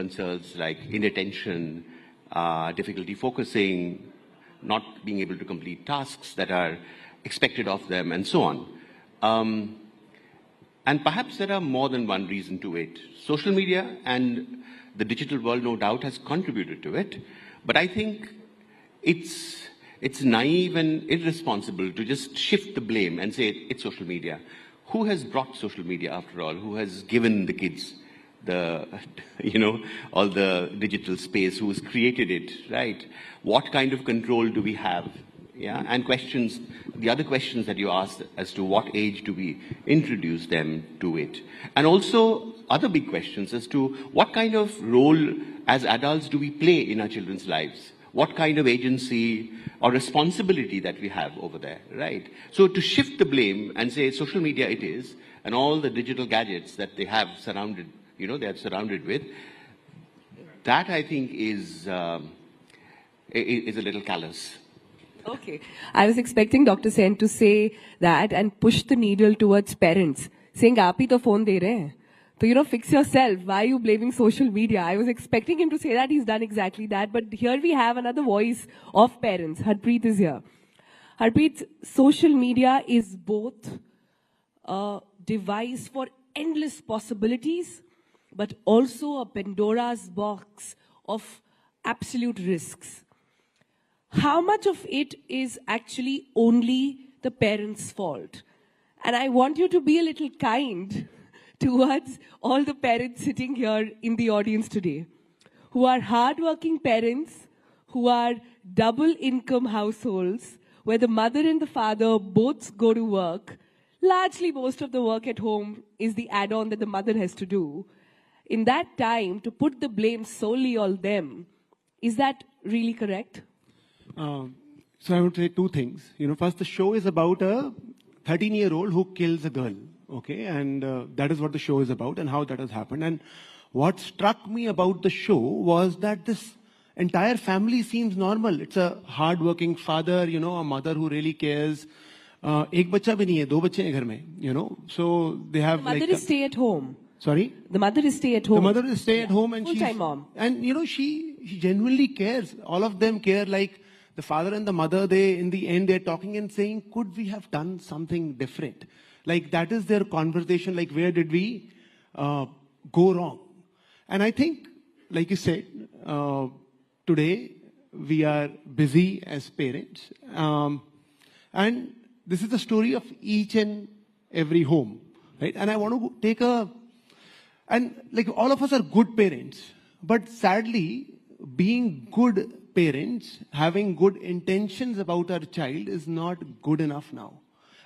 concerns like inattention, difficulty focusing, not being able to complete tasks that are expected of them, and so on. And perhaps there are more than one reason to it. Social media and the digital world, no doubt, has contributed to it. But I think it's naive and irresponsible to just shift the blame and say it's social media. Who has brought social media after all? Who has given the kids the, all the digital space? Who has created it, right? What kind of control do we have? Yeah, and questions, the other questions that you asked as to what age do we introduce them to it. And also other big questions as to what kind of role as adults do we play in our children's lives? What kind of agency or responsibility that we have over there, right? So to shift the blame and say social media it is, and all the digital gadgets that they have surrounded, they are surrounded with, that I think is a little callous. Okay. I was expecting Dr. Sen to say that and push the needle towards parents, saying, "Aap hi to phone de rahe hain. So, fix yourself. Why are you blaming social media?" I was expecting him to say that. He's done exactly that. But here we have another voice of parents. Harpreet is here. Harpreet, social media is both a device for endless possibilities, but also a Pandora's box of absolute risks. How much of it is actually only the parents' fault? And I want you to be a little kind towards all the parents sitting here in the audience today, who are hardworking parents, who are double income households, where the mother and the father both go to work. Largely most of the work at home is the add-on that the mother has to do. In that time, to put the blame solely on them, is that really correct? So I would say two things. First, the show is about a 13-year-old who kills a girl, okay? And that is what the show is about and how that has happened. And what struck me about the show was that this entire family seems normal. It's a hard-working father, a mother who really cares. एक बच्चा भी नहीं है, दो बच्चे हैं घर में, so they have the mother is stay at home. Sorry? The mother is stay at home. The mother is stay at home and full-time mom. And she genuinely cares. All of them care. Like the father and the mother, in the end, they're talking and saying, could we have done something different? Like that is their conversation. Like where did we go wrong? And I think, like you said, today we are busy as parents. And this is the story of each and every home, right? And I want to take and like all of us are good parents, but sadly, being good parents, having good intentions about our child is not good enough now.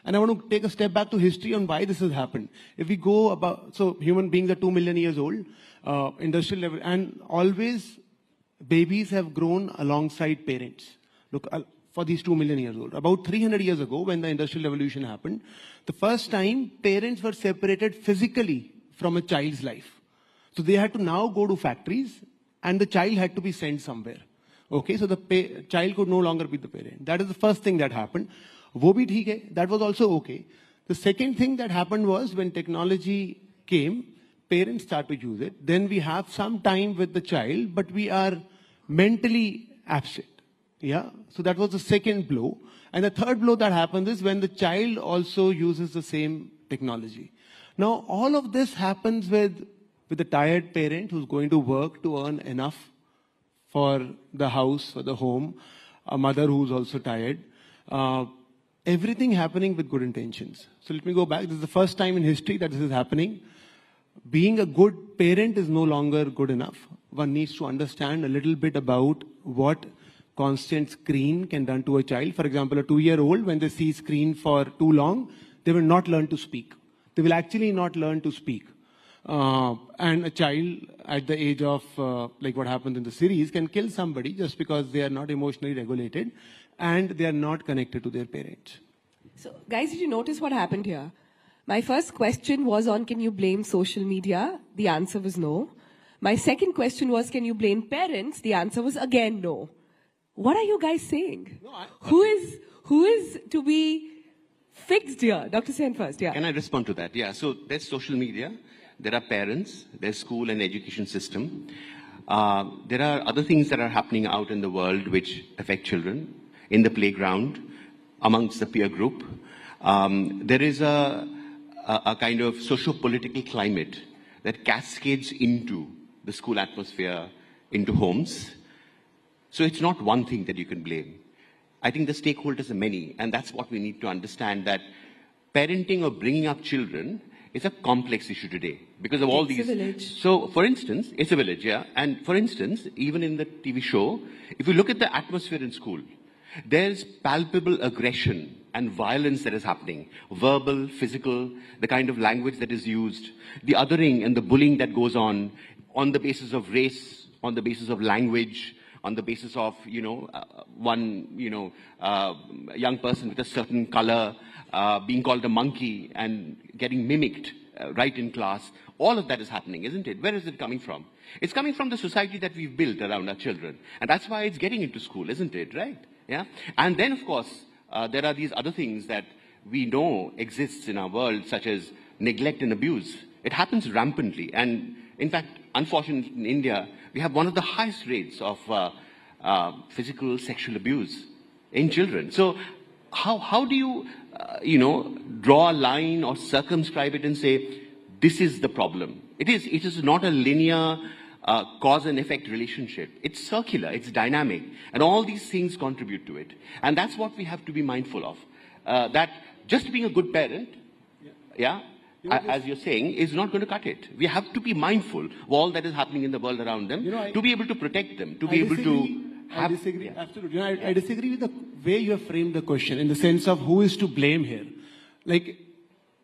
And I want to take a step back to history on why this has happened. If we go about, so human beings are 2 million years old, industrial level, and always babies have grown alongside parents. Look, for these 2 million years old. About 300 years ago, when the industrial revolution happened, the first time parents were separated physically from a child's life. So they had to now go to factories and the child had to be sent somewhere. Okay, so the child could no longer be the parent. That is the first thing that happened. Wo bhi theek hai, that was also okay. The second thing that happened was when technology came, parents start to use it. Then we have some time with the child, but we are mentally absent. Yeah, so that was the second blow. And the third blow that happens is when the child also uses the same technology. Now, all of this happens with a tired parent who's going to work to earn enough for the house, for the home, a mother who's also tired. Everything happening with good intentions. So let me go back. This is the first time in history that this is happening. Being a good parent is no longer good enough. One needs to understand a little bit about what constant screen can done to a child. For example, a 2-year-old, when they see screen for too long, they will not learn to speak. They will actually not learn to speak. And a child at the age of, like what happened in the series, can kill somebody just because they are not emotionally regulated and they are not connected to their parents. So, guys, did you notice what happened here? My first question was on, can you blame social media? The answer was no. My second question was, can you blame parents? The answer was again no. What are you guys saying? No, who is to be fixed here? Dr. Sen first, yeah. Can I respond to that? Yeah, so there's social media, there are parents, there's school and education system. There are other things that are happening out in the world which affect children, in the playground, amongst the peer group. There is a kind of socio-political climate that cascades into the school atmosphere, into homes. So it's not one thing that you can blame. I think the stakeholders are many, and that's what we need to understand, that parenting or bringing up children is a complex issue today because of all these. It's a village. So, for instance, it's a village, yeah. And for instance, even in the TV show, if you look at the atmosphere in school, there's palpable aggression and violence that is happening. Verbal, physical, the kind of language that is used, the othering and the bullying that goes on the basis of race, on the basis of language, on the basis of, one, young person with a certain color being called a monkey and getting mimicked right in class. All of that is happening, isn't it? Where is it coming from? It's coming from the society that we've built around our children. And that's why it's getting into school, isn't it? Right? Yeah. And then, of course, there are these other things that we know exists in our world, such as neglect and abuse. It happens rampantly. And in fact, unfortunately, in India, we have one of the highest rates of physical sexual abuse in children. So how do you, draw a line or circumscribe it and say, this is the problem? It is not a linear cause and effect relationship. It's circular, it's dynamic, and all these things contribute to it. And that's what we have to be mindful of. That just being a good parent, as you're saying, is not going to cut it. We have to be mindful of all that is happening in the world around them, to be able to protect them, to be able to have... I disagree, absolutely. I disagree with the way you have framed the question, in the sense of who is to blame here. Like,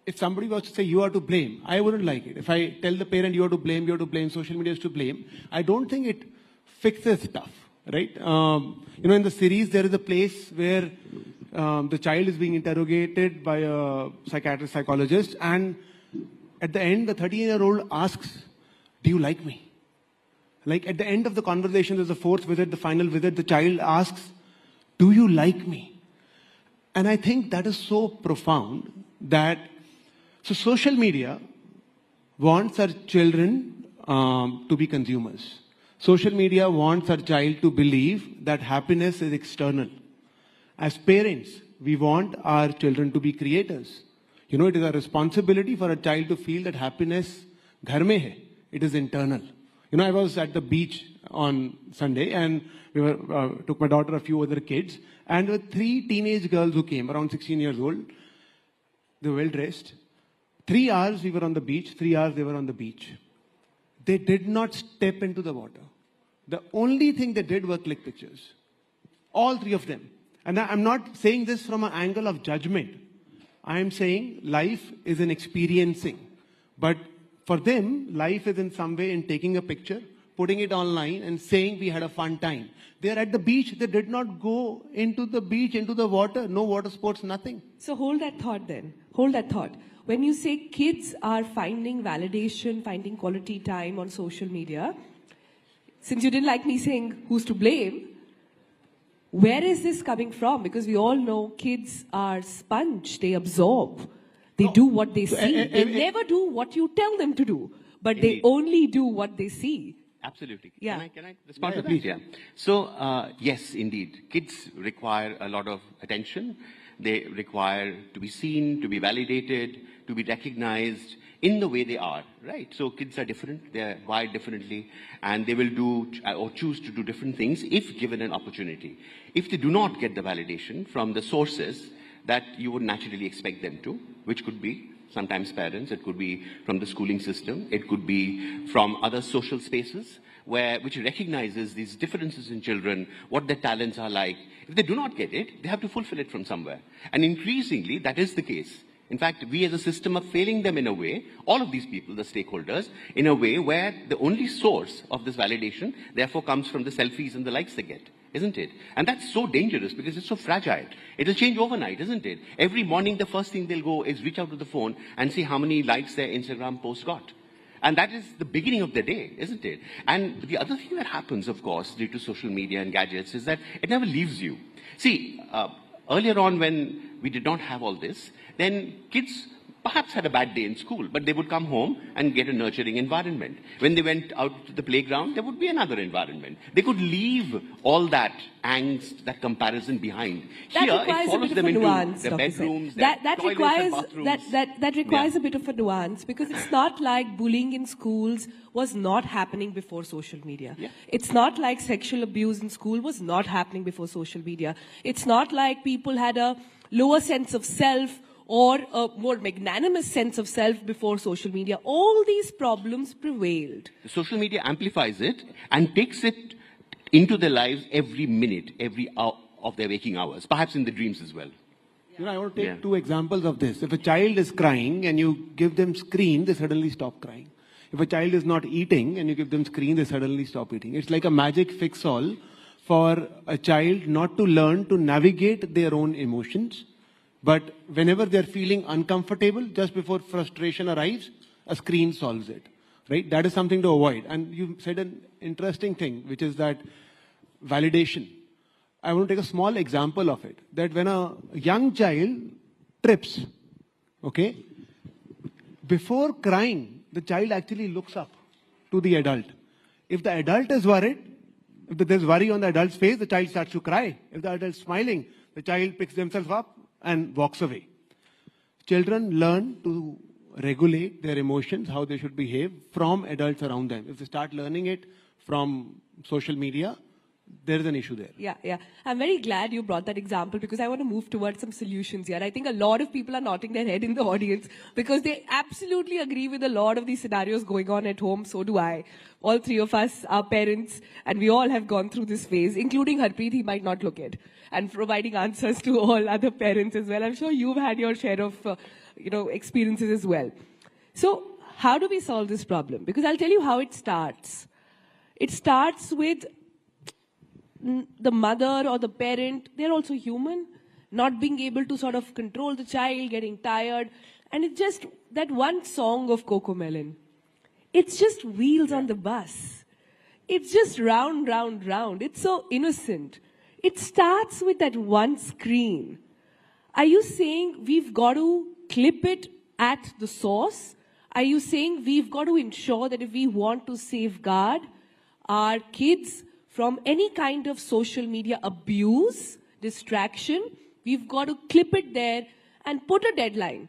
if somebody was to say you are to blame, I wouldn't like it. If I tell the parent you are to blame, social media is to blame, I don't think it fixes stuff, right? In the series, there is a place where the child is being interrogated by a psychiatrist, psychologist, and at the end, the 13-year-old asks, do you like me? Like, at the end of the conversation, there's the fourth visit, the final visit, the child asks, do you like me? And I think that is so profound that, so social media wants our children to be consumers. Social media wants our child to believe that happiness is external. As parents, we want our children to be creators. It is a responsibility for a child to feel that happiness ghar mein hai. It is internal. I was at the beach on Sunday, and we took my daughter, a few other kids, and there were 3 teenage girls who came, around 16 years old. They were well dressed. 3 hours we were on the beach, 3 hours they were on the beach. They did not step into the water. The only thing they did was click pictures. All 3 of them. And I'm not saying this from an angle of judgment. I am saying life is an experiencing. But for them, life is in some way in taking a picture, putting it online and saying we had a fun time. They're at the beach. They did not go into the beach, into the water. No water sports, nothing. So hold that thought then. Hold that thought. When you say kids are finding validation, finding quality time on social media, since you didn't like me saying who's to blame, where is this coming from? Because we all know kids are sponge. They absorb. They do what they see. They never do what you tell them to do. But they only do what they see. Absolutely. Yeah. Can I respond to that? Yeah. So, yes, indeed. Kids require a lot of attention. They require to be seen, to be validated, to be recognized in the way they are, right? So kids are different, they're wired differently, and they will do or choose to do different things if given an opportunity. If they do not get the validation from the sources that you would naturally expect them to, which could be sometimes parents, it could be from the schooling system, it could be from other social spaces, which recognizes these differences in children, what their talents are like. If they do not get it, they have to fulfill it from somewhere. And increasingly, that is the case. In fact, we as a system are failing them in a way, all of these people, the stakeholders, in a way where the only source of this validation, therefore, comes from the selfies and the likes they get, isn't it? And that's so dangerous because it's so fragile. It'll change overnight, isn't it? Every morning, the first thing they'll go is reach out to the phone and see how many likes their Instagram post got. And that is the beginning of the day, isn't it? And the other thing that happens, of course, due to social media and gadgets is that it never leaves you. See, earlier on when we did not have all this, then kids perhaps had a bad day in school, but they would come home and get a nurturing environment. When they went out to the playground, there would be another environment. They could leave all that angst, that comparison behind. That Here, it follows them into their bedrooms, their toilets and bathrooms. That requires a bit of a nuance, because it's not like bullying in schools was not happening before social media. Yeah. It's not like sexual abuse in school was not happening before social media. It's not like people had a lower sense of self or a more magnanimous sense of self before social media. All these problems prevailed. Social media amplifies it and takes it into their lives every minute, every hour of their waking hours, perhaps in the dreams as well. I want to take two examples of this. If a child is crying and you give them screen, they suddenly stop crying. If a child is not eating and you give them screen, they suddenly stop eating. It's like a magic fix-all for a child not to learn to navigate their own emotions. But whenever they're feeling uncomfortable, just before frustration arrives, a screen solves it, right? That is something to avoid. And you said an interesting thing, which is that validation. I want to take a small example of it. That when a young child trips, okay, before crying, the child actually looks up to the adult. If the adult is worried, if there's worry on the adult's face, the child starts to cry. If the adult is smiling, the child picks themselves up and walks away. Children learn to regulate their emotions, how they should behave from adults around them. If they start learning it from social media, there is an issue there. Yeah. I'm very glad you brought that example, because I want to move towards some solutions here. I think a lot of people are nodding their head in the audience because they absolutely agree with a lot of these scenarios going on at home. So do I. All three of us are parents, and we all have gone through this phase, including Harpreet. He might not look it, and providing answers to all other parents as well. I'm sure you've had your share of experiences as well. So how do we solve this problem? Because I'll tell you how it starts. It starts with the mother or the parent. They're also human, not being able to sort of control the child, getting tired. And it's just that one song of Cocomelon. It's just wheels on the bus. It's just round, round, round. It's so innocent. It starts with that one screen. Are you saying we've got to clip it at the source? Are you saying we've got to ensure that if we want to safeguard our kids from any kind of social media abuse, distraction, we've got to clip it there and put a deadline?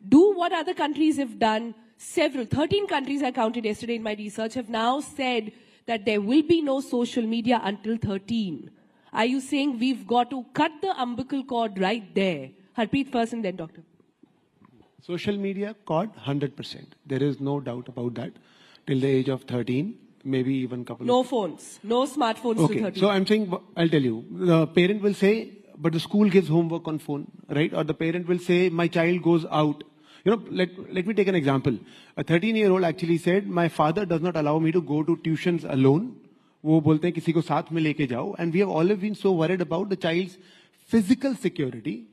Do what other countries have done. 13 countries I counted yesterday in my research have now said that there will be no social media until 13. Are you saying we've got to cut the umbilical cord right there? Harpreet first and then Doctor. Social media cord, 100%. There is no doubt about that. Till the age of 13, maybe even couple No of... phones. No smartphones Okay, till 13. so I'm saying, I'll tell you. The parent will say, but the school gives homework on phone, right? Or the parent will say, my child goes out. Let me take an example. A 13-year-old actually said, my father does not allow me to go to tuitions alone. वो बोलते हैं किसी को साथ में लेके जाओ. And we have always been so worried about the child's physical security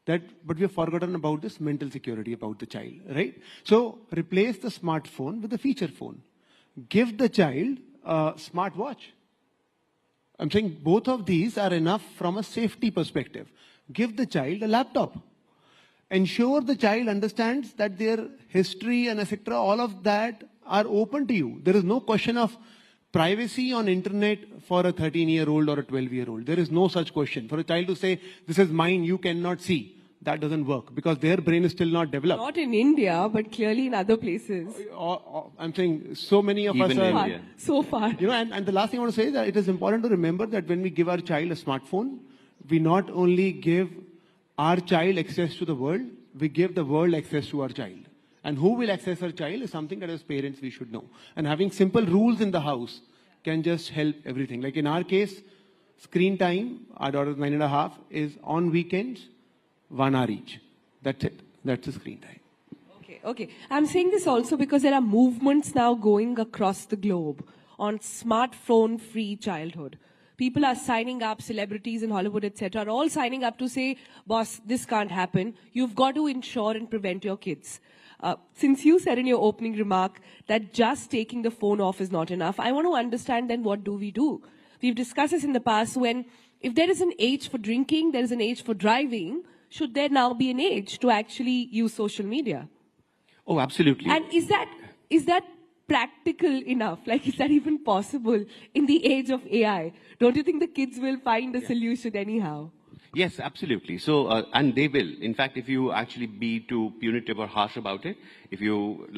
but we have forgotten about this mental security about the child, right? So replace the smartphone with a feature phone. Give the child a smartwatch. I'm saying both of these are enough from a safety perspective. Give the child a laptop. Ensure the child understands that their history and etc., all of that are open to you. There is no question of privacy on internet for a 13-year-old or a 12-year-old. There is no such question. For a child to say, this is mine, you cannot see, that doesn't work because their brain is still not developed. Not in India, but clearly in other places. I'm saying so many of Even us are... India. So far. And the last thing I want to say is that it is important to remember that when we give our child a smartphone, we not only give our child access to the world, we give the world access to our child. And who will access our child is something that as parents we should know. And having simple rules in the house can just help everything. Like in our case, screen time, our daughter's 9.5, is on weekends, 1 hour each. That's it. That's the screen time. Okay. I'm saying this also because there are movements now going across the globe on smartphone-free childhood. People are signing up, celebrities in Hollywood, etc., are all signing up to say, boss, this can't happen. You've got to ensure and prevent your kids. Since you said in your opening remark that just taking the phone off is not enough, I want to understand then what do we do? We've discussed this in the past when if there is an age for drinking, there is an age for driving, should there now be an age to actually use social media? Oh, absolutely. And is that practical enough? Like, is that even possible in the age of AI? Don't you think the kids will find a solution anyhow? Yes, absolutely. So, and they will. In fact, if you actually be too punitive or harsh about it, if you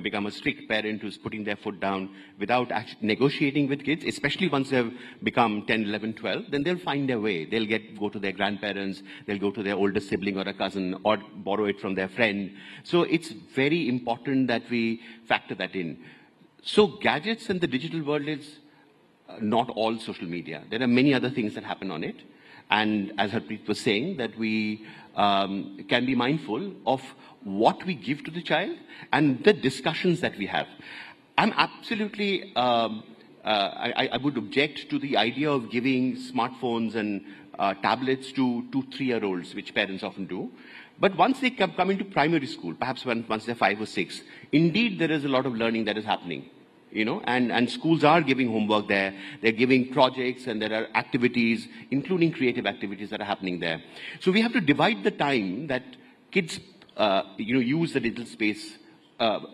become a strict parent who's putting their foot down without actually negotiating with kids, especially once they've become 10, 11, 12, then they'll find their way. They'll go to their grandparents, they'll go to their older sibling or a cousin, or borrow it from their friend. So it's very important that we factor that in. So gadgets and the digital world is not all social media. There are many other things that happen on it. And as Harpreet was saying, that we can be mindful of what we give to the child and the discussions that we have. I'm absolutely, I would object to the idea of giving smartphones and tablets to 2, 3-year-olds, which parents often do. But once they come into primary school, perhaps once they're 5 or 6, indeed there is a lot of learning that is happening. You know, and schools are giving homework there. They're giving projects, and there are activities, including creative activities that are happening there. So we have to divide the time that kids, use the digital space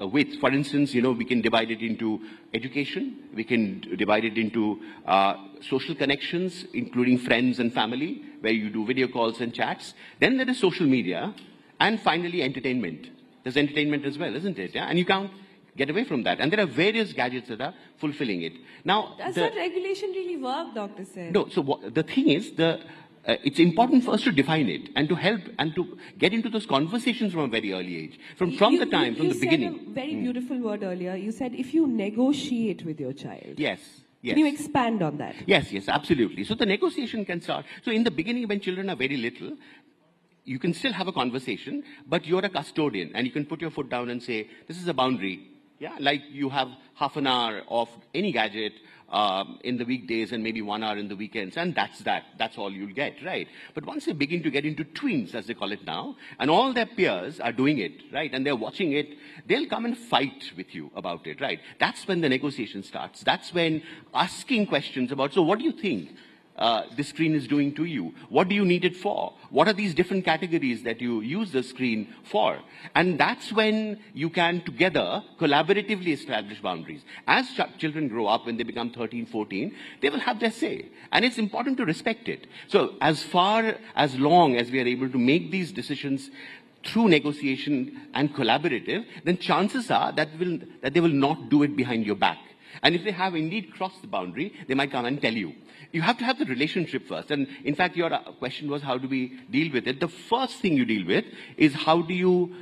with. For instance, we can divide it into education. We can divide it into social connections, including friends and family, where you do video calls and chats. Then there is social media, and finally entertainment. There's entertainment as well, isn't it? Yeah? And you can't get away from that. And there are various gadgets that are fulfilling it. Now, does that regulation really work, Dr. Sen? No. So the thing is, it's important for us to define it and to help and to get into those conversations from a very early age, from the beginning. You said a very beautiful word earlier. You said if you negotiate with your child. Yes. Yes. Can you expand on that? Yes, absolutely. So the negotiation can start. So in the beginning, when children are very little, you can still have a conversation, but you're a custodian, and you can put your foot down and say, this is a boundary. Yeah, like you have half an hour of any gadget in the weekdays and maybe 1 hour in the weekends, and that's all you'll get, right? But once they begin to get into tweens, as they call it now, and all their peers are doing it, right, and they're watching it, they'll come and fight with you about it, right? That's when the negotiation starts. That's when asking questions about, so what do you think this screen is doing to you? What do you need it for? What are these different categories that you use the screen for? And that's when you can together collaboratively establish boundaries. As children grow up, when they become 13, 14, they will have their say. And it's important to respect it. So as long as we are able to make these decisions through negotiation and collaborative, then chances are that they will not do it behind your back. And if they have indeed crossed the boundary, they might come and tell you. You have to have the relationship first. And in fact, your question was, how do we deal with it? The first thing you deal with is how do you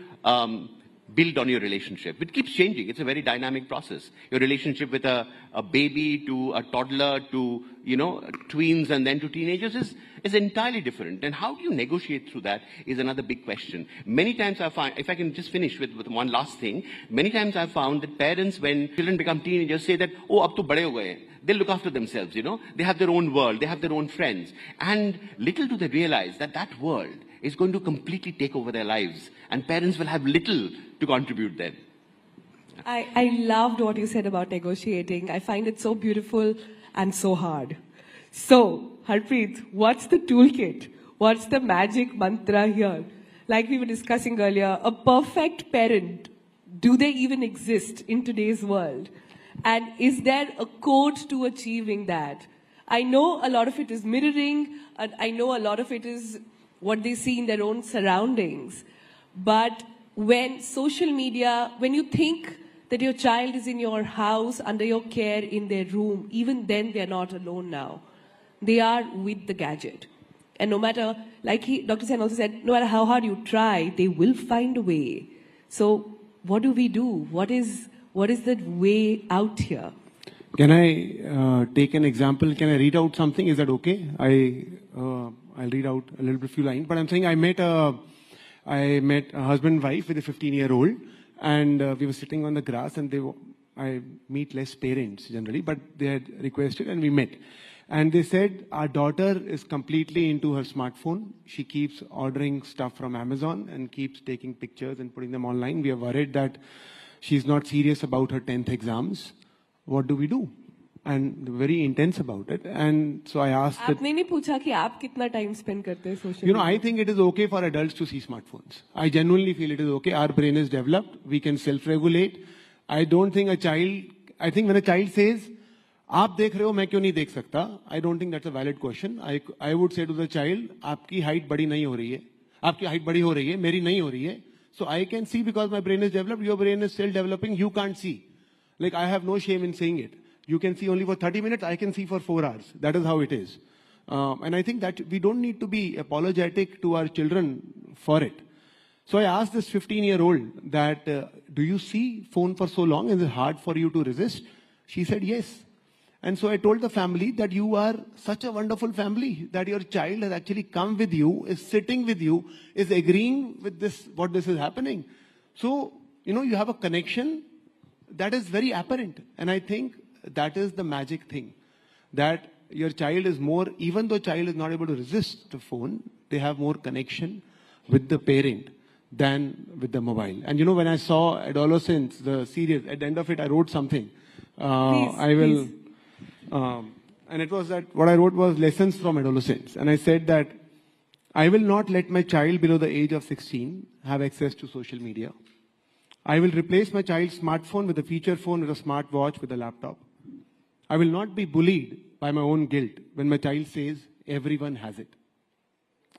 build on your relationship. It keeps changing. It's a very dynamic process. Your relationship with a baby to a toddler to, tweens and then to teenagers is entirely different. And how do you negotiate through that is another big question. Many times I find, if I can just finish with one last thing, many times I've found that parents, when children become teenagers, say that, oh, ab to bade ho gaye. They look after themselves, They have their own world. They have their own friends. And little do they realize that that world is going to completely take over their lives. And parents will have little to contribute then. I loved what you said about negotiating. I find it so beautiful and so hard. So, Harpreet, what's the toolkit? What's the magic mantra here? Like we were discussing earlier, a perfect parent, do they even exist in today's world? And is there a code to achieving that? I know a lot of it is mirroring, and I know a lot of it is what they see in their own surroundings. But when social media, when you think that your child is in your house, under your care, in their room, even then they're not alone now. They are with the gadget. And no matter, like Dr. Sen also said, no matter how hard you try, they will find a way. So what do we do? What is the way out here? Can I take an example? Can I read out something? Is that okay? I'll read out a little bit few lines. But I'm saying I met a husband and wife with a 15-year-old, and we were sitting on the grass, and I meet less parents generally, but they had requested, and we met. And they said, our daughter is completely into her smartphone. She keeps ordering stuff from Amazon and keeps taking pictures and putting them online. We are worried that she's not serious about her 10th exams. What do we do? and very intense about it. And so I asked that, आपने नहीं पूछा कि आप कितना time spend करते हैं social you know, I think it is okay for adults to see smartphones. I genuinely feel it is okay. Our brain is developed. We can self-regulate. I don't think a child, I think when a child says, आप देख रहे हो मैं क्यों नहीं देख सकता, I don't think that's a valid question. I would say to the child, आपकी height बड़ी नहीं हो रही है, आपकी height बड़ी हो रही है, मेरी नहीं हो रही है. So I can see because my brain is developed, your brain is still developing, you can't see. Like I have no shame in saying it. You can see only for 30 minutes, I can see for 4 hours. That is how it is. And I think that we don't need to be apologetic to our children for it. So I asked this 15-year-old that, do you see phone for so long? Is it hard for you to resist? She said, yes. And so I told the family that you are such a wonderful family, that your child has actually come with you, is sitting with you, is agreeing with this, what this is happening. So, you know, you have a connection that is very apparent. And I think that is the magic thing, that your child is more, even though child is not able to resist the phone, they have more connection with the parent than with the mobile. And you know, when I saw Adolescence, the series, at the end of it, I wrote something. Please. And it was that what I wrote was lessons from adolescence. And I said that I will not let my child below the age of 16 have access to social media. I will replace my child's smartphone with a feature phone, with a smart watch, with a laptop. I will not be bullied by my own guilt when my child says everyone has it.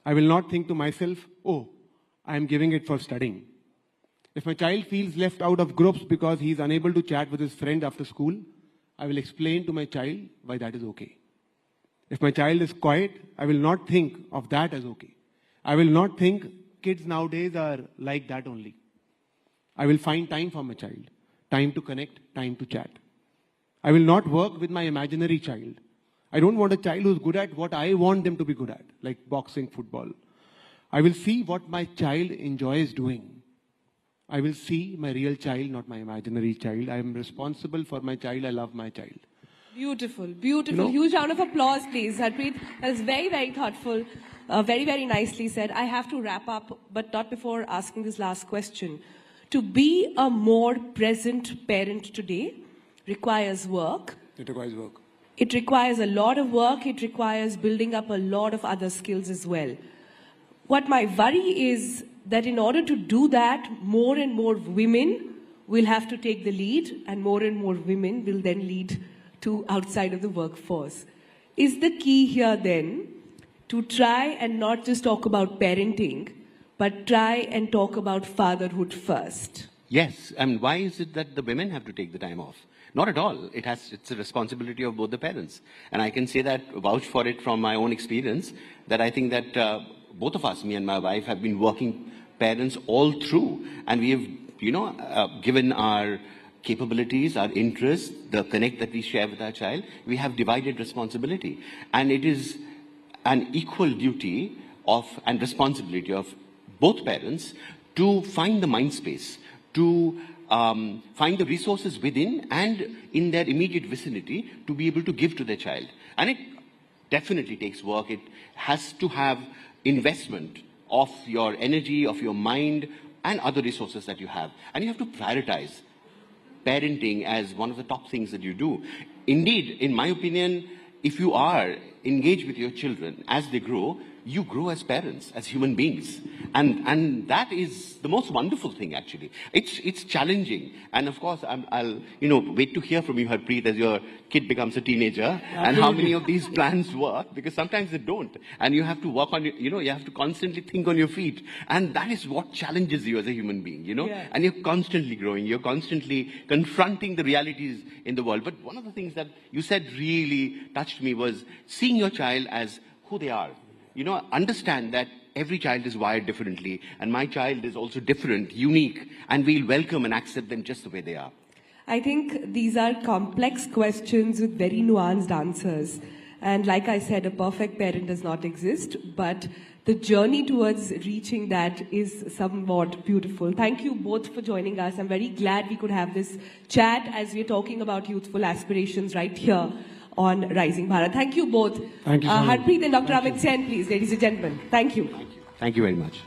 I will not think to myself, oh, I am giving it for studying. If my child feels left out of groups because he is unable to chat with his friend after school, I will explain to my child why that is okay. If my child is quiet, I will not think of that as okay. I will not think kids nowadays are like that only. I will find time for my child, time to connect, time to chat. I will not work with my imaginary child. I don't want a child who's good at what I want them to be good at, like boxing, football. I will see what my child enjoys doing. I will see my real child, not my imaginary child. I am responsible for my child. I love my child. Beautiful, beautiful. You know, huge round of applause, please. Harpreet, that is very, very thoughtful. Very, very nicely said. I have to wrap up, but not before asking this last question. To be a more present parent today requires work. it requires work. It requires a lot of work. It requires building up a lot of other skills as well. What my worry is that in order to do that, more and more women will have to take the lead, and more women will then lead to outside of the workforce. Is the key here then to try and not just talk about parenting, but try and talk about fatherhood first? Yes, and why is it that the women have to take the time off? Not at all. It's a responsibility of both the parents. And I can say that, vouch for it from my own experience, that I think that both of us, me and my wife, have been working parents all through. And we have, given our capabilities, our interests, the connect that we share with our child, we have divided responsibility. And it is an equal duty and responsibility of both parents to find the mind space, to find the resources within and in their immediate vicinity to be able to give to their child. And it definitely takes work. It has to have investment of your energy, of your mind, and other resources that you have. And you have to prioritize parenting as one of the top things that you do. Indeed, in my opinion, if you are engaged with your children as they grow, you grow as parents, as human beings. And that is the most wonderful thing, actually. It's challenging. And of course, I'll wait to hear from you, Harpreet, as your kid becomes a teenager, and how many of these plans work, because sometimes they don't. And you have to work on, you have to constantly think on your feet. And that is what challenges you as a human being, Yeah. And you're constantly growing. You're constantly confronting the realities in the world. But one of the things that you said really touched me was seeing your child as who they are. Understand that every child is wired differently, and my child is also different, unique, and we'll welcome and accept them just the way they are. I think these are complex questions with very nuanced answers. And like I said, a perfect parent does not exist, but the journey towards reaching that is somewhat beautiful. Thank you both for joining us. I'm very glad we could have this chat as we're talking about youthful aspirations right here on Rising Bharat. Thank you both. Thank you so much. Harpreet and Dr. Amit Sen, please, ladies and gentlemen. Thank you. Thank you. Thank you very much.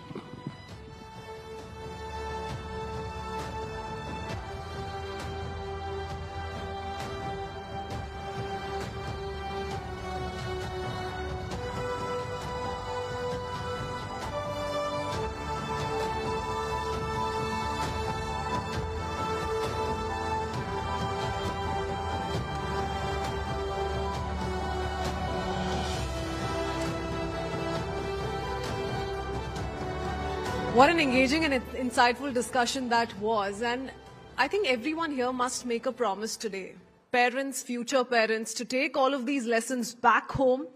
What an engaging and insightful discussion that was. And I think everyone here must make a promise today. Parents, future parents, to take all of these lessons back home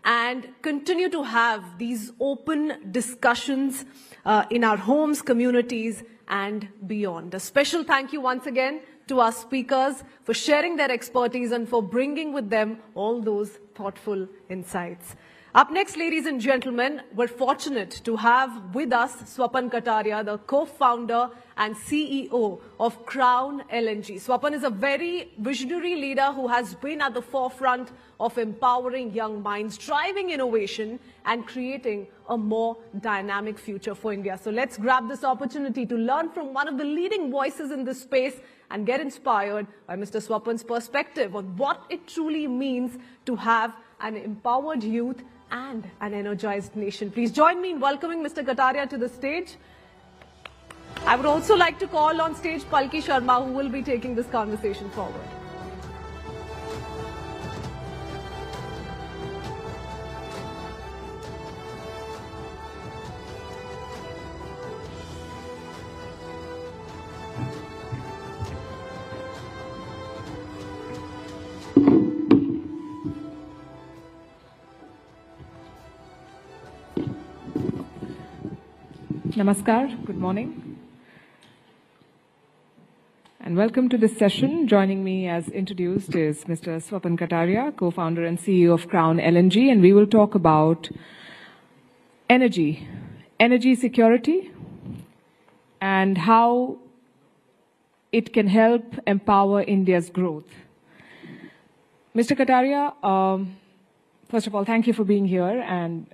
and continue to have these open discussions in our homes, communities, and beyond. A special thank you once again to our speakers for sharing their expertise and for bringing with them all those thoughtful insights. Up next, ladies and gentlemen, we're fortunate to have with us Swapan Kataria, the co-founder and CEO of Crown LNG. Swapan is a very visionary leader who has been at the forefront of empowering young minds, driving innovation and creating a more dynamic future for India. So let's grab this opportunity to learn from one of the leading voices in this space and get inspired by Mr. Swapan's perspective on what it truly means to have an empowered youth and an energized nation. Please join me in welcoming Mr. Kataria to the stage. I would also like to call on stage Palki Sharma, who will be taking this conversation forward. Namaskar, good morning. And welcome to this session. Joining me as introduced is Mr. Swapan Kataria, co-founder and CEO of Crown LNG, and we will talk about energy security, and how it can help empower India's growth. Mr. Kataria, first of all, thank you for being here. And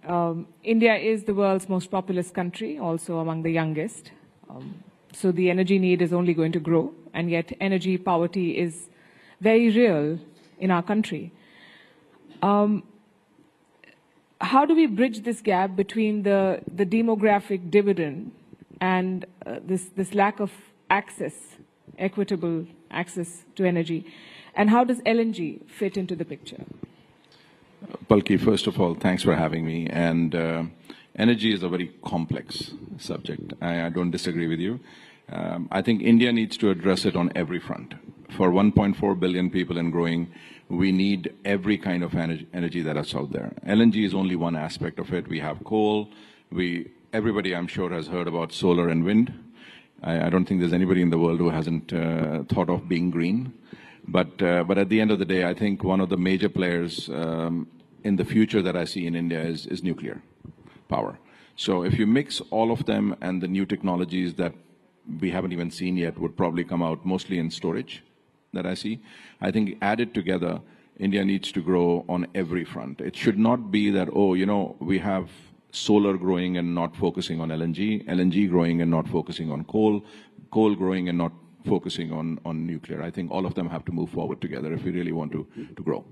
India is the world's most populous country, also among the youngest. So the energy need is only going to grow, and yet energy poverty is very real in our country. How do we bridge this gap between the demographic dividend and this lack of access, equitable access to energy? And how does LNG fit into the picture? Palki, first of all, thanks for having me. And energy is a very complex subject. I don't disagree with you. I think India needs to address it on every front. For 1.4 billion people and growing, we need every kind of energy that is out there. LNG is only one aspect of it. We have coal. Everybody, I'm sure, has heard about solar and wind. I don't think there's anybody in the world who hasn't thought of being green. But at the end of the day, I think one of the major players in the future that I see in India is nuclear power. So if you mix all of them, and the new technologies that we haven't even seen yet would probably come out mostly in storage that I see, I think added together, India needs to grow on every front. It should not be that, oh, you know, we have solar growing and not focusing on LNG, LNG growing and not focusing on coal, coal growing and not focusing on nuclear. I think all of them have to move forward together if we really want to grow.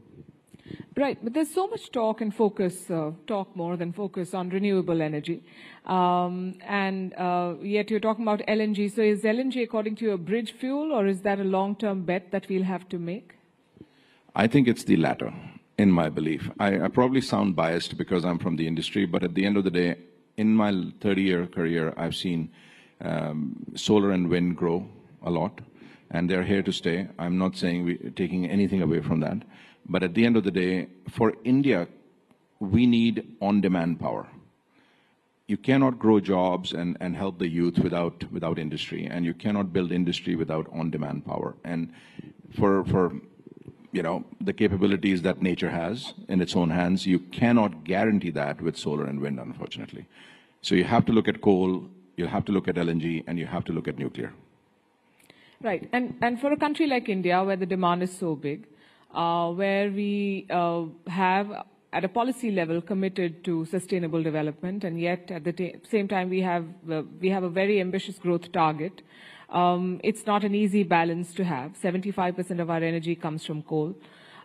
Right, but there's so much talk and focus, talk more than focus on renewable energy. Yet you're talking about LNG. So is LNG, according to you, a bridge fuel, or is that a long-term bet that we'll have to make? I think it's the latter, in my belief. I probably sound biased because I'm from the industry, but at the end of the day, in my 30-year career, I've seen solar and wind grow a lot, and they're here to stay. I'm not saying we're taking anything away from that. But at the end of the day, for India, we need on-demand power. You cannot grow jobs and help the youth without industry, and you cannot build industry without on-demand power. And for you know, the capabilities that nature has in its own hands, you cannot guarantee that with solar and wind, unfortunately. So you have to look at coal, you have to look at LNG, and you have to look at nuclear. Right, and for a country like India, where the demand is so big, where we have, at a policy level, committed to sustainable development, and yet at the same time we have a very ambitious growth target. It's not an easy balance to have. 75% of our energy comes from coal.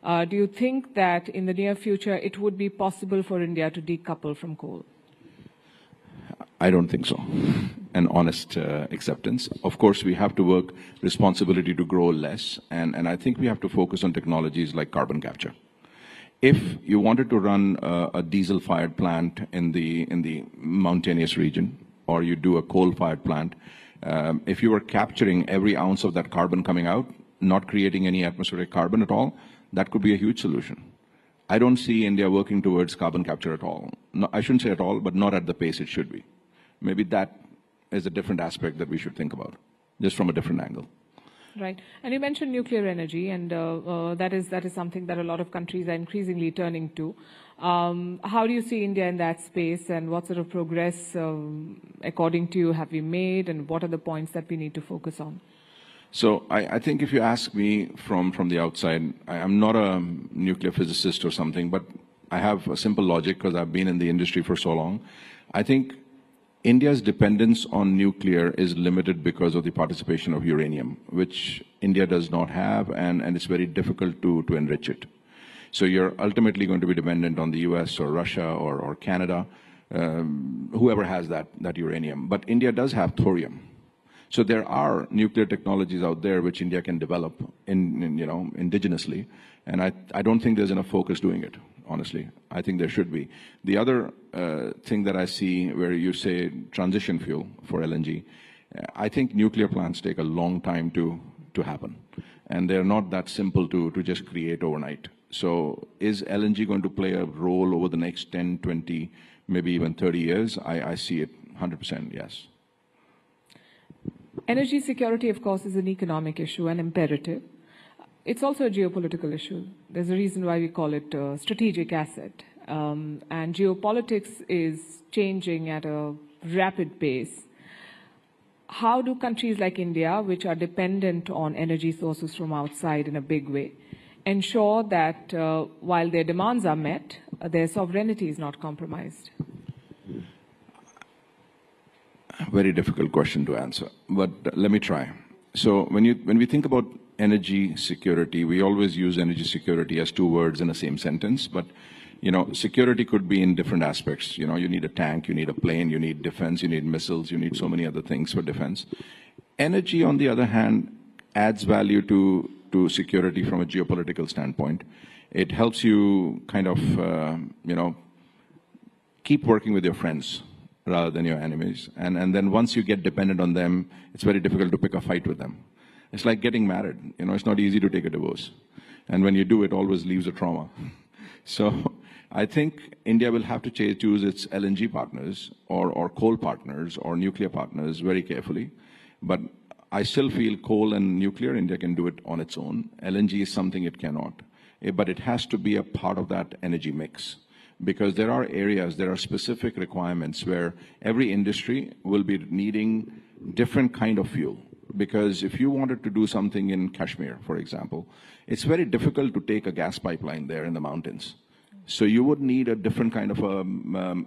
Do you think that in the near future it would be possible for India to decouple from coal? I don't think so. An honest acceptance. Of course, we have to work responsibility to grow less, and I think we have to focus on technologies like carbon capture. If you wanted to run a diesel-fired plant in the mountainous region or you do a coal-fired plant, if you were capturing every ounce of that carbon coming out, not creating any atmospheric carbon at all, that could be a huge solution. I don't see India working towards carbon capture at all. No, I shouldn't say at all, but not at the pace it should be. Maybe that is a different aspect that we should think about, just from a different angle. Right. And you mentioned nuclear energy, and that is something that a lot of countries are increasingly turning to. How do you see India in that space, and what sort of progress, according to you, have we made, and what are the points that we need to focus on? So I think if you ask me from the outside, I'm not a nuclear physicist or something, but I have a simple logic because I've been in the industry for so long. I think India's dependence on nuclear is limited because of the participation of uranium, which India does not have, and it's very difficult to enrich it. So you're ultimately going to be dependent on the US or Russia or Canada, whoever has that uranium. But India does have thorium. So there are nuclear technologies out there which India can develop indigenously, and I don't think there's enough focus doing it, honestly. I think there should be. The other thing that I see where you say transition fuel for LNG, I think nuclear plants take a long time to happen, and they're not that simple to just create overnight. So is LNG going to play a role over the next 10, 20, maybe even 30 years? I see it 100%, yes. Energy security, of course, is an economic issue, an imperative. It's also a geopolitical issue. There's a reason why we call it a strategic asset. And geopolitics is changing at a rapid pace. How do countries like India, which are dependent on energy sources from outside in a big way, ensure that while their demands are met, their sovereignty is not compromised? Very difficult question to answer, but let me try. So when we think about energy security, we always use energy security as two words in the same sentence, but security could be in different aspects. You need a tank, you need a plane, you need defense, you need missiles, you need so many other things for defense. Energy, on the other hand, adds value to security from a geopolitical standpoint. It helps you kind of, keep working with your friends rather than your enemies. And then once you get dependent on them, it's very difficult to pick a fight with them. It's like getting married. It's not easy to take a divorce. And when you do, it always leaves a trauma. So I think India will have to choose its LNG partners or coal partners or nuclear partners very carefully. But I still feel coal and nuclear, India can do it on its own. LNG is something it cannot. But it has to be a part of that energy mix. Because there are specific requirements where every industry will be needing different kind of fuel. Because if you wanted to do something in Kashmir, for example, it's very difficult to take a gas pipeline there in the mountains. So you would need a different kind of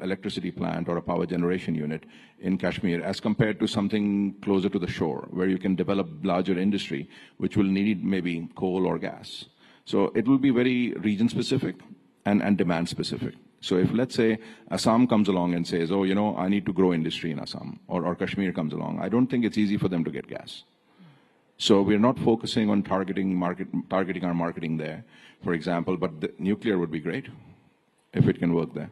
electricity plant or a power generation unit in Kashmir as compared to something closer to the shore where you can develop larger industry which will need maybe coal or gas. So it will be very region specific and demand specific. So if, let's say, Assam comes along and says, I need to grow industry in Assam, or Kashmir comes along, I don't think it's easy for them to get gas. So we're not focusing on targeting our marketing there, for example, but the nuclear would be great if it can work there.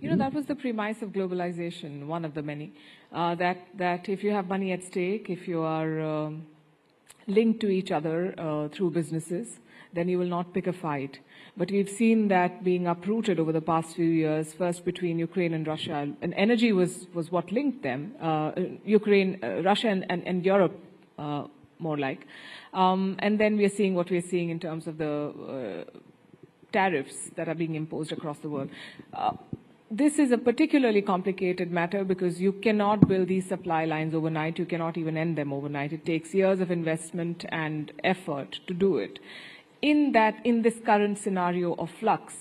That was the premise of globalization, one of the many, that if you have money at stake, if you are linked to each other through businesses, then you will not pick a fight. But we've seen that being uprooted over the past few years, first between Ukraine and Russia. And energy was what linked them, Russia and Europe, more like. And then we are seeing what we are seeing in terms of the tariffs that are being imposed across the world. This is a particularly complicated matter because you cannot build these supply lines overnight. You cannot even end them overnight. It takes years of investment and effort to do it. In this current scenario of flux,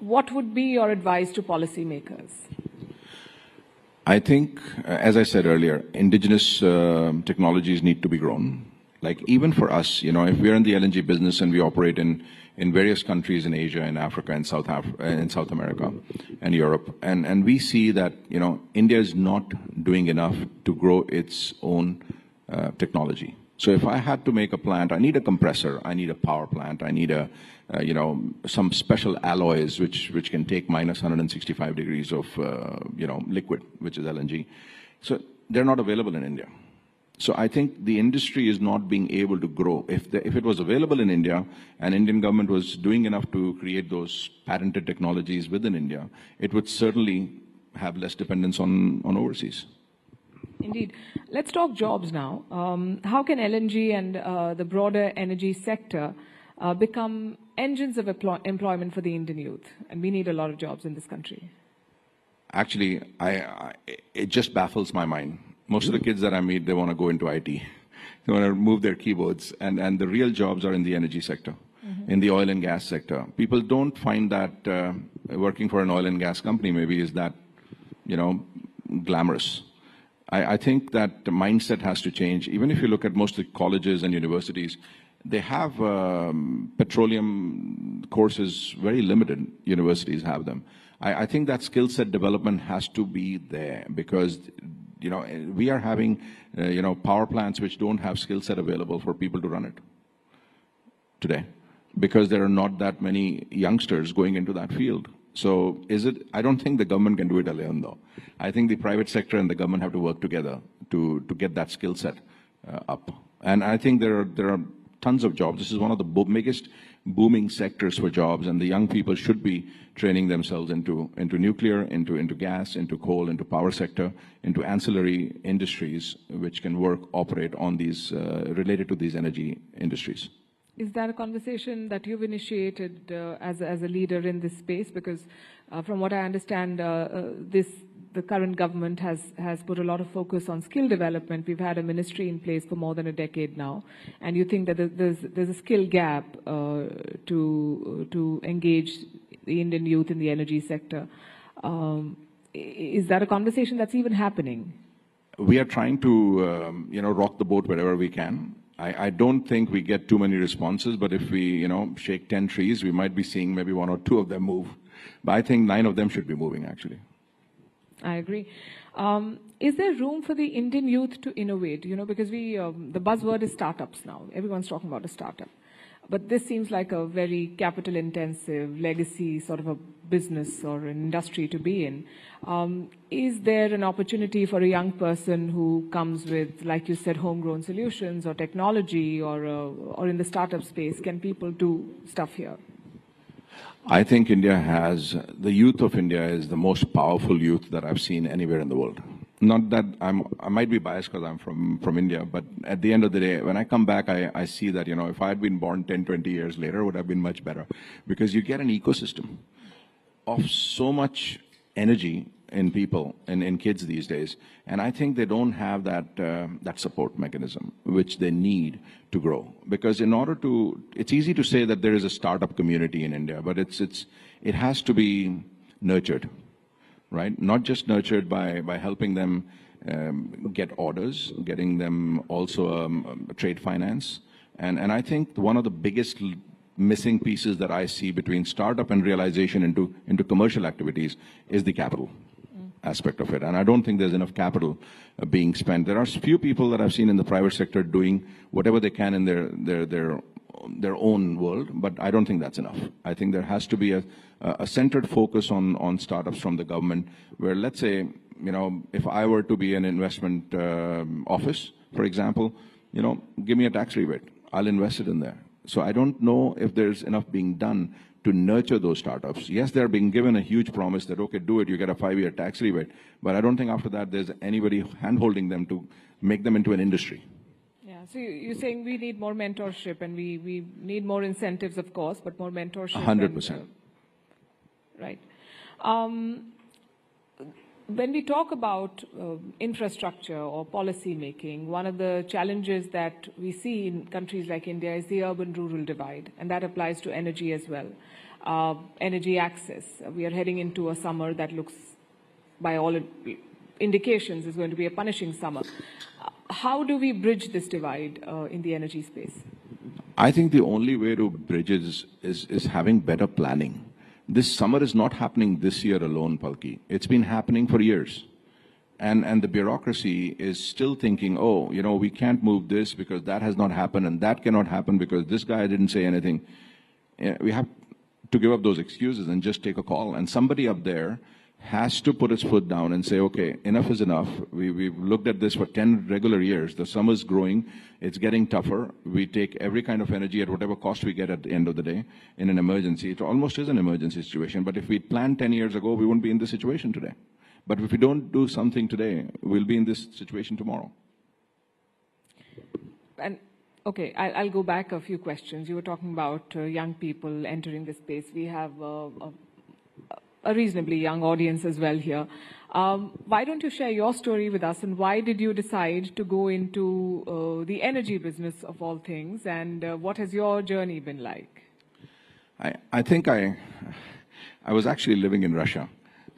what would be your advice to policymakers? I think, as I said earlier, indigenous technologies need to be grown. Like even for us, if we're in the LNG business and we operate in various countries in Asia and Africa and South America and Europe, and we see that, India is not doing enough to grow its own technology. So if I had to make a plant, I need a compressor, I need a power plant, I need some special alloys which can take minus 165 degrees of liquid, which is LNG. So they're not available in India. So I think the industry is not being able to grow. If it was available in India and Indian government was doing enough to create those patented technologies within India, it would certainly have less dependence on overseas. Indeed. Let's talk jobs now. How can LNG and the broader energy sector become engines of employment for the Indian youth? And we need a lot of jobs in this country. Actually, it just baffles my mind. Most of the kids that I meet, they want to go into IT. They want to move their keyboards. And the real jobs are in the energy sector, in the oil and gas sector. People don't find that working for an oil and gas company maybe is that, glamorous. I think that the mindset has to change. Even if you look at most of the colleges and universities, they have petroleum courses, very limited universities have them. I think that skill set development has to be there because we are having, power plants which don't have skill set available for people to run it today because there are not that many youngsters going into that field. So I don't think the government can do it alone though. I think the private sector and the government have to work together to get that skill set up. And I think there are tons of jobs. This is one of the biggest booming sectors for jobs, and the young people should be training themselves into nuclear, into gas, into coal, into power sector, into ancillary industries which can operate on these, related to these energy industries. Is that a conversation that you've initiated as a leader in this space? Because from what I understand, the current government has put a lot of focus on skill development. We've had a ministry in place for more than a decade now, and you think that there's a skill gap to engage the Indian youth in the energy sector. Is that a conversation that's even happening? We are trying to rock the boat wherever we can. I don't think we get too many responses, but if we shake 10 trees, we might be seeing maybe 1 or 2 of them move. But I think 9 of them should be moving actually. I agree. Is there room for the Indian youth to innovate? Because the buzzword is startups now. Everyone's talking about a startup. But this seems like a very capital-intensive, legacy sort of a business or an industry to be in. Is there an opportunity for a young person who comes with, like you said, homegrown solutions or technology or in the startup space? Can people do stuff here? I think the youth of India is the most powerful youth that I've seen anywhere in the world. Not that I might be biased because I'm from India, but at the end of the day, when I come back, I see that, if I had been born 10, 20 years later, it would have been much better. Because you get an ecosystem of so much energy in people and in kids these days. And I think they don't have that support mechanism, which they need to grow. Because it's easy to say that there is a startup community in India, but it has to be nurtured. Right? Not just nurtured by helping them get orders, getting them also trade finance. And I think one of the biggest missing pieces that I see between startup and realization into commercial activities is the capital aspect of it. And I don't think there's enough capital being spent. There are few people that I've seen in the private sector doing whatever they can in their own world, but I don't think that's enough. I think there has to be a centered focus on startups from the government where, let's say, if I were to be an investment office, for example, give me a tax rebate. I'll invest it in there. So I don't know if there's enough being done to nurture those startups. Yes, they're being given a huge promise that, okay, do it, you get a 5-year tax rebate. But I don't think after that there's anybody hand-holding them to make them into an industry. So you're saying we need more mentorship and we need more incentives, of course, but more mentorship. 100%. Right. When we talk about infrastructure or policy making, one of the challenges that we see in countries like India is the urban-rural divide, and that applies to energy as well. Energy access. We are heading into a summer that looks, by all indications, is going to be a punishing summer. How do we bridge this divide in the energy space? I think the only way to bridge it is having better planning. This summer is not happening this year alone, Palki. It's been happening for years. And the bureaucracy is still thinking, oh, you know, we can't move this because that has not happened, and that cannot happen because this guy didn't say anything. We have to give up those excuses and just take a call. And somebody up there has to put its foot down and say, okay, enough is enough. We've looked at this for 10 regular years. The summer's growing. It's getting tougher. We take every kind of energy at whatever cost we get at the end of the day in an emergency. It almost is an emergency situation. But if we'd planned 10 years ago, we wouldn't be in this situation today. But if we don't do something today, we'll be in this situation tomorrow. And okay, I'll go back a few questions. You were talking about young people entering this space. We have a reasonably young audience as well here. Why don't you share your story with us, and why did you decide to go into the energy business of all things, and what has your journey been like? I think I was actually living in Russia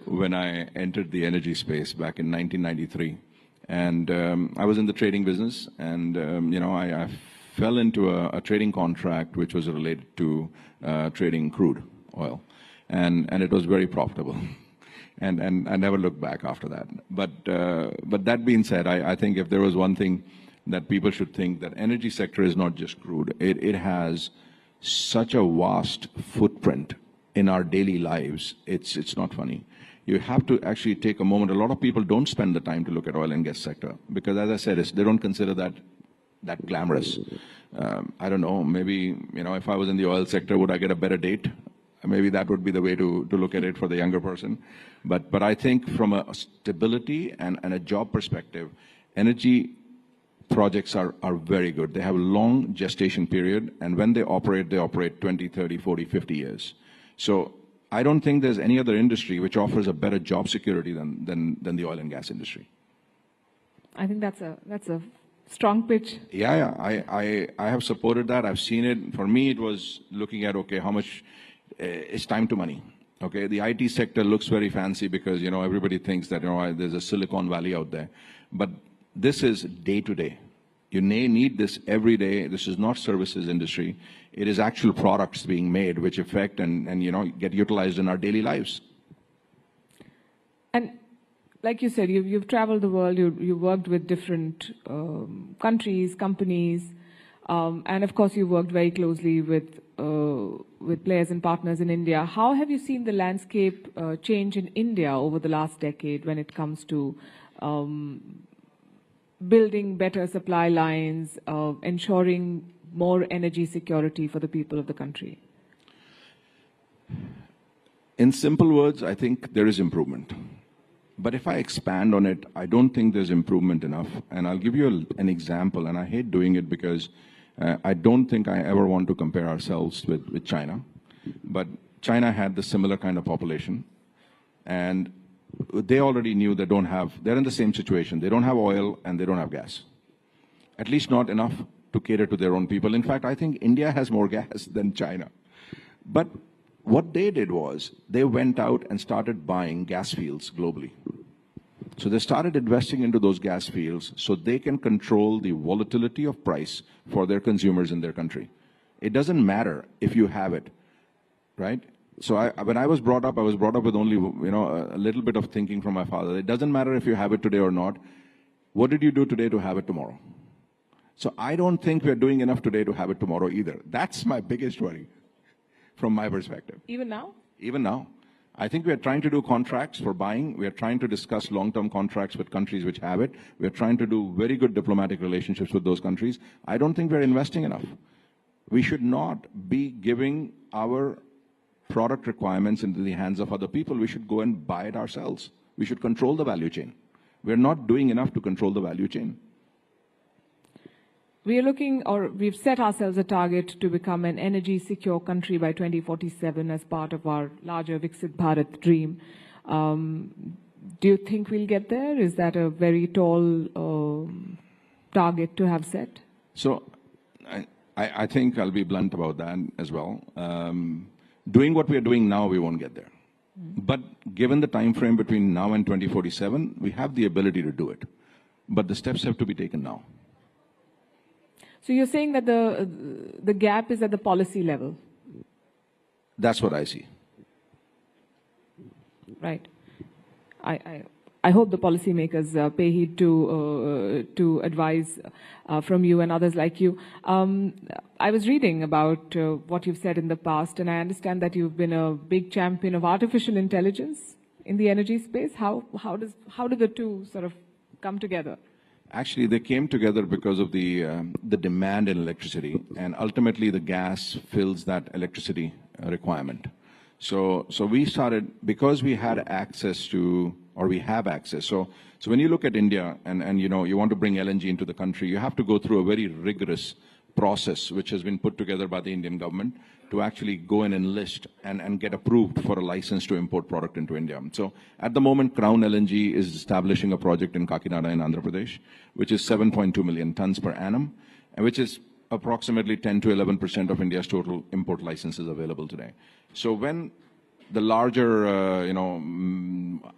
when I entered the energy space back in 1993. And I was in the trading business, and you know, I fell into a trading contract which was related to trading crude oil. And it was very profitable. And I never looked back after that. But that being said, I think if there was one thing that people should think, that energy sector is not just crude. It has such a vast footprint in our daily lives. It's not funny. You have to actually take a moment. A lot of people don't spend the time to look at oil and gas sector because, as I said, they don't consider that glamorous. I don't know, maybe, you know, if I was in the oil sector, would I get a better date? Maybe that would be the way to look at it for the younger person. But I think from a stability and a job perspective, energy projects are very good. They have a long gestation period, and when they operate 20, 30, 40, 50 years. So I don't think there's any other industry which offers a better job security than the oil and gas industry. I think that's a strong pitch. Yeah. I have supported that. I've seen it. For me, it was looking at, okay, how much is time to money. Okay, the IT sector looks very fancy because, you know, everybody thinks that, you know, there's a Silicon Valley out there. But this is day to day. You may need this every day. This is not services industry. It is actual products being made which affect and you know, get utilized in our daily lives. And like you said, you've traveled the world. You've worked with different countries, companies, and of course you worked very closely with players and partners in India. How have you seen the landscape change in India over the last decade when it comes to building better supply lines, ensuring more energy security for the people of the country? In simple words, I think there is improvement. But if I expand on it, I don't think there's improvement enough. And I'll give you an example, and I hate doing it because I don't think I ever want to compare ourselves with China. But China had the similar kind of population, and they already knew they're in the same situation. They don't have oil and they don't have gas. At least not enough to cater to their own people. In fact, I think India has more gas than China. But what they did was they went out and started buying gas fields globally. So they started investing into those gas fields so they can control the volatility of price for their consumers in their country. It doesn't matter if you have it, right? So when I was brought up with only, you know, a little bit of thinking from my father. It doesn't matter if you have it today or not. What did you do today to have it tomorrow? So I don't think we're doing enough today to have it tomorrow either. That's my biggest worry from my perspective. Even now? Even now. I think we are trying to do contracts for buying. We are trying to discuss long-term contracts with countries which have it. We are trying to do very good diplomatic relationships with those countries. I don't think we're investing enough. We should not be giving our product requirements into the hands of other people. We should go and buy it ourselves. We should control the value chain. We're not doing enough to control the value chain. We've set ourselves a target to become an energy secure country by 2047 as part of our larger Viksit Bharat dream. Do you think we'll get there? Is that a very tall target to have set? So I think I'll be blunt about that as well. Doing what we are doing now, we won't get there. But given the time frame between now and 2047, we have the ability to do it. But the steps have to be taken now. So you're saying that the gap is at the policy level? That's what I see. Right. I hope the policymakers pay heed to advice from you and others like you. I was reading about what you've said in the past, and I understand that you've been a big champion of artificial intelligence in the energy space. How do the two sort of come together? Actually, they came together because of the demand in electricity, and ultimately the gas fills that electricity requirement. So we started, because we had access to, or we have access. So when you look at India and you want to bring LNG into the country, you have to go through a very rigorous process, which has been put together by the Indian government to actually go and enlist and get approved for a license to import product into India. So at the moment, Crown LNG is establishing a project in Kakinada in Andhra Pradesh, which is 7.2 million tons per annum, and which is approximately 10 to 11% of India's total import licenses available today. So when the larger,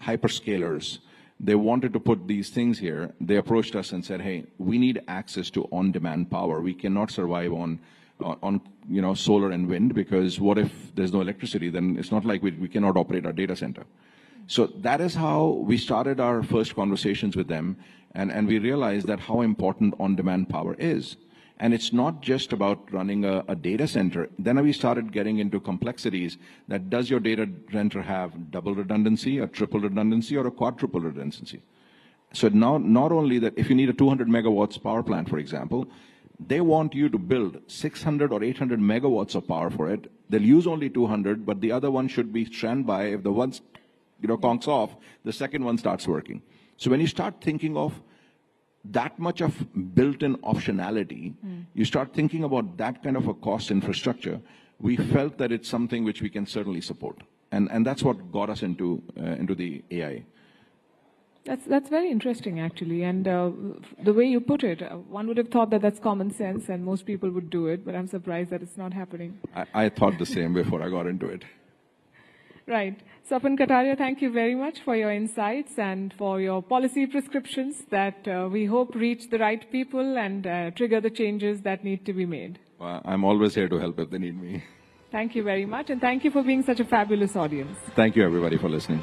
hyperscalers, they wanted to put these things here, they approached us and said, hey, we need access to on-demand power. We cannot survive on solar and wind, because what if there's no electricity? Then it's not like we cannot operate our data center. So that is how we started our first conversations with them, and we realized that how important on-demand power is. And it's not just about running a data center. Then we started getting into complexities that, does your data center have double redundancy, a triple redundancy, or a quadruple redundancy? So now, not only that, if you need a 200 megawatts power plant, for example, they want you to build 600 or 800 megawatts of power for it. They'll use only 200, but the other one should be standby. If the one, conks off, the second one starts working. So when you start thinking of that much of built-in optionality, you start thinking about that kind of a cost infrastructure. We felt that it's something which we can certainly support. And that's what got us into the AI. That's very interesting, actually. And the way you put it, one would have thought that that's common sense and most people would do it, but I'm surprised that it's not happening. I thought the same before I got into it. Right. Swapan Kataria, thank you very much for your insights and for your policy prescriptions that we hope reach the right people and trigger the changes that need to be made. Well, I'm always here to help if they need me. Thank you very much, and thank you for being such a fabulous audience. Thank you, everybody, for listening.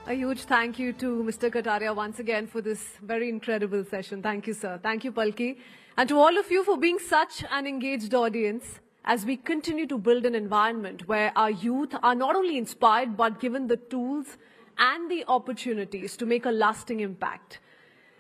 A huge thank you to Mr. Kataria once again for this very incredible session. Thank you, sir. Thank you, Palki. And to all of you for being such an engaged audience as we continue to build an environment where our youth are not only inspired but given the tools and the opportunities to make a lasting impact.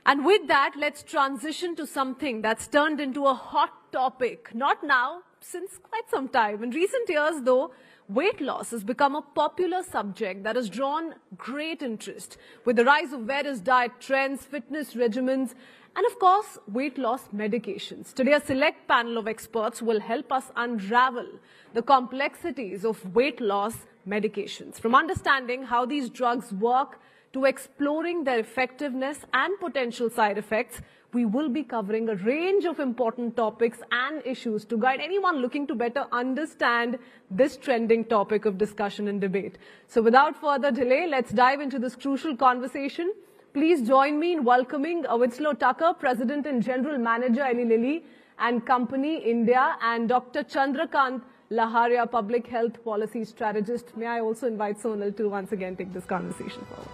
And with that, let's transition to something that's turned into a hot topic. Not now, since quite some time. In recent years, though, weight loss has become a popular subject that has drawn great interest with the rise of various diet trends, fitness regimens, and of course, weight loss medications. Today, a select panel of experts will help us unravel the complexities of weight loss medications, from understanding how these drugs work to exploring their effectiveness and potential side effects. We will be covering a range of important topics and issues to guide anyone looking to better understand this trending topic of discussion and debate. So without further delay, let's dive into this crucial conversation. Please join me in welcoming Winslow Tucker, President and General Manager, Eli Lilly and Company, India, and Dr. Chandrakant Laharia, Public Health Policy Strategist. May I also invite Sonal to once again take this conversation forward.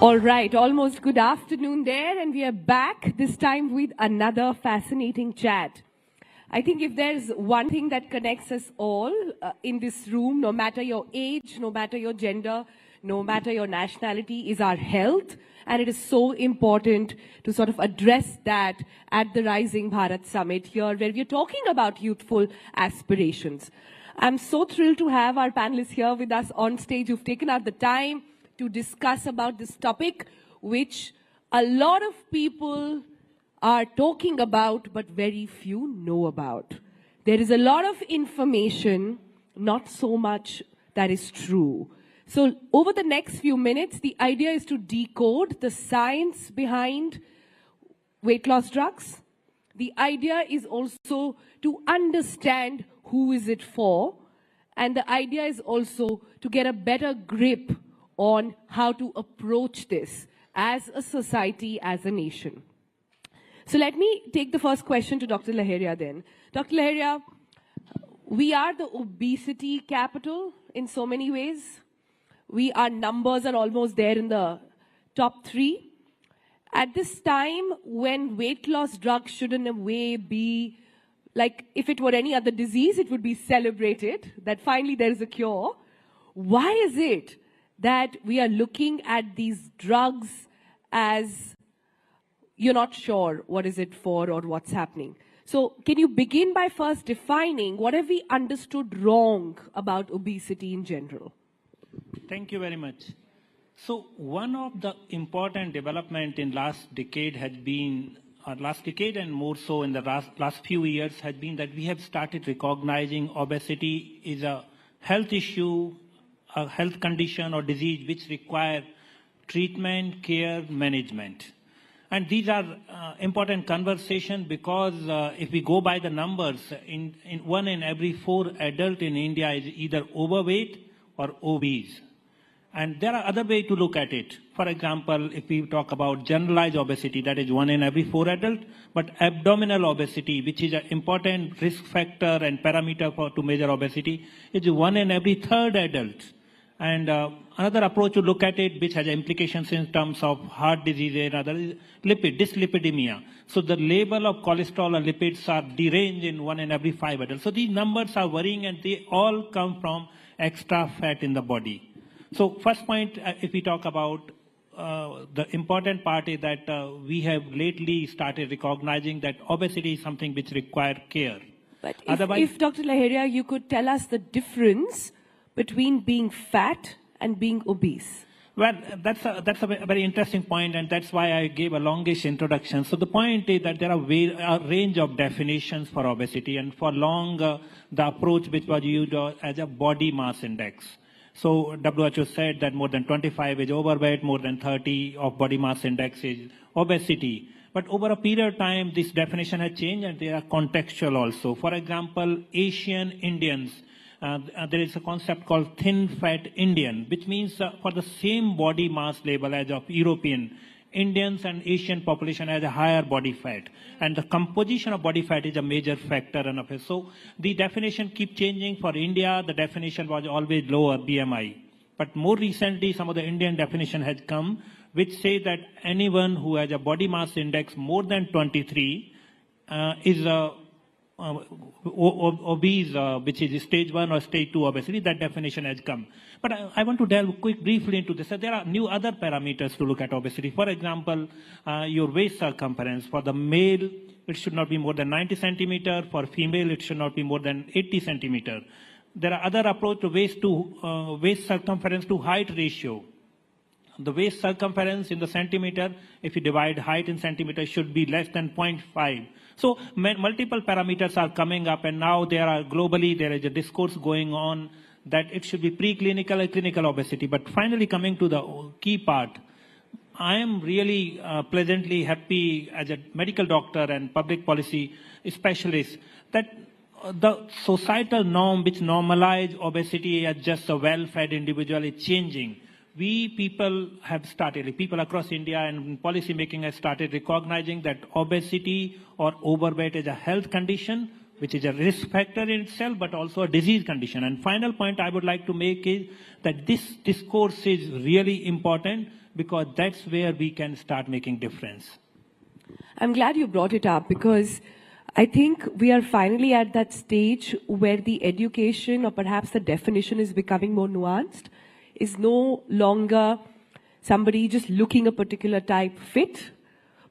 All right, almost good afternoon there, and we are back this time with another fascinating chat. I think if there's one thing that connects us all in this room, no matter your age, no matter your gender, no matter your nationality, is our health. And it is so important to sort of address that at the Rising Bharat Summit here, where we're talking about youthful aspirations. I'm so thrilled to have our panelists here with us on stage who've taken out the time to discuss about this topic, which a lot of people are talking about, but very few know about. There is a lot of information, not so much that is true. So over the next few minutes, the idea is to decode the science behind weight loss drugs. The idea is also to understand who is it for. And the idea is also to get a better grip on how to approach this as a society, as a nation. So let me take the first question to Dr. Laheria then. Dr. Laheria, we are the obesity capital in so many ways. Our numbers are almost there in the top 3. At this time when weight loss drugs should in a way be like if it were any other disease, it would be celebrated that finally there is a cure. Why is it that we are looking at these drugs as you're not sure what is it for or what's happening? So can you begin by first defining what have we understood wrong about obesity in general? Thank you very much. So one of the important development in last decade has been, last decade and more so in the last few years has been that we have started recognizing obesity is a health issue, a health condition or disease which require treatment, care, management. And these are important conversations because if we go by the numbers, in 1 in every 4 adults in India is either overweight or obese. And there are other ways to look at it. For example, if we talk about generalized obesity, that is 1 in every 4 adults, but abdominal obesity, which is an important risk factor and parameter to measure obesity, is 1 in every 3rd adult. And another approach to look at it, which has implications in terms of heart disease and other, is dyslipidemia. So the level of cholesterol or lipids are deranged in 1 in every 5 adults. So these numbers are worrying and they all come from extra fat in the body. So first point, if we talk about the important part is that we have lately started recognizing that obesity is something which requires care. But if Dr. Laheria, you could tell us the difference between being fat and being obese. Well, that's a very interesting point, and that's why I gave a longish introduction. So the point is that there are a range of definitions for obesity, and for long, the approach which was used as a body mass index. So WHO said that more than 25 is overweight, more than 30 of body mass index is obesity. But over a period of time, this definition has changed and they are contextual also. For example, Asian Indians, there is a concept called thin fat Indian, which means for the same body mass level as of European, Indians and Asian population has a higher body fat. And the composition of body fat is a major factor. So the definition keeps changing. For India, the definition was always lower, BMI. But more recently, some of the Indian definition has come, which say that anyone who has a body mass index more than 23 is obese, which is stage 1 or stage 2 obesity. That definition has come. But I want to delve briefly into this. So there are new other parameters to look at obesity. For example, your waist circumference. For the male, it should not be more than 90 centimeter. For female, it should not be more than 80 centimeter. There are other approach to waist circumference to height ratio. The waist circumference in the centimeter, if you divide height in centimeters, should be less than 0.5. So multiple parameters are coming up, and now globally there is a discourse going on that it should be preclinical and clinical obesity. But finally, coming to the key part, I am really pleasantly happy as a medical doctor and public policy specialist that the societal norm which normalize obesity as just a well-fed individual is changing. We people across India and policy making have started recognizing that obesity or overweight is a health condition, which is a risk factor in itself, but also a disease condition. And final point I would like to make is that this discourse is really important because that's where we can start making difference. I'm glad you brought it up because I think we are finally at that stage where the education or perhaps the definition is becoming more nuanced. Is no longer somebody just looking a particular type fit.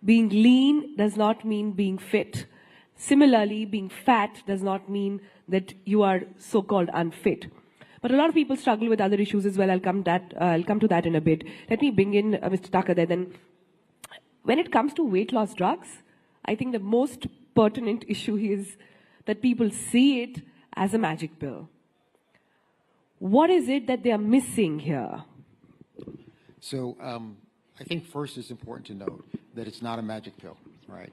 Being lean does not mean being fit. Similarly, being fat does not mean that you are so-called unfit. But a lot of people struggle with other issues as well. I'll come to that in a bit. Let me bring in Mr. Thakur there. Then, when it comes to weight loss drugs, I think the most pertinent issue is that people see it as a magic pill. What is it that they are missing here? So I think first it's important to note that it's not a magic pill, right?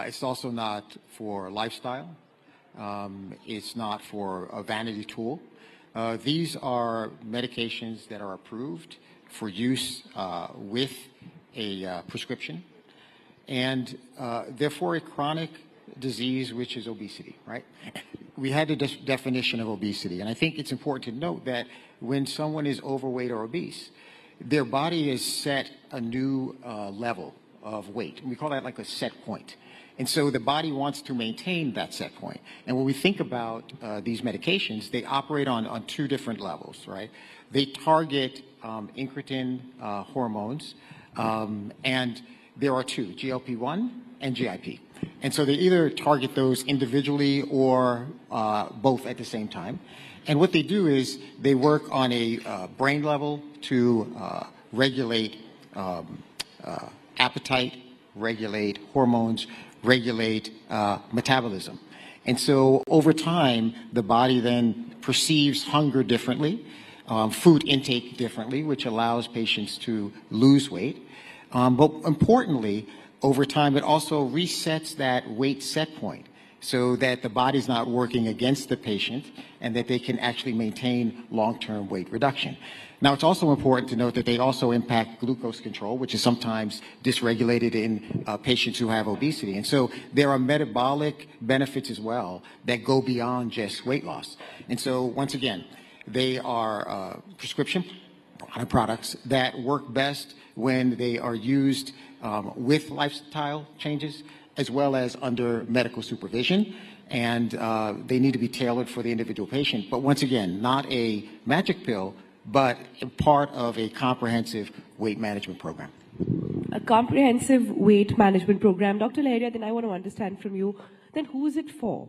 It's also not for lifestyle. It's not for a vanity tool. These are medications that are approved for use with a prescription, and therefore a chronic disease, which is obesity, right? We had the definition of obesity, and I think it's important to note that when someone is overweight or obese, their body is set a new level of weight. We call that like a set point. And so the body wants to maintain that set point. And when we think about these medications, they operate on two different levels, right? They target incretin hormones, and there are two, GLP-1 and GIP. And so they either target those individually or both at the same time. And what they do is they work on a brain level to regulate appetite, regulate hormones, regulate metabolism. And so over time, the body then perceives hunger differently, food intake differently, which allows patients to lose weight. But importantly, over time, it also resets that weight set point so that the body's not working against the patient and that they can actually maintain long-term weight reduction. Now, it's also important to note that they also impact glucose control, which is sometimes dysregulated in patients who have obesity. And so there are metabolic benefits as well that go beyond just weight loss. And so, once again, they are prescription products that work best when they are used with lifestyle changes as well as under medical supervision, and they need to be tailored for the individual patient. But once again, not a magic pill, but part of a comprehensive weight management program. A comprehensive weight management program. Dr. Laharia, then I want to understand from you, then who is it for?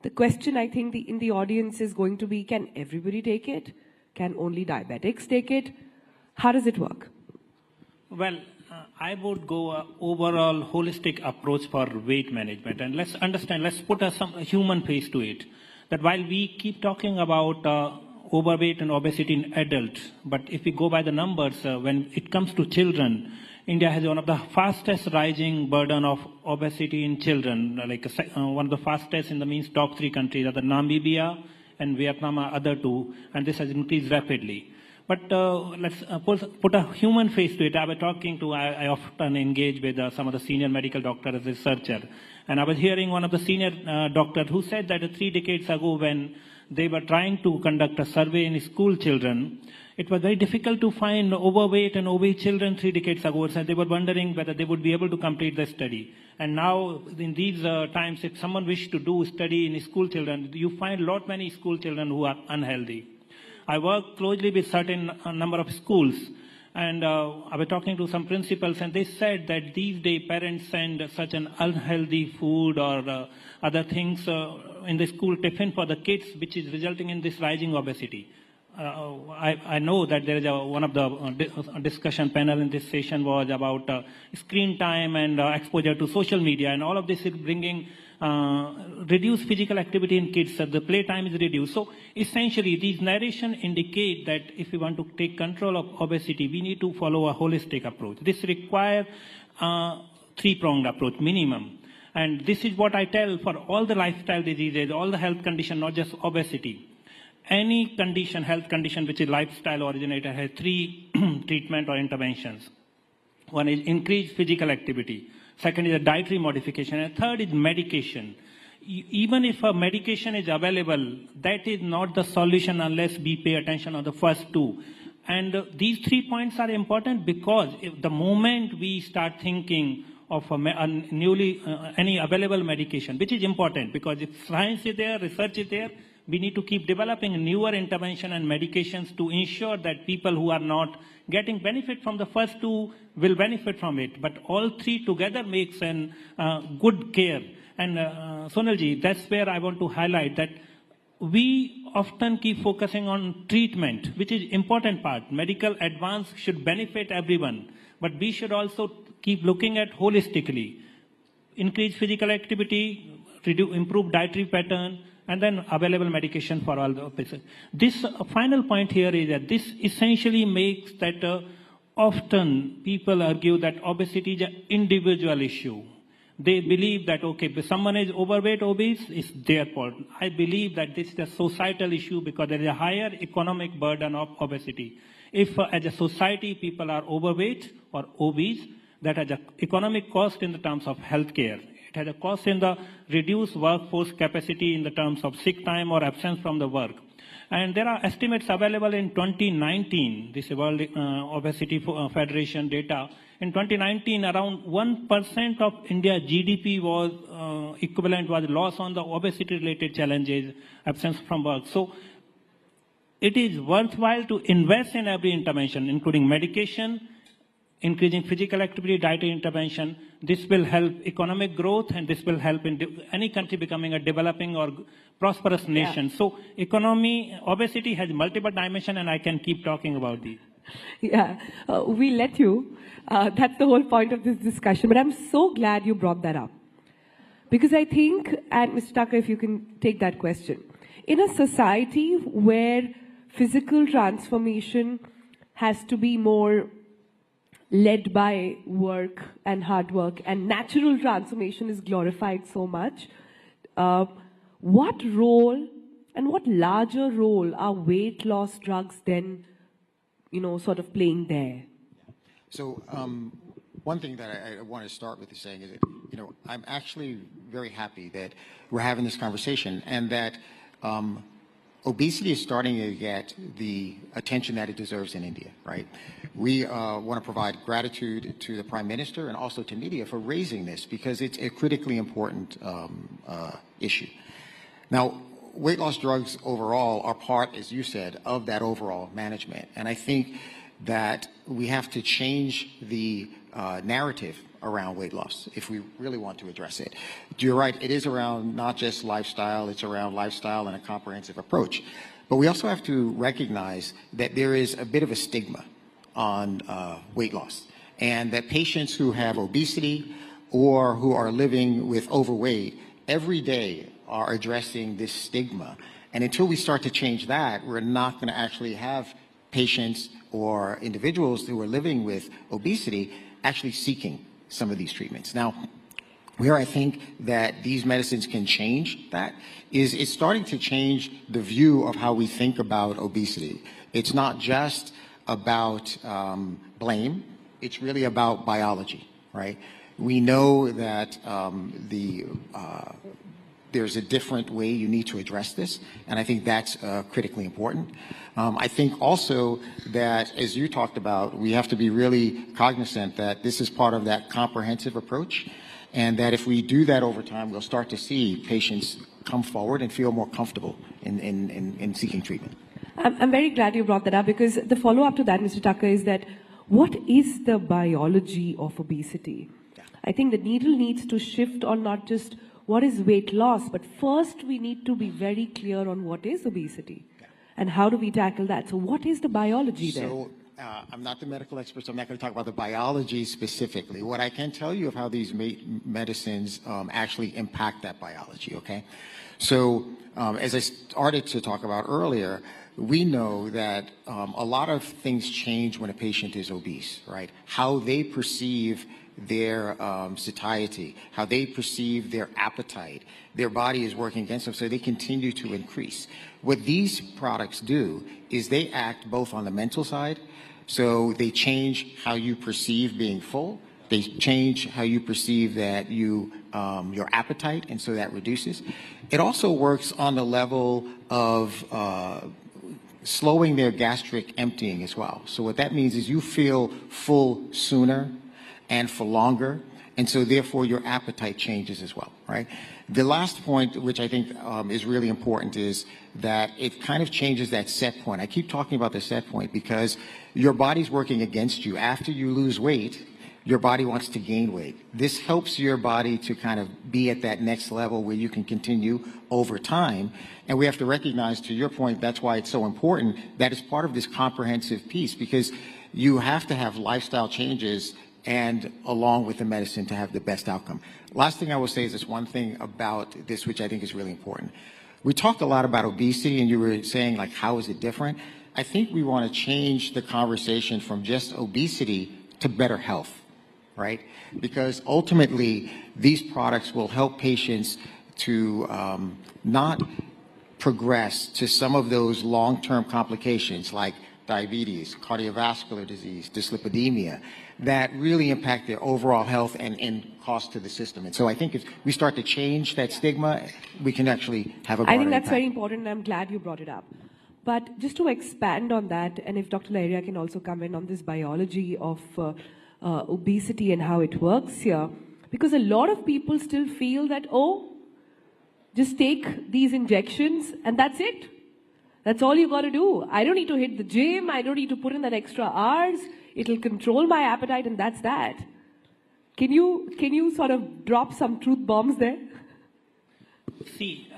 The question I think in the audience is going to be, can everybody take it? Can only diabetics take it? How does it work? Well, I would go overall holistic approach for weight management. And let's understand, let's put a human face to it. That while we keep talking about overweight and obesity in adults, but if we go by the numbers, when it comes to children, India has one of the fastest rising burden of obesity in children, like one of the fastest in the means top three countries are the Namibia and Vietnam are other two, and this has increased rapidly. But let's put a human face to it. I often engage with some of the senior medical doctors as researcher. And I was hearing one of the senior doctors who said that 3 decades ago when they were trying to conduct a survey in school children, it was very difficult to find overweight and obese children 3 decades ago. So they were wondering whether they would be able to complete the study. And now in these times, if someone wished to do study in school children, you find many school children who are unhealthy. I work closely with certain number of schools, and I was talking to some principals, and they said that these days parents send such an unhealthy food or other things in the school tiffin for the kids, which is resulting in this rising obesity. I know that there is one of the discussion panel in this session was about screen time and exposure to social media, and all of this is bringing reduced physical activity in kids. The play time is reduced. So essentially, these narrations indicate that if we want to take control of obesity, we need to follow a holistic approach. This requires a 3-pronged approach minimum. And this is what I tell for all the lifestyle diseases, all the health conditions, not just obesity. Any condition, health condition which is lifestyle originated has 3 treatment or interventions. One is increased physical activity. Second is a dietary modification. And third is medication. Even if a medication is available, that is not the solution unless we pay attention on the first 2. And these 3 points are important because if the moment we start thinking of any available medication, which is important because if science is there, research is there, we need to keep developing newer intervention and medications to ensure that people who are not getting benefit from the first 2 will benefit from it. But all 3 together makes an good care. And Sonalji, that's where I want to highlight that we often keep focusing on treatment, which is important part. Medical advance should benefit everyone, but we should also keep looking at holistically. Increase physical activity, improve dietary pattern, and then available medication for all the patients. This final point here is that this essentially makes that often people argue that obesity is an individual issue. They believe that, okay, if someone is overweight, obese, it's their fault. I believe that this is a societal issue because there is a higher economic burden of obesity. If as a society people are overweight or obese, that has an economic cost in the terms of healthcare. It has a cost in the reduced workforce capacity in the terms of sick time or absence from the work. And there are estimates available in 2019, this is World Obesity Federation data. In 2019, around 1% of India's GDP was equivalent was loss on the obesity-related challenges, absence from work. So it is worthwhile to invest in every intervention, including medication, increasing physical activity, dietary intervention. This will help economic growth, and this will help in any country becoming a developing or prosperous nation. Yeah. So economy, obesity has multiple dimensions, and I can keep talking about these. Yeah, we let you. That's the whole point of this discussion. But I'm so glad you brought that up. Because I think, and Mr. Tucker, if you can take that question, in a society where physical transformation has to be more led by work and hard work, and natural transformation is glorified so much, what role and what larger role are weight loss drugs then, sort of playing there? So one thing that I want to start with is saying is that, I'm actually very happy that we're having this conversation and that obesity is starting to get the attention that it deserves in India, right? We want to provide gratitude to the Prime Minister and also to media for raising this because it's a critically important issue. Now, weight loss drugs overall are part, as you said, of that overall management. And I think that we have to change the narrative around weight loss if we really want to address it. You're right, it is around not just lifestyle, it's around lifestyle and a comprehensive approach. But we also have to recognize that there is a bit of a stigma on weight loss, and that patients who have obesity or who are living with overweight every day are addressing this stigma. And until we start to change that, we're not going to actually have patients or individuals who are living with obesity actually seeking some of these treatments. Now, where I think that these medicines can change that is it's starting to change the view of how we think about obesity. It's not just about blame, it's really about biology, right? We know that there's a different way you need to address this, and I think that's critically important. I think also that, as you talked about, we have to be really cognizant that this is part of that comprehensive approach, and that if we do that over time, we'll start to see patients come forward and feel more comfortable in seeking treatment. I'm very glad you brought that up, because the follow-up to that, Mr. Tucker, is that what is the biology of obesity? Yeah. I think the needle needs to shift on not just what is weight loss, but first we need to be very clear on what is obesity, yeah, and how do we tackle that. So what is the biology there? So I'm not the medical expert, so I'm not going to talk about the biology specifically. What I can tell you of how these medicines actually impact that biology, okay? So as I started to talk about earlier, we know that a lot of things change when a patient is obese, right? How they perceive their satiety, how they perceive their appetite, their body is working against them, so they continue to increase. What these products do is they act both on the mental side, so they change how you perceive being full, they change how you perceive that your appetite, and so that reduces. It also works on the level of slowing their gastric emptying as well. So what that means is you feel full sooner and for longer, and so therefore your appetite changes as well, right? The last point, which I think is really important, is that it kind of changes that set point. I keep talking about the set point because your body's working against you. After you lose weight, your body wants to gain weight. This helps your body to kind of be at that next level where you can continue over time. And we have to recognize, to your point, that's why it's so important that it's part of this comprehensive piece, because you have to have lifestyle changes and along with the medicine to have the best outcome. Last thing I will say is this one thing about this, which I think is really important. We talked a lot about obesity, and you were saying, like, how is it different? I think we want to change the conversation from just obesity to better health, right? Because ultimately, these products will help patients to not progress to some of those long-term complications like diabetes, cardiovascular disease, dyslipidemia, that really impact their overall health and cost to the system. And so I think if we start to change that stigma, we can actually have a broader I think that's impact. very important, and I'm glad you brought it up. But just to expand on that, and if Dr. Lahiriya can also come in on this biology of obesity and how it works here, because a lot of people still feel that, oh, just take these injections and that's it. That's all you got to do. I don't need to hit the gym. I don't need to put in that extra hours. It'll control my appetite, and that's that. Can you sort of drop some truth bombs there? See,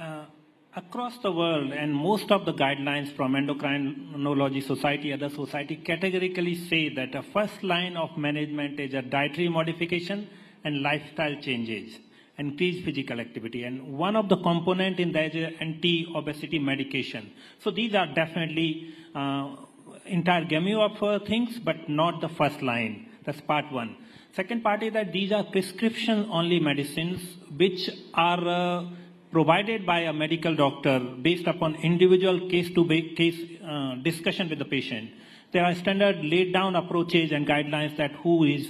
across the world, and most of the guidelines from Endocrinology Society, other society, categorically say that the first line of management is a dietary modification and lifestyle changes, increased physical activity. And one of the component in that is anti-obesity medication. So these are definitely entire gamut of things, but not the first line. That's part one. Second part is that these are prescription-only medicines which are provided by a medical doctor based upon individual case-to-case discussion with the patient. There are standard laid-down approaches and guidelines that who is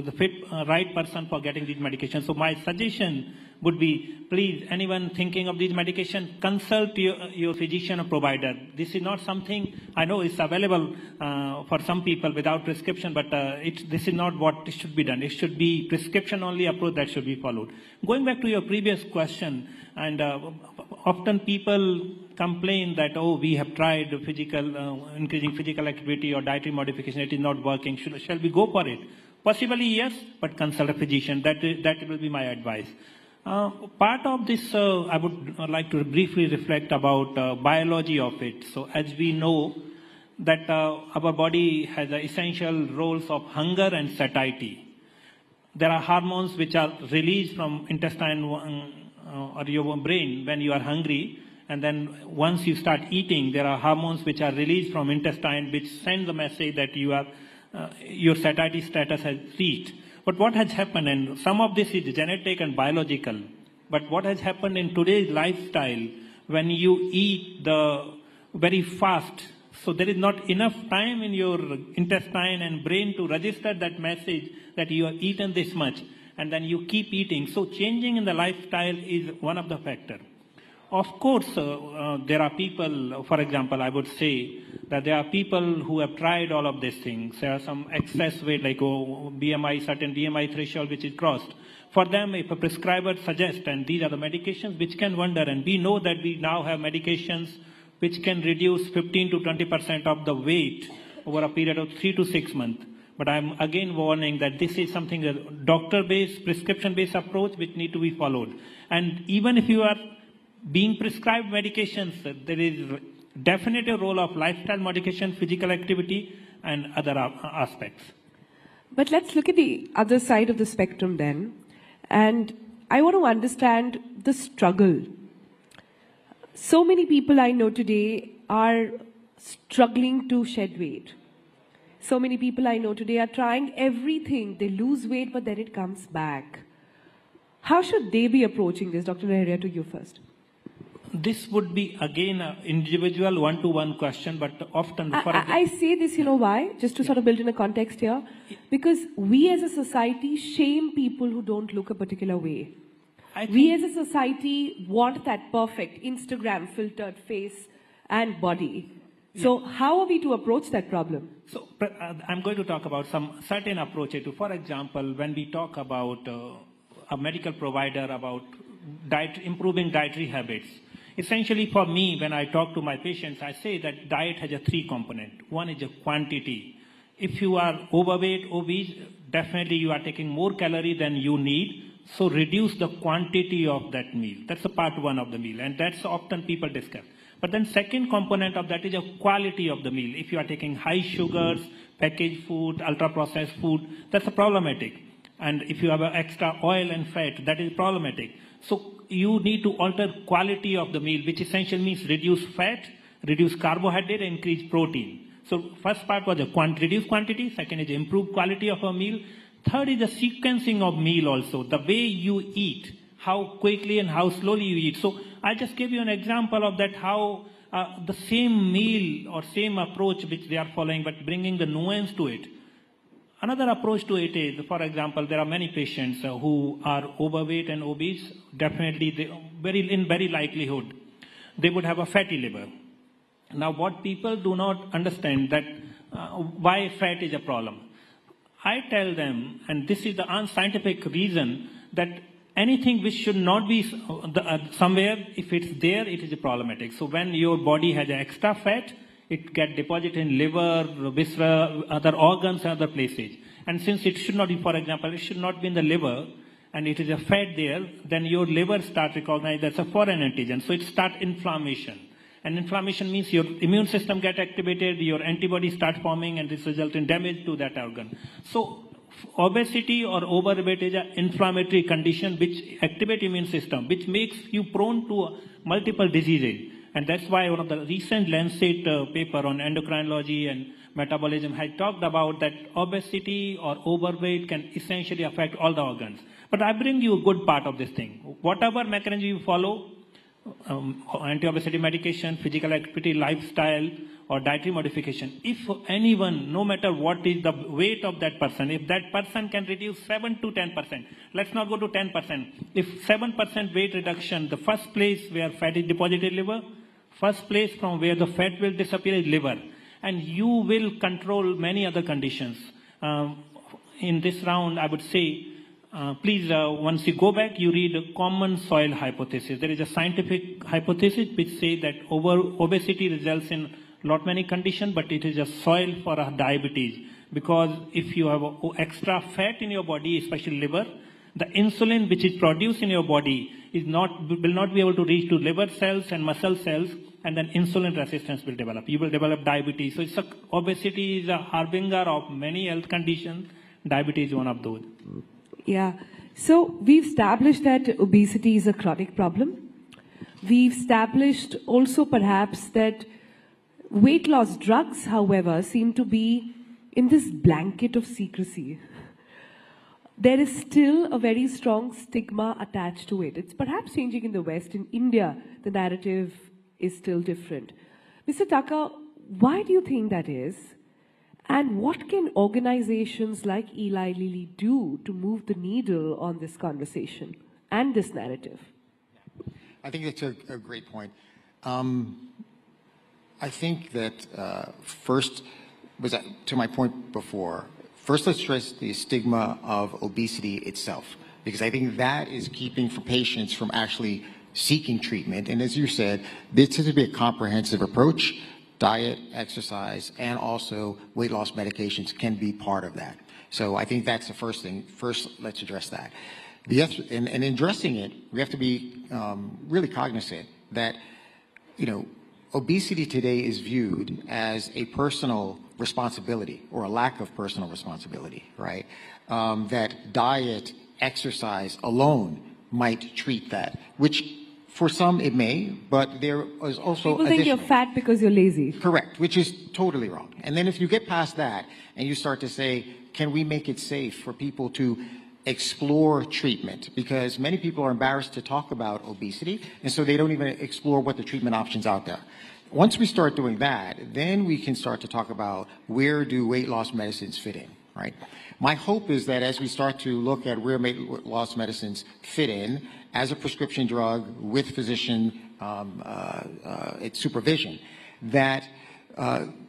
the fit right person for getting these medications. So my suggestion would be, please, anyone thinking of these medications, consult your physician or provider. This is not something, I know it's available for some people without prescription, but this is not what it should be done. It should be prescription-only approach that should be followed. Going back to your previous question, and often people complain that, oh, we have tried increasing physical activity or dietary modification, it is not working. Shall we go for it? Possibly yes, but consult a physician. That will be my advice. Part of this, I would like to briefly reflect about biology of it. So as we know that our body has essential roles of hunger and satiety. There are hormones which are released from intestine or your brain when you are hungry, and then once you start eating, there are hormones which are released from intestine which send the message that your satiety status has reached. But what has happened, and some of this is genetic and biological, but what has happened in today's lifestyle, when you eat very fast, so there is not enough time in your intestine and brain to register that message that you have eaten this much, and then you keep eating. So changing in the lifestyle is one of the factors. Of course, there are people, for example, I would say that there are people who have tried all of these things. There are some excess weight, like BMI, certain BMI threshold which is crossed. For them, if a prescriber suggests, and these are the medications which can wonder, and we know that we now have medications which can reduce 15 to 20% of the weight over a period of 3 to 6 months. But I'm again warning that this is something, a doctor-based, prescription-based approach which need to be followed. And even if you are being prescribed medications, there is definitely a role of lifestyle modification, physical activity, and other aspects. But let's look at the other side of the spectrum then. And I want to understand the struggle. So many people I know today are struggling to shed weight. So many people I know today are trying everything. They lose weight, but then it comes back. How should they be approaching this? Dr. Lahiriya, to you first. This would be, again, an individual one-to-one question, but often... I say this, you know why? Just to sort of build in a context here. Because we as a society shame people who don't look a particular way. We as a society want that perfect Instagram filtered face and body. So how are we to approach that problem? So I'm going to talk about some certain approaches. For example, when we talk about a medical provider about improving dietary habits, essentially for me, when I talk to my patients, I say that diet has a 3 component. One is a quantity. If you are overweight, obese, definitely you are taking more calorie than you need. So reduce the quantity of that meal. That's the part 1 of the meal, and that's often people discuss. But then second component of that is a quality of the meal. If you are taking high sugars, packaged food, ultra-processed food, that's a problematic. And if you have extra oil and fat, that is problematic. So you need to alter quality of the meal, which essentially means reduce fat, reduce carbohydrate, and increase protein. So first part was the reduce quantity, second is improve quality of a meal, third is the sequencing of meal also, the way you eat, how quickly and how slowly you eat. So I'll just give you an example of that, how the same meal or same approach which they are following, but bringing the nuance to it. Another approach to it is, for example, there are many patients who are overweight and obese. Definitely, in very likelihood, they would have a fatty liver. Now, what people do not understand that why fat is a problem. I tell them, and this is the unscientific reason, that anything which should not be somewhere, if it's there, it is problematic. So when your body has extra fat, it gets deposited in liver, viscera, other organs, and other places. And since it should not be, for example, it should not be in the liver, and it is a fat there, then your liver starts recognizing that's a foreign antigen. So it starts inflammation. And inflammation means your immune system gets activated, your antibodies start forming, and this results in damage to that organ. So obesity or overweight is an inflammatory condition which activates immune system, which makes you prone to multiple diseases. And that's why one of the recent Lancet paper on endocrinology and metabolism had talked about that obesity or overweight can essentially affect all the organs. But I bring you a good part of this thing. Whatever mechanism you follow, anti-obesity medication, physical activity, lifestyle, or dietary modification, if anyone, no matter what is the weight of that person, if that person can reduce 7 to 10%, let's not go to 10%. If 7% weight reduction, the first place where fat is deposited liver, first place from where the fat will disappear is liver. And you will control many other conditions. In this round, I would say, please, once you go back, you read a common soil hypothesis. There is a scientific hypothesis which says that obesity results in lot many conditions, but it is a soil for a diabetes. Because if you have extra fat in your body, especially liver, the insulin which is produced in your body will not be able to reach to liver cells and muscle cells, and then insulin resistance will develop. You will develop diabetes. So obesity is a harbinger of many health conditions. Diabetes is one of those. Yeah. So we've established that obesity is a chronic problem. We've established also perhaps that weight loss drugs, however, seem to be in this blanket of secrecy. There is still a very strong stigma attached to it. It's perhaps changing in the West. In India, the narrative is still different. Mr. Tucker, why do you think that is? And what can organizations like Eli Lilly do to move the needle on this conversation and this narrative? I think that's a great point. I think that first, to my point before, first let's address the stigma of obesity itself, because I think that is keeping patients from actually seeking treatment. And as you said, this has to be a comprehensive approach. Diet, exercise, and also weight loss medications can be part of that. So I think that's the first thing. First, let's address that. And in addressing it, we have to be really cognizant that, obesity today is viewed as a personal responsibility or a lack of personal responsibility, right? That diet, exercise alone might treat that, which for some it may, but there is also people think you're fat because you're lazy. Correct, which is totally wrong. And then if you get past that and you start to say, can we make it safe for people to explore treatment? Because many people are embarrassed to talk about obesity, and so they don't even explore what the treatment options out there. Once we start doing that, then we can start to talk about where do weight loss medicines fit in, right? My hope is that as we start to look at where weight loss medicines fit in as a prescription drug with physician supervision, that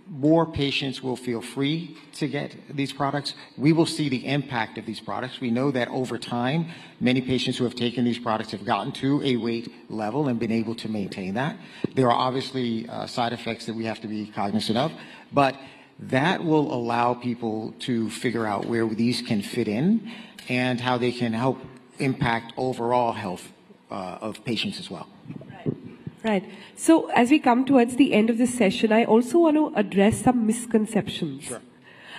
more patients will feel free to get these products. We will see the impact of these products. We know that over time, many patients who have taken these products have gotten to a weight level and been able to maintain that. There are obviously side effects that we have to be cognizant of, but that will allow people to figure out where these can fit in and how they can help impact overall health of patients as well. Right. So as we come towards the end of this session, I also want to address some misconceptions. Sure.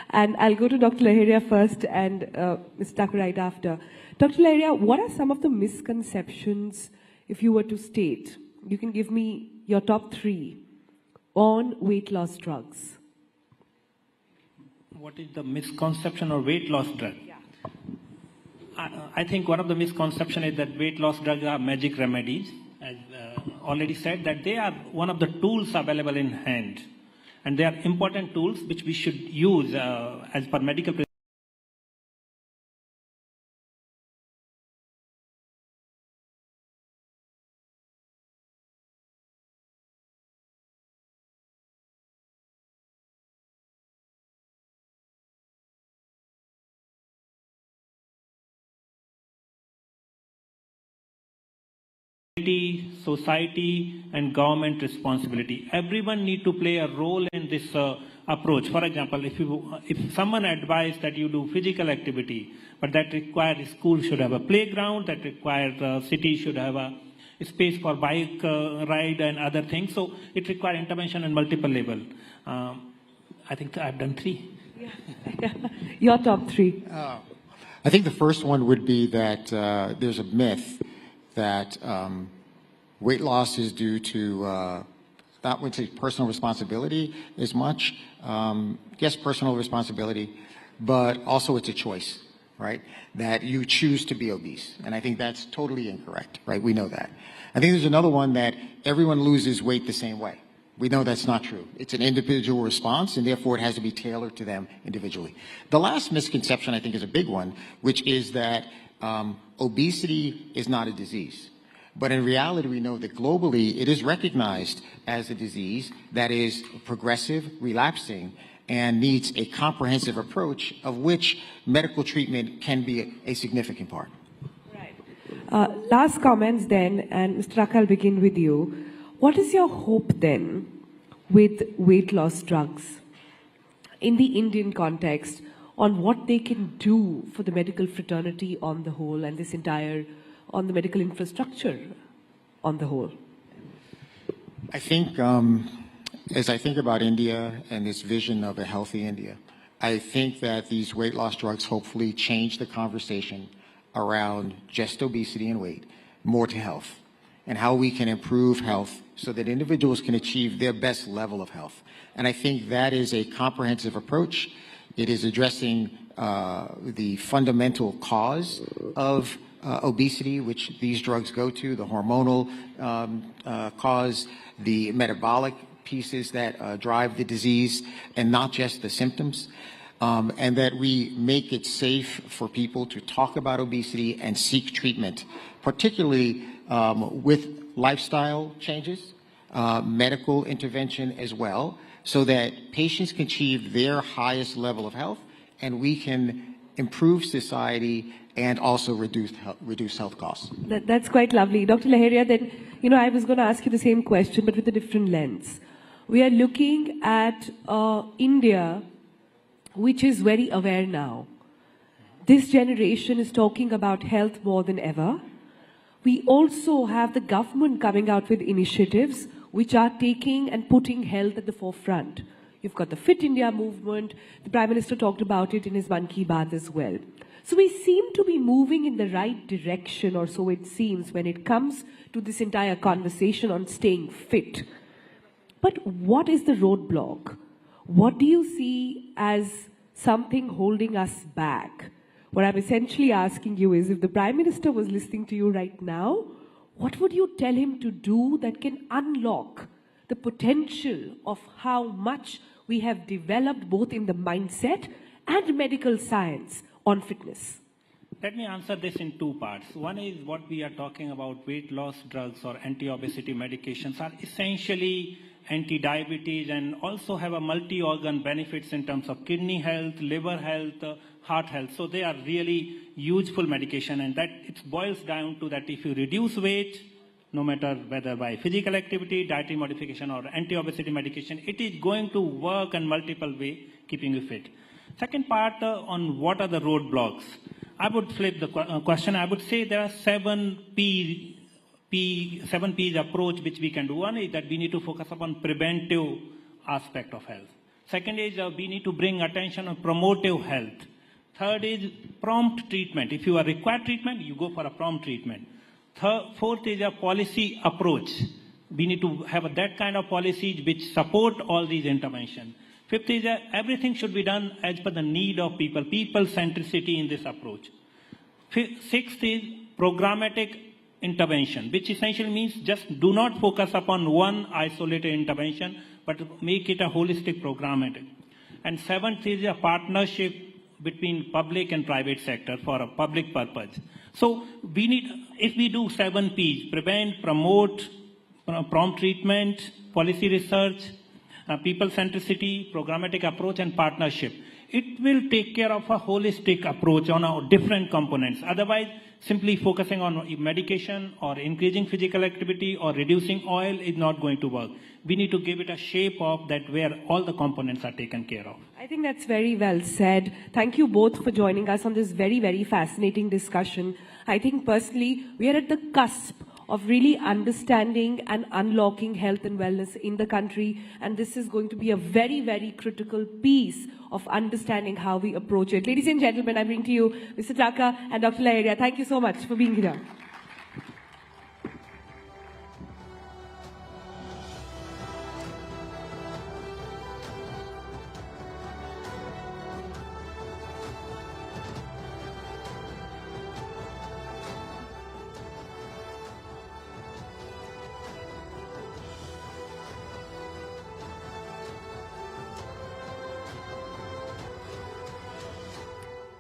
And I'll go to Dr. Laheria first and Ms. Tucker right after. Dr. Laheria, what are some of the misconceptions if you were to state, you can give me your top 3 on weight loss drugs. What is the misconception of weight loss drug? Yeah. I think one of the misconceptions is that weight loss drugs are magic remedies. As already said, that they are one of the tools available in hand. And they are important tools which we should use as per medical society and government responsibility. Everyone need to play a role in this approach. For example, if someone advised that you do physical activity, but that requires school should have a playground, that requires city should have a space for bike ride and other things. So it requires intervention on multiple levels. I think I've done 3. Yeah. Your top 3. I think the first one would be that there's a myth that weight loss is due to not would say personal responsibility as much. Yes, personal responsibility, but also it's a choice, right? That you choose to be obese. And I think that's totally incorrect, right? We know that. I think there's another one that everyone loses weight the same way. We know that's not true. It's an individual response, and therefore it has to be tailored to them individually. The last misconception, I think, is a big one, which is that obesity is not a disease. But in reality, we know that globally it is recognized as a disease that is progressive, relapsing, and needs a comprehensive approach, of which medical treatment can be a significant part. Right. Last comments then, and Mr. Rak, I'll begin with you. What is your hope then with weight loss drugs in the Indian context on what they can do for the medical fraternity on the whole and this entire, on the medical infrastructure on the whole? I think, as I think about India and this vision of a healthy India, I think that these weight loss drugs hopefully change the conversation around just obesity and weight more to health, and how we can improve health so that individuals can achieve their best level of health. And I think that is a comprehensive approach. It is addressing the fundamental cause of obesity, which these drugs go to, the hormonal cause, the metabolic pieces that drive the disease, and not just the symptoms. And that we make it safe for people to talk about obesity and seek treatment, particularly with lifestyle changes, medical intervention as well, so that patients can achieve their highest level of health, and we can improve society and also reduce health costs. That's quite lovely. Dr. Laheria, then, I was going to ask you the same question, but with a different lens. We are looking at India, which is very aware now. This generation is talking about health more than ever. We also have the government coming out with initiatives which are taking and putting health at the forefront. You've got the Fit India movement. The Prime Minister talked about it in his Mann Ki Baat as well. So we seem to be moving in the right direction, or so it seems, when it comes to this entire conversation on staying fit. But what is the roadblock? What do you see as something holding us back? What I'm essentially asking you is, if the Prime Minister was listening to you right now, what would you tell him to do that can unlock the potential of how much we have developed both in the mindset and medical science on fitness? Let me answer this in 2 parts. One is what we are talking about, weight loss drugs or anti-obesity medications are essentially anti-diabetes and also have a multi-organ benefits in terms of kidney health, liver health, heart health. So they are really useful medication, and that it boils down to that if you reduce weight, no matter whether by physical activity, dietary modification or anti-obesity medication, it is going to work in multiple ways, keeping you fit. Second part on what are the roadblocks. I would flip the question. I would say there are 7 P's approach which we can do. One is that we need to focus upon preventive aspect of health. Second is we need to bring attention on promotive health. Third is prompt treatment. If you are required treatment, you go for a prompt treatment. Fourth is a policy approach. We need to have that kind of policies which support all these interventions. Fifth is everything should be done as per the need of people, people centricity in this approach. Sixth is programmatic intervention, which essentially means just do not focus upon one isolated intervention, but make it a holistic programmatic. And seventh is a partnership between public and private sector for a public purpose. So we need, if we do 7 P's, prevent, promote, prompt treatment, policy research, people centricity, programmatic approach, and partnership, it will take care of a holistic approach on our different components. Otherwise, simply focusing on medication or increasing physical activity or reducing oil is not going to work. We need to give it a shape of that where all the components are taken care of. I think that's very well said. Thank you both for joining us on this very, very fascinating discussion. I think personally, we are at the cusp of really understanding and unlocking health and wellness in the country. And this is going to be a very, very critical piece of understanding how we approach it. Ladies and gentlemen, I bring to you Mr. Taka and Dr. Laeria. Thank you so much for being here.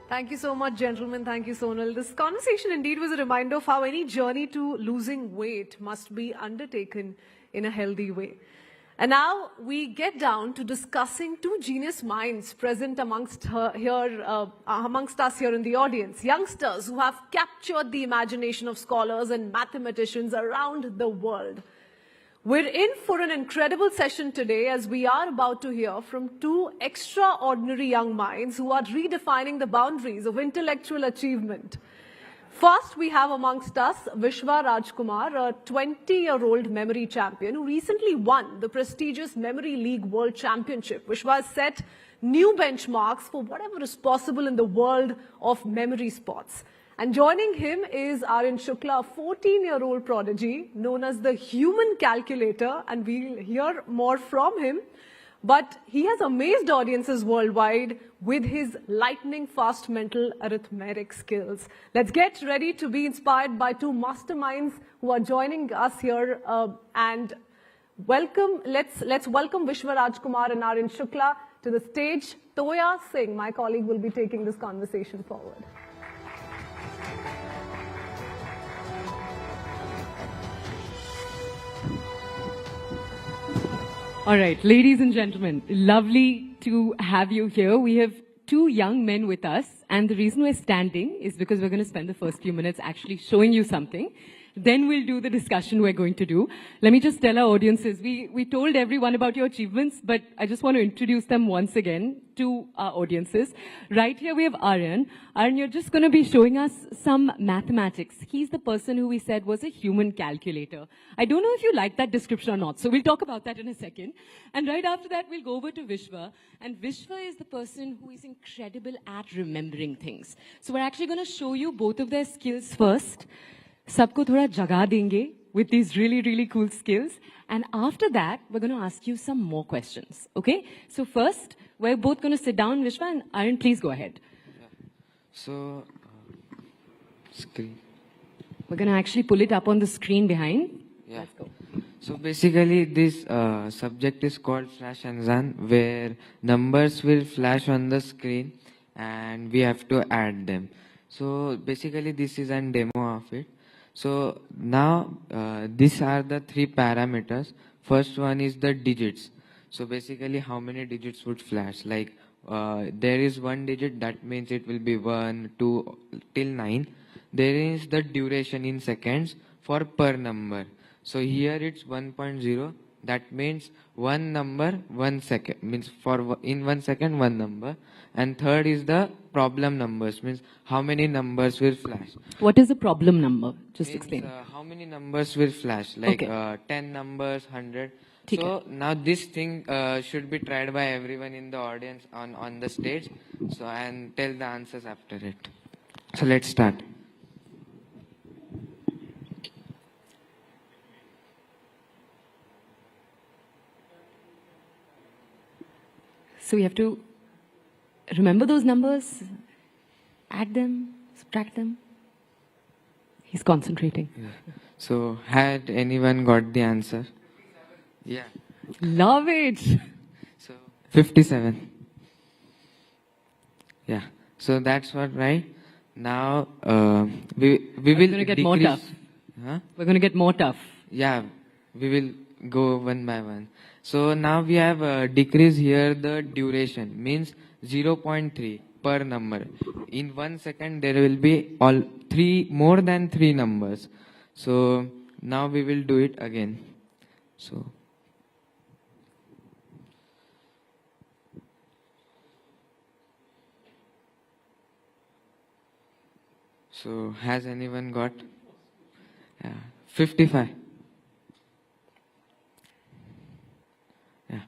Thank you so much, gentlemen. Thank you, Sonal. This conversation indeed was a reminder of how any journey to losing weight must be undertaken in a healthy way. And now we get down to discussing two genius minds present amongst us here in the audience. Youngsters who have captured the imagination of scholars and mathematicians around the world. We're in for an incredible session today as we are about to hear from two extraordinary young minds who are redefining the boundaries of intellectual achievement. First, we have amongst us Vishwa Rajkumar, a 20-year-old memory champion who recently won the prestigious Memory League World Championship. Vishwa has set new benchmarks for whatever is possible in the world of memory sports. And joining him is Aryan Shukla, a 14-year-old prodigy known as the human calculator, and we'll hear more from him. But he has amazed audiences worldwide with his lightning-fast mental arithmetic skills. Let's get ready to be inspired by two masterminds who are joining us here. And welcome. Let's welcome Vishwa Rajkumar and Aryan Shukla to the stage. Toya Singh, my colleague, will be taking this conversation forward. All right, ladies and gentlemen, lovely to have you here. We have two young men with us, and the reason we're standing is because we're going to spend the first few minutes actually showing you something. Then we'll do the discussion we're going to do. Let me just tell our audiences, we told everyone about your achievements, but I just want to introduce them once again to our audiences. Right here we have Aryan. Aryan, you're just going to be showing us some mathematics. He's the person who we said was a human calculator. I don't know if you like that description or not, so we'll talk about that in a second. And right after that, we'll go over to Vishwa. And Vishwa is the person who is incredible at remembering things. So we're actually going to show you both of their skills first. Sabko thoda jaga denge with these really, really cool skills. And after that, we're going to ask you some more questions. Okay? So first, we're both going to sit down, Vishwa, and Aryan, please go ahead. So, screen. We're going to actually pull it up on the screen behind. Yeah. Let's go. So basically this subject is called Flash and Zan, where numbers will flash on the screen and we have to add them. So basically this is a demo of it. So now these are the three parameters. First one is the digits. So basically how many digits would flash? Like there is one digit, that means it will be 1, 2 till 9. There is the duration in seconds for per number. So here it's 1.0. That means one number, 1 second, means for in 1 second, one number. And third is the problem numbers, means how many numbers will flash. What is a problem number? Just explain. How many numbers will flash, like okay. 10 numbers, 100. So now this thing should be tried by everyone in the audience on the stage. So and tell the answers after it. So let's start. So we have to remember those numbers, add them, subtract them. He's concentrating. Yeah. So, had anyone got the answer? Yeah. Love it. So, 57. Yeah. So that's what, right? Now, we will going to get more tough. Huh? We're going to get more tough. Yeah, we will go one by one. So now we have decreased here the duration, means 0.3 per number. In 1 second there will be more than 3 numbers. So now we will do it again. So has anyone got? 55. Yeah.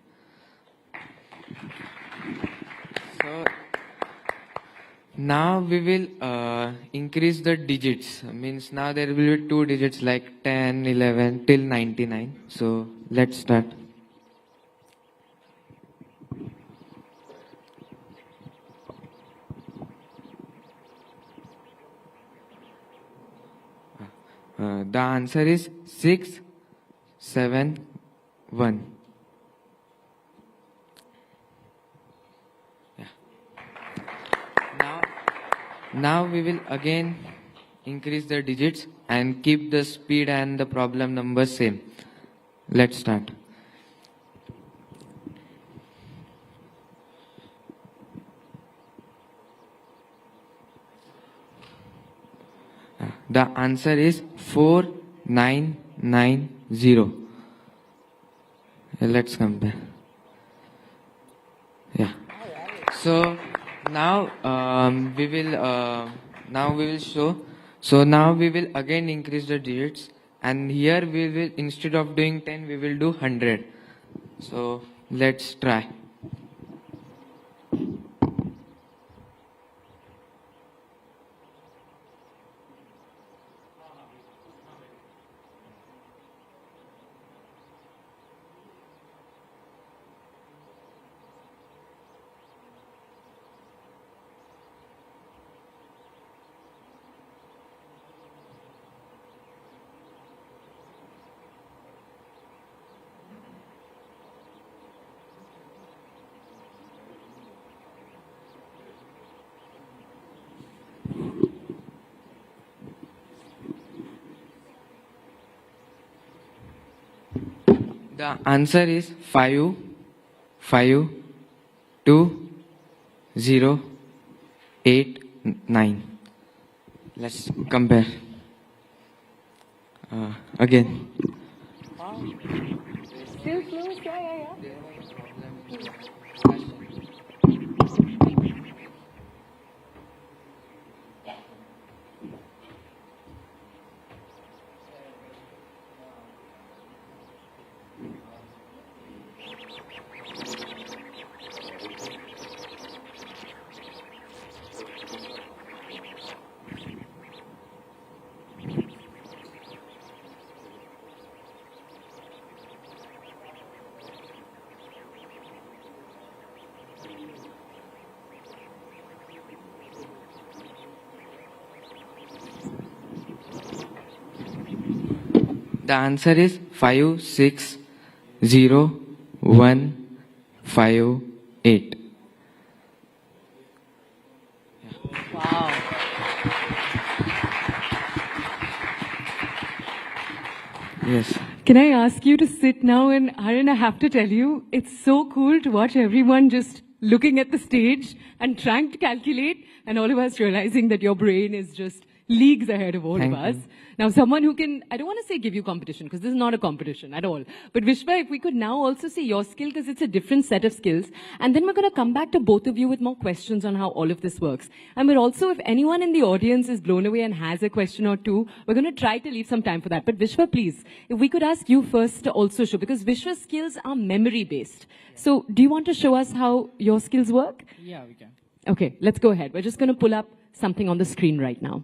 So now we will increase the digits. Means now there will be 2 digits like 10, 11 till 99. So let's start. The answer is 6, 7, 1. Yeah. Now we will again increase the digits and keep the speed and the problem number same. Let's start. The answer is 4990. Let's compare. Yeah. So now we will show. So now we will again increase the digits, and here we will, instead of doing 10, we will do 100. So let's try. The answer is 5, 5, 2, 0, 8, 9. Let's compare. Again. Still close, yeah. The answer is 5, 6, 0, 1, 5, 8. Wow. Yes. Can I ask you to sit now? And Arun, I have to tell you, it's so cool to watch everyone just looking at the stage and trying to calculate, and all of us realizing that your brain is just leagues ahead of all Thank of us. you. Now, someone who can, I don't want to say give you competition, because this is not a competition at all. But Vishwa, if we could now also see your skill, because it's a different set of skills. And then we're going to come back to both of you with more questions on how all of this works. And we're also, if anyone in the audience is blown away and has a question or two, we're going to try to leave some time for that. But Vishwa, please, if we could ask you first to also show, because Vishwa's skills are memory-based. So do you want to show us how your skills work? Yeah, we can. Okay, let's go ahead. We're just going to pull up something on the screen right now.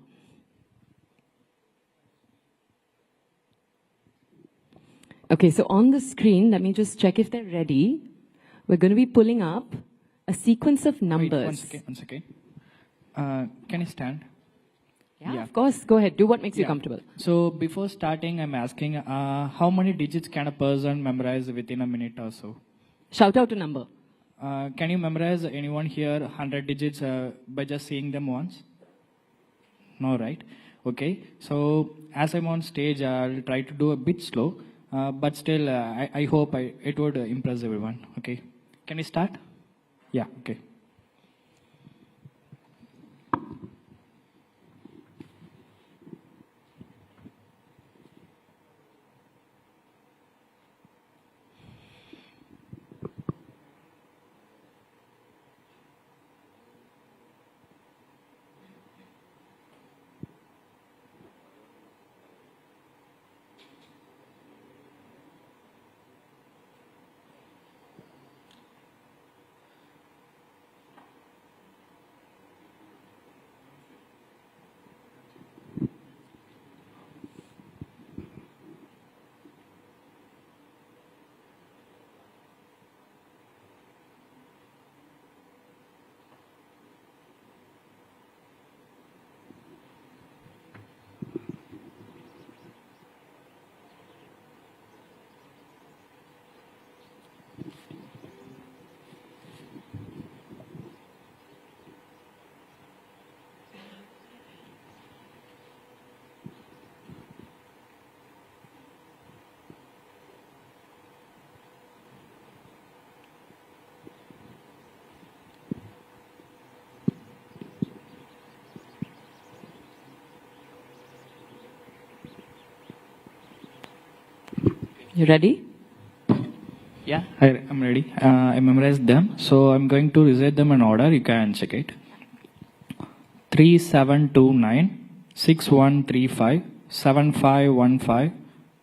Okay, so on the screen, let me just check if they're ready. We're going to be pulling up a sequence of Wait, numbers. one second. Can I stand? Yeah, of course. Go ahead. Do what makes you comfortable. So before starting, I'm asking, how many digits can a person memorize within a minute or so? Shout out a number. Can you memorize anyone here 100 digits by just seeing them once? No, right? Okay. So as I'm on stage, I'll try to do a bit slow, but still, I hope it would impress everyone. Okay. Can we start? Yeah. Okay. You ready? Yeah, I'm ready. I memorized them, so I'm going to recite them in order. You can check it. 3729 6135 7515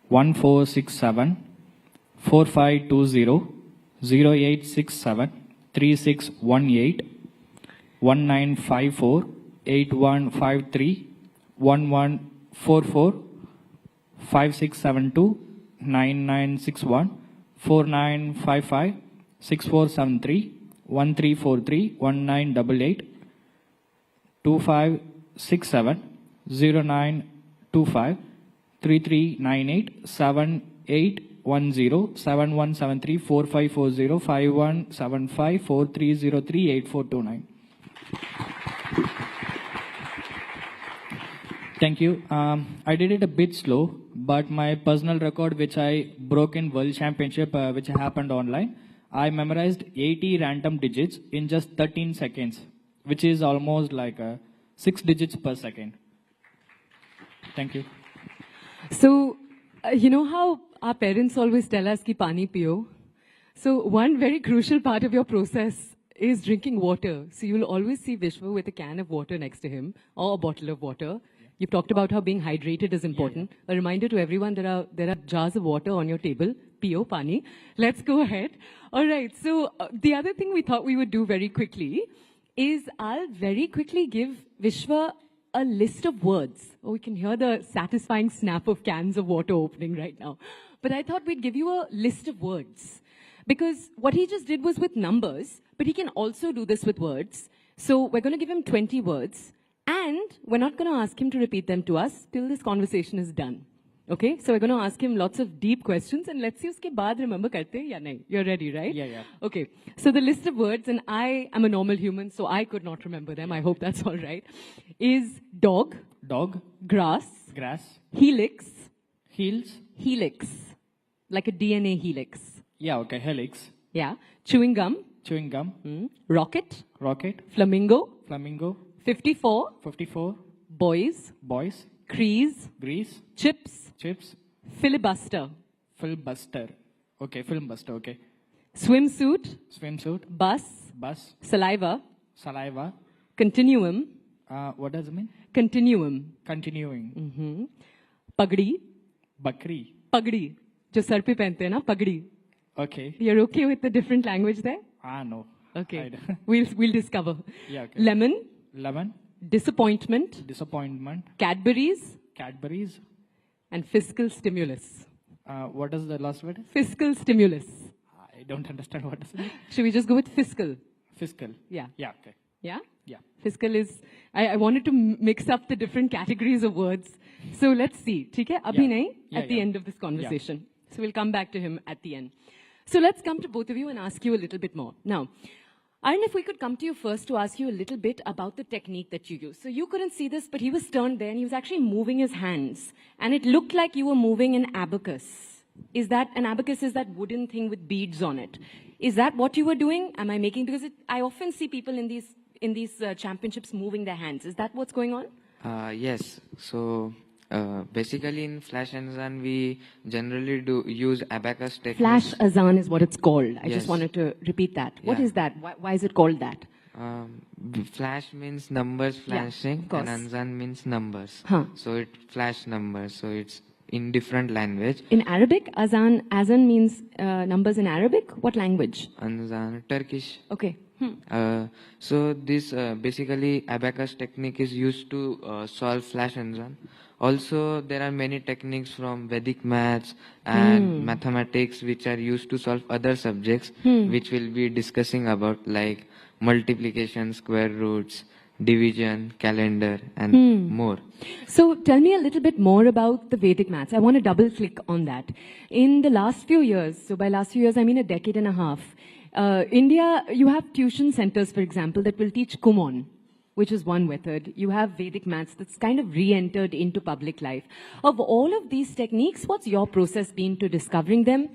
1467 4520 0867 3618 1954 8153 1144 5672 9961 4955 6473 1343 1988 2567 0925 3398 7810 7173 4540 5175 4303 8429. Thank you. I did it a bit slow, but my personal record, which I broke in World Championship, which happened online, I memorized 80 random digits in just 13 seconds, which is almost like 6 digits per second. Thank you. So, you know how our parents always tell us ki pani piyo? So, one very crucial part of your process is drinking water. So, you'll always see Vishwa with a can of water next to him or a bottle of water. You've talked about how being hydrated is important. A reminder to everyone, there are jars of water on your table. Piyo, pani. Let's go ahead. All right. So the other thing we thought we would do very quickly is I'll very quickly give Vishwa a list of words. Oh, we can hear the satisfying snap of cans of water opening right now. But I thought we'd give you a list of words. Because what he just did was with numbers, but he can also do this with words. So we're going to give him 20 words. And we're not going to ask him to repeat them to us till this conversation is done. Okay? So we're going to ask him lots of deep questions and let's see uske baad remember karte hain ya nahi. You're ready, right? Yeah. Okay. So the list of words, and I am a normal human, so I could not remember them. I hope that's all right. Is dog. Dog. Grass. Grass. Helix. Heels. Helix. Like a DNA helix. Yeah, okay. Helix. Yeah. Chewing gum. Chewing gum. Rocket. Rocket. Flamingo. Flamingo. 54. 54. Boys. Boys. Crease. Grease. Chips. Chips. Filibuster. Filibuster. Okay, filibuster, okay. Swimsuit. Swimsuit. Bus. Bus. Saliva. Saliva. Continuum. What does it mean? Continuum. Continuing. Pagdi. Bakri. Pagdi. जो sir पे पहनते हैं ना पगड़ी. Okay. You're okay with the different language there? No. Okay. We'll discover. Yeah, okay. Lemon. Lemon. Disappointment. Disappointment. Cadbury's. Cadbury's. And fiscal stimulus. What is the last word? Fiscal stimulus. I don't understand what is it. Should we just go with fiscal? Fiscal. Yeah. Yeah, okay. Yeah? Yeah. Fiscal is, I wanted to mix up the different categories of words. So let's see. Okay? Abhi nahi, at the end of this conversation. So we'll come back to him at the end. So let's come to both of you and ask you a little bit more. Now, Arun, if we could come to you first to ask you a little bit about the technique that you use. So you couldn't see this, but he was turned there and he was actually moving his hands. And it looked like you were moving an abacus. Is that, an abacus is that wooden thing with beads on it. Is that what you were doing? Am I making, because I often see people in these championships moving their hands. Is that what's going on? Yes. So basically in Flash and Zan, we generally do use abacus technique. Flash Azan is what it's called. I Yes. just wanted to repeat that. What Yeah. is that? Why is it called that? Flash means numbers flashing, of course. and Anzan means numbers. Huh. So it flash numbers. So it's in different language. In Arabic, Azan means numbers in Arabic. What language? Anzan, Turkish. Okay. So this basically abacus technique is used to solve flash Anzan. Also, there are many techniques from Vedic maths and mathematics which are used to solve other subjects, which we'll be discussing about, like multiplication, square roots, division, calendar, and more. So tell me a little bit more about the Vedic maths. I want to double click on that. In the last few years, so by last few years I mean a decade and a half, India, you have tuition centers, for example, that will teach Kumon, which is one method. You have Vedic maths that's kind of re-entered into public life. Of all of these techniques, what's your process been to discovering them?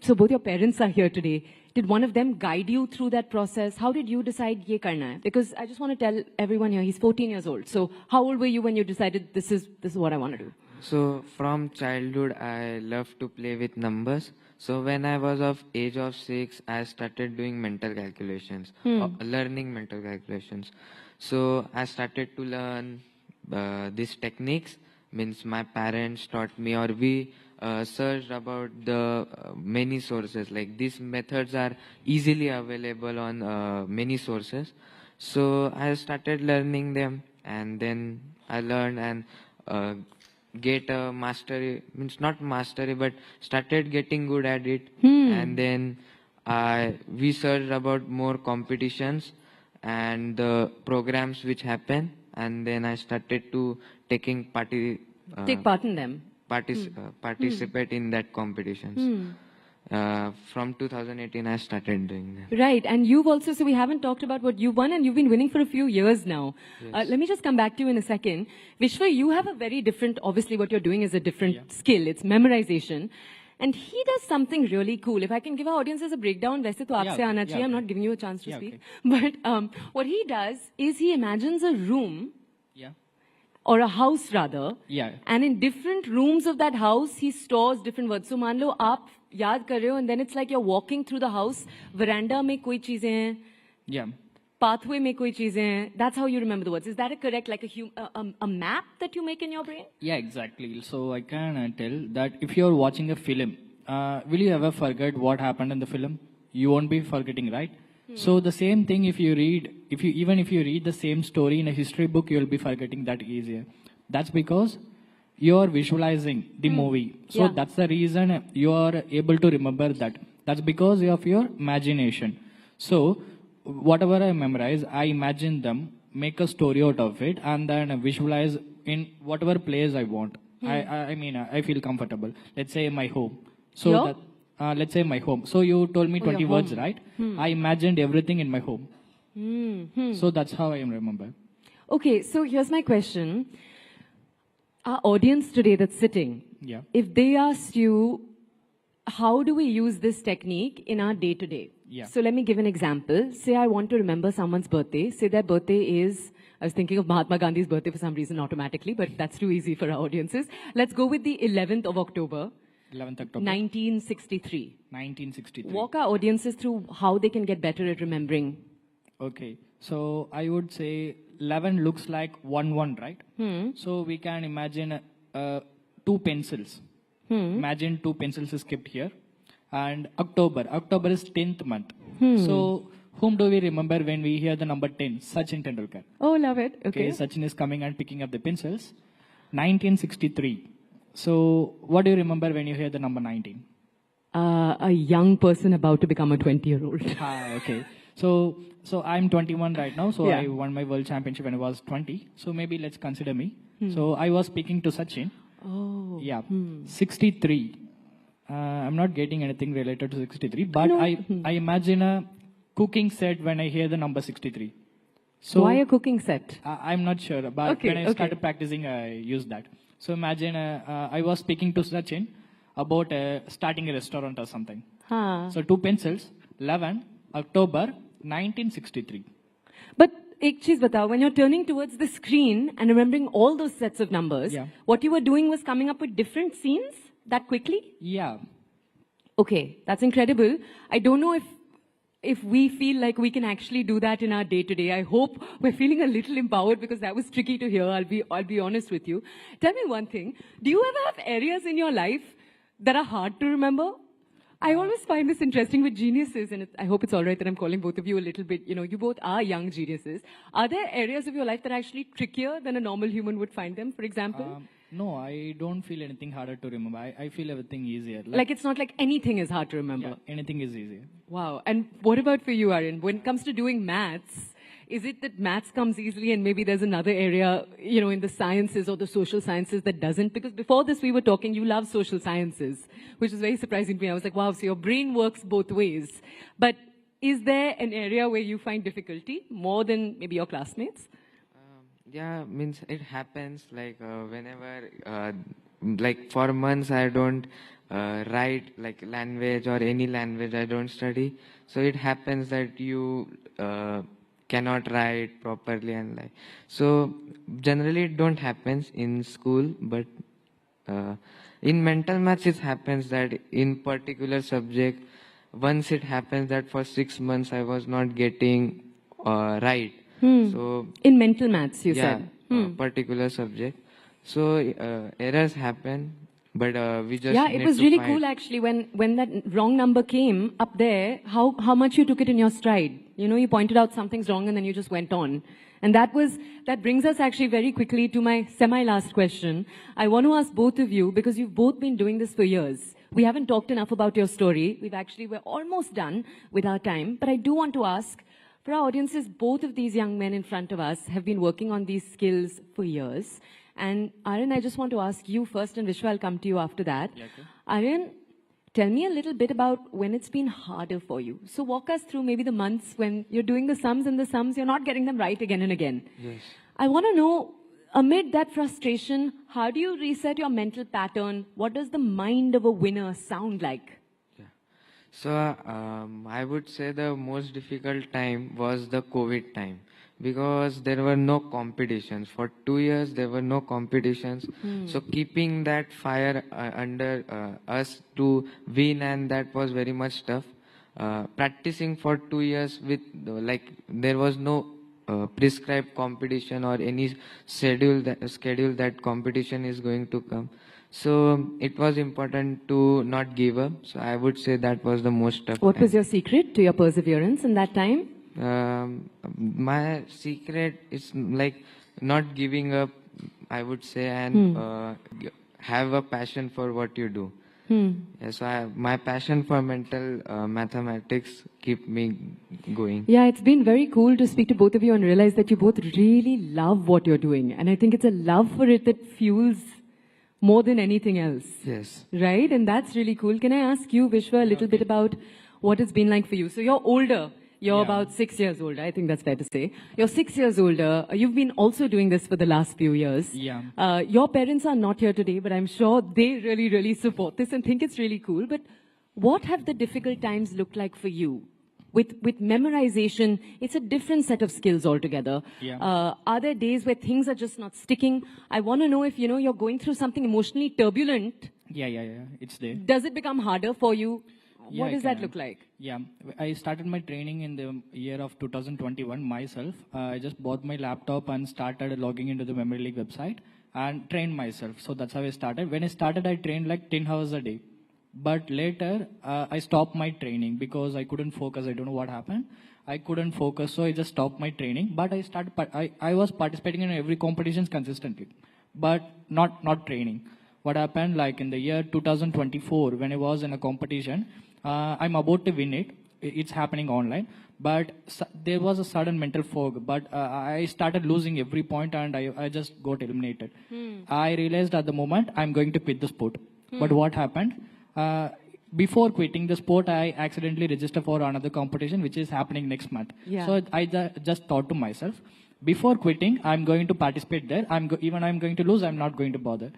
So both your parents are here today. Did one of them guide you through that process? How did you decide ye karna hai? Because I just want to tell everyone here, he's 14 years old. So how old were you when you decided this is what I want to do? So from childhood, I love to play with numbers. So when I was of age of 6, I started doing mental calculations, learning mental calculations. So I started to learn these techniques. Means my parents taught me, or we searched about the many sources. Like these methods are easily available on many sources. So I started learning them, and then I learned and get a mastery, means not mastery, but started getting good at it. And then we searched about more competitions and the programs which happen, and then I started to take part in them, participate in that competitions. From 2018 I started doing that. Right, and you've also, so we haven't talked about what you've won, and you've been winning for a few years now. Yes. Let me just come back to you in a second. Vishwa, you have a very different, obviously what you're doing is a different skill, it's memorization. And he does something really cool. If I can give our audiences a breakdown, वैसे तो आपसे आना चाहिए. I'm not giving you a chance to speak. Okay. But what he does is he imagines a room, or a house rather, and in different rooms of that house, he stores different words. So मान लो आप याद कर रहे हो, and then it's like you're walking through the house, veranda में कोई चीजें हैं, pathway में कोई चीजें हैं. That's how you remember the words. Is that correct? Like a map that you make in your brain? Yeah, exactly. So I can tell that if you're watching a film, will you ever forget what happened in the film? You won't be forgetting, right? So the same thing, if you read the same story in a history book, you'll be forgetting that easier. That's because you're visualizing the movie. So that's the reason you are able to remember that. That's because of your imagination. So whatever I memorize, I imagine them, make a story out of it, and then visualize in whatever place I want. I mean, I feel comfortable. Let's say my home. So let's say my home. So you told me 20 words, right? I imagined everything in my home. So that's how I remember. Okay, so here's my question. Our audience today that's sitting, if they asked you, how do we use this technique in our day-to-day? So let me give an example. Say I want to remember someone's birthday. Say their birthday is, I was thinking of Mahatma Gandhi's birthday for some reason automatically, but that's too easy for our audiences. Let's go with the 11th of October. 11th October. 1963. 1963. Walk our audiences through how they can get better at remembering. Okay. So I would say 11 looks like 1-1, right? So we can imagine 2 pencils. Imagine 2 pencils is kept here. And October is 10th month. So whom do we remember when we hear the number 10? Sachin Tendulkar. Oh, love it. Okay. Sachin is coming and picking up the pencils. 1963. So what do you remember when you hear the number 19? A young person about to become a 20-year-old. Okay. So I'm 21 right now. So Yeah. I won my world championship when I was 20. So maybe let's consider me. So I was speaking to Sachin. Oh. Yeah, 63. I'm not getting anything related to 63, but No. I imagine a cooking set when I hear the number 63. So Why a cooking set? I'm not sure, but Okay, when I okay. started practicing, I used that. So imagine I was speaking to Sachin about starting a restaurant or something. Huh. So 2 pencils, 11 October 1963. But एक चीज बताओ, when you're turning towards the screen and remembering all those sets of numbers, Yeah. what you were doing was coming up with different scenes that quickly? Yeah. Okay, that's incredible. I don't know if we feel like we can actually do that in our day-to-day. I hope we're feeling a little empowered because that was tricky to hear. I'll be honest with you. Tell me one thing. Do you ever have areas in your life that are hard to remember? I always find this interesting with geniuses, and I hope it's all right that I'm calling both of you a little bit, you both are young geniuses. Are there areas of your life that are actually trickier than a normal human would find them, for example? No, I don't feel anything harder to remember. I feel everything easier. Like it's not like anything is hard to remember. Yeah, anything is easier. Wow. And what about for you, Aryan? When it comes to doing maths, is it that maths comes easily and maybe there's another area, in the sciences or the social sciences that doesn't? Because before this we were talking, you love social sciences, which is very surprising to me. I was like, wow, so your brain works both ways. But is there an area where you find difficulty more than maybe your classmates? Yeah, means it happens like whenever, like for months I don't write like language or any language I don't study. So it happens that you cannot write properly and like. So generally it don't happens in school, but in mental maths it happens that in particular subject, once it happens that for 6 months I was not getting right. So in mental maths, you yeah, said. particular subject. So errors happen, but we just Yeah, need it was to really find. cool actually when that wrong number came up there, how much you took it in your stride. You pointed out something's wrong and then you just went on. And that brings us actually very quickly to my semi-last question. I want to ask both of you, because you've both been doing this for years. We haven't talked enough about your story. We're almost done with our time, but I do want to ask, for our audiences, both of these young men in front of us have been working on these skills for years. And Aryan, I just want to ask you first, and Vishwa, I'll come to you after that. Yeah, okay. Aryan, tell me a little bit about when it's been harder for you. So walk us through maybe the months when you're doing the sums, you're not getting them right again and again. Yes. I want to know, amid that frustration, how do you reset your mental pattern? What does the mind of a winner sound like? So I would say the most difficult time was the COVID time, because there were no competitions. For 2 years there were no competitions. So keeping that fire under us to win, and that was very much tough. Practicing for 2 years with there was no prescribed competition or any schedule that competition is going to come. So it was important to not give up. So I would say that was the most tough. What was your secret to your perseverance in that time? My secret is like not giving up, I would say, and have a passion for what you do. Yeah, so my passion for mental mathematics keep me going. Yeah, it's been very cool to speak to both of you and realize that you both really love what you're doing. And I think it's a love for it that fuels more than anything else. Yes. Right? And that's really cool. Can I ask you, Vishwa, a little bit about what it's been like for you? So you're older. You're about 6 years older. I think that's fair to say. You're 6 years older. You've been also doing this for the last few years. Yeah. Your parents are not here today, but I'm sure they really, really support this and think it's really cool. But what have the difficult times looked like for you? With memorization, it's a different set of skills altogether. Yeah. Are there days where things are just not sticking? I want to know if, you're going through something emotionally turbulent. Yeah. It's there. Does it become harder for you? Yeah, What does that look like? Yeah, I started my training in the year of 2021 myself. I just bought my laptop and started logging into the Memory League website and trained myself. So that's how I started. When I started, I trained like 10 hours a day. But later, I stopped my training because I couldn't focus. I don't know what happened. I couldn't focus, so I just stopped my training. But I was participating in every competitions consistently, but not training. What happened, like in the year 2024, when I was in a competition, I'm about to win it. It's happening online. but there was a sudden mental fog. But I started losing every point, and I just got eliminated. I realized at the moment I'm going to quit the sport. But what happened? Before quitting the sport, I accidentally registered for another competition, which is happening next month. Yeah. So I just thought to myself, before quitting, I'm going to participate there. Even I'm going to lose, I'm not going to bother.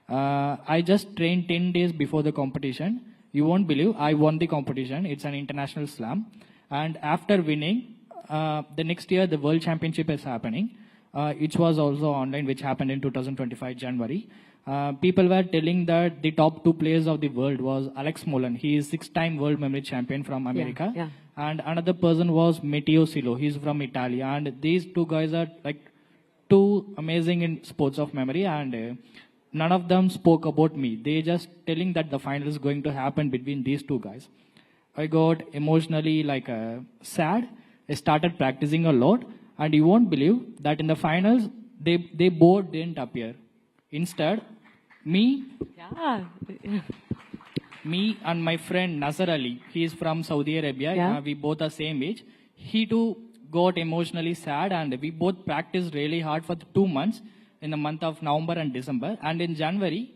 I just trained 10 days before the competition. You won't believe, I won the competition. It's an international slam. And after winning, the next year, the World Championship is happening. It was also online, which happened in 2025 January. People were telling that the top 2 players of the world was Alex Molan. He is 6-time world memory champion from America. Yeah. And another person was Matteo Silo. He's from Italy. And these 2 guys are like too amazing in sports of memory. And none of them spoke about me. They just telling that the final is going to happen between these 2 guys. I got emotionally sad. I started practicing a lot. And you won't believe that in the finals, they both didn't appear. Instead, me and my friend Nasser Ali, he is from Saudi Arabia. Yeah. We both are same age. He too got emotionally sad, and we both practiced really hard for 2 months in the month of November and December. And in January,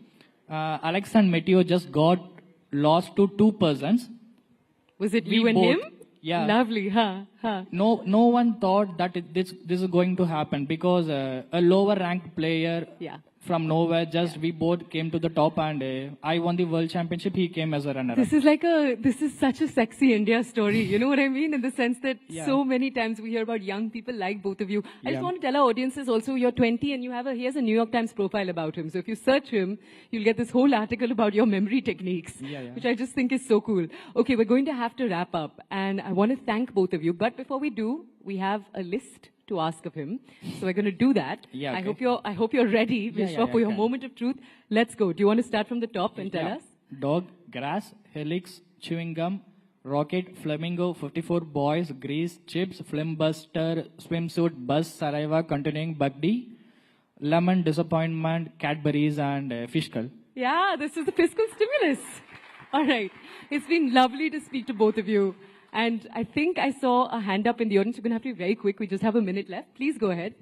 Alex and Matteo just got lost to 2 persons. Was it We you and both. him? Yeah. Lovely, huh? No one thought that this is going to happen, because a lower ranked player from nowhere, we both came to the top, and I won the world championship. He came as a runner-up. This is such a sexy India story. You know what I mean? In the sense that Yeah. so many times we hear about young people like both of you. I just want to tell our audiences also, you're 20 and he has a New York Times profile about him. So if you search him, you'll get this whole article about your memory techniques, which I just think is so cool. Okay, we're going to have to wrap up, and I want to thank both of you. But before we do, we have a list to ask of him. So we're going to do that. Yeah, okay. I hope you're ready, Vishwa, for your moment of truth. Let's go. Do you want to start from the top and tell us? Dog, grass, helix, chewing gum, rocket, flamingo, 54 boys, grease, chips, flimbuster, swimsuit, bus, saliva, continuing, bugdy, lemon, disappointment, Cadbury's, and fishcal. Yeah, this is the fiscal stimulus. All right. It's been lovely to speak to both of you. And I think I saw a hand up in the audience. You're going to have to be very quick. We just have a minute left. Please go ahead.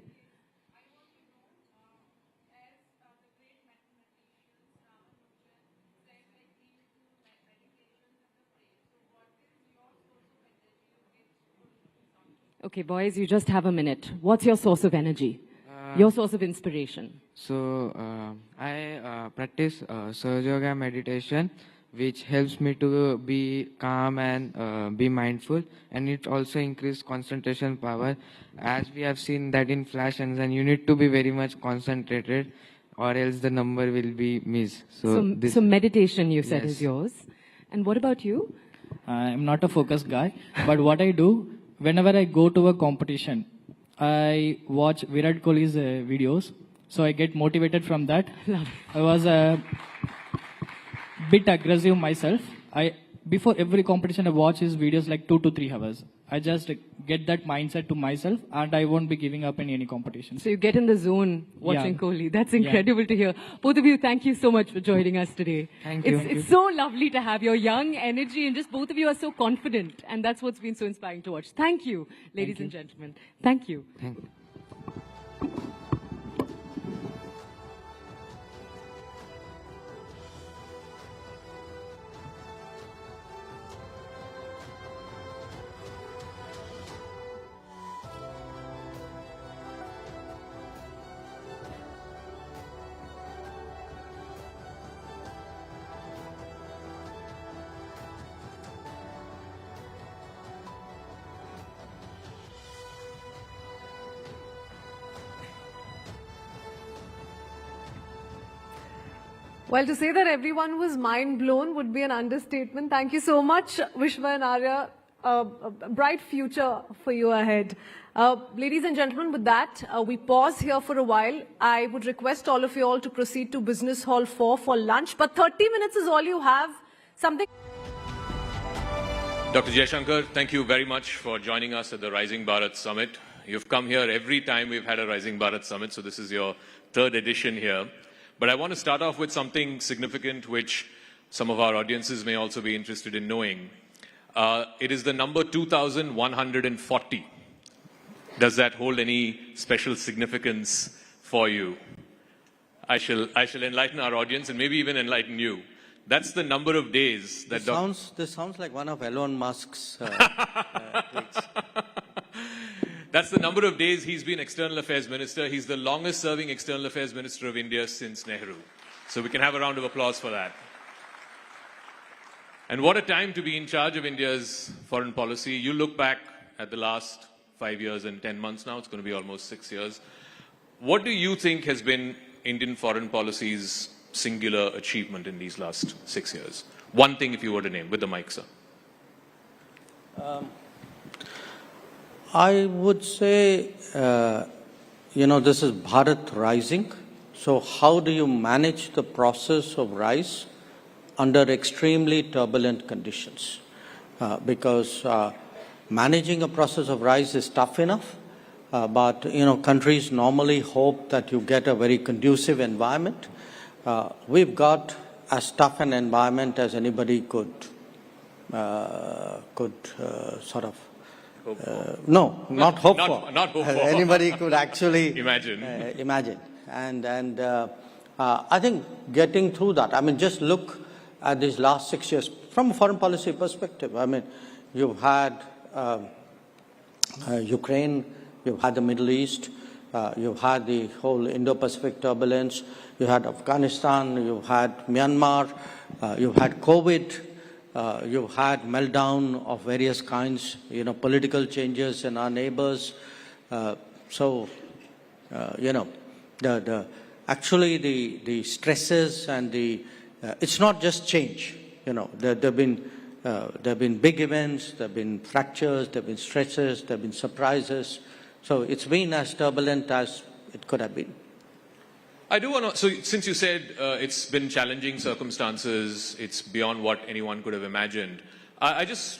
Okay, boys, you just have a minute. What's your source of energy? Your source of inspiration? So, I practice Sahaja Yoga meditation, which helps me to be calm and be mindful, and it also increases concentration power. As we have seen that in flash and then you need to be very much concentrated, or else the number will be missed. So meditation, you said, is yours. And what about you? I'm not a focused guy, but what I do, whenever I go to a competition, I watch Virat Kohli's videos, so I get motivated from that. I was bit aggressive myself. Before every competition, I watch his videos like 2 to 3 hours. I just get that mindset to myself, and I won't be giving up in any competition. So you get in the zone watching Kohli. That's incredible to hear. Both of you, thank you so much for joining us today. Thank you. It's so lovely to have your young energy, and just both of you are so confident, and that's what's been so inspiring to watch. Thank you, ladies and gentlemen. Thank you. Thank you. Well, to say that everyone was mind blown would be an understatement. Thank you so much, Vishwa and Arya. A bright future for you ahead. Ladies and gentlemen, with that, we pause here for a while. I would request all of you all to proceed to Business Hall 4 for lunch, but 30 minutes is all you have. Something. Dr. Jaishankar, thank you very much for joining us at the Rising Bharat Summit. You've come here every time we've had a Rising Bharat Summit, so this is your 3rd edition here. But I want to start off with something significant which some of our audiences may also be interested in knowing. It is the number 2,140. Does that hold any special significance for you? I shall enlighten our audience and maybe even enlighten you. That's the number of days that... This sounds like one of Elon Musk's tweets. That's the number of days he's been External Affairs Minister. He's the longest serving External Affairs Minister of India since Nehru. So we can have a round of applause for that. And what a time to be in charge of India's foreign policy. You look back at the last 5 years and 10 months now, it's going to be almost 6 years. What do you think has been Indian foreign policy's singular achievement in these last 6 years? One thing if you were to name, with the mic, sir. I would say, this is Bharat rising. So how do you manage the process of rise under extremely turbulent conditions? Because managing a process of rise is tough enough, but countries normally hope that you get a very conducive environment. We've got as tough an environment as anybody could sort of no, not hope for. Not hope for. Anybody could actually imagine. And I think getting through that. I mean, just look at these last 6 years from a foreign policy perspective. I mean, you've had Ukraine, you've had the Middle East, you've had the whole Indo-Pacific turbulence, you had Afghanistan, you've had Myanmar, you've had COVID, you've had meltdown of various kinds, political changes in our neighbors. Actually the stresses and it's not just change. There have been big events, there have been fractures, there have been stresses, there have been surprises. So it's been as turbulent as it could have been. I do want to, so since you said it's been challenging circumstances, it's beyond what anyone could have imagined, let's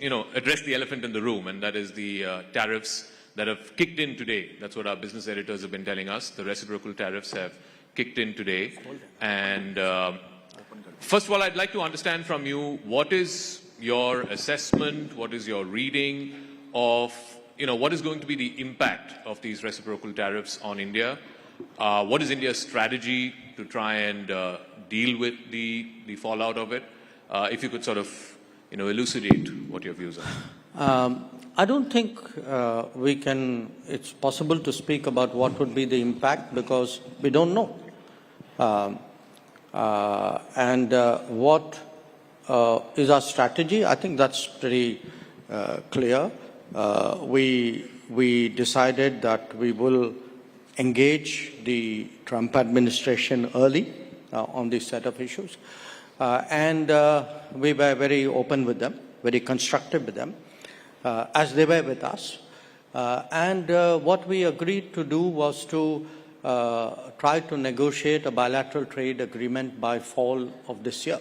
address the elephant in the room, and that is the tariffs that have kicked in today. That's what our business editors have been telling us. The reciprocal tariffs have kicked in today. And first of all, I'd like to understand from you, what is your assessment, what is your reading of, what is going to be the impact of these reciprocal tariffs on India? What is India's strategy to try and deal with the fallout of it? If you could sort of, elucidate what your views are. I don't think it's possible to speak about what would be the impact because we don't know. What is our strategy? I think that's pretty clear. We decided that we will engage the Trump administration early on this set of issues. We were very open with them, very constructive with them, as they were with us. What we agreed to do was to try to negotiate a bilateral trade agreement by fall of this year.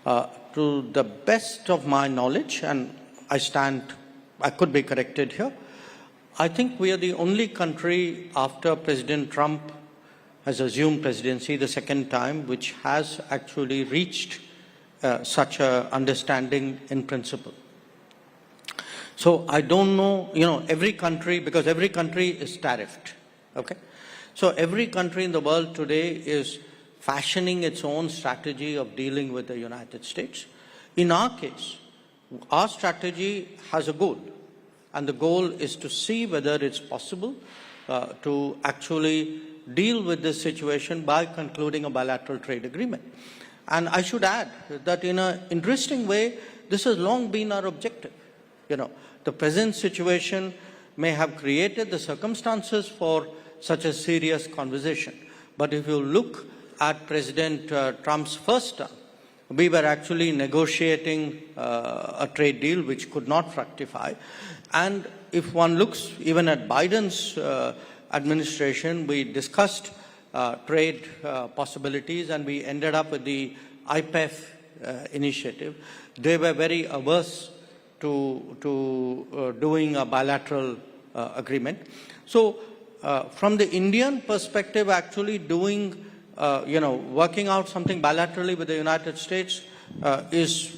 To the best of my knowledge, and I could be corrected here, I think we are the only country after President Trump has assumed presidency the second time, which has actually reached such an understanding in principle. So I don't know, every country, because every country is tariffed, okay? So every country in the world today is fashioning its own strategy of dealing with the United States. In our case, our strategy has a goal. And the goal is to see whether it's possible to actually deal with this situation by concluding a bilateral trade agreement. And I should add that in an interesting way, this has long been our objective. The present situation may have created the circumstances for such a serious conversation. But if you look at President Trump's first term, we were actually negotiating a trade deal which could not fructify. And if one looks even at Biden's administration, we discussed trade possibilities and we ended up with the IPEF initiative. They were very averse to doing a bilateral agreement. So from the Indian perspective, actually doing, working out something bilaterally with the United States is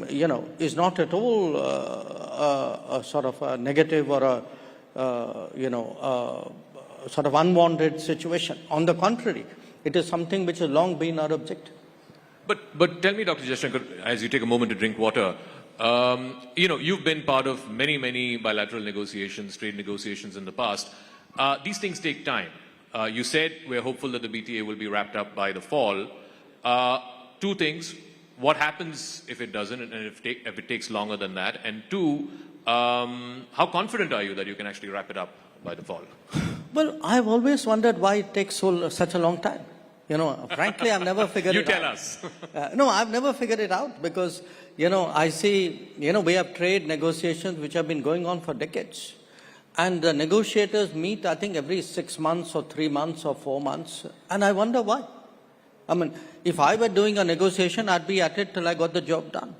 is not at all a sort of a negative or a, sort of unwanted situation. On the contrary, it is something which has long been our objective. But tell me, Dr. Jaishankar, as you take a moment to drink water, you've been part of many bilateral negotiations, trade negotiations in the past. These things take time. You said we're hopeful that the BTA will be wrapped up by the fall. Two things. What happens if it doesn't and if it takes longer than that? And two, how confident are you that you can actually wrap it up by the fall? Well, I've always wondered why it takes such a long time. Frankly, I've never figured it out. You tell us. No, I've never figured it out because, I see, we have trade negotiations which have been going on for decades. And the negotiators meet, I think, every 6 months or 3 months or 4 months. And I wonder why. I mean, if I were doing a negotiation, I'd be at it till I got the job done.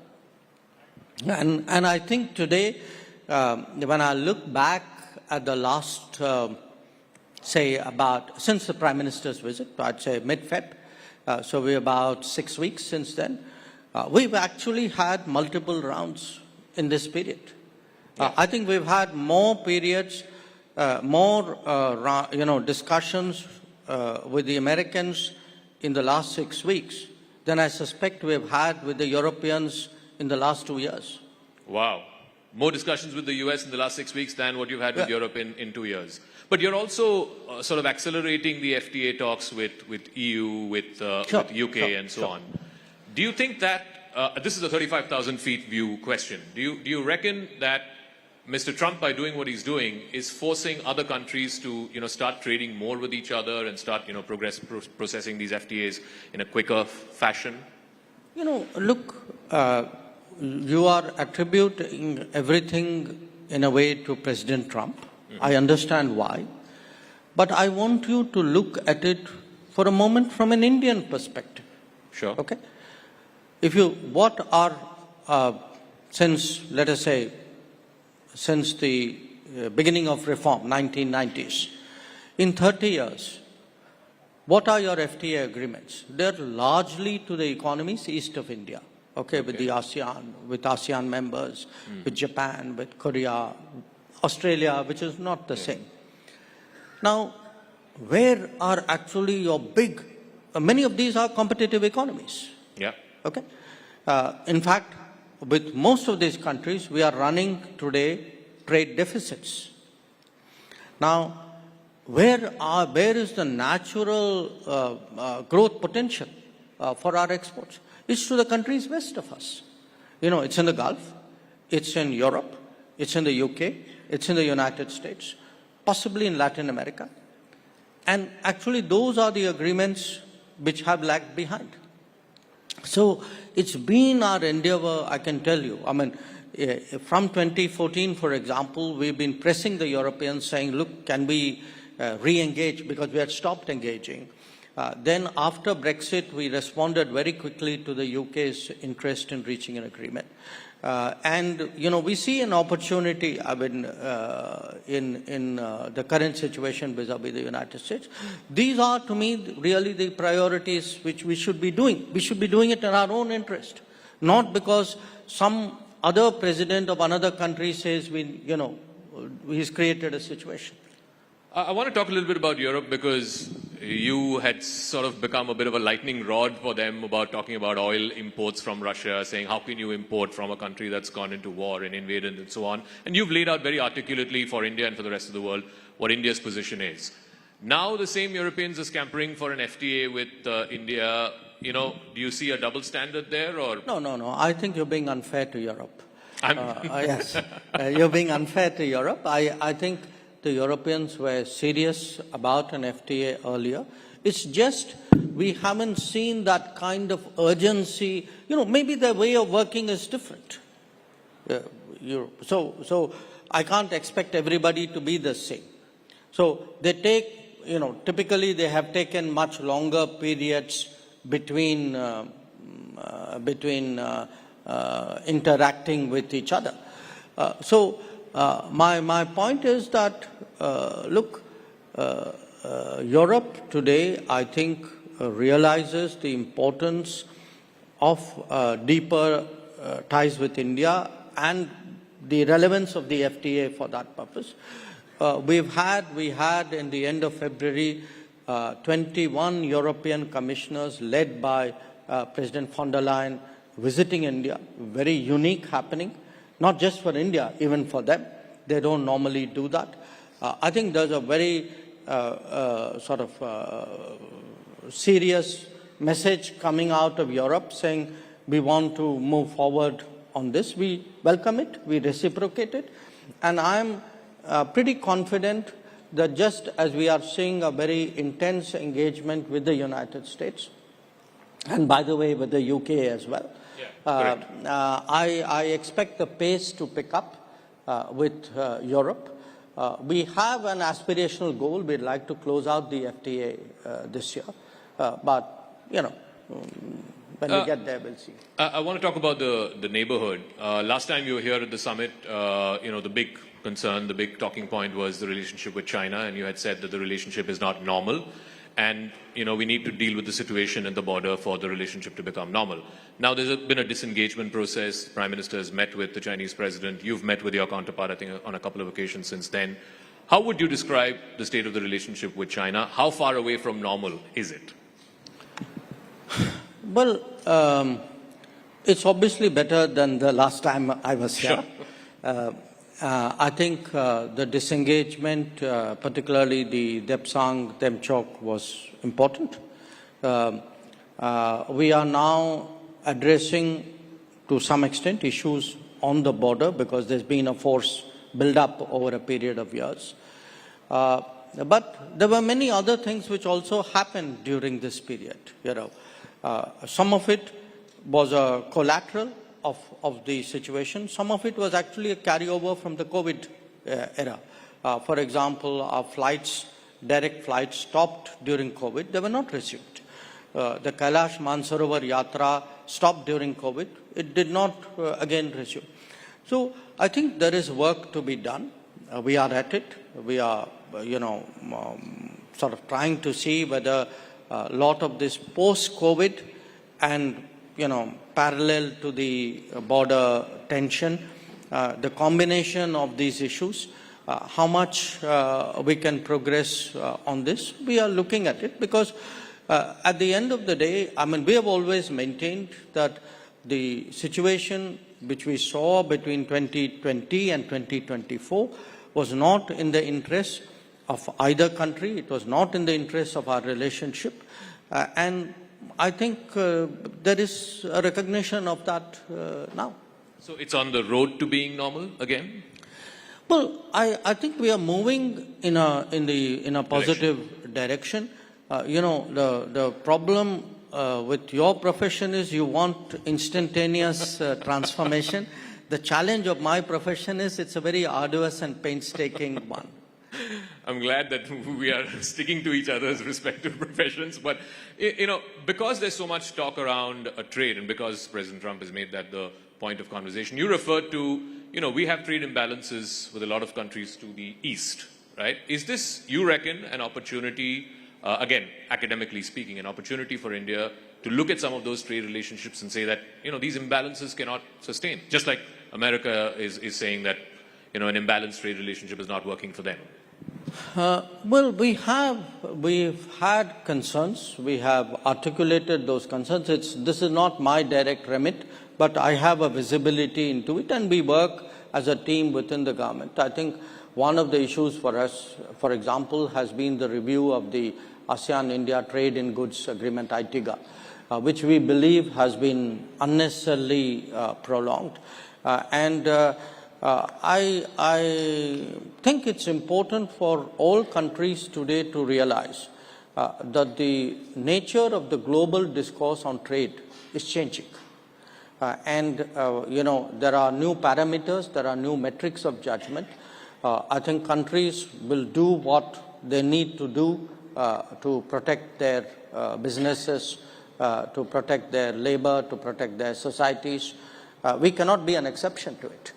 And I think today, when I look back at the last, since the Prime Minister's visit, I'd say mid-Feb, so we're about 6 weeks since then, we've actually had multiple rounds in this period. I think we've had more periods, discussions with the Americans in the last 6 weeks than I suspect we've had with the Europeans in the last 2 years. Wow. More discussions with the US in the last 6 weeks than what you've had with Europe in 2 years. But you're also sort of accelerating the FTA talks with EU, with UK and so on. Do you think that, this is a 35,000 feet view question, do you reckon that Mr. Trump, by doing what he's doing, is forcing other countries to, start trading more with each other and start, processing these FTAs in a quicker fashion? Look, you are attributing everything in a way to President Trump. Mm-hmm. I understand why. But I want you to look at it for a moment from an Indian perspective. Sure. Okay? Let us say, since the beginning of reform, 1990s, in 30 years, what are your FTA agreements? They're largely to the economies east of India, with the ASEAN, with ASEAN members, with Japan, with Korea, Australia, which is not the same. Now, where are actually your many of these are competitive economies. Yeah. Okay? In fact, with most of these countries, we are running today trade deficits. Now, where is the natural growth potential for our exports? It's to the countries west of us. It's in the Gulf, it's in Europe, it's in the UK, it's in the United States, possibly in Latin America. And actually, those are the agreements which have lagged behind. So it's been our endeavor, I can tell you. I mean, from 2014, for example, we've been pressing the Europeans saying, look, can we re-engage, because we had stopped engaging. Then after Brexit, we responded very quickly to the UK's interest in reaching an agreement. We see an opportunity, in the current situation vis-a-vis the United States. These are, to me, really the priorities which we should be doing. We should be doing it in our own interest, not because some other president of another country says he's created a situation. I want to talk a little bit about Europe, because you had sort of become a bit of a lightning rod for them about talking about oil imports from Russia, saying how can you import from a country that's gone into war and invaded and so on. And you've laid out very articulately for India and for the rest of the world what India's position is. Now the same Europeans are scampering for an FTA with India. Do you see a double standard there? Or No. I think you're being unfair to Europe. Yes, you're being unfair to Europe. I think the Europeans were serious about an FTA earlier. It's just we haven't seen that kind of urgency. Maybe their way of working is different. So I can't expect everybody to be the same. So they take, typically they have taken much longer periods between interacting with each other. My point is that, Europe today, I think, realizes the importance of deeper ties with India and the relevance of the FTA for that purpose. We had in the end of February 21 European commissioners led by President von der Leyen visiting India. Very unique happening, not just for India, even for them. They don't normally do that. I think there's a very serious message coming out of Europe saying we want to move forward on this. We welcome it, we reciprocate it, and I'm pretty confident that just as we are seeing a very intense engagement with the United States, and by the way with the UK as well, I expect the pace to pick up with Europe. We have an aspirational goal. We'd like to close out the FTA this year, but you know, when we get there, we'll see. I want to talk about the neighborhood. Last time you were here at the summit, the big concern, the big talking point was the relationship with China, and you had said that the relationship is not normal, and we need to deal with the situation at the border for the relationship to become normal. Now there's been a disengagement process. The Prime Minister has met with the Chinese President. You've met with your counterpart, I think, on a couple of occasions since then. How would you describe the state of the relationship with China? How far away from normal is it? Well, it's obviously better than the last time I was here. Sure. I think the disengagement, particularly the Depsang Demchok, was important. We are now addressing, to some extent, issues on the border because there's been a force build-up over a period of years. But there were many other things which also happened during this period. Some of it was a collateral of the situation. Some of it was actually a carryover from the COVID era. For example, our flights, direct flights, stopped during COVID. They were not resumed. The Kailash Mansarovar Yatra stopped during COVID. It did not again resume. So I think there is work to be done. We are at it. We are, sort of trying to see whether a lot of this post-COVID and parallel to the border tension, the combination of these issues, how much we can progress on this. We are looking at it because at the end of the day, we have always maintained that the situation which we saw between 2020 and 2024 was not in the interest of either country. It was not in the interest of our relationship. And I think there is a recognition of that now. So it's on the road to being normal again? Well, I think we are moving in a positive direction. The problem with your profession is you want instantaneous transformation. The challenge of my profession is it's a very arduous and painstaking one. I'm glad that we are sticking to each other's respective professions. But, because there's so much talk around trade and because President Trump has made that the point of conversation, you referred to, we have trade imbalances with a lot of countries to the east, right? Is this, you reckon, an opportunity, again, academically speaking, an opportunity for India to look at some of those trade relationships and say that, these imbalances cannot sustain, just like America is saying that, an imbalanced trade relationship is not working for them? Well, we've had concerns. We have articulated those concerns. This is not my direct remit, but I have a visibility into it, and we work as a team within the government. I think one of the issues for us, for example, has been the review of the ASEAN-India Trade in Goods Agreement, ITIGA, which we believe has been unnecessarily prolonged. I think it's important for all countries today to realize that the nature of the global discourse on trade is changing. There are new parameters, there are new metrics of judgment. I think countries will do what they need to do to protect their businesses, to protect their labor, to protect their societies. We cannot be an exception to it.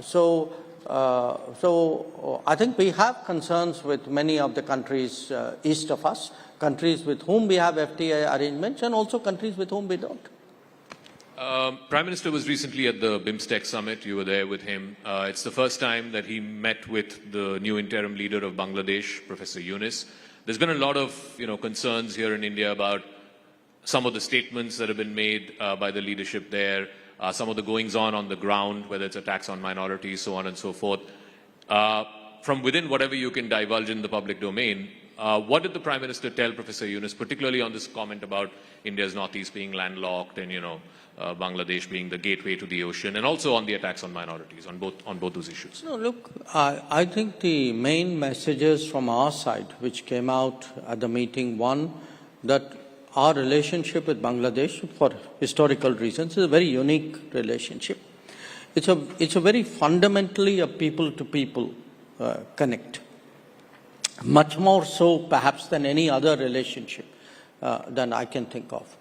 So I think we have concerns with many of the countries east of us, countries with whom we have FTA arrangements, and also countries with whom we don't. Prime Minister was recently at the BIMSTEC summit. You were there with him. It's the first time that he met with the new interim leader of Bangladesh, Professor Yunus. There's been a lot of concerns here in India about some of the statements that have been made by the leadership there, some of the goings-on the ground, whether it's attacks on minorities, so on and so forth. From within whatever you can divulge in the public domain, what did the Prime Minister tell Professor Yunus, particularly on this comment about India's northeast being landlocked and, Bangladesh being the gateway to the ocean, and also on the attacks on minorities, on both those issues? No, look, I think the main messages from our side, which came out at the meeting, one, that our relationship with Bangladesh, for historical reasons, is a very unique relationship. It's a very fundamentally a people-to-people connect. Much more so, perhaps, than any other relationship than I can think of.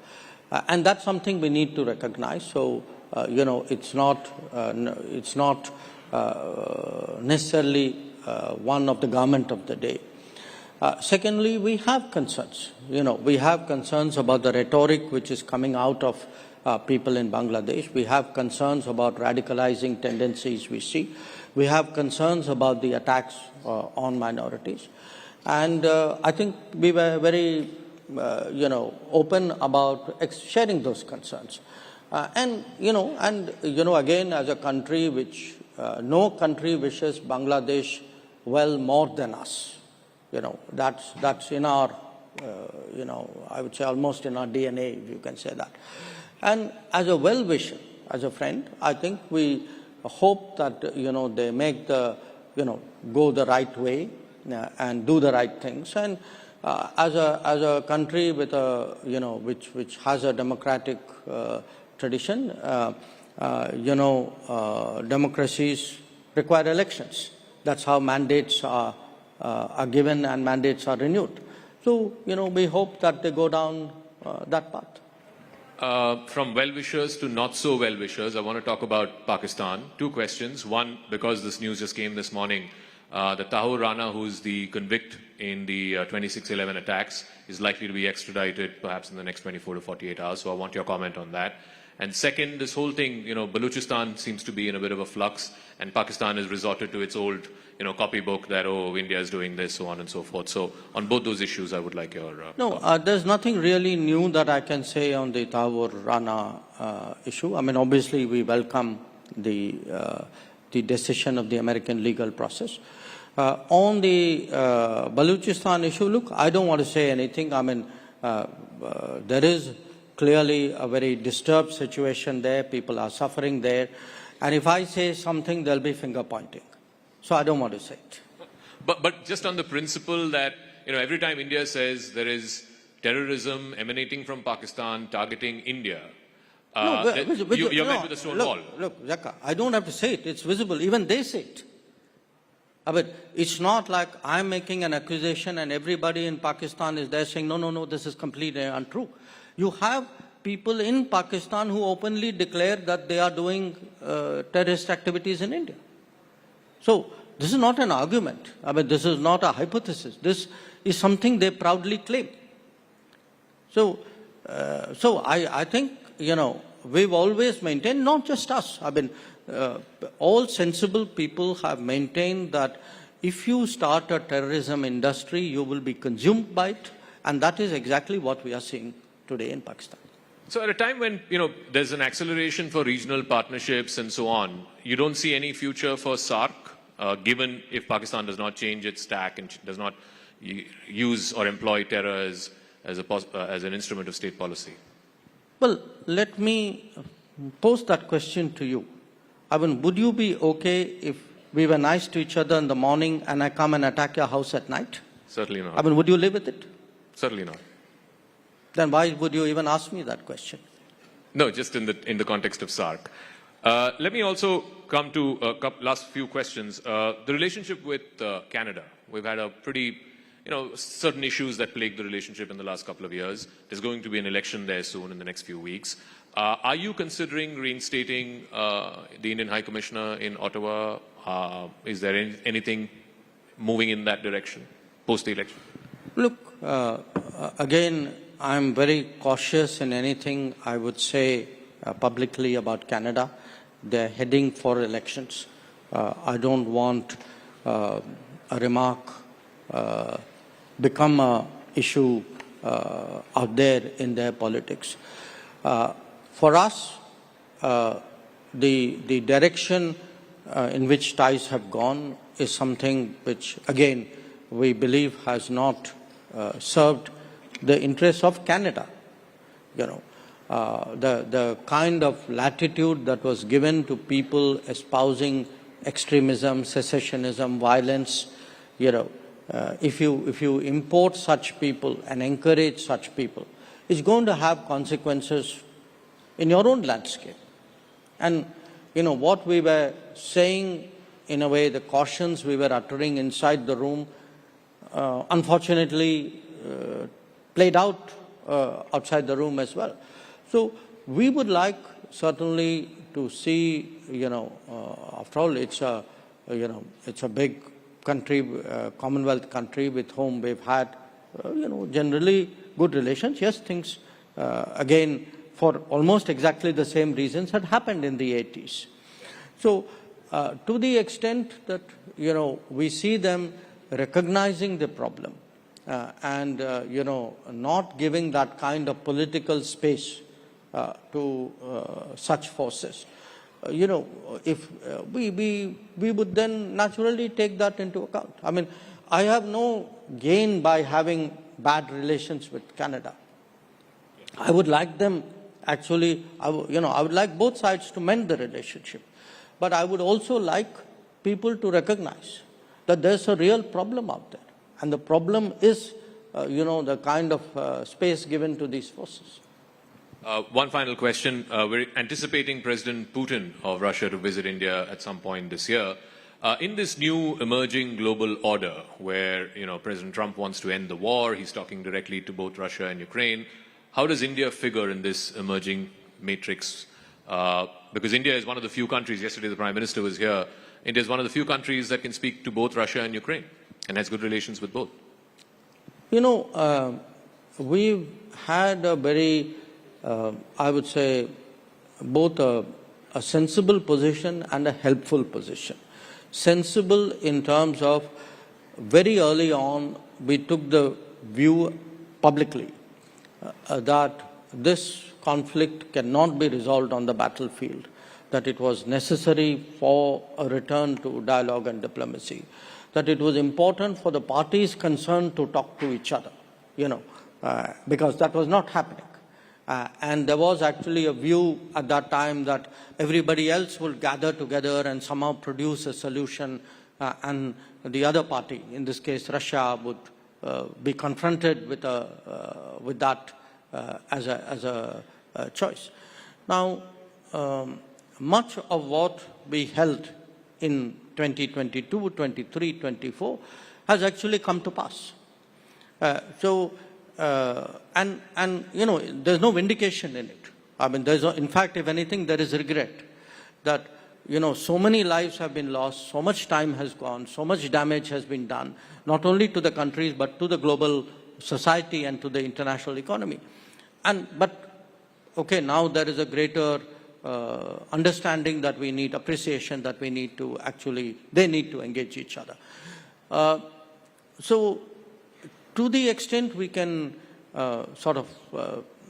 And that's something we need to recognize. So, it's not necessarily one of the government of the day. Secondly, we have concerns. We have concerns about the rhetoric which is coming out of people in Bangladesh. We have concerns about radicalizing tendencies we see. We have concerns about the attacks on minorities. And I think we were very, open about sharing those concerns. Again, as a country which, no country wishes Bangladesh well more than us. That's in our, I would say almost in our DNA, if you can say that. And as a well-wisher, as a friend, I think we hope that, they make the, go the right way and do the right things. And as a country with a, which has a democratic tradition, democracies require elections. That's how mandates are given and mandates are renewed. So, we hope that they go down that path. From well-wishers to not-so-well-wishers, I want to talk about Pakistan. Two questions. One, because this news just came this morning, the Tahir Rana, who's the convict in the 26/11 attacks, is likely to be extradited perhaps in the next 24 to 48 hours. So I want your comment on that. And second, this whole thing, Balochistan seems to be in a bit of a flux, and Pakistan has resorted to its old, copybook that, India is doing this, so on and so forth. So on both those issues, I would like your there's nothing really new that I can say on the Tahir Rana issue. I mean, obviously, we welcome the decision of the American legal process. On the Balochistan issue, look, I don't want to say anything. I mean, there is clearly a very disturbed situation there. People are suffering there. And if I say something, there'll be finger pointing. So I don't want to say it. But just on the principle that, every time India says there is terrorism emanating from Pakistan targeting India, you're met with a stone wall. Look, Zaka, I don't have to say it. It's visible. Even they say it. But it's not like I'm making an accusation and everybody in Pakistan is there saying, no, this is completely untrue. You have people in Pakistan who openly declare that they are doing terrorist activities in India. So this is not an argument. I mean, this is not a hypothesis. This is something they proudly claim. So I think, we've always maintained, not just us, I mean, all sensible people have maintained that if you start a terrorism industry, you will be consumed by it. And that is exactly what we are seeing today in Pakistan. So at a time when, there's an acceleration for regional partnerships and so on, you don't see any future for SAARC, given if Pakistan does not change its tack and does not use or employ terror as an instrument of state policy? Well, let me pose that question to you. I mean, would you be okay if we were nice to each other in the morning and I come and attack your house at night? Certainly not. I mean, would you live with it? Certainly not. Then why would you even ask me that question? No, just in the context of SAARC. Let me also come to last few questions. The relationship with Canada. We've had a pretty, certain issues that plague the relationship in the last couple of years. There's going to be an election there soon in the next few weeks. Are you considering reinstating the Indian High Commissioner in Ottawa? Is there anything moving in that direction post the election? Look, again, I'm very cautious in anything I would say publicly about Canada. They're heading for elections. I don't want a remark become an issue out there in their politics. For us, the direction in which ties have gone is something which, again, we believe has not served the interests of Canada. You know, the kind of latitude that was given to people espousing extremism, secessionism, violence, you know, if you import such people and encourage such people, it's going to have consequences in your own landscape. And, you know, what we were saying, in a way, the cautions we were uttering inside the room, unfortunately played out outside the room as well. So we would like certainly to see, you know, after all, it's a big country, Commonwealth country with whom we've had, you know, generally good relations. Yes, things, again, for almost exactly the same reasons had happened in the 80s. So to the extent that, you know, we see them recognizing the problem and, you know, not giving that kind of political space to such forces, you know, if we would then naturally take that into account. I mean, I have no gain by having bad relations with Canada. I would like them, actually, I would like both sides to mend the relationship. But I would also like people to recognize that there's a real problem out there. And the problem is, you know, the kind of space given to these forces. One final question. We're anticipating President Putin of Russia to visit India at some point this year. In this new emerging global order where, you know, President Trump wants to end the war, he's talking directly to both Russia and Ukraine, how does India figure in this emerging matrix? Because India is one of the few countries, yesterday the Prime Minister was here, India is one of the few countries that can speak to both Russia and Ukraine and has good relations with both. You know, we've had a very, I would say, both a sensible position and a helpful position. Sensible in terms of very early on we took the view publicly that this conflict cannot be resolved on the battlefield, that it was necessary for a return to dialogue and diplomacy, that it was important for the parties concerned to talk to each other, you know, because that was not happening. And there was actually a view at that time that everybody else will gather together and somehow produce a solution, and the other party, in this case Russia, would be confronted with that as a choice. Now, much of what we held in 2022, 23, 24 has actually come to pass. And you know, there's no vindication in it. I mean, in fact, if anything, there is regret that, you know, so many lives have been lost, so much time has gone, so much damage has been done, not only to the countries, but to the global society and to the international economy. But, okay, now there is a greater understanding that we need appreciation, that we need to actually, they need to engage each other. So, to the extent we can sort of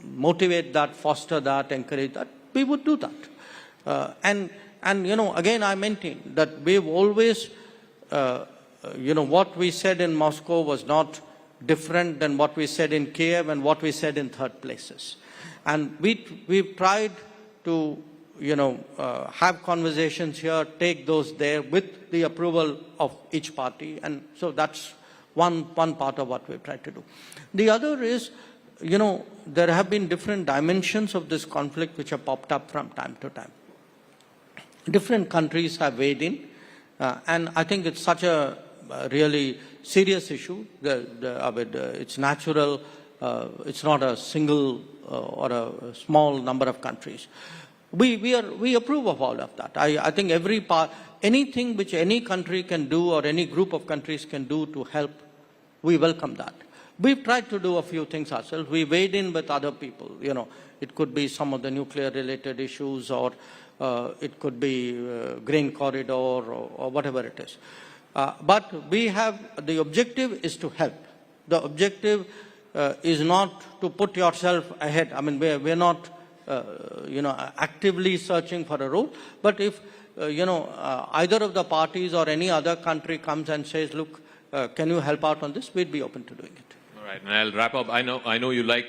motivate that, foster that, encourage that, we would do that. And you know, again, I maintain that we've always, you know, what we said in Moscow was not different than what we said in Kiev and what we said in third places. And we've tried to, you know, have conversations here, take those there with the approval of each party. And so that's one part of what we've tried to do. The other is, you know, there have been different dimensions of this conflict which have popped up from time to time. Different countries have weighed in, and I think it's such a really serious issue. It's natural. It's not a single or a small number of countries. We approve of all of that. I think anything which any country can do or any group of countries can do to help, we welcome that. We've tried to do a few things ourselves. We weighed in with other people. It could be some of the nuclear-related issues, or it could be grain corridor, or whatever it is. But the objective is to help. The objective is not to put yourself ahead. I mean, we're not, actively searching for a role. But if, either of the parties or any other country comes and says, look, can you help out on this? We'd be open to doing it. All right, and I'll wrap up. I know you like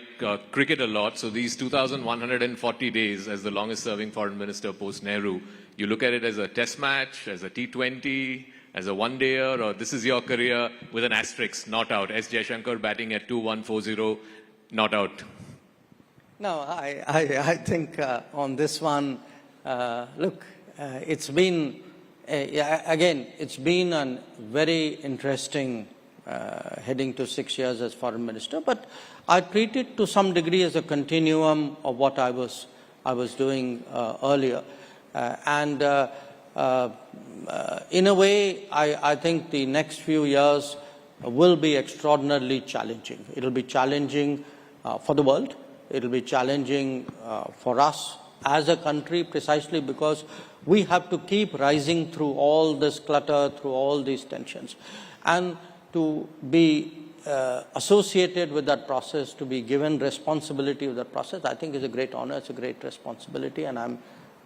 cricket a lot, so these 2,140 days as the longest-serving foreign minister post-Nehru, you look at it as a test match, as a T20, as a one-dayer, or this is your career with an asterisk, not out. S. Jaishankar batting at 2-1-4-0, not out. No, I think on this one, look, it's been, again, it's been a very interesting heading to 6 years as foreign minister, but I treat it to some degree as a continuum of what I was doing earlier. In a way, I think the next few years will be extraordinarily challenging. It'll be challenging for the world. It'll be challenging for us as a country, precisely because we have to keep rising through all this clutter, through all these tensions. And to be associated with that process, to be given responsibility of that process, I think is a great honor, it's a great responsibility, and I'm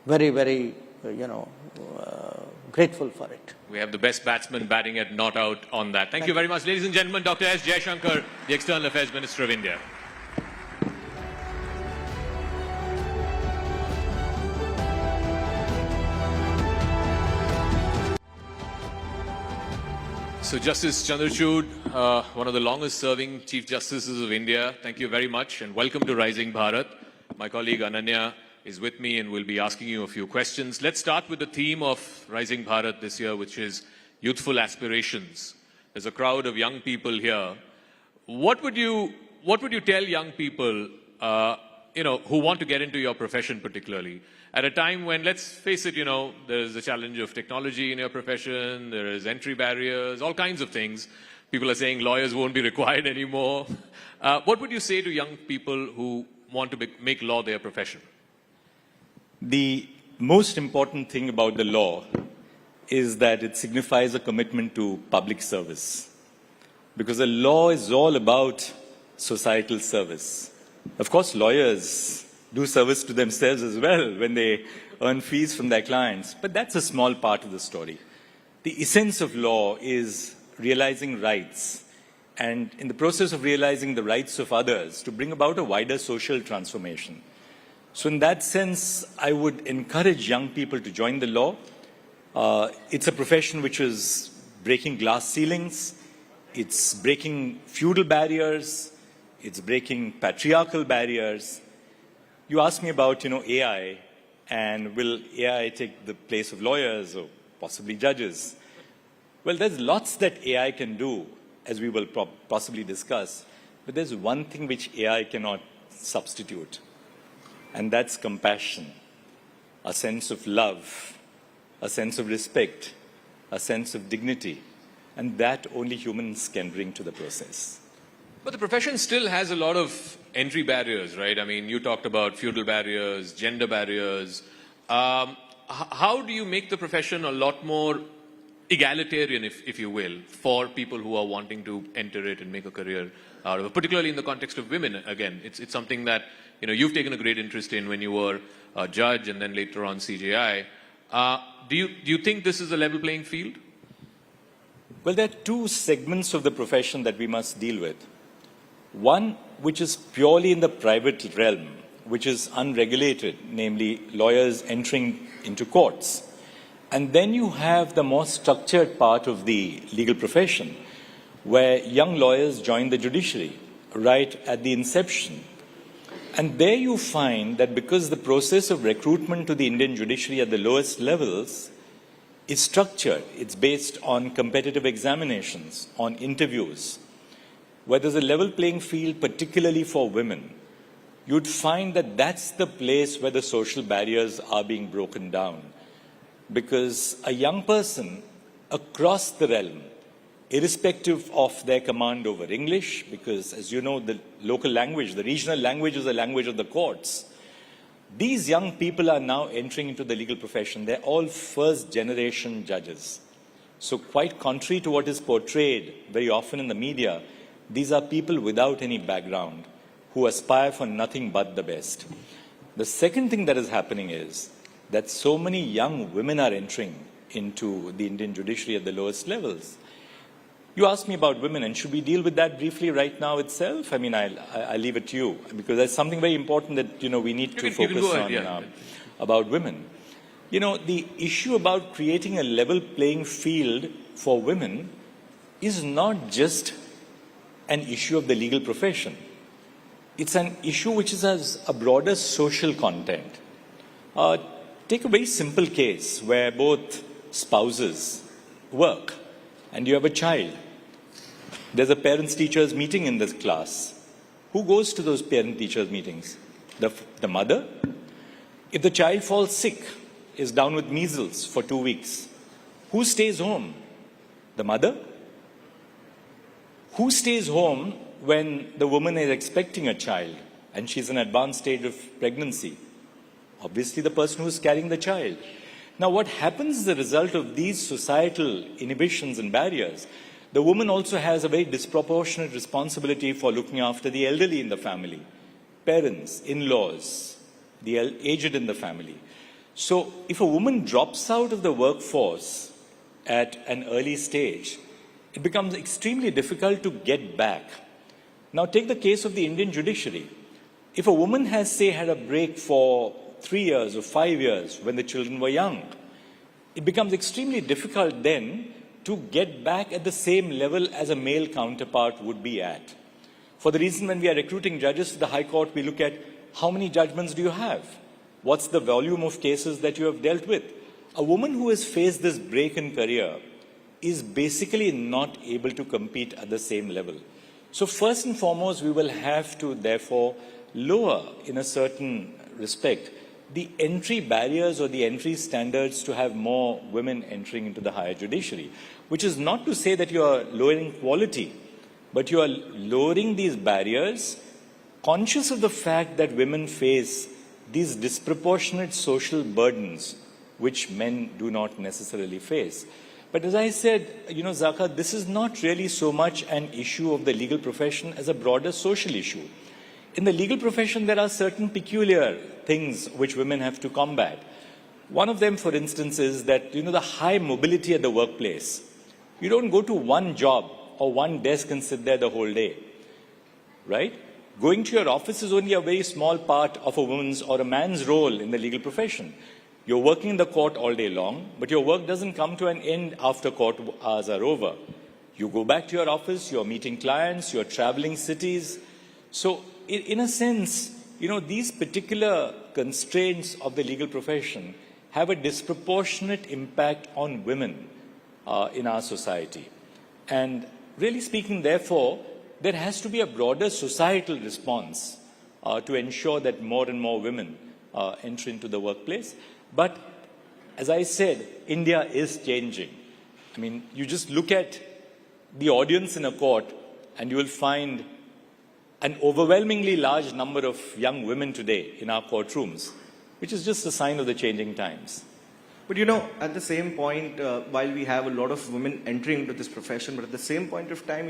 very, very, grateful for it. We have the best batsman batting at not out on that. Thank you very much, ladies and gentlemen. Dr. S. Jaishankar, the External Affairs Minister of India. So Justice Chandrachud, one of the longest-serving Chief Justices of India, thank you very much and welcome to Rising Bharat. My colleague Ananya is with me and will be asking you a few questions. Let's start with the theme of Rising Bharat this year, which is Youthful Aspirations. There's a crowd of young people here. What would you tell young people, who want to get into your profession particularly, at a time when, let's face it, there's a challenge of technology in your profession, there is entry barriers, all kinds of things. People are saying lawyers won't be required anymore. What would you say to young people who want to make law their profession? The most important thing about the law is that it signifies a commitment to public service. Because the law is all about societal service. Of course, lawyers do service to themselves as well when they earn fees from their clients. But that's a small part of the story. The essence of law is realizing rights, and in the process of realizing the rights of others, to bring about a wider social transformation. So in that sense, I would encourage young people to join the law. It's a profession which is breaking glass ceilings. It's breaking feudal barriers. It's breaking patriarchal barriers. You asked me about, AI, and will AI take the place of lawyers or possibly judges? Well, there's lots that AI can do, as we will possibly discuss, but there's one thing which AI cannot substitute, and that's compassion, a sense of love, a sense of respect, a sense of dignity, and that only humans can bring to the process. But the profession still has a lot of entry barriers, right? I mean, you talked about feudal barriers, gender barriers. How do you make the profession a lot more egalitarian, if you will, for people who are wanting to enter it and make a career out of it, particularly in the context of women? Again, it's something that you've taken a great interest in when you were a judge and then later on CJI. Do you think this is a level playing field? Well, there are two segments of the profession that we must deal with. One, which is purely in the private realm, which is unregulated, namely lawyers entering into courts. And then you have the more structured part of the legal profession, where young lawyers join the judiciary right at the inception. And there you find that because the process of recruitment to the Indian judiciary at the lowest levels is structured, it's based on competitive examinations, on interviews, where there's a level playing field, particularly for women, you'd find that that's the place where the social barriers are being broken down. Because a young person across the realm irrespective of their command over English, because as you know, the local language, the regional language is the language of the courts. These young people are now entering into the legal profession. They're all first-generation judges. So quite contrary to what is portrayed very often in the media, these are people without any background who aspire for nothing but the best. The second thing that is happening is that so many young women are entering into the Indian judiciary at the lowest levels. You asked me about women, and should we deal with that briefly right now itself? I mean, I'll leave it to you, because there's something very important that, we need to focus on about women. The issue about creating a level playing field for women is not just an issue of the legal profession. It's an issue which has a broader social content. Take a very simple case where both spouses work and you have a child. There's a parents-teachers meeting in this class. Who goes to those parent-teachers meetings? The mother? If the child falls sick, is down with measles for 2 weeks, who stays home? The mother? Who stays home when the woman is expecting a child and she's in an advanced stage of pregnancy? Obviously, the person who's carrying the child. Now, what happens as a result of these societal inhibitions and barriers? The woman also has a very disproportionate responsibility for looking after the elderly in the family, parents, in-laws, the aged in the family. So, if a woman drops out of the workforce at an early stage, it becomes extremely difficult to get back. Now, take the case of the Indian judiciary. If a woman has, say, had a break for 3 years or 5 years when the children were young, it becomes extremely difficult then to get back at the same level as a male counterpart would be at. For the reason when we are recruiting judges to the High Court, we look at how many judgments do you have? What's the volume of cases that you have dealt with? A woman who has faced this break in career is basically not able to compete at the same level. So first and foremost, we will have to therefore lower, in a certain respect, the entry barriers or the entry standards to have more women entering into the higher judiciary, which is not to say that you are lowering quality, but you are lowering these barriers, conscious of the fact that women face these disproportionate social burdens which men do not necessarily face. But as I said, Zaka, this is not really so much an issue of the legal profession as a broader social issue. In the legal profession, there are certain peculiar things which women have to combat. One of them, for instance, is that, the high mobility at the workplace. You don't go to one job or one desk and sit there the whole day, right? Going to your office is only a very small part of a woman's or a man's role in the legal profession. You're working in the court all day long, but your work doesn't come to an end after court hours are over. You go back to your office, you're meeting clients, you're traveling cities. So, in a sense, these particular constraints of the legal profession have a disproportionate impact on women in our society. And really speaking, therefore, there has to be a broader societal response to ensure that more and more women enter into the workplace. But as I said, India is changing. I mean, you just look at the audience in a court and you will find an overwhelmingly large number of young women today in our courtrooms, which is just a sign of the changing times. But at the same point, while we have a lot of women entering into this profession, but at the same point of time,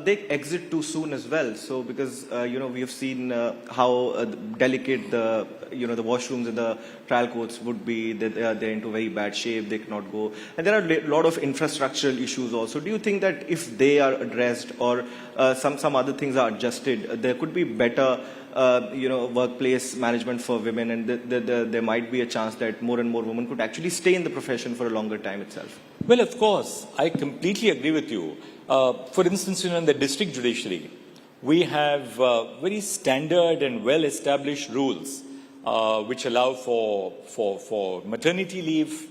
they exit too soon as well. So because, we have seen how delicate the washrooms in the trial courts would be, that they're into very bad shape, they cannot go. And there are a lot of infrastructural issues also. Do you think that if they are addressed or some other things are adjusted, there could be better workplace management for women, and there might be a chance that more and more women could actually stay in the profession for a longer time itself? Well, of course, I completely agree with you. For instance, in the district judiciary, we have very standard and well-established rules which allow for maternity leave,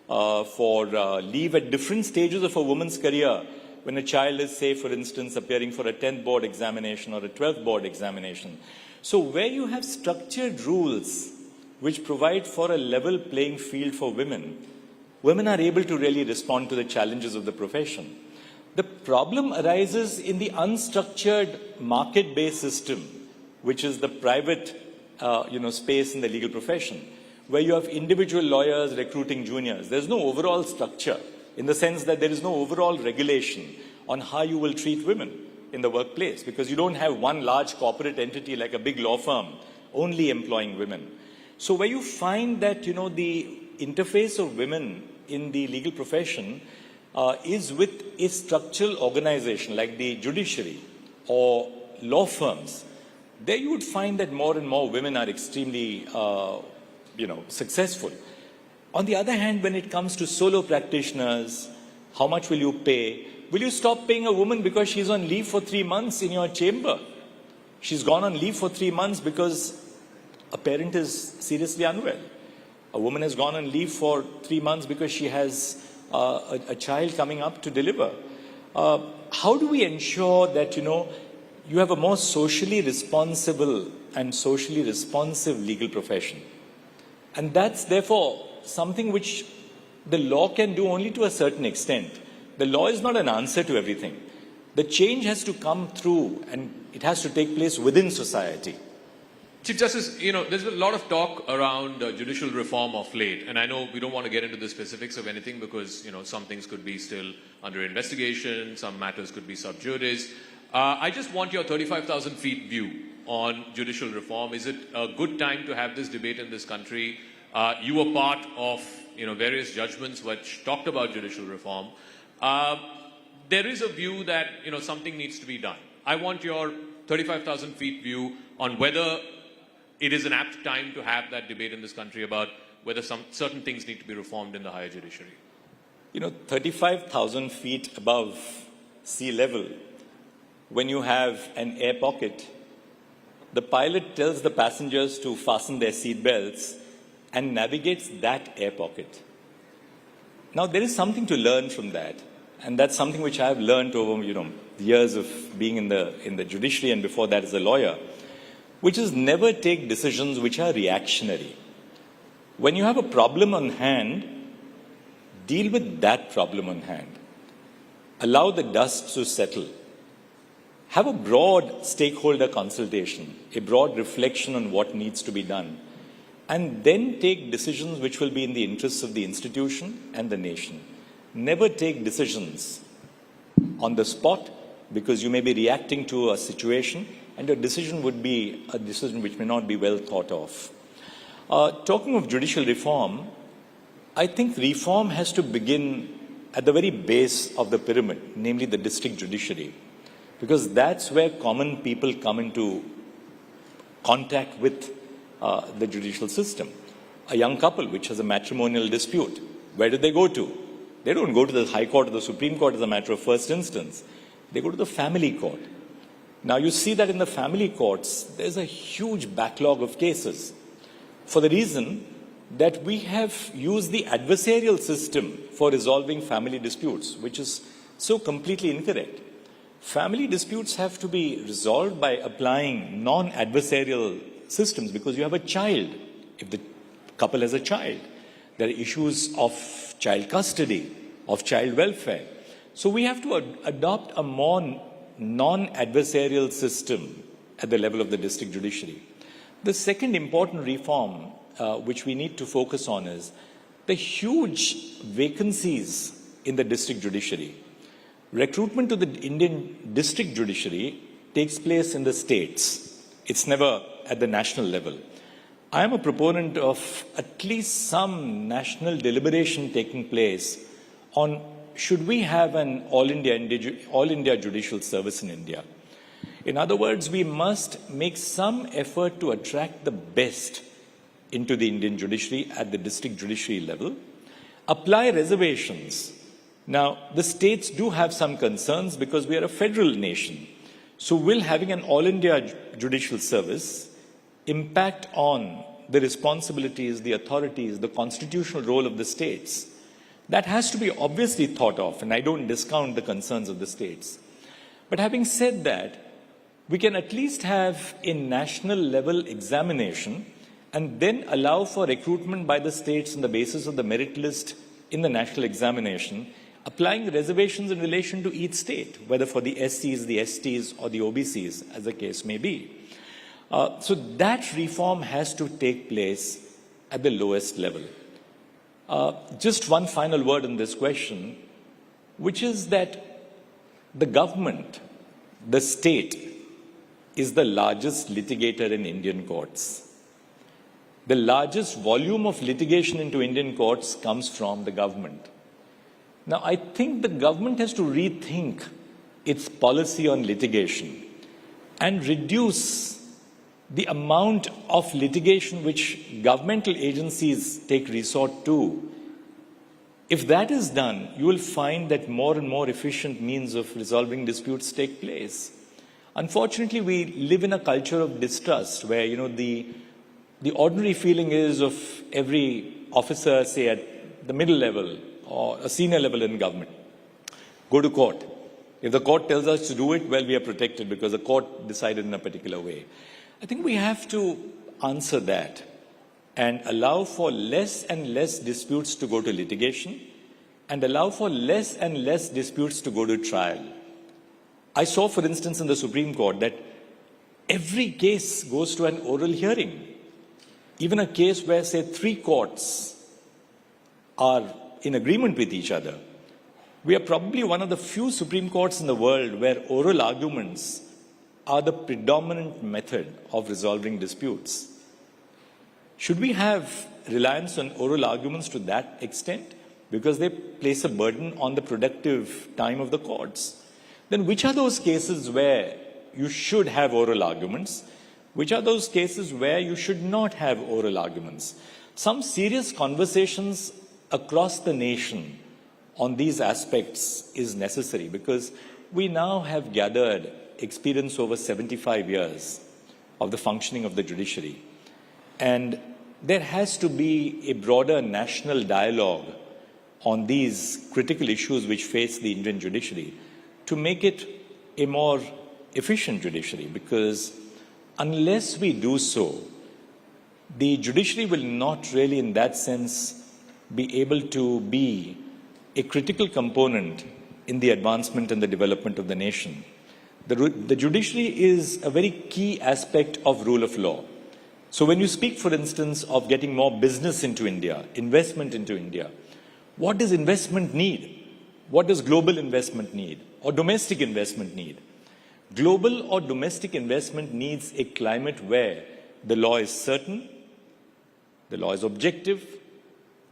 for leave at different stages of a woman's career. When a child is, say, for instance, appearing for a 10th board examination or a 12th board examination. So where you have structured rules which provide for a level playing field for women, women are able to really respond to the challenges of the profession. The problem arises in the unstructured market-based system, which is the private space in the legal profession, where you have individual lawyers recruiting juniors. There's no overall structure in the sense that there is no overall regulation on how you will treat women in the workplace, because you don't have one large corporate entity like a big law firm only employing women. So where you find that, the interface of women in the legal profession is with a structural organization like the judiciary or law firms, there you would find that more and more women are extremely, successful. On the other hand, when it comes to solo practitioners, how much will you pay? Will you stop paying a woman because she's on leave for 3 months in your chamber? She's gone on leave for 3 months because a parent is seriously unwell. A woman has gone on leave for 3 months because she has a child coming up to deliver. How do we ensure that, you have a more socially responsible and socially responsive legal profession? And that's therefore something which the law can do only to a certain extent. The law is not an answer to everything. The change has to come through and it has to take place within society. Chief Justice, there's a lot of talk around judicial reform of late, and I know we don't want to get into the specifics of anything because, some things could be still under investigation, some matters could be sub judice. I just want your 35,000 feet view on judicial reform. Is it a good time to have this debate in this country? You were part of, various judgments which talked about judicial reform. There is a view that, something needs to be done. I want your 35,000 feet view on whether it is an apt time to have that debate in this country about whether some certain things need to be reformed in the higher judiciary. 35,000 feet above sea level, when you have an air pocket, the pilot tells the passengers to fasten their seat belts and navigates that air pocket. Now, there is something to learn from that, and that's something which I have learned over, years of being in the judiciary and before that as a lawyer, which is never take decisions which are reactionary. When you have a problem on hand, deal with that problem on hand. Allow the dust to settle. Have a broad stakeholder consultation, a broad reflection on what needs to be done, and then take decisions which will be in the interests of the institution and the nation. Never take decisions on the spot because you may be reacting to a situation and your decision would be a decision which may not be well thought of. Talking of judicial reform, I think reform has to begin at the very base of the pyramid, namely the district judiciary, because that's where common people come into contact with the judicial system. A young couple which has a matrimonial dispute, where do they go to? They don't go to the High Court or the Supreme Court as a matter of first instance. They go to the family court. Now, you see that in the family courts, there's a huge backlog of cases for the reason that we have used the adversarial system for resolving family disputes, which is so completely incorrect. Family disputes have to be resolved by applying non-adversarial systems because you have a child. If the couple has a child, there are issues of child custody, of child welfare. So we have to adopt a more non-adversarial system at the level of the district judiciary. The second important reform which we need to focus on is the huge vacancies in the district judiciary. Recruitment to the Indian district judiciary takes place in the states. It's never at the national level. I am a proponent of at least some national deliberation taking place on should we have an all-India judicial service in India. In other words, we must make some effort to attract the best into the Indian judiciary at the district judiciary level, apply reservations. Now, the states do have some concerns because we are a federal nation. So will having an all-India judicial service impact on the responsibilities, the authorities, the constitutional role of the states? That has to be obviously thought of, and I don't discount the concerns of the states. But having said that, we can at least have a national level examination and then allow for recruitment by the states on the basis of the merit list in the national examination applying reservations in relation to each state, whether for the SCs, the STs, or the OBCs, as the case may be. So that reform has to take place at the lowest level. Just one final word on this question, which is that the government, the state, is the largest litigator in Indian courts. The largest volume of litigation into Indian courts comes from the government. Now, I think the government has to rethink its policy on litigation and reduce the amount of litigation which governmental agencies take resort to. If that is done, you will find that more and more efficient means of resolving disputes take place. Unfortunately, we live in a culture of distrust where, the ordinary feeling is of every officer, say at the middle level or a senior level in government, go to court. If the court tells us to do it, well, we are protected because the court decided in a particular way. I think we have to answer that and allow for less and less disputes to go to litigation and allow for less and less disputes to go to trial. I saw, for instance, in the Supreme Court that every case goes to an oral hearing. Even a case where, say, 3 courts are in agreement with each other. We are probably one of the few Supreme Courts in the world where oral arguments are the predominant method of resolving disputes. Should we have reliance on oral arguments to that extent? Because they place a burden on the productive time of the courts. Then which are those cases where you should have oral arguments? Which are those cases where you should not have oral arguments? Some serious conversations across the nation on these aspects is necessary because we now have gathered experience over 75 years of the functioning of the judiciary. And there has to be a broader national dialogue on these critical issues which face the Indian judiciary to make it a more efficient judiciary, because unless we do so, the judiciary will not really in that sense be able to be a critical component in the advancement and the development of the nation. The judiciary is a very key aspect of rule of law. So when you speak, for instance, of getting more business into India, investment into India, what does investment need? What does global investment need or domestic investment need? Global or domestic investment needs a climate where the law is certain, the law is objective,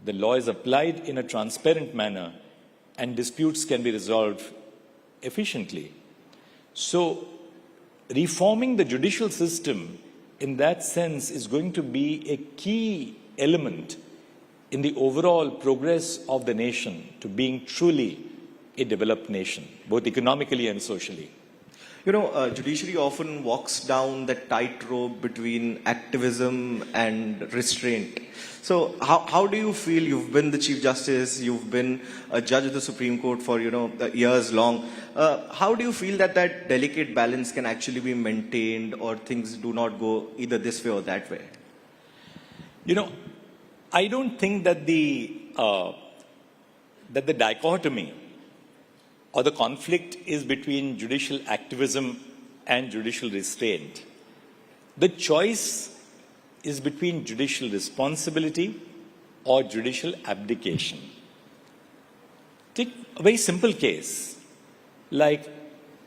the law is applied in a transparent manner, and disputes can be resolved efficiently. So, reforming the judicial system in that sense is going to be a key element in the overall progress of the nation to being truly a developed nation, both economically and socially. Judiciary often walks down the tightrope between activism and restraint. So how do you feel? You've been the Chief Justice, you've been a judge of the Supreme Court for, years long. How do you feel that delicate balance can actually be maintained, or things do not go either this way or that way? I don't think that the dichotomy or the conflict is between judicial activism and judicial restraint. The choice is between judicial responsibility or judicial abdication. Take a very simple case, like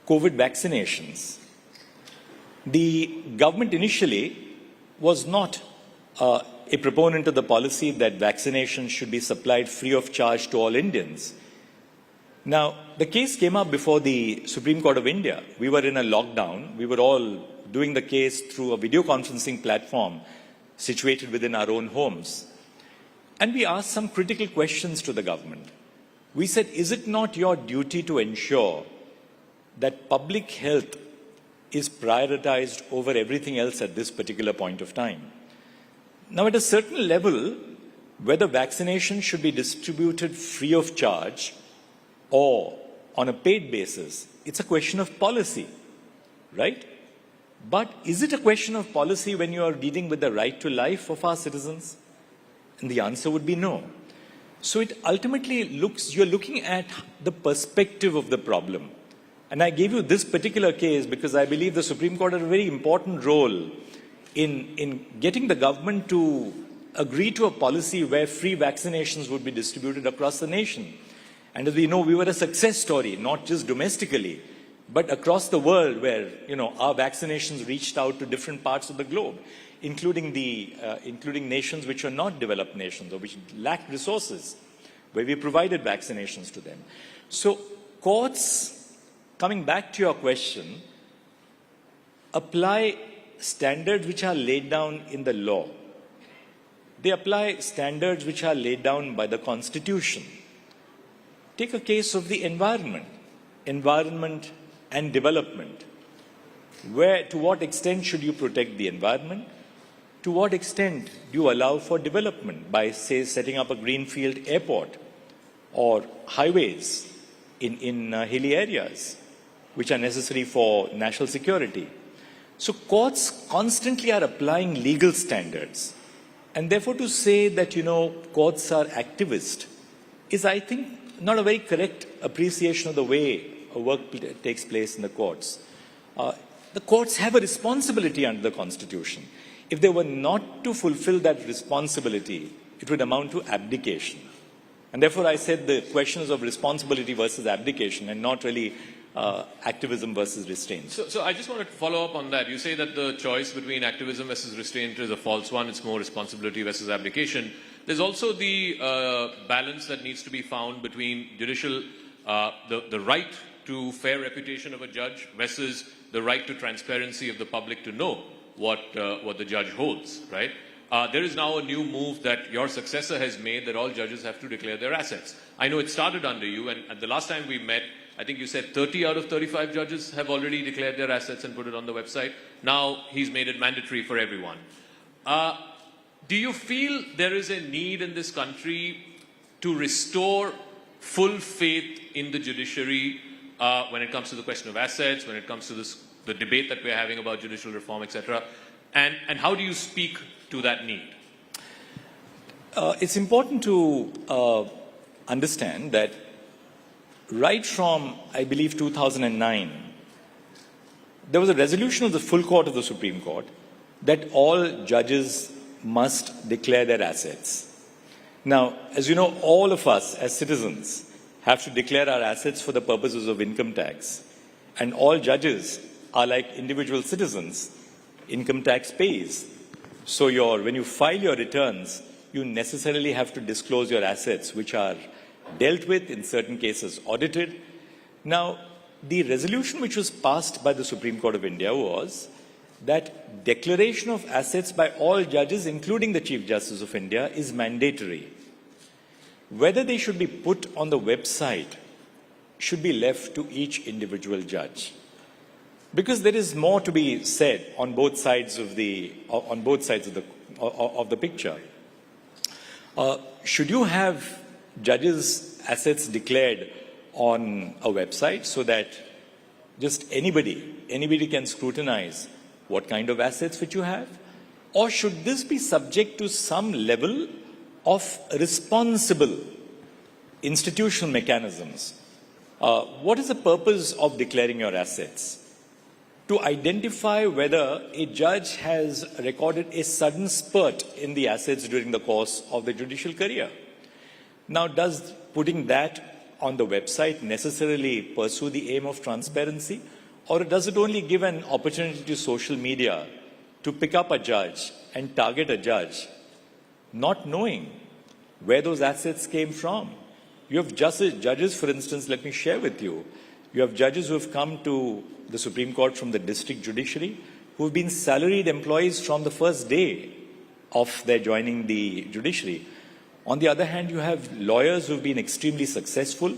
COVID vaccinations. The government initially was not a proponent of the policy that vaccinations should be supplied free of charge to all Indians. Now, the case came up before the Supreme Court of India. We were in a lockdown. We were all doing the case through a video conferencing platform situated within our own homes. And we asked some critical questions to the government. We said, is it not your duty to ensure that public health is prioritized over everything else at this particular point of time? Now, at a certain level, whether vaccination should be distributed free of charge or on a paid basis, it's a question of policy, right? But is it a question of policy when you are dealing with the right to life of our citizens? And the answer would be no. So it ultimately you're looking at the perspective of the problem. And I gave you this particular case because I believe the Supreme Court had a very important role in getting the government to agree to a policy where free vaccinations would be distributed across the nation. And as we know, we were a success story, not just domestically, but across the world where, our vaccinations reached out to different parts of the globe, including nations which are not developed nations or which lacked resources, where we provided vaccinations to them. So courts, coming back to your question, apply standards which are laid down in the law. They apply standards which are laid down by the Constitution. Take a case of the environment and development. To what extent should you protect the environment? To what extent do you allow for development by, say, setting up a greenfield airport or highways in hilly areas, which are necessary for national security? So courts constantly are applying legal standards. And therefore to say that, courts are activist is, I think, not a very correct appreciation of the way work takes place in the courts. The courts have a responsibility under the Constitution. If they were not to fulfill that responsibility, it would amount to abdication. And therefore I said the question is of responsibility versus abdication and not really activism versus restraint. So I just wanted to follow up on that. You say that the choice between activism versus restraint is a false one. It's more responsibility versus abdication. There's also the balance that needs to be found between judicial, the right to fair reputation of a judge versus the right to transparency of the public to know what the judge holds, right? There is now a new move that your successor has made that all judges have to declare their assets. I know it started under you, and at the last time we met, I think you said 30 out of 35 judges have already declared their assets and put it on the website. Now he's made it mandatory for everyone. Do you feel there is a need in this country to restore full faith in the judiciary when it comes to the question of assets, when it comes to the debate that we're having about judicial reform, etc.? And how do you speak to that need? It's important to understand that right from, I believe, 2009, there was a resolution of the full court of the Supreme Court that all judges must declare their assets. Now, as you know, all of us as citizens have to declare our assets for the purposes of income tax. And all judges are like individual citizens, income tax pays. So when you file your returns, you necessarily have to disclose your assets, which are dealt with, in certain cases audited. Now, the resolution which was passed by the Supreme Court of India was that declaration of assets by all judges, including the Chief Justice of India, is mandatory. Whether they should be put on the website should be left to each individual judge. Because there is more to be said on both sides of the picture. Should you have judges' assets declared on a website so that just anybody can scrutinize what kind of assets which you have? Or should this be subject to some level of responsible institutional mechanisms? What is the purpose of declaring your assets? To identify whether a judge has recorded a sudden spurt in the assets during the course of the judicial career. Now, does putting that on the website necessarily pursue the aim of transparency? Or does it only give an opportunity to social media to pick up a judge and target a judge, not knowing where those assets came from? You have judges, for instance, let me share with you. You have judges who have come to the Supreme Court from the district judiciary who have been salaried employees from the first day of their joining the judiciary. On the other hand, you have lawyers who have been extremely successful,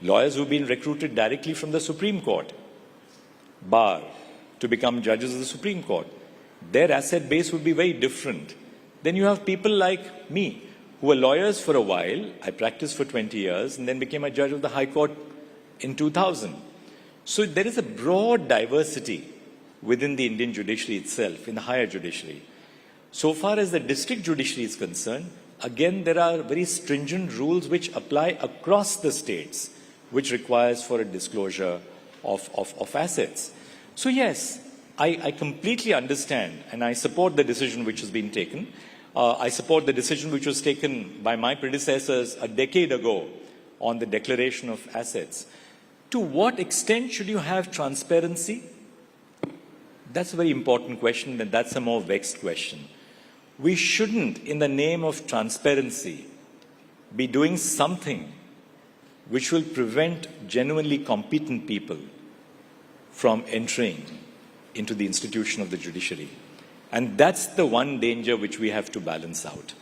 lawyers who have been recruited directly from the Supreme Court, bar, to become judges of the Supreme Court. Their asset base would be very different. Then you have people like me, who were lawyers for a while. I practiced for 20 years and then became a judge of the High Court in 2000. So there is a broad diversity within the Indian judiciary itself, in the higher judiciary. So far as the district judiciary is concerned, again, there are very stringent rules which apply across the states, which requires for a disclosure of assets. So yes, I completely understand and I support the decision which has been taken. I support the decision which was taken by my predecessors a decade ago on the declaration of assets. To what extent should you have transparency? That's a very important question, and that's a more vexed question. We shouldn't, in the name of transparency, be doing something which will prevent genuinely competent people from entering into the institution of the judiciary. And that's the one danger which we have to balance out.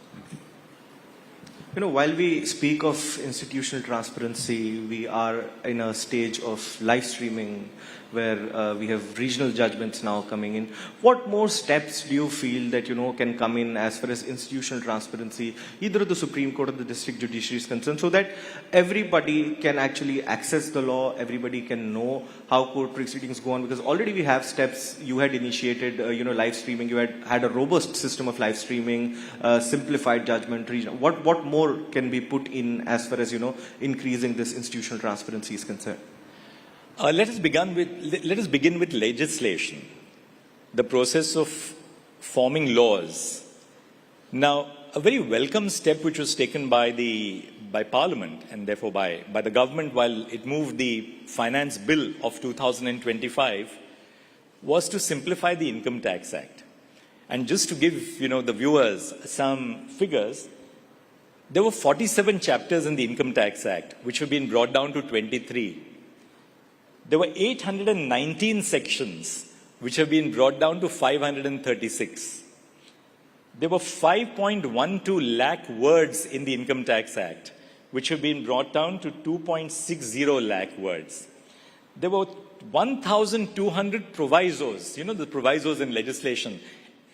You know, while we speak of institutional transparency, we are in a stage of live streaming where we have regional judgments now coming in. What more steps do you feel that, you know, can come in as far as institutional transparency, either the Supreme Court or the district judiciary is concerned, so that everybody can actually access the law, everybody can know how court proceedings go on? Because already we have steps. You had initiated, live streaming. You had a robust system of live streaming, simplified judgment, regional. What more can be put in as far as, increasing this institutional transparency is concerned? Let us begin with legislation, the process of forming laws. Now, a very welcome step which was taken by Parliament and therefore by the government while it moved the Finance Bill of 2025 was to simplify the Income Tax Act. And just to give the viewers some figures, there were 47 chapters in the Income Tax Act which have been brought down to 23. There were 819 sections which have been brought down to 536. There were 5.12 lakh words in the Income Tax Act which have been brought down to 2.60 lakh words. There were 1,200 provisos, the provisos in legislation,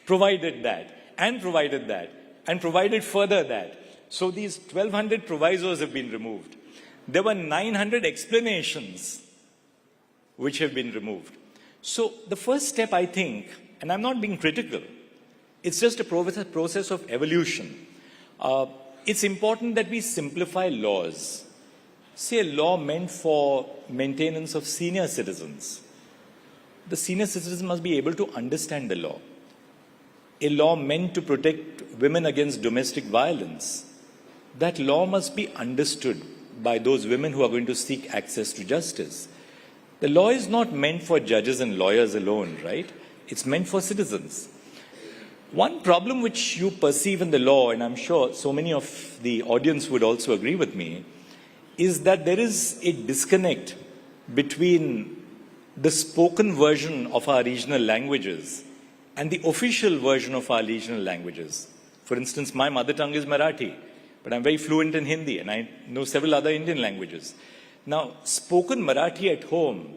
provided that, and provided further that. So these 1,200 provisos have been removed. There were 900 explanations which have been removed. So the first step, I think, and I'm not being critical, it's just a process of evolution. It's important that we simplify laws. Say a law meant for maintenance of senior citizens. The senior citizen must be able to understand the law. A law meant to protect women against domestic violence. That law must be understood by those women who are going to seek access to justice. The law is not meant for judges and lawyers alone, right? It's meant for citizens. One problem which you perceive in the law, and I'm sure so many of the audience would also agree with me, is that there is a disconnect between the spoken version of our regional languages and the official version of our regional languages. For instance, my mother tongue is Marathi, but I'm very fluent in Hindi and I know several other Indian languages. Now, spoken Marathi at home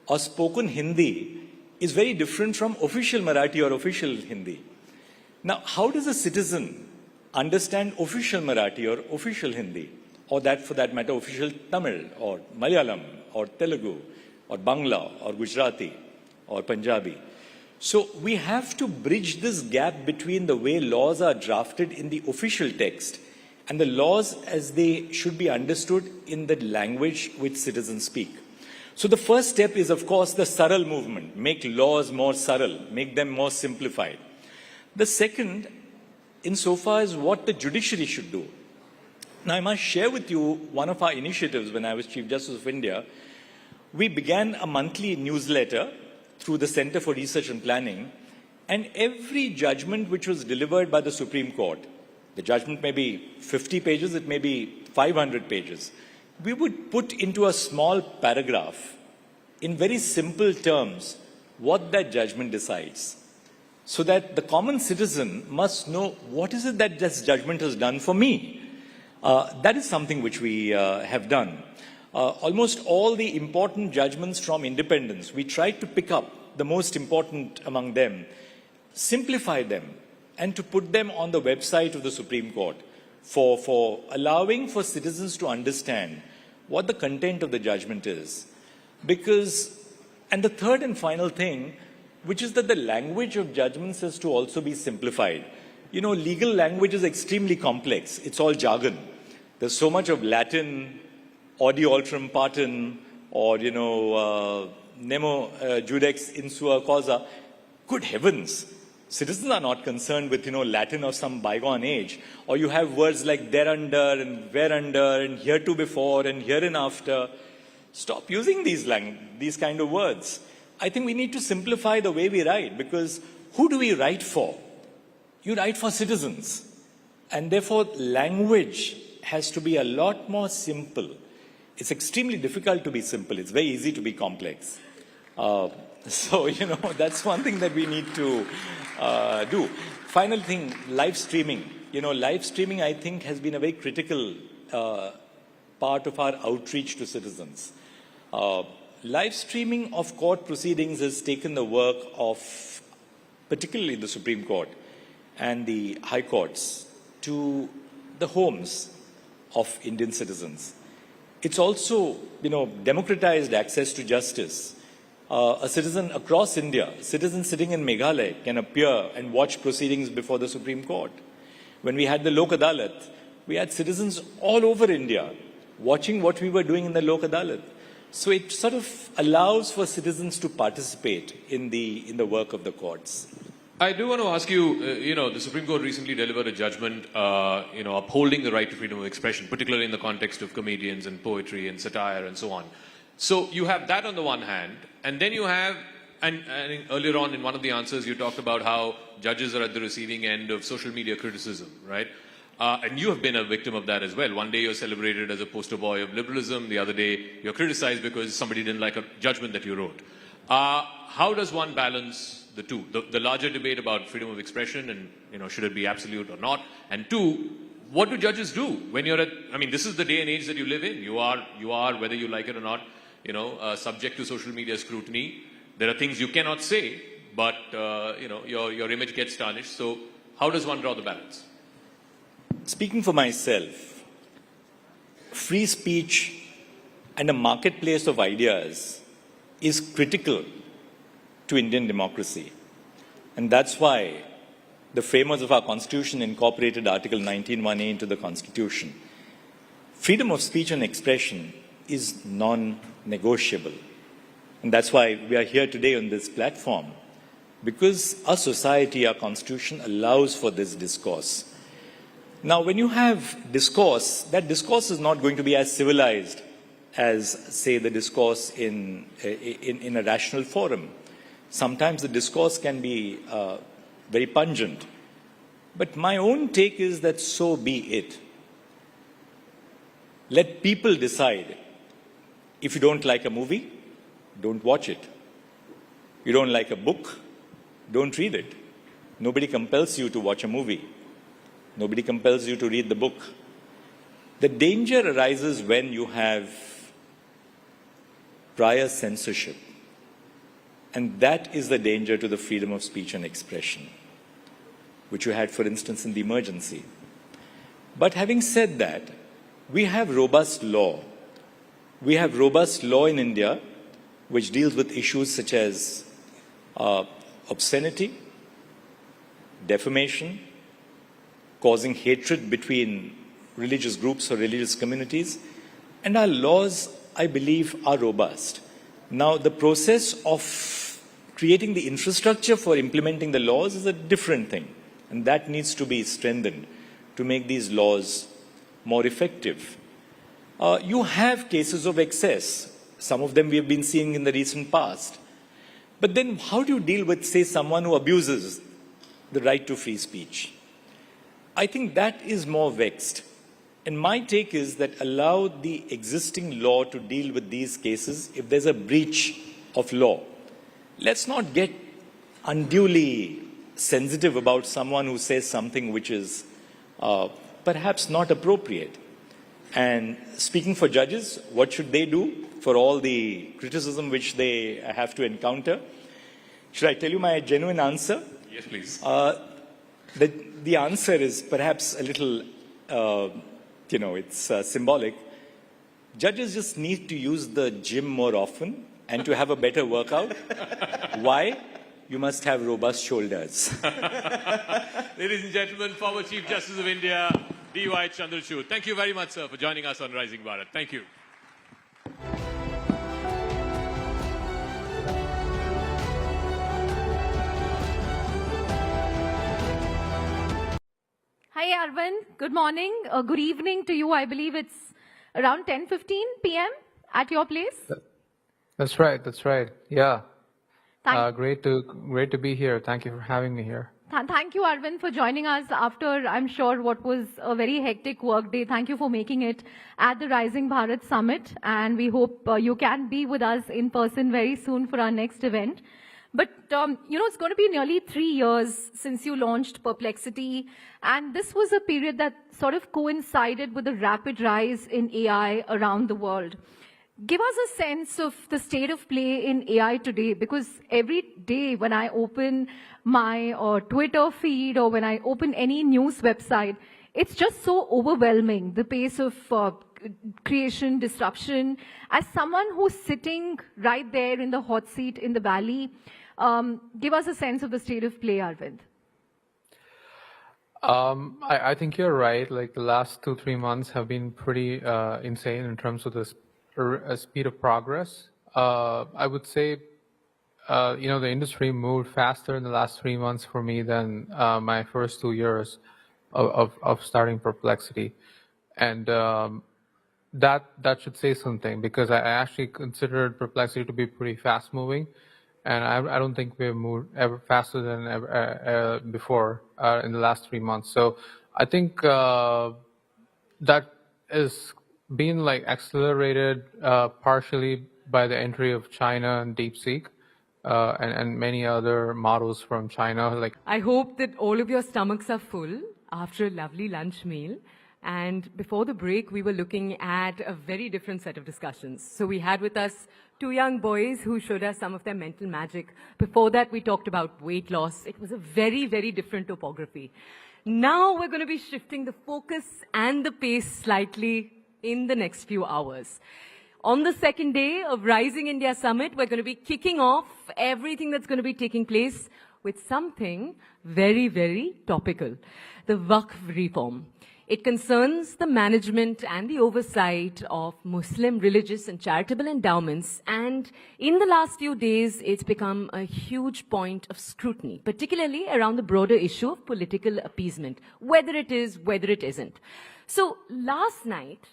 or spoken Hindi is very different from official Marathi or official Hindi. Now, how does a citizen understand official Marathi or official Hindi, or that, for that matter, official Tamil or Malayalam or Telugu or Bangla or Gujarati or Punjabi? So we have to bridge this gap between the way laws are drafted in the official text and the laws as they should be understood in the language which citizens speak. So the first step is, of course, the Saral movement. Make laws more Saral, make them more simplified. The second, insofar as what the judiciary should do. Now, I must share with you one of our initiatives when I was Chief Justice of India. We began a monthly newsletter through the Center for Research and Planning, and every judgment which was delivered by the Supreme Court, the judgment may be 50 pages, it may be 500 pages, we would put into a small paragraph, in very simple terms, what that judgment decides, so that the common citizen must know what is it that this judgment has done for me. That is something which we have done. Almost all the important judgments from independence, we tried to pick up the most important among them, simplify them, and to put them on the website of the Supreme Court for allowing for citizens to understand what the content of the judgment is. And the third and final thing, which is that the language of judgments has to also be simplified. you know, legal language is extremely complex. It's all jargon. There's so much of Latin, audi alteram partem, or, you know, nemo judex insua causa. Good heavens. Citizens are not concerned with, you know, Latin of some bygone age. Or you have words like thereunder and whereunder and heretofore and hereinafter. Stop using these kind of words. I think we need to simplify the way we write, because who do we write for? You write for citizens. And therefore, language has to be a lot more simple. It's extremely difficult to be simple. It's very easy to be complex. So, you know, that's one thing that we need to do. Final thing, live streaming. You know, live streaming, I think, has been a very critical part of our outreach to citizens. Live streaming of court proceedings has taken the work of particularly the Supreme Court and the High Courts to the homes of Indian citizens. It's also, you know, democratized access to justice. A citizen across India, citizen sitting in Meghalaya, can appear and watch proceedings before the Supreme Court. When we had the Lok Adalat, we had citizens all over India watching what we were doing in the Lok Adalat. So it sort of allows for citizens to participate in the work of the courts. I do want to ask you, you know, the Supreme Court recently delivered a judgment, you know, upholding the right to freedom of expression, particularly in the context of comedians and poetry and satire and so on. So you have that on the one hand, and then you have, and earlier on in one of the answers you talked about how judges are at the receiving end of social media criticism, right? And you have been a victim of that as well. One day you're celebrated as a poster boy of liberalism, the other day you're criticized because somebody didn't like a judgment that you wrote. How does one balance the two? The larger debate about freedom of expression and, you know, should it be absolute or not? And two, what do judges do when you're at, I mean, this is the day and age that you live in. You are, whether you like it or not, you know, subject to social media scrutiny. There are things you cannot say, but, you know, your image gets tarnished. So how does one draw the balance? Speaking for myself, free speech and a marketplace of ideas is critical to Indian democracy. And that's why the framers of our Constitution incorporated Article 19(1)(a) into the Constitution. Freedom of speech and expression is non-negotiable. And that's why we are here today on this platform, because our society, our Constitution allows for this discourse. Now, when you have discourse, that discourse is not going to be as civilized as, say, the discourse in a rational forum. Sometimes the discourse can be very pungent. But my own take is that so be it. Let people decide. If you don't like a movie, don't watch it. You don't like a book, don't read it. Nobody compels you to watch a movie. Nobody compels you to read the book. The danger arises when you have prior censorship. And that is the danger to the freedom of speech and expression, which you had, for instance, in the emergency. But having said that, we have robust law. We have robust law in India which deals with issues such as obscenity, defamation, causing hatred between religious groups or religious communities. And our laws, I believe, are robust. Now, the process of creating the infrastructure for implementing the laws is a different thing. And that needs to be strengthened to make these laws more effective. You have cases of excess. Some of them we have been seeing in the recent past. But then how do you deal with, say, someone who abuses the right to free speech? I think that is more vexed. And my take is that allow the existing law to deal with these cases if there's a breach of law. Let's not get unduly sensitive about someone who says something which is perhaps not appropriate. And speaking for judges, what should they do for all the criticism which they have to encounter? Should I tell you my genuine answer? Yes, please. The answer is perhaps a little, it's symbolic. Judges just need to use the gym more often and to have a better workout. Why? you must have robust shoulders. Ladies and gentlemen, former Chief Justice of India, D.Y. Chandrachud. Thank you very much, sir, for joining us on Rising Bharat. Thank you. Hi, Arvind. Good morning. Good evening to you. I believe it's around 10:15 p.m. at your place. That's right. That's right. Yeah. Great to be here. Thank you for having me here. Thank you, Arvind, for joining us after, I'm sure, what was a very hectic work day. Thank you for making it at the Rising Bharat Summit. And we hope you can be with us in person very soon for our next event. But, it's going to be nearly 3 years since you launched Perplexity. And this was a period that sort of coincided with the rapid rise in AI around the world. Give us a sense of the state of play in AI today, because every day when I open my Twitter feed or when I open any news website, it's just so overwhelming, the pace of creation, disruption. As someone who's sitting right there in the hot seat in the valley, give us a sense of the state of play, Arvind. I think you're right. Like the last 2-3 months have been pretty insane in terms of the speed of progress. I would say, the industry moved faster in the last 3 months for me than my first 2 years of starting Perplexity. And that should say something, because I actually considered Perplexity to be pretty fast moving. And I don't think we've moved ever faster than ever before in the last 3 months. So I think that is being like accelerated partially by the entry of China and DeepSeek and many other models from China. I hope that all of your stomachs are full after a lovely lunch meal. And before the break, we were looking at a very different set of discussions. So we had with us 2 young boys who showed us some of their mental magic. Before that, we talked about weight loss. It was a very, very different topography. Now we're going to be shifting the focus and the pace slightly in the next few hours. On the second day of Rising India Summit, we're going to be kicking off everything that's going to be taking place with something very, very topical: the Wakf reform. It concerns the management and the oversight of Muslim religious and charitable endowments, and in the last few days, it's become a huge point of scrutiny, particularly around the broader issue of political appeasement, whether it is, whether it isn't. So last night,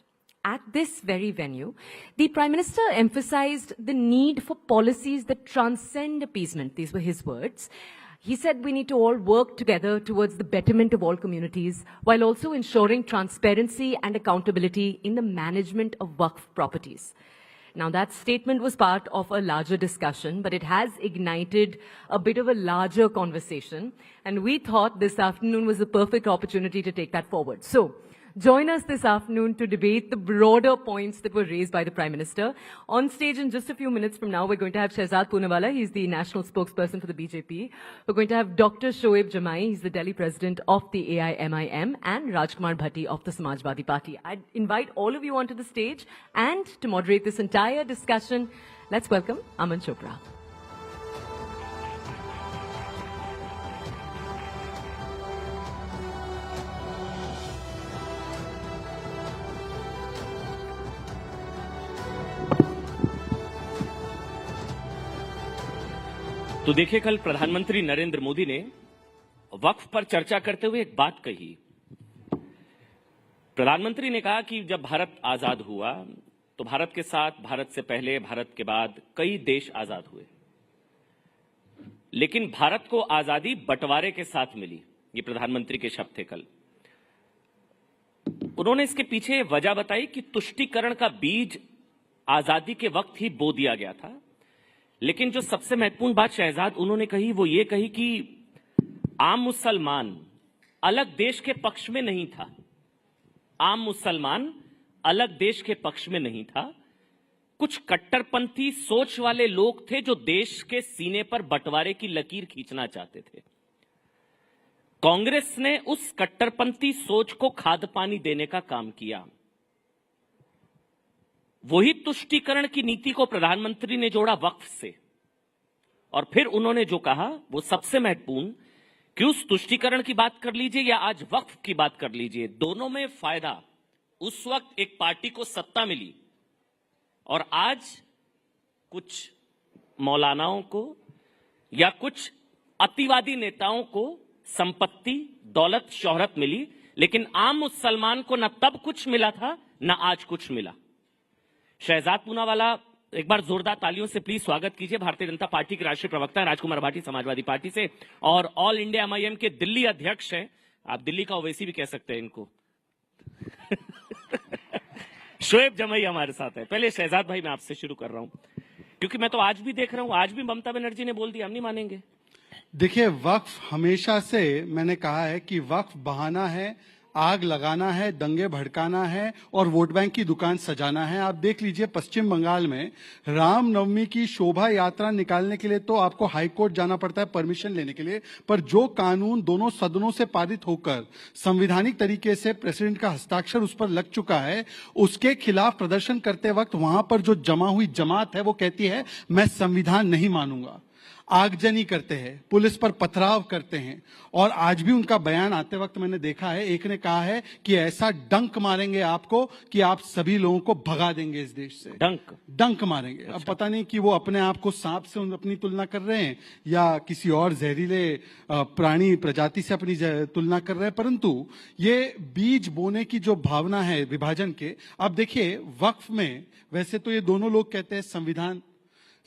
at this very venue, the Prime Minister emphasized the need for policies that transcend appeasement. These were his words. He said we need to all work together towards the betterment of all communities, while also ensuring transparency and accountability in the management of Wakf properties. Now, that statement was part of a larger discussion, but it has ignited a bit of a larger conversation, and we thought this afternoon was the perfect opportunity to take that forward. So, join us this afternoon to debate the broader points that were raised by the Prime Minister. On stage in just a few minutes from now, we're going to have Shehzad Poonawala. He's the national spokesperson for the BJP. We're going to have Dr. Shoaib Jamai. He's the Delhi president of the AIMIM, and Rajkumar Bhatti of the Samajwadi Party. I'd invite all of you onto the stage, and to moderate this entire discussion, let's welcome Aman Chopra. तो देखिए, कल प्रधानमंत्री नरेंद्र मोदी ने वक्फ पर चर्चा करते हुए एक बात कही। प्रधानमंत्री ने कहा कि जब भारत आजाद हुआ तो भारत के साथ, भारत से पहले, भारत के बाद कई देश आजाद हुए, लेकिन भारत को आजादी बंटवारे के साथ मिली। ये प्रधानमंत्री के शब्द थे कल। उन्होंने इसके पीछे वजह बताई कि तुष्टीकरण का बीज आजादी के वक्त ही बो दिया गया था। लेकिन जो सबसे महत्वपूर्ण बात शहजाद उन्होंने कही, वो ये कही कि आम मुसलमान अलग देश के पक्ष में नहीं था। आम मुसलमान अलग देश के पक्ष में नहीं था। कुछ कट्टरपंथी सोच वाले लोग थे जो देश के सीने पर बंटवारे की लकीर खींचना चाहते थे। कांग्रेस ने उस कट्टरपंथी सोच को खाद पानी देने का काम किया। वही तुष्टीकरण की नीति को प्रधानमंत्री ने जोड़ा वक्फ से, और फिर उन्होंने जो कहा वो सबसे महत्वपूर्ण कि उस तुष्टीकरण की बात कर लीजिए या आज वक्फ की बात कर लीजिए, दोनों में फायदा उस वक्त एक पार्टी को सत्ता मिली और आज कुछ मौलानाओं को या कुछ अतिवादी नेताओं को संपत्ति, दौलत, शोहरत मिली, लेकिन आम मुसलमान को न तब कुछ मिला था न आज कुछ मिला। शहजाद पूनावाला, एक बार जोरदार तालियों से प्लीज स्वागत कीजिए। भारतीय जनता पार्टी के राष्ट्रीय प्रवक्ता है, राजकुमार भाटी समाजवादी पार्टी से, और ऑल इंडिया MIM के दिल्ली अध्यक्ष हैं। आप दिल्ली का ओवैसी भी कह सकते हैं इनको। शोएब जमई हमारे साथ है। पहले शहजाद भाई मैं आपसे शुरू कर रहा हूं, क्योंकि मैं तो आज भी देख रहा हूं, आज भी ममता बनर्जी ने बोल दिया हम नहीं मानेंगे। देखिए, वक्फ हमेशा से मैंने कहा है कि वक्फ बहाना है, आग लगाना है, दंगे भड़काना है और वोट बैंक की दुकान सजाना है। आप देख लीजिए पश्चिम बंगाल में रामनवमी की शोभा यात्रा निकालने के लिए तो आपको हाई कोर्ट जाना पड़ता है परमिशन लेने के लिए, पर जो कानून दोनों सदनों से पारित होकर संवैधानिक तरीके से प्रेसिडेंट का हस्ताक्षर उस पर लग चुका है, उसके खिलाफ प्रदर्शन करते वक्त वहां पर जो जमा हुई जमात है वो कहती है मैं संविधान नहीं मानूंगा, आगजनी करते हैं, पुलिस पर पथराव करते हैं। और आज भी उनका बयान आते वक्त मैंने देखा है, एक ने कहा है कि ऐसा डंक मारेंगे आपको कि आप सभी लोगों को भगा देंगे इस देश से। डंक मारेंगे। अच्छा। अब पता नहीं कि वो अपने आप को सांप से अपनी तुलना कर रहे हैं या किसी और जहरीले प्राणी प्रजाति से अपनी तुलना कर रहे हैं, परंतु ये बीज बोने की जो भावना है विभाजन के। अब देखिए वक्फ में वैसे तो ये दोनों लोग कहते हैं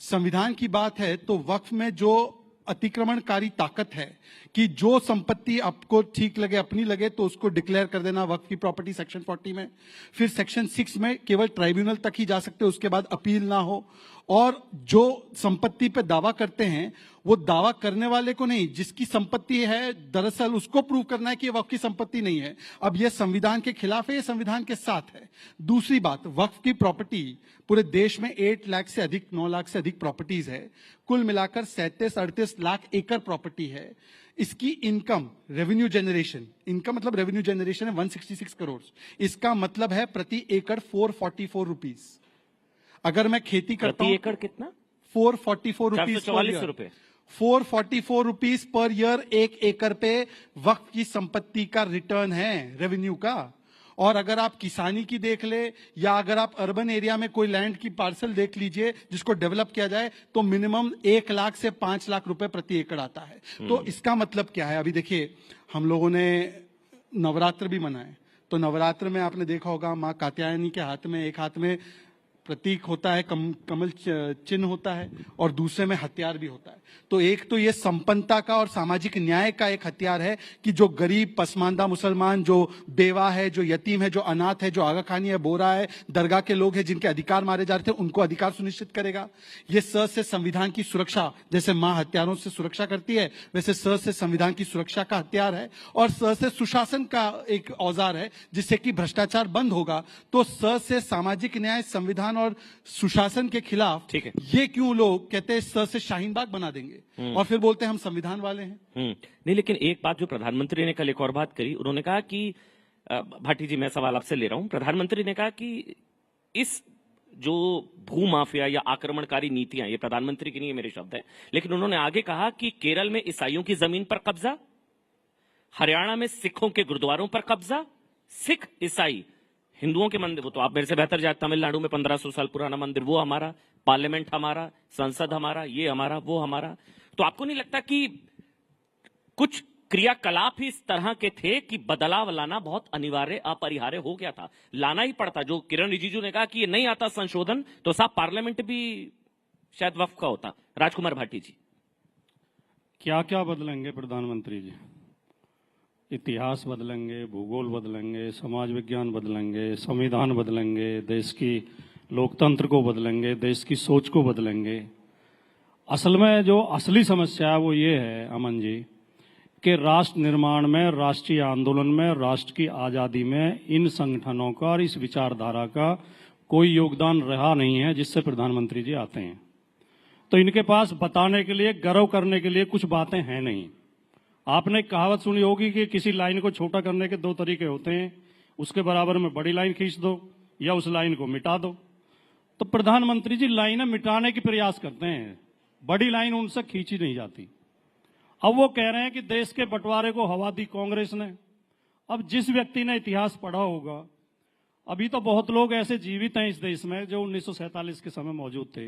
संविधान की बात है, तो वक्फ में जो अतिक्रमणकारी ताकत है कि जो संपत्ति आपको ठीक लगे, अपनी लगे, तो उसको डिक्लेयर कर देना वक्फ की प्रॉपर्टी सेक्शन 40 में। फिर सेक्शन 6 में केवल ट्राइब्यूनल तक ही जा सकते, उसके बाद अपील ना हो। और जो संपत्ति पे दावा करते हैं वो दावा करने वाले को नहीं, जिसकी संपत्ति है दरअसल उसको प्रूव करना है कि ये वक्फ की संपत्ति नहीं है। अब ये संविधान के खिलाफ है, ये संविधान के साथ है। दूसरी बात, वक्फ की प्रॉपर्टी पूरे देश में 8 लाख से अधिक, 9 लाख से अधिक प्रॉपर्टीज है। कुल मिलाकर 37-38 लाख एकड़ प्रॉपर्टी है। इसकी इनकम, रेवेन्यू जनरेशन, इनकम मतलब रेवेन्यू जनरेशन है 166 करोड़। इसका मतलब है प्रति एकड़ 444 रुपीज। अगर मैं खेती करता हूं, एकड़ कितना? 444 रुपीज, 444 रुपए, 444 रुपीज पर ईयर एक एकड़ पे वक्फ की संपत्ति का रिटर्न है, रेवेन्यू का। और अगर आप किसानी की देख ले या अगर आप अर्बन एरिया में कोई लैंड की पार्सल देख लीजिए जिसको डेवलप किया जाए, तो मिनिमम 1 लाख से 5 लाख रुपए प्रति एकड़ आता है। तो इसका मतलब क्या है? अभी देखिए, हम लोगों ने नवरात्र भी मनाए, तो नवरात्र में आपने देखा होगा माँ कात्यायनी के हाथ में, एक हाथ में प्रतीक होता है, कमल चिन्ह होता है, और दूसरे में हथियार भी होता है। तो एक तो ये संपन्नता का और सामाजिक न्याय का एक हथियार है कि जो गरीब, पसमानदा मुसलमान, जो बेवा है, जो यतीम है, जो अनाथ है, जो आगाखानी है, बोरा है, दरगाह के लोग हैं जिनके अधिकार मारे जा रहे थे, उनको अधिकार सुनिश्चित करेगा। ये स से संविधान की सुरक्षा, जैसे माँ हथियारों से सुरक्षा करती है, वैसे स से संविधान की सुरक्षा का हथियार है। और स से सुशासन का एक औजार है जिससे कि भ्रष्टाचार बंद होगा। तो स से सामाजिक न्याय, संविधान और सुशासन के खिलाफ, ठीक है, ये क्यों लोग कहते हैं स से शाहीन बाग बना देंगे और फिर बोलते हैं हम संविधान वाले हैं। नहीं, लेकिन एक बात जो प्रधानमंत्री ने कल एक और बात करी, उन्होंने कहा कि भाटी जी मैं सवाल आपसे ले रहा हूं, प्रधानमंत्री ने कहा कि इस जो भू माफिया या आक्रमणकारी नीतियां, ये प्रधानमंत्री की नहीं है, मेरे शब्द है, लेकिन उन्होंने आगे कहा कि केरल में ईसाइयों की जमीन पर कब्जा, हरियाणा में सिखों के गुरुद्वारों पर कब्जा, सिख ईसाई हिंदुओं के मंदिर, वो तो आप मेरे से बेहतर जानते, तमिलनाडु में 1500 साल पुराना मंदिर, वो हमारा, पार्लियामेंट हमारा, संसद हमारा, ये हमारा, वो हमारा। तो आपको नहीं लगता कि कुछ क्रियाकलाप ही इस तरह के थे कि बदलाव लाना बहुत अनिवार्य, अपरिहार्य हो गया था, लाना ही पड़ता? जो किरण रिजिजू ने कहा कि ये नहीं आता संशोधन, तो साहब पार्लियामेंट भी शायद वक्फ का होता। राजकुमार भाटी जी, क्या क्या बदलेंगे प्रधानमंत्री जी? इतिहास बदलेंगे, भूगोल बदलेंगे, समाज विज्ञान बदलेंगे, संविधान बदलेंगे, देश की लोकतंत्र को बदलेंगे, देश की सोच को बदलेंगे। असल में जो असली समस्या है वो ये है अमन जी कि राष्ट्र निर्माण में, राष्ट्रीय आंदोलन में, राष्ट्र की आज़ादी में इन संगठनों का और इस विचारधारा का कोई योगदान रहा नहीं है जिससे प्रधानमंत्री जी आते हैं। तो इनके पास बताने के लिए, गर्व करने के लिए कुछ बातें हैं नहीं। आपने कहावत सुनी होगी कि किसी लाइन को छोटा करने के 2 तरीके होते हैं, उसके बराबर में बड़ी लाइन खींच दो या उस लाइन को मिटा दो। तो प्रधानमंत्री जी लाइनें मिटाने की प्रयास करते हैं, बड़ी लाइन उनसे खींची नहीं जाती। अब वो कह रहे हैं कि देश के बंटवारे को हवा दी कांग्रेस ने। अब जिस व्यक्ति ने इतिहास पढ़ा होगा, अभी तो बहुत लोग ऐसे जीवित हैं इस देश में जो 1947 के समय मौजूद थे,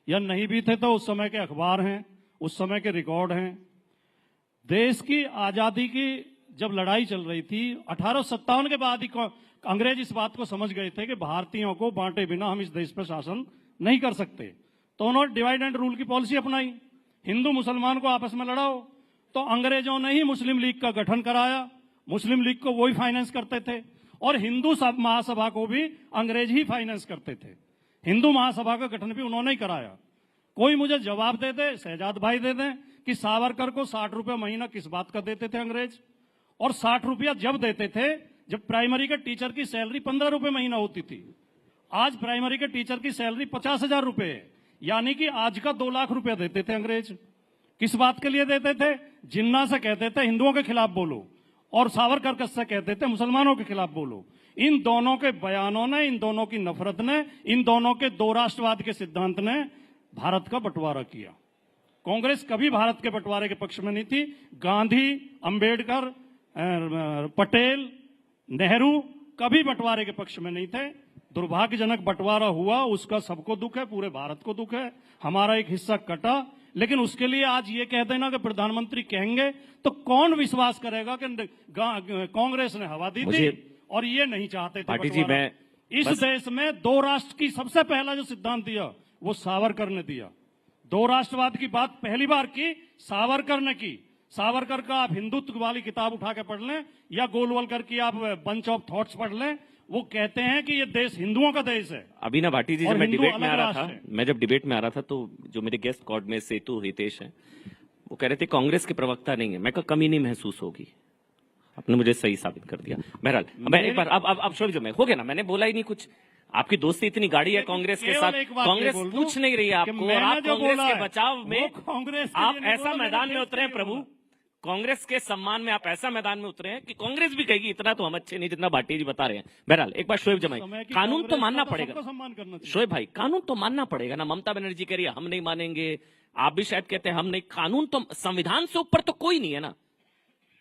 या नहीं भी थे तो उस समय के अखबार हैं, उस समय के रिकॉर्ड हैं। देश की आजादी की जब लड़ाई चल रही थी 1857 के बाद ही अंग्रेज इस बात को समझ गए थे कि भारतीयों को बांटे बिना हम इस देश पर शासन नहीं कर सकते, तो उन्होंने डिवाइड एंड रूल की पॉलिसी अपनाई। हिंदू मुसलमान को आपस में लड़ाओ, तो अंग्रेजों ने ही मुस्लिम लीग का गठन कराया। मुस्लिम लीग को वही फाइनेंस करते थे और हिंदू महासभा को भी अंग्रेज ही फाइनेंस करते थे। हिंदू महासभा का गठन भी उन्होंने ही कराया। कोई मुझे जवाब दे दे, शहजाद भाई दे दें कि सावरकर को 60 रुपये महीना किस बात का देते थे अंग्रेज, और 60 रुपया जब देते थे जब प्राइमरी के टीचर की सैलरी 15 रुपये महीना होती थी। आज प्राइमरी के टीचर की सैलरी 50,000 रुपये है, यानी कि आज का 2 लाख रुपया देते थे अंग्रेज। किस बात के लिए देते थे? जिन्ना से कहते थे हिंदुओं के खिलाफ बोलो, और सावरकर से कहते थे मुसलमानों के खिलाफ बोलो। इन दोनों के बयानों ने, इन दोनों की नफरत ने, इन दोनों के दो राष्ट्रवाद के सिद्धांत ने भारत का बंटवारा किया। कांग्रेस कभी भारत के बंटवारे के पक्ष में नहीं थी। गांधी, अंबेडकर, पटेल, नेहरू कभी बंटवारे के पक्ष में नहीं थे। दुर्भाग्यजनक बंटवारा हुआ, उसका सबको दुख है, पूरे भारत को दुख है। हमारा एक हिस्सा कटा, लेकिन उसके लिए आज ये कह देना कि प्रधानमंत्री कहेंगे तो कौन विश्वास करेगा कि कांग्रेस ने हवा दी थी और ये नहीं चाहते थे। पाटिल जी, मैं इस देश में 2 राष्ट्र की सबसे पहला जो सिद्धांत दिया वो सावरकर ने दिया। 2 राष्ट्रवाद की बात पहली बार की सावरकर ने की। सावरकर का आप हिंदुत्व वाली किताब उठा के पढ़ लें या गोलवलकर की आप बंच ऑफ थॉट्स पढ़ लें, वो कहते हैं कि ये देश हिंदुओं का देश है। अभी ना भाटी जी, जब मैं डिबेट में आ रहा था, तो जो मेरे गेस्ट कॉर्ड में सेतु हितेश हैं, वो कह रहे थे कांग्रेस के प्रवक्ता नहीं है। मैं कहा कमी नहीं महसूस होगी, आपने मुझे सही साबित कर दिया। बहरहाल मैं एक बार अब शोर जो मैं हो गया ना, मैंने बोला ही नहीं कुछ। आपकी दोस्ती इतनी गाड़ी है कांग्रेस के साथ, कांग्रेस पूछ नहीं रही है आपको, और आप कांग्रेस के बचाव में आप ऐसा मैदान में उतरे हैं प्रभु, कांग्रेस के सम्मान में आप ऐसा मैदान में उतरे हैं कि कांग्रेस भी कहेगी इतना तो हम अच्छे नहीं जितना भाटी जी बता रहे हैं। बहरहाल एक बार शोएब जमाई, कानून तो मानना पड़ेगा। शोएब भाई, कानून तो मानना पड़ेगा ना। ममता बनर्जी कह रही है हम नहीं मानेंगे, आप भी शायद कहते हैं हम नहीं। कानून तो, संविधान से ऊपर तो कोई नहीं है ना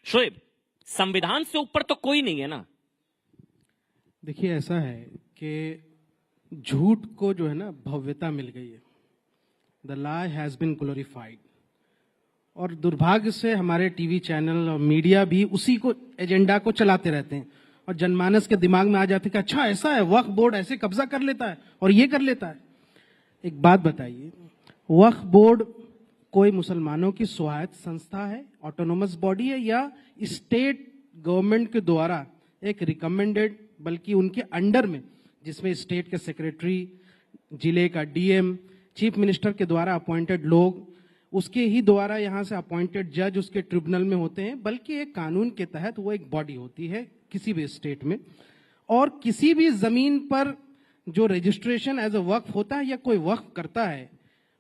शोएब, संविधान से ऊपर तो कोई नहीं है ना। देखिए, ऐसा है कि झूठ को जो है ना भव्यता मिल गई है। The lie has been glorified, और दुर्भाग्य से हमारे टीवी चैनल और मीडिया भी उसी को एजेंडा को चलाते रहते हैं, और जनमानस के दिमाग में आ जाते हैं कि अच्छा ऐसा है, वक्फ बोर्ड ऐसे कब्जा कर लेता है और ये कर लेता है। एक बात बताइए, वक्फ बोर्ड कोई मुसलमानों की स्वायत्त संस्था है, ऑटोनोमस बॉडी है, या स्टेट गवर्नमेंट के द्वारा एक रिकमेंडेड, बल्कि उनके अंडर में, जिसमें स्टेट के सेक्रेटरी, जिले का डीएम, चीफ मिनिस्टर के द्वारा अपॉइंटेड लोग, उसके ही द्वारा यहाँ से अपॉइंटेड जज उसके ट्रिब्यूनल में होते हैं, बल्कि एक कानून के तहत वो एक बॉडी होती है किसी भी स्टेट में। और किसी भी जमीन पर जो रजिस्ट्रेशन एज अ वक्फ होता है या कोई वक्फ करता है,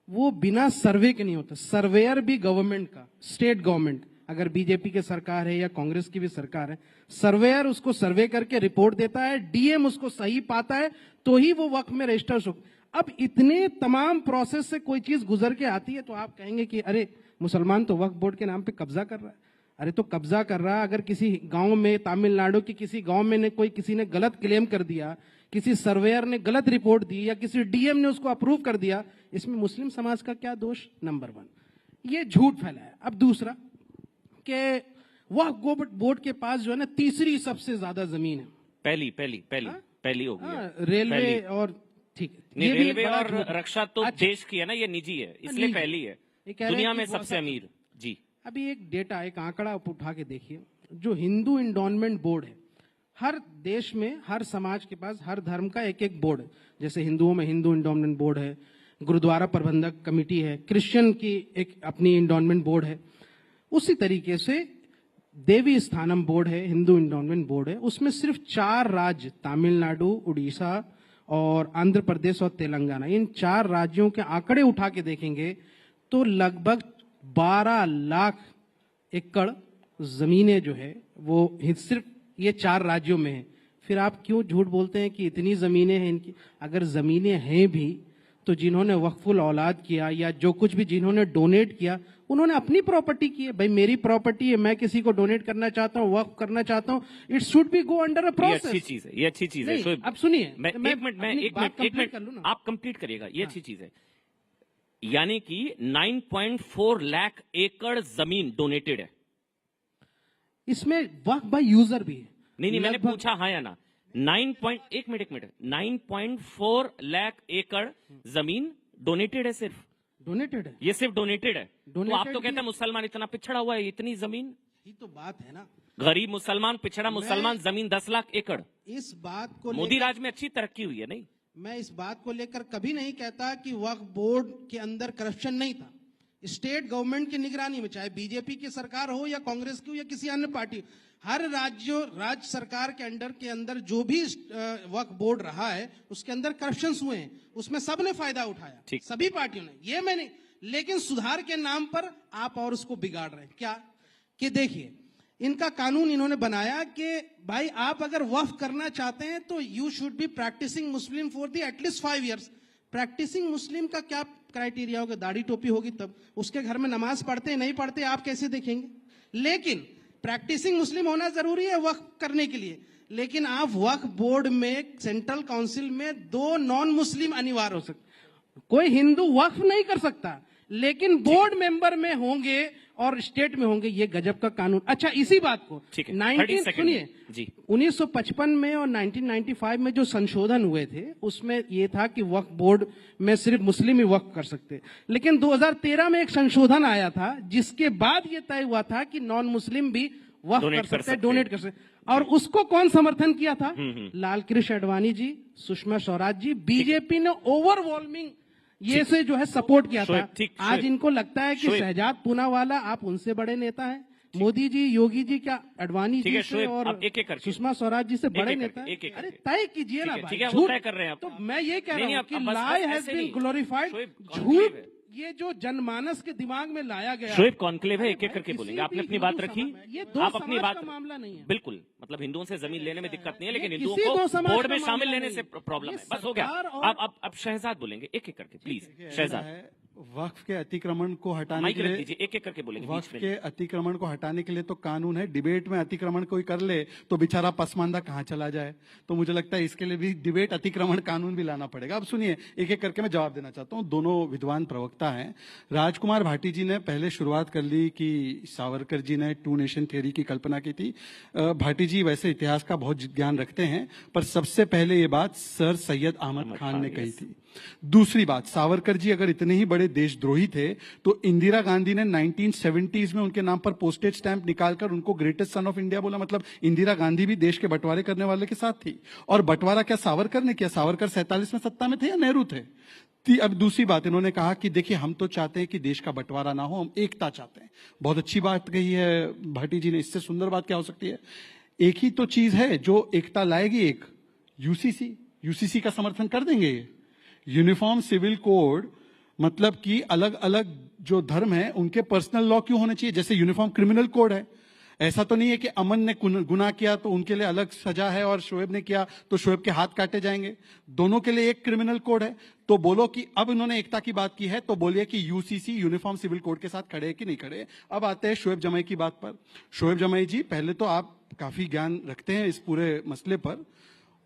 वो बिना सर्वे के नहीं होता। सर्वेयर भी गवर्नमेंट का, स्टेट गवर्नमेंट, अगर बीजेपी की सरकार है या कांग्रेस की भी सरकार है, सर्वेयर उसको सर्वे करके रिपोर्ट देता है, डीएम उसको सही पाता है, तो ही वो वक्फ में रजिस्टर हो। अब इतने तमाम प्रोसेस से कोई चीज गुजर के आती है तो आप कहेंगे कि अरे मुसलमान तो वक्फ बोर्ड के नाम पे कब्जा कर रहा है। अरे तो कब्जा कर रहा है, अगर किसी गांव में, तमिलनाडु की किसी गांव में किसी ने गलत क्लेम कर दिया, किसी सर्वेयर ने गलत रिपोर्ट दी, या किसी डीएम ने उसको अप्रूव कर दिया, इसमें मुस्लिम समाज का क्या दोष? नंबर 1, ये झूठ फैलाया। अब दूसरा कि वक्फ बोर्ड के पास जो है ना तीसरी सबसे ज्यादा जमीन है। पहली हो गई रेलवे और ठीक है, रेलवे और रक्षा तो देश की है ना, ये निजी है, इसलिए पहली है दुनिया में सबसे अमीर। जी, अभी एक डेटा, एक आंकड़ा आप उठा के देखिए, जो हिंदू इंडोनमेंट बोर्ड है, हर देश में, हर समाज के पास, हर धर्म का एक एक बोर्ड है। जैसे हिंदुओं में हिंदू इंडोनमेंट बोर्ड है, गुरुद्वारा प्रबंधक कमेटी है, क्रिश्चियन की एक अपनी इंडोनमेंट बोर्ड है। उसी तरीके से देवी स्थानम बोर्ड है, हिंदू इंडोनमेंट बोर्ड है। उसमें सिर्फ 4 राज्य, तमिलनाडु, उड़ीसा और आंध्र प्रदेश और तेलंगाना, इन 4 राज्यों के आंकड़े उठा के देखेंगे तो लगभग 12 लाख एकड़ जमीनें जो है वो सिर्फ ये 4 राज्यों में है। फिर आप क्यों झूठ बोलते हैं कि इतनी जमीनें हैं इनकी? अगर जमीनें हैं भी तो जिन्होंने वक्फुल औलाद किया या जो कुछ भी जिन्होंने डोनेट किया, उन्होंने अपनी प्रॉपर्टी की है। भाई मेरी प्रॉपर्टी है, मैं किसी को डोनेट करना चाहता हूँ, वक्फ करना चाहता हूँ, it should be go under a process. ये अच्छी चीज है, ये अच्छी चीज है। अब सुनिए, एक मिनट आप कंप्लीट करिएगा, ये अच्छी चीज है। यानी कि 9.4 लाख एकड़ जमीन डोनेटेड है, इसमें वक्फ बाय यूजर भी है। नहीं मैंने पूछा हाँ या ना। 9.4 लाख एकड़ जमीन डोनेटेड है, सिर्फ डोनेटेड है, ये सिर्फ डोनेटेड है। तो आप तो कहते हैं मुसलमान इतना पिछड़ा हुआ है, इतनी जमीन, ये तो बात है ना। गरीब मुसलमान, पिछड़ा मुसलमान, जमीन 10 लाख एकड़। इस बात को मोदी राज में अच्छी तरक्की हुई है। नहीं, मैं इस बात को लेकर कभी नहीं कहता कि वक्फ बोर्ड के अंदर करप्शन नहीं था। स्टेट गवर्नमेंट की निगरानी में, चाहे बीजेपी की सरकार हो या कांग्रेस की हो या किसी अन्य पार्टी, हर राज्य सरकार के अंदर जो भी वक्फ बोर्ड रहा है उसके अंदर करप्शन हुए हैं, उसमें सबने फायदा उठाया, सभी पार्टियों ने, ये मैं नहीं। लेकिन सुधार के नाम पर आप और उसको बिगाड़ रहे हैं। क्या कि देखिए, इनका कानून इन्होंने बनाया कि भाई आप अगर वक्फ करना चाहते हैं तो you should be practising Muslim for the at least 5 years। Practising Muslim का क्या क्राइटेरिया होगा? दाढ़ी टोपी होगी तब। उसके घर में नमाज पढ़ते नहीं पढ़ते आप कैसे देखेंगे? लेकिन प्रैक्टिसिंग मुस्लिम होना जरूरी है वक्फ करने के लिए। लेकिन आप वक्फ बोर्ड में, सेंट्रल काउंसिल में 2 नॉन मुस्लिम अनिवार्य हो सकते। कोई हिंदू वक्फ नहीं कर सकता, लेकिन बोर्ड मेंबर में होंगे और स्टेट में होंगे। ये गजब का कानून। अच्छा, इसी बात को 1955 में और 1995 में जो संशोधन हुए थे उसमें ये था कि वक्फ बोर्ड में सिर्फ मुस्लिम ही वक्फ कर सकते। लेकिन 2013 में एक संशोधन आया था जिसके बाद ये तय हुआ था कि नॉन मुस्लिम भी वक्फ कर सकते, डोनेट कर सकते। और उसको कौन समर्थन किया था? लाल कृष्ण आडवाणी जी, सुषमा स्वराज जी। बीजेपी ने ओवरवेलमिंग ये से जो है सपोर्ट किया था। आज इनको लगता है कि शहजाद पूनावाला आप उनसे बड़े नेता हैं। मोदी जी, योगी जी, क्या आडवाणी जी से और सुषमा स्वराज जी से बड़े नेता हैं? अरे तय कीजिए ना भाई, झूठ कर रहे हैं। तो मैं ये कह रहा हूँ कि लाई हैज बीन ग्लोरिफाइड। झूठ ये जो जनमानस के दिमाग में लाया गया। शोएब कॉन्क्लेव है, एक करके बोलेंगे। आपने अपनी बात रखी, ये दो आप अपनी बात, मामला नहीं है। बिल्कुल, मतलब हिंदुओं से जमीन लेने में दिक्कत नहीं है, लेकिन हिंदुओं को बोर्ड में शामिल लेने से प्रॉब्लम है। बस हो गया। अब शहजाद बोलेंगे, एक करके प्लीज। शहजाद, वक्फ के अतिक्रमण को हटाने के लिए एक करके बोलेंगे। वक्फ के अतिक्रमण को हटाने के लिए तो कानून है। डिबेट में अतिक्रमण कोई कर ले तो बेचारा पसमानदा कहाँ चला जाए। तो मुझे लगता है इसके लिए भी डिबेट अतिक्रमण कानून भी लाना पड़ेगा। अब सुनिए, एक एक करके मैं जवाब देना चाहता हूँ। दोनों विद्वान प्रवक्ता हैं। राजकुमार भाटी जी ने पहले शुरुआत कर ली कि सावरकर जी ने 2 नेशन थ्योरी की कल्पना की थी। भाटी जी वैसे इतिहास का बहुत ज्ञान रखते हैं, पर सबसे पहले ये बात सर सैयद अहमद खान ने कही थी। दूसरी बात, सावरकर जी अगर इतने ही बड़े देशद्रोही थे तो इंदिरा गांधी ने 1970s में उनके नाम पर पोस्टेज स्टैंप निकालकर उनको ग्रेटेस्ट सन ऑफ इंडिया बोला। मतलब इंदिरा गांधी भी देश के बंटवारे करने वाले के साथ थी। और बंटवारा क्या सावरकर ने किया? सावरकर 47 में सत्ता में थे या नेहरू थे? अब दूसरी बात, इन्होंने कहा कि देखिए हम तो चाहते हैं कि देश का बंटवारा ना हो, हम एकता चाहते हैं। बहुत अच्छी बात कही है भाटी जी ने। इससे सुंदर बात क्या हो सकती है? एक ही तो चीज है जो एकता लाएगी, एक यूसीसी का समर्थन कर देंगे। यूनिफॉर्म सिविल कोड, मतलब कि अलग अलग जो धर्म है उनके पर्सनल लॉ क्यों होने चाहिए? जैसे यूनिफॉर्म क्रिमिनल कोड है। ऐसा तो नहीं है कि अमन ने गुनाह किया तो उनके लिए अलग सजा है और शोएब ने किया तो शोएब के हाथ काटे जाएंगे। दोनों के लिए एक क्रिमिनल कोड है। तो बोलो कि अब इन्होंने एकता की बात की है तो बोलिए कि यूसीसी यूनिफॉर्म सिविल कोड के साथ खड़े है कि नहीं खड़े। अब आते हैं शोएब जमाई की बात पर। शोएब जमाई जी, पहले तो आप काफी ज्ञान रखते हैं इस पूरे मसले पर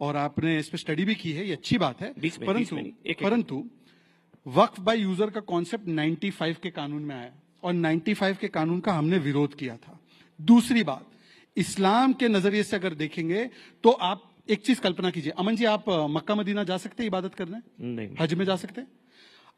और आपने इस पर स्टडी भी की है, ये अच्छी बात है। परंतु वक्फ बाय यूजर का कॉन्सेप्ट 95 के कानून में आया और 95 के कानून का हमने विरोध किया था। दूसरी बात, इस्लाम के नजरिए से अगर देखेंगे तो आप एक चीज कल्पना कीजिए। अमन जी, आप मक्का मदीना जा सकते हैं इबादत करने? नहीं। हज में जा सकते हैं?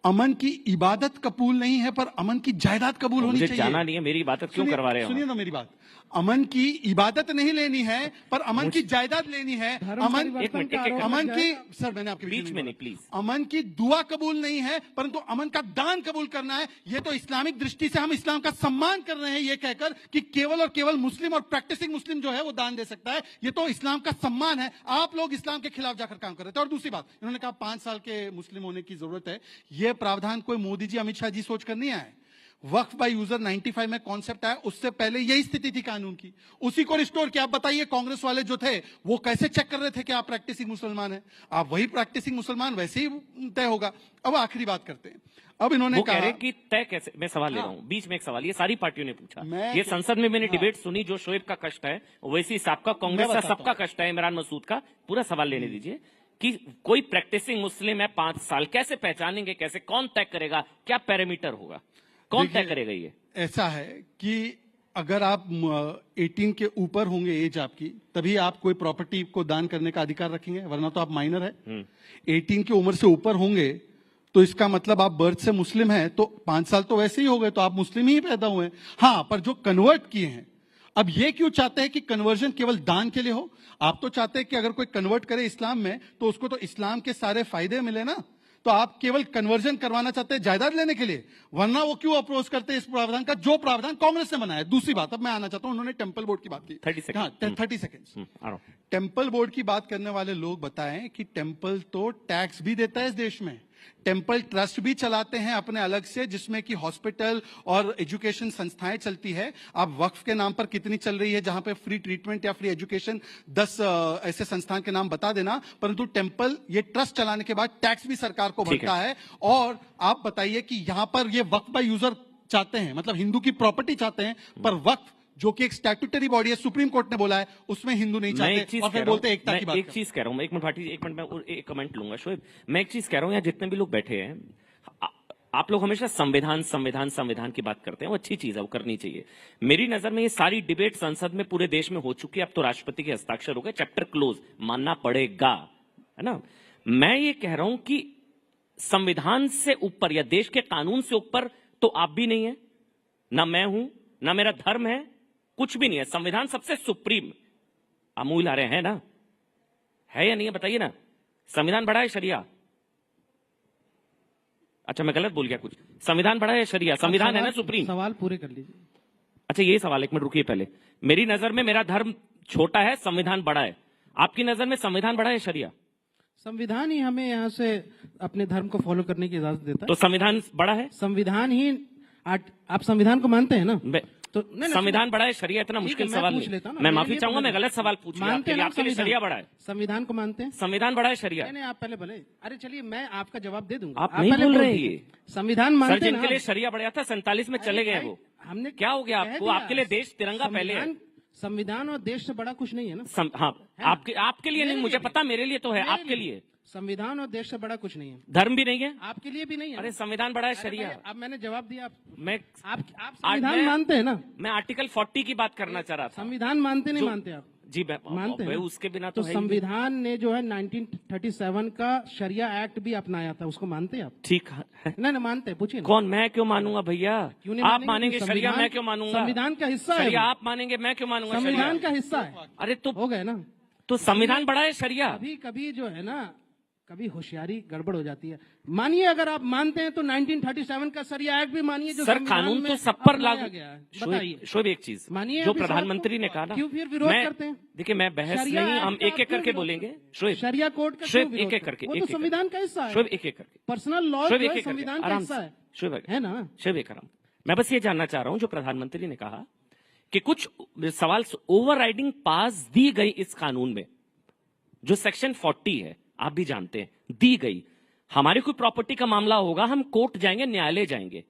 अमन की इबादत कबूल नहीं है पर अमन की जायदाद कबूल होनी चाहिए। जाना नहीं है, मेरी इबादत क्यों करवा रहे हो? सुनिए ना मेरी बात। अमन की इबादत नहीं लेनी है पर अमन की जायदाद लेनी है। अमन की, सर मैंने आपके बीच में नहीं प्लीज। अमन की दुआ कबूल नहीं है परंतु अमन का दान कबूल करना है। ये तो इस्लामिक दृष्टि से हम इस्लाम का सम्मान कर रहे हैं ये कहकर कि केवल और केवल मुस्लिम और प्रैक्टिसिंग मुस्लिम जो है वो दान दे सकता है। ये तो इस्लाम का सम्मान है। आप लोग इस्लाम के खिलाफ जाकर काम कर रहे थे। और दूसरी बात, इन्होंने कहा 5 साल के मुस्लिम होने की जरूरत है। यह प्रावधान कोई मोदी जी, अमित शाह जी सोचकर नहीं आए। वक्फ बाय यूजर 95 में कॉन्सेप्ट आया, उससे पहले यही स्थिति थी कानून की, उसी को रिस्टोर किया। आप बताइए कांग्रेस वाले जो थे वो कैसे चेक कर रहे थे कि आप प्रैक्टिसिंग मुसलमान हैं? आप वही प्रैक्टिसिंग मुसलमान, वैसे ही तय होगा। अब आखिरी बात करते हैं। अब इन्होंने कह रहे कि तय कैसे, मैं सवाल ले रहा हूं, बीच में एक सवाल, ये सारी पार्टियों ने पूछा, ये संसद में मैंने डिबेट सुनी, जो शोएब का कष्ट है वैसी सबका, कांग्रेस का सबका कष्ट है, इमरान मसूद का, पूरा सवाल लेने दीजिए कि कोई प्रैक्टिसिंग मुस्लिम है 5 साल, कैसे पहचानेंगे, कैसे, कौन तय करेगा, क्या पैरामीटर होगा, कौन तय करेगा? ये ऐसा है कि अगर आप 18 के ऊपर होंगे एज आपकी, तभी आप कोई प्रॉपर्टी को दान करने का अधिकार रखेंगे, वरना तो आप माइनर है। 18 की उम्र से ऊपर होंगे तो इसका मतलब आप बर्थ से मुस्लिम हैं, तो 5 साल तो वैसे ही हो गए, तो आप मुस्लिम ही पैदा हुए। हाँ, पर जो कन्वर्ट किए हैं, अब ये क्यों चाहते हैं कि कन्वर्जन केवल दान के लिए हो? आप तो चाहते हैं कि अगर कोई कन्वर्ट करे इस्लाम में तो उसको तो इस्लाम के सारे फायदे मिले ना, तो आप केवल कन्वर्जन करवाना चाहते हैं जायदाद लेने के लिए, वरना वो क्यों अप्रोच करते हैं इस प्रावधान का, जो प्रावधान कांग्रेस ने बनाया। दूसरी बात, अब मैं आना चाहता हूं, उन्होंने टेम्पल बोर्ड की बात की, 30 सेकेंड। टेम्पल बोर्ड की बात करने वाले लोग बताएं कि टेम्पल तो टैक्स भी देता है इस देश में, टेम्पल ट्रस्ट भी चलाते हैं अपने अलग से, जिसमें कि हॉस्पिटल और एजुकेशन संस्थाएं चलती है। आप वक्फ के नाम पर कितनी चल रही है, जहां पे फ्री ट्रीटमेंट या फ्री एजुकेशन, 10 ऐसे संस्थान के नाम बता देना। परंतु टेम्पल ये ट्रस्ट चलाने के बाद टैक्स भी सरकार को भरता है। और आप बताइए कि यहां पर ये वक्फ बाय यूजर चाहते हैं, मतलब हिंदू की प्रॉपर्टी चाहते हैं, पर वक्फ जो कि एक स्टैट्यूटरी बॉडी है, सुप्रीम कोर्ट ने बोला है, उसमें हिंदू नहीं चाहते, और फिर बोलते एकता की बात। एक चीज कह रहा हूं मैं, 1 मिनट भाटी, 1 मिनट में एक कमेंट लूंगा शोएब। मैं एक चीज कह रहा हूं, यहाँ जितने भी लोग बैठे हैं, आप लोग हमेशा संविधान संविधान संविधान की बात करते हैं, वो अच्छी चीज है, वो करनी चाहिए। मेरी नजर में ये सारी डिबेट संसद में पूरे देश में हो चुकी है, अब तो राष्ट्रपति के हस्ताक्षर हो गए, चैप्टर क्लोज, मानना पड़ेगा, है ना। मैं ये कह रहा हूं कि संविधान से ऊपर या देश के कानून से ऊपर तो आप भी नहीं है, ना मैं हूं, ना मेरा धर्म है, कुछ भी नहीं है। संविधान सबसे सुप्रीम, अमूल आ रहे हैं ना, है या नहीं है बताइए ना। संविधान बड़ा है शरिया, अच्छा मैं गलत बोल गया कुछ, संविधान बड़ा है शरिया, संविधान है ना सुप्रीम। सवाल पूरे कर लीजिए। अच्छा ये सवाल, 1 मिनट रुकिए पहले। मेरी नजर में मेरा धर्म छोटा है, संविधान बड़ा है, आपकी नजर में संविधान बड़ा है शरिया? संविधान ही हमें यहाँ से अपने धर्म को फॉलो करने की इजाजत देता है। तो संविधान बड़ा है? संविधान ही, आप संविधान को मानते हैं ना? तो संविधान बड़ा है शरिया, इतना मुश्किल सवाल नहीं। मैं माफी चाहूंगा, मैं गलत सवाल पूछ लिया आपके लिए शरिया बड़ा है? संविधान को मानते हैं, संविधान बड़ा है शरिया? नहीं आप पहले भले, अरे चलिए मैं आपका जवाब दे दूंगा। आप नहीं बोल रहे हैं, संविधान मानते हैं। जिनके लिए शरिया बढ़िया था 47 में चले गए वो, हमने क्या हो गया आपको? आपके लिए देश तिरंगा पहले है। संविधान और देश से बड़ा कुछ नहीं है ना। हाँ, आपके लिए नहीं, मुझे पता, मेरे लिए तो है, आपके लिए संविधान और देश से बड़ा कुछ नहीं है। धर्म भी नहीं है आपके लिए भी नहीं है। अरे संविधान बड़ा है शरिया। अब मैंने जवाब दिया, आप संविधान मानते हैं ना? मैं आर्टिकल 40 की बात करना चाह रहा था। संविधान मानते नहीं मानते आप? जी मानते हैं, उसके बिना तो संविधान ने जो है 1937 का शरिया एक्ट भी अपनाया था, उसको मानते हैं आप? ठीक है, नहीं मानते, पूछिए। कौन, मैं क्यों मानूंगा भैया? आप मानेंगे शरिया, मैं क्यों मानूंगा? संविधान का हिस्सा है। आप मानेंगे, मैं क्यों मानूंगा? संविधान का हिस्सा है। अरे तो हो गए ना, तो संविधान बड़ा है शरिया? कभी कभी जो है ना, कभी होशियारी गड़बड़ हो जाती है। मानिए अगर आप मानते हैं तो 1937 का शरिया एक्ट भी मानिए, जो सर कानून तो सब पर लागू गया है। बताइए शोएब, एक चीज मानिए, जो प्रधानमंत्री ने कहा ना, क्यों फिर विरोध करते हैं? देखिए मैं बहस नहीं, हम एक एक करके बोलेंगे। शोएब, शरिया कोर्ट का शोएब एक एक करके, वो तो संविधान का हिस्सा है। शोएब एक एक करके, पर्सनल लॉ संविधान का हिस्सा है। शोएब है ना? शोएब एक आराम, मैं बस ये जानना चाह रहा हूं, जो प्रधानमंत्री ने कहा कि कुछ सवाल ओवरराइडिंग पास दी गई इस कानून में, जो सेक्शन 40 है, आप भी जानते हैं, दी गई। हमारी कोई प्रॉपर्टी का मामला होगा, हम कोर्ट जाएंगे, न्यायालय जाएंगे,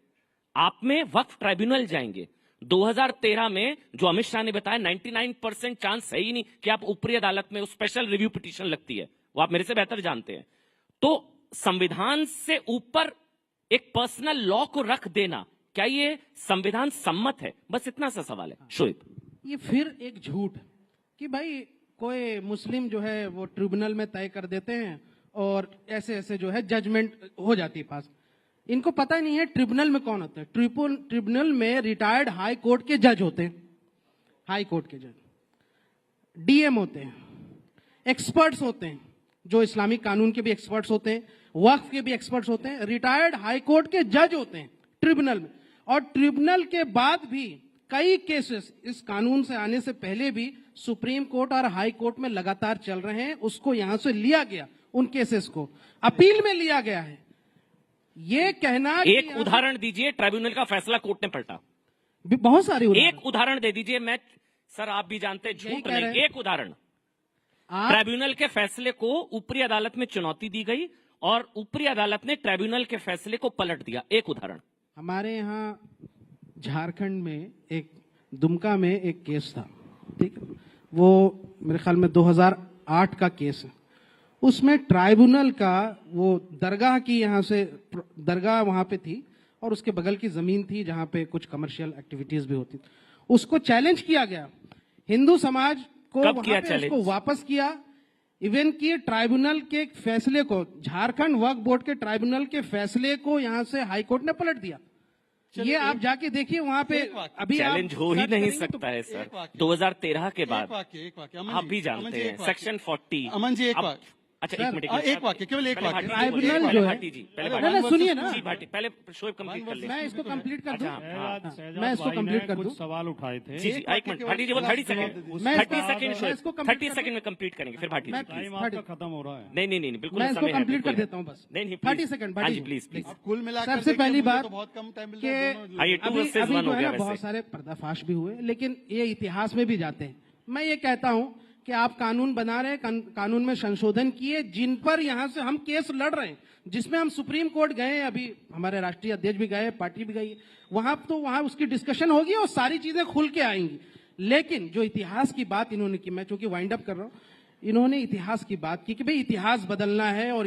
आप में वक्फ ट्राइब्यूनल जाएंगे। 2013 में जो अमित शाह ने बताया 99% चांस है ही नहीं कि आप ऊपरी अदालत में स्पेशल रिव्यू पिटीशन लगती है, वो आप मेरे से बेहतर जानते हैं। तो संविधान से ऊपर एक पर्सनल लॉ को रख देना, क्या ये संविधान सम्मत है? बस इतना सा सवाल है शोएब। ये फिर एक झूठ कि भाई कोई मुस्लिम जो है वो ट्रिब्यूनल में तय कर देते हैं और ऐसे ऐसे जो है जजमेंट हो जाती है पास। इनको पता ही नहीं है ट्रिब्यूनल में कौन होता है। ट्रिब्यूनल में रिटायर्ड हाई कोर्ट के जज होते हैं, हाई कोर्ट के जज, डीएम होते हैं, एक्सपर्ट्स होते हैं, जो इस्लामिक कानून के भी एक्सपर्ट्स होते हैं, वक्फ के भी एक्सपर्ट्स होते हैं, रिटायर्ड हाई कोर्ट के जज होते हैं ट्रिब्यूनल में। और ट्रिब्यूनल के बाद भी कई केसेस इस कानून से आने से पहले भी सुप्रीम कोर्ट और हाई कोर्ट में लगातार चल रहे हैं। उसको यहां से लिया गया, उन केसेस को अपील में लिया गया है। ये कहना एक उदाहरण दीजिए, ट्राइब्यूनल का फैसला कोर्ट ने पलटा। बहुत सारे एक उदाहरण दे दीजिए। मैं सर आप भी जानते हैं झूठ नहीं, एक उदाहरण। ट्राइब्यूनल के फैसले को ऊपरी अदालत में चुनौती दी गई और ऊपरी अदालत ने ट्राइब्यूनल के फैसले को पलट दिया। एक उदाहरण। हमारे यहाँ झारखंड में एक दुमका में एक केस था, ठीक है, वो मेरे ख्याल में 2008 का केस है। उसमें ट्राइब्यूनल का वो दरगाह की, यहाँ से दरगाह वहां पे थी और उसके बगल की जमीन थी जहां पे कुछ कमर्शियल एक्टिविटीज भी होती थी। उसको चैलेंज किया गया, हिंदू समाज को वहां पे उसको वापस किया। इवन कि ट्राइब्यूनल के फैसले को, झारखंड वक्फ बोर्ड के ट्राइब्यूनल के फैसले को यहां से हाईकोर्ट ने पलट दिया। ये आप जाके देखिए वहां पे। अभी चैलेंज हो ही नहीं सकता है सर। 2013 के बाद आप भी जानते हैं सेक्शन 40। अमन जी अच्छा एक मिनट, एक वाक्य, केवल एक वाक्य। ट्राइब्यूनल जो है, पहले सुनिए ना, पहले शो कंप्लीट कर ले। मैं इसको कंप्लीट कर दूं, मैं इसको कंप्लीट कर दूं। सवाल उठाए थे। जी एक मिनट भाटी जी, वो 30 सेकंड, 30 सेकंड में कंप्लीट करेंगे फिर भाटी जी। खत्म हो रहा है। नहीं बिल्कुल, मैं इसको कंप्लीट कर देता हूँ बस। नहीं 30 सेकंड भाटी, प्लीज प्लीज। कुल मिलाकर सबसे पहली बात बहुत कम टाइम मिल कि अभी जो है ना बहुत सारे पर्दाफाश भी हुए, लेकिन ये इतिहास में भी जाते हैं। मैं ये कहता हूं कि आप कानून बना रहे हैं, कानून में संशोधन किए, जिन पर यहां से हम केस लड़ रहे हैं, जिसमें हम सुप्रीम कोर्ट गए, अभी हमारे राष्ट्रीय अध्यक्ष भी गए, पार्टी भी गई, वहां उसकी डिस्कशन होगी और सारी चीजें खुल के आएंगी। लेकिन जो इतिहास की बात इन्होंने की, मैं चूंकि वाइंड अप कर रहा हूं, इन्होंने इतिहास की बात की कि भाई इतिहास बदलना है, और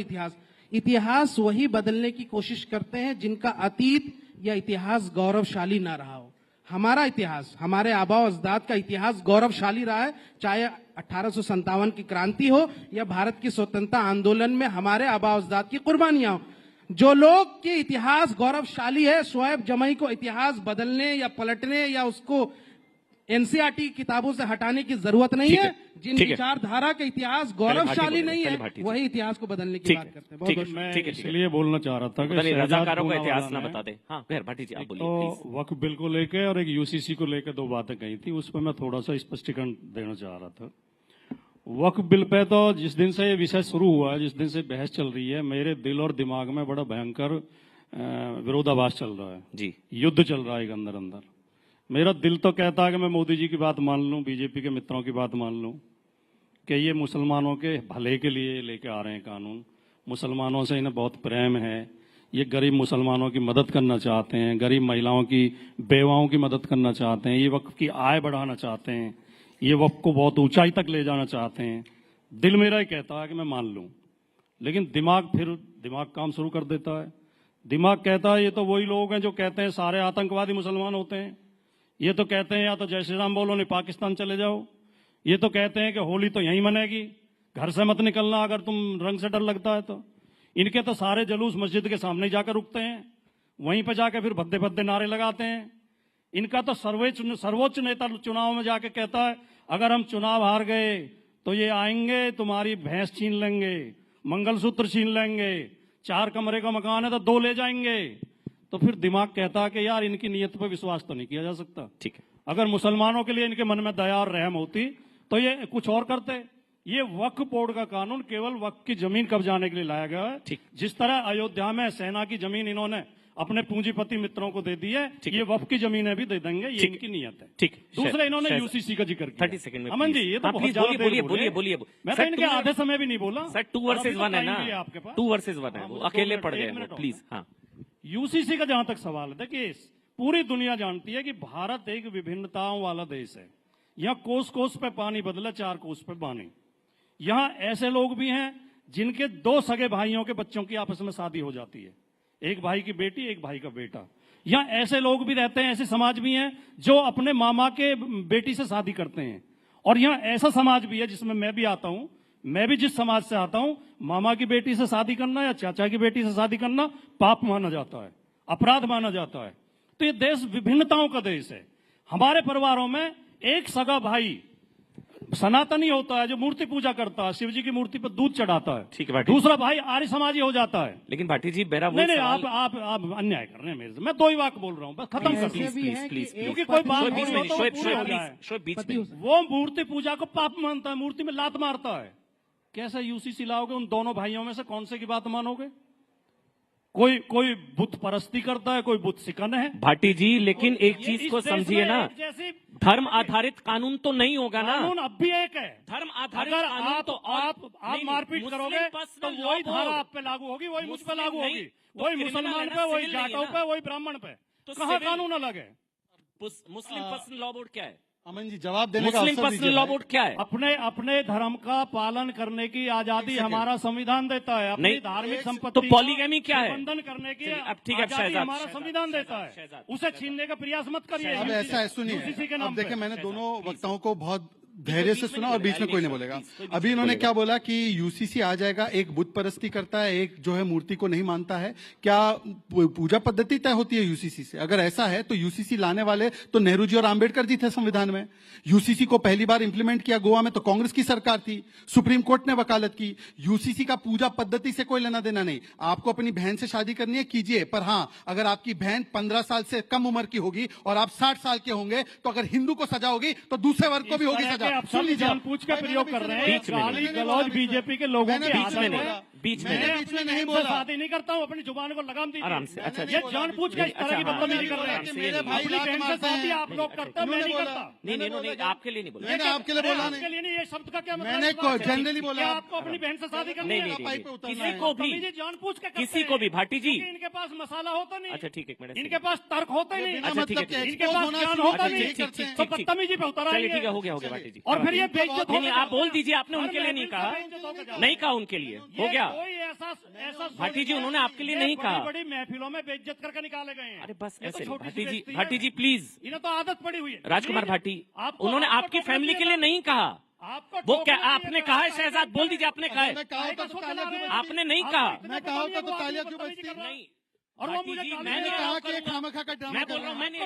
इतिहास वही बदलने की कोशिश करते हैं जिनका अतीत या इतिहास गौरवशाली ना रहा हो। हमारा इतिहास, हमारे आबा अजदाद का इतिहास गौरवशाली रहा है, चाहे 1857 की क्रांति हो या भारत की स्वतंत्रता आंदोलन में हमारे आबा अजदाद की कुर्बानियां हो। जो लोग के इतिहास गौरवशाली है, शोएब जमई को इतिहास बदलने या पलटने या उसको एनसीईआरटी किताबों से हटाने की जरूरत नहीं है। जिन विचारधारा का इतिहास गौरवशाली नहीं है, वही इतिहास को बदलने की बात करते हैं। बहुत मैं इसलिए बोलना चाह रहा था कि रजाकारों का इतिहास ना बता दे। हाँ भाटी जी आप बोलिए। तो वक्फ बिल को लेकर और एक यूसीसी को लेकर दो बातें कही थी, उस पर मैं थोड़ा सा स्पष्टीकरण देना चाह रहा था। वक्फ बिल पे तो जिस दिन से ये विषय शुरू हुआ है, जिस दिन से बहस चल रही है, मेरे दिल और दिमाग में बड़ा भयंकर विरोधाभास चल रहा है जी, युद्ध चल रहा है अंदर अंदर। मेरा दिल तो कहता है कि मैं मोदी जी की बात मान लूं, बीजेपी के मित्रों की बात मान लूं कि ये मुसलमानों के भले के लिए लेके आ रहे हैं कानून, मुसलमानों से इन्हें बहुत प्रेम है, ये गरीब मुसलमानों की मदद करना चाहते हैं, गरीब महिलाओं की, बेवाओं की मदद करना चाहते हैं, ये वक्फ की आय बढ़ाना चाहते हैं, ये वक्फ को बहुत ऊंचाई तक ले जाना चाहते हैं। दिल मेरा ही कहता है कि मैं मान लूं, लेकिन दिमाग काम शुरू कर देता है। दिमाग कहता है ये तो वही लोग हैं जो कहते हैं सारे आतंकवादी मुसलमान होते हैं, ये तो कहते हैं या तो जय श्री राम बोलो नहीं पाकिस्तान चले जाओ, ये तो कहते हैं कि होली तो यहीं मनेगी, घर से मत निकलना अगर तुम रंग से डर लगता है तो। इनके तो सारे जुलूस मस्जिद के सामने जाकर रुकते हैं, वहीं पर जाकर फिर भद्दे भद्दे नारे लगाते हैं। इनका तो सर्वोच्च नेता चुनाव में जाके कहता है अगर हम चुनाव हार गए तो ये आएंगे तुम्हारी भैंस छीन लेंगे, मंगलसूत्र छीन लेंगे, 4 कमरे का मकान है तो 2 ले जाएंगे। तो फिर दिमाग कहता है कि यार इनकी नीयत पर विश्वास तो नहीं किया जा सकता। ठीक है, अगर मुसलमानों के लिए इनके मन में दया और रहम होती तो ये कुछ और करते। ये वक्फ बोर्ड का कानून केवल वक्फ की जमीन कब्जाने के लिए लाया गया है। जिस तरह अयोध्या में सेना की जमीन इन्होंने अपने पूंजीपति मित्रों को दे दी है, ये वक्फ की जमीनें भी दे देंगे, ये इनकी नीयत है। ठीक, दूसरा इन्होंने यूसीसी का जिक्र किया। 30 सेकंड में अमन जी ये तो बहुत ज्यादा बोलिए। मैं तो इनके आधे समय भी नहीं बोला सर। 2 वर्सेस 1 है ना, 2 वर्सेस 1 है, वो अकेले पड़ गए प्लीज। हाँ, यूसीसी का जहां तक सवाल है, देखिए पूरी दुनिया जानती है कि भारत एक विभिन्नताओं वाला देश है। यहाँ कोस कोस पे पानी बदला, 4 कोस पे पानी। यहाँ ऐसे लोग भी हैं जिनके 2 सगे भाइयों के बच्चों की आपस में शादी हो जाती है, एक भाई की बेटी एक भाई का बेटा। यहाँ ऐसे लोग भी रहते हैं, ऐसे समाज भी हैं जो अपने मामा के बेटी से शादी करते हैं। और यहाँ ऐसा समाज भी है जिसमें मैं भी आता हूं, मैं भी जिस समाज से आता हूं, मामा की बेटी से शादी करना या चाचा की बेटी से शादी करना पाप माना जाता है, अपराध माना जाता है। तो ये देश विभिन्नताओं का देश है। हमारे परिवारों में एक सगा भाई सनातनी होता है जो मूर्ति पूजा करता है, शिव जी की मूर्ति पर दूध चढ़ाता है। ठीक है, दूसरा भाई आर्य समाजी हो जाता है। लेकिन भाटी जी मेरा नहीं, आप अन्याय कर रहे हैं मेरे से। मैं 2 ही वाक्य बोल रहा हूँ, बस खत्म कर प्लीज, क्योंकि कोई बात वो मूर्ति पूजा को पाप मानता है, मूर्ति में लात मारता है। कैसे यूसीसी लाओगे? उन दोनों भाइयों में से कौन से की बात मानोगे? कोई बुत परस्ती करता है, कोई बुत सिकन है। भाटी जी, लेकिन एक चीज को समझिए ना, धर्म आधारित कानून तो नहीं होगा ना। कानून अब भी एक है। धर्म आधारित अगर कानून तो आप मारपीट करोगे तो वही धारा आप पे लागू होगी, वही मुझ पे लागू होगी, वही मुसलमान पे, वही जाटों पे, वही ब्राह्मण पे। तो कहाँ कानून अलग है? मुस्लिम पर्सनल लॉ बोर्ड क्या है? अमन जी जवाब देने का मुस्लिम अवसर पर्सनल लॉ बोर्ड क्या है? अपने धर्म का पालन करने की आजादी हमारा संविधान देता है। अपनी धार्मिक संपत्ति तो पॉलीगैमी क्या है? बंधन करने की अब ठीक है, आजादी हमारा संविधान देता है, उसे छीनने का प्रयास मत करिए। अब ऐसा है, सुनिए, अब देखिए मैंने दोनों वक्ताओं को बहुत धैर्य से सुना और बीच में कोई नहीं बोलेगा। अभी इन्होंने क्या बोला कि यूसीसी आ जाएगा, एक बुत परस्ती करता है, एक जो है मूर्ति को नहीं मानता है। क्या पूजा पद्धति तय होती है यूसीसी से? अगर ऐसा है तो यूसीसी लाने वाले तो नेहरू जी और आंबेडकर जी थे संविधान में। यूसीसी को पहली बार इंप्लीमेंट किया गोवा में तो कांग्रेस की सरकार थी, सुप्रीम कोर्ट ने वकालत की। यूसीसी का पूजा पद्धति से कोई लेना देना नहीं। आपको अपनी बहन से शादी करनी है, कीजिए, पर हाँ, अगर आपकी बहन 15 साल से कम उम्र की होगी और आप 60 साल के होंगे तो अगर हिंदू को सजा होगी तो दूसरे वर्ग को भी होगी सजा। जानबूझ के प्रयोग कर रहे हैं, गाली गलौज बीजेपी के लोगों के बीच में नहीं बोला। शादी नहीं करता हूँ, अपनी जुबान को लगाम दीजिए आराम से। अच्छा, ये जानबूझ के इस तरह की बदतमीजी कर रहे हैं। अपनी बहन से शादी आप लोग करते हैं, मैं नहीं करता। नहीं, आपके लिए नहीं बोला। मैंने आपके लिए बोला आपके लिए नहीं, ये शब्द का क्या मतलब? मैंने जनरली बोला आपको अपनी बहन से शादी करनी है? किसी को भी, जानबूझ के किसी को भी, भाटी जी, इनके पास मसाला होता नहीं। अच्छा ठीक है, इनके पास तर्क होता ही नहीं। अच्छा ठीक है, इनके पास ज्ञान होता नहीं, तो बदतमीजी पे उतर आएंगे। ठीक है, हो गया भाटी जी। और फिर ये बेइज्जत नहीं, आप बोल दीजिए, आपने उनके लिए नहीं कहा, नहीं कहा उनके लिए, हो गया। भाटी जी, उन्होंने आपके लिए नहीं कहा। बड़ी महफिलों में बेइज्जत करके निकाले गए हैं। अरे बस ऐसे, भाटी जी प्लीज। इन्हें तो आदत पड़ी हुई है। राजकुमार भाटी, उन्होंने आपकी फैमिली के लिए नहीं कहा। वो क्या आपने कहा है? शहजाद बोल दीजिए, आपने कहा है? आपने नहीं कहा। मैं कहा होता तो तालियां क्यों बजती? नहीं, और वो मुझे मैंने कहा कि खामखा का ड्रामा मैं बोल रहा हूँ, मैंने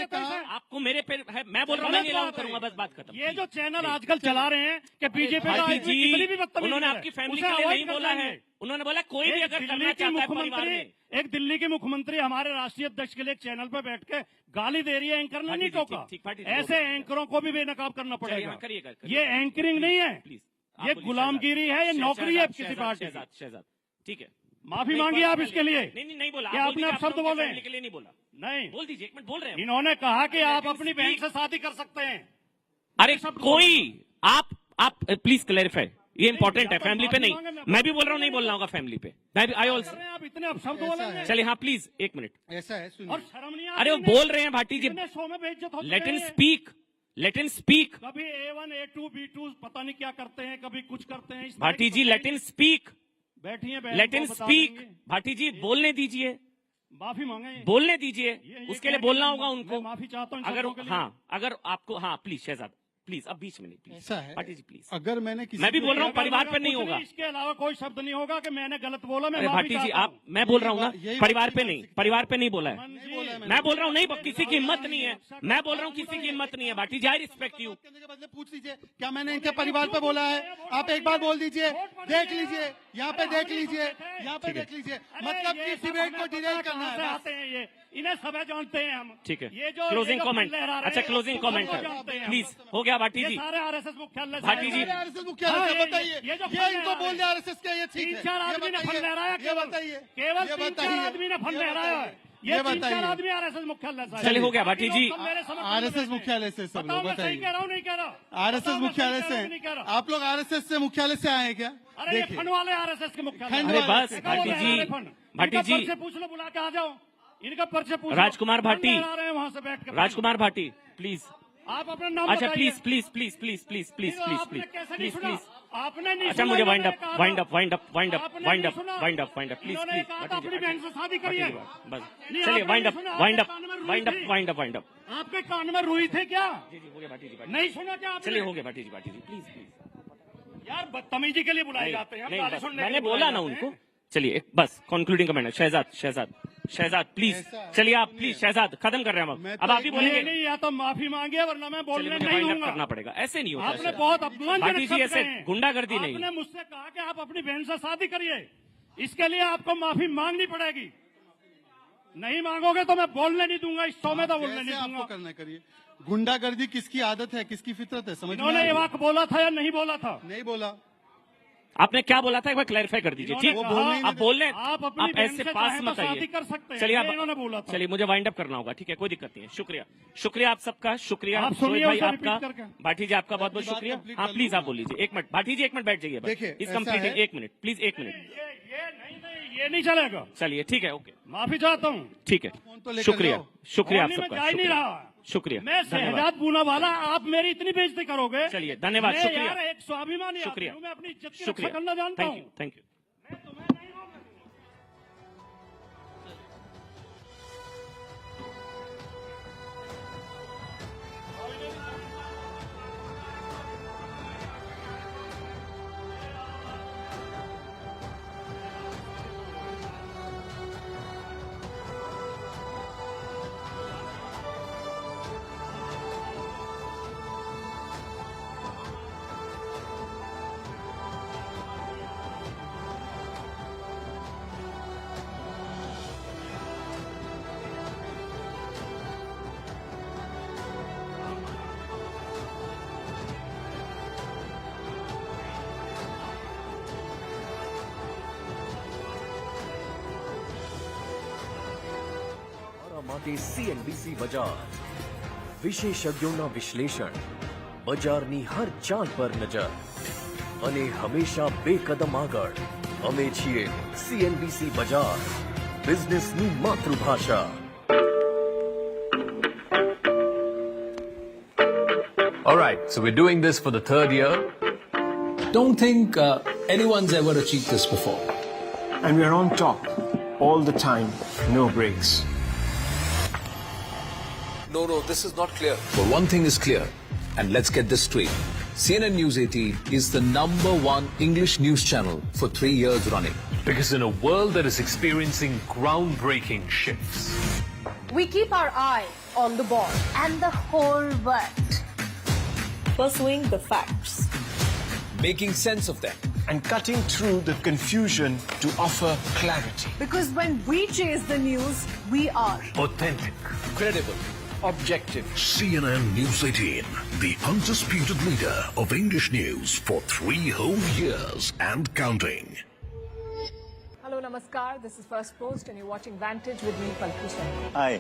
कहा आपको मेरे पे है, मैं बोल रहा हूँ मैं नहीं अलाउ करूंगा, बस बात खत्म। ये जो चैनल आजकल चला रहे हैं कि बीजेपी जी, उन्होंने आपकी फैमिली के लिए नहीं बोला है। उन्होंने बोला कोई भी अगर करना चाहता है परिवार में। एक दिल्ली की मुख्यमंत्री हमारे राष्ट्रीय अध्यक्ष के लिए एक चैनल पर बैठ के गाली दे रही है, एंकर ने नहीं टोका। ऐसे एंकरों को भी बेनकाब करना पड़ेगा। ये एंकरिंग नहीं है, ये गुलामगिरी है, ये नौकरी है किसी पार्टी की। शहजाद ठीक है, माफी मांगी आप इसके लिए। नहीं बोला। क्या आपने आप शब्द बोले? के लिए नहीं बोला। नहीं बोल दीजिए, एक मिनट बोल रहे हैं। इन्होंने कहा कि आप अपनी बहन से शादी कर सकते हैं। अरे कोई आप प्लीज क्लैरिफाई, ये इंपॉर्टेंट है, फैमिली पे नहीं। मैं भी बोल रहा हूँ नहीं बोलना होगा फैमिली पे। मैं भी आई ऑल्सो। आप इतने अपशब्द बोलेंगे? चलिए हाँ प्लीज, एक मिनट। ऐसा है, और शर्म नहीं आती? अरे वो बोल रहे हैं भाटी जी, शो में बेइज्जत होती है। लेट इन स्पीक। कभी A1 A2 B2 पता नहीं क्या करते हैं, कभी कुछ करते हैं। भाटी जी लेट इन स्पीक, बैठिए, लेट इन स्पीक। भाटी जी बोलने दीजिए, माफी मांगे, बोलने दीजिए। उसके लिए बोलना होगा उनको। माफी चाहता हूँ अगर आपको, हाँ प्लीज शहजाद प्लीज, अब बीच में नहीं प्लीज। ऐसा है, भाटी जी प्लीज। अगर मैंने किसी मैं भी बोल रहा हूँ परिवार पे नहीं होगा। इसके अलावा कोई शब्द नहीं होगा कि मैंने गलत बोला। मैं भाटी जी आप, मैं बोल रहा हूँ ना, परिवार पे नहीं बोला है। मैं बोल रहा हूँ नहीं, किसी की हिम्मत नहीं है। मैं बोल रहा हूँ किसी की हिम्मत नहीं है। भाटी जी आई रिस्पेक्ट यू। पूछ लीजिए क्या मैंने इनके परिवार पे बोला है? आप एक बार बोल दीजिए, देख लीजिए, यहाँ पे देख लीजिए, यहाँ पे देख लीजिए। मतलब कि डिबेट को डिरेल करना है। इन्हें सब जानते हैं हम। ठीक है, ये जो क्लोजिंग कमेंट। अच्छा क्लोजिंग कमेंट प्लीज, हो गया भाटी जी। सारे आरएसएस मुख्यालय, भाटी जी आरएसएस मुख्यालय से बताइए, ये इनको बोल दिया आरएसएस क्या? ये ठीक है, 3-4 आदमी ने फंड लहराया। ये बताइए, केवल 3-4 आदमी ने फंड लहराया है। ये 3-4 आदमी आरएसएस मुख्यालय से। चलिए हो गया भाटी जी, आरएसएस मुख्यालय से सब लोग बताइए। कह रहा हूँ नहीं कह रहा, आरएसएस मुख्यालय से। आप लोग आरएसएस से मुख्यालय से आए क्या? अरे ये फंड वाले आरएसएस के मुख्यालय। अरे बस भाटी जी पूछ लो, बुला के आ जाओ, इनका पर्चे पूछ। राजकुमार भाटी, वहां से बैठ कर। राजकुमार भाटी प्लीज, आप अपना नाम अच्छा बताइए। प्लीज आपने नहीं, अच्छा मुझे वाइंड अप प्लीज अपनी बहन से शादी करिए। बस चलिए वाइंड अप। आपके कान में रुई थे क्या? हो गया भाटी जी, नहीं सुना क्या? चलिए हो गया भाटी जी प्लीज। यार बदतमीजी के लिए बुलाए जाते हैं, मैंने बोला ना उनको। चलिए बस कंक्लूडिंग कमेंट। शहजाद प्लीज, चलिए आप प्लीज, शहजाद खत्म कर रहे हैं हम। अब आप ही बोलेंगे नहीं, या तो माफी मांगे वरना मैं बोलने नहीं दूंगा। करना पड़ेगा, ऐसे नहीं होता। आपने बहुत अपमानजनक शब्द ऐसे कहे। गुंडागर्दी नहीं। आपने मुझसे कहा कि आप अपनी बहन से शादी करिए, इसके लिए आपको माफी मांगनी पड़ेगी। नहीं मांगोगे तो मैं बोलने नहीं दूंगा, इस शो में तो बोलने नहीं दूंगा। करना करिए। गुंडागर्दी किसकी आदत है, किसकी फितरत है? समझ उन्होंने ये वाक बोला था या नहीं बोला था? नहीं बोला। आपने क्या बोला था एक बार क्लैरिफाई कर दीजिए, ठीक? आप बोल रहे आप ऐसे पास मत आइए। चलिए आप, चलिए मुझे वाइंड अप करना होगा, ठीक है, कोई दिक्कत नहीं है। शुक्रिया, शुक्रिया आप सबका, शुक्रिया शोएब भाई आपका, भाटी जी आपका बहुत बहुत शुक्रिया। हाँ प्लीज आप बोल लीजिए, 1 मिनट भाटी जी, 1 मिनट बैठ जाइए, इस कंप्लीटिंग 1 मिनट प्लीज, 1 मिनट। ये नहीं चलेगा। चलिए ठीक है, ओके, माफी चाहता हूँ। ठीक है, शुक्रिया, शुक्रिया आप सबका, जा ही नहीं रहा। शुक्रिया, मैं शहजाद पूना वाला, आप मेरी इतनी बेइज्जती करोगे। चलिए धन्यवाद, शुक्रिया, यार एक स्वाभिमानी आदमी हूं, मैं अपनी इज्जत की रक्षा करना जानता हूं। Thank you. CNBC બજાર વિશેષજ્ઞોના વિશ્લેષણ બજારની હર ચાલ પર નજર અને હંમેશા બે કદમ આગળ અમે છીએ CNBC બજાર બિઝનેસની માતૃભાષા. All right, so we're doing this for the 3rd year. Don't think anyone's ever achieved this before. And we're on top all the time, no breaks. No, this is not clear. But one thing is clear, and let's get this straight. CNN News 18 is the #1 English news channel for 3 years running. Because in a world that is experiencing groundbreaking shifts, we keep our eye on the ball and the whole world. Pursuing the facts. Making sense of them. and cutting through the confusion to offer clarity. Because when we chase the news, we are Authentic, credible, objective. CNN News 18, the undisputed leader of English news for 3 whole years and counting. Hello, namaskar. This is First Post and you're watching Vantage with me, Parental. Hi,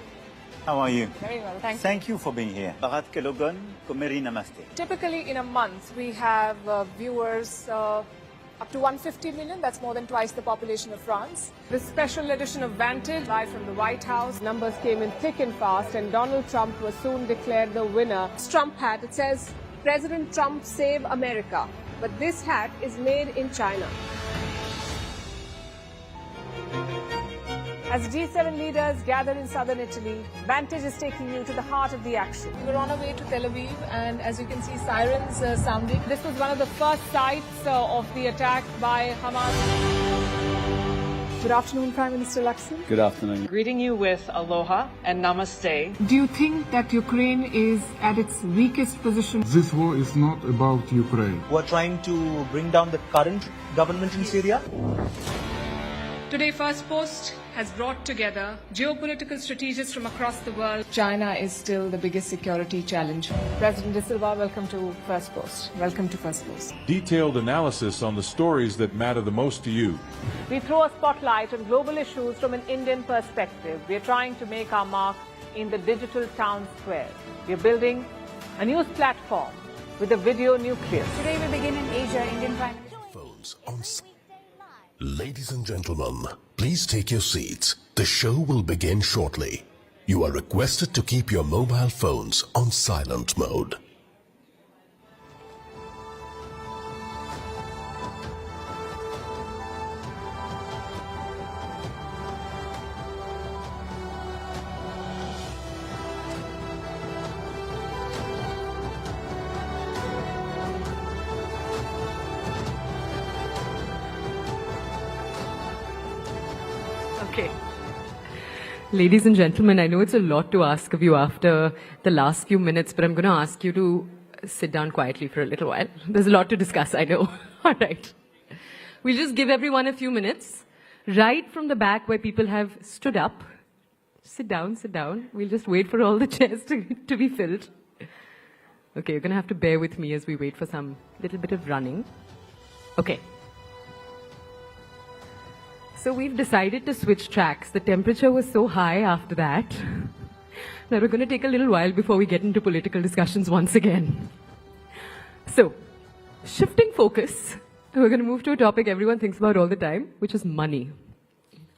how are you? Very well, thank you. Thank you for being here. Bharat ke logan ko meri namaste. Typically in a month, we have viewers up to 150 million. That's more than twice the population of France. This special edition of Vantage, live from the White House. Numbers came in thick and fast, and Donald Trump was soon declared the winner. This Trump hat, it says, President Trump save America. But this hat is made in China. As G7 leaders gather in southern Italy, Vantage is taking you to the heart of the action. We're on our way to Tel Aviv, and as you can see, sirens sounding. This was one of the first sites of the attack by Hamas. Good afternoon, Prime Minister Lakshman. Good afternoon. Greeting you with aloha and namaste. Do you think that Ukraine is at its weakest position? This war is not about Ukraine. We're trying to bring down the current government in Syria. Today, First Post has brought together geopolitical strategists from across the world. China is still the biggest security challenge. President De Silva, welcome to First Post. Welcome to First Post. Detailed analysis on the stories that matter the most to you. We throw a spotlight on global issues from an Indian perspective. We are trying to make our mark in the digital town square. We are building a news platform with a video nucleus. Today we begin in Asia. Indian Prime Minister. Phones on. Ladies and gentlemen, please take your seats. The show will begin shortly. You are requested to keep your mobile phones on silent mode. Okay. Ladies and gentlemen, I know it's a lot to ask of you after the last few minutes, but I'm going to ask you to sit down quietly for a little while. There's a lot to discuss, I know. All right. We'll just give everyone a few minutes. Right from the back where people have stood up. Sit down, sit down. We'll just wait for all the chairs to be filled. Okay, you're going to have to bear with me as we wait for some little bit of running. Okay. So we've decided to switch tracks. The temperature was so high after that that we're going to take a little while before we get into political discussions once again. So, shifting focus, we're going to move to a topic everyone thinks about all the time, which is money.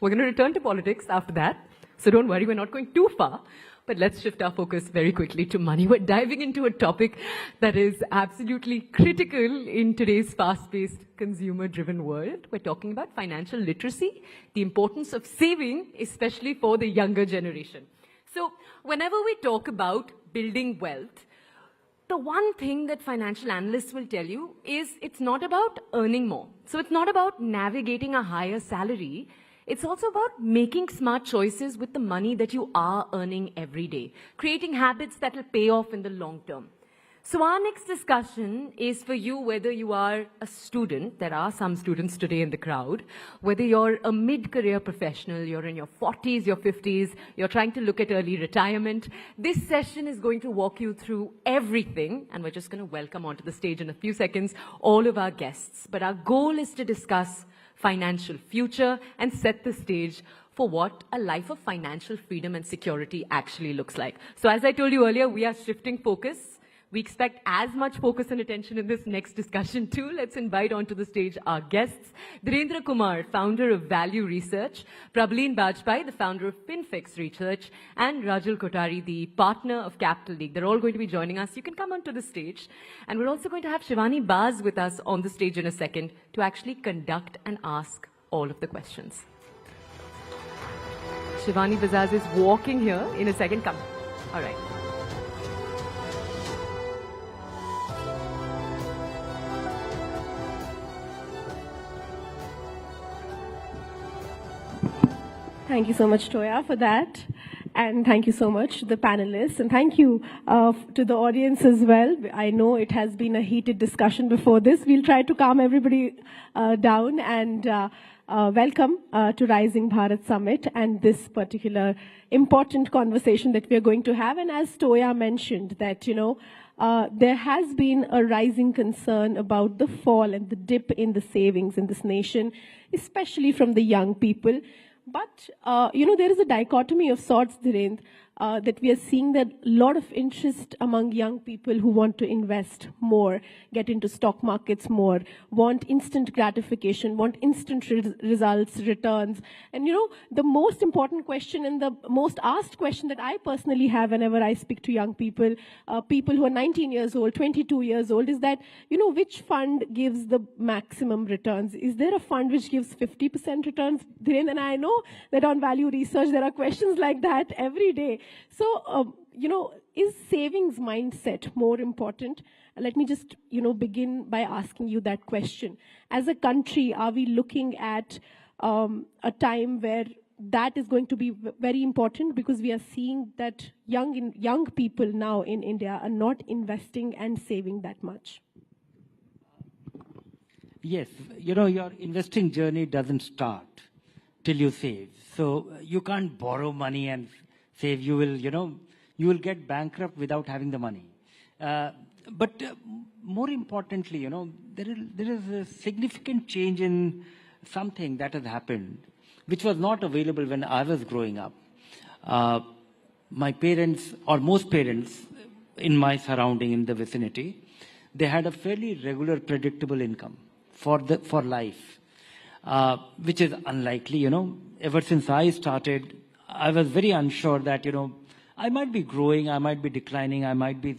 We're going to return to politics after that. So don't worry, we're not going too far. But let's shift our focus very quickly to money. We're diving into a topic that is absolutely critical in today's fast-paced, consumer-driven world. We're talking about financial literacy, the importance of saving, especially for the younger generation. So whenever we talk about building wealth, the one thing that financial analysts will tell you is it's not about earning more. So it's not about navigating a higher salary. It's also about making smart choices with the money that you are earning every day, creating habits that will pay off in the long term. So our next discussion is for you, whether you are a student, there are some students today in the crowd, whether you're a mid-career professional, you're in your 40s, your 50s, you're trying to look at early retirement. This session is going to walk you through everything, and we're just going to welcome onto the stage in a few seconds all of our guests. But our goal is to discuss financial future and set the stage for what a life of financial freedom and security actually looks like. So as I told you earlier, we are shifting focus. We expect as much focus and attention in this next discussion too. Let's invite onto the stage our guests. Dhirendra Kumar, founder of Value Research, Prableen Bajpai, the founder of FinFix Research, and Rajul Kotari, the partner of Capital League. They're all going to be joining us. You can come onto the stage. And we're also going to have Shivani Baz with us on the stage in a second to actually conduct and ask all of the questions. Shivani Baz is walking here in a second. Come. All right. Thank you so much, Toya, for that. And thank you so much to the panelists. And thank you to the audience as well. I know it has been a heated discussion before this. We'll try to calm everybody down and welcome to Rising Bharat Summit and this particular important conversation that we are going to have. And as Toya mentioned that, there has been a rising concern about the fall and the dip in the savings in this nation, especially from the young people. But, there is a dichotomy of sorts, Dhirendra, that we are seeing that a lot of interest among young people who want to invest more, get into stock markets more, want instant gratification, want instant results, returns. And, the most important question and the most asked question that I personally have whenever I speak to young people, people who are 19 years old, 22 years old, is that, which fund gives the maximum returns? Is there a fund which gives 50% returns? Dhirendra, and I know that on Value Research, there are questions like that every day. So, is savings mindset more important? Let me just, begin by asking you that question. As a country, are we looking at a time where that is going to be very important, because we are seeing that young people now in India are not investing and saving that much? Yes, your investing journey doesn't start till you save. So you can't borrow money and save. You will get bankrupt without having the money. But more importantly, there is a significant change in something that has happened, which was not available when I was growing up. My parents, or most parents in my surrounding, in the vicinity, they had a fairly regular, predictable income for life, which is unlikely. Ever since I started, I was very unsure that, I might be growing, I might be declining, I might be,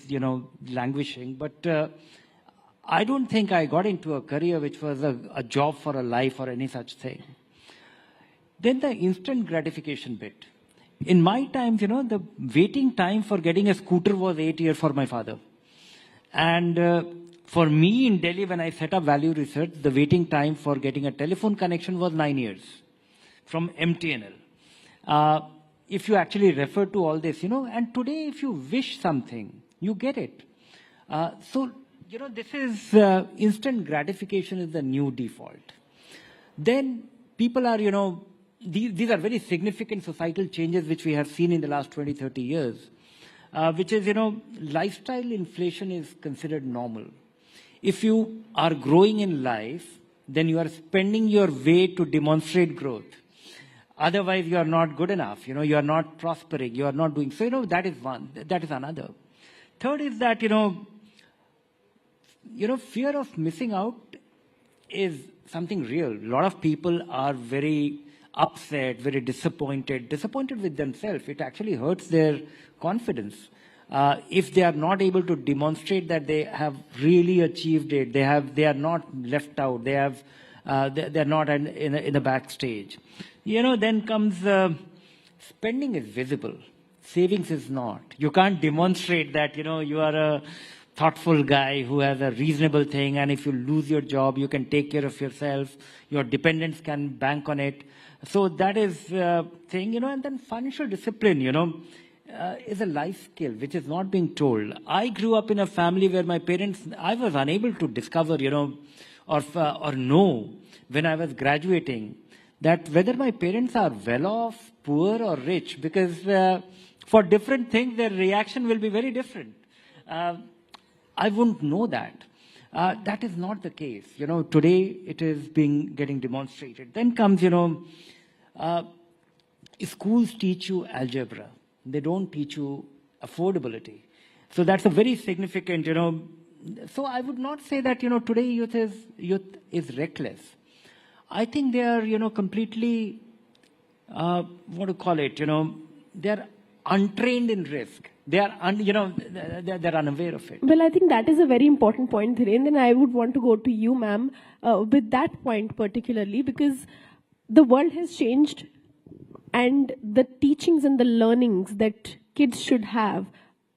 languishing, but I don't think I got into a career which was a job for a life or any such thing. Then the instant gratification bit. In my times, the waiting time for getting a scooter was 8 years for my father. And for me in Delhi, when I set up Value Research, the waiting time for getting a telephone connection was 9 years from MTNL. If you actually refer to all this, and today if you wish something, you get it. So, this is instant gratification is the new default. Then people are, these are very significant societal changes which we have seen in the last 20, 30 years, which is, lifestyle inflation is considered normal. If you are growing in life, then you are spending your way to demonstrate growth. Otherwise, you are not good enough. You are not prospering. You are not doing. So, that is one. That is another. Third is that, fear of missing out is something real. A lot of people are very upset, very disappointed with themselves. It actually hurts their confidence. If they are not able to demonstrate that they have really achieved it, they are not left out, they're not in the backstage. Then comes spending is visible, savings is not. You can't demonstrate that, you are a thoughtful guy who has a reasonable thing, and if you lose your job, you can take care of yourself. Your dependents can bank on it. So that is thing, and then financial discipline, is a life skill which is not being told. I grew up in a family where my parents, I was unable to discover, or know when I was graduating that whether my parents are well off, poor or rich, because for different things their reaction will be very different. I wouldn't know that. That is not the case. Today it is getting demonstrated. Then comes, schools teach you algebra. They don't teach you affordability. So that's a very significant, So I would not say that, today youth is reckless. I think they are, completely, what do you call it, they are untrained in risk. They are, they're unaware of it. Well, I think that is a very important point, Dhiren. Then I would want to go to you, ma'am, with that point particularly, because the world has changed and the teachings and the learnings that kids should have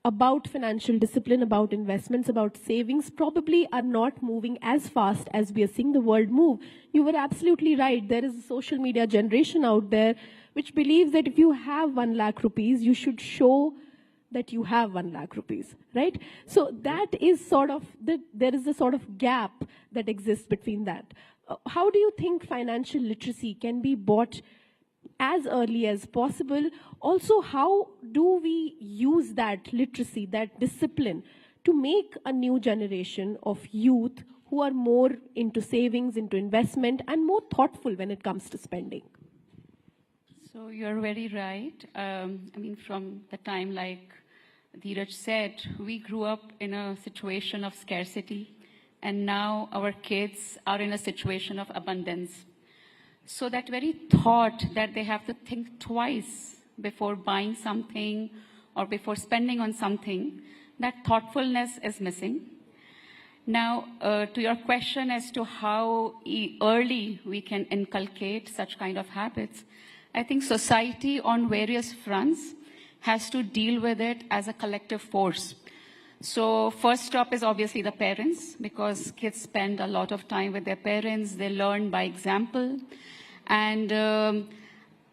about financial discipline, about investments, about savings probably are not moving as fast as we are seeing the world move. You were absolutely right. There is a social media generation out there which believes that if you have 1 lakh rupees, you should show that you have 1 lakh rupees, right? So that is sort of, there is a sort of gap that exists between that. How do you think financial literacy can be brought as early as possible? Also, how do we use that literacy, that discipline, to make a new generation of youth who are more into savings, into investment, and more thoughtful when it comes to spending? So you're very right. From the time, like Dheeraj said, we grew up in a situation of scarcity, and now our kids are in a situation of abundance. So that very thought that they have to think twice before buying something or before spending on something, that thoughtfulness is missing. Now, to your question as to how early we can inculcate such kind of habits, I think society on various fronts has to deal with it as a collective force. So first stop is obviously the parents, because kids spend a lot of time with their parents. They learn by example. And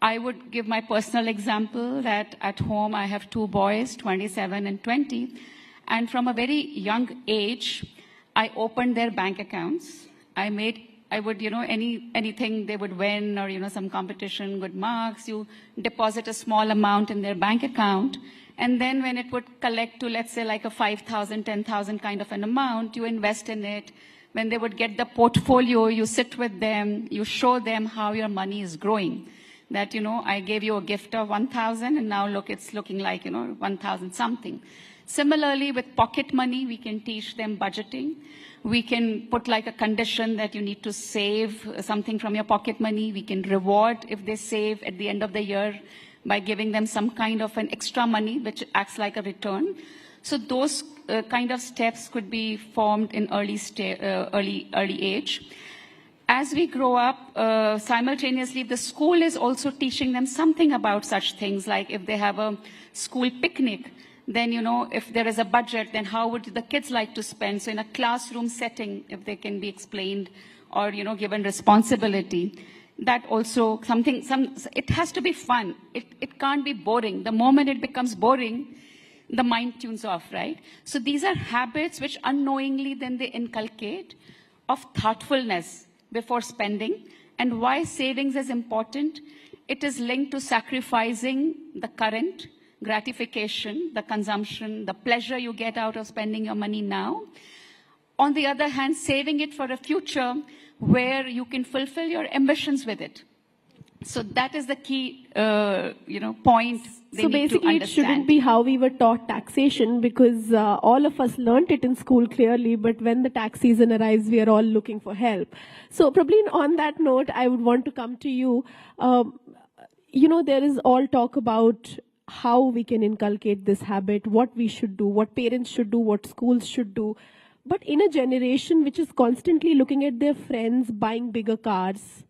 I would give my personal example that at home I have 2 boys, 27 and 20. And from a very young age, I opened their bank accounts. I would, anything they would win or, some competition, good marks, you deposit a small amount in their bank account. And then when it would collect to, let's say, like a 5,000, 10,000 kind of an amount, you invest in it. When they would get the portfolio, you sit with them, you show them how your money is growing. That, I gave you a gift of 1,000 and now look, it's looking like, 1,000 something. Similarly, with pocket money, we can teach them budgeting. We can put like a condition that you need to save something from your pocket money. We can reward if they save at the end of the year by giving them some kind of an extra money, which acts like a return. So those kind of steps could be formed in early age. As we grow up, simultaneously, the school is also teaching them something about such things, like if they have a school picnic, then, if there is a budget, then how would the kids like to spend? So in a classroom setting, if they can be explained or, given responsibility, that also it has to be fun. It can't be boring. The moment it becomes boring, the mind tunes off, right? So these are habits which unknowingly then they inculcate of thoughtfulness before spending. And why savings is important? It is linked to sacrificing the current gratification, the consumption, the pleasure you get out of spending your money now, on the other hand, saving it for a future where you can fulfill your ambitions with it. So that is the key, point they So need to basically, it understand. shouldn't be how we were taught taxation, because all of us learnt it in school clearly, but when the tax season arrives, we are all looking for help. So probably on that note, I would want to come to you. There is all talk about how we can inculcate this habit, what we should do, what parents should do, what schools should do. But in a generation which is constantly looking at their friends buying bigger cars,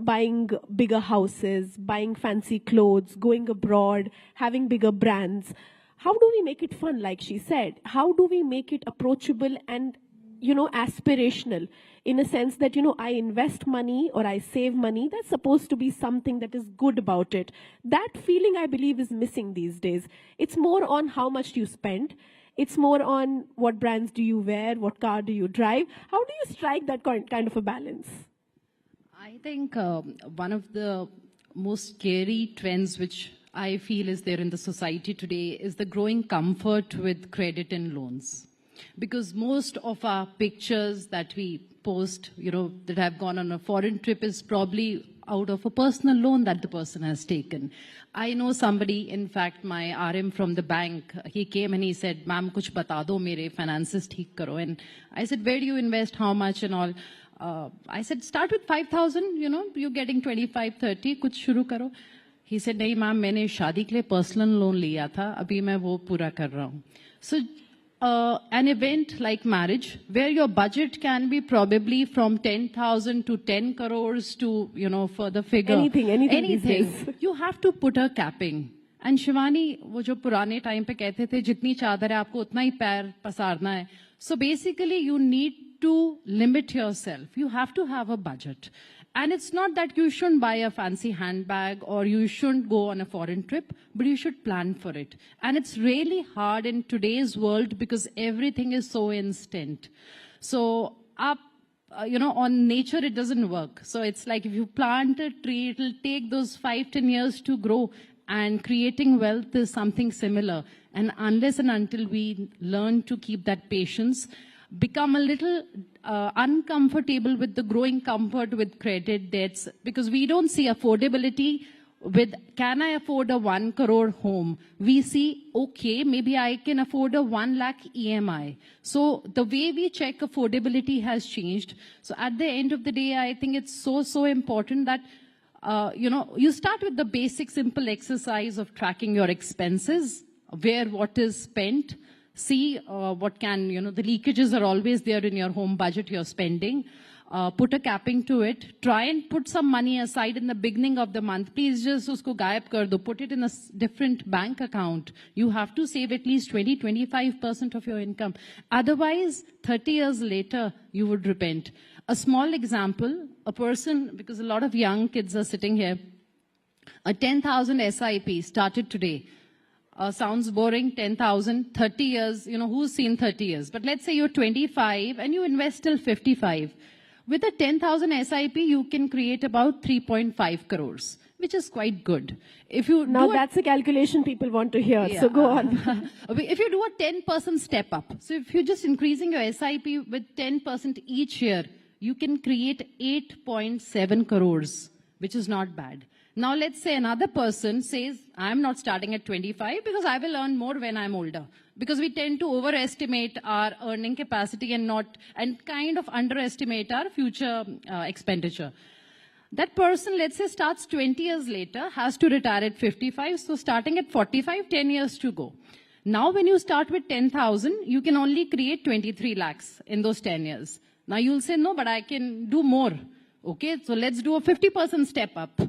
buying bigger houses, buying fancy clothes, going abroad, having bigger brands, how do we make it fun, like she said? How do we make it approachable and, aspirational, in a sense that, I invest money or I save money, that's supposed to be something that is good about it. That feeling, I believe, is missing these days. It's more on how much you spend. It's more on what brands do you wear, what car do you drive. How do you strike that kind of a balance? I think one of the most scary trends which I feel is there in the society today is the growing comfort with credit and loans. Because most of our pictures that we post, that have gone on a foreign trip is probably out of a personal loan that the person has taken. I know somebody, in fact, my RM from the bank, he came and he said, "Ma'am, kuch bata do, mere finances theek karo." And I said, "Where do you invest, how much and all?" I said, "Start with 5,000, you're getting 25, 30, kuch shuru karo." He said, "Nahi ma'am, maine shaadi ke liye personal loan liya tha, abhi main wo pura kar raha hu." So an event like marriage, where your budget can be probably from 10,000 to 10 crores to, further figure. Anything. You have to put a capping. And Shivani, wo jo purane time pe kehte the, jitni chadar hai, aapko utna hi pair pasarna hai. So basically, you need to limit yourself. You have to have a budget. And it's not that you shouldn't buy a fancy handbag or you shouldn't go on a foreign trip, but you should plan for it. And it's really hard in today's world because everything is so instant. So on nature, it doesn't work. So it's like if you plant a tree, it'll take those 5-10 years to grow. And creating wealth is something similar. And unless and until we learn to keep that patience, become a little uncomfortable with the growing comfort with credit debts, because we don't see affordability with, can I afford a 1 crore home? We see, okay, maybe I can afford a 1 lakh EMI. So the way we check affordability has changed. So at the end of the day, I think it's so important that you start with the basic simple exercise of tracking your expenses, where what is spent. See what can, the leakages are always there in your home budget, you're spending. Put a capping to it. Try and put some money aside in the beginning of the month. Please just usko gayab kar do. Put it in a different bank account. You have to save at least 20-25% of your income. Otherwise, 30 years later, you would repent. A small example, a person, because a lot of young kids are sitting here, a 10,000 SIP started today. Sounds boring, 10,000, 30 years, who's seen 30 years? But let's say you're 25 and you invest till 55. With a 10,000 SIP, you can create about 3.5 crores, which is quite good. Now that's a calculation people want to hear, Yeah. so go on. If you do a 10% step up, so if you're just increasing your SIP with 10% each year, you can create 8.7 crores, which is not bad. Now let's say another person says, I'm not starting at 25 because I will earn more when I'm older. Because we tend to overestimate our earning capacity and kind of underestimate our future expenditure. That person, let's say, starts 20 years later, has to retire at 55. So starting at 45, 10 years to go. Now when you start with 10,000, you can only create 23 lakhs in those 10 years. Now you'll say, no, but I can do more. Okay, so let's do a 50% step up.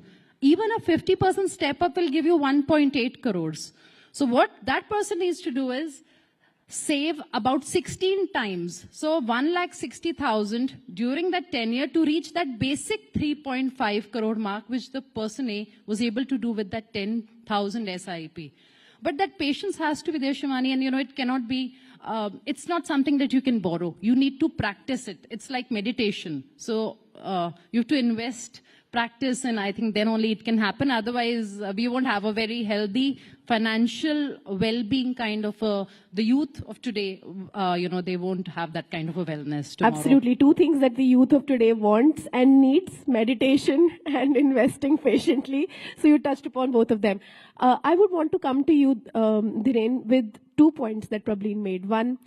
Even a 50% step up will give you 1.8 crores. So what that person needs to do is save about 16 times. So 1,60,000 during that tenure to reach that basic 3.5 crore mark, which the person A was able to do with that 10,000 SIP. But that patience has to be there, Shivani, and it cannot be, it's not something that you can borrow. You need to practice it. It's like meditation. So you have to invest practice, and I think then only it can happen. Otherwise, we won't have a very healthy financial well-being kind of the youth of today. They won't have that kind of a wellness tomorrow. Absolutely. Two things that the youth of today wants and needs: meditation and investing patiently. So you touched upon both of them. I would want to come to you, Dhiren, with 2 points that Prableen made. One,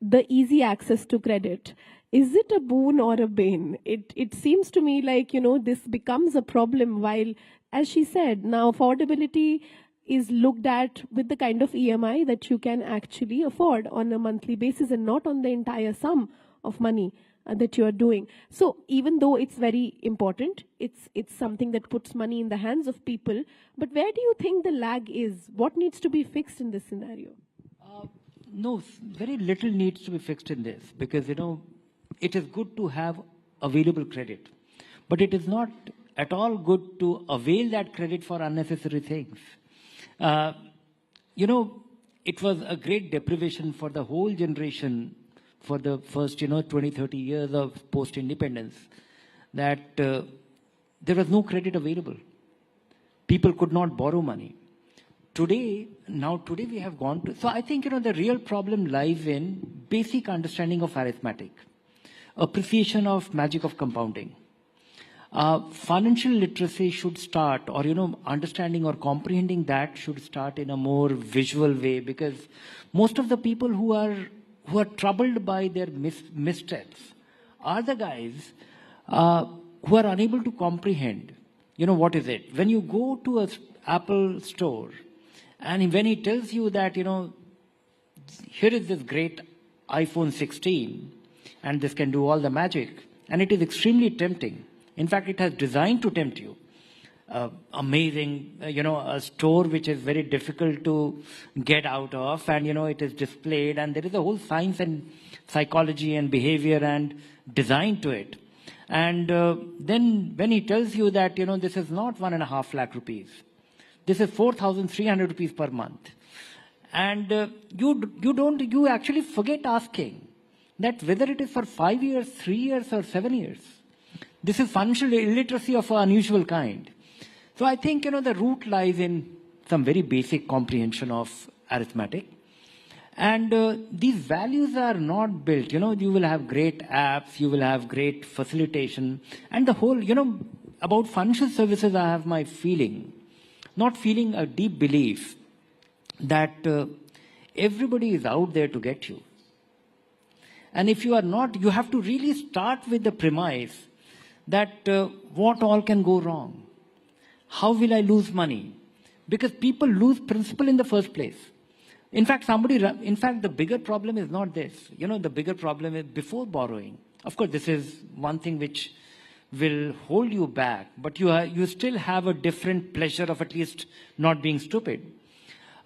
the easy access to credit. Is it a boon or a bane? It seems to me like, this becomes a problem while, as she said, now affordability is looked at with the kind of EMI that you can actually afford on a monthly basis and not on the entire sum of money that you are doing. So even though it's very important, it's something that puts money in the hands of people. But where do you think the lag is? What needs to be fixed in this scenario? No, very little needs to be fixed in this because, it is good to have available credit, but it is not at all good to avail that credit for unnecessary things. It was a great deprivation for the whole generation for the first, 20, 30 years of post-independence that there was no credit available. People could not borrow money. Today we have gone to, so I think, the real problem lies in basic understanding of arithmetic, appreciation of magic of compounding. Financial literacy should start, or, understanding or comprehending that should start in a more visual way, because most of the people who are troubled by their missteps are the guys who are unable to comprehend, what is it. When you go to a Apple store, and when he tells you that, here is this great iPhone 16, and this can do all the magic, and it is extremely tempting. In fact, it has designed to tempt you. Amazing, a store which is very difficult to get out of, and, it is displayed, and there is a whole science and psychology and behavior and design to it. And then when he tells you that, this is not 1.5 lakh rupees, this is 4,300 rupees per month. And you actually forget asking that whether it is for 5 years, 3 years, or 7 years. This is financial illiteracy of an unusual kind. So I think, the root lies in some very basic comprehension of arithmetic. And these values are not built. You will have great apps, you will have great facilitation. And the whole, about financial services, I have my feeling, not feeling, a deep belief that everybody is out there to get you. And if you are not, you have to really start with the premise that what all can go wrong. How will I lose money? Because people lose principle in the first place. In fact, the bigger problem is not this. The bigger problem is before borrowing. Of course, this is one thing which will hold you back, but you still have a different pleasure of at least not being stupid.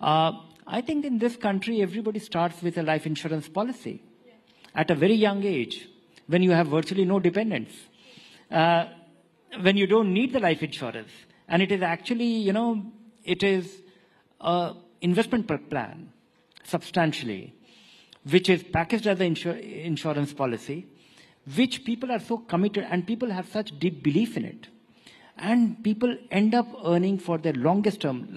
I think in this country, everybody starts with a life insurance policy at a very young age, when you have virtually no dependents, when you don't need the life insurance. And it is actually, it is an investment plan, substantially, which is packaged as an insurance policy, which people are so committed, and people have such deep belief in it. And people end up earning for their longest term,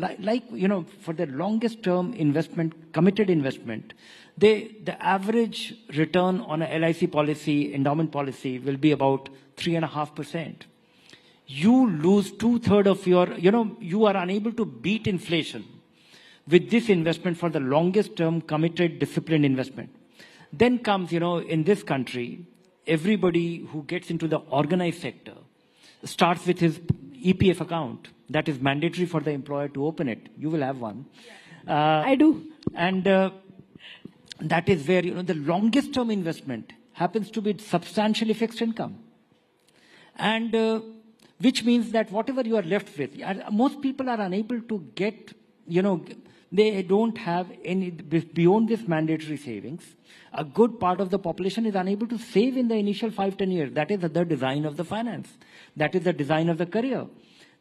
for their longest term investment, committed investment. The average return on a LIC policy, endowment policy, will be about 3.5%. You lose 2/3 of your, you are unable to beat inflation with this investment for the longest term, committed, disciplined investment. Then comes, in this country, everybody who gets into the organized sector starts with his EPF account. That is mandatory for the employer to open it. You will have one. I do. And that is where, the longest term investment happens to be substantially fixed income. And which means that whatever you are left with, most people are unable to get, they don't have any, beyond this mandatory savings. A good part of the population is unable to save in the initial 5-10 years. That is the design of the finance. That is the design of the career.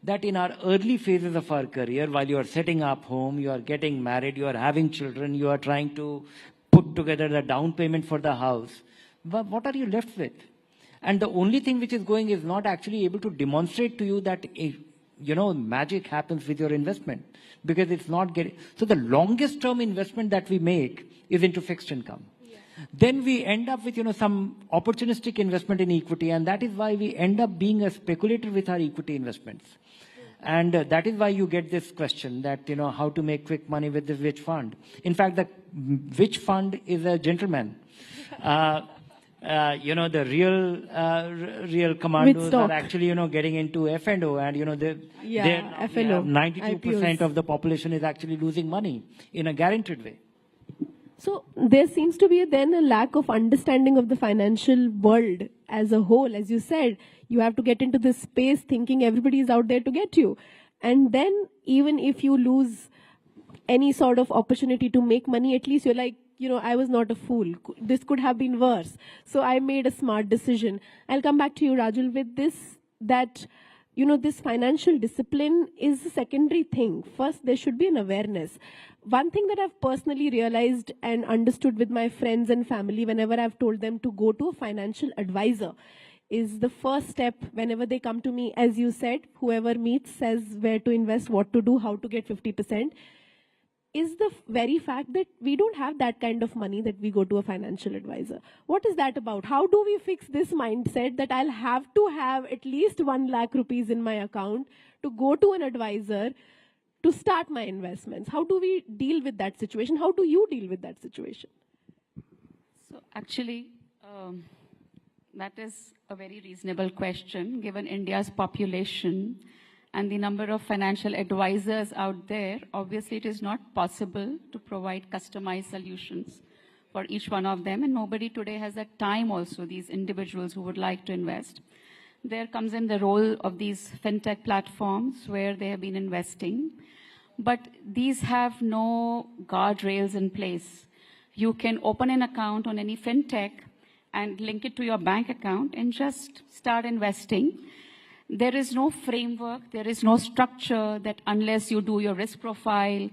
That in our early phases of our career, while you are setting up home, you are getting married, you are having children, you are trying to put together the down payment for the house, what are you left with? And the only thing which is going is not actually able to demonstrate to you that, magic happens with your investment, because it's not getting. So the longest term investment that we make is into fixed income. Then we end up with, some opportunistic investment in equity, and that is why we end up being a speculator with our equity investments. And that is why you get this question that, how to make quick money with the which fund. In fact, the which fund is a gentleman. The real commandos are actually, getting into F&O, and, F&O. 92% of the population is actually losing money in a guaranteed way. So there seems to be then a lack of understanding of the financial world as a whole. As you said, you have to get into this space thinking everybody is out there to get you. And then even if you lose any sort of opportunity to make money, at least you're like, I was not a fool. This could have been worse. So I made a smart decision. I'll come back to you, Rajul, with this, that, this financial discipline is a secondary thing. First, there should be an awareness. One thing that I've personally realized and understood with my friends and family whenever I've told them to go to a financial advisor is the first step whenever they come to me, as you said, whoever meets says where to invest, what to do, how to get 50%, is the very fact that we don't have that kind of money that we go to a financial advisor. What is that about? How do we fix this mindset that I'll have to have at least 1 lakh rupees in my account to go to an advisor to start my investments? How do we deal with that situation? How do you deal with that situation? So actually, that is a very reasonable question, given India's population and the number of financial advisors out there. Obviously, it is not possible to provide customized solutions for each one of them, and nobody today has that time also, these individuals who would like to invest. There comes in the role of these fintech platforms where they have been investing, but these have no guardrails in place. You can open an account on any fintech and link it to your bank account and just start investing. There is no framework, there is no structure that unless you do your risk profile,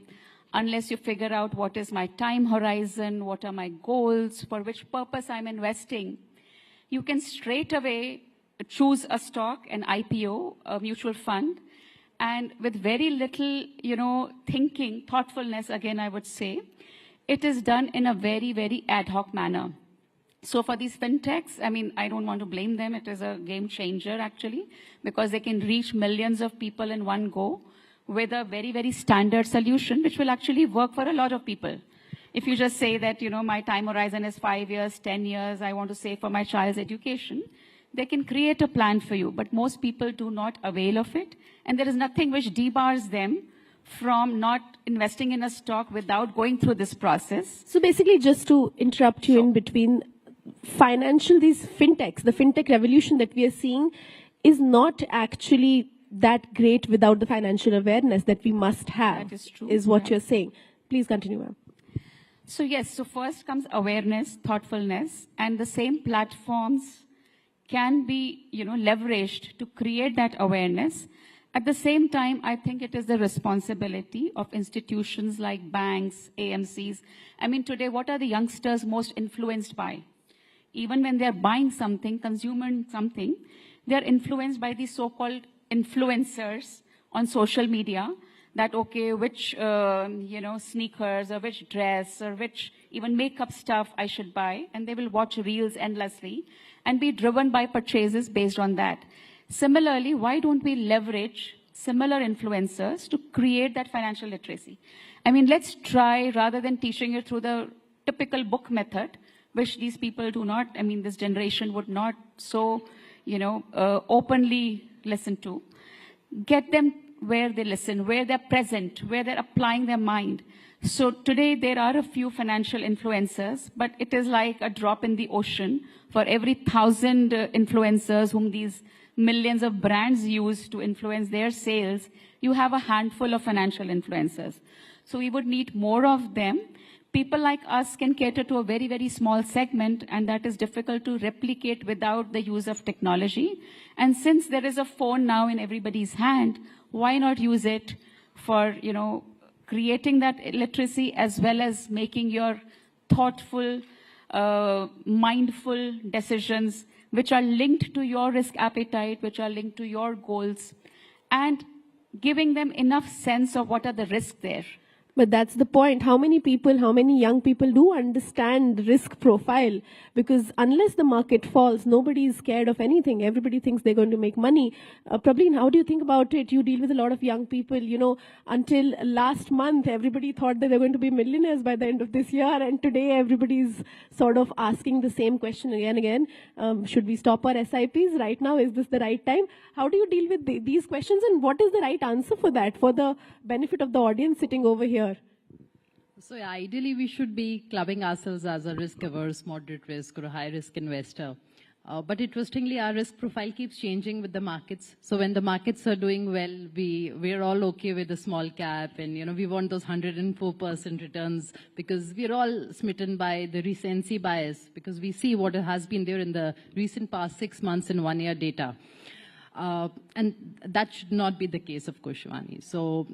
unless you figure out what is my time horizon, what are my goals, for which purpose I'm investing, you can straight away choose a stock, an IPO, a mutual fund, and with very little, thinking, thoughtfulness, again, I would say, it is done in a very, very ad hoc manner. So for these fintechs, I don't want to blame them. It is a game changer, actually, because they can reach millions of people in one go with a very, very standard solution, which will actually work for a lot of people. If you just say that, my time horizon is 5 years, 10 years, I want to save for my child's education, they can create a plan for you, but most people do not avail of it. And there is nothing which debars them from not investing in a stock without going through this process. So basically, just to interrupt you in between, these fintechs, the fintech revolution that we are seeing is not actually that great without the financial awareness that we must have, that is true, is what you're saying. Please continue, ma'am. So yes, so first comes awareness, thoughtfulness, and the same platforms can be, leveraged to create that awareness. At the same time, I think it is the responsibility of institutions like banks, AMCs. Today, what are the youngsters most influenced by? Even when they're buying something, consuming something, they're influenced by these so-called influencers on social media that, okay, which, sneakers or which dress or which even makeup stuff I should buy. And they will watch reels endlessly and be driven by purchases based on that. Similarly, why don't we leverage similar influencers to create that financial literacy? Let's try, rather than teaching it through the typical book method, which these people do not, this generation would not so, openly listen to. Get them where they listen, where they're present, where they're applying their mind. So today there are a few financial influencers, but it is like a drop in the ocean. For every 1,000 influencers whom these millions of brands use to influence their sales, you have a handful of financial influencers. So we would need more of them. People like us can cater to a very, very small segment, and that is difficult to replicate without the use of technology. And since there is a phone now in everybody's hand, why not use it for, creating that literacy as well as making your thoughtful, mindful decisions which are linked to your risk appetite, which are linked to your goals, and giving them enough sense of what are the risks there. But that's the point. How many people, how many young people do understand risk profile? Because unless the market falls, nobody is scared of anything. Everybody thinks they're going to make money. Prableen, how do you think about it? You deal with a lot of young people. You know, until last month, everybody thought that they're going to be millionaires by the end of this year. And today, everybody's sort of asking the same question again and again. Should we stop our SIPs right now? Is this the right time? How do you deal with these questions? And what is the right answer for that, for the benefit of the audience sitting over here? So ideally, we should be clubbing ourselves as a risk-averse, moderate risk, or a high-risk investor. But interestingly, our risk profile keeps changing with the markets. So when the markets are doing well, we're all okay with a small cap, and we want those 104% returns because we're all smitten by the recency bias because we see what has been there in the recent past 6 months and 1 year data. And that should not be the case, of course, Shivani. So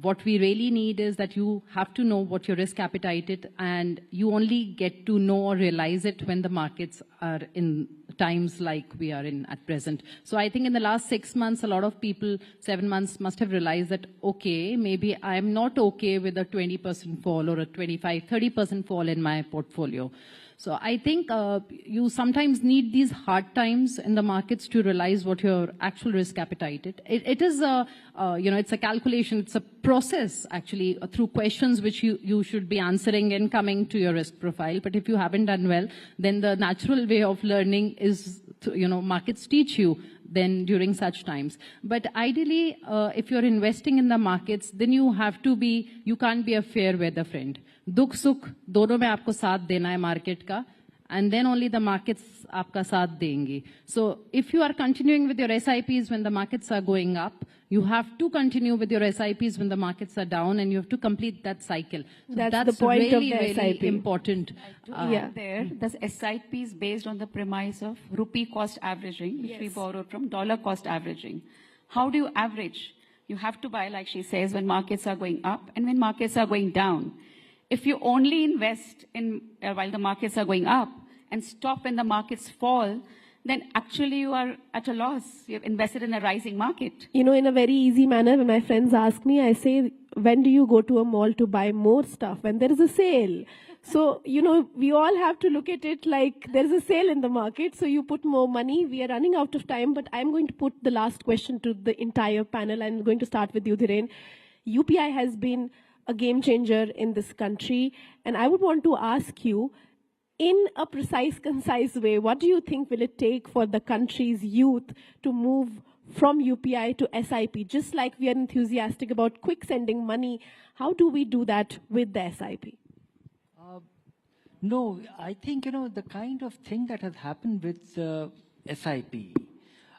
what we really need is that you have to know what your risk appetite is, and you only get to know or realize it when the markets are in times like we are in at present. So I think in the last 6 months, a lot of people, 7 months, must have realized that, okay, maybe I'm not okay with a 20% fall or a 25, 30% fall in my portfolio. So I think you sometimes need these hard times in the markets to realize what your actual risk appetite is. It is a, it's a calculation, it's a process actually through questions which you should be answering and coming to your risk profile. But if you haven't done well, then the natural way of learning is, markets teach you then during such times. But ideally, if you're investing in the markets, then you can't be a fair weather friend. दुख सुख दोनों में आपको साथ देना है market का, and then only the markets आपका साथ देंगे. So if you are continuing with your SIPs when the markets are going up, you have to continue with your SIPs when the markets are down, and you have to complete that cycle. So that's the point really, of the really SIP. important. The SIP is based on the premise of rupee cost averaging, which we borrowed from dollar cost averaging. How do you average? You have to buy, like she says, when markets are going up and when markets are going down. If you only invest in while the markets are going up and stop when the markets fall, then actually you are at a loss. You've invested in a rising market. In a very easy manner, when my friends ask me, I say, when do you go to a mall to buy more stuff? When there is a sale. So, we all have to look at it like there's a sale in the market, so you put more money. We are running out of time, but I'm going to put the last question to the entire panel. I'm going to start with you, Dhiren. UPI has been a game changer in this country, and I would want to ask you, in a precise, concise way, what do you think will it take for the country's youth to move from UPI to SIP? Just like we are enthusiastic about quick sending money, how do we do that with the SIP? No, I think, the kind of thing that has happened with SIP,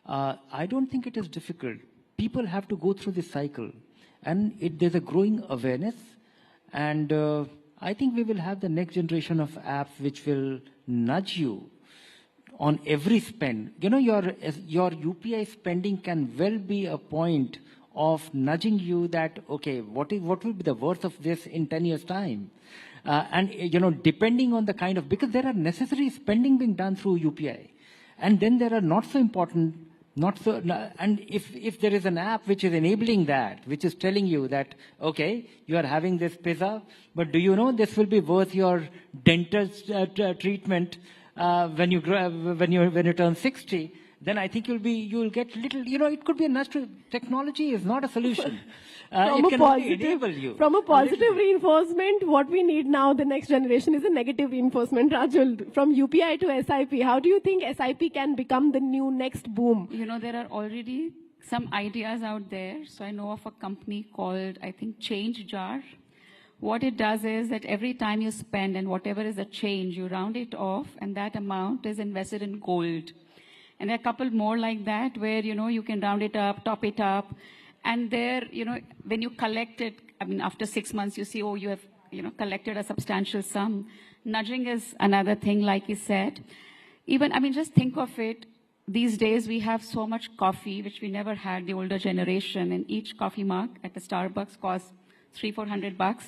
I don't think it is difficult. People have to go through this cycle. And there's a growing awareness, and I think we will have the next generation of apps which will nudge you on every spend. Your UPI spending can well be a point of nudging you that, okay, what will be the worth of this in 10 years' time? And, depending on the kind of, because there are necessary spending being done through UPI, and then there are not so important. And if there is an app which is enabling that, which is telling you that, okay, you are having this pizza, but do you know this will be worth your dental treatment when you turn 60? Then I think you'll get little. It could be a natural. Technology is not a solution. It can only enable you. From a positive reinforcement, what we need now, the next generation, is a negative reinforcement. Rajul, from UPI to SIP, how do you think SIP can become the new next boom? There are already some ideas out there. So I know of a company called, I think, Change Jar. What it does is that every time you spend and whatever is the change, you round it off, and that amount is invested in gold. And there are a couple more like that where, you can round it up, top it up. And there, when you collect it, after 6 months, you see, oh, you have, collected a substantial sum. Nudging is another thing, like you said. Even, just think of it. These days, we have so much coffee, which we never had, the older generation. And each coffee mug at the Starbucks costs $300-400.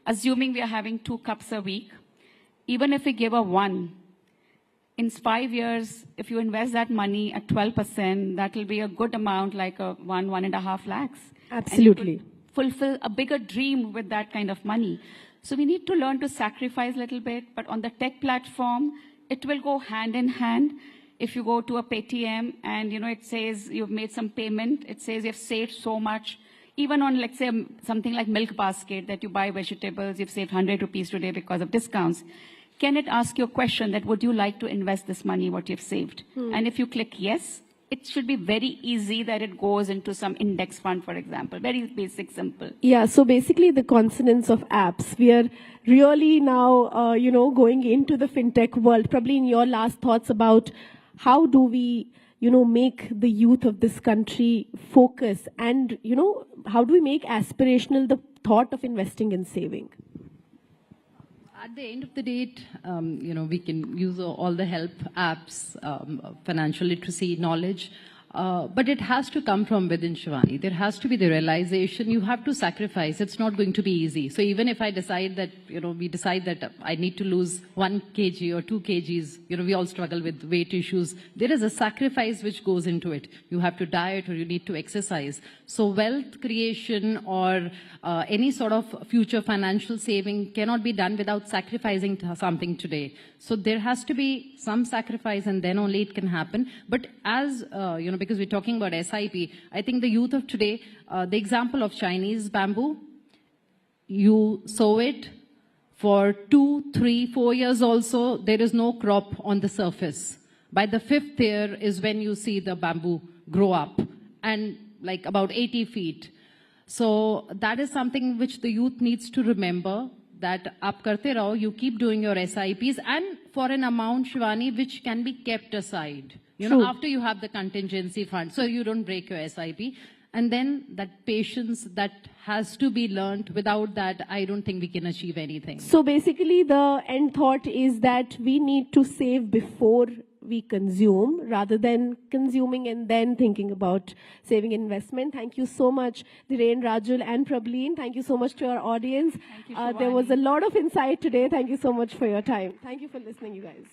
Assuming we are having 2 cups a week, even if we give a 1, in 5 years, if you invest that money at 12%, that will be a good amount, like 1.5 lakhs. Absolutely. And you could fulfill a bigger dream with that kind of money. So we need to learn to sacrifice a little bit, but on the tech platform, it will go hand in hand. If you go to a Paytm and, it says you've made some payment, it says you've saved so much. Even on, let's say, something like Milk Basket, that you buy vegetables, you've saved 100 rupees today because of discounts. Can it ask you a question that, would you like to invest this money, what you've saved? And if you click yes, it should be very easy that it goes into some index fund, for example. Very basic, simple. Yeah, so basically the consonants of apps. We are really now, going into the fintech world. Probably in your last thoughts about how do we, make the youth of this country focus and, how do we make aspirational the thought of investing and saving? At the end of the day, we can use all the help apps, financial literacy, knowledge, but it has to come from within, Shivani. There has to be the realization you have to sacrifice. It's not going to be easy. So even if I decide that, we decide that I need to lose 1 kg or 2 kgs, we all struggle with weight issues. There is a sacrifice which goes into it. You have to diet or you need to exercise. So wealth creation or any sort of future financial saving cannot be done without sacrificing something today. So there has to be some sacrifice and then only it can happen. But as, because we're talking about SIP, I think the youth of today, the example of Chinese bamboo, you sow it for 2, 3, 4 years also, there is no crop on the surface. By the 5th year is when you see the bamboo grow up and like about 80 feet. So that is something which the youth needs to remember, that aap karte raho, you keep doing your SIPs and for an amount, Shivani, which can be kept aside. After you have the contingency fund, so you don't break your SIP. And then that patience that has to be learned. Without that, I don't think we can achieve anything. So basically the end thought is that we need to save before we consume rather than consuming and then thinking about saving investment. Thank you so much, Dhiren, Rajul and Prableen. Thank you so much to our audience. There was a lot of insight today. Thank you so much for your time. Thank you for listening, you guys.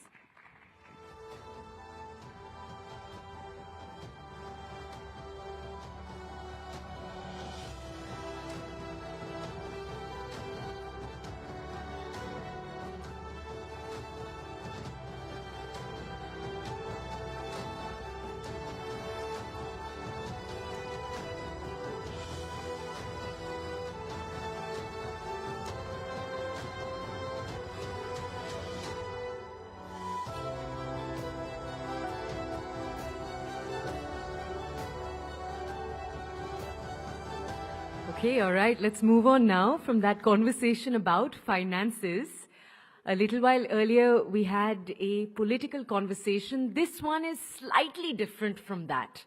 Okay, all right, let's move on now from that conversation about finances. A little while earlier, we had a political conversation. This one is slightly different from that.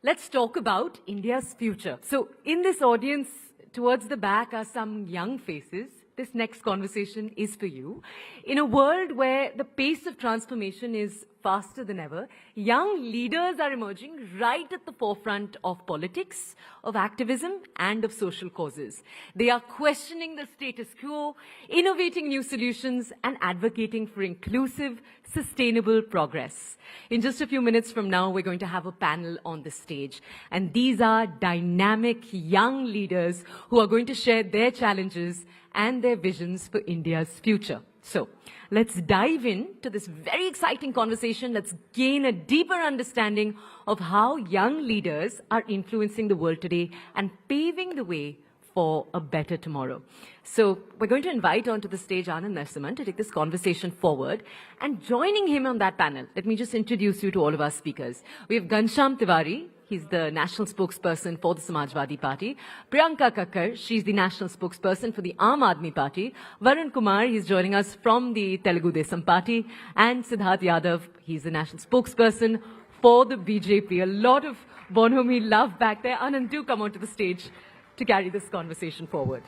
Let's talk about India's future. So in this audience, towards the back are some young faces. This next conversation is for you. In a world where the pace of transformation is faster than ever, young leaders are emerging right at the forefront of politics, of activism, and of social causes. They are questioning the status quo, innovating new solutions, and advocating for inclusive, sustainable progress. In just a few minutes from now, we're going to have a panel on the stage. And these are dynamic young leaders who are going to share their challenges and their visions for India's future. So let's dive into this very exciting conversation. Let's gain a deeper understanding of how young leaders are influencing the world today and paving the way for a better tomorrow. So we're going to invite onto the stage Anand Narasimhan to take this conversation forward. And joining him on that panel, let me just introduce you to all of our speakers. We have Ghanshyam Tiwari. He's the national spokesperson for the Samajwadi Party. Priyanka Kakkar, she's the national spokesperson for the Aam Aadmi Party. Varun Kumar, he's joining us from the Telugu Desam Party. And Siddharth Yadav, he's the national spokesperson for the BJP. A lot of Bonhomie love back there. Anand, do come onto the stage to carry this conversation forward.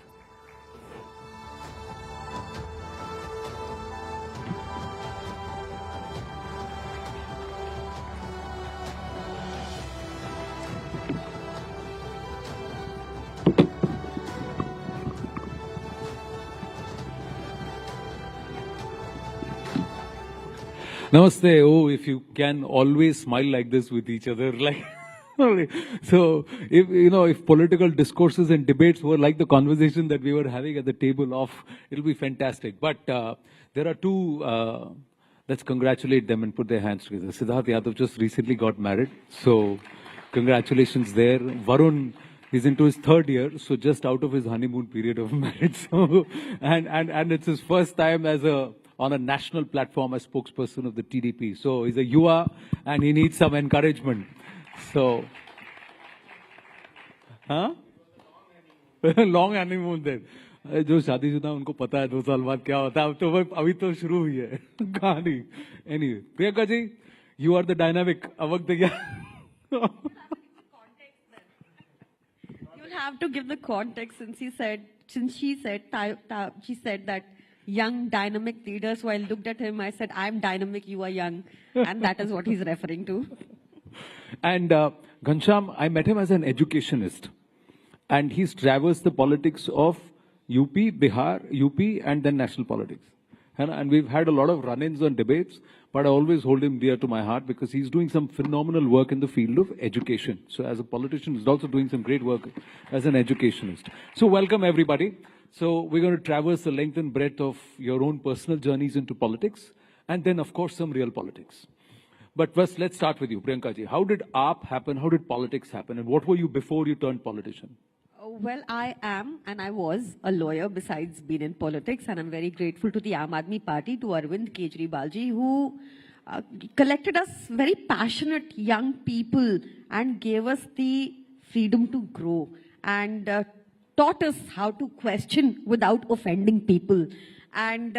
Namaste. Oh, if you can always smile like this with each other, like. So, if political discourses and debates were like the conversation that we were having at the table off, it'll be fantastic. But there are two, let's congratulate them and put their hands together. Siddharth Yadav just recently got married. So, congratulations there. Varun is into his 3rd year, so just out of his honeymoon period of marriage. So, and it's his first time on a national platform as spokesperson of the TDP. So, he's a Yuva and he needs some encouragement. So, long honeymoon then. जो शादीशुदा उनको पता है 2 साल बाद क्या होता है, अब तो अभी तो शुरू हुई है कहानी. Anyway, Priyanka ji, you are the dynamic. अब वक्त क्या? You'll have to give the context since she said that young dynamic leader. So I looked at him. I said, "I'm dynamic. You are young," and that is what he's referring to. And Ghanshyam, I met him as an educationist. And he's traversed the politics of UP, Bihar, UP, and then national politics. And we've had a lot of run-ins on debates, but I always hold him dear to my heart because he's doing some phenomenal work in the field of education. So as a politician, he's also doing some great work as an educationist. So welcome, everybody. So we're going to traverse the length and breadth of your own personal journeys into politics, and then, of course, some real politics. But first, let's start with you, Priyanka ji. How did AAP happen? How did politics happen? And what were you before you turned politician? Well, I am and I was a lawyer besides being in politics, and I'm very grateful to the Aam Aadmi Party, to Arvind Kejriwal ji, who collected us very passionate young people and gave us the freedom to grow and taught us how to question without offending people. And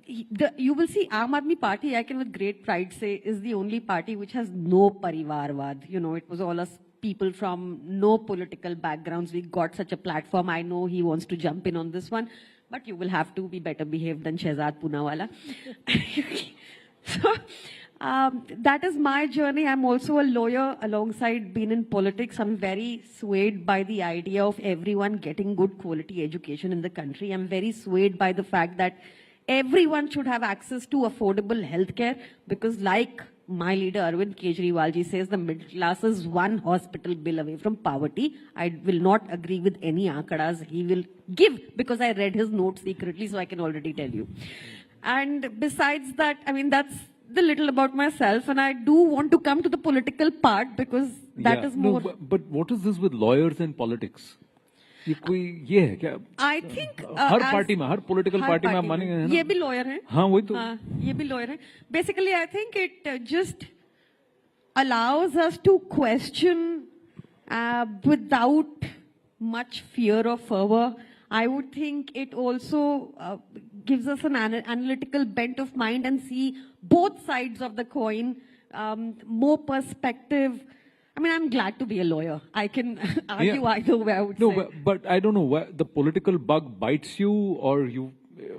you will see Aam Aadmi Party, I can with great pride say, is the only party which has no parivarvad. You know, it was all us people from no political backgrounds. We got such a platform. I know he wants to jump in on this one, but you will have to be better behaved than Shehzad Poonawala. So, that is my journey. I'm also a lawyer alongside being in politics. I'm very swayed by the idea of everyone getting good quality education in the country. I'm very swayed by the fact that everyone should have access to affordable healthcare because, like my leader Arvind Kejriwal ji says, the middle class is one hospital bill away from poverty. I will not agree with any aankadas he will give because I read his notes secretly, so I can already tell you. And besides that, I mean, that's the little about myself, and I do want to come to the political part because that is more. No, but what is this with lawyers and politics? I think her political party में आप मानेंगे ना? ये भी lawyer हैं. हाँ वही तो. हाँ ये भी lawyer हैं. Basically, I think it just allows us to question without much fear or fervor. I would think it also gives us an analytical bent of mind and see both sides of the coin, more perspective. I mean, I'm glad to be a lawyer. I can argue either way, I would say. No, but I don't know, why the political bug bites you or you...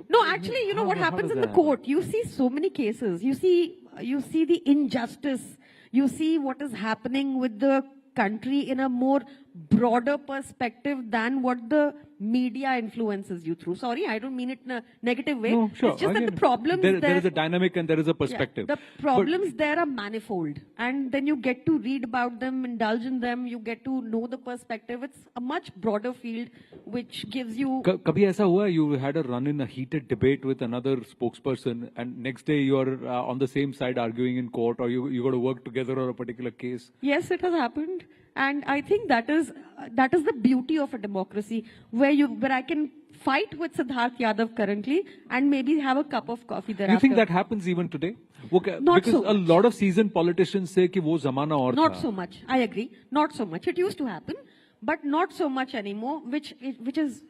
No, actually, you know what happens in the court? You see so many cases. You see the injustice. You see what is happening with the country in a more broader perspective than what the media influences you through. Sorry, I don't mean it in a negative way. No, sure. It's just that the problems there is a dynamic and there is a perspective. Yeah, the problems there are manifold. And then you get to read about them, indulge in them, you get to know the perspective. It's a much broader field which gives you... Kabhi aisa hua, you had a run in a heated debate with another spokesperson and next day you're on the same side arguing in court or you got to work together on a particular case? Yes, it has happened. And I think that is the beauty of a democracy, where I can fight with Siddharth Yadav currently and maybe have a cup of coffee thereafter. You think that happens even today? Okay, Not because so a lot of seasoned politicians say कि वो ज़माना और Not था. so much. I agree. Not so much. It used to happen, but not so much anymore, which is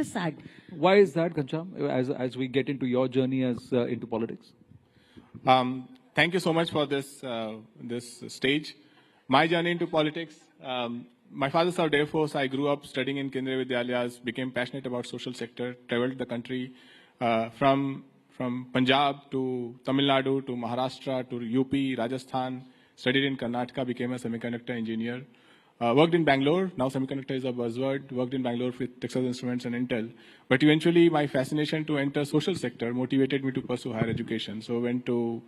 sad. Why is that, Ghanshyam? As we get into your journey as into politics. Thank you so much for this stage. My journey into politics. My father served Air Force. I grew up studying in Kendriya Vidyalayas, became passionate about social sector, traveled the country from Punjab to Tamil Nadu to Maharashtra to UP, Rajasthan, studied in Karnataka, became a semiconductor engineer. Worked in Bangalore, now semiconductor is a buzzword, worked in Bangalore with Texas Instruments and Intel. But eventually my fascination to enter social sector motivated me to pursue higher education. So went to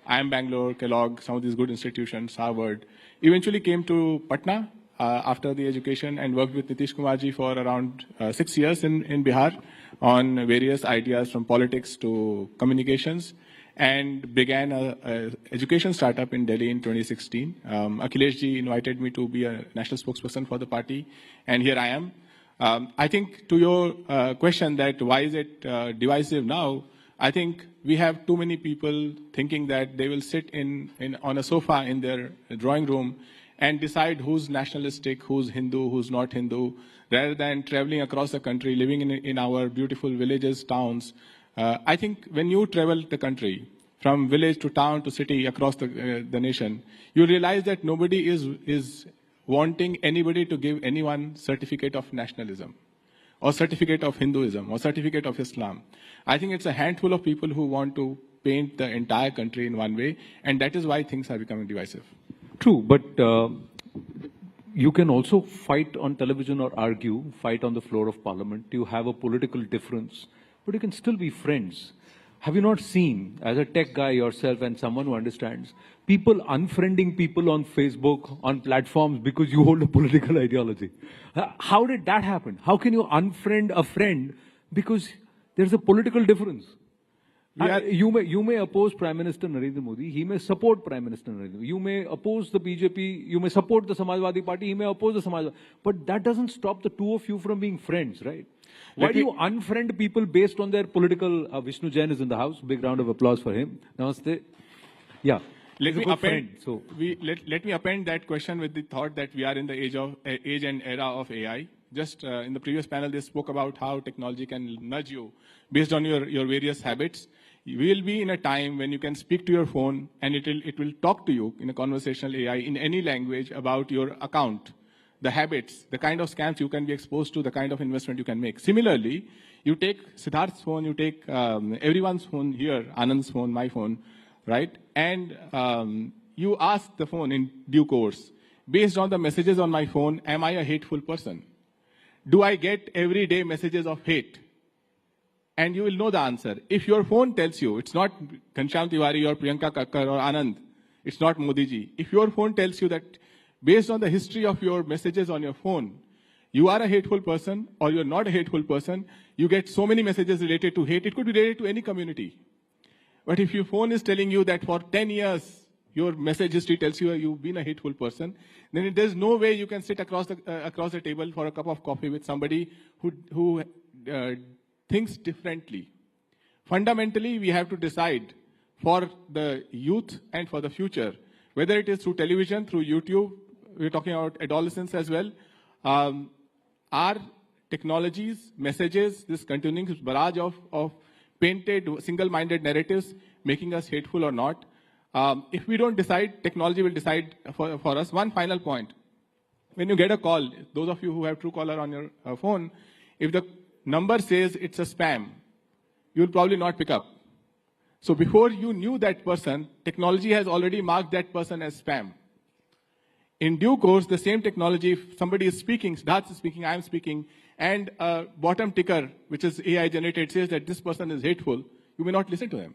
IIM Bangalore, Kellogg, some of these good institutions, Harvard. Eventually came to Patna after the education and worked with Nitish Kumarji for around 6 years in Bihar on various ideas from politics to communications, and began a education startup in Delhi in 2016. Akhilesh ji invited me to be a national spokesperson for the party, and here I am. I think to your question that why is it divisive now, I think we have too many people thinking that they will sit on a sofa in their drawing room and decide who's nationalistic, who's Hindu, who's not Hindu, rather than traveling across the country, living in our beautiful villages, towns. I think when you travel the country, from village to town to city, across the nation, you realize that nobody is wanting anybody to give anyone certificate of nationalism, or certificate of Hinduism, or certificate of Islam. I think it's a handful of people who want to paint the entire country in one way, and that is why things are becoming divisive. True, but you can also fight on television or argue, fight on the floor of parliament. You have a political difference, but you can still be friends. Have you not seen, as a tech guy yourself and someone who understands, people unfriending people on Facebook, on platforms because you hold a political ideology? How did that happen? How can you unfriend a friend because there's a political difference? You may oppose Prime Minister Narendra Modi, he may support Prime Minister Narendra Modi. You may oppose the BJP, you may support the Samajwadi Party, he may oppose the Samajwadi. But that doesn't stop the two of you from being friends, right? Why do you unfriend people based on their political... Vishnu Jain is in the house. Big round of applause for him. Namaste. Yeah. Let me append that question with the thought that we are in the age and era of AI. Just in the previous panel, they spoke about how technology can nudge you based on your various habits. You will be in a time when you can speak to your phone and it will talk to you in a conversational AI in any language about your account, the habits, the kind of scams you can be exposed to, the kind of investment you can make. Similarly, you take Siddharth's phone, you take everyone's phone here, Anand's phone, my phone, right? And you ask the phone in due course, based on the messages on my phone, am I a hateful person? Do I get everyday messages of hate? And you will know the answer. If your phone tells you, it's not Ghanshyam Tiwari or Priyanka Kakkar or Anand, it's not Modi ji. If your phone tells you that based on the history of your messages on your phone, you are a hateful person or you're not a hateful person, you get so many messages related to hate. It could be related to any community. But if your phone is telling you that for 10 years, your message history tells you you've been a hateful person, then there's no way you can sit across the table for a cup of coffee with somebody who thinks differently. Fundamentally, we have to decide for the youth and for the future, whether it is through television, through YouTube, we're talking about adolescents as well, are technologies, messages, this continuing barrage of painted, single-minded narratives making us hateful or not? If we don't decide, technology will decide for us. One final point. When you get a call, those of you who have Truecaller on your phone, if the number says it's a spam, you'll probably not pick up. So before you knew that person, technology has already marked that person as spam. In due course, the same technology, if somebody is speaking, Siddharth is speaking, I am speaking, and a bottom ticker, which is AI generated, says that this person is hateful, you may not listen to them.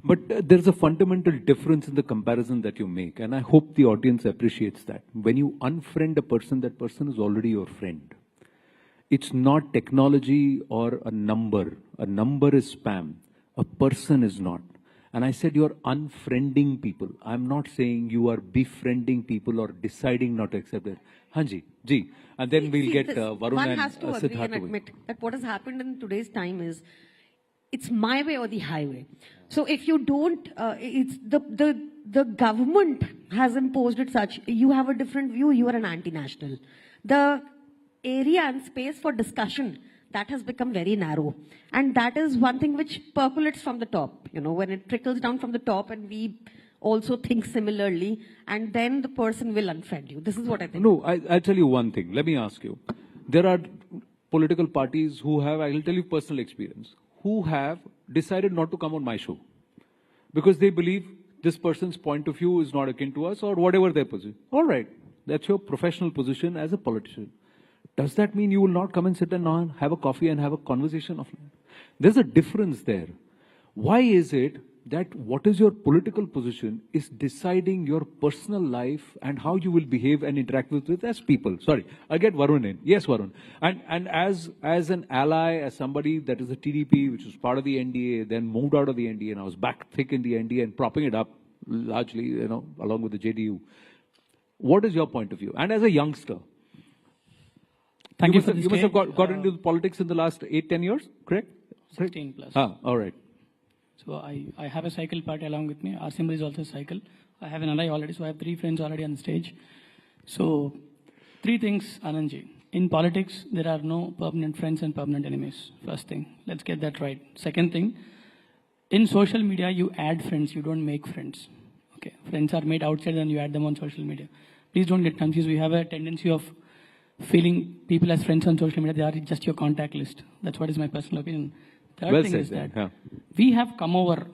But there's a fundamental difference in the comparison that you make, and I hope the audience appreciates that. When you unfriend a person, that person is already your friend. It's not technology or a number. A number is spam. A person is not. And I said you're unfriending people. I'm not saying you are befriending people or deciding not to accept it. Hanji, ji. And then we'll get Varun one and has to agree and admit that what has happened in today's time is it's my way or the highway. So if you don't, it's the government has imposed it such. You have a different view. You are an anti-national. The area and space for discussion, that has become very narrow. And that is one thing which percolates from the top, you know, when it trickles down from the top and we also think similarly, and then the person will unfriend you. This is what I think. No, I'll tell you one thing. Let me ask you. There are political parties who have, I will tell you personal experience, who have decided not to come on my show because they believe this person's point of view is not akin to us or whatever their position. All right, That's your professional position as a politician. Does that mean you will not come and sit and have a coffee and have a conversation offline? There's a difference there. Why is it that what is your political position is deciding your personal life and how you will behave and interact with it as people? Sorry, I get Varun in. Yes, Varun. And as an ally, as somebody that is a TDP, which was part of the NDA, then moved out of the NDA, and I was back thick in the NDA and propping it up largely, you know, along with the JDU. What is your point of view? And as a youngster, you must have got into politics in the last 8-10 years, correct? 16 plus. All right. So I have a cycle party along with me. Our symbol is also cycle. I have an ally already, so I have 3 friends already on stage. So 3 things, Anandji. In politics, there are no permanent friends and permanent enemies. First thing, let's get that right. Second thing, in social media, you add friends, you don't make friends. Okay, friends are made outside and you add them on social media. Please don't get confused. We have a tendency of feeling people as friends on social media. They are just your contact list. That's what is my personal opinion. Third thing is that we have come over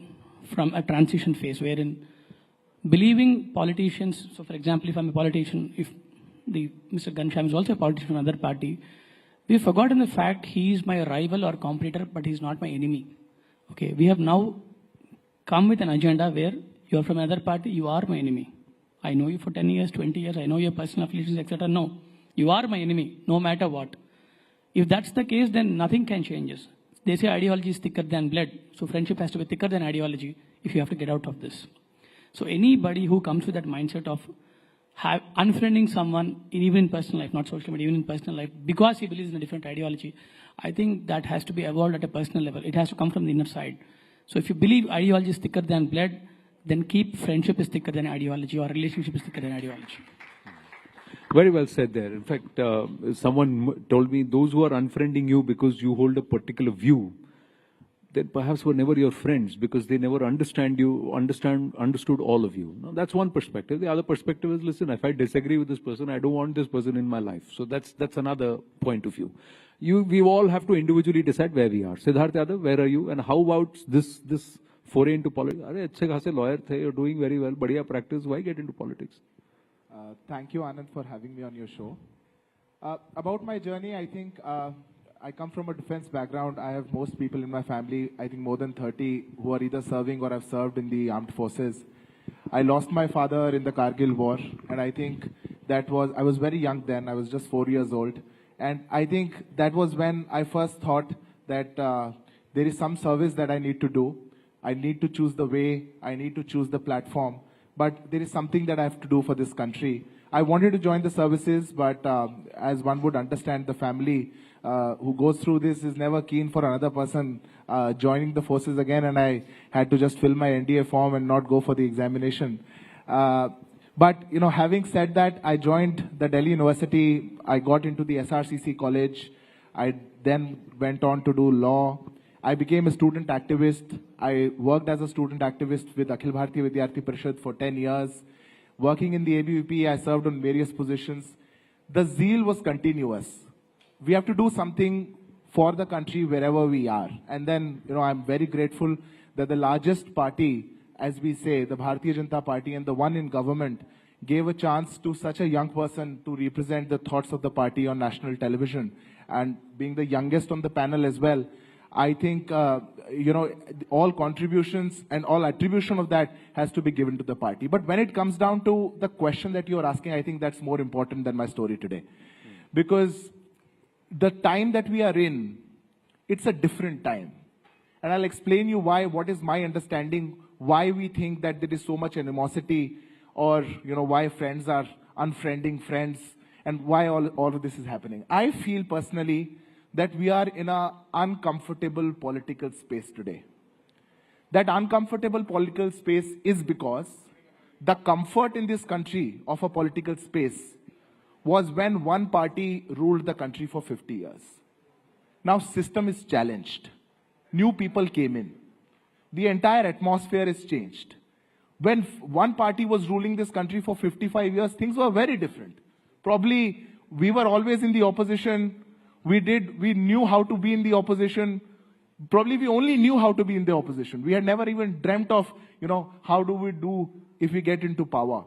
from a transition phase wherein believing politicians, so for example, if I'm a politician, if Mr. Ghanshyam is also a politician from another party, we've forgotten the fact he is my rival or competitor, but he's not my enemy. Okay, we have now come with an agenda where you're from another party, you are my enemy. I know you for 10 years, 20 years, I know your personal affiliations, etc. No, you are my enemy, no matter what. If that's the case, then nothing can change us. They say ideology is thicker than blood, so friendship has to be thicker than ideology if you have to get out of this. So anybody who comes with that mindset of unfriending someone, even in personal life, not social media, even in personal life, because he believes in a different ideology, I think that has to be evolved at a personal level. It has to come from the inner side. So if you believe ideology is thicker than blood, then keep friendship is thicker than ideology or relationship is thicker than ideology. Very well said there. In fact, someone told me those who are unfriending you because you hold a particular view, then perhaps were never your friends because they never understood all of you. Now, that's one perspective. The other perspective is, listen, if I disagree with this person, I don't want this person in my life. So that's another point of view. We all have to individually decide where we are. Siddharth Yadav, where are you? And how about this foray into politics? Lawyer, you're doing very well. Badhiya practice. Why get into politics? Thank you, Anand, for having me on your show. About my journey, I think I come from a defense background. I have most people in my family, I think more than 30, who are either serving or have served in the armed forces. I lost my father in the Kargil war, and I think I was very young then. I was just 4 years old. And I think that was when I first thought that there is some service that I need to do. I need to choose the way, I need to choose the platform. But there is something that I have to do for this country. I wanted to join the services, but as one would understand, the family who goes through this is never keen for another person joining the forces again, and I had to just fill my NDA form and not go for the examination. But, you know, having said that, I joined the Delhi University. I got into the SRCC college. I then went on to do law. I became a student activist. I worked as a student activist with Akhil Bharatiya Vidyarthi Parishad for 10 years. Working in the ABVP, I served on various positions. The zeal was continuous. We have to do something for the country wherever we are. And then, you know, I'm very grateful that the largest party, as we say, the Bharatiya Janata Party and the one in government, gave a chance to such a young person to represent the thoughts of the party on national television. And being the youngest on the panel as well, I think, you know, all contributions and all attribution of that has to be given to the party. But when it comes down to the question that you are asking, I think that's more important than my story today. Because the time that we are in, it's a different time. And I'll explain you why, what is my understanding, why we think that there is so much animosity, or, you know, why friends are unfriending friends, and why all of this is happening. I feel personally that we are in an uncomfortable political space today. That uncomfortable political space is because the comfort in this country of a political space was when one party ruled the country for 50 years. Now system is challenged. New people came in. The entire atmosphere is changed. When one party was ruling this country for 55 years, things were very different. Probably we were always in the opposition. We knew how to be in the opposition. Probably we only knew how to be in the opposition. We had never even dreamt of, you know, how do we do if we get into power.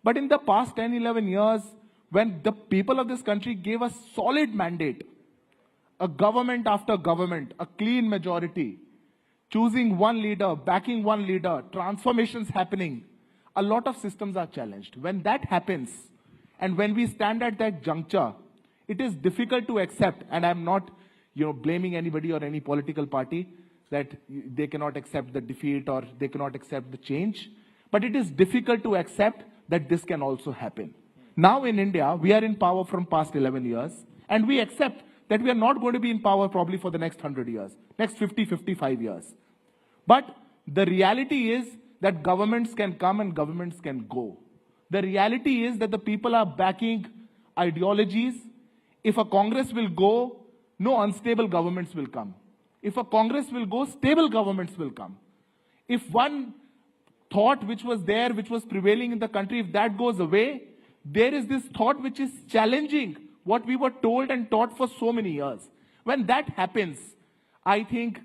But in the past 10, 11 years, when the people of this country gave a solid mandate, a government after government, a clean majority, choosing one leader, backing one leader, transformations happening, a lot of systems are challenged. When that happens, and when we stand at that juncture, it is difficult to accept, and I'm not blaming anybody or any political party that they cannot accept the defeat or they cannot accept the change, but it is difficult to accept that this can also happen. Now in India, we are in power from past 11 years, and we accept that we are not going to be in power probably for the next 100 years, next 50, 55 years. But the reality is that governments can come and governments can go. The reality is that the people are backing ideologies. If a Congress will go, no unstable governments will come. If a Congress will go, stable governments will come. If one thought which was there, which was prevailing in the country, if that goes away, there is this thought which is challenging what we were told and taught for so many years. When that happens, I think,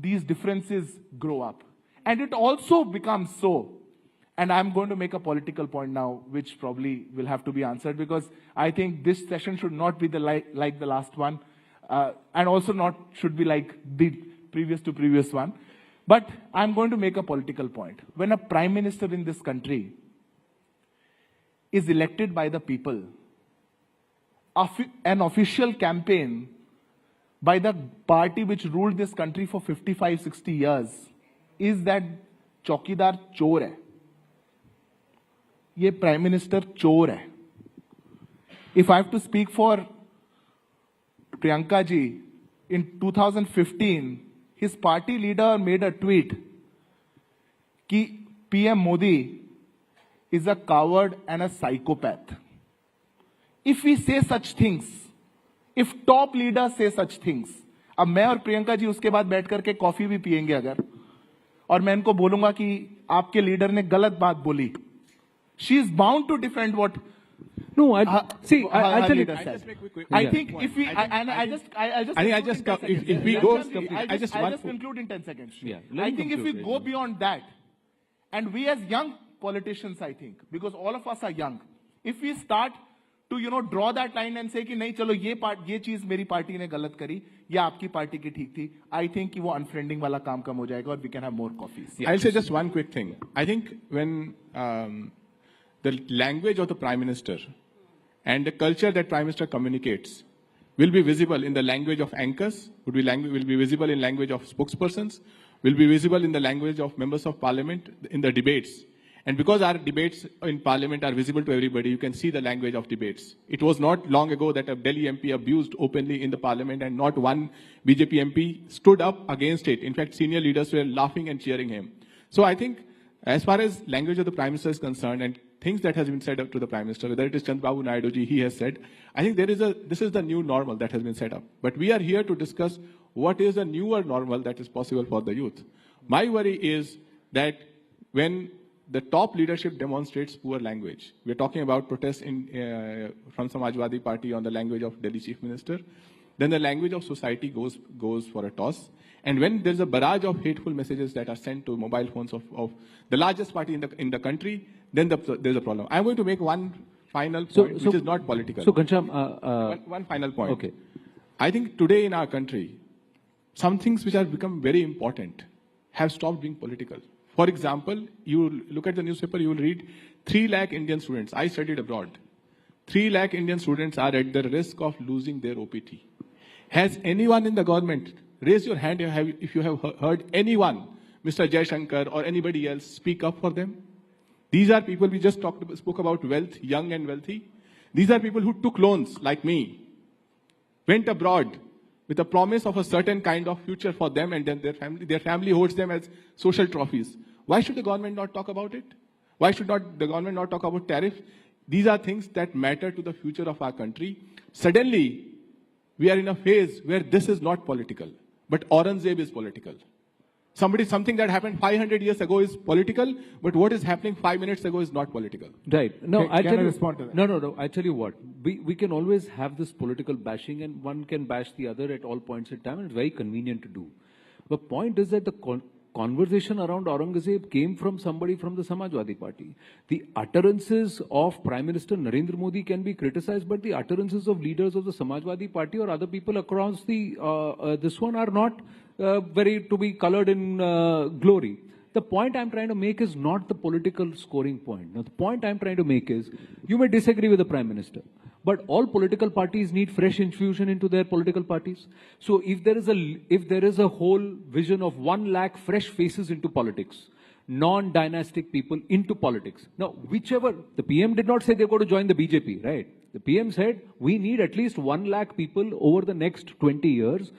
these differences grow up. And it also becomes so, and I'm going to make a political point now, which probably will have to be answered, because I think this session should not be like the last one, and also not should be like the previous one. But I'm going to make a political point. When a prime minister in this country is elected by the people, an official campaign by the party which ruled this country for 55, 60 years is that Chaukidar chor hai. Ye prime minister chor hai. If I have to speak for Priyanka ji, in 2015, his party leader made a tweet ki PM Modi is a coward and a psychopath. If we say such things, if top leaders say such things, अब मैं और प्रियंका जी उसके बाद बैठ करके coffee भी पिएंगे अगर, और मैं इनको बोलूंगा कि आपके लीडर ने गलत बात बोली, she is bound to defend what. No, I'll tell you. I think if we, I'll just conclude in 10 seconds. Yeah, I think if we go beyond that, and we as young politicians, I think, because all of us are young, if we start to draw that line and say कि नहीं चलो ये चीज मेरी party ने गलत करी या आपकी पार्टी की ठीक थी, I think कि वो unfriending वाला काम कम हो जाएगा और we can have more coffees. I'll say just one quick thing. I think when the language of the Prime Minister and the culture that Prime Minister communicates will be visible in the language of anchors, will be visible in language of spokespersons, will be visible in the language of members of parliament in the debates. And because our debates in parliament are visible to everybody, you can see the language of debates. It was not long ago that a Delhi MP abused openly in the parliament and not one BJP MP stood up against it. In fact, senior leaders were laughing and cheering him. So I think as far as language of the Prime Minister is concerned and things that has been said up to the Prime Minister, whether it is Chandrababu Naidu ji, he has said, I think this is the new normal that has been set up. But we are here to discuss what is the newer normal that is possible for the youth. My worry is that when the top leadership demonstrates poor language, we're talking about protests from Samajwadi Party on the language of Delhi Chief Minister, then the language of society goes for a toss. And when there's a barrage of hateful messages that are sent to mobile phones of the largest party in the country, then there's a problem. I'm going to make one final point, which is not political. So, Ghanshyam, one final point. Okay. I think today in our country, some things which have become very important have stopped being political. For example, you look at the newspaper, you will read 3 lakh Indian students. I studied abroad. 3 lakh Indian students are at the risk of losing their OPT. Has anyone in the government, raise your hand if you have heard anyone, Mr. Jaishankar or anybody else, speak up for them? These are people, we just spoke about wealth, young and wealthy. These are people who took loans like me, went abroad with a promise of a certain kind of future for them, and then their family holds them as social trophies. Why should the government not talk about it? Why should the government not talk about tariffs? These are things that matter to the future of our country. Suddenly, we are in a phase where this is not political, but Aurangzeb is political. Something that happened 500 years ago is political, but what is happening 5 minutes ago is not political. Right. No, can I respond to that? No. I tell you what. We can always have this political bashing, and one can bash the other at all points in time, and it's very convenient to do. The point is that conversation around Aurangzeb came from somebody from the Samajwadi Party. The utterances of Prime Minister Narendra Modi can be criticized, but the utterances of leaders of the Samajwadi Party or other people across this one are not very to be colored in glory. The point I'm trying to make is not the political scoring point. Now, the point I'm trying to make is, you may disagree with the Prime Minister, but all political parties need fresh infusion into their political parties. So if there is a whole vision of 1 lakh fresh faces into politics, non-dynastic people into politics. Now, the PM did not say they're going to join the BJP, right? The PM said, we need at least 1 lakh people over the next 20 years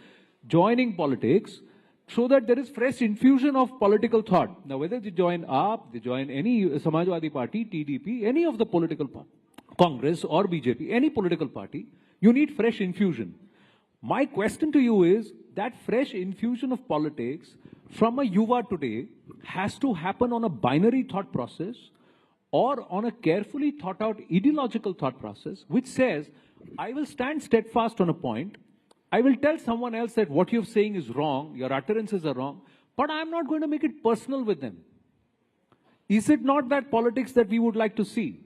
joining politics, so that there is fresh infusion of political thought. Now, whether they join AAP, they join any Samajwadi Party, TDP, any of the political party, Congress or BJP, any political party, you need fresh infusion. My question to you is, that fresh infusion of politics from a Yuva today has to happen on a binary thought process or on a carefully thought out ideological thought process, which says, I will stand steadfast on a point, I will tell someone else that what you're saying is wrong, your utterances are wrong, but I'm not going to make it personal with them. Is it not that politics that we would like to see?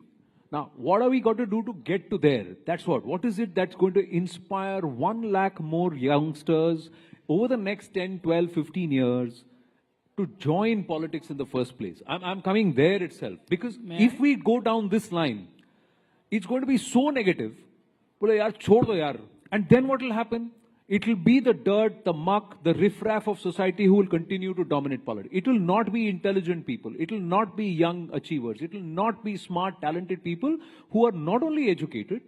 Now, what are we got to do to get to there? That's what. What is it that's going to inspire 1 lakh more youngsters over the next 10, 12, 15 years to join politics in the first place? I'm coming there itself. Because if we go down this line, it's going to be so negative. And then what will happen? It will be the dirt, the muck, the riffraff of society who will continue to dominate politics. It will not be intelligent people. It will not be young achievers. It will not be smart, talented people who are not only educated,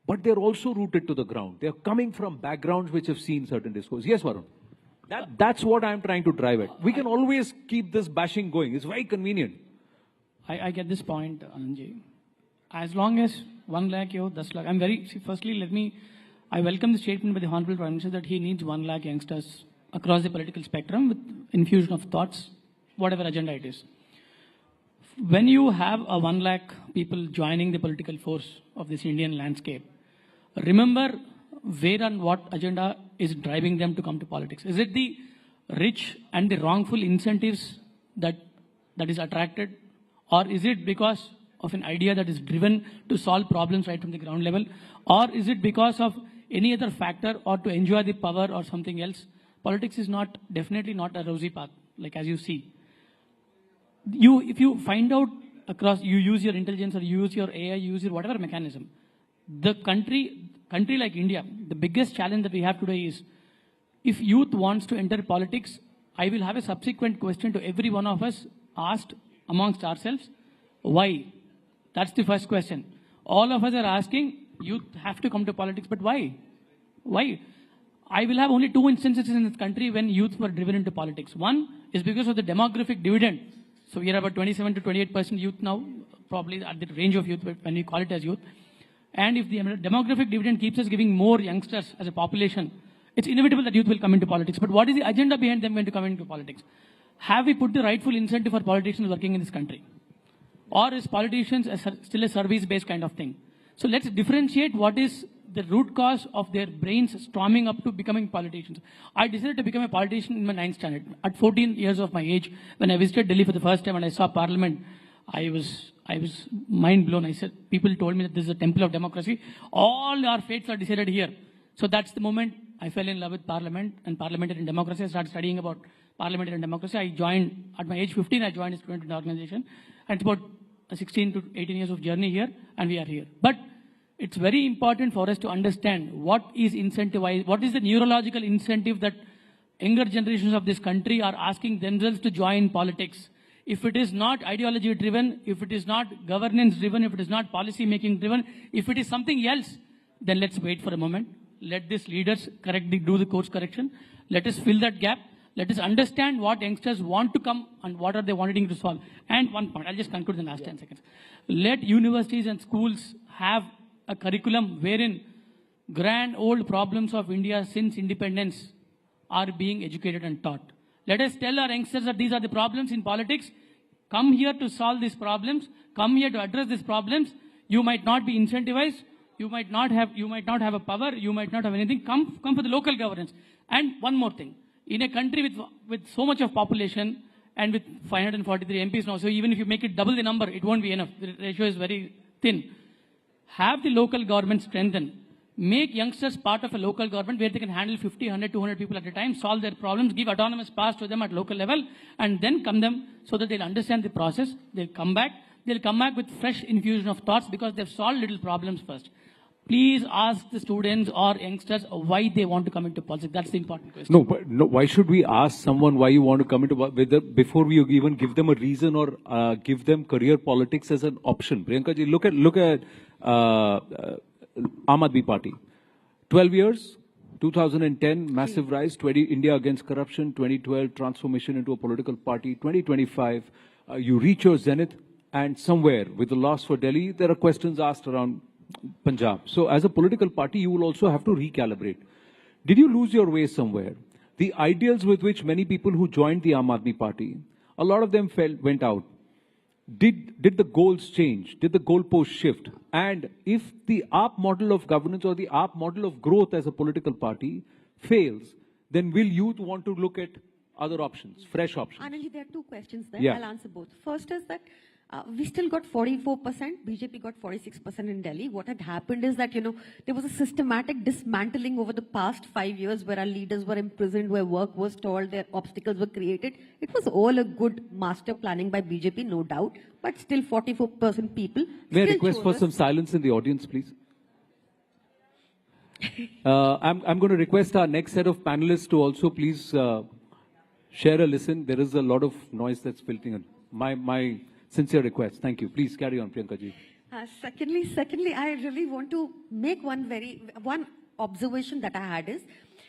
but they're also rooted to the ground. They're coming from backgrounds which have seen certain discourse. Yes, Varun. That's what I'm trying to drive at. We can always keep this bashing going. It's very convenient. I get this point, Anandji. As long as 1 lakh, 10 lakh, firstly, I welcome the statement by the Honorable Prime Minister that he needs 1 lakh youngsters across the political spectrum with infusion of thoughts, whatever agenda it is. When you have a 1 lakh people joining the political force of this Indian landscape, remember where and what agenda is driving them to come to politics. Is it the rich and the wrongful incentives that is attracted, or is it because of an idea that is driven to solve problems right from the ground level, or is it because of any other factor or to enjoy the power or something else? Politics is definitely not a rosy path, like as you see. If you find out across, you use your intelligence or you use your AI, you use your whatever mechanism, the country like India, the biggest challenge that we have today is, if youth wants to enter politics, I will have a subsequent question to every one of us asked amongst ourselves, why? That's the first question. All of us are asking, youth have to come to politics, but why? Why? I will have only 2 instances in this country when youth were driven into politics. One is because of the demographic dividend. So we are about 27 to 28% youth now, probably at the range of youth when we call it as youth. And if the demographic dividend keeps us giving more youngsters as a population, it's inevitable that youth will come into politics. But what is the agenda behind them when to come into politics? Have we put the rightful incentive for politicians working in this country? Or is politicians still a service-based kind of thing? So let's differentiate what is the root cause of their brains storming up to becoming politicians. I decided to become a politician in my 9th standard. At 14 years of my age, when I visited Delhi for the first time and I saw Parliament, I was mind blown. I said, people told me that this is a temple of democracy. All our fates are decided here. So that's the moment I fell in love with Parliament and parliamentary democracy. I started studying about parliamentary democracy. I joined, at my age 15, I joined a student organization. And it's about 16 to 18 years of journey here, and we are here. But it's very important for us to understand what is incentivized, what is the neurological incentive that younger generations of this country are asking themselves to join politics. If it is not ideology driven, if it is not governance driven, if it is not policy making driven, if it is something else, then let's wait for a moment. Let these leaders do the course correction. Let us fill that gap. Let us understand what youngsters want to come and what are they wanting to solve. And one point, I'll just conclude in the last 10 seconds. Let universities and schools have a curriculum wherein grand old problems of India since independence are being educated and taught. Let us tell our youngsters that these are the problems in politics. Come here to solve these problems. Come here to address these problems. You might not be incentivized. You might not have a power. You might not have anything. Come for the local governance. And one more thing. In a country with so much of population and with 543 MPs now, so even if you make it double the number, it won't be enough. The ratio is very thin. Have the local government strengthen. Make youngsters part of a local government where they can handle 50, 100, 200 people at a time, solve their problems, give autonomous powers to them at local level, and then come them so that they'll understand the process. They'll come back with fresh infusion of thoughts because they've solved little problems first. Please ask the students or youngsters why they want to come into politics. That's the important question. No, but no, why should we ask someone why you want to come into before we even give them a reason or give them career politics as an option? Priyanka ji, look at Aam Aadmi Party. 12 years, 2010, massive rise, India against corruption, 2012, transformation into a political party, 2025, you reach your zenith, and somewhere with the loss for Delhi, there are questions asked around Punjab. So as a political party, you will also have to recalibrate. Did you lose your way somewhere? The ideals with which many people who joined the Aam Aadmi Party, a lot of them went out. Did the goals change? Did the goalposts shift? And if the AAP model of governance or the AAP model of growth as a political party fails, then will youth want to look at other options, fresh options? Anand, there are two questions there. Yeah. I'll answer both. First is that we still got 44%, BJP got 46% in Delhi. What had happened is that, there was a systematic dismantling over the past 5 years where our leaders were imprisoned, where work was stalled, their obstacles were created. It was all a good master planning by BJP, no doubt, but still 44% people. May I request for some silence in the audience, please? I'm going to request our next set of panelists to also please share a listen. There is a lot of noise that's filtering in. My sincere request. Thank you. Please carry on, Priyanka ji. Secondly, I really want to make one observation that I had is,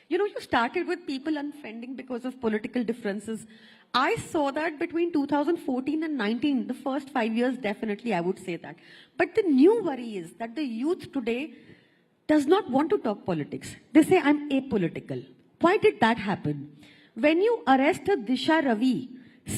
you started with people unfriending because of political differences. I saw that between 2014 and 19, the first 5 years, definitely I would say that. But the new worry is that the youth today does not want to talk politics. They say, I'm apolitical. Why did that happen? When you arrest a Disha Ravi,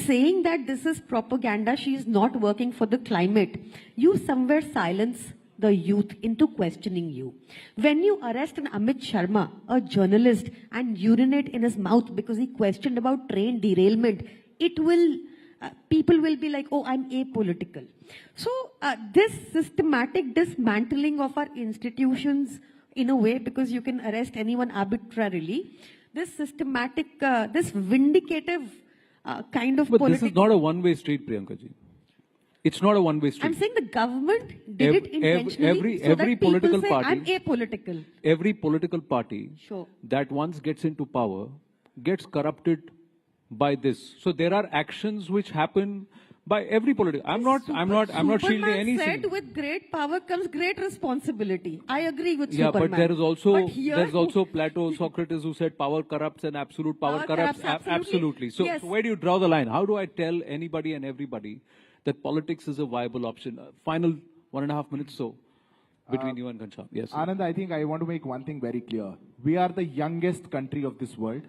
saying that this is propaganda, she is not working for the climate, you somewhere silence the youth into questioning you. When you arrest an Amit Sharma, a journalist, and urinate in his mouth because he questioned about train derailment, people will be like, oh, I'm apolitical. So this systematic dismantling of our institutions in a way, because you can arrest anyone arbitrarily, this systematic, this vindicative kind of But this is not a one-way street, Priyanka ji. It's not a one-way street. I'm saying the government did it intentionally so that political people say, party, I'm apolitical. Every political party that once gets into power gets corrupted by this. So there are actions which happen by every political. I'm not shielding any. Superman said, with great power comes great responsibility. I agree with Superman. Superman. But there is also Plato, Socrates, who said power corrupts and absolute power corrupts. Absolutely. So where do you draw the line? How do I tell anybody and everybody that politics is a viable option? Final 1.5 minutes between you and Ghanshyam. Yes. Anand, I think I want to make one thing very clear. We are the youngest country of this world.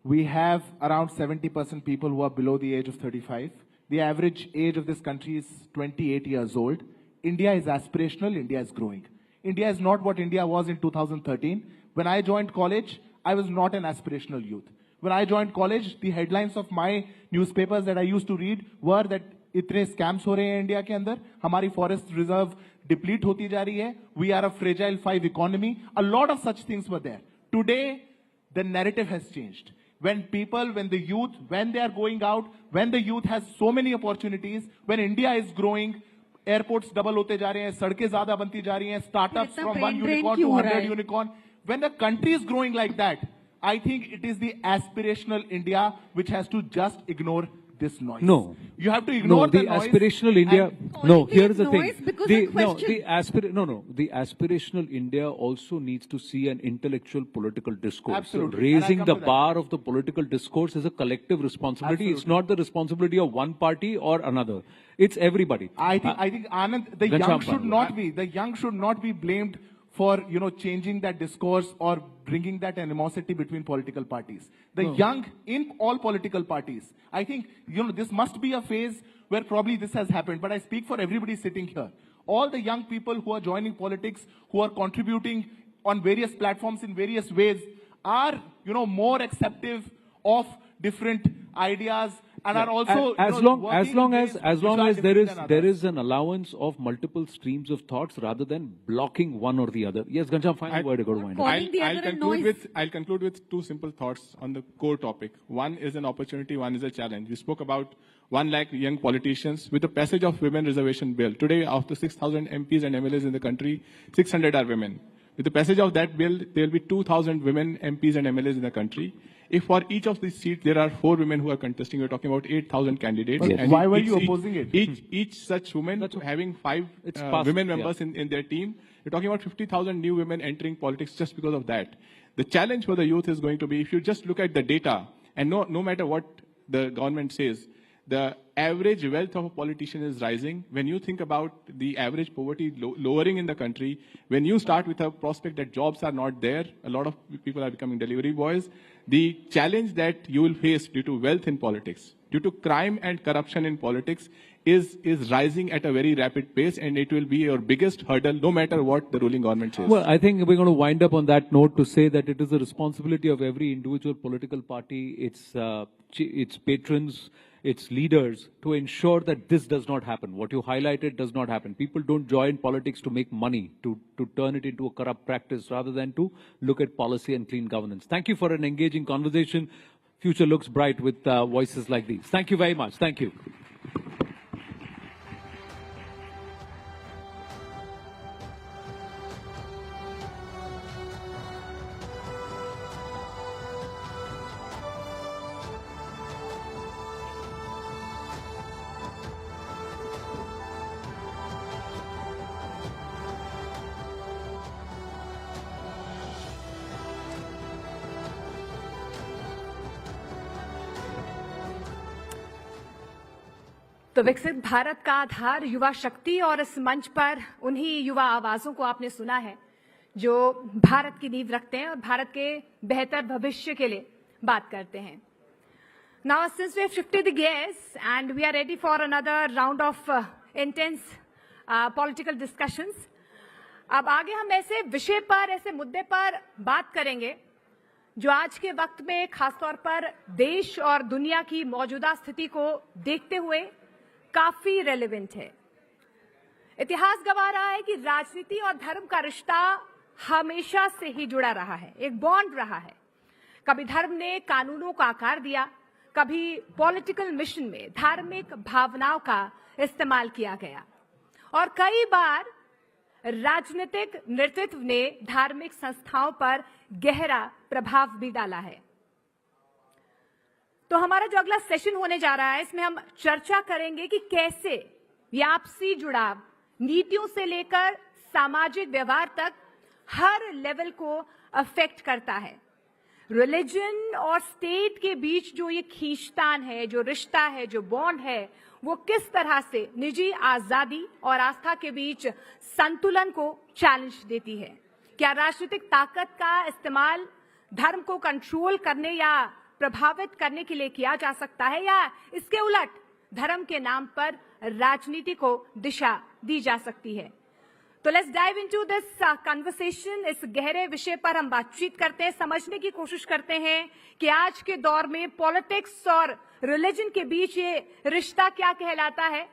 We have around 70% people who are below the age of 35. The average age of this country is 28 years old. India is aspirational. India is growing. India is not what India was in 2013. When I joined college, I was not an aspirational youth. When I joined college, the headlines of my newspapers that I used to read were that इतने scams हो रहे हैं India के अंदर, हमारी forest reserve deplete होती जा रही है, we are a fragile 5 economy. A lot of such things were there. Today, the narrative has changed. When the youth, when they are going out, when the youth has so many opportunities, when India is growing, airports double होते जा रहे हैं, सड़कें ज़्यादा बनती जा रही हैं, startups from 1 unicorn to 100 unicorn. When the country is growing like that, I think it is the aspirational India which has to just ignore this noise. No. You have to ignore the noise. Aspirational India. No, here is the thing. The aspirational India also needs to see an intellectual political discourse. Absolutely. So raising the bar of the political discourse is a collective responsibility. Absolutely. It's not the responsibility of one party or another. It's everybody. I think Anand, the young should not be blamed for changing that discourse or bringing that animosity between political parties. The young in all political parties, I think this must be a phase where probably this has happened. But I speak for everybody sitting here. All the young people who are joining politics, who are contributing on various platforms in various ways, are more acceptive of different ideas and are also as long as there is an allowance of multiple streams of thoughts rather than blocking one or the other. Yes, Ghanshyam, final word to go to wind up. I'll conclude with two simple thoughts on the core topic. One is an opportunity, one is a challenge. We spoke about 1 lakh young politicians. With the passage of Women Reservation Bill, today after 6,000 MPs and MLAs in the country, 600 are women. With the passage of that bill, there will be 2,000 women MPs and MLAs in the country. If for each of these seats there are 4 women who are contesting, we're talking about 8,000 candidates. Yes. And why were you opposing it? Each such woman having 5 women members in their team, we're talking about 50,000 new women entering politics just because of that. The challenge for the youth is going to be, if you just look at the data, and no matter what the government says, the average wealth of a politician is rising. When you think about the average poverty lowering in the country, when you start with a prospect that jobs are not there, a lot of people are becoming delivery boys. The challenge that you will face due to wealth in politics, due to crime and corruption in politics, is rising at a very rapid pace, and it will be your biggest hurdle no matter what the ruling government says. Well, I think we're going to wind up on that note to say that it is the responsibility of every individual political party, its patrons, its leaders, to ensure that this does not happen. What you highlighted does not happen. People don't join politics to make money, to turn it into a corrupt practice, rather than to look at policy and clean governance. Thank you for an engaging conversation. Future looks bright with voices like these. Thank you very much. Thank you. तो विकसित भारत का आधार युवा शक्ति, और इस मंच पर उन्हीं युवा आवाजों को आपने सुना है जो भारत की नींव रखते हैं और भारत के बेहतर भविष्य के लिए बात करते हैं. Now, since we have shifted the gears and we are ready for another round of intense political discussions, अब आगे हम ऐसे विषय पर, ऐसे मुद्दे पर बात करेंगे जो आज के वक्त में खासतौर पर देश और दुनिया की मौजूदा स्थिति को देखते हुए काफी रेलेवेंट है. इतिहास गवाह रहा है कि राजनीति और धर्म का रिश्ता हमेशा से ही जुड़ा रहा है, एक बॉन्ड रहा है. कभी धर्म ने कानूनों का आकार दिया, कभी पॉलिटिकल मिशन में धार्मिक भावनाओं का इस्तेमाल किया गया, और कई बार राजनीतिक नेतृत्व ने धार्मिक संस्थाओं पर गहरा प्रभाव भी डाला है. तो हमारा जो अगला सेशन होने जा रहा है, इसमें हम चर्चा करेंगे कि कैसे ये आपसी जुड़ाव नीतियों से लेकर सामाजिक व्यवहार तक हर लेवल को अफेक्ट करता है. रिलीजन और स्टेट के बीच जो ये खींचतान है, जो रिश्ता है, जो बॉन्ड है, वो किस तरह से निजी आजादी और आस्था के बीच संतुलन को चैलेंज देती है. क्या राजनीतिक ताकत का इस्तेमाल धर्म को कंट्रोल करने या प्रभावित करने के लिए किया जा सकता है, या इसके उलट धर्म के नाम पर राजनीति को दिशा दी जा सकती है. तो let's dive into this conversation. इस गहरे विषय पर हम बातचीत करते हैं, समझने की कोशिश करते हैं कि आज के दौर में पॉलिटिक्स और रिलीजन के बीच ये रिश्ता क्या कहलाता है.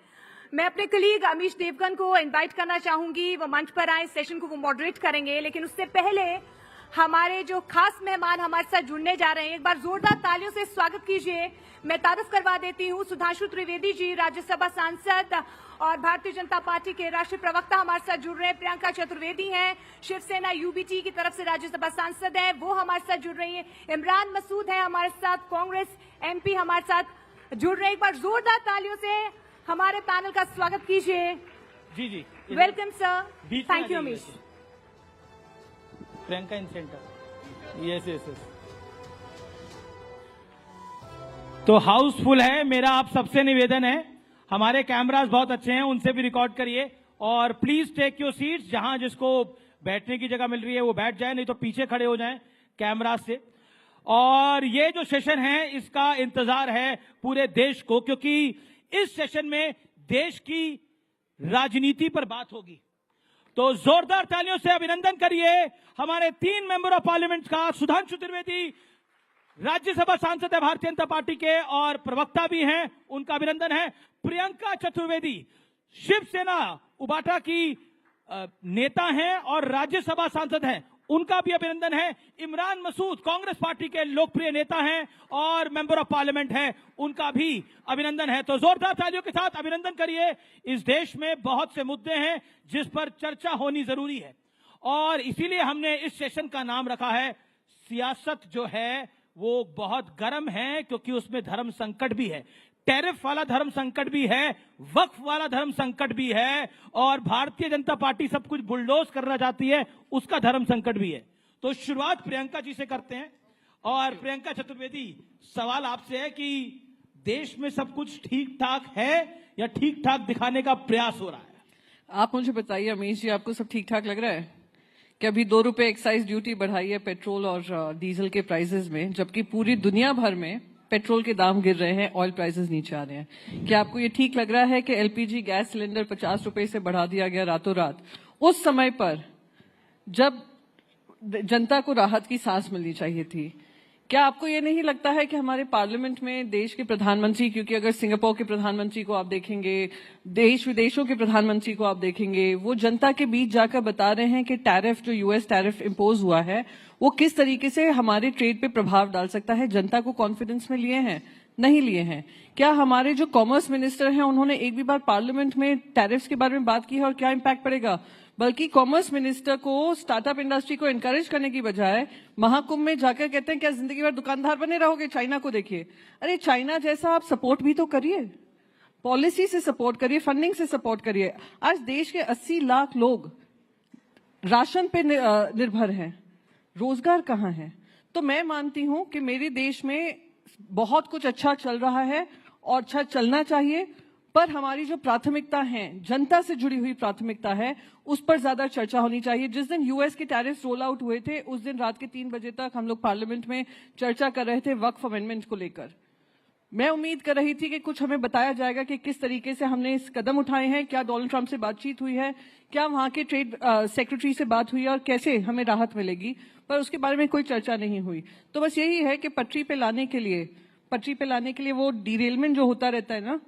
मैं अपने कलीग अमीश देवगन को इनवाइट करना चाहूंगी, वो मंच पर आए, सेशन को वो मॉडरेट करेंगे. लेकिन उससे पहले हमारे जो खास मेहमान हमारे साथ जुड़ने जा रहे हैं, एक बार जोरदार तालियों से स्वागत कीजिए. मैं तारुफ करवा देती हूँ, सुधांशु त्रिवेदी जी, राज्यसभा सांसद और भारतीय जनता पार्टी के राष्ट्रीय प्रवक्ता हमारे साथ जुड़ रहे हैं. प्रियंका चतुर्वेदी हैं, शिवसेना यूबीटी की तरफ से राज्यसभा सांसद हैं, वो हमारे साथ जुड़ रही हैं. इमरान मसूद हैं हमारे साथ, कांग्रेस एमपी हमारे साथ जुड़ रहे हैं. एक बार जोरदार तालियों से हमारे पैनल का स्वागत कीजिए. जी जी, welcome sir. Thank you Amish. Priyanka in centre. Yes yes yes. तो हाउसफुल है. मेरा आप सबसे निवेदन है, हमारे कैमरास बहुत अच्छे हैं, उनसे भी रिकॉर्ड करिए, और प्लीज टेक योर सीट्स. जहां जिसको बैठने की जगह मिल रही है वो बैठ जाए, नहीं तो पीछे खड़े हो जाएं कैमरा से. और ये जो सेशन है इसका इंतजार है पूरे देश को, क्योंकि इस सेशन में देश की राजनीति पर बात होगी. तो जोरदार तालियों से अभिनंदन करिए हमारे 3 मेंबर ऑफ पार्लियामेंट का. सुधांशु त्रिवेदी, राज्यसभा सांसद है भारतीय जनता पार्टी के और प्रवक्ता भी हैं, उनका अभिनंदन है। प्रियंका चतुर्वेदी शिवसेना उबाटा की नेता हैं और राज्यसभा सांसद हैं, उनका भी अभिनंदन है। इमरान मसूद कांग्रेस पार्टी के लोकप्रिय नेता हैं और मेंबर ऑफ पार्लियामेंट हैं, उनका भी अभिनंदन है। तो जोरदार तालियों के साथ अभिनंदन करिए। इस देश में बहुत से मुद्दे हैं जिस पर चर्चा होनी जरूरी है और इसीलिए हमने इस सेशन का नाम रखा है सियासत जो है वो बहुत गर्म है, क्योंकि उसमें धर्म संकट भी है, टैरिफ वाला धर्म संकट भी है, वक्फ वाला धर्म संकट भी है और भारतीय जनता पार्टी सब कुछ बुलडोज करना चाहती है, उसका धर्म संकट भी है। तो शुरुआत प्रियंका जी से करते हैं और प्रियंका चतुर्वेदी, सवाल आपसे है कि देश में सब कुछ ठीक ठाक है या ठीक ठाक दिखाने का प्रयास हो रहा है? आप मुझे बताइए अमीश जी, आपको सब ठीक ठाक लग रहा है कि अभी 2 रुपए एक्साइज ड्यूटी बढ़ाई है पेट्रोल और डीजल के प्राइसेस में, जबकि पूरी दुनिया भर में पेट्रोल के दाम गिर रहे हैं, ऑयल प्राइसेस नीचे आ रहे हैं। क्या आपको ये ठीक लग रहा है कि एलपीजी गैस सिलेंडर 50 रुपए से बढ़ा दिया गया रातों रात, उस समय पर जब जनता को राहत की सांस मिलनी चाहिए थी? क्या आपको ये नहीं लगता है कि हमारे पार्लियामेंट में देश के प्रधानमंत्री, क्योंकि अगर सिंगापुर के प्रधानमंत्री को आप देखेंगे, देश विदेशों के प्रधानमंत्री को आप देखेंगे, वो जनता के बीच जाकर बता रहे हैं कि टैरिफ जो यूएस टैरिफ इंपोज हुआ है वो किस तरीके से हमारे ट्रेड पे प्रभाव डाल सकता है। जनता को कॉन्फिडेंस में लिए हैं, नहीं लिए हैं? क्या हमारे जो कॉमर्स मिनिस्टर हैं उन्होंने एक भी बार पार्लियामेंट में टैरिफ्स के बारे में बात की है और क्या इम्पैक्ट पड़ेगा? बल्कि कॉमर्स मिनिस्टर को स्टार्टअप इंडस्ट्री को एनकरेज करने की बजाय महाकुंभ में जाकर कहते हैं क्या जिंदगी भर दुकानदार बने रहोगे, चाइना को देखिए। अरे चाइना जैसा आप सपोर्ट भी तो करिए, पॉलिसी से सपोर्ट करिए, फंडिंग से सपोर्ट करिए। आज देश के 80 लाख लोग राशन पे निर्भर हैं, रोजगार कहाँ है? तो मैं मानती हूं कि मेरे देश में बहुत कुछ अच्छा चल रहा है और अच्छा चलना चाहिए, पर हमारी जो प्राथमिकता है, जनता से जुड़ी हुई प्राथमिकता है, उस पर ज्यादा चर्चा होनी चाहिए। जिस दिन यूएस के टैरिफ रोल आउट हुए थे उस दिन रात के 3 बजे तक हम लोग पार्लियामेंट में चर्चा कर रहे थे वक्फ अमेंडमेंट को लेकर। मैं उम्मीद कर रही थी कि कुछ हमें बताया जाएगा कि किस तरीके से हमने इस कदम उठाए हैं, क्या डोनाल्ड ट्रंप से बातचीत हुई है, क्या वहां के ट्रेड सेक्रेटरी से बात हुई है और कैसे हमें राहत मिलेगी, पर उसके बारे में कोई चर्चा नहीं हुई। तो बस यही है कि पटरी पे लाने के लिए वो डिरेलमेंट जो होता रहता है ना,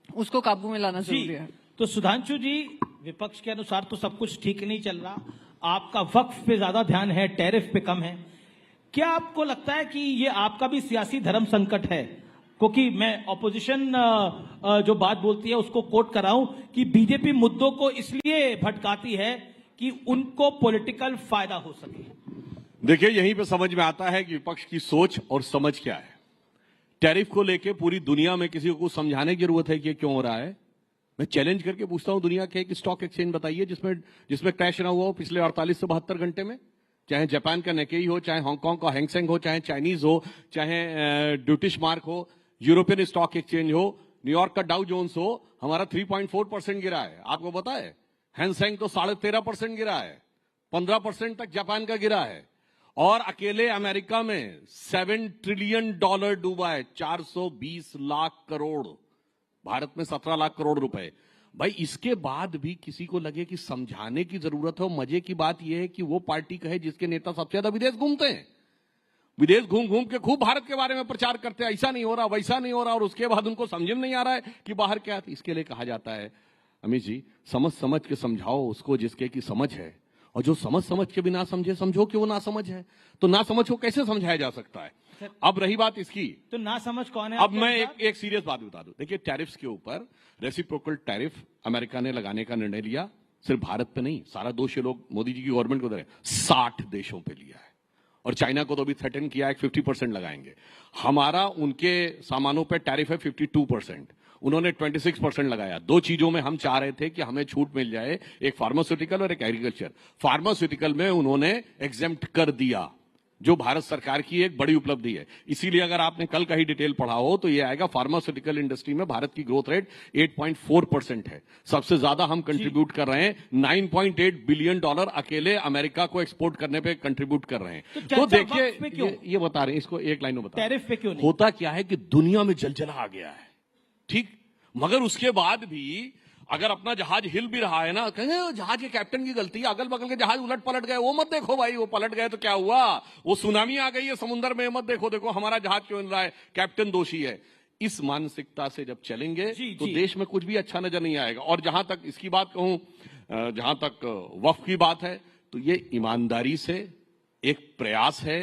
उसको काबू में लाना जरूरी है। तो सुधांशु जी, विपक्ष के अनुसार तो सब कुछ ठीक नहीं चल रहा, आपका वक्फ पे ज्यादा ध्यान है, टैरिफ पे कम है। क्या आपको लगता है कि ये आपका भी सियासी धर्म संकट है? क्योंकि मैं ऑपोजिशन जो बात बोलती है उसको कोट कर रहा हूं कि बीजेपी मुद्दों को इसलिए भटकाती है कि उनको पॉलिटिकल फायदा हो सके। देखिए, यहीं पे समझ में आता है कि विपक्ष की सोच और समझ क्या है। टैरिफ को लेके पूरी दुनिया में किसी को समझाने की जरूरत है कि क्यों हो रहा है? मैं चैलेंज करके पूछता हूं दुनिया के एक स्टॉक एक्सचेंज बताइए जिसमें क्रैश ना हुआ हो पिछले 48 से 72 घंटे में। चाहे जापान का निकेई हो, चाहे हांगकांग का हैंगसेंग हो, चाहे चाइनीज हो, चाहे ड्यूटिश मार्क हो, यूरोपियन स्टॉक एक्सचेंज हो, न्यूयॉर्क का डाउ जोन्स हो, हमारा 3.4% गिरा है। आपको पता है हैंगसेंग तो 13.5% गिरा है, 15% तक जापान का गिरा है। और अकेले अमेरिका में $7 ट्रिलियन डूबा है, 420 लाख करोड़। भारत में 17 लाख करोड़ रुपए। भाई, इसके बाद भी किसी को लगे कि समझाने की जरूरत है। मजे की बात यह है कि वो पार्टी कहे जिसके नेता सबसे ज्यादा विदेश घूमते हैं, विदेश घूम घूम के खूब भारत के बारे में प्रचार करते हैं, ऐसा नहीं हो रहा, वैसा नहीं हो रहा, और उसके बाद उनको समझ में नहीं आ रहा है कि बाहर क्या है। इसके लिए कहा जाता है अमित जी, समझ के समझाओ उसको जिसके की समझ है, और जो समझ के भी ना समझे, समझो कि वो ना समझ है। तो ना समझ को कैसे समझाया जा सकता है? अब रही बात इसकी, तो ना समझ कौन है? अब मैं एक सीरियस बात बता दूं। देखिए, टैरिफ्स के ऊपर रेसिप्रोकल टैरिफ अमेरिका ने लगाने का निर्णय लिया। सिर्फ भारत पे नहीं, सारा दोष ये लोग मोदी जी की गवर्नमेंट को दे रहे हैं, 60 देशों पे लिया है। और चाइना को तो अभी थ्रेटन किया है 50% लगाएंगे। हमारा उनके सामानों पे टैरिफ है 52%, उन्होंने 26% लगाया। 2 चीजों में हम चाह रहे थे कि हमें छूट मिल जाए, एक फार्मास्यूटिकल और एक एग्रीकल्चर। फार्मास्यूटिकल में उन्होंने एग्जेम्प्ट कर दिया, जो भारत सरकार की एक बड़ी उपलब्धि है। इसीलिए अगर आपने कल का ही डिटेल पढ़ा हो तो ये आएगा, फार्मास्यूटिकल इंडस्ट्री में भारत की ग्रोथ रेट 8.4% है। सबसे ज्यादा हम कंट्रीब्यूट कर रहे हैं, $9.8 बिलियन अकेले अमेरिका को एक्सपोर्ट करने पे कंट्रीब्यूट कर रहे हैं। तो देखिए, ये बता रहे हैं, इसको एक लाइन में बता, टैरिफ पे क्यों नहीं? होता क्या है कि दुनिया में जलजला आ गया है, ठीक, मगर उसके बाद भी अगर अपना जहाज हिल भी रहा है ना, कहेंगे जहाज के कैप्टन की गलती है, अगल बगल के जहाज उलट पलट गए, वो मत देखो भाई, वो पलट गए तो क्या हुआ, वो सुनामी आ गई है समुद्र में, मत देखो, देखो हमारा जहाज क्यों हिल रहा है, कैप्टन दोषी है। इस मानसिकता से जब चलेंगे तो देश में कुछ भी अच्छा नजर नहीं आएगा। और जहां तक इसकी बात कहूं, जहां तक वक्फ की बात है, तो ये ईमानदारी से एक प्रयास है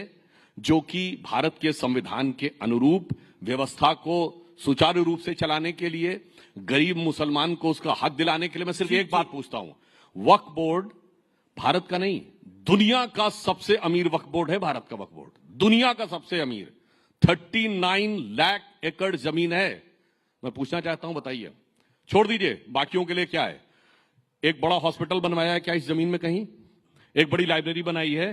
जो कि भारत के संविधान के अनुरूप व्यवस्था को सुचारू रूप से चलाने के लिए, गरीब मुसलमान को उसका हक दिलाने के लिए। मैं सिर्फ एक बात पूछता हूं, वक्फ बोर्ड भारत का नहीं, दुनिया का सबसे अमीर वक्फ बोर्ड है। भारत का वक्फ बोर्ड दुनिया का सबसे अमीर, 39 लाख एकड़ जमीन है। मैं पूछना चाहता हूं, बताइए, छोड़ दीजिए बाकियों के लिए क्या है, एक बड़ा हॉस्पिटल बनवाया है क्या इस जमीन में कहीं? एक बड़ी लाइब्रेरी बनाई है?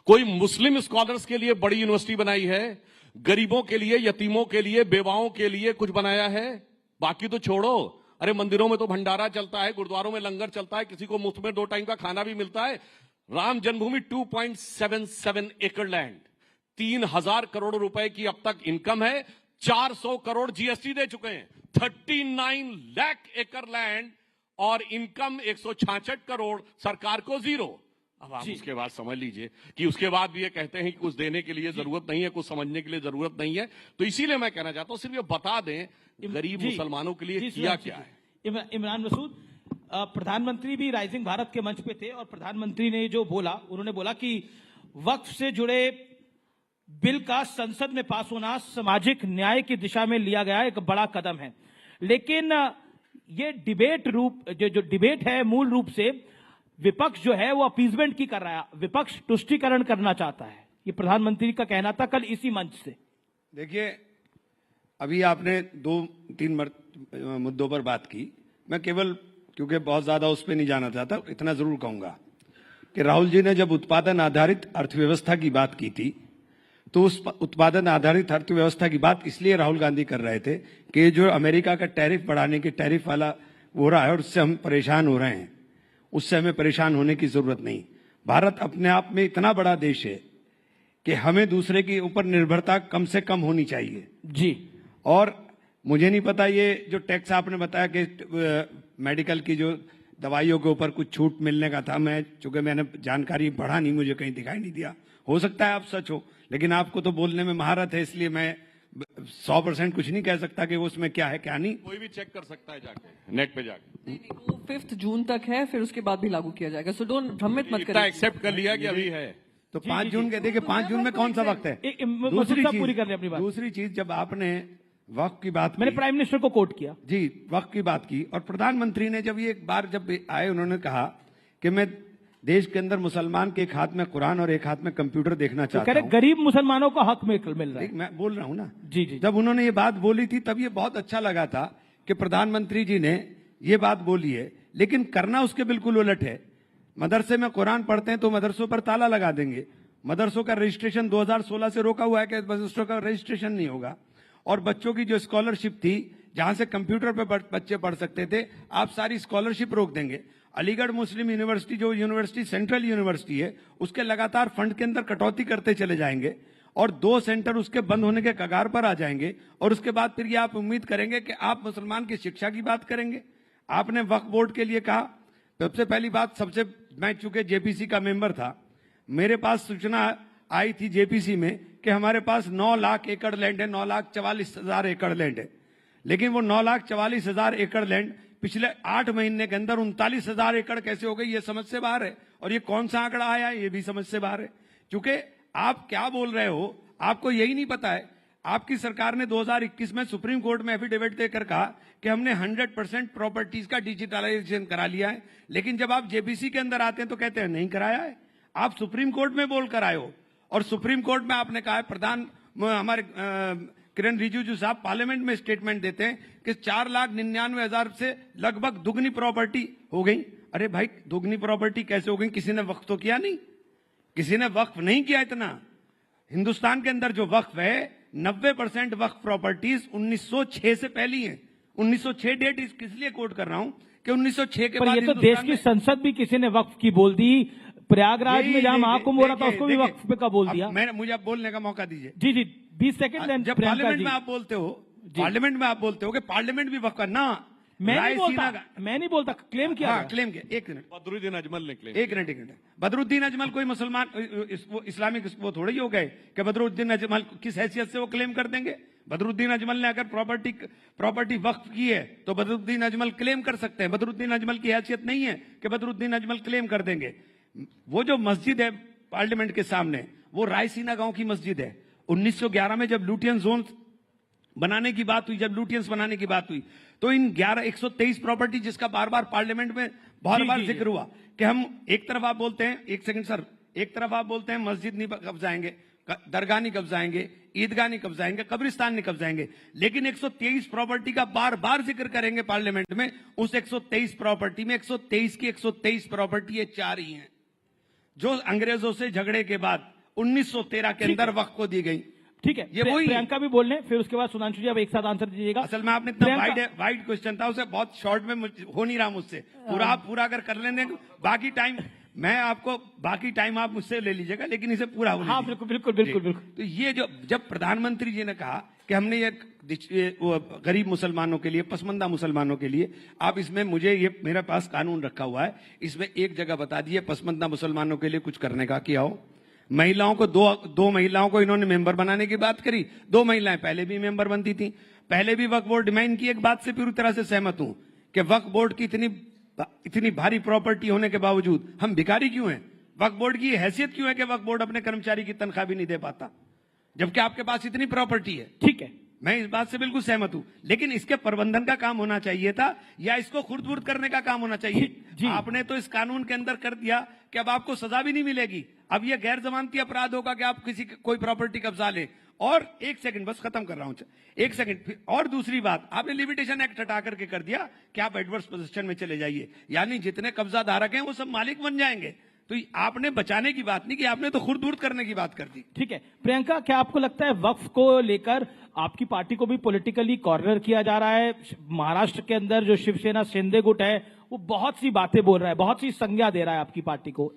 कोई मुस्लिम स्कॉलर्स के लिए बड़ी यूनिवर्सिटी बनाई है? गरीबों के लिए, यतीमों के लिए, बेवाओं के लिए कुछ बनाया है? बाकी तो छोड़ो, अरे मंदिरों में तो भंडारा चलता है, गुरुद्वारों में लंगर चलता है, किसी को मुफ्त में 2 टाइम का खाना भी मिलता है। राम जन्मभूमि 2.77 एकड़ लैंड, 3000 करोड़ रुपए की अब तक इनकम है, 400 करोड़ जीएसटी दे चुके हैं, 39 लाख एकड़ लैंड और इनकम 166 करोड़, सरकार को 0। अब आप उसके बाद समझ लीजिए कि उसके बाद भी ये कहते हैं कि कुछ देने के लिए जरूरत नहीं है, कुछ समझने के लिए जरूरत नहीं है। तो इसीलिए मैं कहना चाहता हूं, सिर्फ ये बता दें गरीब मुसलमानों के लिए किया क्या है। इमरान मसूद, प्रधानमंत्री भी राइजिंग भारत के मंच पे थे और प्रधानमंत्री ने जो बोला, उन्होंने बोला कि वक्फ से जुड़े बिल का संसद में पास होना सामाजिक न्याय की दिशा में लिया गया एक बड़ा कदम है। लेकिन ये डिबेट जो डिबेट है, मूल रूप से विपक्ष जो है वो अपीजमेंट की कर रहा है, विपक्ष तुष्टीकरण करना चाहता है, ये प्रधानमंत्री का कहना था कल इसी मंच से। देखिए, अभी आपने 2-3 मुद्दों पर बात की, मैं केवल क्योंकि बहुत ज्यादा उस पर नहीं जाना चाहता, इतना जरूर कहूंगा कि राहुल जी ने जब उत्पादन आधारित अर्थव्यवस्था की बात की थी, तो उस उत्पादन आधारित अर्थव्यवस्था की बात इसलिए राहुल गांधी कर रहे थे कि जो अमेरिका का टैरिफ बढ़ाने के टैरिफ वाला हो रहा है और उससे हम परेशान हो रहे हैं, उससे हमें परेशान होने की जरूरत नहीं। भारत अपने आप में इतना बड़ा देश है कि हमें दूसरे के ऊपर निर्भरता कम से कम होनी चाहिए जी। और मुझे नहीं पता ये जो टैक्स आपने बताया कि मेडिकल की जो दवाइयों के ऊपर कुछ छूट मिलने का था, मैं चूंकि मैंने जानकारी पढ़ा नहीं, मुझे कहीं दिखाई नहीं दिया, हो सकता है आप सच हो, लेकिन आपको तो बोलने में महारत है, इसलिए मैं 100% कुछ नहीं कह सकता कि उसमें क्या है क्या नहीं। कोई भी चेक कर सकता है जाके, नेट पे जाके। वो 5 जून तक है, फिर उसके बाद भी लागू किया जाएगा, सो डोंट भ्रमित मत करिए। एक्सेप्ट कर लिया कि अभी है तो 5 जून के, देखिए 5 जून में कौन सा वक्त है? दूसरी चीज, जब आपने वक्फ की बात, मैंने प्राइम मिनिस्टर को कोट किया जी, वक्फ की बात की, और प्रधानमंत्री ने जब ये एक बार जब आए, उन्होंने कहा कि मैं देश के अंदर मुसलमान के एक हाथ में कुरान और एक हाथ में कंप्यूटर देखना चाहता हूं। गरीब मुसलमानों को हक मिल रहा है। मैं बोल रहा हूं ना जी जी। जब उन्होंने ये बात बोली थी तब ये बहुत अच्छा लगा था कि प्रधानमंत्री जी ने ये बात बोली है, लेकिन करना उसके बिल्कुल उलट है। मदरसे में कुरान पढ़ते हैं तो मदरसों पर ताला लगा देंगे, मदरसों का रजिस्ट्रेशन 2016 से रोका हुआ है कि मदरसों का रजिस्ट्रेशन नहीं होगा, और बच्चों की जो स्कॉलरशिप थी जहां से कंप्यूटर पर बच्चे पढ़ सकते थे, आप सारी स्कॉलरशिप रोक देंगे। अलीगढ़ मुस्लिम यूनिवर्सिटी, जो यूनिवर्सिटी सेंट्रल यूनिवर्सिटी है, उसके लगातार फंड के अंदर कटौती करते चले जाएंगे और 2 सेंटर उसके बंद होने के कगार पर आ जाएंगे, और उसके बाद फिर ये आप उम्मीद करेंगे कि आप मुसलमान की शिक्षा की बात करेंगे। आपने वक्फ बोर्ड के लिए कहा, सबसे पहली बात, मैं चूंकि जेपीसी का मेंबर था, मेरे पास सूचना आई थी जेपीसी में कि हमारे पास 9 लाख एकड़ लैंड है, 9,44,000 एकड़ लैंड है, लेकिन वो 9,44,000 एकड़ लैंड पिछले 8 महीने के अंदर 39,000 एकड़ कैसे हो गई, ये समझ से बाहर है। और ये कौन सा आंकड़ा आया, ये भी समझ से बाहर है, क्योंकि आप क्या बोल रहे हो आपको यही नहीं पता है। आपकी सरकार ने 2021 में सुप्रीम कोर्ट में एफिडेविट देकर कहा कि हमने 100% प्रॉपर्टीज का डिजिटलाइजेशन करा लिया है, लेकिन जब आप जेपीसी के अंदर आते हैं तो कहते हैं नहीं कराया है। आप सुप्रीम कोर्ट में बोल कर आए हो, और सुप्रीम कोर्ट में आपने कहा है, हमारे किरण रिजिजू साहब पार्लियामेंट में स्टेटमेंट देते हैं कि 4,99,000 से लगभग दुगनी प्रॉपर्टी हो गई। अरे भाई, दुगनी प्रॉपर्टी कैसे हो गई? किसी ने वक्फ तो किया नहीं, किसी ने वक्फ नहीं किया इतना। हिंदुस्तान के अंदर जो वक्फ है, 90% वक्फ प्रॉपर्टीज 1906 से पहली है। 1906 डेट किस लिए कोट कर रहा हूं कि 1906 के बाद ये तो देश की संसद भी किसी ने वक्फ की बोल दी। प्रयागराज में जहां महाकुंभ हो रहा था उसको भी वक्फ पे का बोल दिया। मुझे अब बोलने का मौका दीजिए। जी जी, 20 सेकंड। जब पार्लियामेंट में आप बोलते हो, पार्लियामेंट में आप बोलते हो कि पार्लियामेंट भी वक्फ का ना, मैं नहीं बोलता, क्लेम किया। हाँ, क्लेम किया। एक मिनट, बदरुद्दीन अजमल ने क्लेम। एक मिनट। बदरुद्दीन अजमल कोई मुसलमान इस्लामिक वो थोड़ी हो गए कि बदरुद्दीन अजमल किस हैसियत से वो क्लेम कर देंगे? बदरुद्दीन अजमल ने अगर प्रॉपर्टी वक्फ की है तो बदरुद्दीन अजमल क्लेम कर सकते हैं। बदरुद्दीन अजमल की हैसियत नहीं है कि बदरुद्दीन अजमल क्लेम कर देंगे। वो जो मस्जिद है पार्लियामेंट के सामने, वो रायसीना गांव की मस्जिद है। 1911 में जब लुटियन जोन बनाने की बात हुई, जब लुटियंस बनाने की बात हुई, तो इन 123 प्रॉपर्टी जिसका बार बार पार्लियामेंट में बहुत बार जिक्र हुआ कि हम एक तरफ आप बोलते हैं, एक सेकंड सर, एक तरफ आप बोलते हैं मस्जिद नहीं कब्जाएंगे, दरगाह नहीं कब्जाएंगे, ईदगाह नहीं कब्जाएंगे, कब्रिस्तान नहीं कब्जाएंगे, लेकिन 123 प्रॉपर्टी का बार बार जिक्र करेंगे पार्लियामेंट में। उस 123 प्रॉपर्टी में 123 की 123 प्रॉपर्टी ये 4 ही हैं जो अंग्रेजों से झगड़े के बाद 1913 के अंदर वक्फ को दी गई। ठीक है, ये वही प्रियंका भी बोलने, फिर उसके बाद सुधांशु जी आप एक साथ आंसर दीजिएगा। असल में आपने इतना वाइड क्वेश्चन था, उसे बहुत शॉर्ट में हो नहीं रहा मुझसे। पूरा अगर कर लेने, बाकी टाइम मैं आपको, बाकी टाइम आप मुझसे ले लीजिएगा, लेकिन इसे पूरा हो। हाँ, बिल्कुल। तो ये जब प्रधानमंत्री जी ने कहा कि हमने ये गरीब मुसलमानों के लिए, पसमंदा मुसलमानों के लिए, आप इसमें मुझे ये मेरे पास कानून रखा हुआ है, इसमें एक जगह बता दिए पसमंदा मुसलमानों के लिए कुछ करने का किया हो। महिलाओं को दो महिलाओं को इन्होंने मेंबर बनाने की बात करी। 2 महिलाएं पहले भी मेंबर बनती थी, पहले भी वक्फ बोर्ड डिमांड की। एक बात से पूरी तरह से सहमत हूं कि वक्फ बोर्ड की इतनी भारी प्रॉपर्टी होने के बावजूद हम भिखारी क्यों हैं? वक्फ बोर्ड की हैसियत क्यों है कि वक्फ बोर्ड अपने कर्मचारी की तनख्वाह भी नहीं दे पाता, जबकि आपके पास इतनी प्रॉपर्टी है? ठीक है, मैं इस बात से बिल्कुल सहमत हूं, लेकिन इसके प्रबंधन का काम होना चाहिए था या इसको खुर्द-बुर्द करने का काम होना चाहिए। आपने तो इस कानून के अंदर कर दिया कि अब आपको सजा भी नहीं मिलेगी, अब यह गैर जमानती अपराध होगा कि आप कोई प्रॉपर्टी कब्जा ले। और एक सेकंड, बस खत्म कर रहा हूं, एक सेकंड। और दूसरी बात, आपने लिमिटेशन एक्ट हटा करके कर दिया कि आप एडवर्स पोजीशन में चले जाइए, यानी जितने कब्जा धारक हैं वो सब मालिक बन जाएंगे। तो आपने बचाने की बात नहीं की, आपने तो खुर्द-बुर्द करने की बात कर दी। ठीक है, प्रियंका, क्या आपको लगता है वक्फ को लेकर आपकी पार्टी को भी पॉलिटिकली कॉर्नर किया जा रहा है? महाराष्ट्र के अंदर जो शिवसेना शिंदे गुट है वो बहुत सी बातें बोल रहा है, बहुत सी संज्ञा दे रहा है आपकी पार्टी को।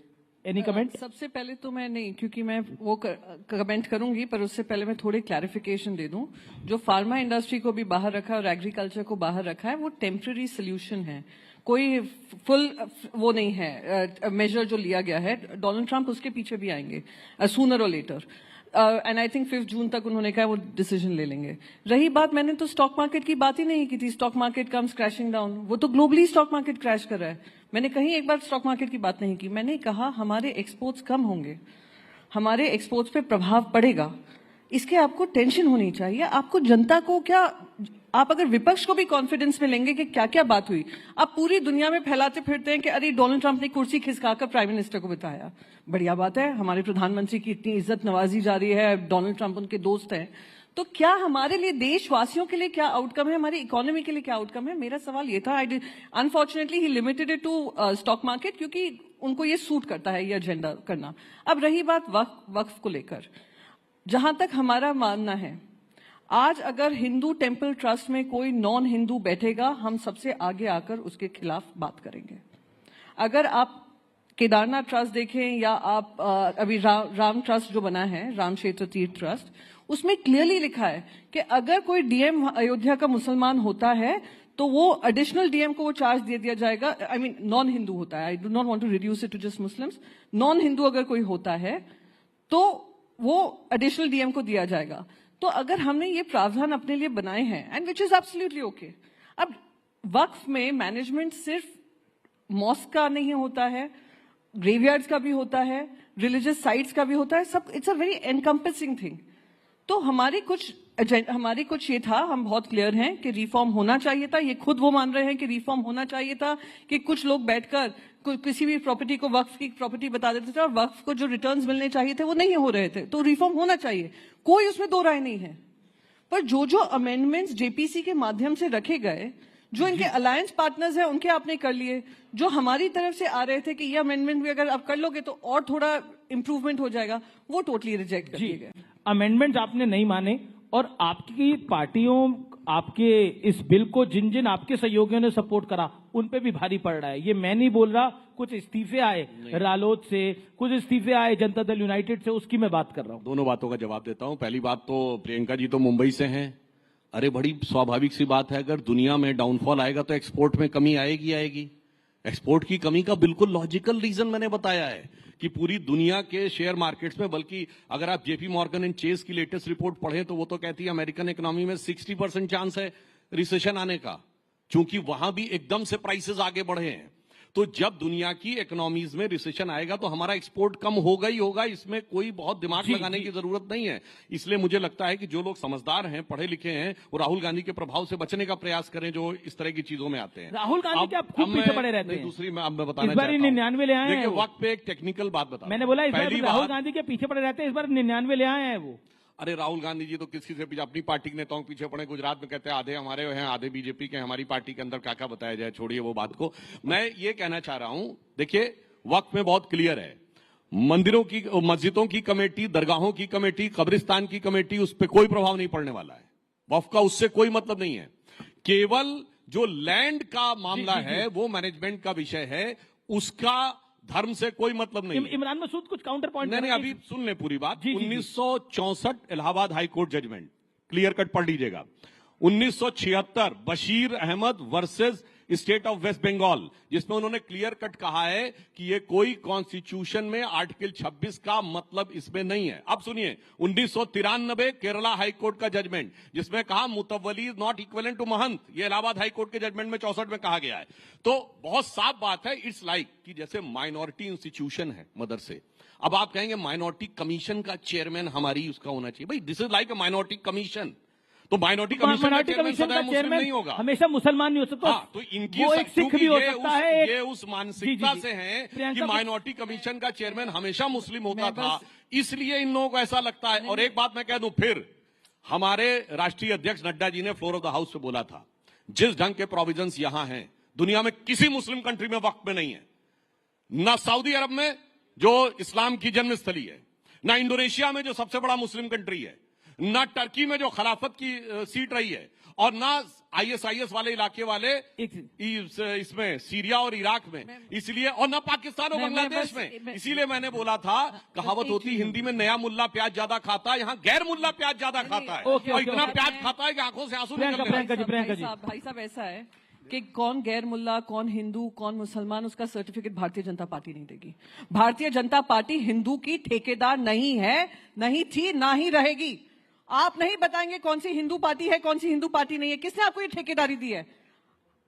Any comment? सबसे पहले तो मैं नहीं, क्योंकि मैं वो कमेंट करूंगी, पर उससे पहले मैं थोड़ी क्लैरिफिकेशन दे दूं। जो फार्मा इंडस्ट्री को भी बाहर रखा है और एग्रीकल्चर को बाहर रखा है, वो टेम्पररी सोल्यूशन है, कोई फुल वो नहीं है मेजर जो लिया गया है। डोनाल्ड ट्रंप उसके पीछे भी आएंगे सूनर और लेटर, एंड आई थिंक 5 जून तक उन्होंने कहा वो डिसीजन ले लेंगे। रही बात, मैंने तो स्टॉक मार्केट की बात ही नहीं की थी। Stock market comes crashing down, वो तो ग्लोबली स्टॉक मार्केट क्रैश कर रहा है। मैंने कहीं एक बार स्टॉक मार्केट की बात नहीं की। मैंने कहा हमारे एक्सपोर्ट्स कम होंगे, हमारे एक्सपोर्ट्स पे प्रभाव पड़ेगा, इसके आपको टेंशन होनी चाहिए। आपको जनता को क्या, आप अगर विपक्ष को भी कॉन्फिडेंस में लेंगे कि क्या क्या बात हुई, आप पूरी दुनिया में फैलाते फिरते हैं कि अरे डोनाल्ड ट्रंप ने कुर्सी खिसकाकर प्राइम मिनिस्टर को बिठाया। बढ़िया बात है, हमारे प्रधानमंत्री की इतनी इज्जत नवाजी जा रही है, डोनाल्ड ट्रंप उनके दोस्त हैं, तो क्या हमारे लिए, देशवासियों के लिए क्या आउटकम है, हमारी इकोनॉमी के लिए क्या आउटकम है? मेरा सवाल ये था। Unfortunately he limited it to stock market, क्योंकि उनको ये सूट करता है ये एजेंडा करना। अब रही बात वक्फ को लेकर, जहां तक हमारा मानना है, आज अगर हिंदू टेम्पल ट्रस्ट में कोई नॉन हिंदू बैठेगा, हम सबसे आगे आकर उसके खिलाफ बात करेंगे। अगर आप केदारनाथ ट्रस्ट देखें या आप अभी राम ट्रस्ट जो बना है, राम क्षेत्र तीर्थ ट्रस्ट, उसमें क्लियरली लिखा है कि अगर कोई डीएम अयोध्या का मुसलमान होता है तो वो एडिशनल डीएम को वो चार्ज दे दिया जाएगा। आई मीन नॉन हिंदू होता है, I do not want to reduce it to just Muslims. Non Hindu अगर कोई होता है तो वो एडिशनल डीएम को दिया जाएगा। तो अगर हमने ये प्रावधान अपने लिए बनाए हैं, and which is absolutely okay. अब वक्फ में मैनेजमेंट सिर्फ मॉस्क का नहीं होता है, ग्रेवयार्ड्स का भी होता है, रिलीजियस साइट्स का भी होता है, सब इट्स अ वेरी एनकम्पेसिंग थिंग। तो हमारी कुछ ये था, हम बहुत क्लियर हैं कि रिफॉर्म होना चाहिए था, ये खुद वो मान रहे हैं कि रिफॉर्म होना चाहिए था, कि कुछ लोग बैठकर किसी भी प्रॉपर्टी को वक्फ की प्रॉपर्टी बता देते थे और वक्फ को जो रिटर्न्स मिलने चाहिए थे वो नहीं हो रहे थे। तो रिफॉर्म होना चाहिए, कोई उसमें दो राय नहीं है। पर जो अमेंडमेंट्स जेपीसी के माध्यम से रखे गए, जो इनके अलायंस पार्टनर्स हैं उनके आपने कर लिए, जो हमारी तरफ से आ रहे थे कि ये अमेंडमेंट भी अगर आप कर लोगे तो और थोड़ा इंप्रूवमेंट हो जाएगा, वो टोटली रिजेक्ट कर दिए गए। अमेंडमेंट आपने नहीं माने और आपकी पार्टियों, आपके इस बिल को जिन जिन आपके सहयोगियों ने सपोर्ट करा उन पे भी भारी पड़ रहा है। ये मैं नहीं बोल रहा, कुछ इस्तीफे आए रालोद से, कुछ इस्तीफे आए जनता दल यूनाइटेड से, उसकी मैं बात कर रहा हूं। दोनों बातों का जवाब देता हूं। पहली बात तो प्रियंका जी तो मुंबई से हैं, अरे बड़ी स्वाभाविक सी बात है, अगर दुनिया में डाउनफॉल आएगा तो एक्सपोर्ट में कमी आएगी। एक्सपोर्ट की कमी का बिल्कुल लॉजिकल रीजन मैंने बताया है कि पूरी दुनिया के शेयर मार्केट्स में, बल्कि अगर आप जेपी मॉर्गन एंड चेस की लेटेस्ट रिपोर्ट पढ़ें तो वो तो कहती है अमेरिकन इकोनॉमी में 60% चांस है रिसेशन आने का, क्योंकि वहां भी एकदम से प्राइसेस आगे बढ़े हैं। तो जब दुनिया की इकोनॉमीज में रिसेशन आएगा तो हमारा एक्सपोर्ट कम होगा ही होगा, इसमें कोई बहुत दिमाग लगाने की जरूरत नहीं है। इसलिए मुझे लगता है कि जो लोग समझदार हैं, पढ़े लिखे हैं, वो राहुल गांधी के प्रभाव से बचने का प्रयास करें जो इस तरह की चीजों में आते हैं। राहुल गांधी के आप खूब पीछे पड़े रहते हैं। दूसरी मैं बताना इस बार 99 ले आए हैं। देखिए, वक्त पे एक टेक्निकल बात बता, मैंने बोला इस बार राहुल गांधी के पीछे पड़े रहते हैं, इस बार 99 ले आए हैं वो। अरे राहुल गांधी जी तो किसी से पीछे, अपनी पार्टी के नेताओं के पीछे पड़े। गुजरात में कहते हैं आधे हमारे हैं आधे बीजेपी के, हमारी पार्टी के अंदर क्या क्या बताया जाए, छोड़िए वो बात को। मैं ये कहना चाह रहा हूं, देखिए वक्त में बहुत क्लियर है, मंदिरों की, मस्जिदों की कमेटी, दरगाहों की कमेटी, कब्रिस्तान की कमेटी, उस पर कोई प्रभाव नहीं पड़ने वाला है। वक्फ का उससे कोई मतलब नहीं है। केवल जो लैंड का मामला है वो मैनेजमेंट का विषय है, उसका धर्म से कोई मतलब नहीं। इमरान मसूद कुछ काउंटर पॉइंट नहीं, अभी सुन ले पूरी बात। 1964 Allahabad high court judgment, clear cut पढ़ लीजिएगा। 1976 Bashir Ahmed versus state of west Bengal, जिसमें उन्होंने क्लियर कट कहा है कि ये कोई कॉन्स्टिट्यूशन में आर्टिकल 26 का मतलब इसमें नहीं है। अब सुनिए 1993 केरला हाई कोर्ट का जजमेंट, जिसमें कहा मुतव्वली इज नॉट इक्विवेलेंट टू महंत, ये इलाहाबाद हाई कोर्ट के जजमेंट में 64 में कहा गया है। तो बहुत साफ बात है, इट्स लाइक कि जैसे माइनॉरिटी इंस्टीट्यूशन है मदरसे, अब आप कहेंगे माइनॉरिटी कमीशन का चेयरमैन हमारी उसका होना चाहिए। भाई this is like a minority commission, तो माइनॉरिटी कमीशन का चेयरमैन नहीं होगा, हमेशा मुसलमान नहीं हो सकता। तो इनकी वो एक सिख भी हो सकता है, ये उस मानसिकता से है कि माइनॉरिटी कमीशन का चेयरमैन हमेशा मुस्लिम होता था, इसलिए इन लोगों को ऐसा लगता है। और एक बात मैं कह दूं, फिर हमारे राष्ट्रीय अध्यक्ष नड्डा जी ने फ्लोर ऑफ द हाउस पे बोला था, जिस ढंग के प्रोविजंस यहां हैं दुनिया में किसी मुस्लिम कंट्री में वक्त में नहीं है, ना सऊदी अरब में जो इस्लाम की जन्मस्थली है, ना इंडोनेशिया में जो सबसे बड़ा मुस्लिम कंट्री है, ना टर्की में जो खिलाफत की सीट रही है, और ना आईएसआईएस वाले इलाके वाले इसमें सीरिया और इराक में, इसलिए, और ना पाकिस्तान और बांग्लादेश में। इसीलिए मैंने बोला था, कहावत होती हिंदी में, नया मुल्ला प्याज ज्यादा खाता है, यहाँ गैर मुल्ला प्याज ज्यादा खाता है, और इतना प्याज खाता है कि आंखों से आंसू निकल रहे हैं। भाई साहब ऐसा है कि कौन गैर मुल्ला, कौन हिंदू, कौन मुसलमान, उसका सर्टिफिकेट भारतीय जनता पार्टी नहीं देगी। भारतीय जनता पार्टी हिंदू की ठेकेदार नहीं है, नहीं थी, ना ही रहेगी। आप नहीं बताएंगे कौन सी हिंदू पार्टी है, कौन सी हिंदू पार्टी नहीं है। किसने आपको ये ठेकेदारी दी है?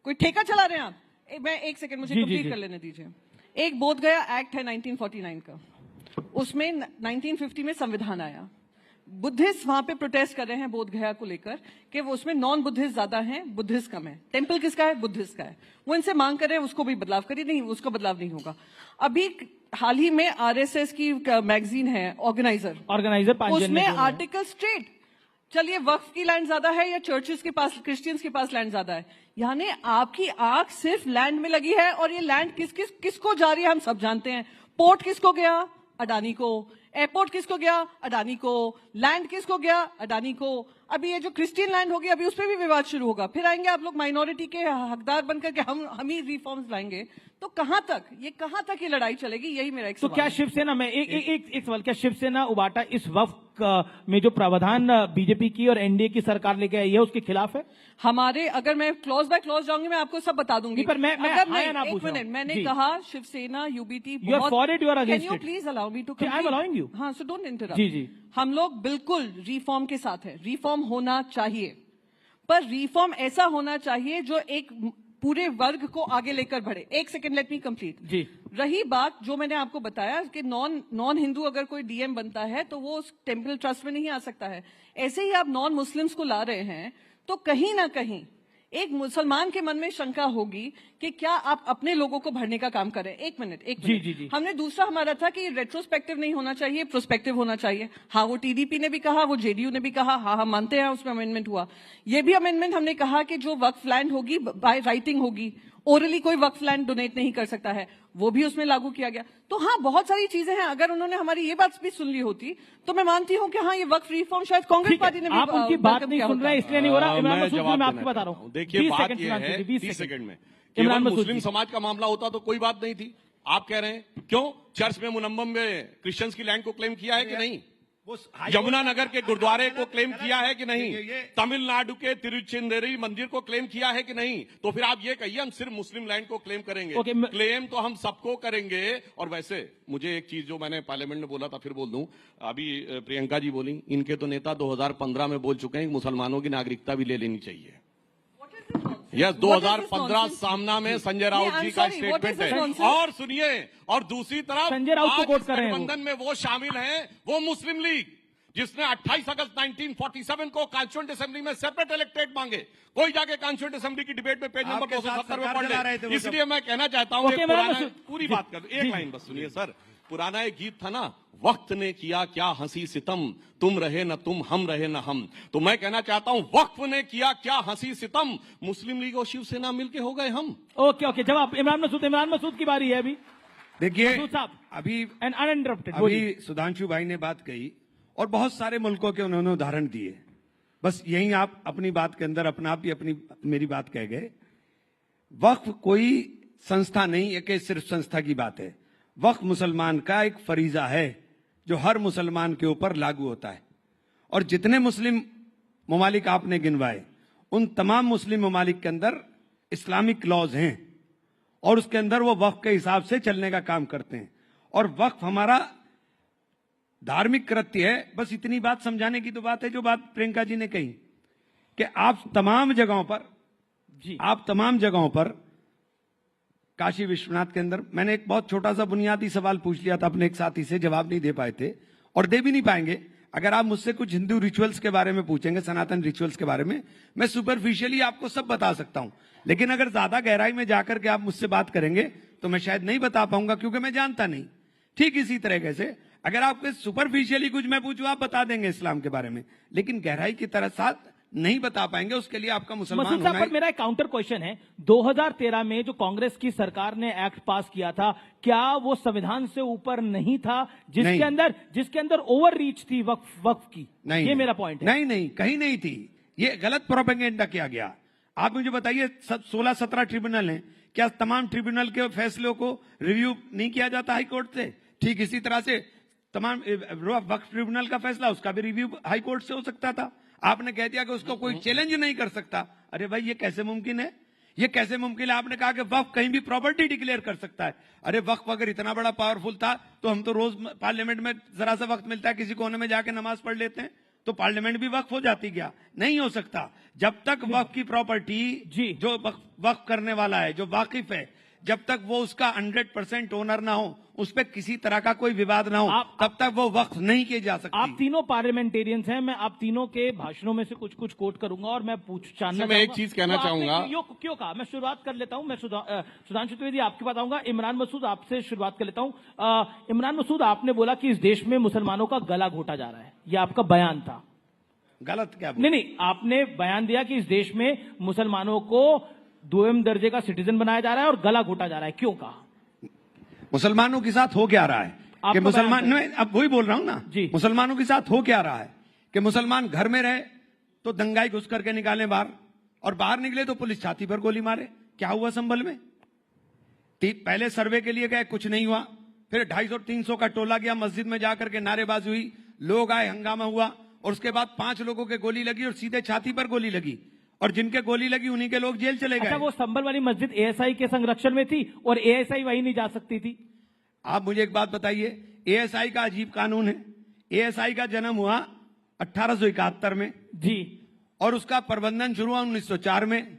कोई ठेका चला रहे हैं आप? मैं एक सेकंड मुझे कंप्लीट कर लेने दीजिए। एक बोध गया एक्ट है 1949 का, उसमें 1950 में संविधान आया। बुद्धिस्ट वहां पे प्रोटेस्ट कर रहे हैं बोध गया को लेकर कि वो उसमें नॉन बुद्धिस्ट ज्यादा हैं, बुद्धिस्ट कम है। टेम्पल किसका है? बुद्धिस्ट का है। वो इनसे मांग कर रहे हैं उसको भी बदलाव करिए, नहीं उसको बदलाव नहीं होगा। अभी हाल ही में आरएसएस की मैगजीन है ऑर्गेनाइजर, उसमें आर्टिकल स्ट्रेट, चलिए वक्फ की लैंड ज्यादा है या चर्चेस के पास, क्रिश्चियंस के पास लैंड ज्यादा है, यानी आपकी आंख सिर्फ लैंड में लगी है, और ये लैंड किसको जा रही है हम सब जानते हैं। पोर्ट किसको गया? अडानी को। एयरपोर्ट किसको गया? अडानी को। लैंड किसको गया? अडानी को। अभी ये जो क्रिश्चियन लैंड होगी, अभी उस पर भी विवाद शुरू होगा। फिर आएंगे आप लोग माइनॉरिटी के हकदार बनकर के हम ही रिफॉर्म्स लाएंगे। तो कहां तक ये लड़ाई चलेगी? यही मेरा एक सवाल। तो क्या शिवसेना में एक सवाल, क्या शिवसेना उबाटा इस वक्त में जो प्रावधान बीजेपी की और एनडीए की सरकार लेके आई है उसके खिलाफ है? हमारे, अगर मैं क्लॉज बाय क्लॉज जाऊंगी मैं आपको सब बता दूंगी। पर मैं एक मिनट, मैंने कहा Shiv Sena UBT can you please allow me to I am allowing you. हाँ, सो डोंट इंटरप्ट। हम लोग बिल्कुल रिफॉर्म के साथ है, रिफॉर्म होना चाहिए, पर रिफॉर्म ऐसा होना चाहिए जो एक पूरे वर्ग को आगे लेकर बढ़े। एक सेकंड, लेट मी कंप्लीट जी। रही बात जो मैंने आपको बताया कि नॉन हिंदू अगर कोई डीएम बनता है तो वो उस टेम्पल ट्रस्ट में नहीं आ सकता है। ऐसे ही आप नॉन मुस्लिम्स को ला रहे हैं तो कहीं ना कहीं एक मुसलमान के मन में शंका होगी कि क्या आप अपने लोगों को भरने का काम करें। एक मिनट जी। हमने दूसरा हमारा था कि रेट्रोस्पेक्टिव नहीं होना चाहिए, प्रोस्पेक्टिव होना चाहिए। हाँ, वो टीडीपी ने भी कहा, वो जेडीयू ने भी कहा, हाँ हम मानते हैं उसमें अमेंडमेंट हुआ। ये भी अमेंडमेंट हमने कहा कि जो वक्फ लैंड होगी बाय राइटिंग होगी, ओरली कोई वक्फ लैंड डोनेट नहीं कर सकता है, वो भी उसमें लागू किया गया। तो हाँ, बहुत सारी चीजें हैं। अगर उन्होंने हमारी ये बात भी सुन ली होती तो मैं मानती हूँ कि हाँ, ये वक्फ रिफॉर्म शायद कांग्रेस पार्टी ने भी। आप उनकी बात नहीं सुन रहे, इसलिए नहीं हो रहा। इमरान मसूद, मैं आपको बता रहा हूँ, देखिए बात ये है 20 सेकंड में, केवल मुस्लिम समाज का मामला होता तो कोई बात नहीं थी। आप कह रहे हैं क्यों चर्च में मुनम्मम में क्रिश्चियंस की लैंड को क्लेम किया है कि नहीं? यमुनानगर के गुरुद्वारे को क्लेम किया है कि नहीं? तमिलनाडु के तिरुचिंदरी मंदिर को क्लेम किया है कि नहीं? तो फिर आप ये कहिए हम सिर्फ मुस्लिम लैंड को क्लेम करेंगे। क्लेम तो हम सबको करेंगे। और वैसे मुझे एक चीज जो मैंने पार्लियामेंट में बोला था फिर बोल दूं, अभी प्रियंका जी बोली, इनके तो नेता 2015 में बोल चुके हैं कि मुसलमानों की नागरिकता भी ले लेनी चाहिए। यस, 2015 सामना में संजय राउत जी का स्टेटमेंट है। और सुनिए, और दूसरी तरफ संजय राउत को कोट कर रहे हैं गठबंधन में वो शामिल हैं, वो मुस्लिम लीग, जिसने 28 अगस्त 1947 को कॉन्स्टिट्यूएंट असेंबली में सेपरेट इलेक्टेड मांगे। कोई जाके कॉन्स्टिट्यूएंट असेंबली की डिबेट में पेज नंबर 270 में पढ़ ले। इसलिए मैं कहना चाहता हूं, पूरी बात कर, एक लाइन बस सुनिए सर। पुराना एक गीत था ना, वक्त ने किया क्या हंसी सितम, तुम रहे न तुम, हम रहे न हम। तो मैं कहना चाहता हूं, वक्फ ने किया क्या हंसी सितम, मुस्लिम लीग और शिवसेना मिलके हो गए हम। ओके, जवाब इमरान मसूद की बारी है अभी। देखिए, अभी सुधांशु भाई ने बात कही और बहुत सारे मुल्कों के उन्होंने उदाहरण दिए। बस यही आप अपनी बात के अंदर अपना आप ही मेरी बात कह गए। वक्फ कोई संस्था नहीं है कि सिर्फ संस्था की बात है। वक्फ मुसलमान का एक फरीजा है जो हर मुसलमान के ऊपर लागू होता है। और जितने मुस्लिम ममालिक आपने गिनवाए, उन तमाम मुस्लिम ममालिक के अंदर इस्लामिक लॉज हैं और उसके अंदर वो वक्फ के हिसाब से चलने का काम करते हैं। और वक्फ हमारा धार्मिक कृत्य है। बस इतनी बात समझाने की तो बात है जो बात प्रियंका जी ने कही कि आप तमाम जगहों पर काशी विश्वनाथ के अंदर, मैंने एक बहुत छोटा सा बुनियादी सवाल पूछ लिया था अपने एक साथी से, जवाब नहीं दे पाए थे और दे भी नहीं पाएंगे। अगर आप मुझसे कुछ हिंदू रिचुअल्स के बारे में पूछेंगे, सनातन रिचुअल्स के बारे में, मैं सुपरफिशियली आपको सब बता सकता हूं। लेकिन अगर ज्यादा गहराई में जाकर के आप मुझसे बात करेंगे तो मैं शायद नहीं बता पाऊंगा, क्योंकि मैं जानता नहीं। ठीक इसी तरीके से अगर आपके सुपरफिशियली कुछ मैं पूछूं, आप बता देंगे इस्लाम के बारे में, लेकिन गहराई की तरह साथ नहीं बता पाएंगे। उसके लिए आपका मुसलमान होना है। मेरा एक काउंटर क्वेश्चन है, 2013 में जो कांग्रेस की सरकार ने एक्ट पास किया था, क्या वो संविधान से ऊपर नहीं था, जिसके अंदर ओवर रीच थी वक्फ की? नहीं, ये मेरा पॉइंट है। नहीं, कहीं नहीं थी। ये गलत प्रोपेगेंडा किया गया। आप मुझे बताइए, 16-17 ट्रिब्यूनल हैं, क्या तमाम ट्रिब्यूनल के फैसलों को रिव्यू नहीं किया जाता हाई कोर्ट से? ठीक इसी तरह से तमाम वक्फ ट्रिब्यूनल का फैसला, उसका भी रिव्यू हाई कोर्ट से हो सकता था। आपने कह दिया कि उसको कोई चैलेंज नहीं कर सकता। अरे भाई, ये कैसे मुमकिन है? ये कैसे मुमकिन है? आपने कहा कि वक्फ कहीं भी प्रॉपर्टी डिक्लेयर कर सकता है। अरे वक्फ अगर इतना बड़ा पावरफुल था तो हम तो रोज पार्लियामेंट में जरा सा वक्त मिलता है, किसी कोने में जाके नमाज पढ़ लेते हैं, तो पार्लियामेंट भी वक्फ हो जाती। क्या नहीं हो सकता? जब तक वक्फ की प्रॉपर्टी जो वक्फ करने वाला है, जो वाकिफ है, जब तक वो उसका 100% ओनर ना हो, उस पर किसी तरह का कोई विवाद ना हो, तब तक वो वक्फ नहीं की जा सकती। आप तीनों पार्लियामेंटेरियंस हैं, मैं आप तीनों के भाषणों में से कुछ कोट करूंगा और मैं मैं एक चीज कहना चाहूंगा। क्यों कहा? मैं शुरुआत कर लेता हूं। मैं सुधांशु त्रिवेदी आपके पास आऊंगा। इमरान मसूद, आपसे शुरुआत कर लेता हूं। इमरान मसूद, आपने बोला कि इस देश में मुसलमानों का गला घोटा जा रहा है, यह आपका बयान था। गलत क्या? नहीं, आपने बयान दिया कि इस देश में मुसलमानों को 2वे दर्जे का सिटीजन बनाया जा रहा है और गला घोटा जा रहा है, क्यों कहा? मुसलमानों के साथ हो क्या रहा है कि मुसलमान, अब वही बोल रहा हूं ना जी, मुसलमानों के साथ हो क्या रहा है कि मुसलमान घर में रहे तो दंगाई घुस करके निकाले बाहर, और बाहर निकले तो पुलिस छाती पर गोली मारे। क्या हुआ संभल में? पहले सर्वे के लिए गए, कुछ नहीं हुआ। फिर 250-300 का टोला गया, मस्जिद में जाकर के नारेबाजी हुई, लोग आए, हंगामा हुआ, और उसके बाद 5 लोगों के गोली लगी और सीधे छाती पर गोली लगी, और जिनके गोली लगी उन्हीं के लोग जेल चले गए। अच्छा, वो संभल वाली मस्जिद एएसआई के संरक्षण में थी और एएसआई वहीं नहीं जा सकती थी? आप मुझे एक बात बताइए, एएसआई का अजीब कानून है। एएसआई का जन्म हुआ 1871 में जी, और उसका प्रबंधन शुरू हुआ 1904 में,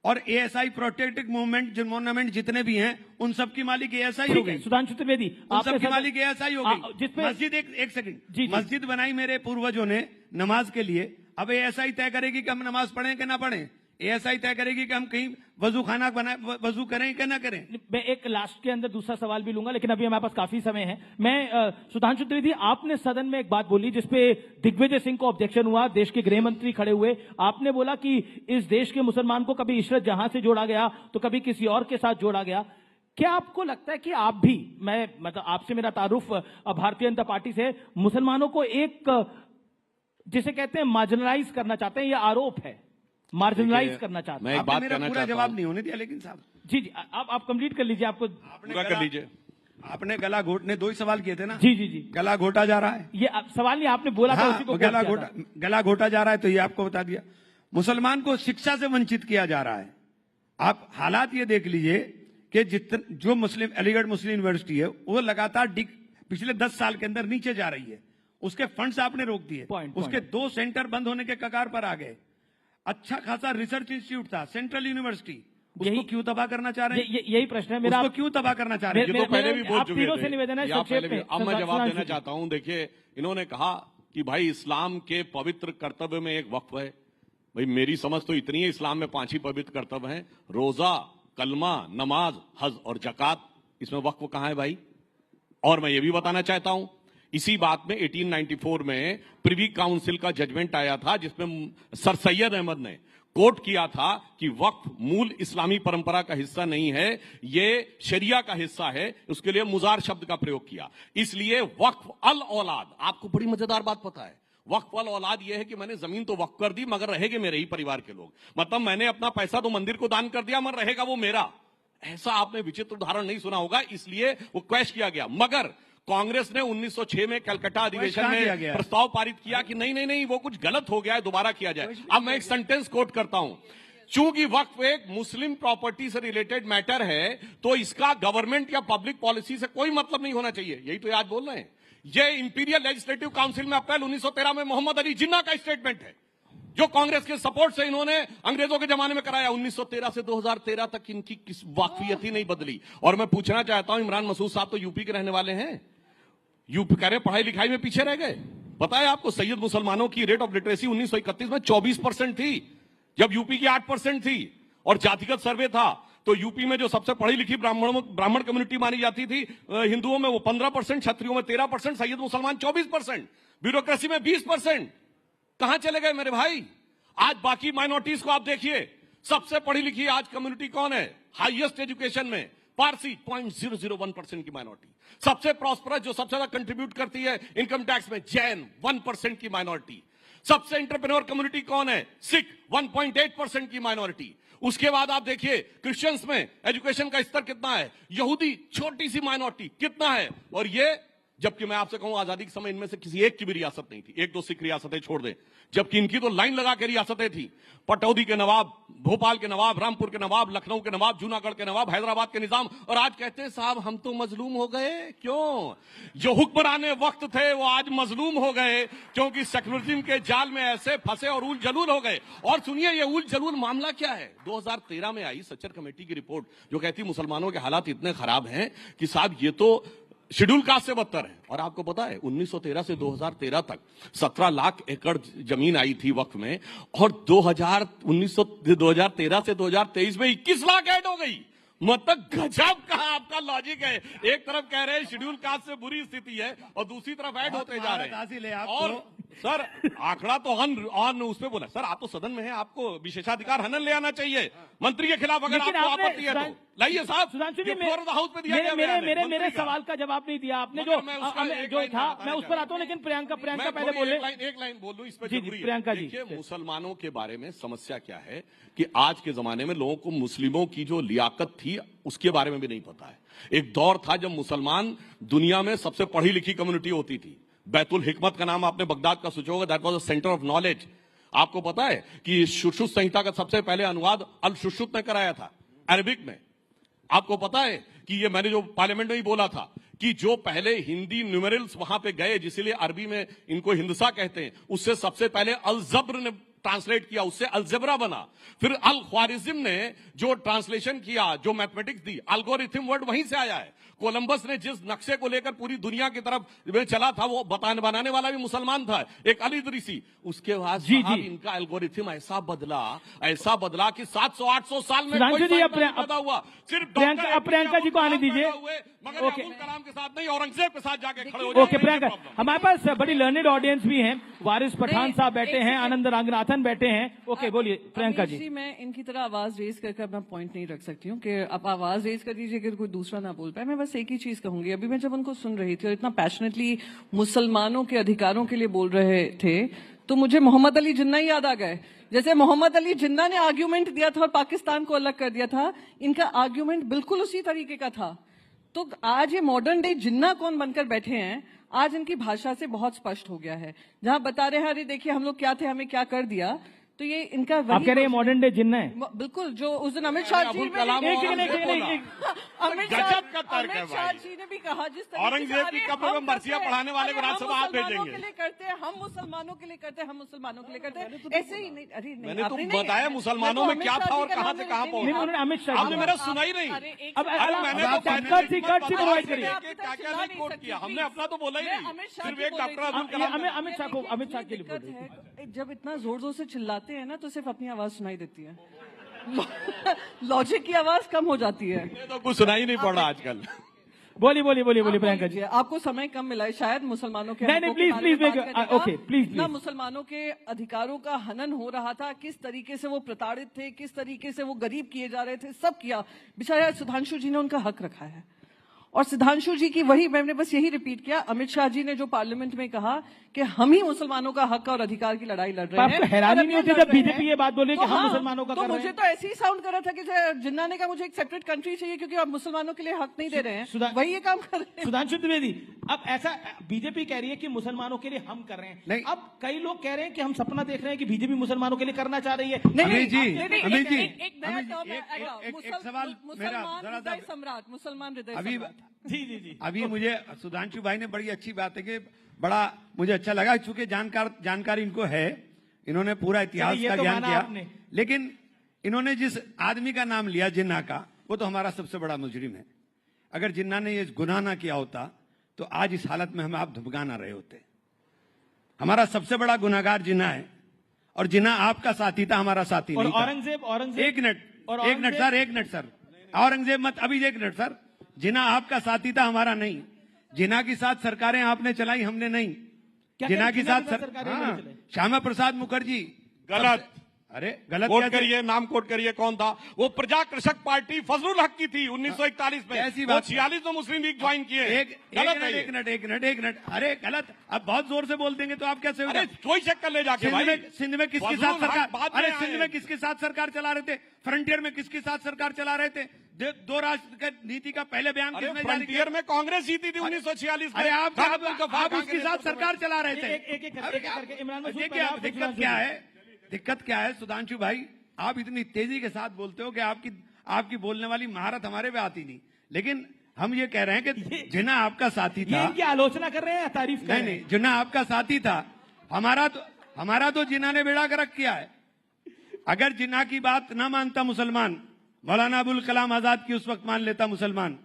और एएसआई प्रोटेक्टिव मूवमेंट जितने भी हैं उन सबकी मालिक एएसआई हो गई। सुधांशु त्रिवेदी, उन सबकी मालिक एएसआई हो गई। मस्जिद, एक सेकंड, मस्जिद बनाई मेरे पूर्वजों ने नमाज के लिए। अब एएसआई तय करेगी कि हम नमाज पढ़ें कि ना पढ़ें? एएसआई तय करेगी कि हम कहीं वजू खाना बनाए, वजू करें कि ना करें? मैं एक लास्ट के अंदर दूसरा सवाल भी लूंगा, लेकिन अभी हमारे पास काफी समय है। मैं सुधांशु त्रिवेदी, आपने सदन में एक बात बोली जिसपे दिग्विजय सिंह को ऑब्जेक्शन हुआ, देश के गृह मंत्री खड़े हुए। आपने बोला कि इस देश के मुसलमान को कभी इशरत जहां से जोड़ा गया तो कभी किसी और के साथ जोड़ा गया। क्या आपको लगता है कि आप भी, मैं मतलब आपसे मेरा तारुफ भारतीय जनता पार्टी से, मुसलमानों को एक जिसे कहते हैं मार्जिनलाइज करना चाहते हैं? यह आरोप है, मार्जिनलाइज करना चाहते हैं। आपने मेरा पूरा जवाब नहीं होने दिया, लेकिन साहब जी, आप कंप्लीट कर लीजिए। आपको पूरा कर लीजिए। आपने गला घोटने 2 ही सवाल किए थे ना? जी जी जी। गला घोटा जा रहा है, ये सवाल नहीं आपने बोला था, उसी को गला घोटा जा रहा है, तो ये आपको बता दिया। मुसलमान को शिक्षा से वंचित किया जा रहा है। आप हालात ये देख लीजिए कि जो मुस्लिम अलीगढ़ मुस्लिम यूनिवर्सिटी है वो लगातार पिछले 10 साल के अंदर नीचे जा रही है। उसके फंड्स आपने रोक दिए, उसके 2 सेंटर बंद होने के कगार पर आ गए। अच्छा खासा रिसर्च इंस्टीट्यूट था, सेंट्रल यूनिवर्सिटी, उसको क्यों तबाह करना चाह रहे हैं? यही प्रश्न है मेरा, उसको क्यों तबाह करना चाह रहे हैं? ये तो पहले भी बोल चुके थे, से निवेदन है संक्षेप में। अब मैं जवाब देना चाहता हूं। देखिए, इन्होंने कहा कि भाई इस्लाम के पवित्र कर्तव्य में एक वक्फ है। भाई मेरी समझ तो इतनी है, इस्लाम में 5 ही पवित्र कर्तव्य हैं, रोजा, कलमा, नमाज, हज और जकात। इसमें वक्फ कहां है भाई? और मैं ये भी बताना चाहता हूं, इसी बात में 1894 में प्रिवी काउंसिल का जजमेंट आया था, जिसमें सर सैयद अहमद ने कोट किया था कि वक्फ मूल इस्लामी परंपरा का हिस्सा नहीं है, ये शरिया का हिस्सा है। उसके लिए मुजार शब्द का प्रयोग किया। इसलिए वक्फ अल औलाद, आपको बड़ी मजेदार बात पता है, वक्फ अल औलाद यह है कि मैंने जमीन तो वक्फ कर दी, मगर रहेंगे मेरे ही परिवार के लोग। मतलब मैंने अपना पैसा तो मंदिर को दान कर दिया, मगर रहेगा वो मेरा। ऐसा आपने विचित्र उदाहरण नहीं सुना होगा, इसलिए वो क्वैश किया गया। मगर कांग्रेस ने 1906 में कलकत्ता अधिवेशन में प्रस्ताव पारित किया कि नहीं वो कुछ गलत हो गया है, दोबारा किया जाए। अब मैं एक सेंटेंस कोट करता हूं, चूंकि वक्फ एक मुस्लिम प्रॉपर्टी से रिलेटेड मैटर है, तो इसका गवर्नमेंट या पब्लिक पॉलिसी से कोई मतलब नहीं होना चाहिए। यही तो आज बोल रहे हैं। ये इंपीरियल लेजिस्लेटिव काउंसिल में अप्रैल 1913 में मोहम्मद अली जिन्ना का स्टेटमेंट है, जो कांग्रेस के सपोर्ट से इन्होंने अंग्रेजों के जमाने में कराया। 1913 से 2013 तक इनकी किस वाकफियत ही नहीं बदली। और मैं पूछना चाहता हूं, इमरान मसूद साहब तो यूपी के रहने वाले हैं, यूपी कह रहे पढ़ाई लिखाई में पीछे रह गए। पता है आपको, सैयद मुसलमानों की रेट ऑफ लिटरेसी 1931 में 24% थी, जब यूपी की 8% थी। और जातिगत सर्वे था तो यूपी में जो सबसे पढ़ी लिखी ब्राह्मण कम्युनिटी मानी जाती थी हिंदुओं में, वो 15%, क्षत्रियों में 13%, सैयद मुसलमान 24%, ब्यूरोक्रेसी में 20%। कहां चले गए मेरे भाई? आज बाकी माइनॉरिटीज को आप देखिए, सबसे पढ़ी लिखी आज कम्युनिटी कौन है? हाईएस्ट एजुकेशन में पारसी 0.001% की माइनॉरिटी। सबसे प्रॉस्परस, जो सबसे ज्यादा कंट्रीब्यूट करती है इनकम टैक्स में, जैन 1% की माइनॉरिटी। सबसे एंटरप्रेन्योर कम्युनिटी कौन है? सिख 1.8% की माइनॉरिटी। उसके बाद आप देखिए क्रिश्चियंस में एजुकेशन का स्तर कितना है, यहूदी छोटी सी माइनॉरिटी कितना है। और ये, जबकि मैं आपसे कहूं आजादी के समय इनमें से किसी एक की भी रियासत नहीं थी, 1-2 सिख रियासतें छोड़ दें, जबकि इनकी तो लाइन लगा के रियासतें थी। पटौदी के नवाब, भोपाल के नवाब, रामपुर के नवाब, लखनऊ के नवाब, जूनागढ़ के नवाब, हैदराबाद के निजाम। और आज कहते हैं साहब हम तो मजलूम हो गए। क्यों? जो हुक्मराने वक्त थे वो आज मजलूम हो गए, क्योंकि सेक्युलरिज्म के जाल में ऐसे फंसे और उल जलूल हो गए। और सुनिए, ये उल जलूल मामला क्या है? 2013 में आई सच्चर कमेटी की रिपोर्ट, जो कहती मुसलमानों के हालात इतने खराब हैं कि साहब ये तो शेड्यूल कास्ट से बदतर है। और आपको पता है 1913 से 2013 तक 17 लाख एकड़ जमीन आई थी वक्फ में, और 2013 से 2023 में 21 लाख ऐड हो गई। मतलब गजब का आपका लॉजिक है। एक तरफ कह रहे हैं शेड्यूल कास्ट से बुरी स्थिति है, और दूसरी तरफ ऐड होते जा रहे हैं। और सर आंकड़ा तो ऑन उस पे बोला। सर आप तो सदन में हैं, आपको विशेषाधिकार हनन ले आना चाहिए मंत्री के खिलाफ, अगर आपको आपत्ति है तो लाइए साहब। सुधांशु जी, हाउस पे दिया गया मेरे सवाल का जवाब नहीं दिया आपने, जो था मैं उस पर आता हूं। लेकिन प्रियंका पहले बोले, एक लाइन बोल दूं इस पर। प्रियंका जी, देखिए मुसलमानों के बारे में समस्या क्या है कि आज के जमाने में लोगों को मुस्लिमों की जो लियाकत थी उसके बारे में भी नहीं पता है। एक दौर था जब मुसलमान दुनिया में सबसे पढ़ी लिखी कम्युनिटी होती थी। बैतुल हिकमत का नाम आपने बगदाद का सोचा होगा, that was a centre of knowledge. आपको पता है कि शुश्रुत संहिता का सबसे पहले अनुवाद अल शुश्रुत ने कराया था अरबिक में। आपको पता है कि ये मैंने जो पार्लियामेंट में ही बोला था कि जो पहले हिंदी न्यूमेरल्स वहां पे गए, जिसलिए अरबी में इनको हिंदसा कहते हैं, उससे सबसे पहले अल जब्र ने ट्रांसलेट किया, उससे अलजेब्रा बना। फिर अल ख्वारिज्म ने जो ट्रांसलेशन किया, जो मैथमेटिक्स दी, एल्गोरिथम वर्ड वहीं से आया है। कोलंबस ने जिस नक्शे को लेकर पूरी दुनिया की तरफ चला था, वो बनाने वाला भी मुसलमान था, एक अल इदरीसी। उसके बाद इनका एल्गोरिथम ऐसा बदला कि 700-800 साल में कोई पैदा हुआ। सिर्फ प्रियंका जी को आने दीजिए, मगर अब्दुल कलाम के साथ नहीं, औरंगजेब के साथ जाके खड़े हो। ओके प्रियंका, हमारे पास बड़ी लर्नेड ऑडियंस भी हैं, वारिस पठान साहब बैठे हैं, आनंद रंगनाथन बैठे हैं। ओके बोलिए प्रियंका जी। मैं इनकी तरह आवाज रेज करके अपना पॉइंट नहीं रख सकती हूँ कि आप आवाज रेज कर दीजिए कि कोई दूसरा ना बोल पाए। मैं बस एक ही चीज कहूंगी, अभी मैं जब उनको सुन रही थी और इतना पैशनेटली मुसलमानों के अधिकारों के लिए बोल रहे थे, तो मुझे मोहम्मद अली जिन्ना ही याद आ गए। जैसे मोहम्मद अली जिन्ना ने आर्ग्यूमेंट दिया था और पाकिस्तान को अलग कर दिया था, इनका आर्ग्यूमेंट बिल्कुल उसी तरीके का था। तो आज ये मॉडर्न डे जिन्ना कौन बनकर बैठे हैं, आज इनकी भाषा से बहुत स्पष्ट हो गया है। जहां बता रहे हैं अरे देखिए हम लोग क्या थे, हमें क्या कर दिया, तो ये इनका आप कह रहे हैं मॉडर्न डे जिन्ना है? बिल्कुल, जो उस दिन अमित शाह जी ने भी कहा, जिस औरंगजेब की कब्र में मरसिया पढ़ाने वाले को राज्यसभा आप भेजेंगे। के लिए करते हैं, हम मुसलमानों के लिए करते हैं, हम मुसलमानों के लिए करते हैं, ऐसे ही नहीं। अरे नहीं, मैंने तो बताया मुसलमानों में क्या था और कहां से कहां पहुंचा। अमित शाह आपने मेरा सुना ही नहीं। अब मैंने प्रोवाइड करिए, क्या कोट किया, हमने अपना तो बोला ही नहीं, सिर्फ एक डॉक्टर अब्दुल कलाम। अमित शाह के लिए जब इतना जोर जोर से चिल्लाते हैं ना, तो सिर्फ अपनी आवाज सुनाई देती है, लॉजिक की आवाज कम हो जाती है। तो कुछ सुनाई नहीं पड़ रहा आजकल। बोलिए प्रियंका जी। आपको समय कम मिला है शायद मुसलमानों के नहीं प्लीज ना, मुसलमानों के अधिकारों का हनन हो रहा था, किस तरीके से वो प्रताड़ित थे, किस तरीके से वो गरीब किए जा रहे थे, सब किया। बेचारे सुधांशु जी ने उनका हक रखा है, और सुधांशु जी की वही मैंने बस यही रिपीट किया। अमित शाह जी ने जो पार्लियामेंट में कहा कि हम ही मुसलमानों का हक और अधिकार की लड़ाई लड़ रहे हैं। आपको हैरानी नहीं होती जब बीजेपी ये बात बोले कि हम मुसलमानों का तो कर रहे मुझे हैं? तो ऐसे ही साउंड कर रहा था कि जिन्ना ने कहा मुझे एक सेपरेट कंट्री चाहिए क्योंकि आप मुसलमानों के लिए हक नहीं दे रहे हैं, वही ये काम कर रहे हैं। सुधांशु द्विवेदी, अब ऐसा बीजेपी कह रही है कि मुसलमानों के लिए हम कर रहे हैं, अब कई लोग कह रहे हैं कि हम सपना देख रहे हैं कि बीजेपी मुसलमानों के लिए करना चाह रही है। सम्राट मुसलमान हृदय। अभी मुझे सुधांशु भाई ने बड़ी अच्छी बात है कि बड़ा मुझे अच्छा लगा, चूंकि जानकारी इनको है, इन्होंने पूरा इतिहास का ज्ञान किया, लेकिन इन्होंने जिस आदमी का नाम लिया जिन्ना का, वो तो हमारा सबसे बड़ा मुजरिम है। अगर जिन्ना ने ये गुनाह ना किया होता तो आज इस हालत में हम आप धमका ना रहे होते। हमारा सबसे बड़ा गुनाहगार जिन्ना है, और जिन्ना आपका साथी था, हमारा साथी नहीं था। औरंगजेब एक मिनट सर, औरंगजेब मत, अभी एक मिनट सर, जिन्ना आपका साथी था, हमारा नहीं। जिन्ना के साथ सरकारें आपने चलाई, हमने नहीं। जिन्ना के साथ श्यामा प्रसाद मुखर्जी। गलत, अरे गलत कोट करिए, नाम कोट करिए, कौन था वो? प्रजा कृषक पार्टी फजलुल हक की थी 1941 में, ऐसी बात 46 में मुस्लिम लीग ज्वाइन किए। एक मिनट, अरे गलत, अब बहुत जोर से बोल देंगे तो आप कैसे? अरे कोई चेक कर ले जाके भाई। सिंध में किसके साथ सरकार, अरे सिंध में किसके साथ सरकार चला रहे थे? फ्रंटियर में किसके साथ सरकार चला रहे थे? दो राष्ट्र नीति का पहले बयान किसने जारी किया? फ्रंटियर में कांग्रेस जीती थी 1946 में। अरे आप उसके साथ सरकार चला रहे थे। दिक्कत क्या है सुधांशु भाई? आप इतनी तेजी के साथ बोलते हो कि आपकी बोलने वाली महारत हमारे पे आती नहीं, लेकिन हम ये कह रहे हैं कि जिन्ना आपका साथी था। इनकी आलोचना कर रहे हैं, तारीफ कर रहे हैं? नहीं, जिन्ना आपका साथी था, हमारा तो जिन्ना ने बेड़ा गर्क किया है। अगर जिन्ना की बात ना मानता मुसलमान, मौलाना अबुल कलाम आजाद की उस वक्त मान लेता मुसलमान,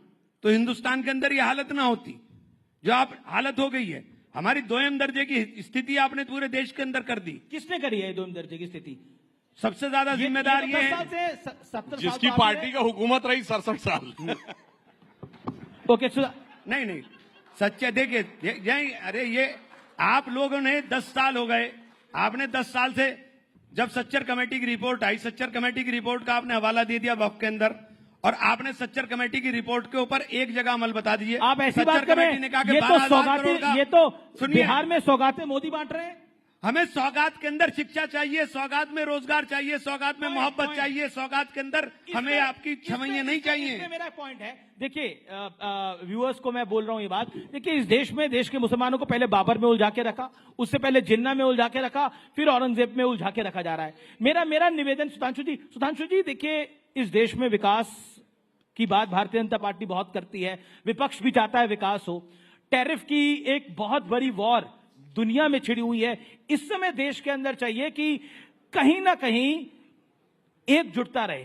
तो हिंदुस्तान के अंदर ये हालत ना होती जो आप हालत हो गई है। हमारी दोयम दर्जे की स्थिति आपने पूरे देश के अंदर कर दी। किसने करी है दोयम दर्जे की स्थिति? सबसे ज्यादा जिम्मेदार ये है जिसकी पार्टी का हुकूमत रही 67 साल। ओके, नहीं सच्चे देखिए, अरे ये आप लोगों ने 10 साल हो गए, आपने 10 साल से, जब सच्चर कमेटी की रिपोर्ट आई, सच्चर कमेटी की रिपोर्ट का आपने हवाला दे दिया वक्फ के अंदर, और आपने सच्चर कमेटी की रिपोर्ट के ऊपर एक जगह अमल बता दीजिए। आप ऐसी बात कर रहे हैं, ये तो बिहार में सौगातें मोदी बांट रहे हैं। हमें सौगात के अंदर शिक्षा चाहिए, सौगात में रोजगार चाहिए, सौगात में मोहब्बत चाहिए, सौगात के अंदर हमें आपकी छवैया नहीं चाहिए। मेरा पॉइंट है, देखिए व्यूअर्स को मैं बोल रहा हूं ये बात, देखिए इस देश में देश के मुसलमानों को पहले बाबर में उलझा के रखा, उससे पहले जिन्ना में उलझा के रखा, फिर औरंगजेब में उलझा के रखा जा रहा है। मेरा निवेदन सुधांशु जी देखिए, इस देश में विकास की बात भारतीय जनता पार्टी बहुत करती है, विपक्ष भी चाहता है विकास हो। टैरिफ की एक बहुत बड़ी वॉर दुनिया में छिड़ी हुई है। इस समय देश के अंदर चाहिए कि कहीं ना कहीं एकजुटता रहे।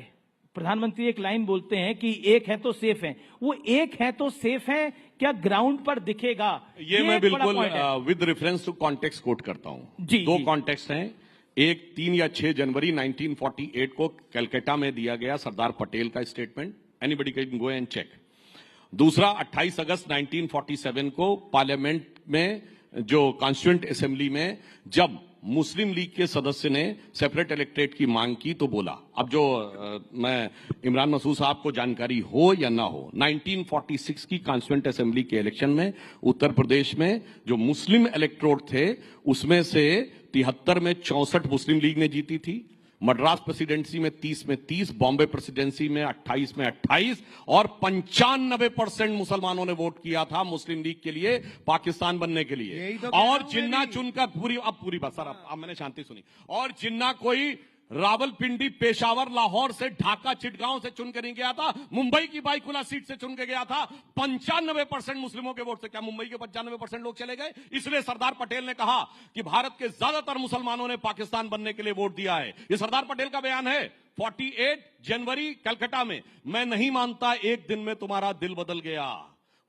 प्रधानमंत्री एक लाइन बोलते हैं कि एक है तो सेफ है, वो एक है तो सेफ है, क्या ग्राउंड पर दिखेगा? ये मैं बिल्कुल with reference to context quote करता हूं। दो कॉन्टेक्स्ट हैं, एक 3 या 6 जनवरी 1948 को कलकत्ता में दिया गया सरदार पटेल का statement, anybody can go and check. दूसरा 28 अगस्त 1947 को पार्लियामेंट में, जो कॉन्स्टिट्यूएंट असेंबली में, जब मुस्लिम लीग के सदस्य ने सेपरेट इलेक्टोरेट की मांग की तो बोला, अब जो मैं इमरान मसूद साहब को जानकारी हो या ना हो, 1946 की कॉन्स्टिट्यूएंट असेंबली के इलेक्शन में उत्तर प्रदेश में जो मुस्लिम इलेक्टोरेट थे उसमें से 73 में 64 मुस्लिम लीग ने जीती थी, मद्रास प्रेसिडेंसी में 30 में 30, बॉम्बे प्रेसिडेंसी में 28 में 28, और 95% मुसलमानों ने वोट किया था मुस्लिम लीग के लिए, पाकिस्तान बनने के लिए। और जिन्ना चुनकर पूरी बात सर, अब मैंने शांति सुनी। और जिन्ना कोई रावलपिंडी, पेशावर, लाहौर से, ढाका, चिटगांव से चुन के नहीं गया था, मुंबई की बाईकुला सीट से चुन के गया था 95% मुस्लिमों के वोट से। क्या मुंबई के 95% लोग चले गए? इसलिए सरदार पटेल ने कहा कि भारत के ज्यादातर मुसलमानों ने पाकिस्तान बनने के लिए वोट दिया है। ये सरदार पटेल का बयान है 48 जनवरी कलकत्ता में। मैं नहीं मानता एक दिन में तुम्हारा दिल बदल गया,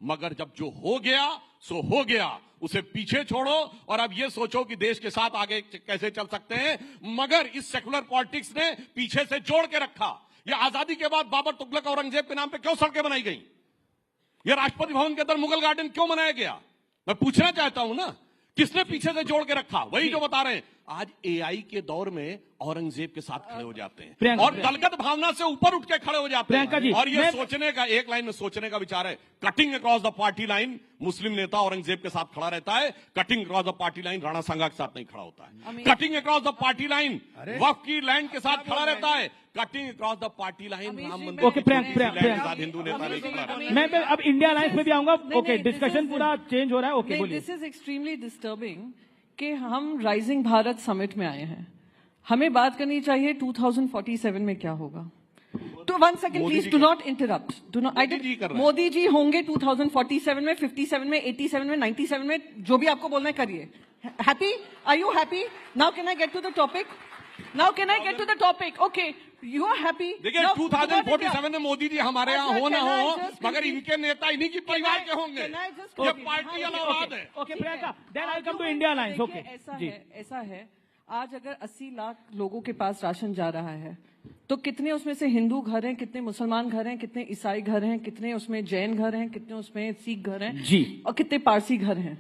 मगर जब जो हो गया सो हो गया, उसे पीछे छोड़ो और अब ये सोचो कि देश के साथ आगे कैसे चल सकते हैं। मगर इस सेकुलर पॉलिटिक्स ने पीछे से जोड़ के रखा। ये आजादी के बाद बाबर, तुगलक, औरंगजेब के नाम पे क्यों सड़कें बनाई गई? ये राष्ट्रपति भवन के अंदर मुगल गार्डन क्यों बनाया गया? मैं पूछना चाहता हूं ना, किसने पीछे से जोड़ के रखा? वही जो बता रहे हैं, आज एआई के दौर में औरंगजेब के साथ खड़े हो जाते हैं और दलगत भावना से ऊपर उठ के खड़े हो जाते हैं। और ये सोचने का, एक लाइन में सोचने का विचार है, cutting across the party line Muslim नेता औरंगजेब के साथ खड़ा रहता है, cutting across the party line Rana Sanga के साथ नहीं खड़ा होता है। Cutting across the party line Waqf की लैंड के साथ खड़ा रहता है, cutting across the party line Ram Mandir के साथ हिंदू नेता नहीं खड़ा रहता। मैं अब इंडिया अलायंस में भी आऊंगा। ओके, डिस्कशन पूरा चेंज हो रहा है। ओके, बोलिए। दिस इज एक्सट्रीमली डिस्टर्बिंग कि हम राइजिंग भारत समिट में आए हैं। हमें बात करनी चाहिए 2047 में क्या होगा। तो 1 second please, do not interrupt, do not. Modi ji होंगे 2047 में, 57 में, 87 में, 97 में, जो भी आपको बोलना है करिए। Happy? Are you happy? Now can I get to the topic? Now can I get to the topic? Okay, you are happy? देखिए 2047 में मोदी जी हमारे यहाँ हो ना हो, मगर इनके नेता इन्हीं की परिवार के होंगे। ये पार्टी अलग है। Okay Priyanka, then I come to India alliance. Okay, ऐसा है, आज अगर 80 लाख लोगों के पास राशन जा रहा है, तो कितने उसमें से हिंदू घर हैं, कितने मुसलमान घर हैं, कितने ईसाई घर हैं, कितने उसमें जैन घर हैं, कितने उसमें सिख घर हैं जी, और कितने पारसी घर हैं?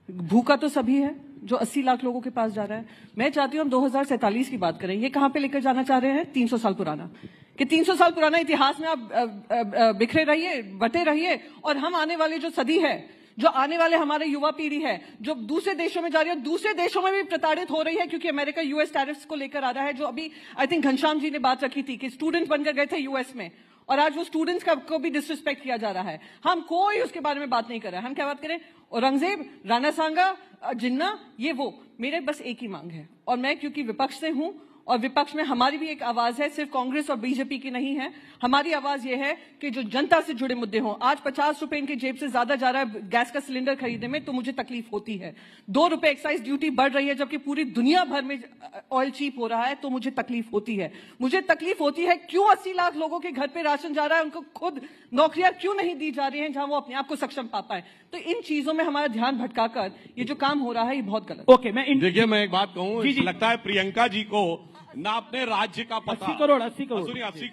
भूखा तो सभी है जो 80 लाख लोगों के पास जा रहा है। मैं चाहती हूँ हम 2047 की बात करें। ये कहाँ पे लेकर जाना चाह रहे हैं? 300 साल पुराना, कि 300 साल पुराना इतिहास में आप बिखरे रहिए, बटे रहिए, और हम आने वाले जो सदी है, जो आने वाले हमारे युवा पीढ़ी है, जो दूसरे देशों में जा रही है, दूसरे देशों में भी प्रताड़ित हो रही है, क्योंकि अमेरिका यूएस टैरिफ्स को लेकर आ रहा है, जो अभी आई थिंक घनश्याम जी ने बात रखी थी कि स्टूडेंट बनकर गए थे यूएस में, और आज वो स्टूडेंट्स को भी डिसरिस्पेक्ट किया जा रहा है। हम कोई उसके बारे में बात नहीं कर रहे हैं। हम क्या बात करें? औरंगजेब, राणा सांगा, जिन्ना, ये वो। मेरे बस एक ही मांग है, और मैं क्योंकि विपक्ष से हूं, और विपक्ष में हमारी भी एक आवाज है, सिर्फ कांग्रेस और बीजेपी की नहीं है। हमारी आवाज यह है कि जो जनता से जुड़े मुद्दे हों। आज 50 रुपए इनकी जेब से ज्यादा जा रहा है गैस का सिलेंडर खरीदने में, तो मुझे तकलीफ होती है। 2 रुपए एक्साइज ड्यूटी बढ़ रही है, जबकि पूरी दुनिया भर में ऑयल चीप हो रहा है, तो मुझे तकलीफ होती है। मुझे तकलीफ होती है क्यों 80 लाख लोगों के घर पे राशन जा रहा है, उनको खुद नौकरियां क्यों नहीं दी जा रही हैं जहां वो अपने आप को सक्षम पा पाए। तो इन चीजों में हमारा ध्यान भटकाकर ये जो काम हो रहा है, ये बहुत गलत। ओके, देखिए मैं एक बात कहूं, लगता है प्रियंका जी को ना अपने राज्य का पता। 80 करोड़ सुनिए, 80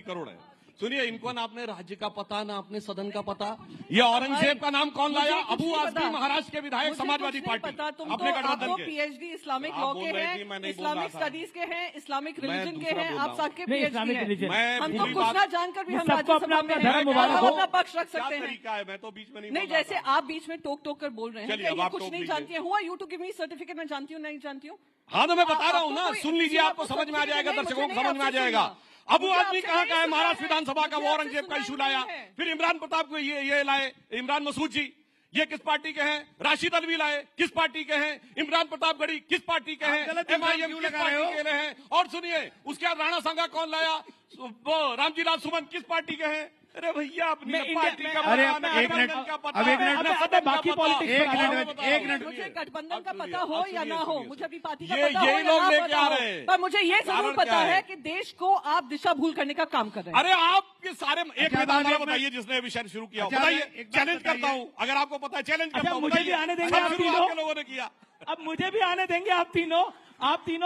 करोड़ है। सुनिए, इनको ना अपने राज्य का पता, ना अपने सदन का पता। ये औरंगजेब का नाम कौन लाया? अबू आजमी, महाराष्ट्र के विधायक, समाजवादी पार्टी, अपने गठबंधन के। पीएचडी इस्लामिक लॉ के हैं, इस्लामिक स्टडीज के हैं, इस्लामिक रिलीजन के हैं, आप सबके पीएचडी हैं। हमको कुछ ना जानकर भी हम राज्यसभा में अपना पक्ष रख सकते हैं। मैं तो बीच में नहीं, जैसे आप बीच में टोक टोक कर बोल रहे हैं, कुछ नहीं जानती है। Who are you to give me certificate, मैं जानती हूँ नहीं जानती हूँ? हाँ, तो मैं बता रहा हूँ ना, सुन लीजिए, आपको समझ में आ जाएगा, दर्शकों को समझ में आ जाएगा। अबू आदमी कहाँ का है? महाराष्ट्र विधानसभा का, वो औरंगजेब का इशू लाया। फिर इमरान प्रताप को ये लाए, इमरान मसूद जी, ये किस पार्टी के हैं? राशिद अलवी लाए, किस पार्टी के हैं? इमरान प्रताप गढ़ी किस पार्टी के हैं? MIM किस पार्टी के हैं? और सुनिए, उसके बाद राणा सांगा कौन लाया? वो रामजी लाल सुमन किस पार्टी के हैं? अरे भैया, अपनी पार्टी का अरे एक मिनट, अब एक मिनट, बाकी पॉलिटिक्स, एक मिनट, मुझे गठबंधन का पता हो या ना हो, मुझे अभी पार्टी का ये पता हो या लोग ना लेके आ पता रहे हैं। हो, पर मुझे ये जरूर पता है कि देश को आप दिशा भूल करने का काम कर रहे हैं। अरे आपके सारे एक मैदान बताइए जिसने विषय शुरू किया, बताइए। चैलेंज करता हूँ, अगर आपको पता है चैलेंज करता हूँ। मुझे भी आने देंगे आप तीनों लोगों ने किया। अब मुझे भी आने देंगे आप तीनों। इंडिया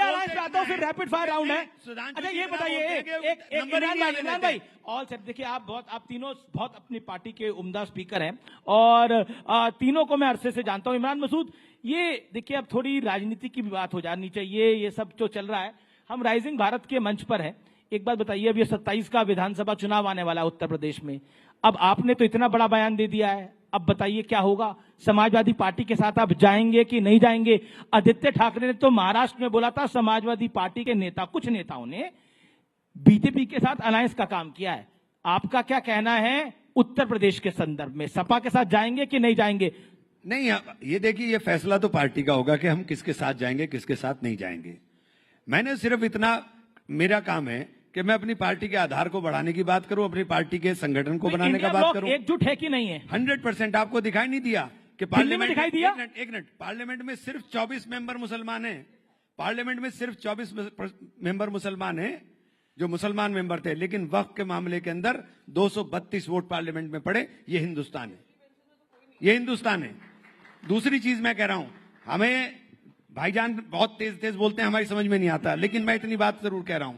अलायंस पे आता हूँ, फिर रैपिड फायर राउंड है। अच्छा ये बताइए, इमरान भाई, ऑल सेट। देखिए आप तीनों बहुत अपनी पार्टी के उम्दा स्पीकर हैं, और तीनों को मैं अरसे से जानता हूँ। इमरान मसूद, ये देखिए अब थोड़ी राजनीति की भी बात हो जानी चाहिए। ये सब जो चल रहा है, हम राइजिंग भारत के मंच पर है। एक बात बताइए, अब ये 27 का विधानसभा चुनाव आने वाला है उत्तर प्रदेश में। अब आपने तो इतना बड़ा बयान दे दिया है, अब बताइए क्या होगा? समाजवादी पार्टी के साथ आप जाएंगे कि नहीं जाएंगे? आदित्य ठाकरे ने तो महाराष्ट्र में बोला था, समाजवादी पार्टी के नेता, कुछ नेताओं ने बीजेपी के साथ अलायंस का काम किया है। आपका क्या कहना है उत्तर प्रदेश के संदर्भ में? सपा के साथ जाएंगे कि नहीं जाएंगे? नहीं, ये देखिए, ये फैसला तो पार्टी का होगा कि हम किसके साथ जाएंगे, किसके साथ नहीं जाएंगे। मैंने सिर्फ इतना, मेरा काम है कि मैं अपनी पार्टी के आधार को बढ़ाने की बात करूं, अपनी पार्टी के संगठन को बनाने का बात करूं। एकजुट है कि नहीं है? 100%। आपको दिखाई नहीं दिया कि पार्लियामेंट दिखाई दिया? एक मिनट, पार्लियामेंट में सिर्फ 24 मेंबर मुसलमान हैं। पार्लियामेंट में सिर्फ 24 मेंबर मुसलमान हैं जो मुसलमान मेंबर थे, लेकिन वक्फ के मामले के अंदर 232 वोट पार्लियामेंट में पड़े। ये हिंदुस्तान है, ये हिंदुस्तान है। दूसरी चीज मैं कह रहा हूं, हमें भाईजान बहुत तेज तेज बोलते हैं, हमारी समझ में नहीं आता, लेकिन मैं इतनी बात जरूर कह रहा हूं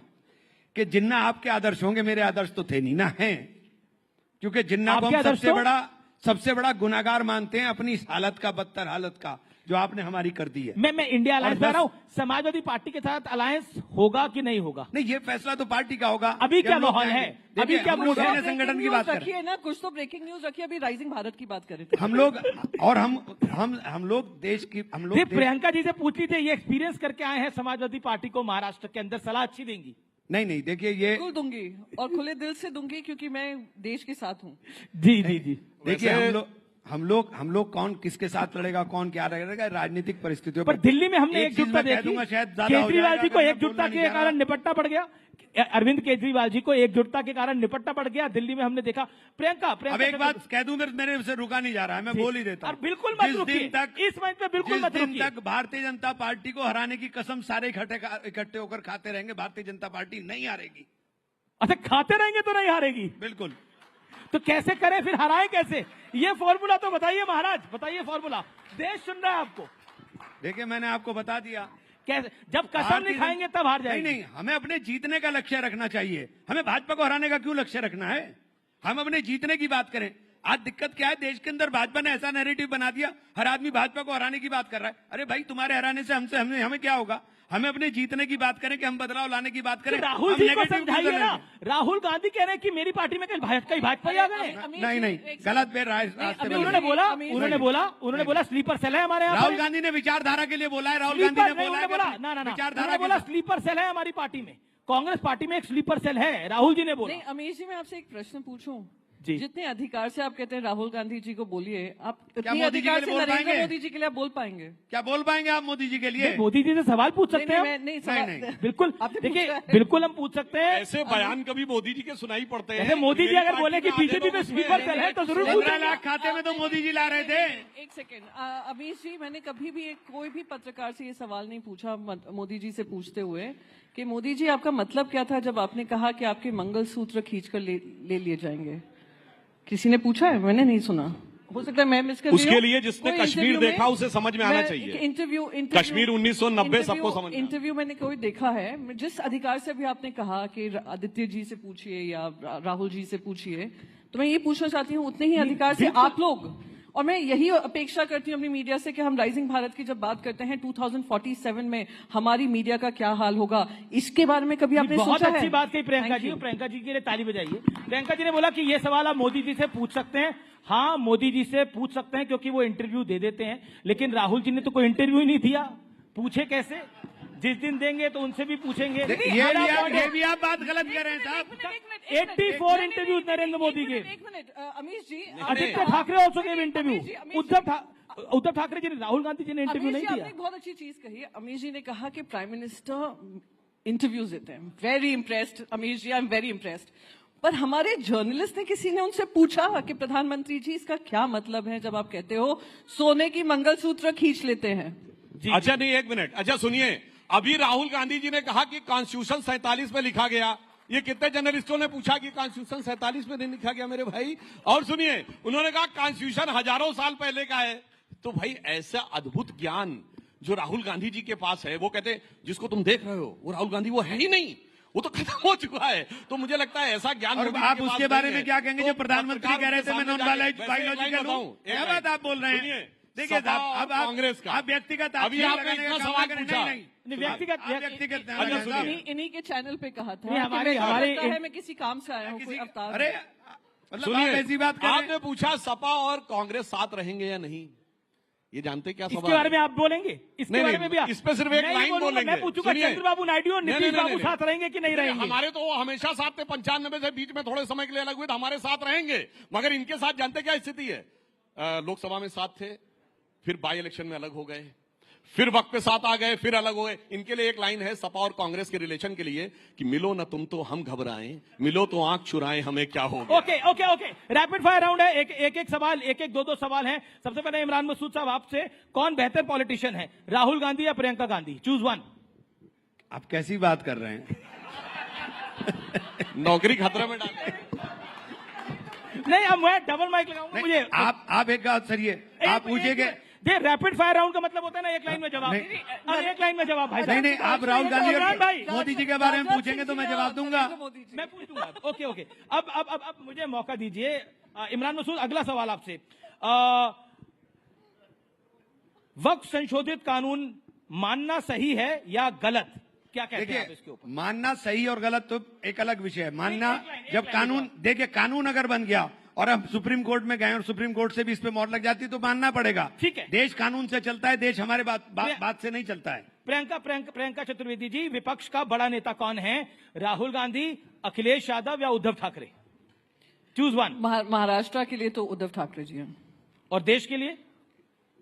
कि जिन्ना आपके आदर्श होंगे, मेरे आदर्श तो थे नहीं ना, हैं। क्योंकि जिन्ना को हम सबसे बड़ा गुनाहगार मानते हैं अपनी इस हालत का, बदतर हालत का जो आपने हमारी कर दी है। मैं इंडिया अलायंस में आ रहा हूं। समाजवादी पार्टी के साथ अलायंस होगा कि नहीं होगा? नहीं, ये फैसला तो पार्टी का होगा। अभी क्या माहौल है? अभी क्या मूड है? संगठन की बात रखिए ना, कुछ तो ब्रेकिंग न्यूज रखिए। अभी राइजिंग भारत की बात कर रहे थे हम लोग, और हम लोग देश की, हम लोग प्रियंका जी से पूछ लीजिए, ये एक्सपीरियंस करके आए हैं समाजवादी पार्टी को महाराष्ट्र के अंदर, सलाह अच्छी देंगी? नहीं, देखिए, ये बिल्कुल दूंगी और खुले दिल से दूंगी, क्योंकि मैं देश के साथ हूँ। जी। देखिए, हम लोग कौन किसके साथ लड़ेगा, कौन क्या लड़ेगा, राजनीतिक परिस्थितियों पर दिल्ली में हमने एकजुटता देखी। केजरीवाल जी को एकजुटता के कारण निपटना पड़ गया। अरविंद केजरीवाल जी को एकजुटता के कारण निपटना पड़ गया, दिल्ली में हमने देखा। प्रियंका अब एक बात कह दूं, मेरे से रुका नहीं जा रहा है, मैं बोल ही देता हूं। बिल्कुल मत रुकिए, इस मंच पे बिल्कुल मत रुकिए। जिस दिन तक भारतीय जनता पार्टी को हराने की कसम सारे इकट्ठे होकर खाते रहेंगे, भारतीय जनता पार्टी नहीं हारेगी। अच्छा, खाते रहेंगे तो नहीं हारेगी? बिल्कुल। तो कैसे करें फिर, हराएं कैसे? ये फॉर्मूला तो बताइए महाराज, बताइए फॉर्मूला। देश सुन रहा है आपको। देखिए, मैंने आपको बता दिया, कैसे? जब कसम नहीं खाएंगे तब हार जाएंगे। नहीं, हमें अपने जीतने का लक्ष्य रखना चाहिए। हमें भाजपा को हराने का क्यों लक्ष्य रखना है? हम अपने जीतने की बात करें। आज दिक्कत क्या है, देश के अंदर भाजपा ने ऐसा नैरेटिव बना दिया, हर आदमी भाजपा को हराने की बात कर रहा है। अरे भाई, तुम्हारे हराने से हमें क्या होगा? हमें अपने जीतने की बात करें कि हम बदलाव लाने की बात करें। राहुल जी को समझाइए ना। राहुल गांधी कह रहे हैं कि मेरी पार्टी में कहीं भाजपा ही आ गए। नहीं, गलत पे उन्होंने बोला स्लीपर सेल है हमारे यहाँ। राहुल गांधी ने विचारधारा के लिए बोला है। राहुल गांधी ने बोला स्लीपर सेल है हमारी पार्टी में। कांग्रेस पार्टी में एक स्लीपर सेल है, राहुल जी ने बोला। नहीं, अमीश जी, मैं आपसे एक प्रश्न पूछूं। जितने अधिकार से आप कहते हैं राहुल गांधी जी को बोलिए, आप इतने अधिकार से नरेंद्र मोदी जी के लिए आप बोल पाएंगे? क्या बोल पाएंगे आप मोदी जी के लिए? मोदी जी से सवाल पूछ सकते हैं? नहीं, बिल्कुल। देखिए, बिल्कुल हम पूछ सकते हैं। ऐसे बयान कभी मोदी जी के सुनाई पड़ते हैं? मोदी जी अगर बोले कि बीजेपी में स्लीपर सेल है तो जरूर 15 लाख खाते में तो मोदी जी ला रहे थे। एक सेकेंड, अमीश जी, मैंने कभी भी कोई भी पत्रकार से ये सवाल नहीं पूछा मोदी जी से पूछते हुए कि मोदी जी, आपका मतलब क्या था जब आपने कहा कि आपके मंगलसूत्र खींचकर ले लिए जाएंगे? किसी ने पूछा है? मैंने नहीं सुना। हो सकता है मैं मिस कर रही हूं। उसके लिए जिसने कश्मीर देखा उसे समझ में आना चाहिए। इंटरव्यू कश्मीर 1990 सबको समझ में। इंटरव्यू मैंने कोई देखा है, जिस अधिकार से भी आपने कहा कि आदित्य जी से पूछिए या राहुल जी से पूछिए, तो मैं ये पूछना चाहती हूँ उतने ही अधिकार से आप लोग, और मैं यही अपेक्षा करती हूँ अपनी मीडिया से कि हम राइजिंग भारत की जब बात करते हैं 2047 में हमारी मीडिया का क्या हाल होगा, इसके बारे में कभी आपने सोचा है? बहुत अच्छी बात कही प्रियंका जी। प्रियंका जी के लिए ताली बजाइए। प्रियंका जी ने बोला कि ये सवाल आप मोदी जी से पूछ सकते हैं। हाँ, मोदी जी से पूछ सकते हैं क्योंकि वो इंटरव्यू दे देते हैं, लेकिन राहुल जी ने तो कोई इंटरव्यू ही नहीं दिया। पूछे कैसे? जिस दिन देंगे तो उनसे भी पूछेंगे। ये भी आप बात गलत कर रहे हैं साहब। 84 इंटरव्यू नरेंद्र मोदी के। एक minute Amish ji, Aditya Thackeray also gave interview. Uddhav Thackeray ji ने, राहुल गांधी जी ने इंटरव्यू नहीं दिया। आपने बहुत अच्छी चीज कही है। अमीश जी ने कहा कि प्राइम मिनिस्टर इंटरव्यूज देते हैं। Very impressed Amish ji, I am very impressed. पर हमारे जर्नलिस्ट ने, किसी ने उनसे पूछा कि प्रधानमंत्री जी इसका क्या मतलब है जब आप कहते हो सोने की मंगलसूत्र खींच लेते हैं? अच्छा नहीं, एक मिनट, अच्छा सुनिए, अभी राहुल गांधी जी ने कहा कि कॉन्स्टिट्यूशन 47 में लिखा गया। ये कितने जर्नलिस्टों ने पूछा कि कॉन्स्टिट्यूशन 47 में नहीं लिखा गया मेरे भाई? और सुनिए, उन्होंने कहा कॉन्स्टिट्यूशन हजारों साल पहले का है। तो भाई ऐसा अद्भुत ज्ञान जो राहुल गांधी जी के पास है, वो कहते जिसको तुम देख रहे हो वो राहुल गांधी वो है ही नहीं, वो तो खत्म हो चुका है। तो मुझे लगता है ऐसा ज्ञान। और आप उसके बारे में क्या कहेंगे जो प्रधानमंत्री कह रहे थे मैं नॉन बायोलॉजिकल हूं? क्या बात आप बोल रहे हैं? देखिए साहब, अब कांग्रेस का आप व्यक्तिगत अभी आपने इतना सवाल पूछा, व्यक्तिगत इन्हीं के चैनल पे कहा था हमारे मैं किसी काम से आया हूँ, कोई अवतार। अरे सुनिए, ऐसी बात कर रहे हैं। आपने पूछा सपा और कांग्रेस साथ रहेंगे या नहीं, ये जानते क्या सवाल इसके बारे में आप बोलेंगे? इसके बारे में भी इस पे सिर्फ एक लाइन बोलेंगे। मैं पूछूंगा चंद्रबाबू नायडू और नीतीश बाबू साथ रहेंगे कि नहीं रहेंगे? हमारे तो वो हमेशा साथ थे, 95 से बीच में थोड़े समय के लिए अलग हुए, तो हमारे साथ रहेंगे। मगर इनके साथ जानते क्या स्थिति है, लोकसभा में साथ थे, फिर बाई इलेक्शन में अलग हो गए, फिर वक्त पे साथ आ गए, फिर अलग हो गए। इनके लिए एक लाइन है सपा और कांग्रेस के रिलेशन के लिए कि मिलो ना तुम तो हम घबराएं, मिलो तो आंख चुराएं, हमें क्या हो गया। Okay okay okay, rapid fire round है, एक सवाल, दो सवाल हैं। सबसे पहले इमरान मसूद साहब आपसे, कौन बेहतर पॉलिटिशियन है, राहुल गांधी या प्रियंका गांधी? Choose one. आप कैसी बात कर रहे हैं? नौकरी खतरे में डाल नहीं, अब मैं डबल माइक लगाऊंगा। मुझे आप एक बात सरिए, आप पूछेंगे ये रैपिड फायर राउंड का मतलब होता है ना, एक लाइन में जवाब। एक लाइन में जवाब भाई। नहीं, आप राहुल गांधी और मोदी जी के बारे में पूछेंगे तो मैं जवाब दूंगा। मैं पूछ दूंगा। ओके। अब मुझे मौका दीजिए। इमरान मसूद, अगला सवाल आपसे, वक्फ संशोधित कानून मानना सही है या गलत? क्या कहते हैं आप इसके ऊपर? मानना सही और गलत तो एक अलग विषय है। मानना जब कानून, देखिए कानून अगर बन गया और अब सुप्रीम कोर्ट में गए और सुप्रीम कोर्ट से भी इस पे मोहर लग जाती तो मानना पड़ेगा। ठीक है, देश कानून से चलता है, देश हमारे बात से नहीं चलता है। प्रियंका चतुर्वेदी जी, विपक्ष का बड़ा नेता कौन है, राहुल गांधी, अखिलेश यादव या उद्धव ठाकरे? Choose one. महाराष्ट्र के लिए तो उद्धव ठाकरे जी हैं। और देश के लिए?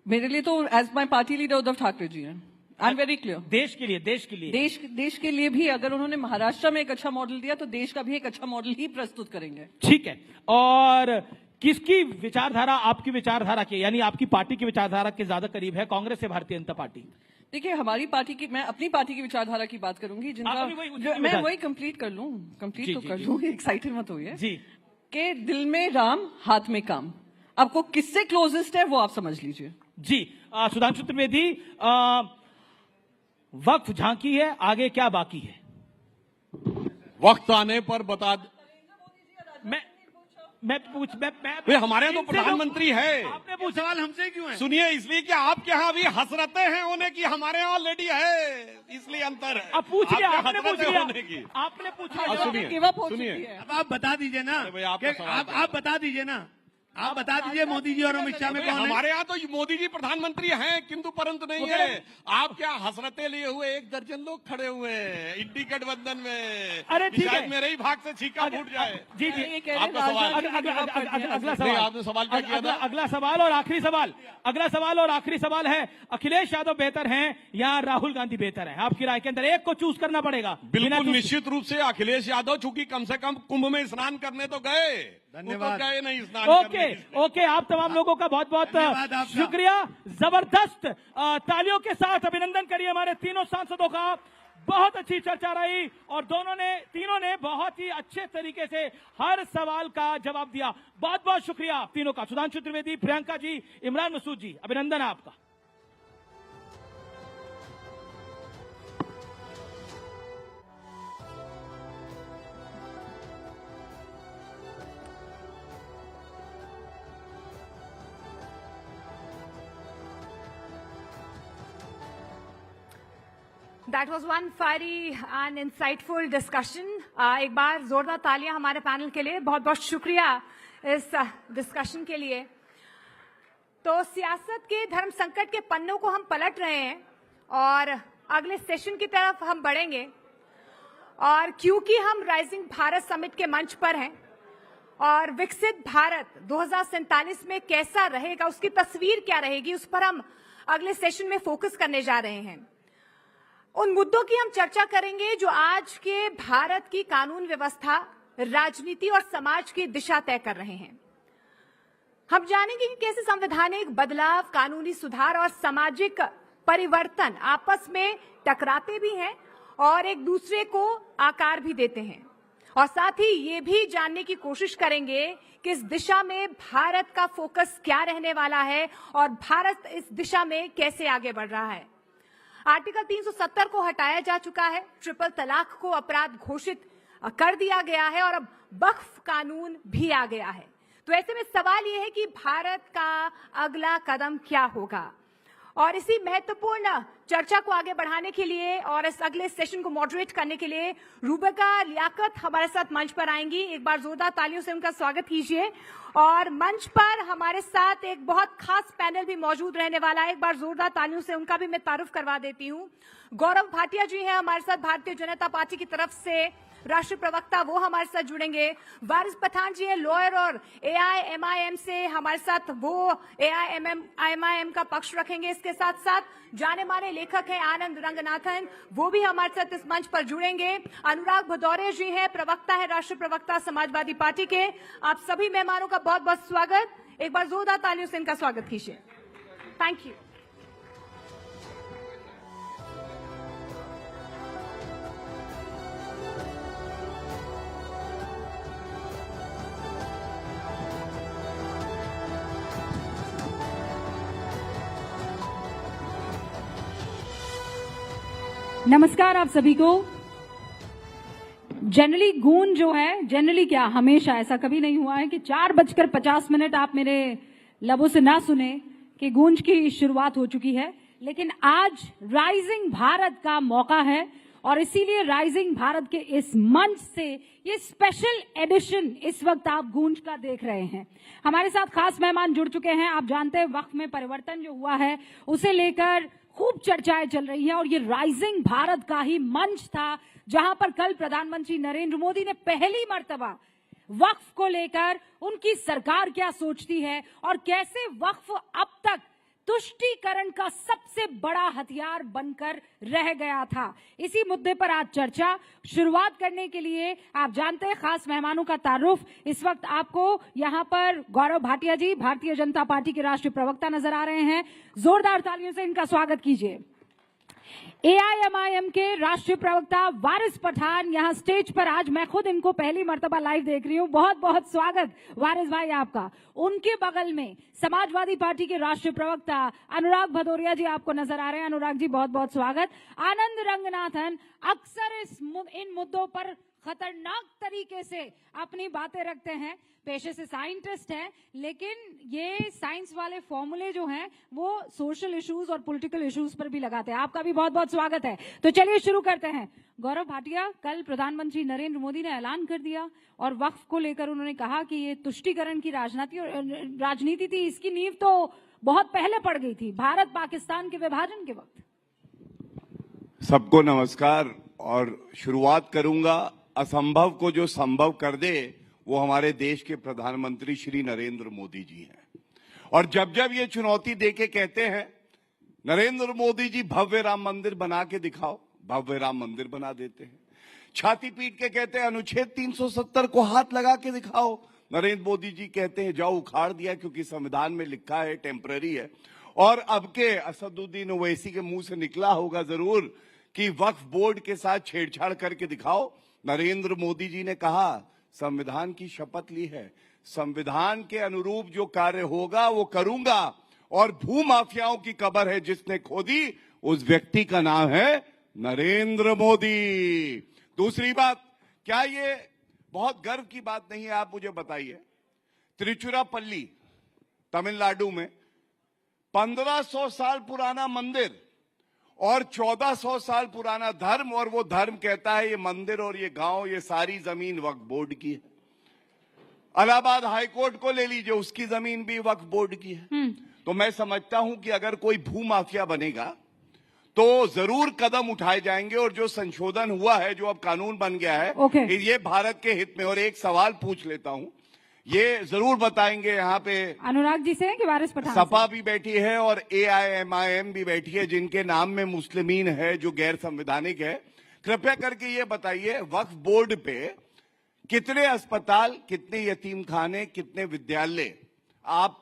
मेरे लिए तो as my party leader Uddhav Thackeray ji हैं। I am very clear. देश के लिए देश के लिए भी अगर उन्होंने महाराष्ट्र में एक अच्छा मॉडल दिया तो देश का भी एक अच्छा मॉडल ही प्रस्तुत करेंगे। ठीक है। और किसकी विचारधारा आपकी विचारधारा के, यानी आपकी पार्टी की विचारधारा के ज्यादा करीब है, कांग्रेस से भारतीय जनता पार्टी? देखिए, हमारी पार्टी की, मैं अपनी पार्टी की विचारधारा की बात करूंगी, जिनका मैं वही कंप्लीट कर लूं, एक्साइटेड मत होइए जी। के दिल में राम, हाथ में काम, आपको किससे क्लोजेस्ट है वो आप समझ लीजिए जी। सुधांशु त्रिवेदी, वक्फ झांकी है, आगे क्या बाकी है? वक्त आने पर बता। मैं हमारे यहाँ तो प्रधानमंत्री है। आपने पूछा, सवाल हमसे क्यों है? सुनिए, इसलिए कि आपके यहाँ अभी हसरतें हैं होने की, हमारे यहाँ ऑलरेडी है, इसलिए अंतर है। अब पूछ लिया, आपने पूछ लिया, सुनिए, अब आप बता दीजिए ना, आप बता दीजिए ना, आप बता दीजिए मोदी जी और अमित शाह में कौन है? हमारे यहाँ तो मोदी जी प्रधानमंत्री हैं, किंतु परंतु नहीं है। आप क्या हसरतें लिए हुए 1 दर्जन लोग खड़े हुए हैं इंडी गठबंधन में। अरे ठीक है, मेरे ही भाग से छीका फूट जाए। जी, आपका सवाल, अगला सवाल, आपने सवाल क्या किया था? अगला सवाल और आखिरी सवाल, है, अखिलेश यादव बेहतर हैं या राहुल गांधी बेहतर है? आपकी राय के अंदर एक को चूज करना पड़ेगा। बिल्कुल निश्चित रूप से अखिलेश यादव, चूंकि कम से कम कुंभ में स्नान करने तो गए, धन्यवाद। गए नहीं स्नान। ओके, आप तमाम लोगों का बहुत बहुत शुक्रिया। जबरदस्त तालियों के साथ अभिनंदन करिए हमारे तीनों सांसदों का। बहुत अच्छी चर्चा रही और तीनों ने बहुत ही अच्छे तरीके से हर सवाल का जवाब दिया। बहुत बहुत शुक्रिया आप तीनों का। सुधांशु त्रिवेदी, प्रियंका जी, इमरान मसूद जी, अभिनंदन है आपका। That was one fiery and insightful discussion. एक बार जोरदार तालियां हमारे पैनल के लिए। बहुत बहुत शुक्रिया इस डिस्कशन के लिए। तो सियासत के धर्म संकट के पन्नों को हम पलट रहे हैं और अगले सेशन की तरफ हम बढ़ेंगे। और क्योंकि हम राइजिंग भारत समिट के मंच पर हैं और विकसित भारत 2047 में कैसा रहेगा, उसकी तस्वीर क्या रहेगी, उस पर हम अगले सेशन में फोकस करने जा रहे हैं। उन मुद्दों की हम चर्चा करेंगे जो आज के भारत की कानून व्यवस्था, राजनीति और समाज की दिशा तय कर रहे हैं। हम जानेंगे कि कैसे संवैधानिक बदलाव, कानूनी सुधार और सामाजिक परिवर्तन आपस में टकराते भी हैं और एक दूसरे को आकार भी देते हैं। और साथ ही ये भी जानने की कोशिश करेंगे कि इस दिशा में भारत का फोकस क्या रहने वाला है और भारत इस दिशा में कैसे आगे बढ़ रहा है। आर्टिकल 370 को हटाया जा चुका है, ट्रिपल तलाक को अपराध घोषित कर दिया गया है और अब वक्फ कानून भी आ गया है। तो ऐसे में सवाल ये है कि भारत का अगला कदम क्या होगा। और इसी महत्वपूर्ण चर्चा को आगे बढ़ाने के लिए और इस अगले सेशन को मॉडरेट करने के लिए रूबिका लियाकत हमारे साथ मंच पर आएंगी। एक बार जोरदार तालियों से उनका स्वागत कीजिए। और मंच पर हमारे साथ एक बहुत खास पैनल भी मौजूद रहने वाला है। एक बार जोरदार तालियों से उनका भी मैं तारुफ करवा देती हूँ। गौरव भाटिया जी हैं हमारे साथ, भारतीय जनता पार्टी की तरफ से राष्ट्रीय प्रवक्ता, वो हमारे साथ जुड़ेंगे। वारिस पठान जी है लॉयर और AIMIM से हमारे साथ, वो AIMIM का पक्ष रखेंगे। इसके साथ साथ जाने माने लेखक हैं आनंद रंगनाथन, वो भी हमारे साथ इस मंच पर जुड़ेंगे। अनुराग भदौरिया जी हैं, प्रवक्ता है, राष्ट्रीय प्रवक्ता समाजवादी पार्टी के। आप सभी मेहमानों का बहुत बहुत स्वागत। एक बार जोरदार तालियों से इनका स्वागत कीजिए। Thank you. नमस्कार आप सभी को। जनरली गूंज जो है, जनरली क्या, हमेशा ऐसा कभी नहीं हुआ है कि 4:50 आप मेरे लबों से ना सुने कि गूंज की शुरुआत हो चुकी है। लेकिन आज राइजिंग भारत का मौका है और इसीलिए राइजिंग भारत के इस मंच से ये स्पेशल एडिशन इस वक्त आप गूंज का देख रहे हैं। हमारे साथ खास मेहमान जुड़ चुके हैं। आप जानते हैं वक्फ में परिवर्तन जो हुआ है उसे लेकर खूब चर्चाएं चल रही हैं और ये राइजिंग भारत का ही मंच था जहां पर कल प्रधानमंत्री नरेंद्र मोदी ने पहली मर्तबा वक्फ को लेकर उनकी सरकार क्या सोचती है और कैसे वक्फ अब तक तुष्टीकरण का सबसे बड़ा हथियार बनकर रह गया था, इसी मुद्दे पर आज चर्चा। शुरुआत करने के लिए आप जानते हैं खास मेहमानों का तारुफ इस वक्त आपको यहाँ पर गौरव भाटिया जी, भारतीय जनता पार्टी के राष्ट्रीय प्रवक्ता नजर आ रहे हैं। जोरदार तालियों से इनका स्वागत कीजिए। AIMIM के राष्ट्रीय प्रवक्ता वारिस पठान यहाँ स्टेज पर, आज मैं खुद इनको पहली मर्तबा लाइव देख रही हूँ, बहुत बहुत स्वागत वारिस भाई आपका। उनके बगल में समाजवादी पार्टी के राष्ट्रीय प्रवक्ता अनुराग भदौरिया जी आपको नजर आ रहे हैं। अनुराग जी बहुत बहुत स्वागत। आनंद रंगनाथन अक्सर इन मुद्दों पर खतरनाक तरीके से अपनी बातें रखते हैं, पेशे से साइंटिस्ट हैं, लेकिन ये साइंस वाले फॉर्मूले जो हैं वो सोशल इश्यूज और पॉलिटिकल इश्यूज पर भी लगाते हैं। आपका भी बहुत बहुत स्वागत है। तो चलिए शुरू करते हैं। गौरव भाटिया, कल प्रधानमंत्री नरेंद्र मोदी ने ऐलान कर दिया और वक्फ को लेकर उन्होंने कहा कि ये तुष्टीकरण की राजनीति थी, इसकी नींव तो बहुत पहले पड़ गई थी, भारत पाकिस्तान के विभाजन के वक्त। सबको नमस्कार। और शुरुआत करूंगा, असंभव को जो संभव कर दे वो हमारे देश के प्रधानमंत्री श्री नरेंद्र मोदी जी हैं। और जब जब ये चुनौती देके कहते हैं नरेंद्र मोदी जी भव्य राम मंदिर बना के दिखाओ, भव्य राम मंदिर बना देते हैं। छाती पीट के कहते हैं अनुच्छेद 370 को हाथ लगा के दिखाओ, नरेंद्र मोदी जी कहते हैं जाओ उखाड़ दिया क्योंकि संविधान में लिखा है टेम्पररी है। और अब के असदुद्दीन ओवैसी के मुंह से निकला होगा जरूर कि वक्फ बोर्ड के साथ छेड़छाड़ करके दिखाओ। नरेंद्र मोदी जी ने कहा संविधान की शपथ ली है, संविधान के अनुरूप जो कार्य होगा वो करूंगा, और भू माफियाओं की कब्र है जिसने खोदी उस व्यक्ति का नाम है नरेंद्र मोदी। दूसरी बात, क्या ये बहुत गर्व की बात नहीं है? आप मुझे बताइए, त्रिचुरापल्ली तमिलनाडु में 1500 साल पुराना मंदिर और 1400 साल पुराना धर्म, और वो धर्म कहता है ये मंदिर और ये गांव, ये सारी जमीन वक्फ बोर्ड की है। इलाहाबाद हाईकोर्ट को ले लीजिए, उसकी जमीन भी वक्फ बोर्ड की है। तो मैं समझता हूं कि अगर कोई भू माफिया बनेगा तो जरूर कदम उठाए जाएंगे, और जो संशोधन हुआ है, जो अब कानून बन गया है, ये भारत के हित में। और एक सवाल पूछ लेता हूं, ये जरूर बताएंगे यहाँ पे अनुराग जी से कि वारिस पठान सपा भी बैठी है और AIMIM भी बैठी है, जिनके नाम में मुस्लिमीन है जो गैर संवैधानिक है। कृपया करके ये बताइए, वक्फ बोर्ड पे कितने अस्पताल, कितने यतीम खाने, कितने विद्यालय आप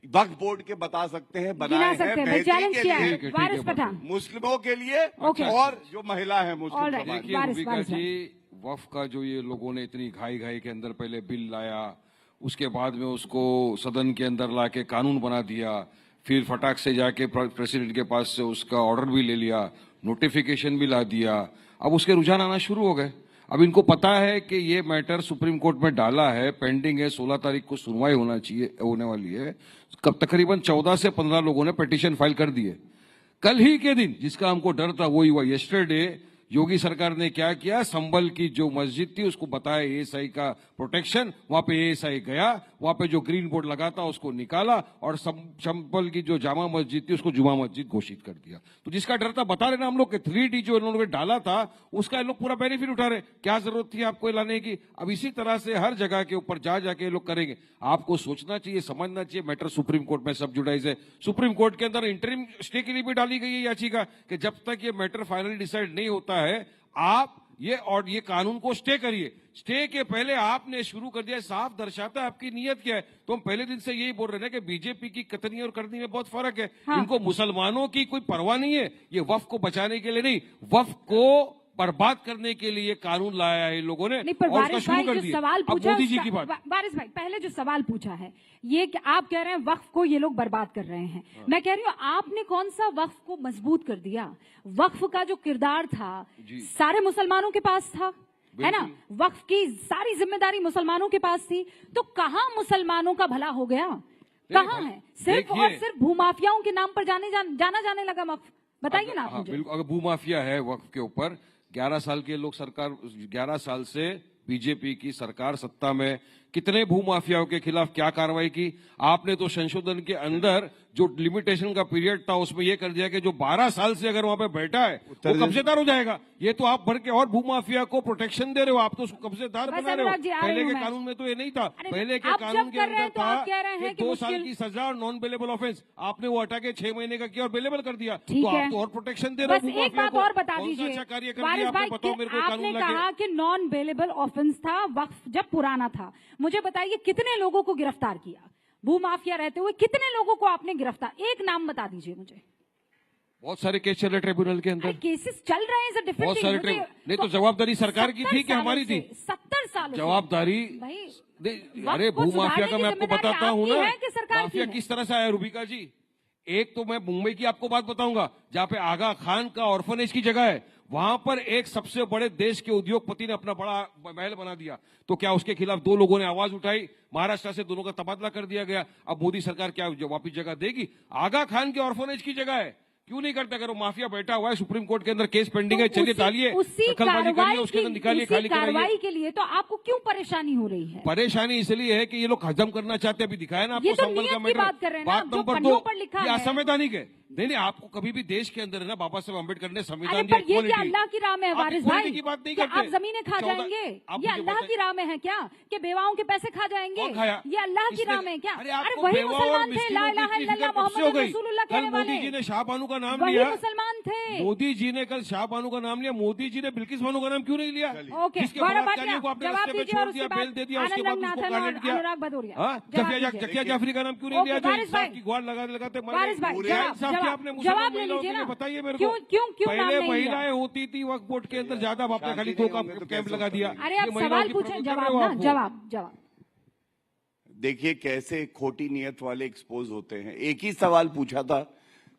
वक्फ बोर्ड के बता सकते हैं बनाए हैं बेहतरी के लिए, वारिस पठान, मुस्लिमों के लिए और जो महिला है मुस्लिम समाज। देखिए रूबिका जी, वक्फ का जो ये लोगों ने इतनी घाई घाई के अंदर पहले बिल लाया, उसके बाद में उसको सदन के अंदर लाके कानून बना दिया, फिर फटाक से जाके प्रेसिडेंट के पास से उसका ऑर्डर भी ले लिया, नोटिफिकेशन भी ला दिया। अब उसके रुझान आना शुरू हो गए। अब इनको पता है कि ये मैटर सुप्रीम कोर्ट में डाला है, पेंडिंग है, 16 तारीख को सुनवाई होने वाली है। तकरीबन 14 से 15 लोगों ने पिटीशन फाइल कर दिए। कल ही के दिन जिसका हमको डर था वही हुआ। यस्टरडे योगी सरकार ने क्या किया, संभल की जो मस्जिद थी उसको बताया एएसआई का प्रोटेक्शन, वहां पे एएसआई गया, वहां पे जो ग्रीन बोर्ड लगा था उसको निकाला और संभल की जो जामा मस्जिद थी उसको जुमा मस्जिद घोषित कर दिया। तो जिसका डर था, बता रहे ना हम लोग 3D जो इन्होंने डाला था उसका ये लोग पूरा बेनिफिट उठा रहे। क्या जरूरत थी आपको लाने की? अब इसी तरह से हर जगह के ऊपर जा जाके ये लोग करेंगे। आपको सोचना चाहिए, समझना चाहिए। मैटर सुप्रीम कोर्ट में सब जुड़ाइज है। सुप्रीम कोर्ट के अंदर इंटरिम स्टे के लिए भी डाली गई है याचिका कि जब तक ये मैटर फाइनली डिसाइड नहीं होता है आप ये कानून को स्टे करिए। स्टे के पहले आपने शुरू कर दिया, साफ दर्शाता है आपकी नीयत क्या है। तो हम पहले दिन से यही बोल रहे हैं कि बीजेपी की कथनी और करनी में बहुत फर्क है। हाँ। इनको मुसलमानों की कोई परवाह नहीं है। ये वक्फ को बचाने के लिए नहीं, वक्फ को बर्बाद करने के लिए कानून लाया है इन लोगों ने। नहीं, पर और उसका शुरू कर दिया। सवाल पूछा मोदी जी की बात, वारिस भाई पहले जो सवाल पूछा है ये कि आप कह रहे हैं वक्फ को ये लोग बर्बाद कर रहे हैं। हाँ। मैं कह रही हूँ आपने कौन सा वक्फ को मजबूत कर दिया? वक्फ का जो किरदार था सारे मुसलमानों के पास था, है ना? वक्फ की सारी जिम्मेदारी मुसलमानों के पास थी, तो कहाँ मुसलमानों का भला हो गया? कहाँ है? सिर्फ और सिर्फ भूमाफियाओं के नाम पर जाना जाने लगा वक्फ। बताइए ना आप मुझे। बिल्कुल, अगर भूमाफिया है वक्फ के ऊपर, 11 साल के लोग सरकार, 11 साल से बीजेपी की सरकार सत्ता में, कितने भूमाफियाओं के खिलाफ क्या कार्रवाई की? आपने तो संशोधन के अंदर जो लिमिटेशन का पीरियड था उसमें यह कर दिया कि जो 12 साल से अगर वहां पे बैठा है वो कब्जेदार हो जाएगा। ये तो आप भर के और भूमाफिया को प्रोटेक्शन दे रहे हो, आप तो उसको कब्जेदार बना रहे हो। पहले के कानून में तो ये नहीं था। पहले के कानून के अंदर था कि 2 साल की सजा और नॉन बेलेबल ऑफेंस, आपने वो हटा के 6 महीने का किया और बेलेबल कर दिया। तो आप तो और प्रोटेक्शन दे रहे हो। एक बात और बता दीजिए, आपने कहा कि नॉन बेलेबल ऑफेंस था वक्फ जब पुराना था। मुझे बताइए कितने लोगों को गिरफ्तार किया? भूमाफिया रहते हुए कितने लोगों को आपने गिरफ्तार, एक नाम बता दीजिए मुझे। बहुत सारे केस चल रहे ट्रिब्यूनल के अंदर, केसेस चल रहे हैं, डिफरेंट। बहुत सारे नहीं तो जवाबदारी सरकार की थी कि हमारी थी? 70 साल जवाबदारी। अरे भूमाफिया का मैं आपको बताता हूँ ना, माफिया किस तरह से आया रुबिका जी। एक तो मैं मुंबई की आपको बात बताऊंगा, जहाँ पे आगा खान का ऑर्फनेज की जगह है, वहां पर एक सबसे बड़े देश के उद्योगपति ने अपना बड़ा महल बना दिया। तो क्या उसके खिलाफ 2 लोगों ने आवाज उठाई? महाराष्ट्र से दोनों का तबादला कर दिया गया। अब मोदी सरकार क्या वापिस जगह देगी? आगा खान के ऑर्फनेज की जगह है, क्यों नहीं करता? अगर वो माफिया बैठा हुआ है, सुप्रीम कोर्ट के अंदर केस पेंडिंग है, चलिए डालिए, दखलबाजी करिए, उसके अंदर निकालिए, खाली कार्रवाई के लिए तो आपको क्यों परेशानी हो रही है? परेशानी इसलिए है कि ये लोग हजम करना चाहते हैं। अभी दिखाया ना आपको संभल का मैटर। बात नंबर 2, ये असंवैधानिक है। नहीं, आपको कभी भी देश के अंदर है ना, बाबा साहब अम्बेडकर ने संविधान दिया, ये क्या अल्लाह की राह में है वारिस भाई? की बात नहीं क्या करते? आप जमीनें खा जाएंगे? ये अल्लाह की राह में है क्या कि बेवाओं के पैसे खा जाएंगे? ये अल्लाह की राह में है क्या? अरे वही मुसलमान थे, ला इलाहा इल्लल्लाह मोहम्मद रसूलुल्लाह कहने वाले। मोदी जी ने शाह बानू का नाम लिया, मुसलमान थे। मोदी जी ने कल शाह बानू का नाम लिया, मोदी जी ने बिल्किस बानू का नाम क्यों नहीं लिया? ओके, जिसके बलात्कारियों को आपने रास्ते पे छोड़ दिया, बेल दे दिया, उसके बाद उसको टारगेट किया। जकिया जाफरी का नाम क्यों नहीं लिया? जो इंसाफ की गुहार लगाते आपने बताइए मेरे को। क्यों पहले महिलाएं होती थी वक्फ बोर्ड के अंदर ज्यादा, आपने खाली 2 का कैंप लगा दिया। अरे आप सवाल पूछे, जवाब। देखिए कैसे खोटी नियत वाले एक्सपोज होते हैं। एक ही सवाल पूछा था,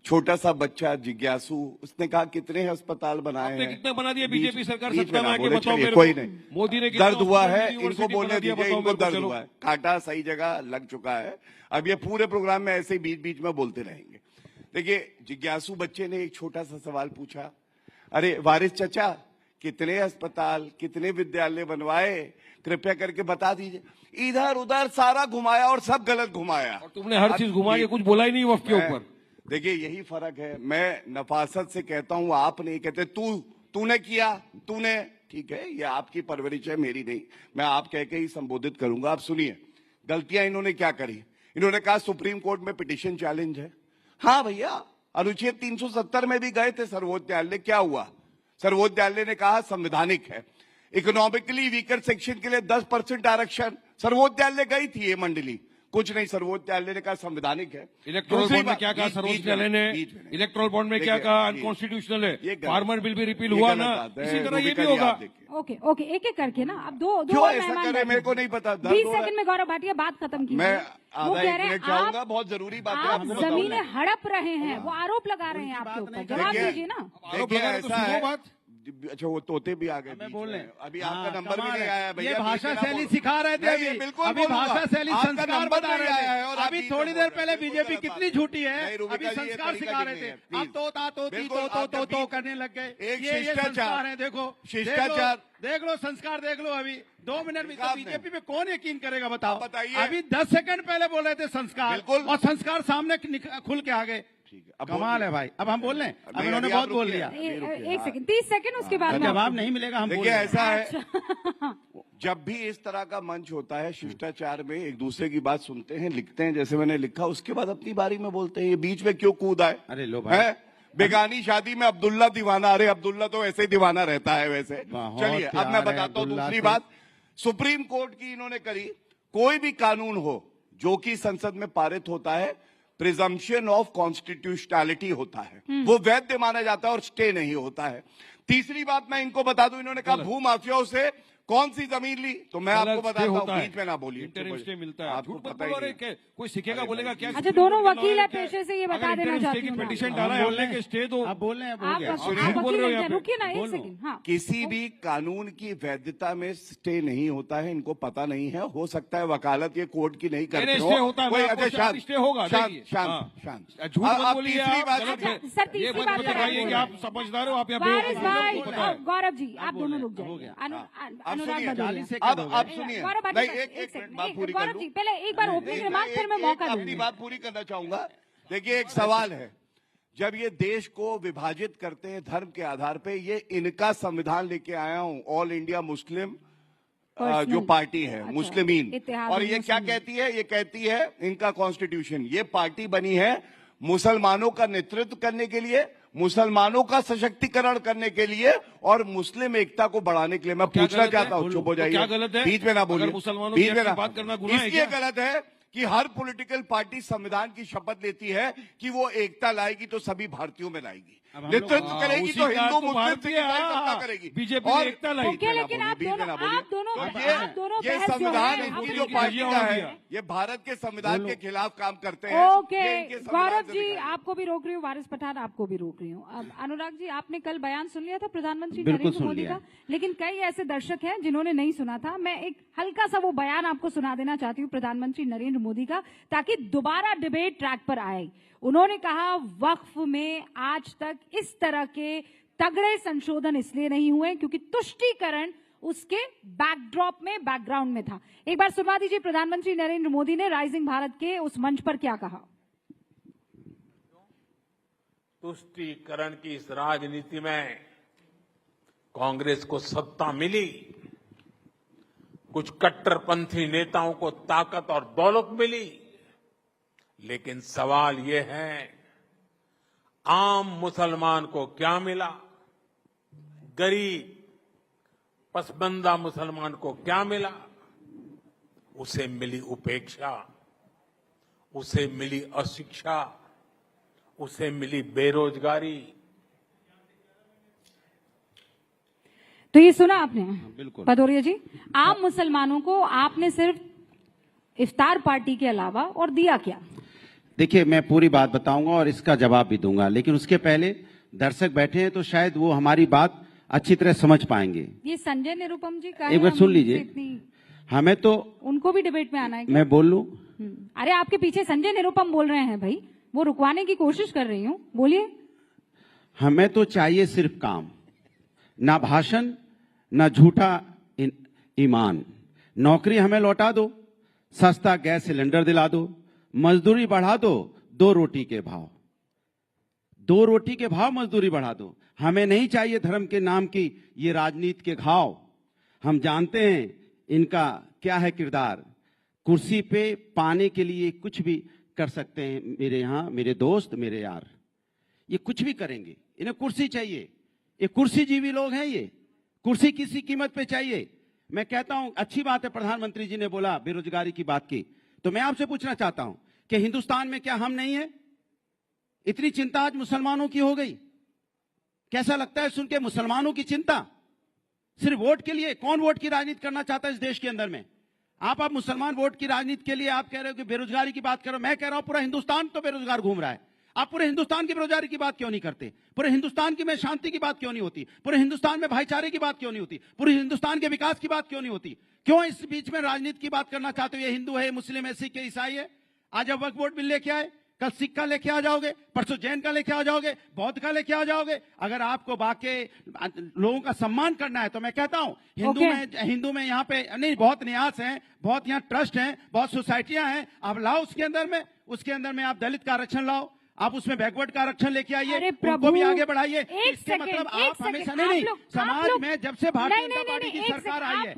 छोटा सा बच्चा जिज्ञासु, उसने कहा कितने अस्पताल बनाए हैं? कितने बना दिए बीजेपी सरकार सत्ता में आके? बताओ मेरे कोई को। नहीं, मोदी ने दर्द हुआ है इनको बोलने दीजिए, इनको दर्द हुआ है, कांटा सही जगह लग चुका है। अब ये पूरे प्रोग्राम में ऐसे बीच बीच में बोलते रहेंगे। देखिए जिज्ञासु बच्चे ने एक छोटा सा सवाल पूछा, अरे वारिस चचा कितने अस्पताल, कितने विद्यालय बनवाए, कृपया करके बता दीजिए। इधर उधर सारा घुमाया और सब गलत घुमाया। और तुमने हर चीज घुमा के कुछ बोला ही नहीं वक्फ के ऊपर। देखिए यही फर्क है। मैं नफासत से कहता हूं, आप नहीं कहते। तूने किया, तूने, ठीक है, ये आपकी परवरिश है, मेरी नहीं। मैं आप कह के ही संबोधित करूंगा। आप सुनिए गलतियां इन्होंने क्या करी। इन्होंने कहा सुप्रीम कोर्ट में पिटीशन चैलेंज है। हाँ भैया, अनुच्छेद 370 में भी गए थे सर्वोच्च न्यायालय, क्या हुआ? सर्वोच्च न्यायालय ने कहा संवैधानिक है। इकोनॉमिकली वीकर सेक्शन के लिए 10% आरक्षण, सर्वोच्च न्यायालय गई थी ये मंडली, कुछ नहीं, सर्वोच्च न्यायालय ने कहा संवैधानिक है। इलेक्ट्रोल बॉन्ड में क्या कहा सर्वोच्च न्यायालय ने? इलेक्ट्रोल बॉन्ड में क्या कहा? अनकॉन्स्टिट्यूशनल है। फार्मर बिल भी रिपील हुआ ना, इसी तरह ये भी होगा। ओके, एक एक करके ना, अब दो ऐसा करे, मेरे को नहीं पता। 20 सेकंड में गौरव भाटिया बात खत्म कीजिए। मैं आधा 1 मिनट चाहूंगा, बहुत जरूरी बात है। आप जमीनें हड़प रहे हैं, वो आरोप लगा रहे हैं आपके ऊपर, जवाब दीजिए ना। देखिए ऐसा है, अच्छा वो तोते भी आ गए मैं बोल रहे हैं अभी आपका नंबर भी नहीं आया भैया। ये भाषा शैली सिखा रहे थे नहीं, अभी बिल्कुल अभी भाषा शैली आपका संस्कार नंबर बता नहीं रहे आया है थे और अभी थोड़ी देर पहले बीजेपी कितनी झूठी है नहीं, अभी रुबिका जी, ये संस्कार तरीका सिखा ठीक रहे नहीं थे है, अब तो करने लग गए एक ये शिष्टाचार संस्कार है। देखो शिष्टाचार देख लो संस्कार देख लो अभी 2 मिनट में तो बीजेपी पे कौन यकीन करेगा बताओ। बताइए अभी 10 सेकंड पहले बोल रहे थे संस्कार और संस्कार सामने खुल के आ गए। कमाल है भाई। अब हम बोल रहे हैं अब इन्होंने बहुत बोल लिया। 1 सेकंड 30 सेकंड उसके बाद में जवाब नहीं मिलेगा। हम देखिए ऐसा है जब भी इस तरह का मंच होता है शिष्टाचार में एक दूसरे की बात सुनते हैं लिखते हैं जैसे मैंने लिखा उसके बाद अपनी बारी में बोलते हैं। ये बीच में क्यों कूद आए? अरे लो भाई है बेगानी शादी में अब्दुल्ला दीवाना। अरे अब्दुल्ला तो ऐसे ही दीवाना रहता है वैसे। चलिए अब मैं बताता हूँ दूसरी बात सुप्रीम कोर्ट की इन्होंने करी। कोई भी कानून हो जो कि संसद में पारित होता है प्रिजम्पशन ऑफ कॉन्स्टिट्यूशनैलिटी होता है वो वैध माना जाता है और स्टे नहीं होता है। तीसरी बात मैं इनको बता दूं इन्होंने कहा भू माफियाओं से कौन सी जमीन ली तो मैं आपको बताता हूँ बीच में ना बोलिए इंटरिम स्टे मिलता है आपको पता ही नहीं। कोई सीखेगा बोलेगा क्या? अच्छा दोनों वकील है पेशे से ये बता देना चाहती हूँ। पिटीशन डाला है हमने के स्टे दो आप बोल रहे हैं रुकिए ना 1 सेकंड। हाँ किसी भी कानून की वैधता में स्टे नहीं होता है इनको पता नहीं है। हो सकता है वकालत ये कोर्ट की नहीं करते स्टे होता है शांत होगा शांत। झूठ मत बोलिए तीसरी बात ये मत बताइए कि आप समझदार हो आप यहाँ गौरव जी आप दोनों रुक जाइए। अनुराग भदौरिया अब सुनिए नहीं एक मिनट बात पूरी कर लूं। पहले एक बार ओपनिंग रिमार्क फिर मैं मौका दूंगा। अपनी बात पूरी करना चाहूंगा। देखिए एक सवाल है जब ये देश को विभाजित करते हैं धर्म के आधार पे ये इनका संविधान लेके आया हूं ऑल इंडिया मुस्लिम जो पार्टी है मुस्लिमीन और ये क्या कहती है? ये कहती है इनका कॉन्स्टिट्यूशन ये पार्टी बनी है मुसलमानों का नेतृत्व करने के लिए मुसलमानों का सशक्तिकरण करने के लिए और मुस्लिम एकता को बढ़ाने के लिए। मैं पूछना चाहता हूँ चुप हो जाइए क्या गलत है? बीच में ना बोलिए बीच में ना बात करना गुनाह है इसलिए गलत है कि हर पॉलिटिकल पार्टी संविधान की शपथ लेती है कि वो एकता लाएगी तो सभी भारतीयों में लाएगी नेतृत्व करेगी तो हिंदू मुस्लिम करेगी बीजेपी और एकता लाएगी। लेकिन आप दोनों ये संविधान इनकी जो पार्टी का है ये भारत के संविधान के खिलाफ काम करते हैं। ओके गौरव जी आपको भी रोक रही हूँ वारिस पठान आपको भी रोक रही हूँ। अब अनुराग जी आपने कल बयान सुन लिया था प्रधानमंत्री नरेंद्र मोदी का लेकिन कई ऐसे दर्शक हैं जिन्होंने नहीं सुना था। मैं एक हल्का सा वो बयान आपको सुना देना चाहती हूँ प्रधानमंत्री नरेंद्र मोदी का ताकि दोबारा डिबेट ट्रैक पर आए। उन्होंने कहा वक्फ में आज तक इस तरह के तगड़े संशोधन इसलिए नहीं हुए क्योंकि तुष्टीकरण उसके बैकड्रॉप में बैकग्राउंड में था। एक बार सुनवा दीजिए प्रधानमंत्री नरेंद्र मोदी ने राइजिंग भारत के उस मंच पर क्या कहा। तुष्टीकरण की इस राजनीति में कांग्रेस को सत्ता मिली कुछ कट्टरपंथी नेताओं को ताकत और दौलत मिली लेकिन सवाल ये है आम मुसलमान को क्या मिला? गरीब पसबंदा मुसलमान को क्या मिला? उसे मिली उपेक्षा उसे मिली अशिक्षा उसे मिली बेरोजगारी। तो ये सुना आपने भदौरिया जी आम मुसलमानों को आपने सिर्फ इफ्तार पार्टी के अलावा और दिया क्या? देखिए मैं पूरी बात बताऊंगा और इसका जवाब भी दूंगा लेकिन उसके पहले दर्शक बैठे हैं तो शायद वो हमारी बात अच्छी तरह समझ पाएंगे। ये संजय निरुपम जी का एक बार सुन लीजिए हमें तो उनको भी डिबेट में आना है। मैं बोल लूं? अरे आपके पीछे संजय निरुपम बोल रहे हैं भाई वो रुकवाने की कोशिश कर रही हूँ बोलिए। हमें तो चाहिए सिर्फ काम ना भाषण ना झूठा ईमान। नौकरी हमें लौटा दो सस्ता गैस सिलेंडर दिला दो मजदूरी बढ़ा दो 2 रोटी के भाव 2 रोटी के भाव मजदूरी बढ़ा दो। हमें नहीं चाहिए धर्म के नाम की ये राजनीति के घाव। हम जानते हैं इनका क्या है किरदार कुर्सी पे पाने के लिए कुछ भी कर सकते हैं। मेरे यहाँ मेरे दोस्त मेरे यार ये कुछ भी करेंगे इन्हें कुर्सी चाहिए। ये कुर्सी जीवी लोग हैं ये कुर्सी किसी कीमत पे चाहिए। मैं कहता हूं अच्छी बात है प्रधानमंत्री जी ने बोला बेरोजगारी की बात की तो मैं आपसे पूछना चाहता हूं कि हिंदुस्तान में क्या हम नहीं है? इतनी चिंता आज मुसलमानों की हो गई। कैसा लगता है सुन के मुसलमानों की चिंता सिर्फ वोट के लिए? कौन वोट की राजनीति करना चाहता है इस देश के अंदर में? आप मुसलमान वोट की राजनीति के लिए आप कह रहे हो कि बेरोजगारी की बात करो। मैं कह रहा हूं पूरा हिंदुस्तान तो बेरोजगार घूम रहा है। आप पूरे हिंदुस्तान की बेरोजगारी की बात क्यों नहीं करते? पूरे हिंदुस्तान की में शांति की बात क्यों नहीं होती? पूरे हिंदुस्तान में भाईचारे की बात क्यों नहीं होती? पूरे हिंदुस्तान के विकास की बात क्यों नहीं होती? क्यों इस बीच में राजनीति की बात करना चाहते हो? ये हिंदू है, मुस्लिम है, सिख है, ईसाई है। आज अब वक्फ बोर्ड बिल लेके आए, कल सिख का लेके आ जाओगे, परसों जैन का लेके आ जाओगे, बौद्ध का लेके आ जाओगे। अगर आपको बाकी लोगों का सम्मान करना है तो मैं कहता हूं हिंदू में यहाँ पे नहीं, बहुत न्यास हैं, बहुत यहाँ ट्रस्ट हैं, बहुत सोसाइटियां हैं, आप लाओ उसके अंदर में आप दलित का आरक्षण लाओ, आप उसमें बैकवर्ड का आरक्षण लेके आइए, उनको भी आगे बढ़ाइए। इसके मतलब आप हमेशा नहीं, समाज में जब से भारतीय जनता पार्टी की सरकार आई है,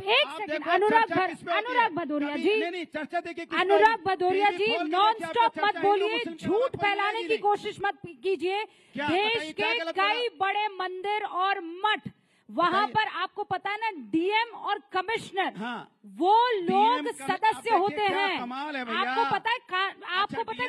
अनुराग भदौरिया जी, नहीं चर्चा देखिए, अनुराग भदौरिया जी नॉन स्टॉप मत बोलिए, झूठ फैलाने की कोशिश मत कीजिए। देश के कई बड़े मंदिर और मठ, वहां पर आपको पता है ना, डीएम और कमिश्नर, वो लोग सदस्य होते हैं। आपको पता है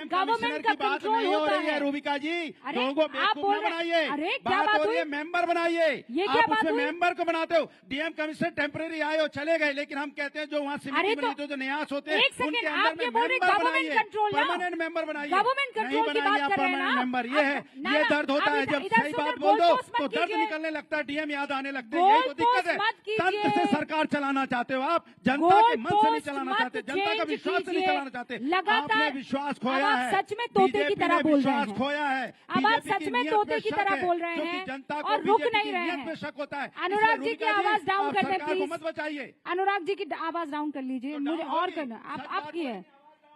गवर्नमेंट का कंट्रोल होता है। रूबिका जी, लोगों को बेवकूफ न बनाइए। अरे क्या बात हुई? मेंबर बनाइए। ये क्या बात हुई? मेंबर को बनाते हो। डीएम कमिश्नर टेम्परेरी आए हो, चले गए, लेकिन हम कहते हैं जो वहाँ समिति बनी तो जो न्यास होते हैं उनके अंदर में मेंबर बनाइए, परमानेंट मेंबर बनाइए। गवर्नमेंट कंट्रोल की बात कर रहे हैं ना मेंबर। ये दर्द होता है जब सही बात बोल दो तो दर्द निकलने लगता है, डीएम याद आने लगते हैं। यही तो दिक्कत है। तंत्र से सरकार चलाना चाहते हो आप, जनता के मन से नहीं चलाना चाहते, जनता का विश्वास से नहीं चलाना चाहते। आपने विश्वास खोया है, सच में तोते की तरह बोल रहे हैं। खोया है, अब आप सच में तोते की तरह बोल रहे हैं जनता को और रुक नहीं रहे हैं। में शक होता है। अनुराग जी की आवाज डाउन कर दें प्लीज, मत बचाइए। अनुराग जी की आवाज डाउन कर लीजिए, मुझे और करना आपकी है,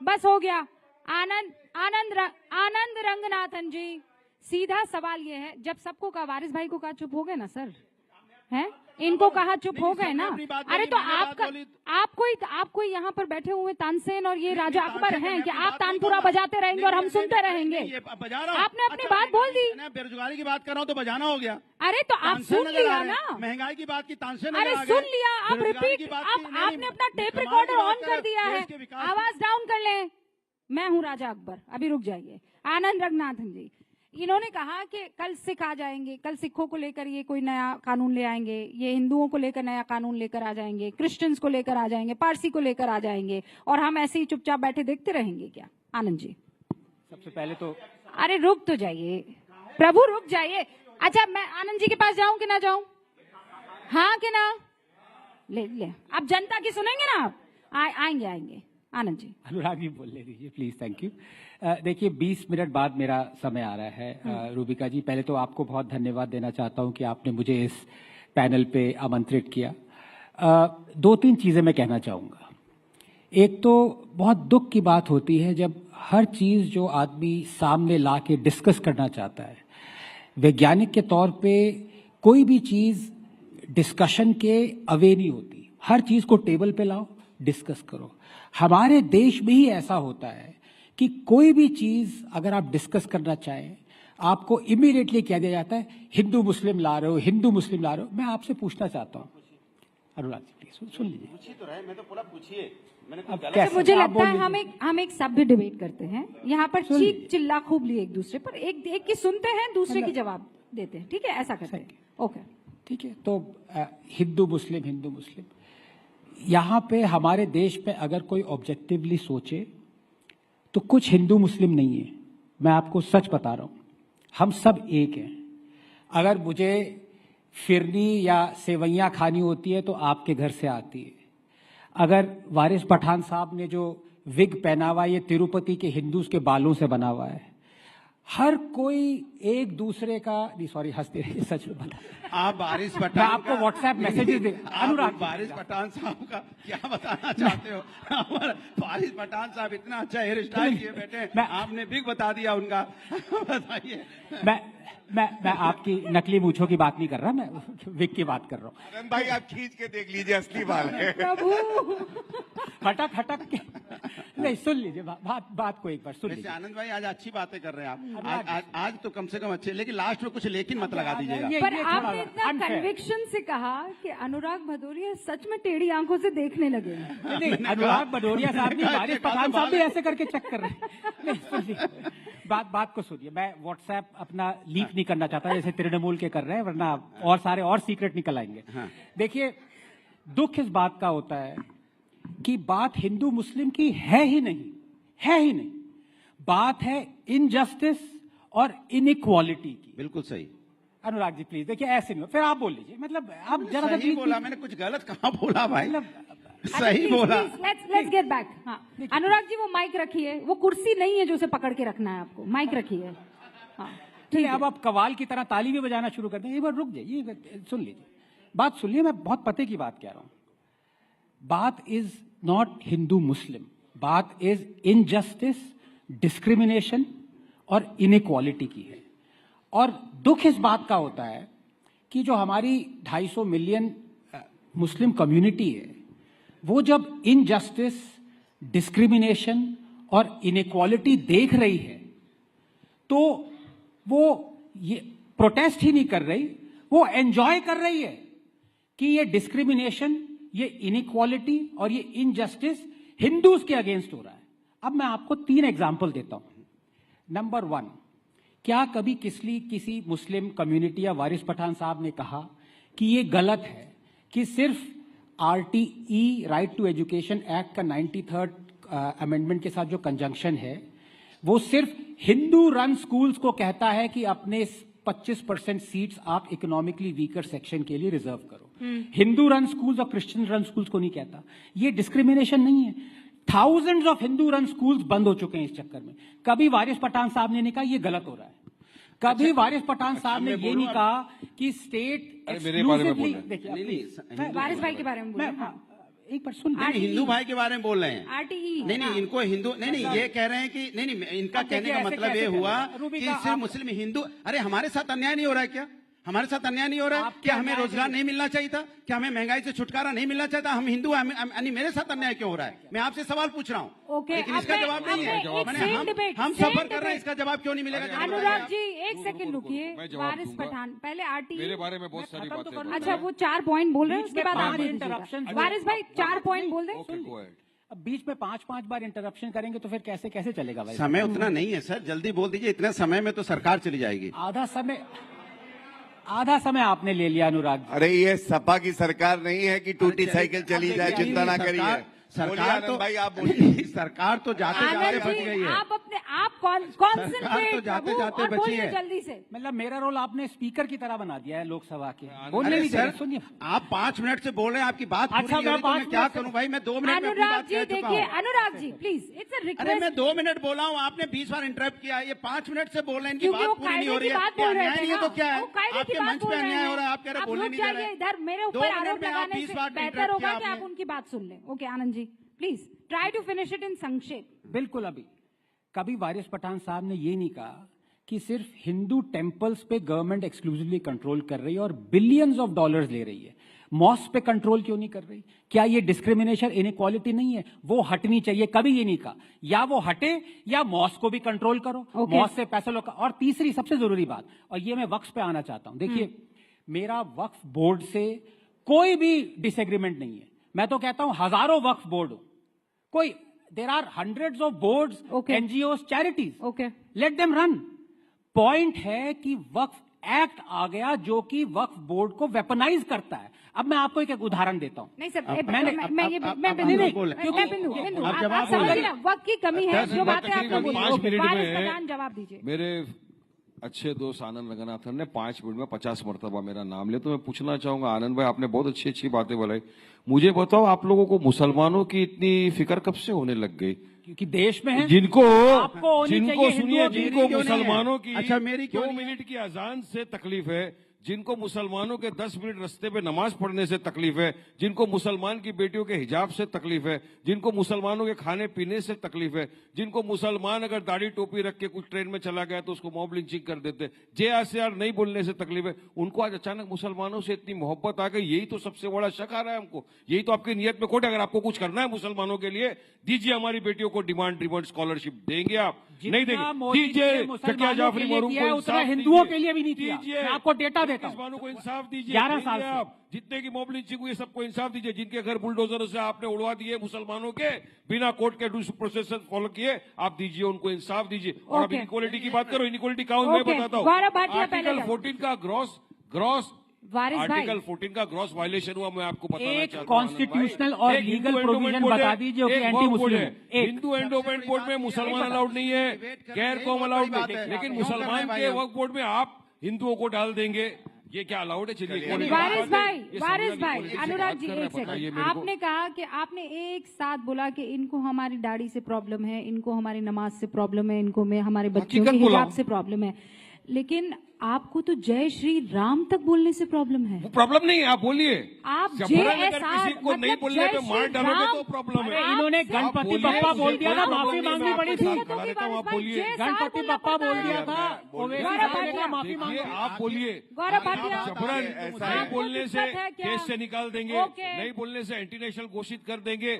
बस हो गया। आनंद रंगनाथन जी, सीधा सवाल ये है, जब सबको कहा, वारिस भाई को कहा चुप हो गए ना सर, हैं? इनको कहा चुप हो गए ना। अरे तो आपको यहाँ पर बैठे हुए तानसेन और ये राजा अकबर हैं कि आप तानपुरा बजाते रहेंगे और हम सुनते रहेंगे? आपने अपनी बात बोल दी। बेरोजगारी की बात कर रहा हूँ तो बजाना हो गया। अरे तो आप सुन लिया ना, महंगाई की बात की तानसेन। अरे सुन लिया, आप रिपीट, आपने अपना टेप रिकॉर्डर ऑन कर दिया है, आवाज डाउन कर लें। मैं हूँ राजा अकबर, अभी रुक जाइए। आनंद रंगनाथन जी, इन्होंने कहा कि कल सिख आ जाएंगे, कल सिखों को लेकर ये कोई नया कानून ले आएंगे, ये हिंदुओं को लेकर नया कानून लेकर आ जाएंगे, क्रिश्चियंस को लेकर आ जाएंगे, पारसी को लेकर आ जाएंगे, और हम ऐसे ही चुपचाप बैठे देखते रहेंगे क्या? आनंद जी, सबसे पहले तो अरे रुक तो जाइए प्रभु, रुक जाइए। अच्छा, मैं आनंद जी के पास जाऊं कि ना जाऊं? हाँ कि ना? ले अब जनता की सुनेंगे ना आप? आएंगे आनंद जी। अनुराग जी बोल ले दीजिए प्लीज, थैंक यू। देखिए 20 मिनट बाद मेरा समय आ रहा है। रूबिका जी, पहले तो आपको बहुत धन्यवाद देना चाहता हूं कि आपने मुझे इस पैनल पे आमंत्रित किया। 2-3 चीजें मैं कहना चाहूंगा। एक तो बहुत दुख की बात होती है जब हर चीज जो आदमी सामने ला के डिस्कस करना चाहता है, वैज्ञानिक के तौर पे कोई भी चीज डिस्कशन के अवे नहीं होती। हर चीज को टेबल पे लाओ, डिस्कस करो। हमारे देश में ही ऐसा होता है कि कोई भी चीज अगर आप डिस्कस करना चाहें, आपको इमीडिएटली कह दिया जाता है हिंदू मुस्लिम ला रहे हो, हिंदू मुस्लिम ला रहे हो। मैं आपसे पूछना चाहता हूँ, अनुराग जी प्लीज सुन लीजिए। पूछिए तो रहे, मैं तो पूरा पूछिए। मुझे लगता है हम एक सभ्य डिबेट करते हैं यहाँ पर, चीख चिल्ला खूब लिए एक दूसरे पर, एक की सुनते हैं, दूसरे की जवाब देते हैं। ठीक है, ऐसा करते हैं। ओके, ठीक है। तो हिंदू मुस्लिम, यहाँ पे हमारे देश में अगर कोई ऑब्जेक्टिवली सोचे तो कुछ हिंदू मुस्लिम नहीं है। मैं आपको सच बता रहा हूँ, हम सब एक हैं। अगर मुझे फिरनी या सेवैयाँ खानी होती है तो आपके घर से आती है। अगर वारिस पठान साहब ने जो विग पहना हुआ, ये तिरुपति के हिंदूज के बालों से बना हुआ है। हर कोई एक दूसरे का, नहीं सॉरी हंसते रहिए, सच में बता। आप वारिस पठान, मैं आपको व्हाट्सएप मैसेजेस दे। अनुराग, वारिस पठान साहब का क्या बताना चाहते हो? वारिस पठान साहब इतना अच्छा हेयर स्टाइल किए बैठे, आपने बिग बता दिया उनका। बताइए। मैं आपकी नकली मूछों की बात नहीं कर रहा, मैं विग की बात कर रहा हूँ। आनंद भाई आप खींच के देख लीजिए, असली बाल है। हटक के नहीं, सुन लीजिए बात को एक बार सुन लीजिए। आनंद भाई आज अच्छी बातें कर रहे हैं आप, आज तो कम से कम अच्छे, लेकिन लास्ट में कुछ लेकिन मत लगा दीजिएगा। पर आपने इतना कन्विक्शन से कहा कि अनुराग भदौरिया सच में टेढ़ी आंखों से देखने लगे। नहीं, अनुराग भदौरिया साहब नहीं, वारिस पठान साहब भी ऐसे करके चेक कर रहे हैं। बात को सुनिए। मैं व्हाट्सएप अपना लीक नहीं करना चाहता जैसे तृणमूल के कर रहे हैं, वरना और सारे और सीक्रेट निकल आएंगे। देखिए, दुख इस बात का होता है कि बात हिंदू मुस्लिम की है ही नहीं। बात है इनजस्टिस और इनइक्वालिटी की। बिल्कुल सही। अनुराग जी प्लीज देखिए, ऐसे नहीं हो, फिर आप बोल लीजिए, मतलब आप जरा सही बोला, मैंने कुछ गलत कहाँ बोला भाई, सही बोला। Let's get back. हाँ, अनुराग जी वो माइक रखिए, वो कुर्सी नहीं है जो उसे पकड़ के रखना है आपको, माइक रखिए। हाँ ठीक है, अब आप कवाल की तरह ताली भी बजाना शुरू कर दें। एक बार रुक जाइए, सुन लीजिए, बात सुन लीजिए, मैं बहुत पते की बात कह रहा हूं। बात इज नॉट हिंदू मुस्लिम, बात इज इनजस्टिस, डिस्क्रिमिनेशन और इनइक्वालिटी की है। और दुख इस बात का होता है कि जो हमारी 250 मिलियन मुस्लिम कम्युनिटी है, वो जब इनजस्टिस, डिस्क्रिमिनेशन और इनइक्वालिटी देख रही है तो वो ये प्रोटेस्ट ही नहीं कर रही, वो एंजॉय कर रही है कि ये डिस्क्रिमिनेशन, ये इनइक्वालिटी और ये इनजस्टिस हिंदूज के अगेंस्ट हो रहा है। अब मैं आपको 3 एग्जाम्पल देता हूं। नंबर 1, क्या कभी किसी मुस्लिम कम्युनिटी या वारिस पठान साहब ने कहा कि ये गलत है कि सिर्फ RTE right to education act का 93rd अमेंडमेंट के साथ जो कंजंक्शन है वो सिर्फ हिंदू रन स्कूल्स को कहता है कि अपने 25% सीट्स आप इकोनॉमिकली वीकर सेक्शन के लिए रिजर्व करो। हिंदू रन स्कूल्स और क्रिश्चियन रन स्कूल्स को नहीं कहता। ये डिस्क्रिमिनेशन नहीं है। Thousands of Hindu run schools बंद हो चुके हैं इस चक्कर में। कभी वारिस पठान साहब ने नहीं कहा ये गलत हो रहा है, कभी वारिस पठान साहब ने ये नहीं कहा कि स्टेट एक्सक्लूसिवली। देखिए वारिस भाई के बारे में बोल, एक बार सुन, नहीं हिंदू भाई के बारे में बोल रहे हैं। RTE नहीं इनको हिंदू नहीं ये कह रहे हैं कि नहीं इनका कहने का मतलब ये हुआ कि सिर्फ मुस्लिम हिंदू। अरे हमारे साथ अन्याय नहीं हो रहा है क्या? हमारे साथ अन्याय नहीं हो रहा है क्या? हमें रोजगार नहीं मिलना चाहिए था क्या? हमें महंगाई से छुटकारा नहीं मिलना चाहिए था? हम हिंदू मेरे साथ अन्याय क्यों हो रहा है? मैं आपसे सवाल पूछ रहा हूँ, लेकिन इसका जवाब नहीं है। हम सफर कर रहे हैं, इसका जवाब क्यों नहीं मिलेगा? अनुराग जी एक सेकंड रुकिए। वारिस पठान पहले RTE मेरे बारे में बहुत सारी बातें। अच्छा वो 4 पॉइंट बोल रहे हैं, उसके बाद आप इंटरप्शन। वारिस भाई 4 पॉइंट बोल दें। अब बीच में 5-5 बार इंटरप्शन करेंगे तो फिर कैसे चलेगा भाई? समय उतना नहीं है सर, जल्दी बोल दीजिए। इतने समय में तो सरकार चली जाएगी। आधा समय आपने ले लिया अनुराग जी। अरे ये सपा की सरकार नहीं है कि टूटी साइकिल चली जाए, चिंता ना करिए। सरकार तो भाई आप बोलिए। सरकार तो जाते जाते बच गई है। आप अपने आप कॉन्सेंट्रेट तो जाते जाते बची है। जल्दी से। मतलब मेरा रोल आपने स्पीकर की तरह बना दिया है लोकसभा के। बोलने नहीं दे रहे, सुनिए। आप 5 मिनट से बोल रहे हैं, आपकी बात पूरी नहीं हो रही, तो मैं क्या करूं भाई? मैं 2 मिनट में अपनी बात कह चुका हूं। Anurag ji please, it's a request. अरे मैं 2 मिनट बोला हूं, आपने 20 बार इंटरप्ट किया। ये 5 मिनट से बोल रहे हैं, इनकी बात पूरी नहीं हो रही है। अन्याय नहीं है तो क्या है? आपके मंच पे अन्याय हो रहा है, आप कह रहे बोलने नहीं दे रहे। इधर मेरे ऊपर आरोप लगाने से बेहतर होगा कि आप उनकी बात सुन लें। Okay Anand ji please try to finish it in संक्षेप। बिल्कुल। अभी कभी वारिस पठान साहब ने ये नहीं कहा कि सिर्फ हिंदू टेम्पल्स पे गवर्नमेंट एक्सक्लूसिवली कंट्रोल कर रही है और बिलियंस ऑफ डॉलर्स ले रही है, मॉस्क पे कंट्रोल क्यों नहीं कर रही? क्या ये डिस्क्रिमिनेशन, इनइक्वालिटी नहीं है? वो हटनी चाहिए। कभी ये नहीं कहा या वो हटे या मॉस्क को भी कंट्रोल करो। मॉस्क से पैसे लो। और तीसरी सबसे जरूरी बात, और ये मैं वक्फ पे आना चाहता हूं। देखिए मेरा वक्फ बोर्ड से कोई भी डिसएग्रीमेंट नहीं है। मैं तो कहता हूं हजारों वक्फ बोर्ड हो, कोई there are hundreds of boards, NGOs, charities, let them run. Point है कि वक्फ एक्ट आ गया जो कि वक्फ बोर्ड को वेपनाइज करता है। अब मैं आपको एक उदाहरण देता हूं। नहीं सर, वक्त की कमी है, जो बातें आपने बोली जवाब दीजिए। मेरे अच्छे दोस्त आनंद रंगनाथन ने 5 मिनट में 50 मरतबा मेरा नाम लिया, तो मैं पूछना चाहूंगा आनंद भाई, आपने बहुत अच्छी अच्छी बातें बोलाई। मुझे बताओ आप लोगों को मुसलमानों की इतनी फिक्र कब से होने लग गई? क्योंकि देश में है। जिनको सुनिए, जिनको मुसलमानों की अच्छा मेरी 2 मिनट की अजान से तकलीफ है, जिनको मुसलमानों के 10 मिनट रास्ते पे नमाज पढ़ने से तकलीफ है, जिनको मुसलमान की बेटियों के हिजाब से तकलीफ है, जिनको मुसलमानों के खाने पीने से तकलीफ है, जिनको मुसलमान अगर दाढ़ी टोपी रख के कुछ ट्रेन में चला गया तो उसको मॉब लिंचिंग कर देते, JRCR नहीं बोलने से तकलीफ है, उनको आज अचानक मुसलमानों से इतनी मोहब्बत आ गई। यही तो सबसे बड़ा शक आ रहा है हमको। यही तो आपकी नियत में खोट है। अगर आपको कुछ करना है मुसलमानों के लिए, दीजिए हमारी बेटियों को डिमांड ड्रिवन स्कॉलरशिप। देंगे आप? नहीं देंगे? दीजिए। चकिया जाफरी मरूम को इंसाफ हिंदुओं के लिए भी नहीं दीजिए। मैं आपको डेटा देता हूं। को इंसाफ दीजिए। 11 साल आप जितने की मॉब लिंचिंग हुई सबको इंसाफ दीजिए। जिनके घर बुलडोजर से आपने उड़वा दिए मुसलमानों के, बिना कोर्ट के ड्यू प्रोसेस फॉलो किए, आप दीजिए, उनको इंसाफ दीजिए। और अब इनइक्वालिटी की बात करो। इनइक्वालिटी कहाँ मैं बताता हूँ। आर्टिकल 14 का ग्रॉस वारिस भाई, आर्टिकल 14 का ग्रॉस वायलेशन हुआ, मैं आपको बताना चाहता हूँ। कॉन्स्टिट्यूशनल और लीगल प्रोविजन बता दीजिए कि एंटी मुस्लिम है। हिंदू एंडोमेंट बोर्ड में मुसलमान अलाउड नहीं है, गैर कौम अलाउड नहीं है, लेकिन मुसलमान के वक्फ बोर्ड में आप हिंदुओं को डाल देंगे, ये क्या अलाउड है? चलिए वारिस भाई, अनुराग जी एक सेकंड, आपने कहा कि आपने एक साथ बोला कि इनको हमारी दाढ़ी से प्रॉब्लम है, इनको हमारी नमाज से प्रॉब्लम है, इनको में हमारे बच्चों के हिजाब से प्रॉब्लम है, लेकिन आपको तो जय श्री राम तक बोलने से प्रॉब्लम है। वो प्रॉब्लम नहीं है, आप बोलिए। आप किसी को नहीं बोलने पे मार डालोगे तो प्रॉब्लम है। इन्होंने गणपति बप्पा बोल दिया था, माफी मांगनी पड़ी थी। आप बोलिए, गणपति बप्पा बोल दिया था, माफी मांगे। आप बोलिए, जबरन नहीं बोलने से केस से निकाल देंगे, नहीं बोलने से एंटी नेशनल घोषित कर देंगे।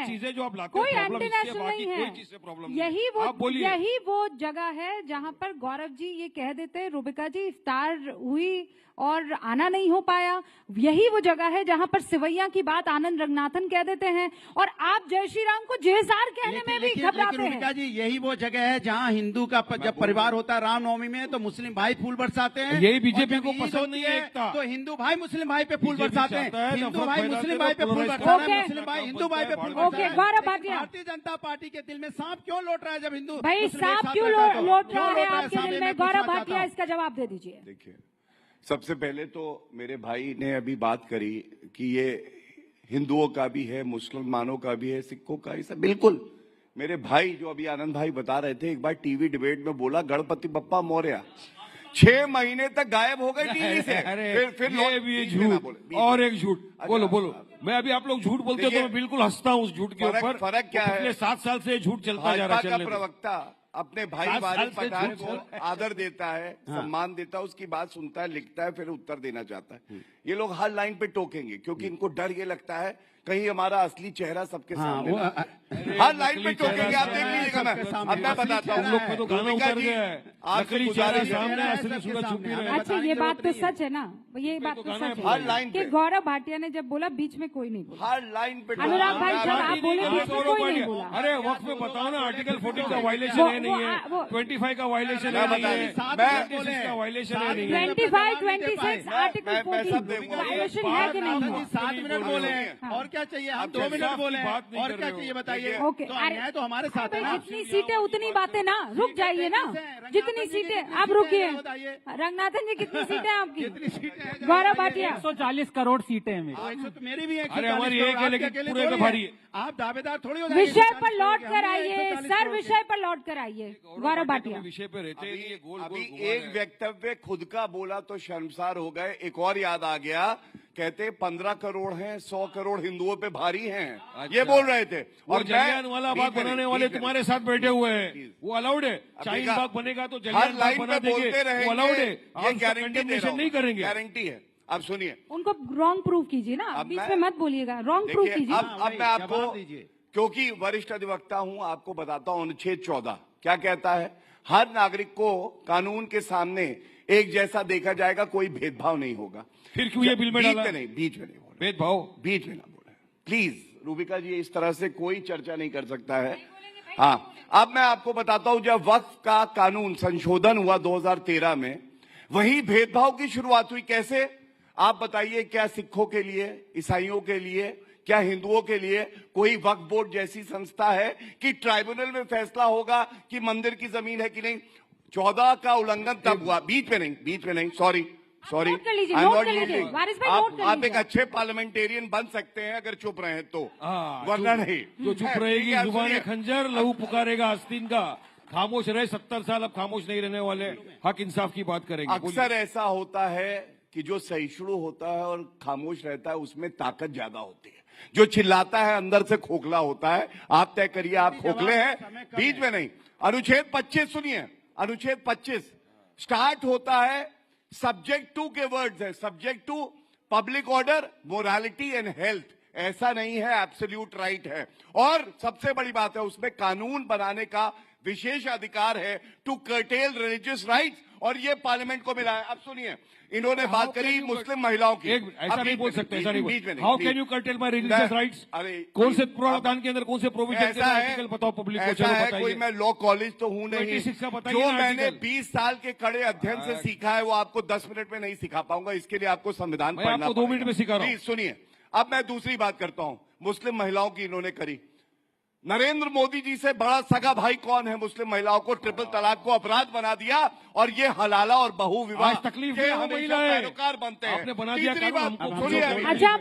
चीजें जो आप लाते हैं, कोई चीज से प्रॉब्लम, यही वो जगह है जहाँ पर गौरव जी ये कह देते हैं रूबिका जी इफ्तार हुई और आना नहीं हो पाया, यही वो जगह है जहां पर सिवैया की बात आनंद रंगनाथन कह देते हैं और आप जय श्री राम को जेसार कहने में भी घबराते हैं। रूबिका जी यही वो जगह है जहां हिंदू का जब परिवार होता है रामनवमी में तो मुस्लिम भाई फूल बरसाते हैं। यही बीजेपी को पसंद नहीं है एकता, तो हिंदू भाई मुस्लिम भाई पे फूल बरसाते हैं, हिंदू भाई मुस्लिम भाई पे फूल बरसाते हैं, मुस्लिम भाई हिंदू भाई पे फूल बरसाते हैं। भारतीय जनता पार्टी के दिल में सांप क्यों लौट रहा है जब हिंदू भाई सांप क्यों लौट रहा है आपके दिल में? गौरव भाटिया इसका जवाब दे दीजिए। देखिए, सबसे पहले तो मेरे भाई ने अभी बात करी कि ये हिंदुओं का भी है, मुसलमानों का भी है, सिखों का ही, सब बिल्कुल। मेरे भाई जो अभी आनंद भाई बता रहे थे, एक बार टीवी डिबेट में बोला गणपति बप्पा मौर्य, 6 महीने तक गायब हो गए टीवी से। फिर ये भी झूठ और एक झूठ। बोलो मैं अभी आप लोग झूठ बोलते हो तो मैं बिल्कुल हंसता हूँ उस झूठ के ऊपर। फर्क क्या है? पिछले 7 साल से झूठ चलता जा रहा है। प्रवक्ता अपने भाई वारिस पठान को आदर देता है, सम्मान देता है, उसकी बात सुनता है, लिखता है, फिर उत्तर देना चाहता है। ये लोग हर लाइन पे टोकेंगे क्योंकि इनको डर ये लगता है कहीं हमारा असली चेहरा सबके सामने हर लाइन पे टोकेंगे। आप देख लीजिएगा, अब मैं बताता हूँ, अच्छा ये बात तो सच है ना, ये बात तो सच है हर लाइन कि गौरव भाटिया ने जब बोला बीच में कोई नहीं बोला, हर लाइन पे। अनुराग भाई जब आप बोले बीच में कोई नहीं बोला। अरे वक्त में बताओ ना, आर्टिकल 14 का वायलेशन है नहीं है, 25 का वायलेशन है नहीं है, 26 का वायलेशन है नहीं है, 25, 26 आर्टिकल 14 वायलेशन है कि नहीं? 7 मिनट बोले और क्या चाहिए? हम 2 मिनट बोले और क्या चाहिए बताइए? ओके, अन्याय तो हमारे साथ है ना। जितनी सीटें उतनी बातें ना, रुक जाइए ना, जितनी सीटें आप रुकिए। रंगनाथन जी कितनी सीटें आपकी? गौरव भाटिया 140 करोड़ सीटें हैं मेरी भी। अरे हमारी एक है लेकिन पूरे में भारी है। आप दावेदार थोड़ी हो। विषय पर लौट कर आइए सर, विषय पर लौट कर आइए। गौरव भाटिया विषय पे रहते हैं। अभी एक वक्तव्य खुद का बोला तो शर्मसार हो गए, एक और याद आ गया, कहते 15 करोड़ हैं, 100 करोड़ हिंदुओं पे भारी हैं, ये बोल रहे थे। और जलियांवाला बाग बनाने वाले तुम्हारे साथ बैठे हुए हैं, वो अलाउड है? शाहीन बाग बनेगा तो जलियान बाग बना देंगे, वो अलाउड है? ये गारंटी नहीं करेंगे, गारंटी है। अब सुनिए, उनको रॉन्ग प्रूफ कीजिए ना, बीच में मत बोलिएगा, रॉन्ग प्रूफ कीजिए। अब मैं आपको, क्योंकि वरिष्ठ अधिवक्ता हूं, आपको बताता हूं अनुच्छेद 14 क्या कहता है। हर नागरिक को कानून के सामने एक जैसा देखा जाएगा, कोई भेदभाव नहीं होगा। फिर क्यों ये बिल में डाला? बीच में नहीं बोल, भेदभाव बीच में ना बोले प्लीज। रूबिका जी इस तरह से कोई चर्चा नहीं कर सकता है। हाँ, अब मैं आपको बताता हूं, जब वक्फ का कानून संशोधन हुआ 2013 में, वही भेदभाव की शुरुआत हुई। कैसे? आप बताइए, क्या सिखों के लिए, ईसाइयों के लिए, क्या हिंदुओं के लिए कोई वक्फ बोर्ड जैसी संस्था है कि ट्राइब्यूनल में फैसला होगा कि मंदिर की जमीन है कि नहीं? 14 का उल्लंघन तब हुआ, बीच में नहीं, सॉरी, आप एक अच्छे पार्लियामेंटेरियन बन सकते हैं अगर चुप रहे तो, वरना नहीं। जो चुप रहेगी जुबान खंजर, लहू पुकारेगा आस्तीन का। खामोश रहे 70 साल, अब खामोश नहीं रहने वाले, हक इंसाफ की बात करेंगे। अक्सर ऐसा होता है कि जो सहिष्णु होता है और खामोश रहता है उसमें ताकत ज्यादा होती है, जो चिल्लाता है अंदर से खोखला होता है। आप तय करिए, आप खोखले हैं? बीच में नहीं। अनुच्छेद 25 सुनिए, अनुच्छेद 25 स्टार्ट होता है, सब्जेक्ट टू के वर्ड्स है, subject to public order, morality and health. ऐसा नहीं है, एब्सोल्यूट राइट है। और सबसे बड़ी बात है, उसमें कानून बनाने का विशेष अधिकार है टू कर्टेल रिलीजियस राइट्स, और ये पार्लियामेंट को मिला है। अब सुनिए, इन्होंने बात करी मुस्लिम महिलाओं की। ऐसा नहीं बोल सकते, ऐसा नहीं बोल। How can you cartel my religious rights? कौन से प्रावधान के अंदर कौन से प्रोविजन के आर्टिकल बताओ पब्लिक को, चलो बताइए। कोई मैं लॉ कॉलेज तो हूं नहीं, जो मैंने 20 साल के कड़े अध्ययन से सीखा है वो आपको 10 मिनट में नहीं सिखा पाऊंगा, इसके लिए आपको संविधान पढ़ना पड़ेगा। 2 मिनट में सिखा रहा हूं। सुनिए, अब मैं दूसरी बात करता हूं, मुस्लिम महिलाओं की इन्होंने करी। नरेंद्र मोदी जी से बड़ा सगा भाई कौन है? मुस्लिम महिलाओं को ट्रिपल तलाक को अपराध बना दिया, और ये हलाला और बहु विवाह तकलीफ के हमेशा पैरोकार बनते हैं। आपने बना दिया। तीसरी बात सुनिए, अच्छा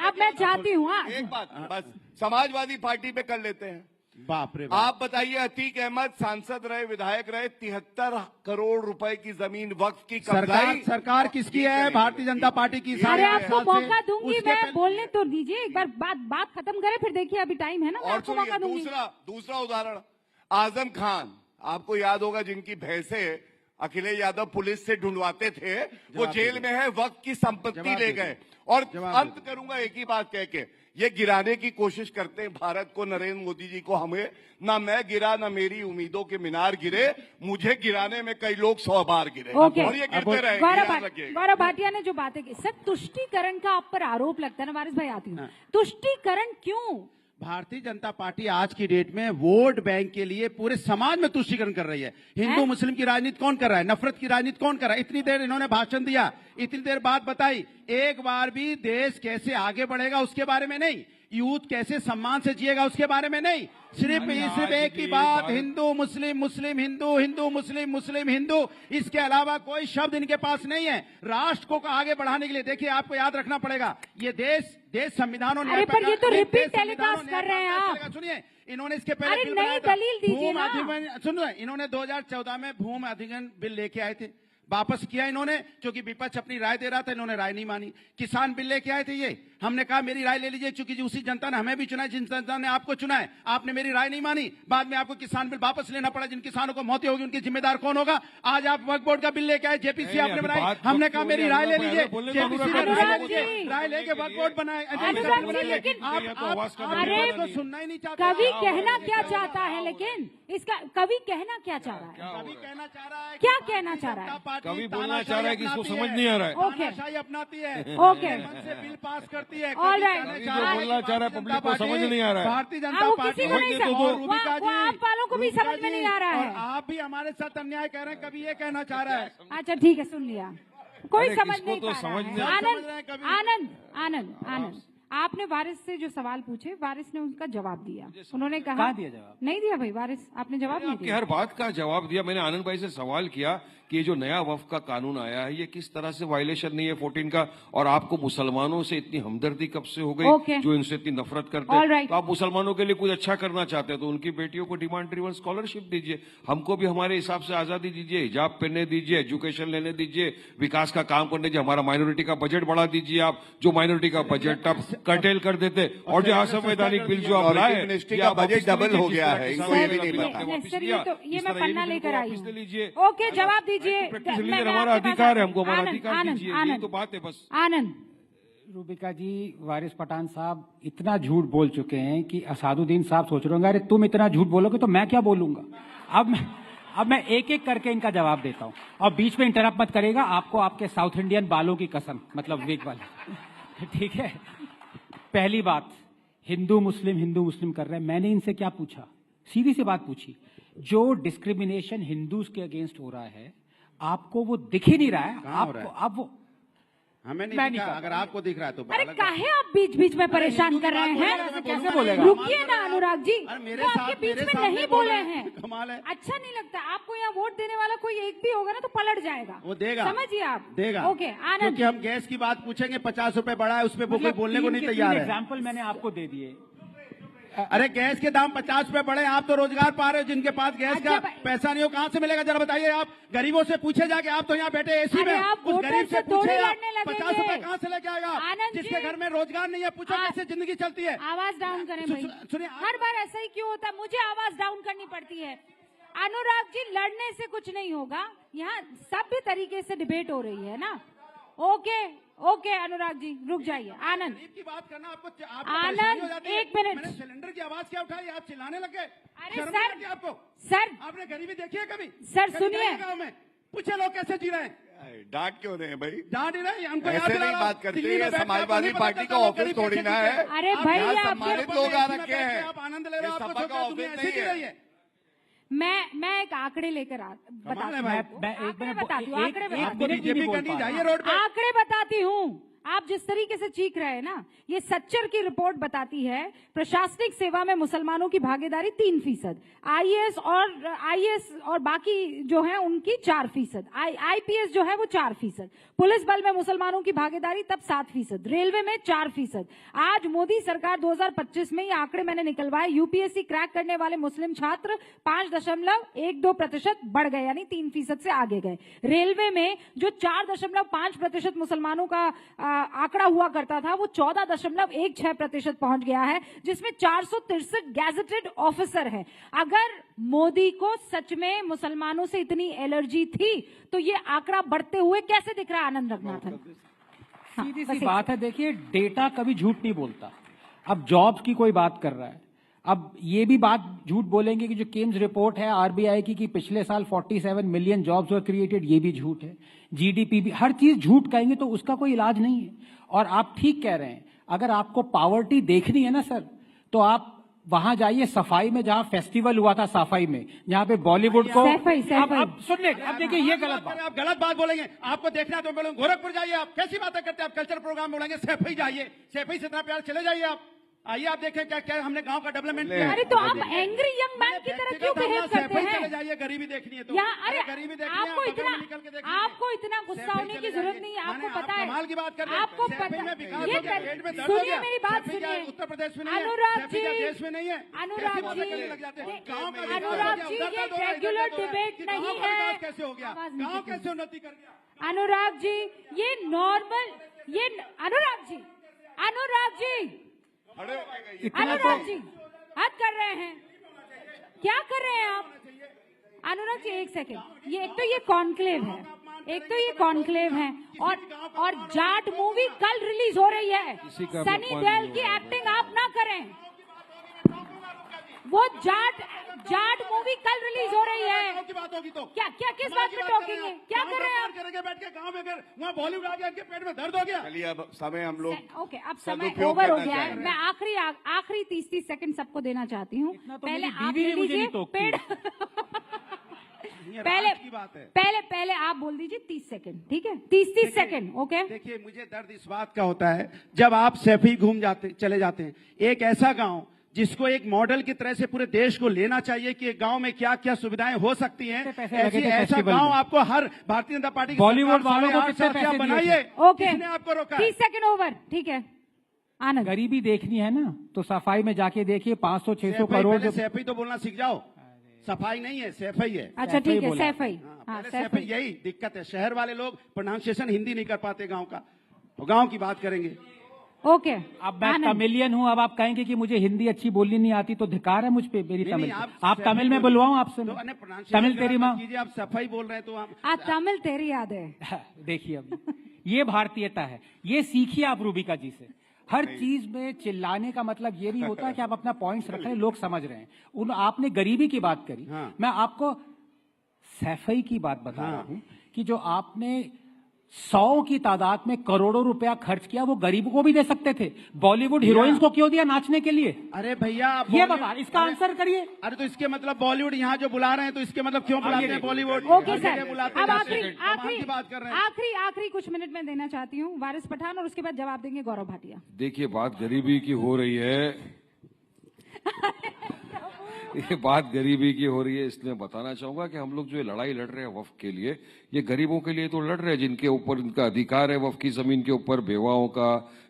अब मैं चाहती हूँ एक बात बस समाजवादी पार्टी पे कर लेते हैं। बाप रे आप बताइए, अतीक अहमद सांसद रहे, विधायक रहे, 73 करोड़ रुपए की जमीन वक्फ की सरकार किसकी है? भारतीय जनता पार्टी की। अरे आपको मौका दूंगी, मैं बोलने तो दीजिए, एक बार बात खत्म करें, फिर देखिए अभी टाइम है ना, मैं आपको मौका दूंगी। दूसरा उदाहरण, आजम खान, आपको याद होगा, जिनकी भैंसे अखिलेश यादव पुलिस से ढूंढवाते थे, वो जेल में है, वक्त की संपत्ति ले गए। और अंत करूंगा एक ही बात कह के, ये गिराने की कोशिश करते हैं भारत को, नरेंद्र मोदी जी को, हमें। ना मैं गिरा, ना मेरी उम्मीदों के मीनार गिरे, मुझे गिराने में कई लोग 100 बार गिरे, और ये गिरते रहे। गौरव भाटिया ने जो बातें की, सर तुष्टीकरण का आप पर आरोप लगता है ना, वारिस भाई आती हूँ, तुष्टीकरण क्यों? भारतीय जनता पार्टी आज की डेट में वोट बैंक के लिए पूरे समाज में तुष्टीकरण कर रही है। हिंदू मुस्लिम की राजनीति कौन कर रहा है? नफरत की राजनीति कौन कर रहा है? इतनी देर इन्होंने भाषण दिया, इतनी देर बात बताई, एक बार भी देश कैसे आगे बढ़ेगा उसके बारे में नहीं, यूथ कैसे सम्मान से जिएगा उसके बारे में नहीं, सिर्फ एक ही बात, हिंदू मुस्लिम, मुस्लिम हिंदू, हिंदू मुस्लिम, मुस्लिम हिंदू, इसके अलावा कोई शब्द इनके पास नहीं है राष्ट्र को आगे बढ़ाने के लिए। देखिए, आपको याद रखना पड़ेगा, ये देश संविधानों ने, पर ये तो रिपीट टेलीकास्ट कर रहे हैं आप। सुनिए, इन्होंने इसके पहले नई दलील दीजिए ना। सुनो, इन्होंने 2014 में भूमि अधिग्रहण बिल लेके आए थे, वापस किया इन्होंने, क्योंकि विपक्ष अपनी राय दे रहा था, इन्होंने राय नहीं मानी। किसान बिल लेके आए थे, ये हमने कहा मेरी राय ले लीजिए, क्योंकि उसी जनता ने हमें भी चुना है, जिन जनता ने आपको चुना है, आपने मेरी राय नहीं मानी, बाद में आपको किसान बिल वापस लेना पड़ा। जिन किसानों को मौत होगी उनकी जिम्मेदार कौन होगा? आज आप वक्फ बोर्ड का बिल लेके आए, जेपीसी आपने बनाई, हमने कहा मेरी राय ले लीजिए, जेपीसी ने राय लेके वक्फ बोर्ड बनाए। आपको सुनना ही नहीं चाहता। कवि कहना क्या चाहता है, लेकिन इसका कवि कहना क्या चाह रहा है? कवि कहना चाह रहा है, क्या कहना चाह रहा है? कवि बोलना चाह रहा है कि इसको समझ नहीं आ रहा है। ओके, अपनाती है, ओके, बिल पास करती है, बोलना चाह रहा है, पब्लिक को समझ नहीं आ रहा है। भारतीय जनता पार्टी आप वालों को भी समझ में नहीं आ रहा है। आप भी हमारे साथ अन्याय कह रहे हैं, कभी ये कहना चाह रहा है। अच्छा ठीक है, सुन लिया, कोई समझ नहीं पा रहा है। आनंद, आनंद, आपने वारिस से जो सवाल पूछे, वारिस ने उनका जवाब दिया। उन्होंने कहा दिया जवाब? नहीं दिया भाई, वारिस आपने जवाब नहीं दिया। हर बात का जवाब दिया मैंने। आनंद भाई से सवाल किया कि ये जो नया वक्फ का कानून आया है, ये किस तरह से वायलेशन नहीं है 14 का, और आपको मुसलमानों से इतनी हमदर्दी कब से हो गई, जो इनसे इतनी नफरत करते हैं। तो आप मुसलमानों के लिए कुछ अच्छा करना चाहते हैं तो उनकी बेटियों को डिमांड ड्रिवन स्कॉलरशिप दीजिए, हमको भी हमारे हिसाब से आजादी दीजिए, हिजाब पहनने दीजिए, एजुकेशन लेने दीजिए, विकास का काम करने दीजिए, हमारा माइनॉरिटी का बजट बढ़ा दीजिए। आप जो माइनॉरिटी का बजट आप कर्टेल कर देते, और जो असंवैधानिक बिल जो आप लाए, मिनिस्ट्री का बजट डबल हो गया है, ये मैं पन्ना लेकर आई हूँ। ओके, जवाब दीजिए। हमारा अधिकार है, हमको हमारा अधिकार दीजिए, यही तो बात है बस। आनंद, रूबिका जी, वारिस पठान साहब इतना झूठ बोल चुके हैं कि असादुद्दीन साहब सोच रहे होंगे, अरे तुम इतना झूठ बोलोगे तो मैं क्या बोलूंगा। अब मैं एक एक करके इनका जवाब देता हूं, और बीच में इंटरप्ट मत करेगा, आपको आपके साउथ इंडियन बालों की कसम, मतलब विग वाले, ठीक है। पहली बात, हिंदू मुस्लिम कर रहे हैं, मैंने इनसे क्या पूछा? सीधी सी बात पूछी, जो डिस्क्रिमिनेशन हिंदूज के अगेंस्ट हो रहा है, आपको वो दिख ही नहीं रहा है? आपको अब वो हमें नहीं दिखा, अगर आपको दिख रहा है तो। अरे काहे आप बीच बीच में परेशान कर रहे हैं? कैसे बोलेगा? रुकिए ना अनुराग जी, मेरे तो आपके बीच में नहीं बोले हैं, कमाल है। अच्छा नहीं लगता आपको? यहाँ वोट देने वाला कोई एक भी होगा ना तो पलट जाएगा, वो देगा, समझिए आप देगा। ओके, आनंद, क्योंकि हम गैस की बात पूछेंगे, 50 रुपए बढ़ा है, उस पर कोई बोलने को नहीं तैयार है। एग्जाम्पल मैंने आपको दे दिए। अरे गैस के दाम 50 रुपए बढ़े, आप तो रोजगार पा रहे हो, जिनके पास गैस का पैसा नहीं हो कहां से मिलेगा? जरा बताइए। आप गरीबों से पूछे जाके, आप तो यहाँ बैठे एसी में, उस गरीब से पूछे 50 रुपए कहां से लेके आएगा? जिसके घर में रोजगार नहीं है, पूछो कैसे जिंदगी चलती है। आवाज डाउन करें भाई, सुनिए, हर बार ऐसा ही क्यों होता है? मुझे आवाज डाउन करनी पड़ती है। अनुराग जी, लड़ने से कुछ नहीं होगा, यहाँ सभ्य तरीके से डिबेट हो रही है ना। ओके, ओके अनुराग जी रुक जाइए। आनंद की बात करना आपको आनंद एक मिनट। मैंने सिलेंडर की आवाज क्या उठाई, आप चिल्लाने लगे। अरे शर्म सर, नहीं आती आपको? सर आपने गरीबी देखी है कभी? सर कभी सुनिए, जाइए गांव में पूछे लोग कैसे जी रहे हैं। डांट क्यों रहे हैं भाई? डांट ही नहीं, हमको याद ऐसे दिला नहीं रहा हूं। बात करते, दिल्ली में ये बैठ के समाजवादी आपको पार्टी नहीं का पता ऑफिस गरीब थोड़ी कैसे ना जीते है। हैं। अरे आप भाई, यहाँ आप सम्मानित लोग आ रखे हैं, आप आनंद ले रहे हो, ये आपको सपा छोड़ का के दुनिया ऑफिस ऐसे नहीं जी है। रही है। मैं एक आंकड़े लेकर बताती हूँ, आंकड़े बताती हूँ, बीजेपी करनी जाइए रोड पे। आंकड़े बताती हूँ। आप जिस तरीके से चीख रहे हैं ना, ये सच्चर की रिपोर्ट बताती है प्रशासनिक सेवा में मुसलमानों की भागीदारी 3%, आईएएस और बाकी जो है उनकी 4%, आईपीएस जो है वो 4%, पुलिस बल में मुसलमानों की भागीदारी तब 7%, रेलवे में 4%। आज मोदी सरकार 2025 में ये आंकड़े मैंने निकलवाए, यूपीएससी क्रैक करने वाले मुस्लिम छात्र 5.12% बढ़ गए, यानी 3% से आगे गए। रेलवे में जो 4.5% मुसलमानों का आंकड़ा हुआ करता था, वो 14.16% पहुंच गया है, जिसमें 463 गैजेटेड ऑफिसर हैं। अगर मोदी को सच में मुसलमानों से इतनी एलर्जी थी तो ये आंकड़ा बढ़ते हुए कैसे दिख रहा है? आनंद रघुनाथन, सीधी सी बात है, देखिए डेटा कभी झूठ नहीं बोलता। अब जॉब्स की कोई बात कर रहा है, अब ये भी बात झूठ बोलेंगे कि जो केम्स रिपोर्ट है आरबीआई की कि पिछले साल 47 मिलियन जॉब्स वर क्रिएटेड, ये भी झूठ है। जीडीपी भी, हर चीज झूठ कहेंगे तो उसका कोई इलाज नहीं है। और आप ठीक कह रहे हैं, अगर आपको पावर्टी देखनी है ना सर, तो आप वहां जाइए सफाई में, जहां फेस्टिवल हुआ था सफाई में, जहां पे बॉलीवुड को अब सुनिए, अब देखिए ये गलत बात, आप गलत बात बोलेंगे। आपको देखना है तो बोलेंगे गोरखपुर जाइए। आप कैसी बातें करते हैं? आप कल्चर प्रोग्राम बोलेंगे, सैफई जाइए, सैफई से इतना प्यार, चले जाइए आप, आइए आप देखें क्या क्या हमने गांव का डेवलपमेंट किया। अरे तो आप एंग्री यंग मैन की तरह क्यों बिहेव करते हैं? चले जाइए, गरीबी देखनी है तो। अरे गरीबी देखनी है, आपको इतना गुस्सा होने की जरूरत नहीं है। आपको पता है, कमाल की बात कर रहे हैं। आपको पता है, सुनिए मेरी बात सुनिए। उत्तर प्रदेश में नहीं है, अनुराग जी, देश में नहीं है। अनुराग जी, ये रेगुलर डिबेट नहीं है। कैसे हो गया गाँव, कैसे उन्नति कर गया अनुराग जी? ये नॉर्मल, ये अनुराग जी अनुराग जी हद कर रहे हैं, क्या कर रहे हैं आप? अनुराग जी एक सेकंड, ये एक तो ये कॉन्क्लेव है, और जाट मूवी कल रिलीज हो रही है। सनी देओल की एक्टिंग आप ना करें, वो जाट मूवी कल रिलीज हो रही है। की बात होगी तो क्या किस बात में टॉकिंग है? क्या कर रहे हैं आप? करेंगे बैठ के गांव में, अगर वहाँ बॉलीवुड आ गया, इनके पेट में दर्द हो गया। चलिए अब समय हम लोग ओके, अब समय ओवर हो गया है। मैं आखिरी 30 सेकंड सबको देना चाहती हूँ। पहले आप ले लीजिए पेड़ पहले आप बोल दीजिए 30 सेकंड, ठीक है? 30 सेकंड, ओके? देखिए मुझे दर्द इस बात का होता है, जब आप सैफई चले जाते हैं, एक ऐसा गांव जिसको एक मॉडल की तरह से पूरे देश को लेना चाहिए कि एक गांव में क्या क्या सुविधाएं हो सकती हैं, ऐसा गांव आपको हर भारतीय जनता पार्टी बॉलीवुड वालों को कितने पैसे बनाइए। ओके, आपको रोका 30 सेकंड ओवर, ठीक है? आनंद, गरीबी देखनी है ना तो सफाई में जाके देखिए, 500-600 करोड़। सैफई तो बोलना सीख जाओ, सफाई नहीं है, सैफई है। अच्छा ठीक है, सैफई। सैफई, यही दिक्कत है। शहर वाले लोग प्रोनाउंसिएशन हिंदी नहीं कर पाते गांव का, तो गांव की बात करेंगे। ओके, अब मैं तमिलियन हूँ, अब आप कहेंगे कि मुझे हिंदी अच्छी बोलनी नहीं आती, तो धिकार है मुझ पे मेरी तमिल। आप तमिल में बुलवाऊं आपसे? तमिल तेरी माँ, आप सफाई बोल रहे हैं तो आप तमिल तेरी याद है। देखिए अब ये भारतीयता है, ये सीखिए आप रूबिका जी से। हर चीज में चिल्लाने का मतलब ये नहीं होता कि आप अपना पॉइंट्स रख रहे हैं, लोग समझ रहे हैं। आपने गरीबी की बात करी, मैं आपको सैफई की बात बता रहा हूं कि जो आपने 100 की तादाद में करोड़ों रुपया खर्च किया, वो गरीबों को भी दे सकते थे। बॉलीवुड हीरोइंस को क्यों दिया नाचने के लिए? अरे भैया ये बता, इसका आंसर करिए। अरे तो इसके मतलब बॉलीवुड यहाँ जो बुला रहे हैं, तो इसके मतलब क्यों बुलाते हैं बॉलीवुड? ओके सर, अब आखिरी कुछ मिनट में देना चाहती हूँ वारिस पठान, और उसके बाद जवाब देंगे गौरव भाटिया। देखिए बात गरीबी की हो रही है ये बात गरीबी की हो रही है, इसलिए बताना चाहूंगा कि हम लोग जो लड़ाई लड़ रहे हैं वक्फ के लिए, ये गरीबों के लिए तो लड़ रहे हैं जिनके ऊपर इनका अधिकार है वक्फ की जमीन के ऊपर, बेवाओं का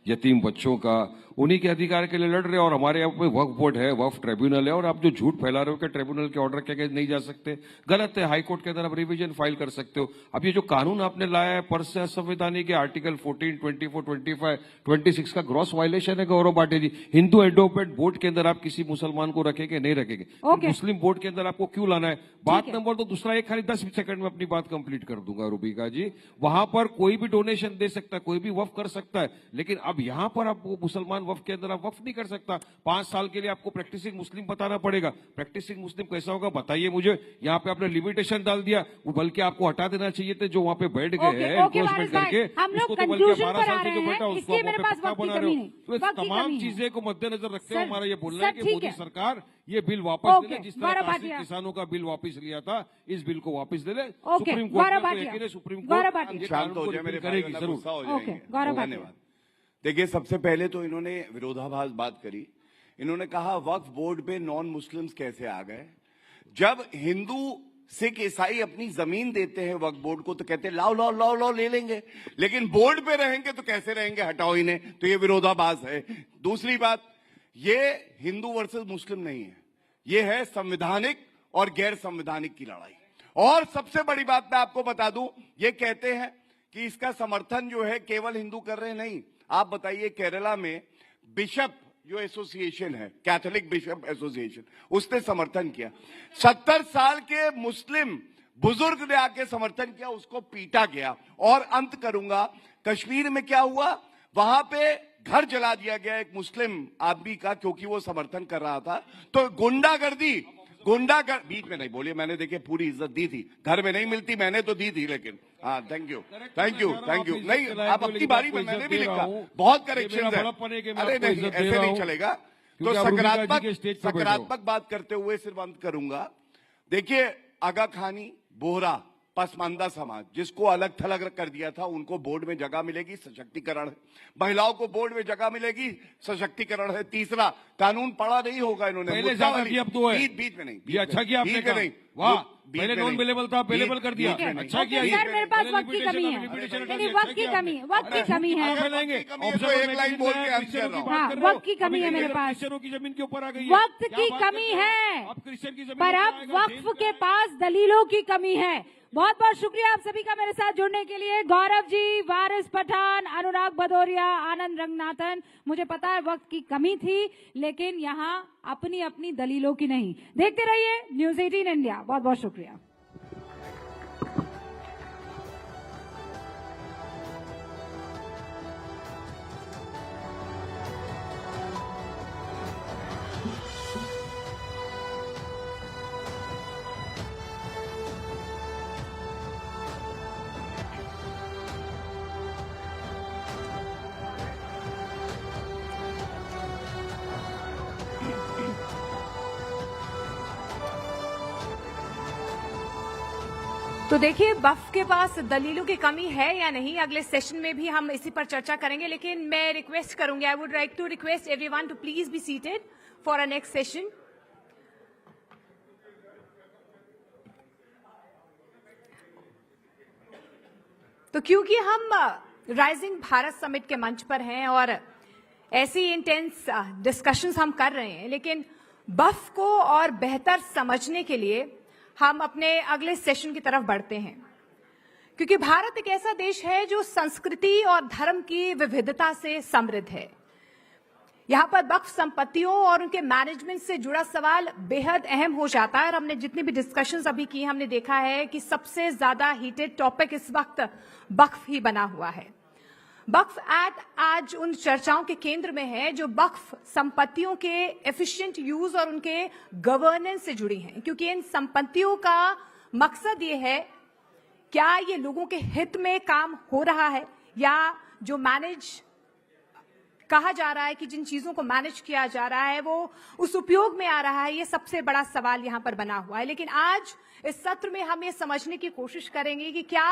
यतीम बच्चों का, उन्हीं के अधिकार के लिए लड़ रहे हैं। और हमारे यहाँ पे वक्फ बोर्ड है, वक्फ ट्रिब्यूनल है, और आप जो झूठ फैला रहे हो कि ट्रिब्यूनल के ऑर्डर के नहीं जा सकते, गलत है। हाई कोर्ट के अंदर आप रिवीजन फाइल कर सकते हो। अब ये जो कानून आपने लाया है पर से असंवैधानिक, आर्टिकल 14, 24, 25, 26 का ग्रॉस वायलेशन है। गौरव बाटे जी, हिंदू एडवोकेट बोर्ड के अंदर आप किसी मुसलमान को रखेंगे नहीं रखेंगे? मुस्लिम बोर्ड के अंदर आपको क्यों लाना है? बात नंबर 2, दूसरा, एक खाली 10 सेकंड में अपनी बात कंप्लीट कर दूंगा रूबिका जी। वहां पर कोई भी डोनेशन दे सकता है, कोई भी वक्फ कर सकता है, लेकिन अब यहां पर आप मुसलमान वक्फ के अंदर आप वक्फ नहीं कर सकता। 5 साल के लिए आपको प्रैक्टिसिंग मुस्लिम बताना पड़ेगा। प्रैक्टिसिंग मुस्लिम कैसा होगा बताइए मुझे। यहाँ पे आपने लिमिटेशन डाल दिया, वो बल्कि आपको हटा देना चाहिए थे जो वहाँ पे बैठ गए हैं एनक्रोचमेंट करके। उसको तो बल्कि 12 साल से जो बैठा उसको आप पक्का बना रहे हो। तो इस तमाम चीजें को मद्देनजर रखते हुए हमारा ये बोलना है कि मोदी सरकार ये बिल वापस ले ले। जिस तरह किसानों का बिल वापस लिया था, इस बिल को वापस ले ले। सुप्रीम कोर्ट, सुप्रीम कोर्ट शांत हो जाए, मेरे करेगी जरूर। धन्यवाद। देखिए, सबसे पहले तो इन्होंने विरोधाभास बात करी। इन्होंने कहा वक्फ बोर्ड पे नॉन मुस्लिम्स कैसे आ गए। जब हिंदू सिख ईसाई अपनी जमीन देते हैं वक्फ बोर्ड को तो कहते हैं लाओ लाओ लाओ लाओ ले लेंगे, लेकिन बोर्ड पे रहेंगे तो कैसे रहेंगे, हटाओ इन्हें। तो ये विरोधाभास है। दूसरी बात, ये हिंदू वर्सेस मुस्लिम नहीं है, ये है संवैधानिक और गैर संवैधानिक की लड़ाई। और सबसे बड़ी बात मैं आपको बता दूं, ये कहते हैं कि इसका समर्थन जो है केवल हिंदू कर रहे हैं। नहीं, आप बताइए, केरला में बिशप जो एसोसिएशन है, कैथोलिक बिशप एसोसिएशन, उसने समर्थन किया। 70 साल के मुस्लिम बुजुर्ग ने आके समर्थन किया, उसको पीटा गया। और अंत करूंगा, कश्मीर में क्या हुआ, वहां पे घर जला दिया गया एक मुस्लिम आदमी का, क्योंकि वो समर्थन कर रहा था। तो गुंडागर्दी बीच में नहीं बोलिए, मैंने देखिए पूरी इज्जत दी थी, घर में नहीं मिलती, मैंने तो दी थी, लेकिन हाँ थैंक यू नहीं, आप अपनी बारी में, मैंने भी लिखा, बहुत करेक्शन है। अरे नहीं, ऐसे नहीं चलेगा। तो सकारात्मक बात करते हुए सिर्फ अंत करूंगा। देखिए, आगा खानी, बोहरा, पसमानदा समाज, जिसको अलग थलग कर दिया था, उनको बोर्ड में जगह मिलेगी, सशक्तिकरण है। महिलाओं को बोर्ड में जगह मिलेगी, सशक्तिकरण है। तीसरा, कानून पढ़ा नहीं होगा इन्होंने, पहले ज्यादा किया, अब तो है बीच में नहीं। ये अच्छा किया आपने कहा, वाह, पहले नॉन अवेलेबल था, अवेलेबल कर दिया, अच्छा किया। सर, मेरे पास वक्त की कमी है, वक्त की कमी है, वक्त की कमी है, एक लाइन बोल के आंसर दो। हाँ, वक्त की कमी है मेरे पास, क्रिश्चियनों की जमीन के ऊपर आ गई, वक्त की कमी है, पर अब वक्फ के पास दलीलों की कमी है। बहुत बहुत शुक्रिया आप सभी का मेरे साथ जुड़ने के लिए। गौरव जी, वारिस पठान, अनुराग भदौरिया, आनंद रंगनाथन। मुझे पता है वक्त की कमी थी, लेकिन यहाँ अपनी अपनी दलीलों की नहीं। देखते रहिए न्यूज़ 18 इंडिया। बहुत बहुत शुक्रिया। तो देखिए, वक्फ के पास दलीलों की कमी है या नहीं, अगले सेशन में भी हम इसी पर चर्चा करेंगे। लेकिन मैं रिक्वेस्ट करूंगी, I would like to request everyone to please be seated for a next session. तो क्योंकि हम राइजिंग भारत समिट के मंच पर हैं और ऐसी इंटेंस डिस्कशंस हम कर रहे हैं, लेकिन वक्फ को और बेहतर समझने के लिए हम अपने अगले सेशन की तरफ बढ़ते हैं। क्योंकि भारत एक ऐसा देश है जो संस्कृति और धर्म की विविधता से समृद्ध है। यहाँ पर वक्फ संपत्तियों और उनके मैनेजमेंट से जुड़ा सवाल बेहद अहम हो जाता है। और हमने जितनी भी डिस्कशंस अभी की, हमने देखा है कि सबसे ज्यादा हीटेड टॉपिक इस वक्त वक्फ ही बना हुआ है। वक्फ एक्ट आज उन चर्चाओं के केंद्र में है जो वक्फ संपत्तियों के एफिशिएंट यूज और उनके गवर्नेंस से जुड़ी हैं। क्योंकि इन संपत्तियों का मकसद ये है, क्या ये लोगों के हित में काम हो रहा है, या जो मैनेज कहा जा रहा है कि जिन चीजों को मैनेज किया जा रहा है वो उस उपयोग में आ रहा है। ये सबसे बड़ा सवाल यहां पर बना हुआ है। लेकिन आज इस सत्र में हम ये समझने की कोशिश करेंगे कि क्या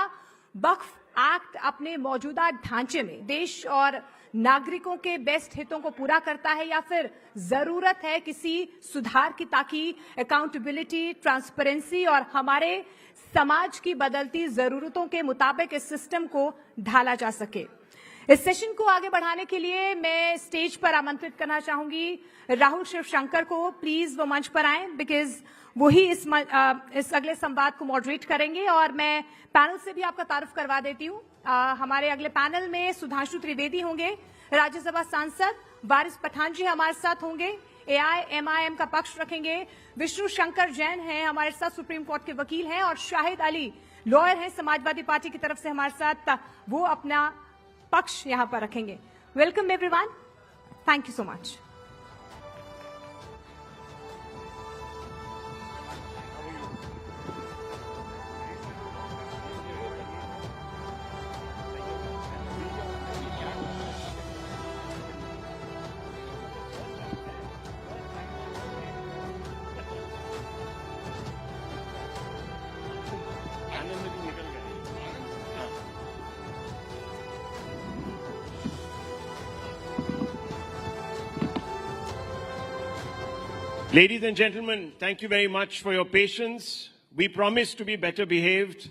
वक्फ एक्ट अपने मौजूदा ढांचे में देश और नागरिकों के बेस्ट हितों को पूरा करता है, या फिर जरूरत है किसी सुधार की, ताकि अकाउंटेबिलिटी, ट्रांसपेरेंसी और हमारे समाज की बदलती जरूरतों के मुताबिक इस सिस्टम को ढाला जा सके। इस सेशन को आगे बढ़ाने के लिए मैं स्टेज पर आमंत्रित करना चाहूंगी राहुल शिवशंकर को। प्लीज वो मंच पर आएं, बिकॉज वही इस अगले संवाद को मॉडरेट करेंगे। और मैं पैनल से भी आपका तारुफ करवा देती हूँ। हमारे अगले पैनल में सुधांशु त्रिवेदी होंगे, राज्यसभा सांसद। वारिस पठान जी हमारे साथ होंगे, AIMIM का पक्ष रखेंगे। विष्णु शंकर जैन हैं हमारे साथ, सुप्रीम कोर्ट के वकील हैं। और शाहिद अली लॉयर हैं, समाजवादी पार्टी की तरफ से हमारे साथ, वो अपना पक्ष यहां पर रखेंगे। Welcome everyone, thank you so much. Ladies and gentlemen, thank you very much for your patience. We promised to be better behaved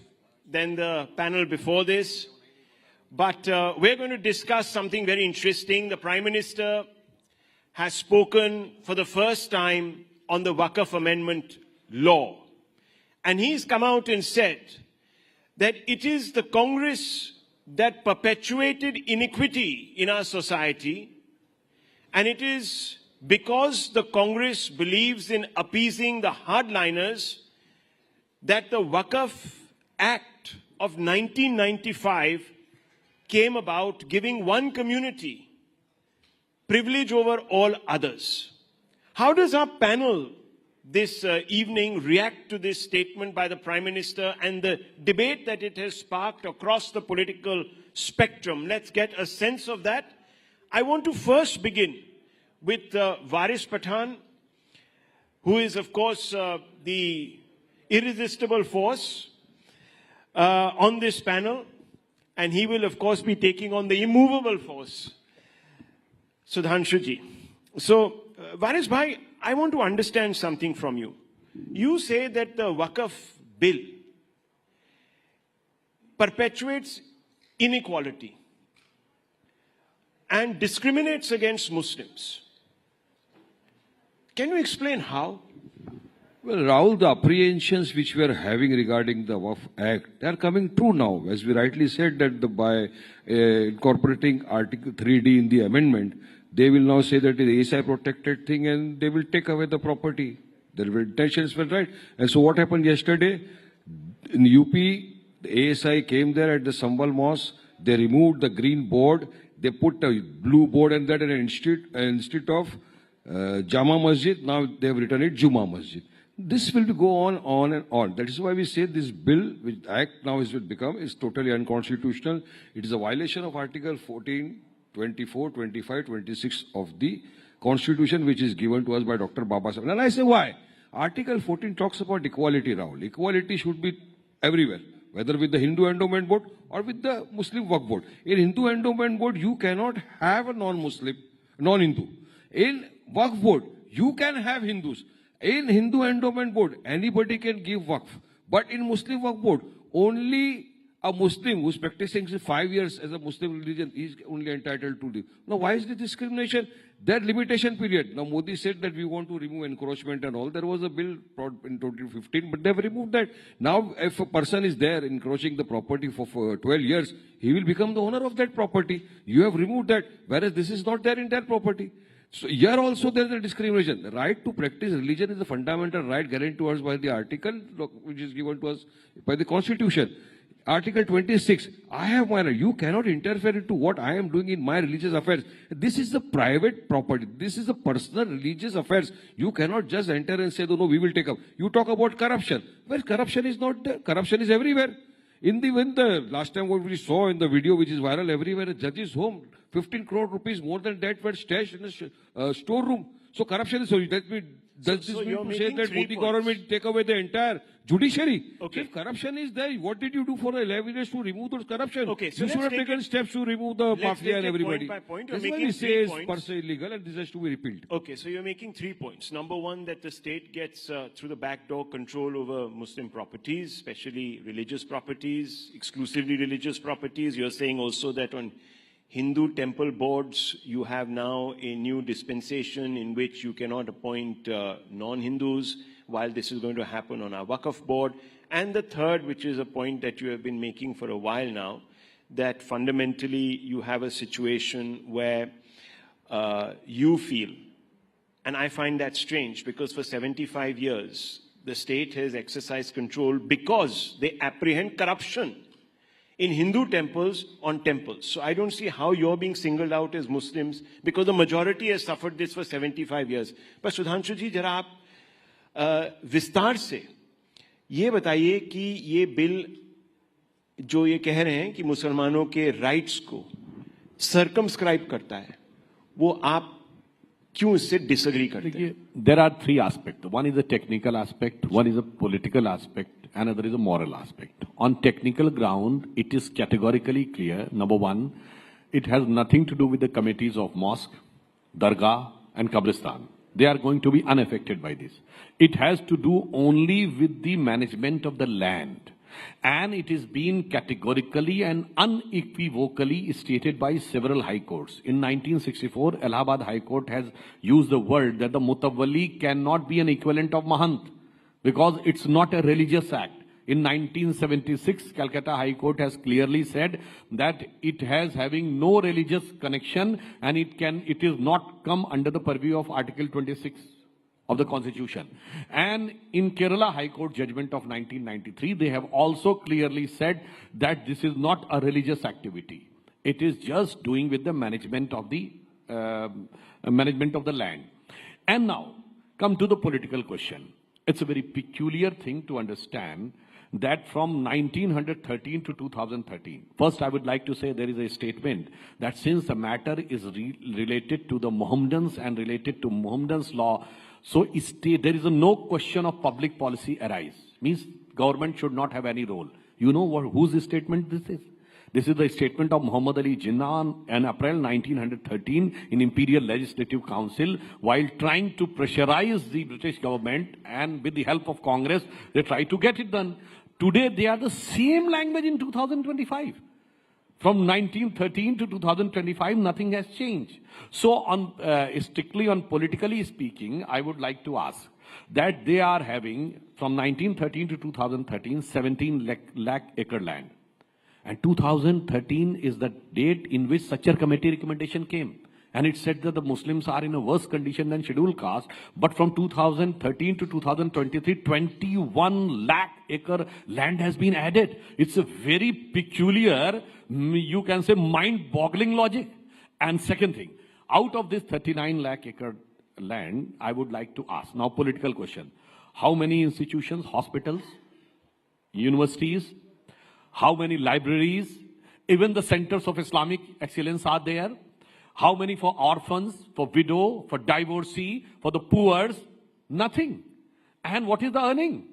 than the panel before this, but we're going to discuss something very interesting. The Prime Minister has spoken for the first time on the Wakf Amendment law, and he's come out and said that it is the Congress that perpetuated iniquity in our society, and it is because the Congress believes in appeasing the hardliners that the Wakf Act of 1995 came about, giving one community privilege over all others. How does our panel this evening react to this statement by the Prime Minister and the debate that it has sparked across the political spectrum? Let's get a sense of that. I want to first begin with Varis Pathan, who is, of course, the irresistible force on this panel, and he will, of course, be taking on the immovable force, Sudhanshu ji. So, Varis bhai, I want to understand something from you. You say that the Wakf bill perpetuates inequality and discriminates against Muslims. Can you explain how? Well, Rahul, the apprehensions which we are having regarding the Wakf Act, they are coming true now. As we rightly said, that by incorporating Article 3D in the amendment, they will now say that it is ASI protected thing and they will take away the property. Their intentions were right. And so what happened yesterday? In UP, the ASI came there at the Sambal Mosque. They removed the green board. They put a blue board and that instead of Jama Masjid, now they have written it Juma Masjid. This will go on and on. That is why we say this bill, which Act now is totally unconstitutional. It is a violation of Article 14, 24, 25, 26 of the Constitution, which is given to us by Dr. Baba Sahib. And I say why? Article 14 talks about equality, Rahul. Equality should be everywhere, whether with the Hindu Endowment Board or with the Muslim Waqf Board. In Hindu Endowment Board, you cannot have a non-Muslim, non-Hindu. In Waqf Board, you can have Hindus. In Hindu Endowment Board, anybody can give Waqf. But in Muslim Waqf Board, only a Muslim who is practicing 5 years as a Muslim religion is only entitled to live. Now, why is the discrimination? That limitation period. Now, Modi said that we want to remove encroachment and all. There was a bill brought in 2015, but they have removed that. Now, if a person is there encroaching the property for 12 years, he will become the owner of that property. You have removed that, whereas this is not there in their property. So here also there is a discrimination. The right to practice religion is a fundamental right guaranteed to us by the article which is given to us by the Constitution. Article 26, I have my right. You cannot interfere into what I am doing in my religious affairs. This is the private property. This is the personal religious affairs. You cannot just enter and say, no, we will take up. You talk about corruption. Well, corruption is not there. Corruption is everywhere. When the last time what we saw in the video, which is viral everywhere, a judge's home, 15 crore rupees, more than that were stashed in a storeroom. So corruption is, so let me, does this mean to say that Modi government take away the entire judiciary? Okay. If corruption is there, what did you do for 11 years to remove those corruption? Okay, so you should have taken steps to remove the mafia and everybody. Point by point. That's why we say it's per se illegal and this has to be repealed. Okay, so you're making 3 points. Number one, that the state gets through the back door control over Muslim properties, especially religious properties, exclusively religious properties. You're saying also that on Hindu temple boards, you have now a new dispensation in which you cannot appoint non-Hindus, while this is going to happen on our Wakf board. And the third, which is a point that you have been making for a while now, that fundamentally you have a situation where you feel, and I find that strange, because for 75 years, the state has exercised control because they apprehend corruption in Hindu temples on temples. So I don't see how you're being singled out as Muslims, because the majority has suffered this for 75 years. But Sudhanshu ji, जरा आप विस्तार से ये बताइए कि ये bill जो ये कह रहे हैं कि मुसलमानों के राइट्स को सर्कमस्क्राइब करता है, वो आप क्यों इससे डिसएग्री करते हैं? There are three aspects. One is a technical aspect, one is a political aspect, another is a moral aspect. On technical ground, it is categorically clear. Number one, it has nothing to do with the committees of mosque, dargah, and qabristan. They are going to be unaffected by this. It has to do only with the management of the land. And it is being categorically and unequivocally stated by several high courts. In 1964, Allahabad High Court has used the word that the mutawalli cannot be an equivalent of mahant because it's not a religious act. In 1976, Calcutta High Court has clearly said that it has having no religious connection and it is not come under the purview of Article 26 of the Constitution. And in Kerala High Court judgment of 1993, they have also clearly said that this is not a religious activity. It is just doing with the management of the land. And now, come to the political question. It's a very peculiar thing to understand that from 1913 to 2013, first I would like to say there is a statement that since the matter is related to the Mohammedans and related to Mohammedans law, so there is no question of public policy arise. Means government should not have any role. You know whose statement this is? This is the statement of Muhammad Ali Jinnah in April 1913 in Imperial Legislative Council while trying to pressurize the British government, and with the help of Congress, they try to get it done. Today, they are the same language in 2025. From 1913 to 2025, nothing has changed. So, strictly on politically speaking, I would like to ask that they are having, from 1913 to 2013, 17 lakh acre land. And 2013 is the date in which such a committee recommendation came. And it said that the Muslims are in a worse condition than scheduled caste. But from 2013 to 2023, 21 lakh acre land has been added. It's a very peculiar, you can say, mind-boggling logic. And second thing, out of this 39 lakh acre land, I would like to ask, now political question. How many institutions, hospitals, universities, how many libraries, even the centers of Islamic excellence are there? How many for orphans, for widow, for divorcee, for the poor? Nothing. And what is the earning?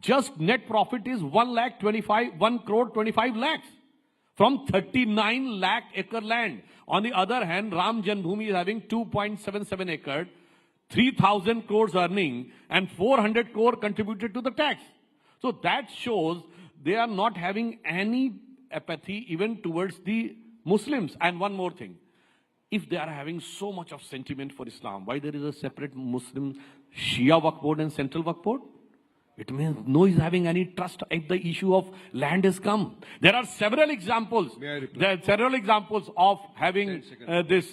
Just net profit is 1 crore 25 lakhs from 39 lakh acre land. On the other hand, Ram Janmabhoomi is having 2.77 acre, 3,000 crores earning, and 400 crore contributed to the tax. So that shows they are not having any apathy even towards the Muslims. And one more thing. If they are having so much of sentiment for Islam, why there is a separate Muslim Shia Waqf board and central Waqf board? It means no is having any trust if the issue of land has come. There are several examples. There are several examples of having this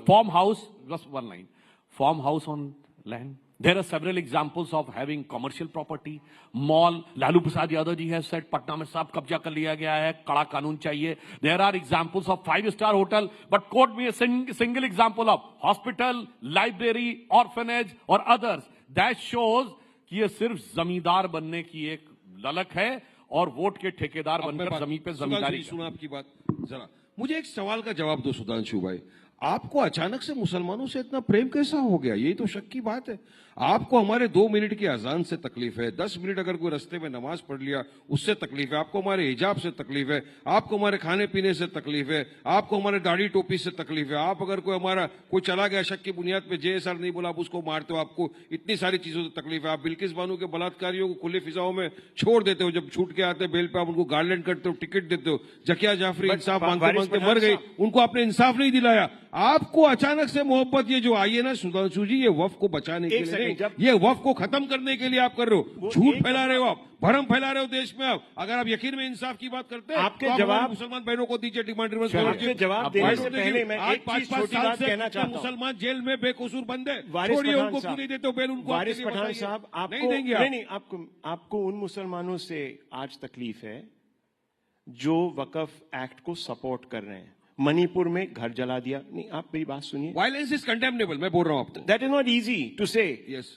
farmhouse, just one line, farmhouse on land. There are several examples of having commercial property, mall. Lalu Prasad Yadav ji has said, Patna mein sab kabja kar liya gaya hai, kada kanun chahiye. There are examples of 5-star hotel, but quote me a single example of hospital, library, orphanage or others. That shows कि ये सिर्फ जमींदार बनने की एक ललक है और वोट के ठेकेदार बनकर जमीन पे जमींदारी। सुनो आपकी बात जरा, मुझे एक सवाल का जवाब दो सुधांशु भाई। आपको अचानक से मुसलमानों से इतना प्रेम कैसा हो गया? ये तो शक की बात है। आपको हमारे 2 मिनट की अजान से तकलीफ है, 10 मिनट अगर कोई रस्ते में नमाज पढ़ लिया उससे तकलीफ है, आपको हमारे हिजाब से तकलीफ है, आपको हमारे खाने पीने से तकलीफ है, आपको हमारे दाढ़ी टोपी से तकलीफ है, आप अगर कोई चला गया शक की बुनियाद पे JSR नहीं बोला आप उसको मारते हो, आपको इतनी सारी चीजों से तकलीफ है, आप बिल्किस बानो के बलात्कारियों को खुले फिजाओं में छोड़ देते हो, जब छूट के आते बेल पे आप उनको गार्लैंड करते हो, टिकट देते हो, जकिया जाफरी इंसाफ मांगते मांगते मर गई, उनको आपने इंसाफ नहीं दिलाया। आपको अचानक से मोहब्बत ये जो आई है ना सुधांशु जी, ये वफ को बचाने के लिए, ये वफ को खत्म करने के लिए आप कर रहे हो, झूठ फैला रहे हो, आप भरम फैला रहे हो देश में। आप अगर आप यकीन में इंसाफ की बात करते हैं आपके तो जवाब मुसलमान बहनों को दीजिए, डिमांड रिवर्स आपके जवाब देने से पहले मैं एक चीज छोटी बात कहना चाहता हूं। मुसलमान जेल में बेकसूर बंद है, वारिस छोड़िए पठान उनको, साहब, क्यों नहीं देते हो बेल उनको? वारिस पठान साहब, नहीं देंगे नहीं, आपको उन मुसलमानों से आज तकलीफ है जो वकफ एक्ट को सपोर्ट कर रहे हैं। मणिपुर में घर जला दिया, नहीं आप मेरी बात सुनिए। वायलेंस इज कंडेमनेबल, मैं बोल रहा हूं आपको। That is not easy to say,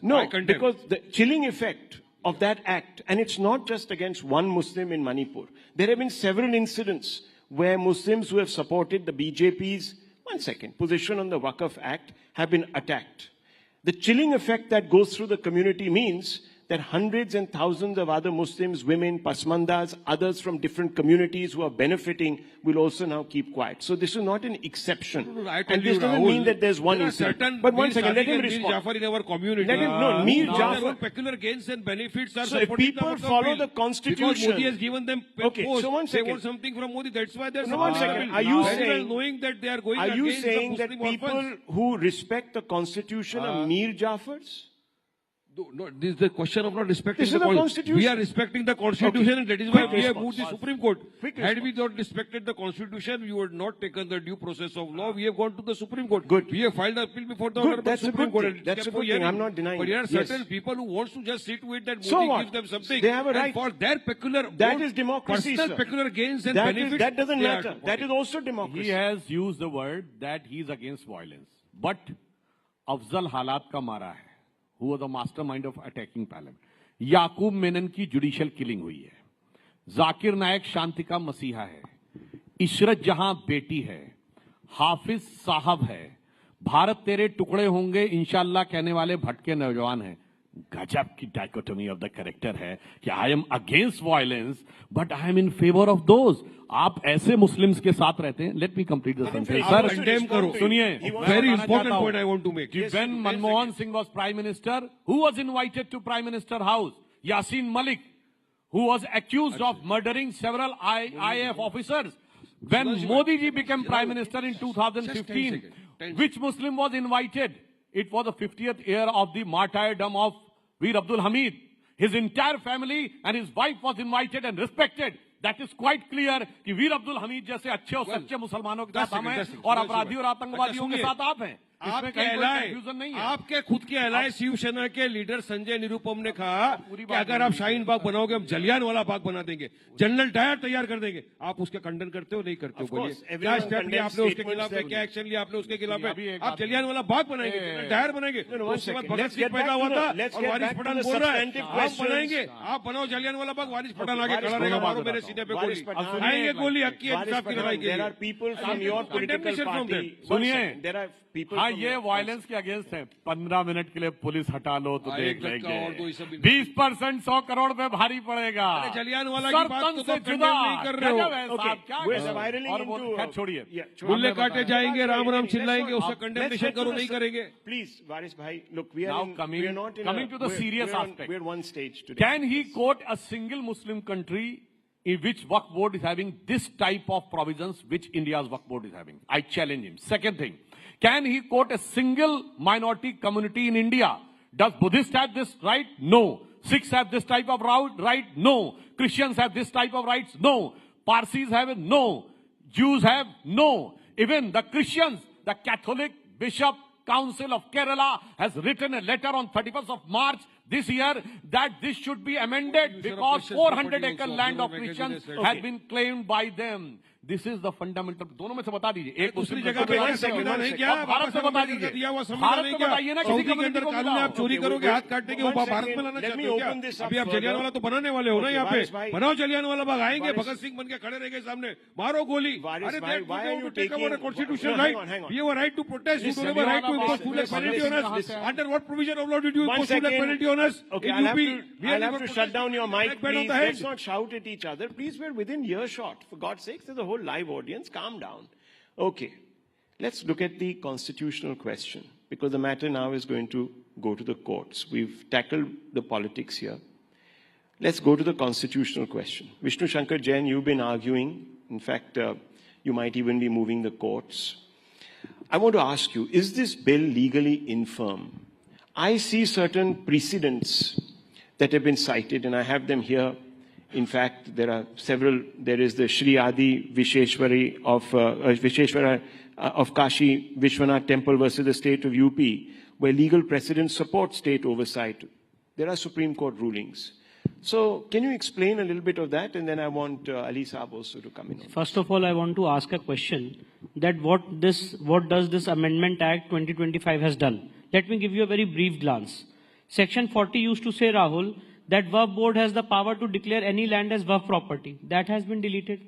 no, because the chilling effect of that act, and it's not just against one Muslim in Manipur. There have been several incidents where Muslims who have supported the BJP's position on the Wakf Act have been attacked. The chilling effect that goes through the community means that hundreds and thousands of other Muslims, women, pasmandas, others from different communities who are benefiting will also now keep quiet. So this is not an exception. And this doesn't mean that there's one incident. But one second, let him respond. Jafar in our community. Let him, no, Mir Jafar. Peculiar gains and benefits are so if people follow the constitution. Because Modi has given them okay, post, so one second. They want something from Modi. That's why they're one second. Are you saying, knowing that they are going are you against saying the that Muslim people orphans? who respect the constitution are Mir Jafars? No, this is the question of not respecting the Constitution. We are respecting the Constitution, and that is why Quick we have response. moved the Supreme Court. Quick Had we response. not respected the Constitution, we would not taken the due process of law. We have gone to the Supreme Court. Good. We have filed the appeal before the Good. Honorable That's a Supreme good Court. thing. and That's a therefore good thing. hearing. I'm not denying But there are it. certain Yes. people who wants to just sit with that So Modi what? gives them something. They have a And right. for their peculiar That own is democracy, personal sir. peculiar gains and That benefits. that doesn't they are- matter. That is also democracy. He has used the word that he is against violence. But Afzal Halat ka mara hai, who was the mastermind of attacking parliament. याकूब मेनन की judicial killing हुई है, जाकिर नायक शांति का मसीहा है, इशरत जहां बेटी है, हाफिज साहब है, भारत तेरे टुकड़े होंगे इंशाल्लाह कहने वाले भटके नौजवान हैं। गजब की डाइकोटोमी ऑफ द कैरेक्टर है कि I am against violence but I am in favour of those. आप ऐसे मुस्लिम्स के साथ रहते हैं। Let me complete the sentence sir, condemn करो। सुनिए, very important point I want to make. When Manmohan Singh was Prime Minister, who was invited to Prime Minister House? Yasin Malik, who was accused of murdering several IAF officers. When Modi ji became Prime Minister in 2015, which Muslim was invited? It was the 50th year of the martyrdom of Veer Abdul Hamid. His entire family and his wife was invited and respected. That is quite clear कि वीर अब्दुल हमीद जैसे अच्छे और सच्चे मुसलमानों के साथ हम हैं और अपराधी और आतंकवादियों के साथ आप हैं। आपके खुद के एलाय शिवसेना के लीडर संजय निरुपम ने कहा कि अगर आप शाहीन बाग बनाओगे हम जलियान वाला बाग बना देंगे, जनरल डायर तैयार कर देंगे। आप उसका खंडन करते हो नहीं करते हो? बोलिए क्या स्टेप लिया आपने उसके खिलाफ, क्या एक्शन लिया आपने उसके खिलाफ? आप जलियान वाला बाग बनाएंगे, जनरल डायर बनेंगे। उसके बाद भगत सिंह पैदा हुआ था और वारिस पठान बोल रहा है आप बनाएंगे, आप बनाओ जलियान वाला बाग, वारिस पठान आगे खड़ा रहेगा, मारो मेरे सीने पे गोली, आएंगे गोली हक की इंसाफ की लड़ाई के लिए। सुनिए, हाँ ये वायलेंस के अगेंस्ट है। 15 मिनट के लिए पुलिस हटा लो तो देख लेंगे, 20% 100 करोड़ पे भारी पड़ेगा। जलियानवाला की बात तो जुदा नहीं कर रहे हो। छोड़िए, गुल्ले काटे जाएंगे, राम राम चिल्लाएंगे, उसका कंडेमनेशन करो, नहीं करेंगे। प्लीज वारिस भाई, look, we are now coming to the serious aspect. We're one stage today. Can he quote a single Muslim country in which Wakf board is having this type of provisions which India's Wakf board is having? I challenge him. Second thing, can he quote a single minority community in India? Does Buddhists have this right? No. Sikhs have this type of right? No. Christians have this type of rights? No. Parsis have it? No. Jews have? No. Even the Christians, the Catholic Bishop Council of Kerala has written a letter on 31st of March this year that this should be amended because 400-acre land of Christians has been claimed by them. This is the fundamental. दोनों में से बता दीजिए. एक दूसरी जगह पे संविधान है क्या? भारत से बता दीजिए. दिया हुआ संविधान है क्या? सऊदी के अंदर कानून आप चोरी करोगे, हाथ काटने के वो भारत में लाना चाहते हो क्या? अभी आप जलियांवाला तो बनाने वाले हो ना यहाँ पे. बनाओ जलियांवाला बाग, आएंगे भगत सिंह बन के खड़े रहेंगे सामने, मारो गोली. अरे take over a constitutional right. We have a right to protest. You don't have a right to impose full penalty on us. Under what provision of law did you impose full penalty on us? Okay, I'll have to shut down your mic, please. Let's not shout at each other. Please, we're within earshot. For God's sake, there's a whole live audience. Calm down. Okay, let's look at the constitutional question, because the matter now is going to go to the courts. We've tackled the politics here. Let's go to the constitutional question. Vishnu Shankar Jain, you've been arguing. In fact, you might even be moving the courts. I want to ask you, is this bill legally infirm? I see certain precedents that have been cited, and I have them here. In fact, there are several. There is the Shri Adi Visheshwari of Kashi Vishwanath Temple versus the state of UP, where legal precedents support state oversight. There are Supreme Court rulings. So can you explain a little bit of that? And then I want Ali Saab also to come in. First of all, I want to ask a question that what does this Amendment Act 2025 has done? Let me give you a very brief glance. Section 40 used to say, Rahul, that Wakf board has the power to declare any land as Wakf property. That has been deleted.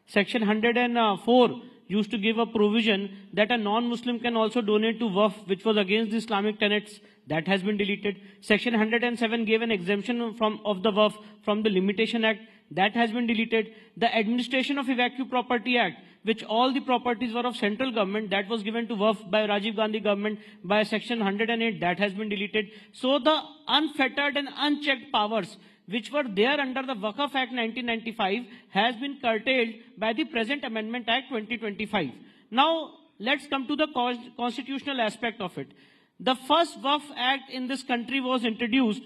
Section 104 used to give a provision that a non-Muslim can also donate to Wakf, which was against the Islamic tenets. That has been deleted. Section 107 gave an exemption of the Wakf from the Limitation Act. That has been deleted. The Administration of Evacuee Property Act, which all the properties were of central government, that was given to Wakf by Rajiv Gandhi government by Section 108, that has been deleted. So the unfettered and unchecked powers which were there under the Wakf Act 1995 has been curtailed by the present Amendment Act 2025. Now, let's come to the constitutional aspect of it. The first Wakf Act in this country was introduced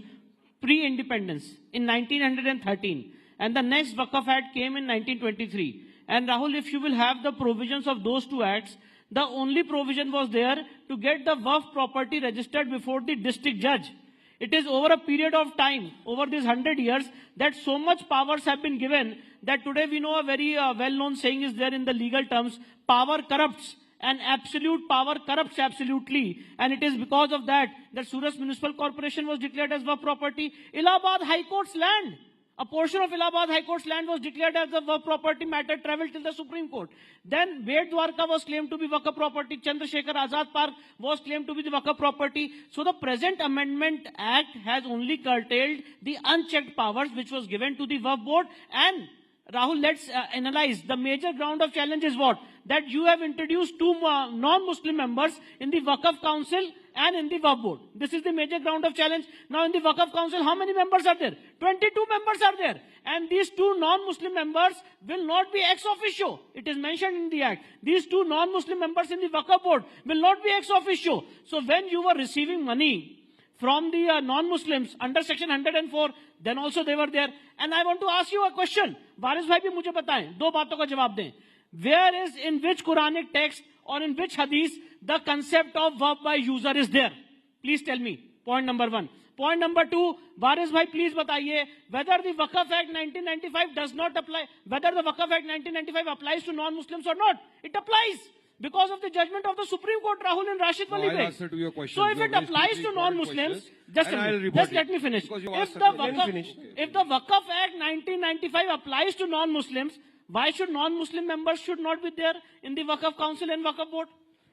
pre-independence in 1913, and the next Wakf Act came in 1923. And Rahul, if you will have the provisions of those two acts, the only provision was there to get the Wakf property registered before the district judge. It is over a period of time, over these 100 years, that so much powers have been given that today we know a very well-known saying is there in the legal terms, power corrupts. And absolute power corrupts absolutely. And it is because of that Surat Municipal Corporation was declared as Wakf property. Allahabad High Court's land, a portion of Allahabad High Court's land was declared as a Wakf property matter, travelled till the Supreme Court. Then Bed Dwarka was claimed to be Wakf property. Chandrasekhar Azad Park was claimed to be the Wakf property. So the present Amendment Act has only curtailed the unchecked powers which was given to the Wakf board. And Rahul, let's analyze. The major ground of challenge is what? That you have introduced two non-Muslim members in the Wakf Council and in the Wakf board. This is the major ground of challenge. Now in the Wakf Council, how many members are there? 22 members are there. And these two non-Muslim members will not be ex officio. It is mentioned in the Act. These two non-Muslim members in the Wakf board will not be ex officio. So when you were receiving money from the non-Muslims under Section 104, then also they were there. And I want to ask you a question. Waris bhai bhi mujhe bataएं, दो बातों का जवाब दें. Where is, in which Quranic text or in which hadith the concept of Wakf by user is there? Please tell me. Point number one. Point number two, Waris bhai, please bataiye whether the Wakf Act 1995 does not apply, whether the Wakf Act 1995 applies to non-Muslims or not. It applies. Because of the judgment of the Supreme Court, Rahul and Rashid Wali Beg. So if it applies to non-Muslims, just let me finish. If the Wakf Act 1995 applies to non-Muslims, why should non-Muslim members should not be there in the Wakf Council and Wakf Board?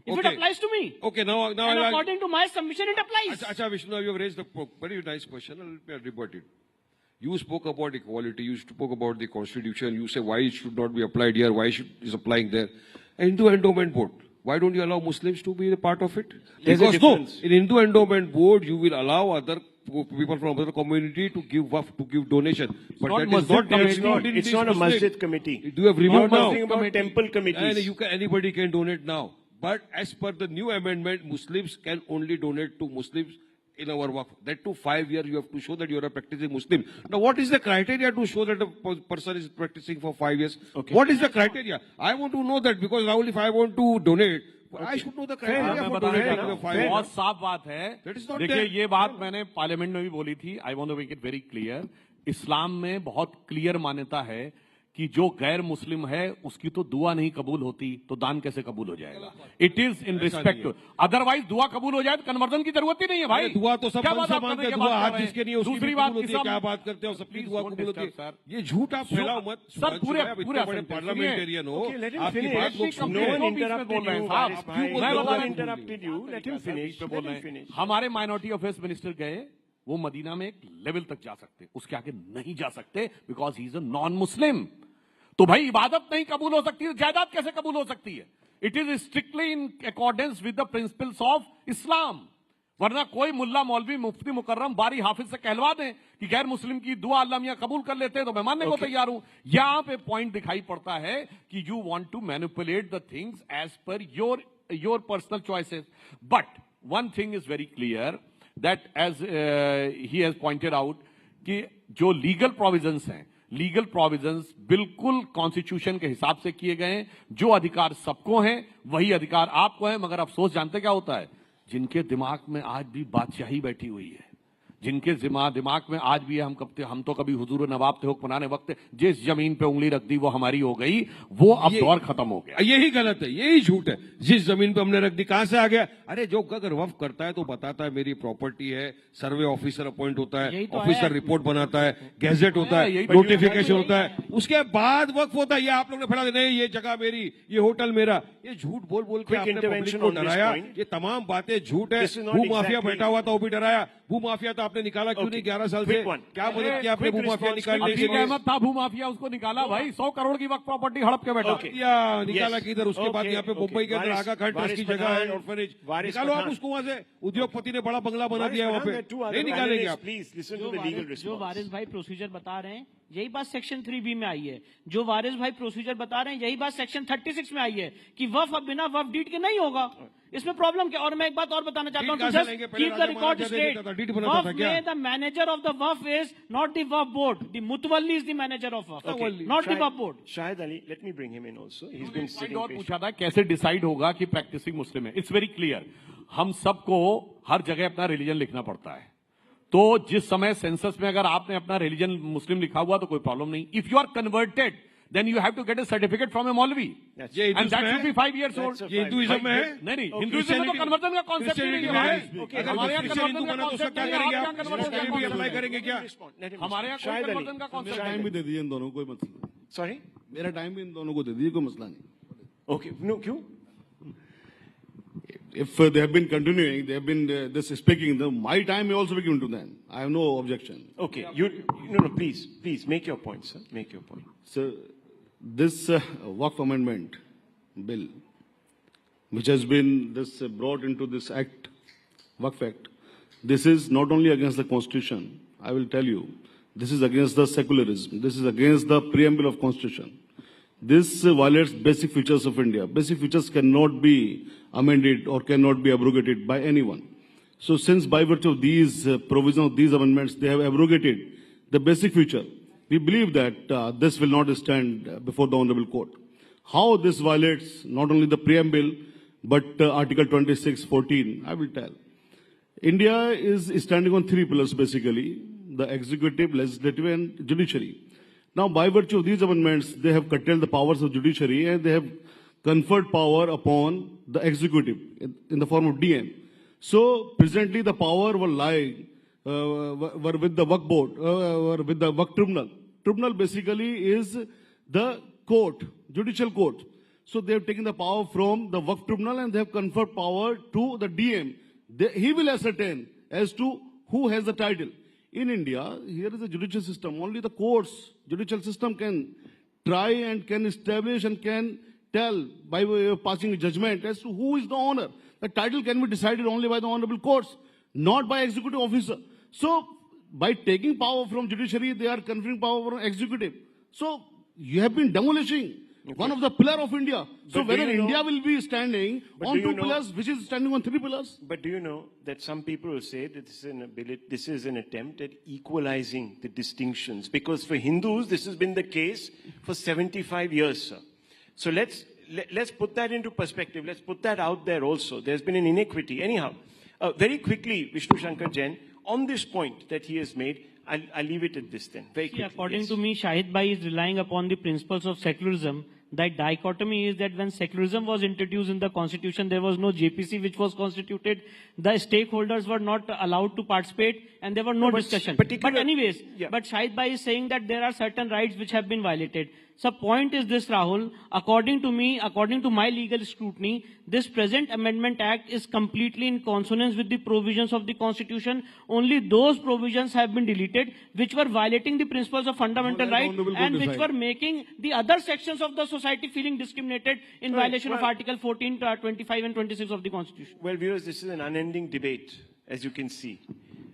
If it applies to me. Okay, now and according to my submission, it applies. Acha Vishnu, you have raised a very nice question. I'll rebut it. You spoke about equality. You spoke about the Constitution. You say why it should not be applied here, why is applying there. Hindu Endowment Board. Why don't you allow Muslims to be a part of it? Because no, in Hindu Endowment Board, you will allow other people from other community to give Wakf, to give donation. But it's not a masjid committee. Do you have reviewed now? Talking about temple committees. And anybody can donate now. But as per the new amendment, Muslims can only donate to Muslims in our Wakf. That too 5 years you have to show that you are a practicing Muslim. Now what is the criteria to show that a person is practicing for 5 years? Okay. What is the criteria? I want to know that, because Rahul, if I want to donate I should know the criteria for donating the file. बहुत साफ बात है. देखिए ये बात मैंने parliament में भी बोली थी. I want to make it very clear. इस्लाम में बहुत क्लियर मान्यता है कि जो गैर मुस्लिम है उसकी तो दुआ नहीं कबूल होती, तो दान कैसे कबूल हो जाएगा? It is in respect to, otherwise दुआ कबूल हो जाए तो कन्वर्जन की जरूरत ही नहीं है भाई. दुआ तो सब मानते हैं, दुआ हाथ जिसके नहीं उसकी दूसरी बात होती है. क्या बात करते हो, सबकी दुआ कबूल होती है. ये झूठ आप फैलाओ मत सर. पूरे पार्लियामेंटेरियन हो, आपकी बात लोग सुन रहे हैं. हमारे माइनॉरिटी अफेयर्स मिनिस्टर गए, वो मदीना में एक लेवल तक जा सकते, उसके आगे नहीं जा सकते, because he is a non Muslim. तो भाई इबादत नहीं कबूल हो सकती, जायदाद कैसे कबूल हो सकती है? It is strictly in accordance with the principles of Islam. वरना कोई मुल्ला मौलवी मुफ्ती मुकर्रम बारी हाफिज से कहलवा दें कि गैर मुस्लिम की दुआ अल्लाह मियां कबूल कर लेते हैं, तो मैं मानने को तैयार हूं. यहां पे पॉइंट दिखाई पड़ता है कि you want to manipulate the things as per your personal choices. But one thing is very clear that as he has pointed out कि जो लीगल प्रोविजंस हैं, लीगल प्रोविजंस बिल्कुल कॉन्स्टिट्यूशन के हिसाब से किए गए हैं. जो अधिकार सबको हैं वही अधिकार आपको है. मगर अफसोस जानते क्या होता है? जिनके दिमाग में आज भी बादशाही बैठी हुई है, जिनके दिमाग में आज भी है हम तो कभी हुजूर नवाब थे हुक्मरान वक्त, जिस जमीन पे उंगली रख दी वो हमारी हो गई, वो अब दौर खत्म हो गया. यही गलत है, यही झूठ है. जिस जमीन पे हमने रख दी कहां से आ गया? अरे जो अगर वक्फ करता है तो बताता है मेरी प्रॉपर्टी है, सर्वे ऑफिसर अपॉइंट होता है, ऑफिसर रिपोर्ट बनाता है, गैजेट होता है, नोटिफिकेशन होता है, उसके बाद वक्फ होता है. ये आप लोग ने फैला देना, ये जगह मेरी, ये होटल मेरा, ये झूठ बोल बोल के आपने पब्लिक को डराया. ये तमाम बातें झूठ है. भू माफिया बैठा हुआ था वो भी डराया. भू माफिया तो आपने निकाला क्यों नहीं 11 साल से? क्या मदद किया आपने भू माफिया निकालने के लिए? अहमद था भू माफिया, उसको निकाला भाई. 100 करोड़ की वक्त प्रॉपर्टी हड़प के बैठा निकाला किधर? उसके बाद यहाँ पे मुंबई के अंदर आगा खड़ ट्रस्ट की जगह है, ऑर्फनेज, निकालो आप उसको वहां से. उद्योगपति ने बड़ा बंगला बना दिया वहां पे, नहीं निकालेंगे आप. जो वारिस भाई प्रोसीजर बता रहे हैं यही बात सेक्शन 3B में आई है. जो वारिस भाई प्रोसीजर बता रहे हैं यही बात सेक्शन 36 में आई है कि वफ अब बिना वफ डीड के नहीं होगा. इसमें प्रॉब्लम क्या? और मैं एक बात और बताना चाहता हूं, just keep the record straight. Waqf में the manager of the Waqf is not the Waqf board. The mutawalli is the manager of Waqf, not the Waqf board. Shahid Ali, let me bring him in also. He has been sitting. और पूछा था कैसे decide होगा कि practising मुस्लिम है. It's very clear. हम सबको हर जगह अपना रिलीजन लिखना पड़ता है. तो जिस समय सेंसस में अगर आपने अपना रिलीजन मुस्लिम लिखा हुआ तो कोई प्रॉब्लम नहीं. If you are converted then you have to get a certificate from a Maulvi, and that should be 5 years old. ये हिंदुइज्म में है? नहीं, हिंदुइज्म में तो कन्वर्जन का कॉन्सेप्ट ही नहीं है भाई. हमारे यहाँ कन्वर्जन का कॉन्सेप्ट क्या करेंगे आप? अप्लाई करेंगे क्या? हमारे यहाँ कन्वर्जन का कॉन्सेप्ट. टाइम भी दे दीजिए इन दोनों को, कोई मसला नहीं. सॉरी, मेरा टाइम भी इन दोनों को दे दीजिए, कोई मसला नहीं. ओके, नो, क्यों? If they have been continuing, they have been this speaking, my time may also be given to them. I have no objection. Okay, no, please make your point, sir. Make your point. So, this Wakf amendment bill, which has been brought into this act, Wakf Act, this is not only against the Constitution. I will tell you, this is against the secularism. This is against the preamble of Constitution. This violates basic features of India. Basic features cannot be amended or cannot be abrogated by anyone. So since by virtue of these provisions of these amendments, they have abrogated the basic feature, we believe that this will not stand before the Honorable Court. How this violates not only the preamble, but Article 26(14), I will tell. India is standing on 3 pillars basically: the executive, legislative and judiciary. Now, by virtue of these amendments, they have curtailed the powers of judiciary and they have conferred power upon the executive in the form of DM. So, presently, the power will lie were with the Wakf board, were with the Wakf tribunal. Tribunal basically is the court, judicial court. So, they have taken the power from the Wakf tribunal and they have conferred power to the DM. He will ascertain as to who has the title. In India, here is a judicial system. Only the courts, judicial system can try and can establish and can tell by way of passing a judgment as to who is the owner. The title can be decided only by the honorable courts, not by executive officer. So, by taking power from judiciary, they are conferring power from executive. So, you have been demolishing one of the pillars of India. So whether India will be standing on 2 pillars, which is standing on 3 pillars? But do you know that some people will say that this is an attempt at equalizing the distinctions? Because for Hindus, this has been the case for 75 years, sir. So let's let's put that into perspective. Let's put that out there also. There's been an inequity. Anyhow, very quickly, Vishnu Shankar Jain, on this point that he has made, I'll leave it at this then. Very quickly. According to me, Shahid Bhai is relying upon the principles of secularism. That dichotomy is that when secularism was introduced in the constitution, there was no JPC which was constituted. The stakeholders were not allowed to participate and there were no discussion. But anyways, but Shahid Bhai is saying that there are certain rights which have been violated. So point is this, Rahul, according to me, according to my legal scrutiny, this present Amendment Act is completely in consonance with the provisions of the Constitution. Only those provisions have been deleted which were violating the principles of fundamental rights and which were making the other sections of the society feeling discriminated in violation of Article 14, 25 and 26 of the Constitution. Well, viewers, this is an unending debate, as you can see.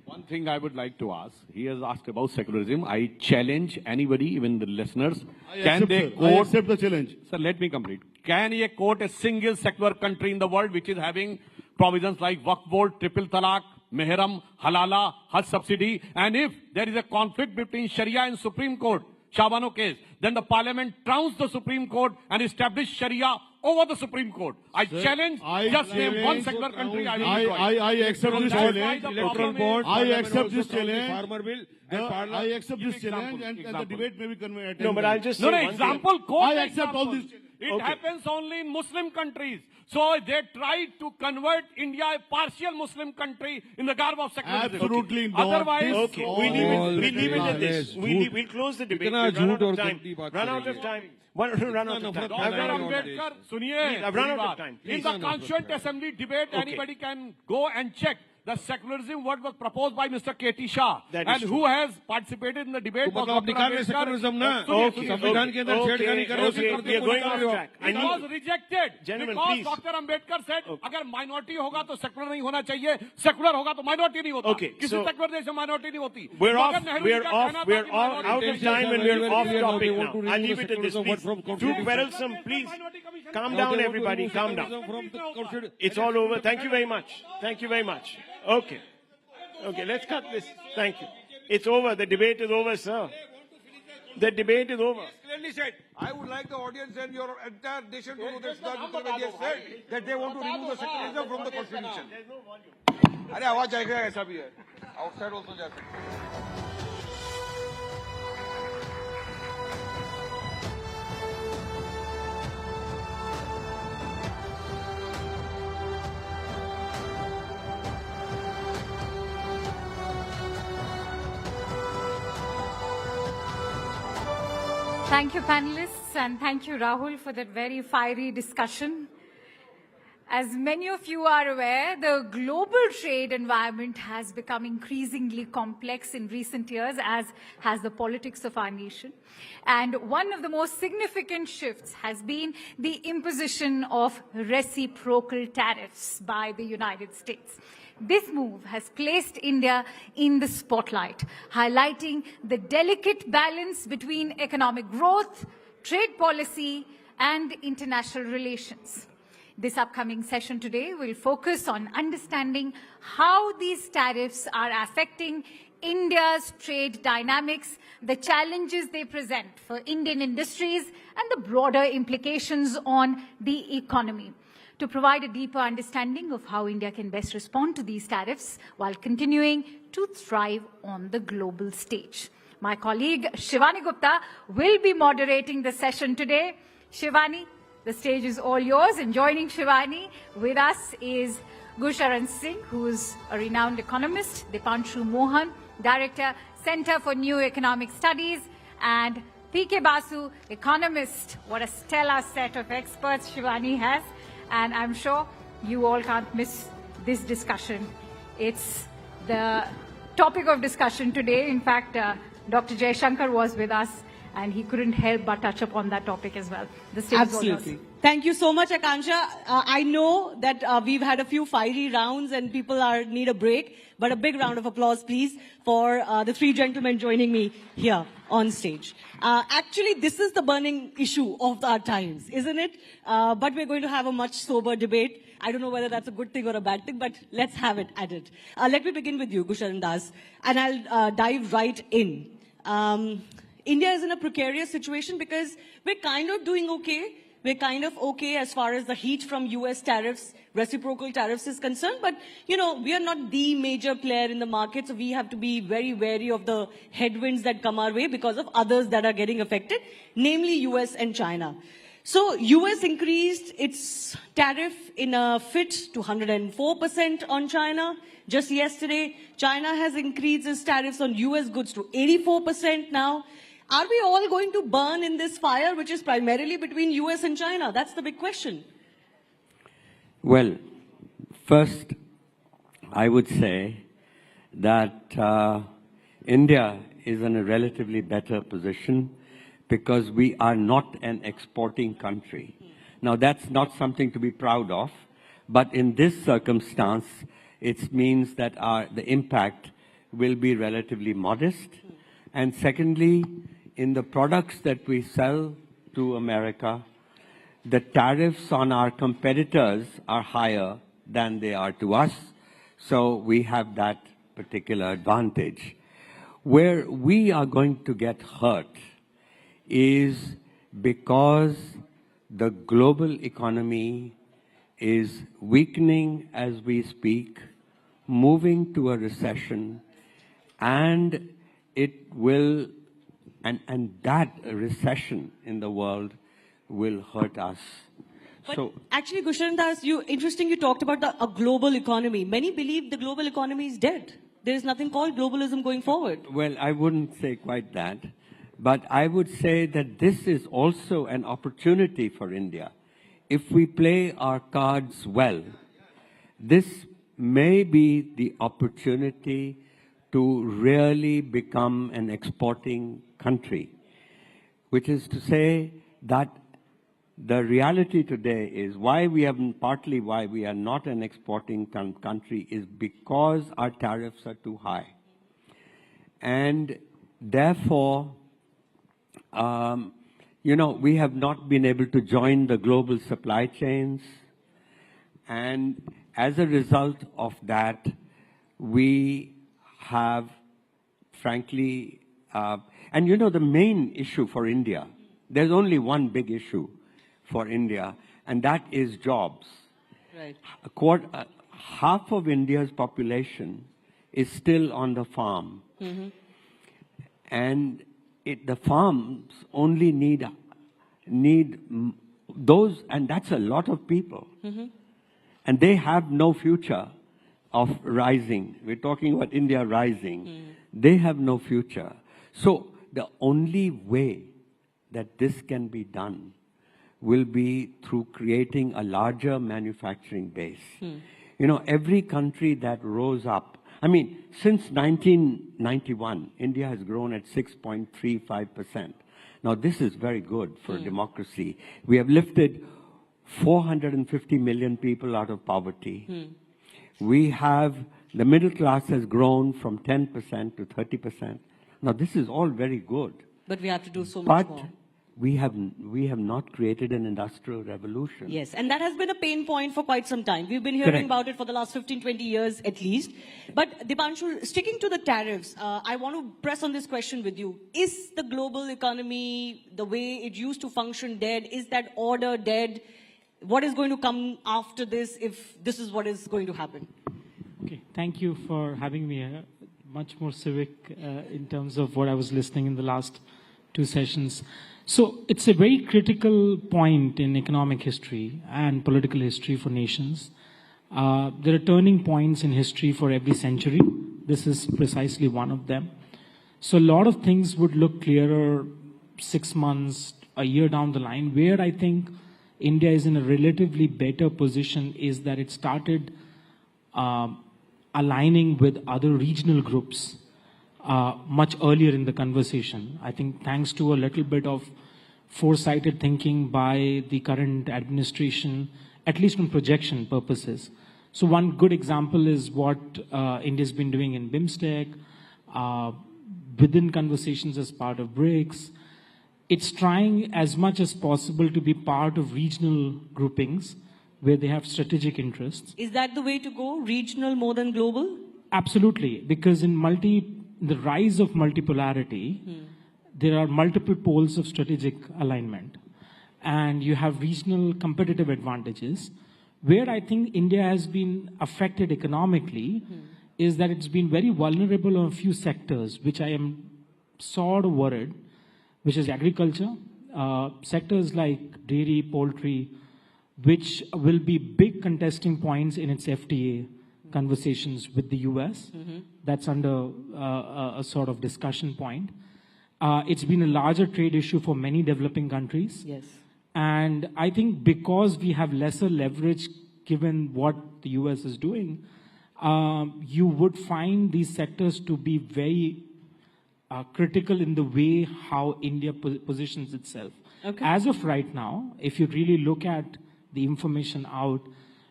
One thing I would like to ask, he has asked about secularism. I challenge anybody, even the listeners. I accept the challenge. Sir, let me complete. Can you quote a single secular country in the world which is having provisions like Wakf board, triple talaq, Mehram, Halala, Hajj subsidy? And if there is a conflict between Sharia and Supreme Court, Shabano case, then the Parliament trounced the Supreme Court and established Sharia over the Supreme Court. I challenge, just name one secular country. I accept this challenge. I accept this challenge. I accept this challenge and the debate may be convenient. No, but I'll just say example. I accept all this. It happens only in Muslim countries. So they tried to convert India a partial Muslim country in the garb of secularism. Absolutely not. Otherwise, we leave it at this. We'll close the debate. Run out of time. Run out of time. Run out of time. I've run out of time. In the Constituent Assembly debate, anybody can go and check. The secularism what was proposed by Mr. K.T. Shah and who has participated in the debate was Dr. Secularism, na? Okay, we are going off track. It was rejected Gentlemen, because please. Dr. Ambedkar said, अगर minority होगा तो secular नहीं होना चाहिए, secular होगा तो minority नहीं होता. Okay, किसी secular देश में minority नहीं होती. We're out of time and we're off topic now. I'll leave it at this, please. Too quarrelsome, please. Calm down, everybody. Calm down. It's all over. Thank you very much. Thank you very much. Okay. Okay, let's cut this. Thank you. It's over. The debate is over, sir. The debate is over. Clearly said, I would like the audience and your entire nation to know that Sudha has said that they want to remove the secularism from the constitution. अरे आवाज आएगा ऐसा भी है. Outside also जा सकते. Thank you, panelists, and thank you, Rahul, for that very fiery discussion. As many of you are aware, the global trade environment has become increasingly complex in recent years, as has the politics of our nation. And one of the most significant shifts has been the imposition of reciprocal tariffs by the United States. This move has placed India in the spotlight, highlighting the delicate balance between economic growth, trade policy, and international relations. This upcoming session today will focus on understanding how these tariffs are affecting India's trade dynamics, the challenges they present for Indian industries, and the broader implications on the economy. To provide a deeper understanding of how India can best respond to these tariffs while continuing to thrive on the global stage. My colleague Shivani Gupta will be moderating the session today. Shivani, the stage is all yours. And joining Shivani with us is Gusharan Singh, who is a renowned economist, Dipanshu Mohan, Director, Center for New Economic Studies, and P.K. Basu, economist. What a stellar set of experts Shivani has. And I'm sure you all can't miss this discussion. It's the topic of discussion today. In fact, Dr. Jaishankar was with us, and he couldn't help but touch upon that topic as well. The stage Absolutely. Thank you so much, Akansha. I know that we've had a few fiery rounds and people need a break, but a big round of applause, please, for the three gentlemen joining me here on stage. Actually, this is the burning issue of our times, isn't it? But we're going to have a much sober debate. I don't know whether that's a good thing or a bad thing, but let's have it at it. Let me begin with you, Gusharan Das, and I'll dive right in. India is in a precarious situation because we're kind of doing okay, We're kind of okay as far as the heat from US tariffs, reciprocal tariffs is concerned. But, you know, we are not the major player in the market. So we have to be very wary of the headwinds that come our way because of others that are getting affected, namely US and China. So US increased its tariff in a fit to 104% on China. Just yesterday, China has increased its tariffs on US goods to 84% now. Are we all going to burn in this fire, which is primarily between US and China? That's the big question. Well, first, I would say that India is in a relatively better position because we are not an exporting country. Now, that's not something to be proud of, but in this circumstance, it means that the impact will be relatively modest. And secondly, in the products that we sell to America, the tariffs on our competitors are higher than they are to us, so we have that particular advantage. Where we are going to get hurt is because the global economy is weakening as we speak, moving to a recession, and it will and that recession in the world will hurt us. But actually, Gushrandas, interesting you talked about a global economy. Many believe the global economy is dead. There is nothing called globalism going forward. Well, I wouldn't say quite that, but I would say that this is also an opportunity for India. If we play our cards well, this may be the opportunity to really become an exporting country, which is to say that the reality today is partly why we are not an exporting country is because our tariffs are too high. And therefore, we have not been able to join the global supply chains. And as a result of that, we have, frankly, the main issue for India, there's only one big issue for India, and that is jobs. Right. Half of India's population is still on the farm. Mm-hmm. And the farms only need those, and that's a lot of people. Mm-hmm. And they have no future of rising. We're talking about India rising. Mm. They have no future. So the only way that this can be done will be through creating a larger manufacturing base. Every country that rose up, since 1991, India has grown at 6.35%. Now, this is very good for democracy. We have lifted 450 million people out of poverty. The middle class has grown from 10% to 30%. Now, this is all very good. But we have to do so much more. But we have not created an industrial revolution. Yes, and that has been a pain point for quite some time. We've been hearing about it for the last 15, 20 years at least. But Dipanshu, sticking to the tariffs, I want to press on this question with you. Is the global economy, the way it used to function, dead? Is that order dead? What is going to come after this if this is what is going to happen? Okay, thank you for having me here. Much more civic in terms of what I was listening in the last two sessions. So it's a very critical point in economic history and political history for nations. There are turning points in history for every century. This is precisely one of them. So a lot of things would look clearer 6 months, a year down the line. Where I think India is in a relatively better position is that it started aligning with other regional groups much earlier in the conversation. I think thanks to a little bit of foresighted thinking by the current administration, at least from projection purposes. So one good example is what India's been doing in BIMSTEC, within conversations as part of BRICS. It's trying as much as possible to be part of regional groupings where they have strategic interests. Is that the way to go? Regional more than global? Absolutely, because in the rise of multipolarity, there are multiple poles of strategic alignment. and you have regional competitive advantages. Where I think India has been affected economically is that it's been very vulnerable on a few sectors, which I am sort of worried, which is agriculture, sectors like dairy, poultry, which will be big contesting points in its FTA conversations with the US. That's under a sort of discussion point. It's been a larger trade issue for many developing countries. Yes. And I think because we have lesser leverage given what the US is doing, you would find these sectors to be very critical in the way how India positions itself. Okay. As of right now, if you really look at the information out,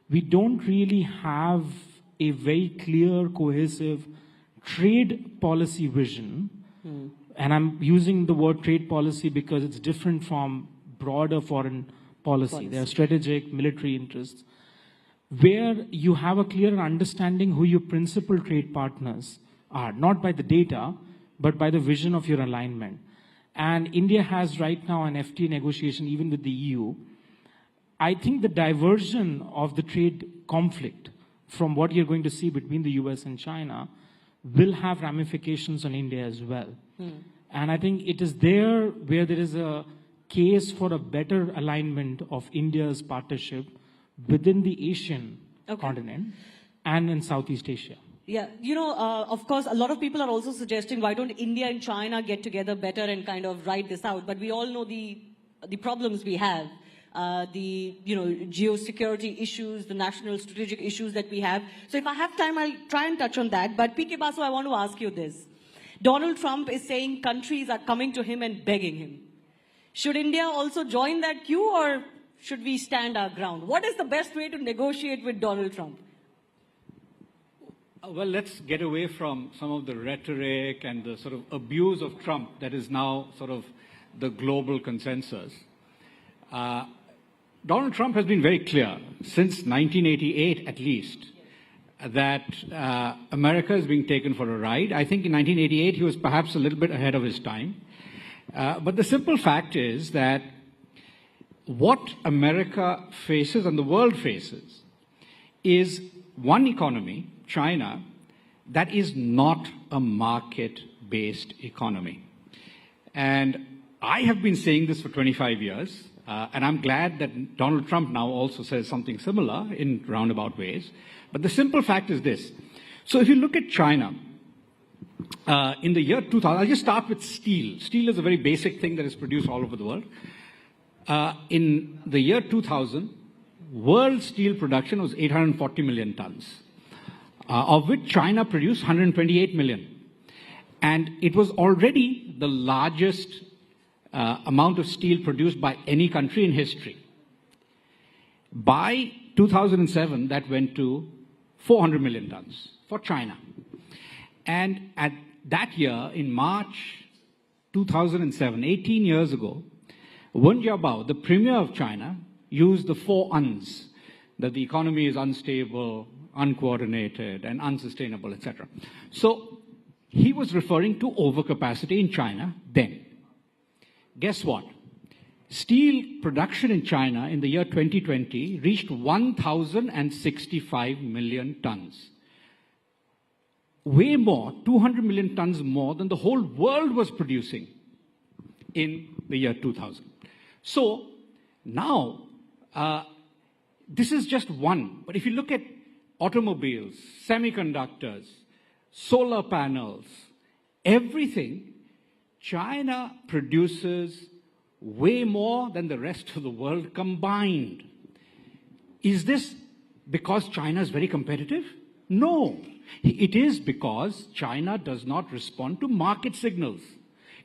we don't really have a very clear, cohesive trade policy vision. And I'm using the word trade policy because it's different from broader foreign policy. There are strategic, military interests, where you have a clear understanding who your principal trade partners are, not by the data, but by the vision of your alignment. And India has right now an FTA negotiation, even with the EU. I think the diversion of the trade conflict from what you're going to see between the US and China will have ramifications on India as well. And I think it is there where there is a case for a better alignment of India's partnership within the Asian continent and in Southeast Asia. Yeah, you know, of course, a lot of people are also suggesting why don't India and China get together better and kind of ride this out. But we all know the problems we have, the geosecurity issues, the national strategic issues that we have. So if I have time, I'll try and touch on that. But PK Basu, I want to ask you this. Donald Trump is saying countries are coming to him and begging him. Should India also join that queue, or should we stand our ground? What is the best way to negotiate with Donald Trump? Well, let's get away from some of the rhetoric and the sort of abuse of Trump that is now sort of the global consensus. Donald Trump has been very clear, since 1988 at least, that America is being taken for a ride. I think in 1988 he was perhaps a little bit ahead of his time. But the simple fact is that what America faces and the world faces is one economy, China, that is not a market-based economy. And I have been saying this for 25 years, and I'm glad that Donald Trump now also says something similar in roundabout ways. But the simple fact is this. So if you look at China, in the year 2000, I'll just start with steel. Steel is a very basic thing that is produced all over the world. In the year 2000, world steel production was 840 million tons, of which China produced 128 million. And it was already the largest amount of steel produced by any country in history. By 2007, that went to 400 million tons for China. And at that year, in March 2007, 18 years ago, Wen Jiabao, the premier of China, used the 4 uns, that the economy is unstable, uncoordinated, and unsustainable, etc. So he was referring to overcapacity in China then. Guess what? Steel production in China in the year 2020 reached 1,065 million tons. Way more, 200 million tons more than the whole world was producing in the year 2000. So now, this is just one. But if you look at automobiles, semiconductors, solar panels, everything, China produces way more than the rest of the world combined. Is this because China is very competitive? No. It is because China does not respond to market signals.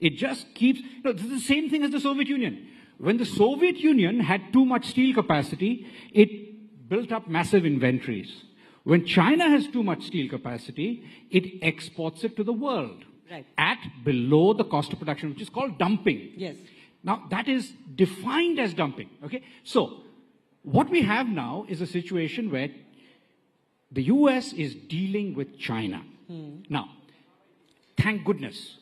It just keeps, this is the same thing as the Soviet Union. When the Soviet Union had too much steel capacity, it built up massive inventories. When China has too much steel capacity, it exports it to the world at below the cost of production, which is called dumping. Yes. Now, that is defined as dumping. Okay? So, what we have now is a situation where the US is dealing with China. Now, thank goodness,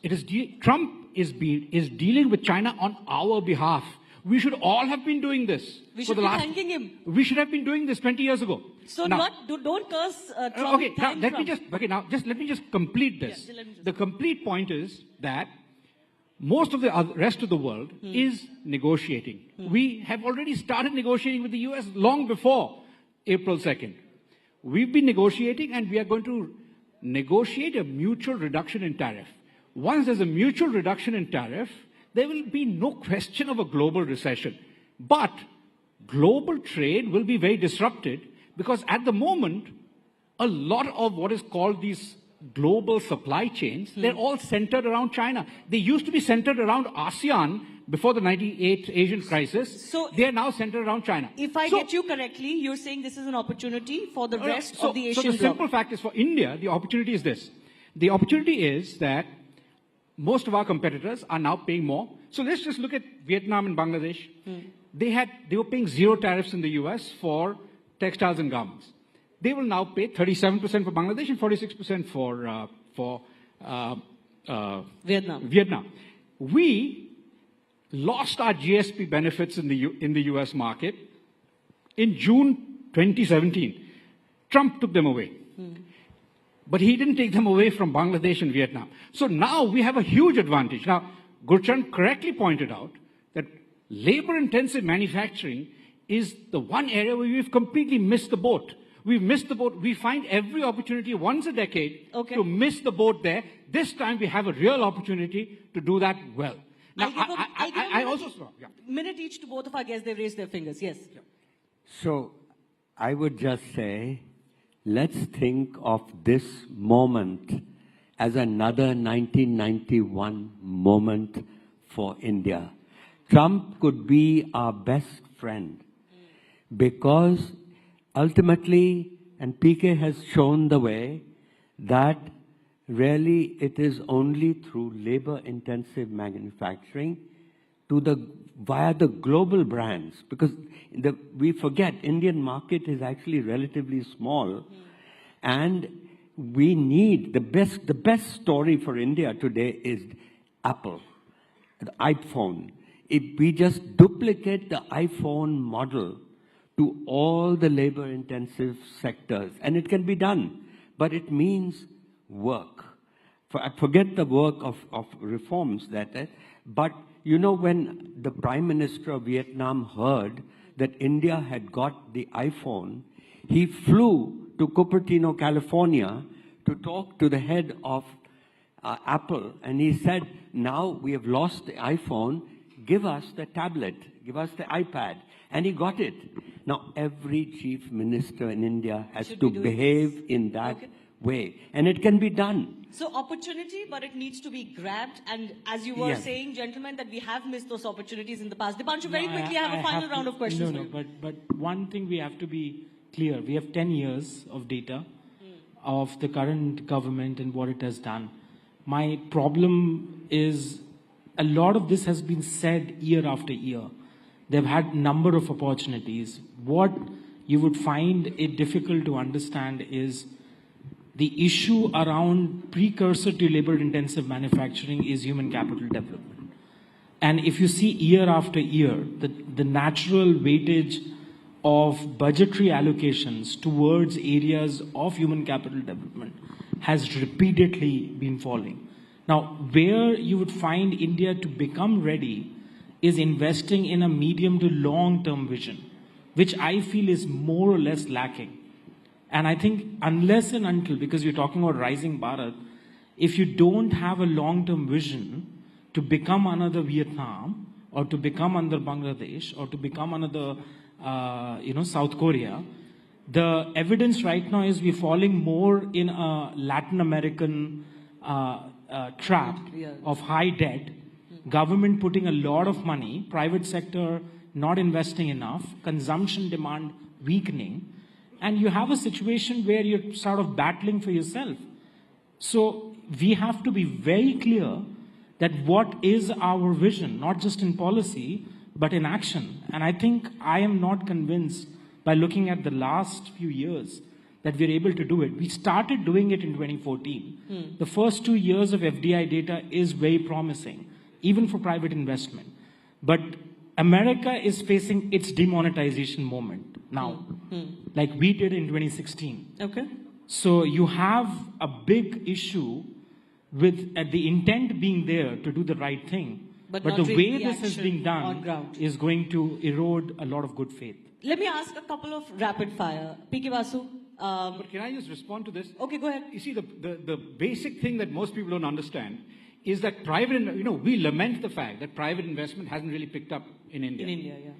Trump is dealing with China on our behalf. We should all have been doing this. We for should the be last, thanking him. We should have been doing this 20 years ago. So now, don't curse Trump. Okay, now let me just complete this. Yeah, the complete point is that most of the rest of the world is negotiating. We have already started negotiating with the US long before April 2nd. We've been negotiating, and we are going to negotiate a mutual reduction in tariff. Once there's a mutual reduction in tariff, there will be no question of a global recession. But global trade will be very disrupted because at the moment, a lot of what is called these global supply chains, they're all centered around China. They used to be centered around ASEAN before the 98 Asian crisis. So they are now centered around China. If I get you correctly, you're saying this is an opportunity for the rest of the Asian bloc. So the simple fact is, for India, the opportunity is this. The opportunity is that most of our competitors are now paying more. So let's just look at Vietnam and Bangladesh. They were paying zero tariffs in the US for textiles and garments. They will now pay 37% for Bangladesh and 46% for Vietnam. We lost our GSP benefits in the US market in June 2017. Trump took them away. But he didn't take them away from Bangladesh and Vietnam. So now we have a huge advantage. Now, Gurchan correctly pointed out that labor-intensive manufacturing is the one area where we've completely missed the boat. We've missed the boat. We find every opportunity once a decade to miss the boat there. This time we have a real opportunity to do that well. Now, I also saw. Yeah. Minute each to both of our guests. They've raised their fingers. Yes. Yeah. So I would just say, let's think of this moment as another 1991 moment for India. Trump could be our best friend because ultimately, and PK has shown the way, that really it is only through labor-intensive manufacturing via the global brands, because we forget Indian market is actually relatively small, and we need the best story for India today is Apple, the iPhone. If we just duplicate the iPhone model to all the labor-intensive sectors, and it can be done, but it means work. Forget the work of reforms but you know, when the Prime Minister of Vietnam heard that India had got the iPhone, he flew to Cupertino, California to talk to the head of Apple, and he said, now we have lost the iPhone, give us the tablet, give us the iPad. And he got it. Now, every chief minister in India has to behave in that way. And it can be done. So opportunity, but it needs to be grabbed. And as you were saying, gentlemen, that we have missed those opportunities in the past. Dipanshu, very quickly, I have a final round of questions. But one thing we have to be clear. We have 10 years of data of the current government and what it has done. My problem is a lot of this has been said year after year. They've had a number of opportunities. What you would find it difficult to understand is the issue around precursor to labor-intensive manufacturing is human capital development. And if you see year after year, the natural weightage of budgetary allocations towards areas of human capital development has repeatedly been falling. Now, where you would find India to become ready is investing in a medium to long-term vision, which I feel is more or less lacking. And I think unless and until, because you're talking about Rising Bharat, if you don't have a long-term vision to become another Vietnam, or to become another Bangladesh, or to become another, South Korea, the evidence right now is we're falling more in a Latin American trap of high debt, government putting a lot of money, private sector not investing enough, consumption demand weakening, and you have a situation where you're sort of battling for yourself. So we have to be very clear that what is our vision, not just in policy, but in action. And I think I am not convinced by looking at the last few years that we're able to do it. We started doing it in 2014. The first 2 years of FDI data is very promising, even for private investment. But America is facing its demonetization moment now, like we did in 2016. Okay. So you have a big issue with the intent being there to do the right thing, but not the really way the this is action being on done ground. is going to erode a lot of good faith. Let me ask a couple of rapid fire. P.K. Vasu. But can I just respond to this? Okay, go ahead. You see, the basic thing that most people don't understand is that private, we lament the fact that private investment hasn't really picked up in India. In India, yeah.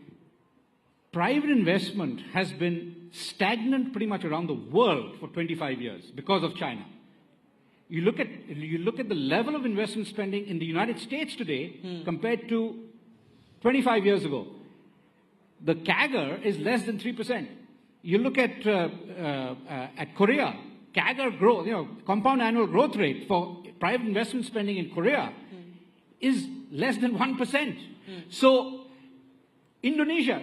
Private investment has been stagnant pretty much around the world for 25 years because of China. You look at the level of investment spending in the United States today compared to 25 years ago. The CAGR is less than 3%. You look at Korea, CAGR growth, compound annual growth rate for private investment spending in Korea is less than 1%. So Indonesia,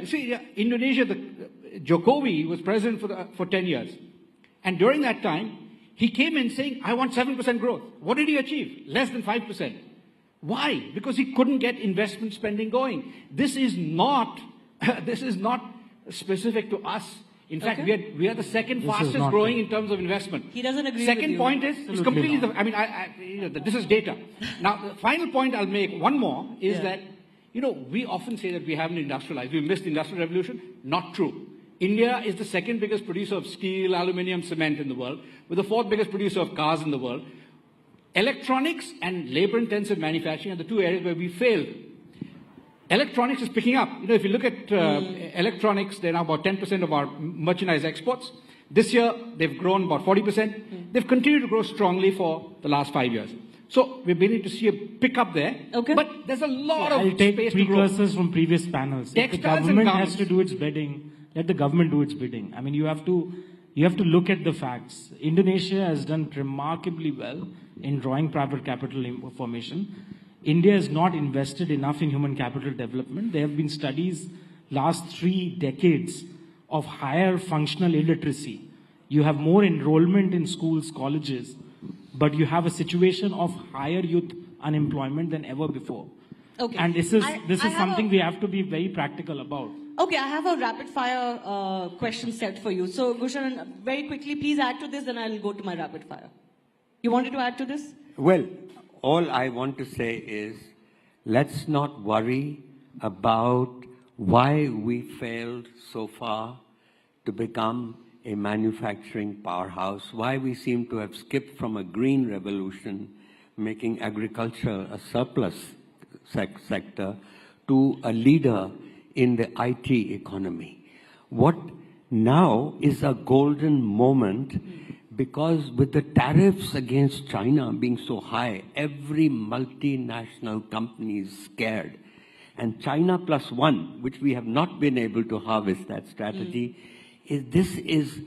Jokowi was president for 10 years. And during that time, he came in saying, I want 7% growth. What did he achieve? Less than 5%. Why? Because he couldn't get investment spending going. This is not specific to us. In fact, we are the second fastest growing in terms of investment. He doesn't agree with you. Second point is, it's completely, this is data. Now, the final point I'll make, one more, is that, we often say that we haven't industrialized. We missed the industrial revolution. Not true. India is the second biggest producer of steel, aluminium, cement in the world. We're the fourth biggest producer of cars in the world. Electronics and labor-intensive manufacturing are the two areas where we failed. Electronics is picking up. If you look at electronics, they're now about 10% of our merchandise exports. This year, they've grown about 40%. They've continued to grow strongly for the last 5 years. So we're beginning to see a pickup there. Okay. But there's a lot of I'll take space to grow. precursors from previous panels. If the government has to do its bidding, let the government do its bidding. I mean, you have to look at the facts. Indonesia has done remarkably well in drawing private capital formation. India has not invested enough in human capital development. There have been studies last 3 decades of higher functional illiteracy. You have more enrollment in schools, colleges, but you have a situation of higher youth unemployment than ever before. Okay. And this is something we have to be very practical about. Okay, I have a rapid fire question set for you. So, Gushan, very quickly, please add to this, then I'll go to my rapid fire. You wanted to add to this? Well, all I want to say is, let's not worry about why we failed so far to become a manufacturing powerhouse, why we seem to have skipped from a green revolution, making agriculture a surplus sector, to a leader in the IT economy. What now is a golden moment, because with the tariffs against China being so high, every multinational company is scared. And China plus one, which we have not been able to harvest that strategy, this is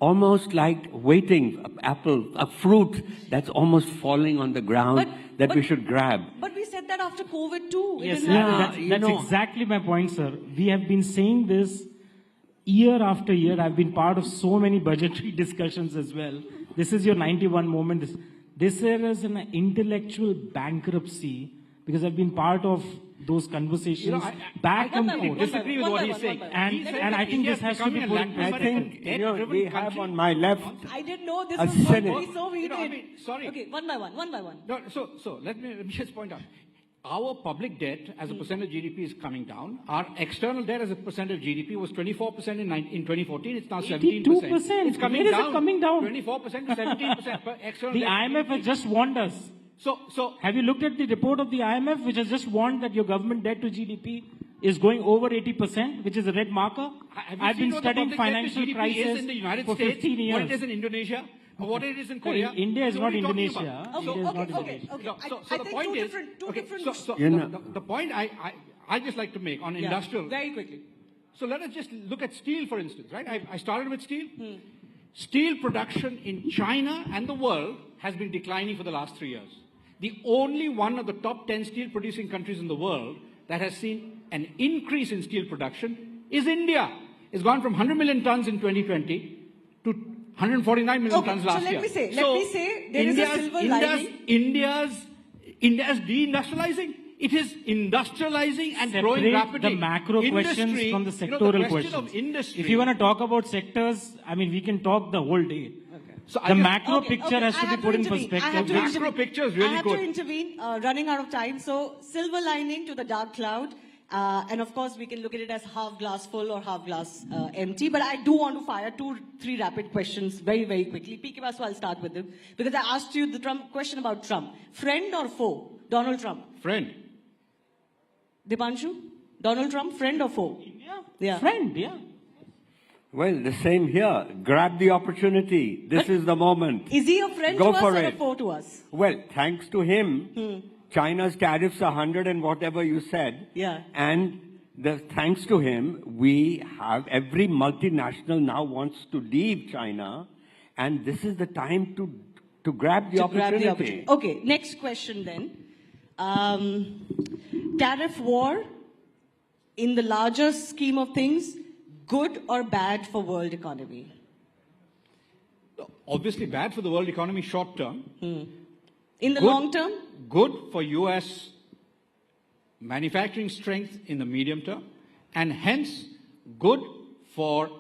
almost like waiting, a fruit that's almost falling on the ground that we should grab. But we said that after COVID too. Yes, that's exactly my point, sir. We have been saying this year after year. I've been part of so many budgetary discussions as well. This is your 91 moment. This year is an intellectual bankruptcy, because I've been part of those conversations back and forth. I disagree with what he's saying. And I think this has to be put in I think we have on my left I didn't know this a was going to Senate. be so heated. Sorry. Okay, one by one. No, so let me just point out. Our public debt as a percent of GDP is coming down. Our external debt as a percent of GDP was 24% in 2014. It's now 17%. 82%. It's coming Where is down. it coming down? 24% to 17%. But external The debt. IMF has just warned us. So have you looked at the report of the IMF, which has just warned that your government debt to GDP is going over 80%, which is a red marker? I've been studying financial crisis in the United for States, 15 years. what it is in Indonesia, or what it is in Korea. India is not Indonesia. So the point is, the point I just like to make on industrial. Very quickly. So let us just look at steel, for instance, right? I started with steel. Steel production in China and the world has been declining for the last 3 years. The only one of the top 10 steel producing countries in the world that has seen an increase in steel production is India. It's gone from 100 million tons in 2020 to 149 million tons last year. Let me say there is a silver lining. India's deindustrializing. It is industrializing and Separate growing rapidly. the macro questions from the sectoral the question questions. of industry. If you want to talk about sectors, I mean, we can talk the whole day. So The macro picture has to be put in I perspective. have to Macro picture is really I have good. to intervene, running out of time. So, silver lining to the dark cloud. And of course, we can look at it as half glass full or half glass empty. But I do want to fire 2-3 rapid questions very, very quickly. PK Basu, I'll start with them. Because I asked you the question about Trump. Friend or foe? Donald Trump. Friend. Dipanshu? Donald Trump, friend or foe? Yeah. Friend, yeah. Well, the same here. Grab the opportunity. This is the moment. Is he a friend Go to us for or a it. foe to us? Well, thanks to him, China's tariffs are 100 and whatever you said. Yeah. And thanks to him, we have every multinational now wants to leave China, and this is the time to grab the opportunity. Okay, next question then. Tariff war, in the larger scheme of things, good or bad for world economy? Obviously bad for the world economy short term. In the long term? Good for US manufacturing strength in the medium term, and hence good for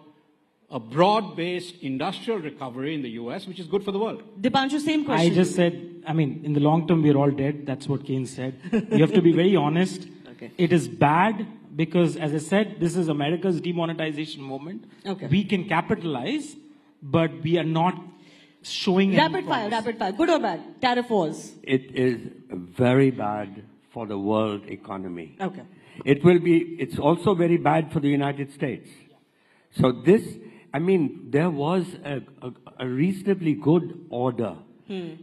a broad-based industrial recovery in the US, which is good for the world. Dipanshu, same question. I just said, I mean, in the long term, we're all dead. That's what Keynes said. You have to be very honest. Okay. It is bad because, as I said, this is America's demonetization moment. Okay. We can capitalize, but we are not showing Rapid fire. Good or bad? Tariff wars. It is very bad for the world economy. Okay. It's also very bad for the United States. So this, I mean, there was a reasonably good order.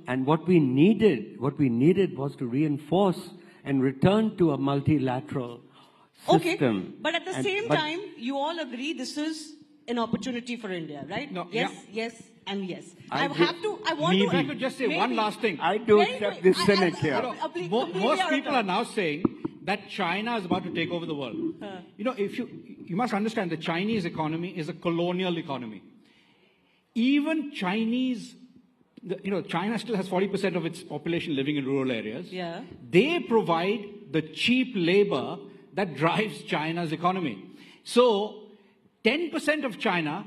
And what we needed was to reinforce and return to a multilateral system. Okay, but at the same time, you all agree this is an opportunity for India, right? No, yes, yeah. yes, and yes. I want to just say one last thing. I do accept this cynic here. Most people are now saying that China is about to take over the world. You know, you must understand the Chinese economy is a colonial economy. Even China still has 40% of its population living in rural areas. Yeah. They provide the cheap labor that drives China's economy. So 10% of China,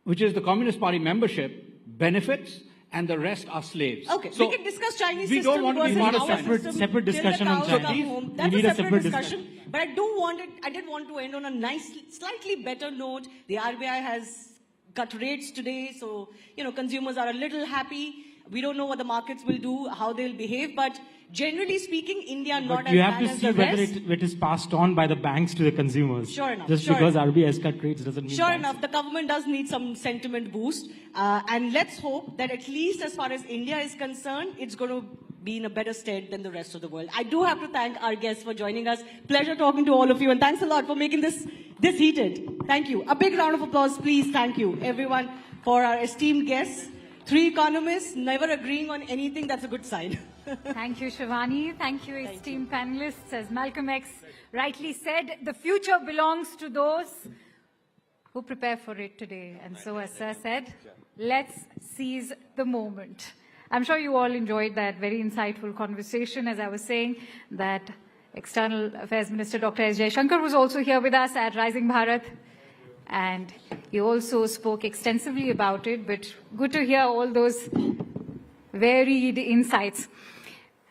which is the Communist Party membership, benefits, and the rest are slaves. Okay, so we can discuss Chinese we system don't want to be versus part of our separate system discussion till the on cows China. come home. That's We need a a separate separate discussion. But I did want to end on a nice, slightly better note. The RBI has cut rates today, so consumers are a little happy. We don't know what the markets will do, how they'll behave, but generally speaking, India not But as you bad have to as see the whether rest. it is passed on by the banks to the consumers. Sure enough. Just sure because enough. RBI has cut rates doesn't mean Sure banks. enough, the government does need some sentiment boost. And let's hope that at least as far as India is concerned, it's going to be in a better stead than the rest of the world. I do have to thank our guests for joining us. Pleasure talking to all of you, and thanks a lot for making this heated. Thank you. A big round of applause, please. Thank you, everyone, for our esteemed guests. 3 economists never agreeing on anything, that's a good sign. Thank you, Shivani. Thank you, esteemed panelists. As Malcolm X rightly said, the future belongs to those who prepare for it today. And so, as Sir said, let's seize the moment. I'm sure you all enjoyed that very insightful conversation. As I was saying, that External Affairs Minister Dr. S. Jaishankar was also here with us at Rising Bharat. And he also spoke extensively about it, but good to hear all those varied insights.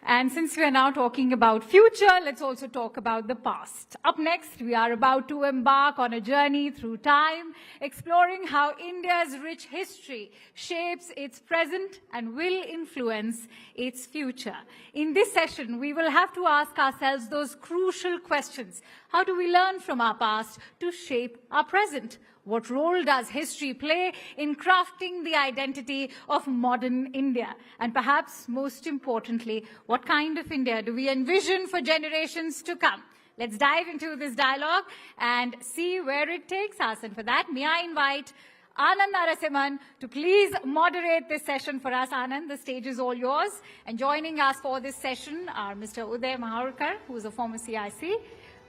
And since we are now talking about future, let's also talk about the past. Up next, we are about to embark on a journey through time, exploring how India's rich history shapes its present and will influence its future. In this session, we will have to ask ourselves those crucial questions. How do we learn from our past to shape our present? What role does history play in crafting the identity of modern India? And perhaps most importantly, what kind of India do we envision for generations to come? Let's dive into this dialogue and see where it takes us. And for that, may I invite Anand Narasimhan to please moderate this session for us. Anand, the stage is all yours. And joining us for this session are Mr. Uday Maharkar, who is a former CIC,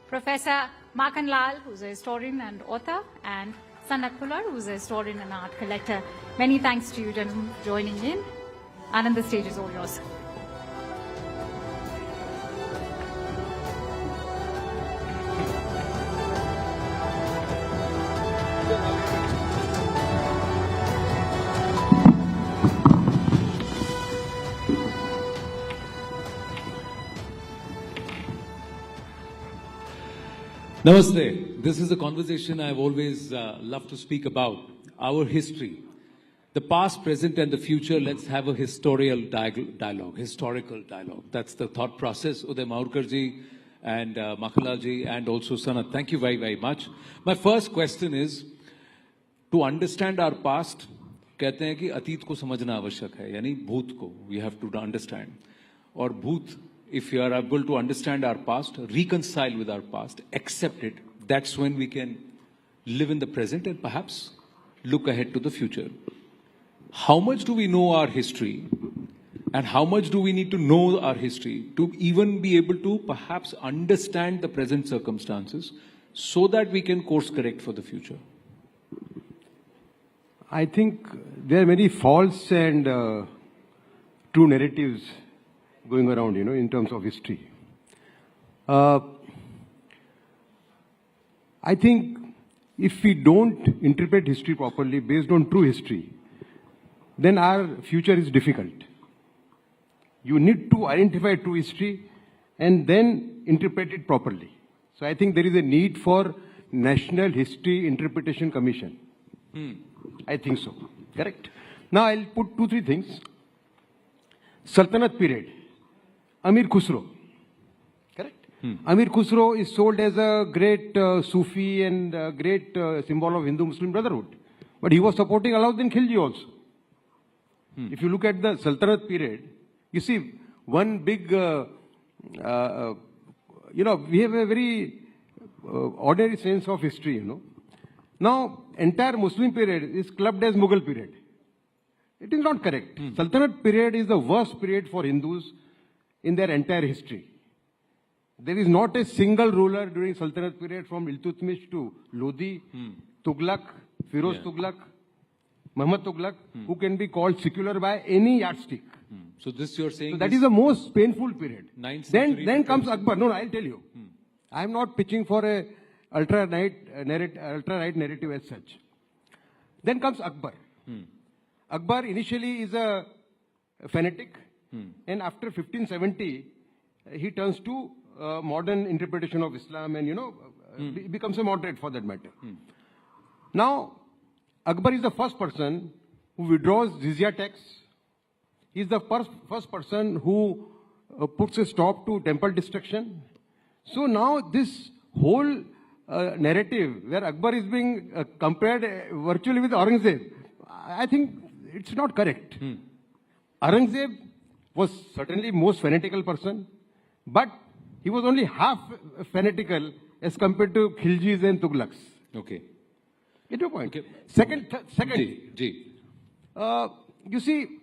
Professor Makan Lal, who is a historian and author, and Sanak Pular, who is a historian and art collector. Many thanks to you, gentlemen, for joining in. Anand, the stage is all yours. Namaste. This is a conversation I've always loved to speak about, our history. The past, present and the future, let's have a historical dialogue. That's the thought process. Uday Maurkarji and Makhalalji and also Sanat. Thank you very, very much. My first question is, to understand our past, कहते हैं कि अतीत को समझना आवश्यक है, यानी भूत को, we have to understand. और भूत, if you are able to understand our past, reconcile with our past, accept it, that's when we can live in the present and perhaps look ahead to the future. How much do we know our history and how much do we need to know our history to even be able to perhaps understand the present circumstances so that we can course correct for the future? I think there are many false and true narratives going around, in terms of history. I think if we don't interpret history properly based on true history, then our future is difficult. You need to identify true history and then interpret it properly. So I think there is a need for National History Interpretation Commission. I think so. Correct. Now I'll put 2-3 things. Sultanate period. Amir Khusro. Correct. Amir Khusro is sold as a great Sufi and great symbol of Hindu-Muslim brotherhood. But he was supporting Alauddin Khilji also. If you look at the Sultanate period, you see one big, we have a very ordinary sense of history, Now, entire Muslim period is clubbed as Mughal period. It is not correct. Sultanate period is the worst period for Hindus in their entire history. There is not a single ruler during Sultanate period from Iltutmish to Lodi, Tughlaq, Firoz Tughlaq, Muhammad Tughlaq, who can be called secular by any yardstick. So this you're saying... So that is the most painful period. Then comes Akbar. No, I'll tell you. I am not pitching for a ultra-right narrative as such. Then comes Akbar. Akbar initially is a fanatic, and after 1570, he turns to modern interpretation of Islam and, becomes a moderate for that matter. Now, Akbar is the first person who withdraws jizya tax. He is the first person who puts a stop to temple destruction. So now this whole narrative where Akbar is being compared virtually with Aurangzeb, I think it's not correct. Aurangzeb was certainly most fanatical person, but he was only half fanatical as compared to Khiljis and Tughlaqs. Okay. Get your point. Okay. Second, you see,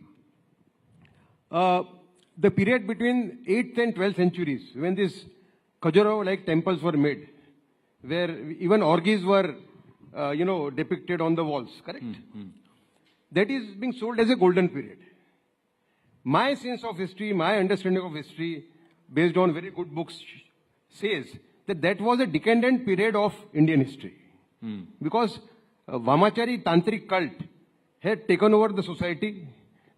the period between 8th and 12th centuries, when these Khajuraho-like temples were made, where even orgies were, depicted on the walls, correct? That is being sold as a golden period. My sense of history, my understanding of history, based on very good books, says that that was a decadent period of Indian history. Because Vamachari Tantric cult had taken over the society.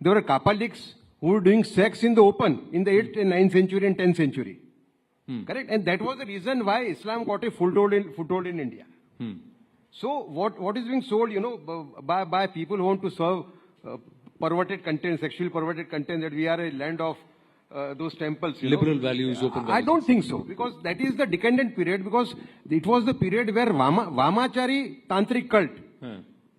There were Kapaliks who were doing sex in the open in the 8th and 9th century and 10th century. Correct? And that was the reason why Islam got a foothold in India. So what is being sold, by people who want to serve perverted content, sexually perverted content, that we are a land of those temples. Liberal values, open values. I don't think so, because that is the decadent period, because it was the period where Vamachari Tantric cult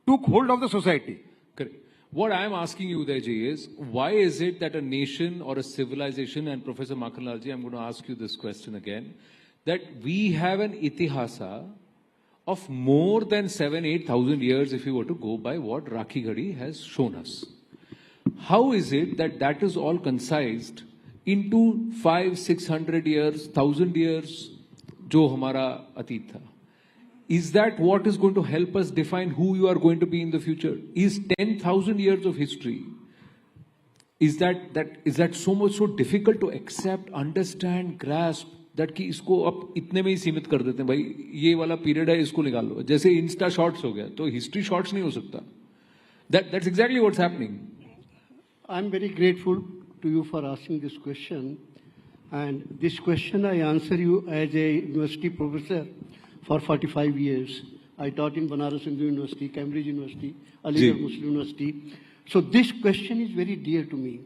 took hold of the society. Correct. What I am asking you, Udayji, is why is it that a nation or a civilization, and Professor Makhanlalji, I'm going to ask you this question again, that we have an itihasa of more than 7,000-8,000 years if you were to go by what Rakhi Ghadi has shown us. How is it that that is all concised into 500-600 years, 1,000 years, jo hamara atit tha? Is that what is going to help us define who you are going to be in the future? Is 10,000 years of history, is that so difficult to accept, understand, grasp, that कि इसको अब इतने में ही सीमित कर देते हैं, भाई ये वाला पीरियड है, इसको निकाल लो, जैसे इंस्टा शॉर्ट्स हो गया, तो हिस्ट्री शॉर्ट्स नहीं हो सकता. That's exactly what's happening. I'm very grateful to you for asking this question, and this question I answer you as a university professor for 45 years. I taught in Banaras Hindu University, Cambridge University, Aligarh Muslim University. So this question is very dear to me.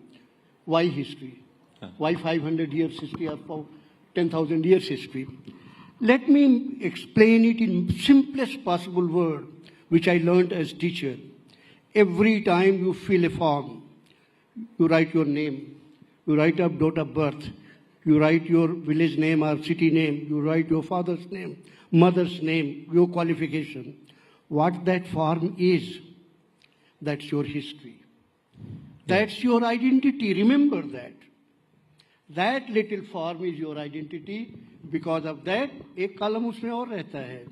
Why history? Why 500 years history or 10,000 years history? Let me explain it in simplest possible word, which I learned as teacher. Every time you fill a form, you write your name, you write a date of birth, you write your village name or city name, you write your father's name, mother's name, your qualification. What that form is, that's your history. That's your identity. Remember that. That little form is your identity. Because of that, एक column उसमें और रहता है.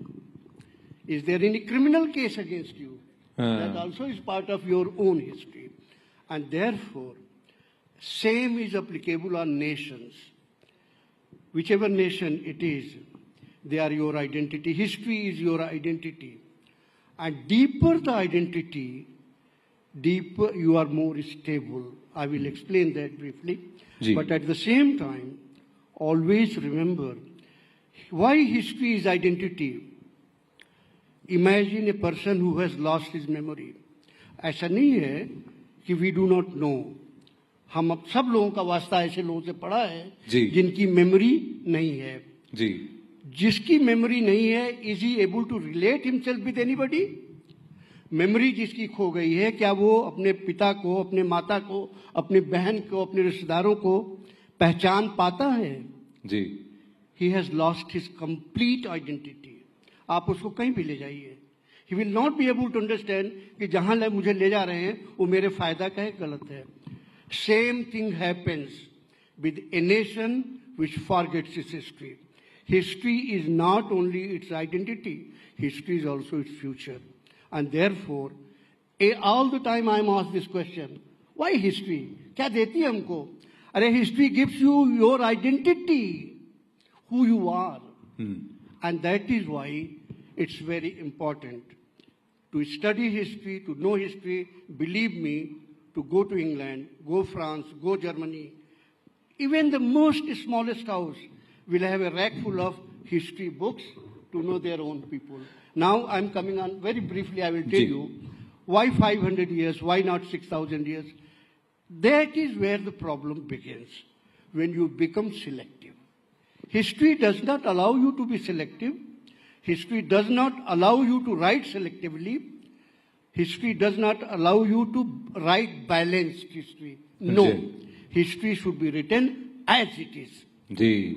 Is there any criminal case against you? That also is part of your own history. And therefore, same is applicable on nations. Whichever nation it is, they are your identity. History is your identity. And deeper the identity, deeper you are more stable. I will explain that briefly. But at the same time, always remember, why history is identity. Imagine a person who has lost his memory. ऐसा नहीं है कि we do not know. हम अब सब लोगों का वास्ता ऐसे लोगों से पढ़ा है जिनकी मेमोरी नहीं है. जिसकी मेमोरी नहीं है, is he able to relate himself with anybody? Memory जिसकी खो गई है, क्या वो अपने पिता को, अपने माता को, अपनी बहन को, अपने रिश्तेदारों को पहचान पाता है? He has lost his complete identity. आप उसको कहीं भी ले जाइए. He will not be able to understand कि जहां मुझे ले जा रहे हैं वो मेरे फायदा का है, गलत है. Same thing happens with a nation which forgets its history. History is not only its identity, history is also its future. And therefore, all the time I am asked this question, why history? क्या देती है हमको? अरे history gives you your identity, who you are. And that is why it's very important to study history, to know history. Believe me, to go to England, go France, go Germany. Even the most smallest house will have a rack full of history books to know their own people. Now I'm coming on very briefly, I will tell you why 500 years, why not 6,000 years. That is where the problem begins, when you become selective. History does not allow you to be selective. History does not allow you to write selectively. History does not allow you to write balanced history. No. History should be written as it is.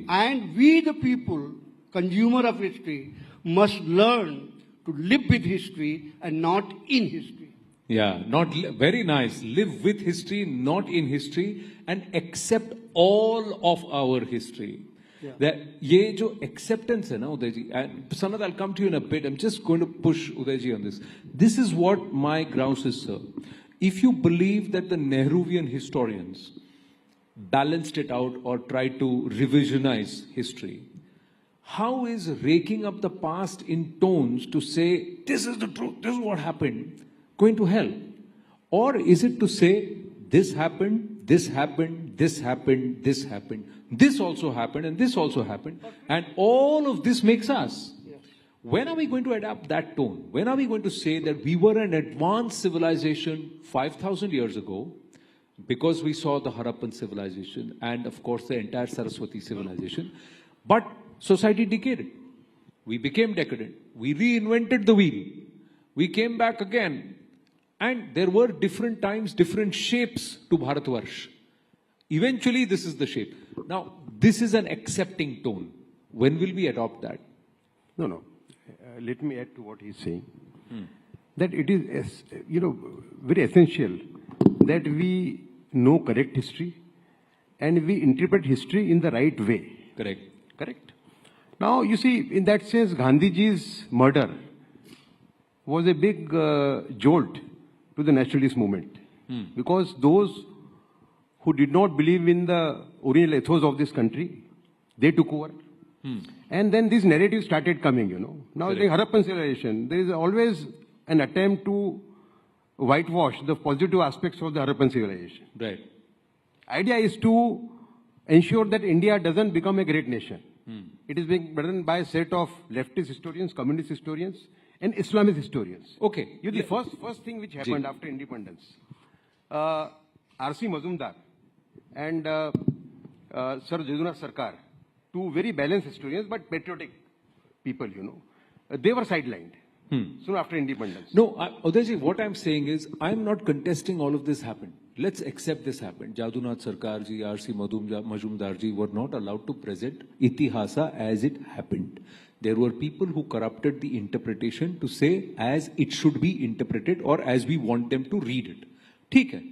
And we, the people, consumer of history, must learn to live with history and not in history. Very nice. Live with history, not in history, and accept all of our history. ये जो acceptance है ना उदय जी, and Sanad, I'll come to you in a bit. I'm just going to push Uday ji on this. This is what my grouse is, sir. If you believe that the Nehruvian historians balanced it out or tried to revisionize history, how is raking up the past in tones to say, this is the truth, this is what happened, going to help? Or is it to say, this happened, this happened, this happened, this happened, this also happened, and this also happened, and all of this makes us? When are we going to adapt that tone? When are we going to say that we were an advanced civilization 5,000 years ago because we saw the Harappan civilization and, of course, the entire Saraswati civilization, but society decayed. We became decadent. We reinvented the wheel. We came back again. And there were different times, different shapes to Bharatvarsh. Eventually, this is the shape. Now, this is an accepting tone. When will we adopt that? No. Let me add to what he's saying. That it is, very essential that we know correct history and we interpret history in the right way. Correct. Now, you see, in that sense, Gandhiji's murder was a big jolt to the nationalist movement. Because those who did not believe in the original ethos of this country, they took over. And then this narrative started coming, Now, the Harappan civilization, there is always an attempt to whitewash the positive aspects of the Harappan civilization. Idea is to ensure that India doesn't become a great nation. It is being done by a set of leftist historians, communist historians, and Islamist historians. Okay. The first thing which happened after independence, R.C. Mazumdar and Sir Jadunath Sarkar, two very balanced historians but patriotic people, they were sidelined soon after independence. No, Udayji, what I'm saying is, I'm not contesting all of this happened. Let's accept this happened. Jadunath Sarkar ji, R.C. Mazumdar ji were not allowed to present Itihasa as it happened. There were people who corrupted the interpretation to say as it should be interpreted or as we want them to read it. ठीक है.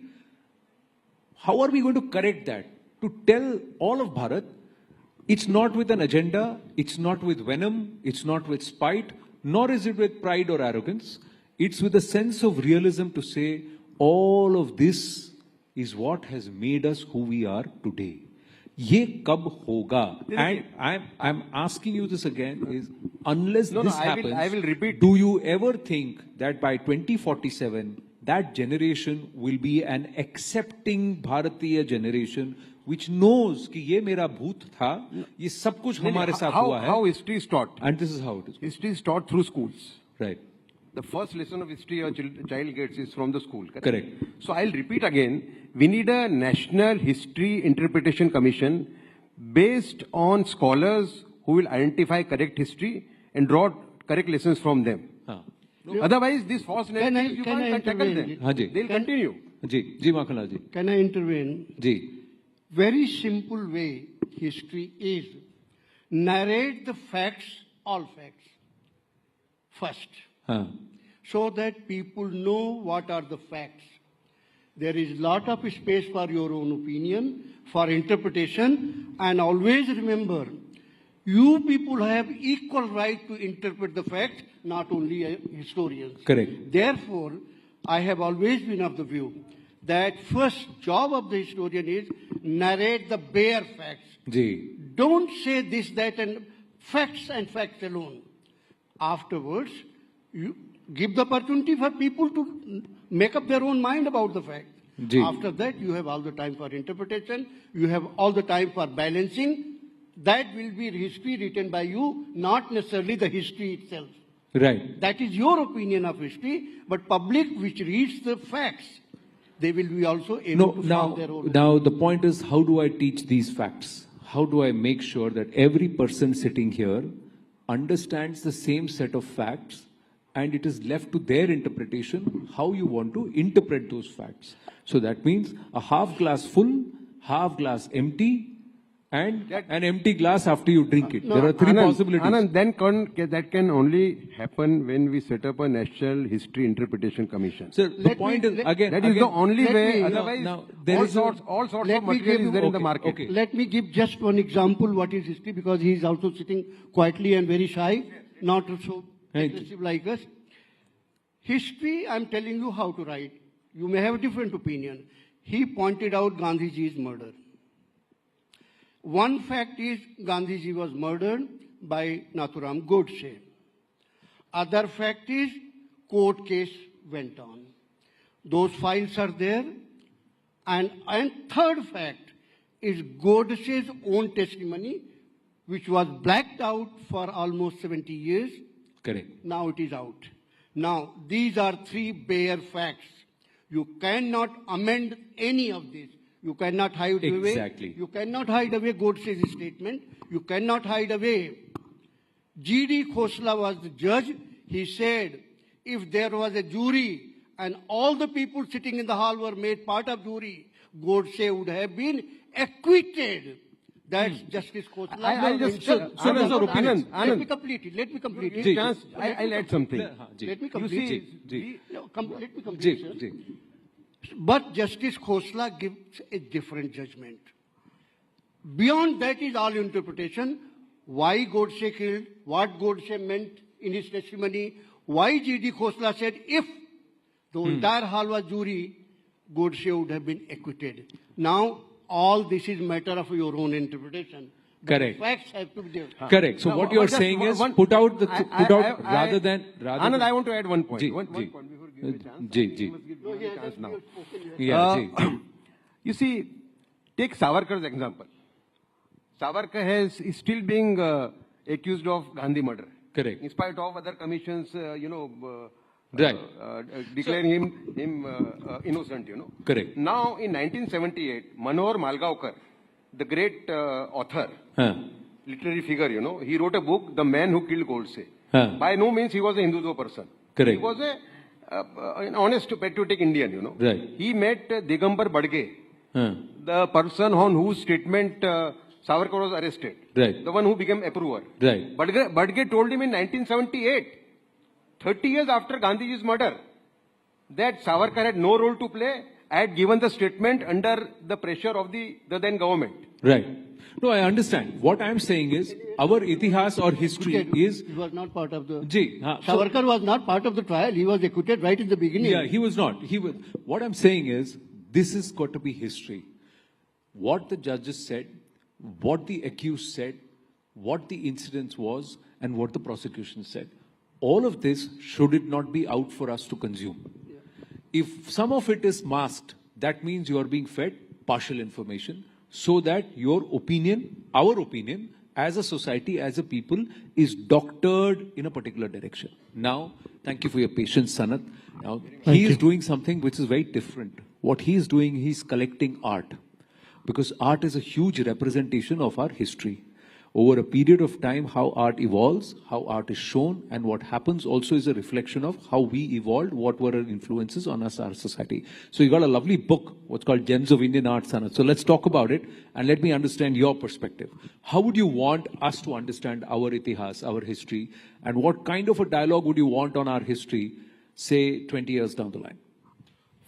How are we going to correct that? To tell all of Bharat, it's not with an agenda, it's not with venom, it's not with spite, nor is it with pride or arrogance. It's with a sense of realism to say all of this is what has made us who we are today. Ye kab hoga? And I'm asking you this again is, unless this happens, I will repeat. Do you ever think that by 2047, that generation will be an accepting Bharatiya generation which knows कि ये मेरा भूत था, ये सब कुछ हमारे साथ हुआ है. How history is taught? And this is how it is. History is taught through schools. Right. The first lesson of history a child gets is from the school. Correct. So I'll repeat again. We need a National History Interpretation Commission based on scholars who will identify correct history and draw correct lessons from them. Otherwise, these false narratives, you can't tackle them. They'll continue. Ji Makhala ji. Can I intervene? Ji. Very simple way history is narrate the facts, all facts, first, so that people know what are the facts. There is lot of space for your own opinion, for interpretation, and always remember, you people have equal right to interpret the facts, not only historians. Correct. Therefore, I have always been of the view that first job of the historian is narrate the bare facts. Ji. Don't say this, that, and facts alone. Afterwards, you give the opportunity for people to make up their own mind about the fact. Ji. After that, you have all the time for interpretation. You have all the time for balancing. That will be history written by you, not necessarily the history itself. Right. That is your opinion of history, but public which reads the facts, they will be also able to form their own. Now the point is, how do I teach these facts? How do I make sure that every person sitting here understands the same set of facts and it is left to their interpretation how you want to interpret those facts? So that means a half glass full, half glass empty, and an empty glass after you drink it. There are three possibilities. Anand, that can only happen when we set up a National History Interpretation Commission. So the point is, again, that is the only way. Otherwise, now, there is all sorts of material is there in the market. Okay. Let me give just one example what is history, because he is also sitting quietly and very shy, not so aggressive like us. History, I'm telling you how to write. You may have a different opinion. He pointed out Gandhiji's murder. One fact is Gandhiji was murdered by Nathuram Godse. Other fact is court case went on. Those files are there. And third fact is Godse's own testimony, which was blacked out for almost 70 years. Correct. Now it is out. Now, these are three bare facts. You cannot amend any of this. You cannot hide away. Exactly. You cannot hide away Godse's statement. You cannot hide away. G.D. Khosla was the judge. He said, if there was a jury and all the people sitting in the hall were made part of jury, Godse would have been acquitted. That's Justice Khosla. I'll just Anand, let me complete it. I'll add something. Let me complete it. Sir. But Justice Khosla gives a different judgment. Beyond that is all interpretation. Why Godse killed, what Godse meant in his testimony, why G.D. Khosla said if the entire hall was jury, Godse would have been acquitted. Now, all this is matter of your own interpretation. Correct. The facts have to be there. Correct. So what you are saying is put out rather than. Anand, I want to add one point. One point before giving a chance. Yeah, you see, take Savarkar's example. Savarkar is still being accused of Gandhi murder. Correct. In spite of other commissions, declaring him innocent, Correct. Now, in 1978, Manohar Malgaonkar, the great author, literary figure, he wrote a book, The Man Who Killed Godse. By no means he was a Hindutva person. Correct. He was an honest, patriotic Indian, Right. He met Digambar Badge, the person on whose statement Savarkar was arrested. Right. The one who became approver. Right. Badge told him in 1978, 30 years after Gandhiji's murder, that Savarkar had no role to play, had given the statement under the pressure of the then government. Right. No, I understand. What I am saying is, our itihas or history is... He was not part of the... Savarkar was not part of the trial. He was acquitted right in the beginning. Yeah, he was not. What I'm saying is, this has got to be history. What the judges said, what the accused said, what the incident was, and what the prosecution said. All of this, should it not be out for us to consume? Yeah. If some of it is masked, that means you are being fed partial information, so that your opinion, our opinion, as a society, as a people, is doctored in a particular direction. Now, thank you for your patience, Sanat. Now, he is doing something which is very different. What he is doing, he's collecting art. Because art is a huge representation of our history. Over a period of time, how art evolves, how art is shown, and what happens also is a reflection of how we evolved, what were our influences on us, our society. So you got a lovely book, what's called Gems of Indian Art, Sanat. So let's talk about it, and let me understand your perspective. How would you want us to understand our itihas, our history, and what kind of a dialogue would you want on our history, say, 20 years down the line?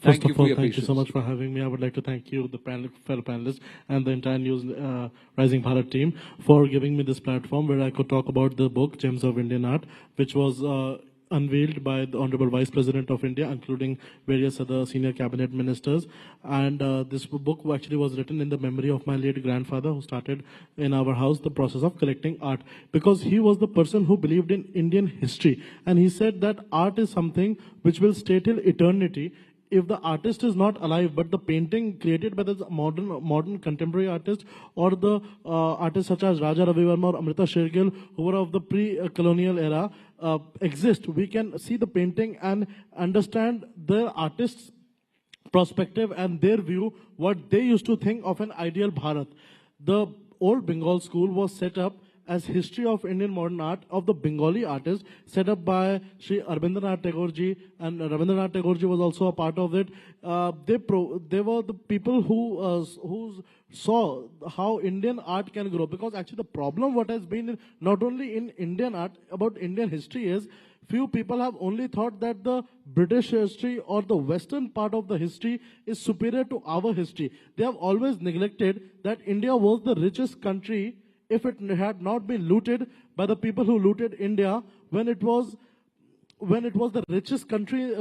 First of all, thank you so much for having me. I would like to thank you, the fellow panelists, and the entire News Rising Bharat team for giving me this platform where I could talk about the book, Gems of Indian Art, which was unveiled by the Honorable Vice President of India, including various other senior cabinet ministers. And this book actually was written in the memory of my late grandfather, who started in our house the process of collecting art, because he was the person who believed in Indian history. And he said that art is something which will stay till eternity. If the artist is not alive, but the painting created by the modern contemporary artist, or the artists such as Raja Ravi Verma or Amrita Shergill, who were of the pre-colonial era, exist, we can see the painting and understand the artist's perspective and their view, what they used to think of an ideal Bharat. The old Bengal school was set up as history of Indian modern art of the Bengali artists, set up by Sri Rabindranath Tagore ji, and Rabindranath Tagore ji was also a part of it. They were the people who saw how Indian art can grow, because actually the problem what has been not only in Indian art, about Indian history is, few people have only thought that the British history or the Western part of the history is superior to our history. They have always neglected that India was the richest country if it had not been looted by the people who looted India when it was the richest country,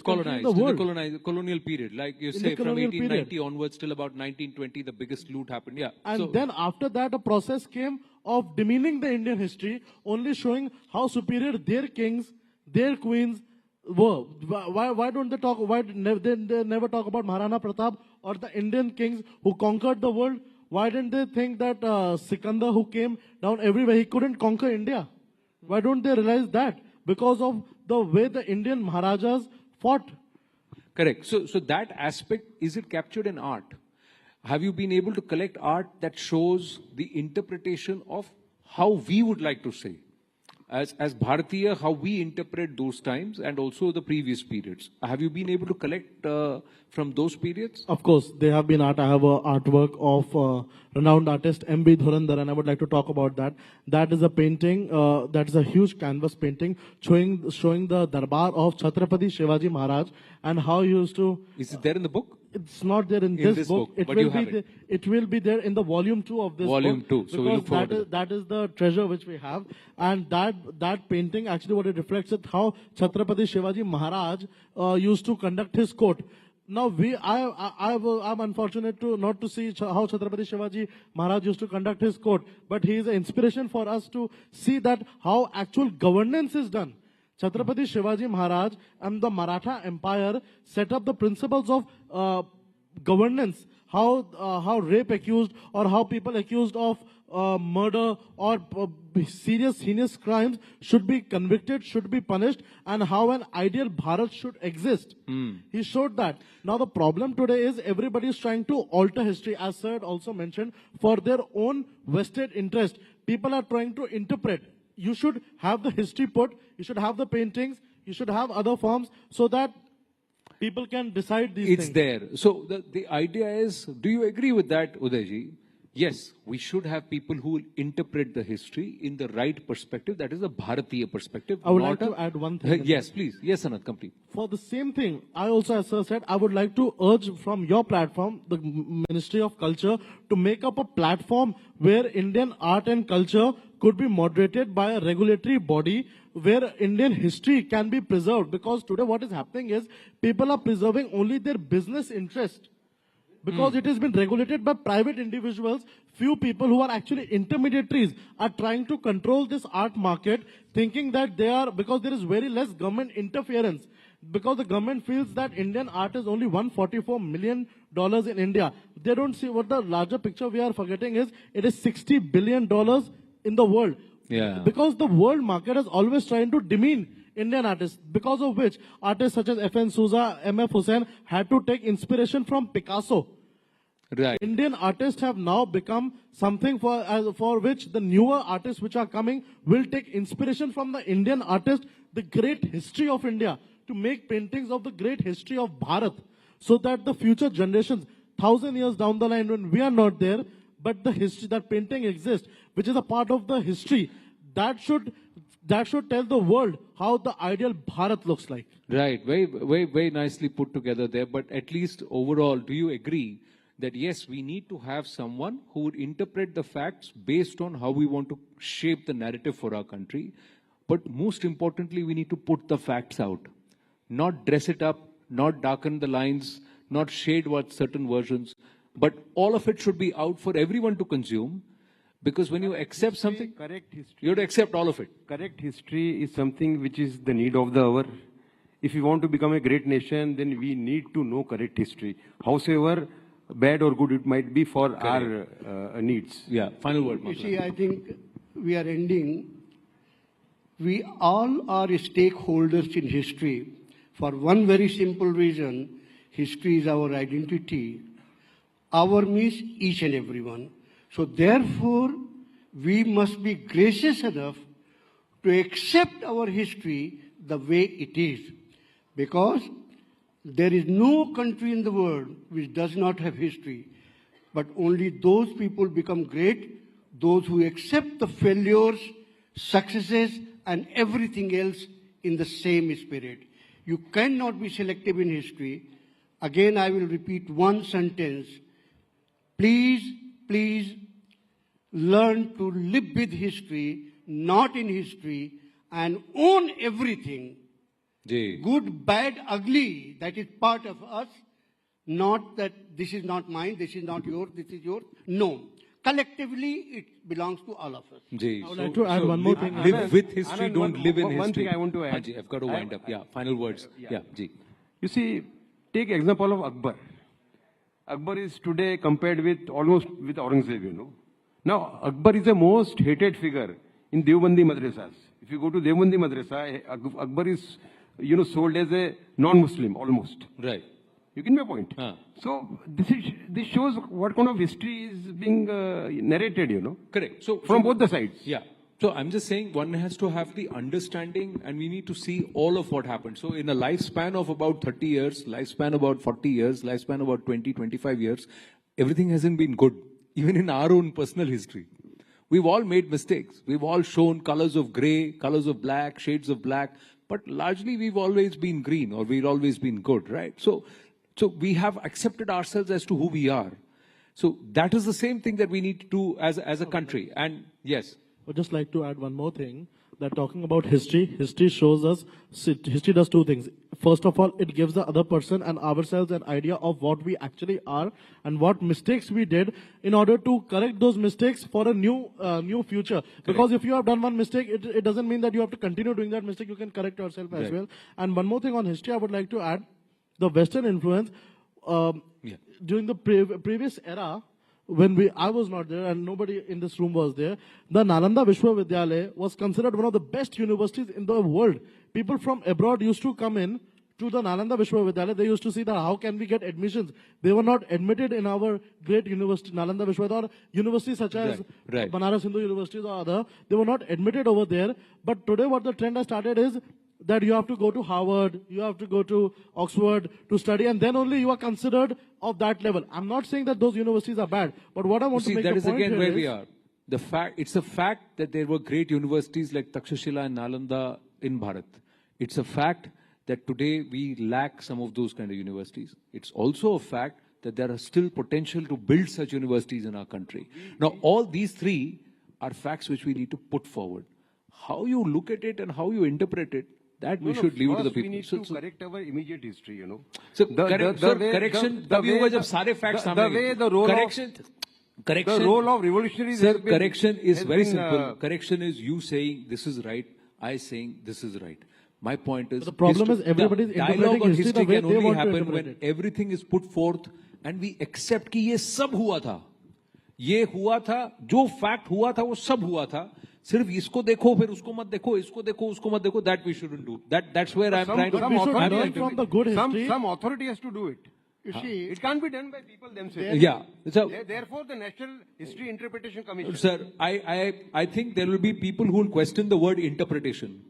country in the world. In the colonial period, like you say, from 1890 onwards till about 1920, the biggest loot happened. Yeah. And then after that, a process came of demeaning the Indian history, only showing how superior their kings, their queens were. Why don't they talk? Why they never talk about Maharana Pratap or the Indian kings who conquered the world? Why didn't they think that Sikandar, who came down everywhere, he couldn't conquer India? Why don't they realize that? Because of the way the Indian Maharajas fought. Correct. So that aspect, is it captured in art? Have you been able to collect art that shows the interpretation of how we would like to say? As Bharatiya, how we interpret those times and also the previous periods. Have you been able to collect from those periods? Of course, they have been art. I have an artwork of renowned artist M.B. Dhurandhar, and I would like to talk about that. That is a painting, that is a huge canvas painting showing the Darbar of Chhatrapati Shivaji Maharaj and how he used to... Is it there in the book? It's not there in this book. It will be there in the volume 2 of this book. Volume 2. So we look forward to that is the treasure which we have. And that painting, actually what it reflects is how Chhatrapati Shivaji Maharaj used to conduct his court. Now I'm unfortunate not to see how Chhatrapati Shivaji Maharaj used to conduct his court, but he is an inspiration for us to see that how actual governance is done. Chhatrapati Shivaji Maharaj and the Maratha Empire set up the principles of governance. How rape accused or how people accused of murder or serious heinous crimes should be convicted, should be punished, and how an ideal Bharat should exist. He showed that. Now the problem today is everybody is trying to alter history, as Sir also mentioned, for their own vested interest. People are trying to interpret. You should have the history put, you should have the paintings, you should have other forms so that people can decide these things. It's there. So the idea is, do you agree with that, Udayji? Yes, we should have people who will interpret the history in the right perspective. That is a Bharatiya perspective. I would like to add one thing. Yes, please. Yes, Anand, complete. For the same thing, I also, as Sir said, I would like to urge from your platform, the Ministry of Culture, to make up a platform where Indian art and culture could be moderated by a regulatory body where Indian history can be preserved. Because today what is happening is people are preserving only their business interest. Because it has been regulated by private individuals, few people who are actually intermediaries are trying to control this art market, thinking that they are, because there is very less government interference. Because the government feels that Indian art is only $144 million in India. They don't see what the larger picture we are forgetting is, it is $60 billion in the world. Yeah. Because the world market is always trying to demean Indian artists, because of which artists such as F.N. Souza, M.F. Hussain had to take inspiration from Picasso. Right. Indian artists have now become something for which the newer artists which are coming will take inspiration from the Indian artist, the great history of India, to make paintings of the great history of Bharat, so that the future generations, 1,000 years down the line when we are not there, but the history, that painting exists, which is a part of the history, that should tell the world how the ideal Bharat looks like. Right. Very nicely put together there. But at least overall, do you agree that yes, we need to have someone who would interpret the facts based on how we want to shape the narrative for our country? But most importantly, we need to put the facts out, not dress it up, not darken the lines, not shade what certain versions, but all of it should be out for everyone to consume. Because when you accept something, correct history, you have to accept all of it. Correct history is something which is the need of the hour. If we want to become a great nation, then we need to know correct history. However bad or good it might be for our needs. Yeah, final word. You see, I think we are ending. We all are stakeholders in history for one very simple reason. History is our identity. Our means each and everyone. So therefore, we must be gracious enough to accept our history the way it is. Because there is no country in the world which does not have history. But only those people become great, those who accept the failures, successes, and everything else in the same spirit. You cannot be selective in history. Again, I will repeat one sentence. Please learn to live with history, not in history, and own everything. Good, bad, ugly, that is part of us. Not that this is not mine, this is not yours, this is yours. No. Collectively, it belongs to all of us. I would like to add one more thing. Live with history, don't live in history. One thing I want to add. I've got to wind up. Yeah, final words. Yeah, Ji. You see, take example of Akbar. Akbar is today compared with almost with Aurangzeb, you know. Now, Akbar is the most hated figure in Deobandi madrasas. If you go to Deobandi madrasa, Akbar is, sold as a non-Muslim almost. Right. You get my point? So this shows what kind of history is being narrated, Correct. So from both the sides. Yeah. So I'm just saying one has to have the understanding and we need to see all of what happened. So in a lifespan of about 30 years, lifespan about 40 years, lifespan about 20, 25 years, everything hasn't been good, even in our own personal history. We've all made mistakes. We've all shown colors of gray, colors of black, shades of black, but largely we've always been green or we've always been good, right? So we have accepted ourselves as to who we are. So that is the same thing that we need to do as a country. And yes. I would just like to add one more thing, that talking about history, history shows us, history does two things. First of all, it gives the other person and ourselves an idea of what we actually are and what mistakes we did in order to correct those mistakes for a new future. Correct. Because if you have done one mistake, it doesn't mean that you have to continue doing that mistake. You can correct yourself as well. And one more thing on history, I would like to add, the Western influence during the previous era, I was not there and nobody in this room was there, the Nalanda Vishwavidyalaya was considered one of the best universities in the world. People from abroad used to come in to the Nalanda Vishwavidyalaya. They used to see that how can we get admissions. They were not admitted in our great university, Nalanda Vishwavidyalaya, or universities such as Banaras Hindu universities or other. They were not admitted over there. But today what the trend has started is that you have to go to Harvard, you have to go to Oxford to study, and then only you are considered of that level. I'm not saying that those universities are bad, but what I want to make that the is point again here where is, we are. It's a fact that there were great universities like Takshashila and Nalanda in Bharat. It's a fact that today we lack some of those kind of universities. It's also a fact that there are still potential to build such universities in our country. Now, all these three are facts which we need to put forward. How you look at it and how you interpret it, that we should leave it to the people. We need to correct our immediate history, you know. So, correction, the way the role of revolutionaries Sir, correction is very simple. Correction is you saying this is right, I saying this is right. My point is, the problem is everybody is dialogue on history can only happen when when everything is put forth and we accept कि ये सब हुआ था, जो fact हुआ था वो सब हुआ था. सिर्फ इसको देखो फिर उसको मत देखो, इसको देखो उसको मत देखो. That we shouldn't do. That's where I'm trying to. Some authority has to do it. You see, it can't be done by people themselves. Yeah. So, therefore, the National History Interpretation Commission. Sir, I think there will be people who will question the word interpretation.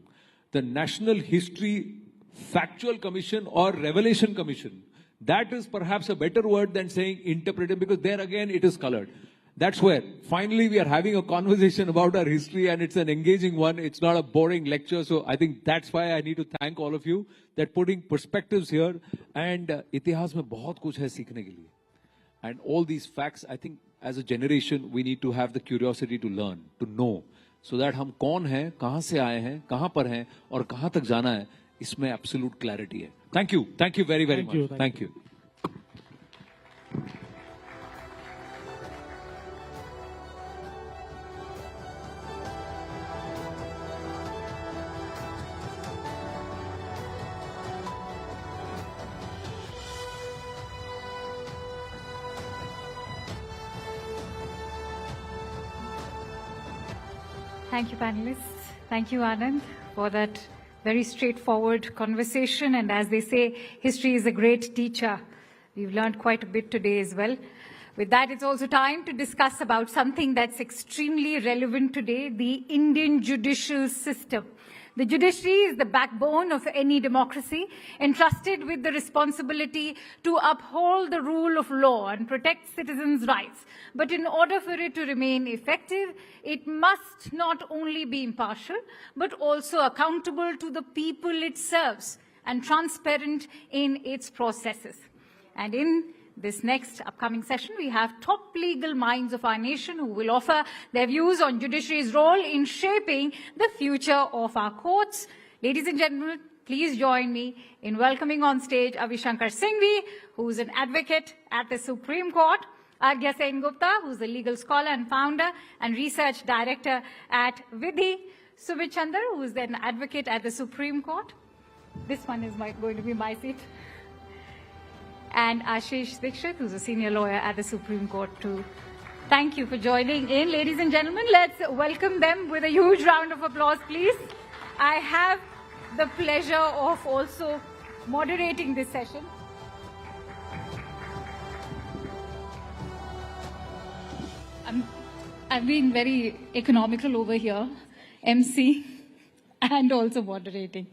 The National History Factual Commission or Revelation Commission. That is perhaps a better word than saying interpretation, because there again it is colored. That's where finally we are having a conversation about our history, and it's an engaging one. It's not a boring lecture. So I think that's why I need to thank all of you that putting perspectives here. And itihas mein bahut kuch hai seekhne ke liye. And all these facts, I think as a generation, we need to have the curiosity to learn, to know, so that हम कौन हैं, कहाँ से आए हैं, कहाँ पर हैं और कहाँ तक जाना है, इसमें absolute clarity है. Thank you very much. Thank you. Thank you, panelists. Thank you, Anand, for that very straightforward conversation. And as they say, history is a great teacher. We've learned quite a bit today as well. With that, it's also time to discuss about something that's extremely relevant today, the Indian judicial system. The judiciary is the backbone of any democracy, entrusted with the responsibility to uphold the rule of law and protect citizens' rights. But in order for it to remain effective, it must not only be impartial, but also accountable to the people it serves and transparent in its processes. And in this next upcoming session, we have top legal minds of our nation who will offer their views on judiciary's role in shaping the future of our courts. Ladies and gentlemen, please join me in welcoming on stage Avishankar Singhvi, who is an advocate at the Supreme Court, Agya Sen Gupta, who is a legal scholar and founder and research director at Vidhi, Sumit Chandar, who is an advocate at the Supreme Court. This one is going to be my seat. And Ashish Dikshit, who's a senior lawyer at the Supreme Court too. Thank you for joining in. Ladies and gentlemen, let's welcome them with a huge round of applause, please. I have the pleasure of also moderating this session. I've been very economical over here, MC, and also moderating.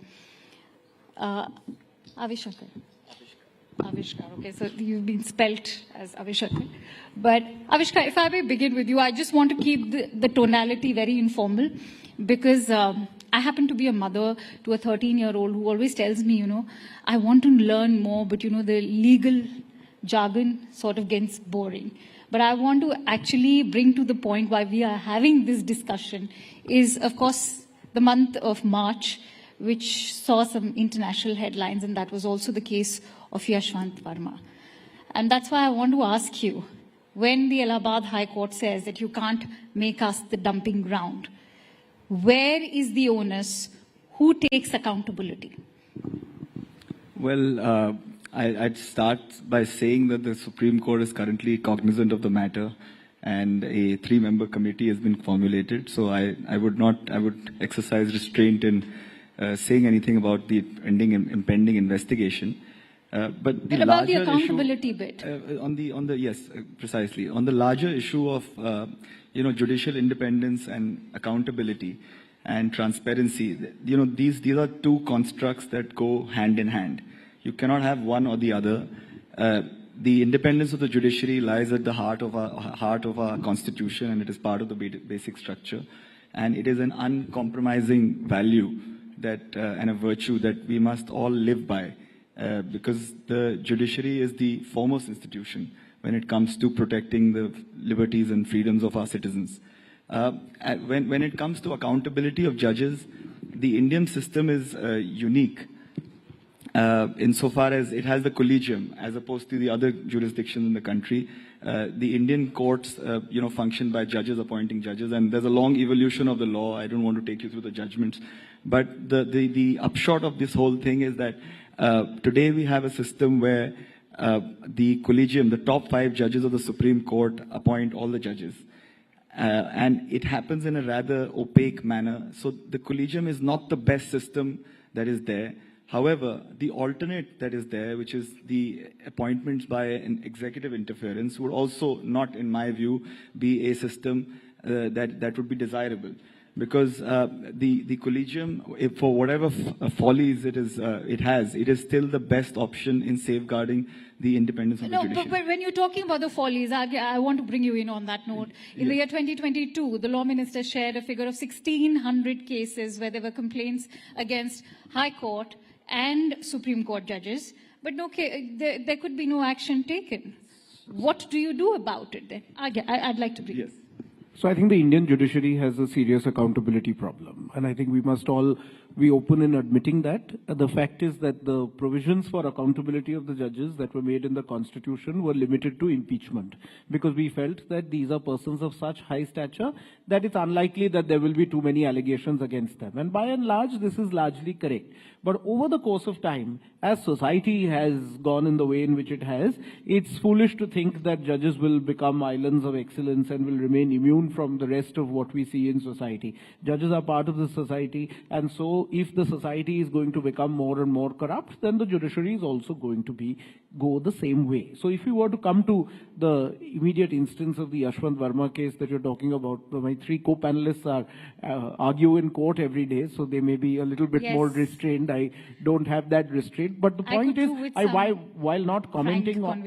Avishankar. Avishkar, okay, so you've been spelt as Avishkar. But Avishkar, if I may begin with you, I just want to keep the tonality very informal, because I happen to be a mother to a 13-year-old who always tells me, I want to learn more, but the legal jargon sort of gets boring. But I want to actually bring to the point why we are having this discussion is, of course, the month of March, which saw some international headlines, and that was also the case of Yashwant Verma. And that's why I want to ask you, when the Allahabad High Court says that you can't make us the dumping ground, where is the onus? Who takes accountability? Well, I'd start by saying that the Supreme Court is currently cognizant of the matter, and a 3-member committee has been formulated. So I would exercise restraint in saying anything about the impending investigation. But the about the larger accountability issue, bit? Yes, precisely. On the larger issue of, judicial independence and accountability and transparency, these are two constructs that go hand in hand. You cannot have one or the other. The independence of the judiciary lies at the heart of our constitution, and it is part of the basic structure. And it is an uncompromising value that and a virtue that we must all live by. Because the judiciary is the foremost institution when it comes to protecting the liberties and freedoms of our citizens. When it comes to accountability of judges, the Indian system is unique insofar as it has the collegium as opposed to the other jurisdictions in the country. The Indian courts, function by judges appointing judges, and there's a long evolution of the law. I don't want to take you through the judgments, but the upshot of this whole thing is that today we have a system where the collegium, the top 5 judges of the Supreme Court, appoint all the judges. And it happens in a rather opaque manner. So the collegium is not the best system that is there. However, the alternate that is there, which is the appointments by an executive interference, would also not, in my view, be a system that would be desirable. Because the collegium, for whatever follies it is still the best option in safeguarding the independence of the judiciary. But when you're talking about the follies, I want to bring you in on that note. In the year 2022, the law minister shared a figure of 1,600 cases where there were complaints against High Court and Supreme Court judges, but there could be no action taken. What do you do about it then? I'd like to bring you. So I think the Indian judiciary has a serious accountability problem. And I think we must all be open in admitting that. The fact is that the provisions for accountability of the judges that were made in the Constitution were limited to impeachment, because we felt that these are persons of such high stature that it's unlikely that there will be too many allegations against them. And by and large, this is largely correct. But over the course of time, as society has gone in the way in which it has, it's foolish to think that judges will become islands of excellence and will remain immune from the rest of what we see in society. Judges are part of the society, and so if the society is going to become more and more corrupt, then the judiciary is also going to go the same way. So if you were to come to the immediate instance of the Yashwant Verma case that you're talking about, my 3 co-panelists argue in court every day, so they may be a little bit more restrained. I don't have that restraint. But the point is, while not commenting on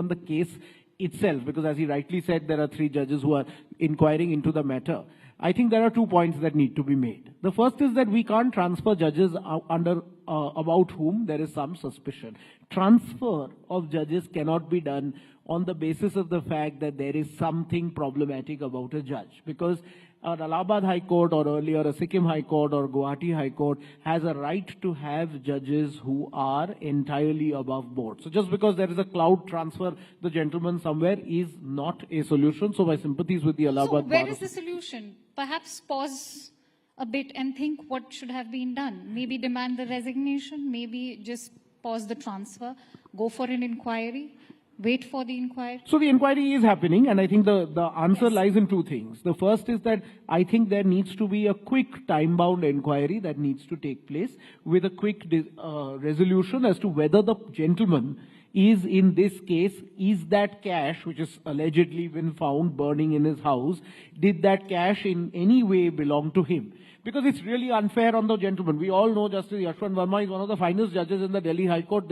the case itself, because as he rightly said, there are 3 judges who are inquiring into the matter, I think there are 2 points that need to be made. The first is that we can't transfer judges about whom there is some suspicion. Transfer of judges cannot be done on the basis of the fact that there is something problematic about a judge, because an Allahabad High Court or earlier a Sikkim High Court or Guwahati High Court has a right to have judges who are entirely above board. So just because there is a cloud transfer, the gentleman somewhere, is not a solution. So my sympathies with the Allahabad. So where is the solution? Perhaps pause a bit and think what should have been done. Maybe demand the resignation, maybe just pause the transfer, go for an inquiry. Wait for the inquiry? So the inquiry is happening, and I think the answer lies in 2 things. The first is that I think there needs to be a quick time-bound inquiry that needs to take place with a quick resolution as to whether the gentleman is, in this case, is that cash, which has allegedly been found burning in his house, did that cash in any way belong to him? Because it's really unfair on the gentleman. We all know Justice Yashwant Verma is one of the finest judges in the Delhi High Court.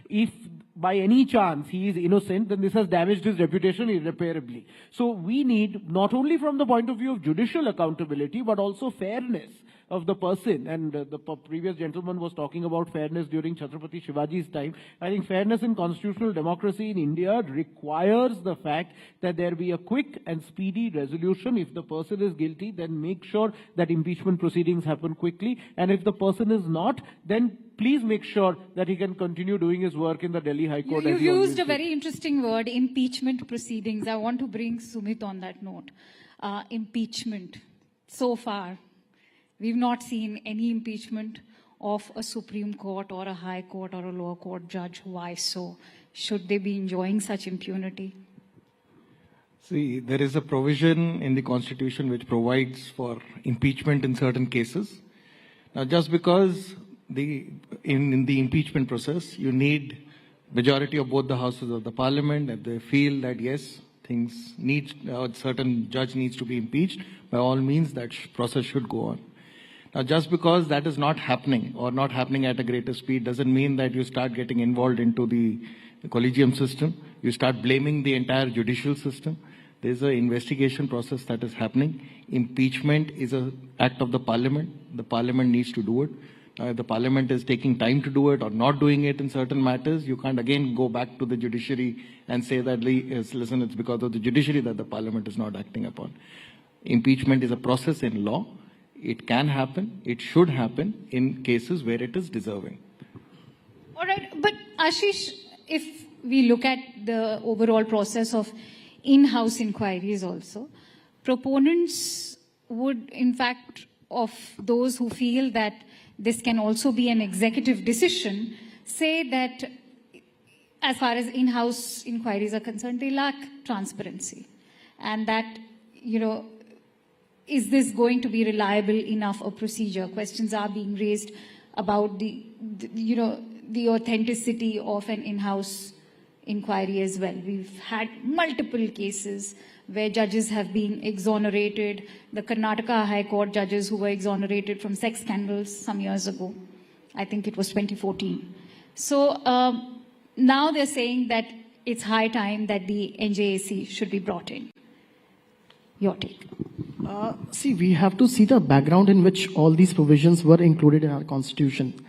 If by any chance he is innocent, then this has damaged his reputation irreparably. So we need, not only from the point of view of judicial accountability, but also fairness of the person. And the previous gentleman was talking about fairness during Chhatrapati Shivaji's time. I think fairness in constitutional democracy in India requires the fact that there be a quick and speedy resolution. If the person is guilty, then make sure that impeachment proceedings happen quickly. And if the person is not, then please make sure that he can continue doing his work in the Delhi High Court. You used a very interesting word, impeachment proceedings. I want to bring Sumit on that note. Impeachment. So far, we've not seen any impeachment of a Supreme Court or a High Court or a lower court judge. Why so? Should they be enjoying such impunity? See, there is a provision in the Constitution which provides for impeachment in certain cases. Now, just because in the impeachment process, you need majority of both the houses of the parliament, and they feel that yes, things need, a certain judge needs to be impeached, by all means that process should go on. Now, just because that is not happening or not happening at a greater speed doesn't mean that you start getting involved into the collegium system. You start blaming the entire judicial system. There's an investigation process that is happening. Impeachment is an act of the parliament. The parliament needs to do it. If the parliament is taking time to do it or not doing it in certain matters, you can't again go back to the judiciary and say that, listen, it's because of the judiciary that the parliament is not acting upon. Impeachment is a process in law. It can happen. It should happen in cases where it is deserving. All right, but Ashish, if we look at the overall process of in-house inquiries also, proponents would, in fact, of those who feel that this can also be an executive decision, say that as far as in-house inquiries are concerned, they lack transparency. And that, is this going to be reliable enough a procedure? Questions are being raised about the authenticity of an in-house inquiry as well. We've had multiple cases where judges have been exonerated. The Karnataka High Court judges who were exonerated from sex scandals some years ago. I think it was 2014. So now they're saying that it's high time that the NJAC should be brought in. Your take. See, we have to see the background in which all these provisions were included in our constitution.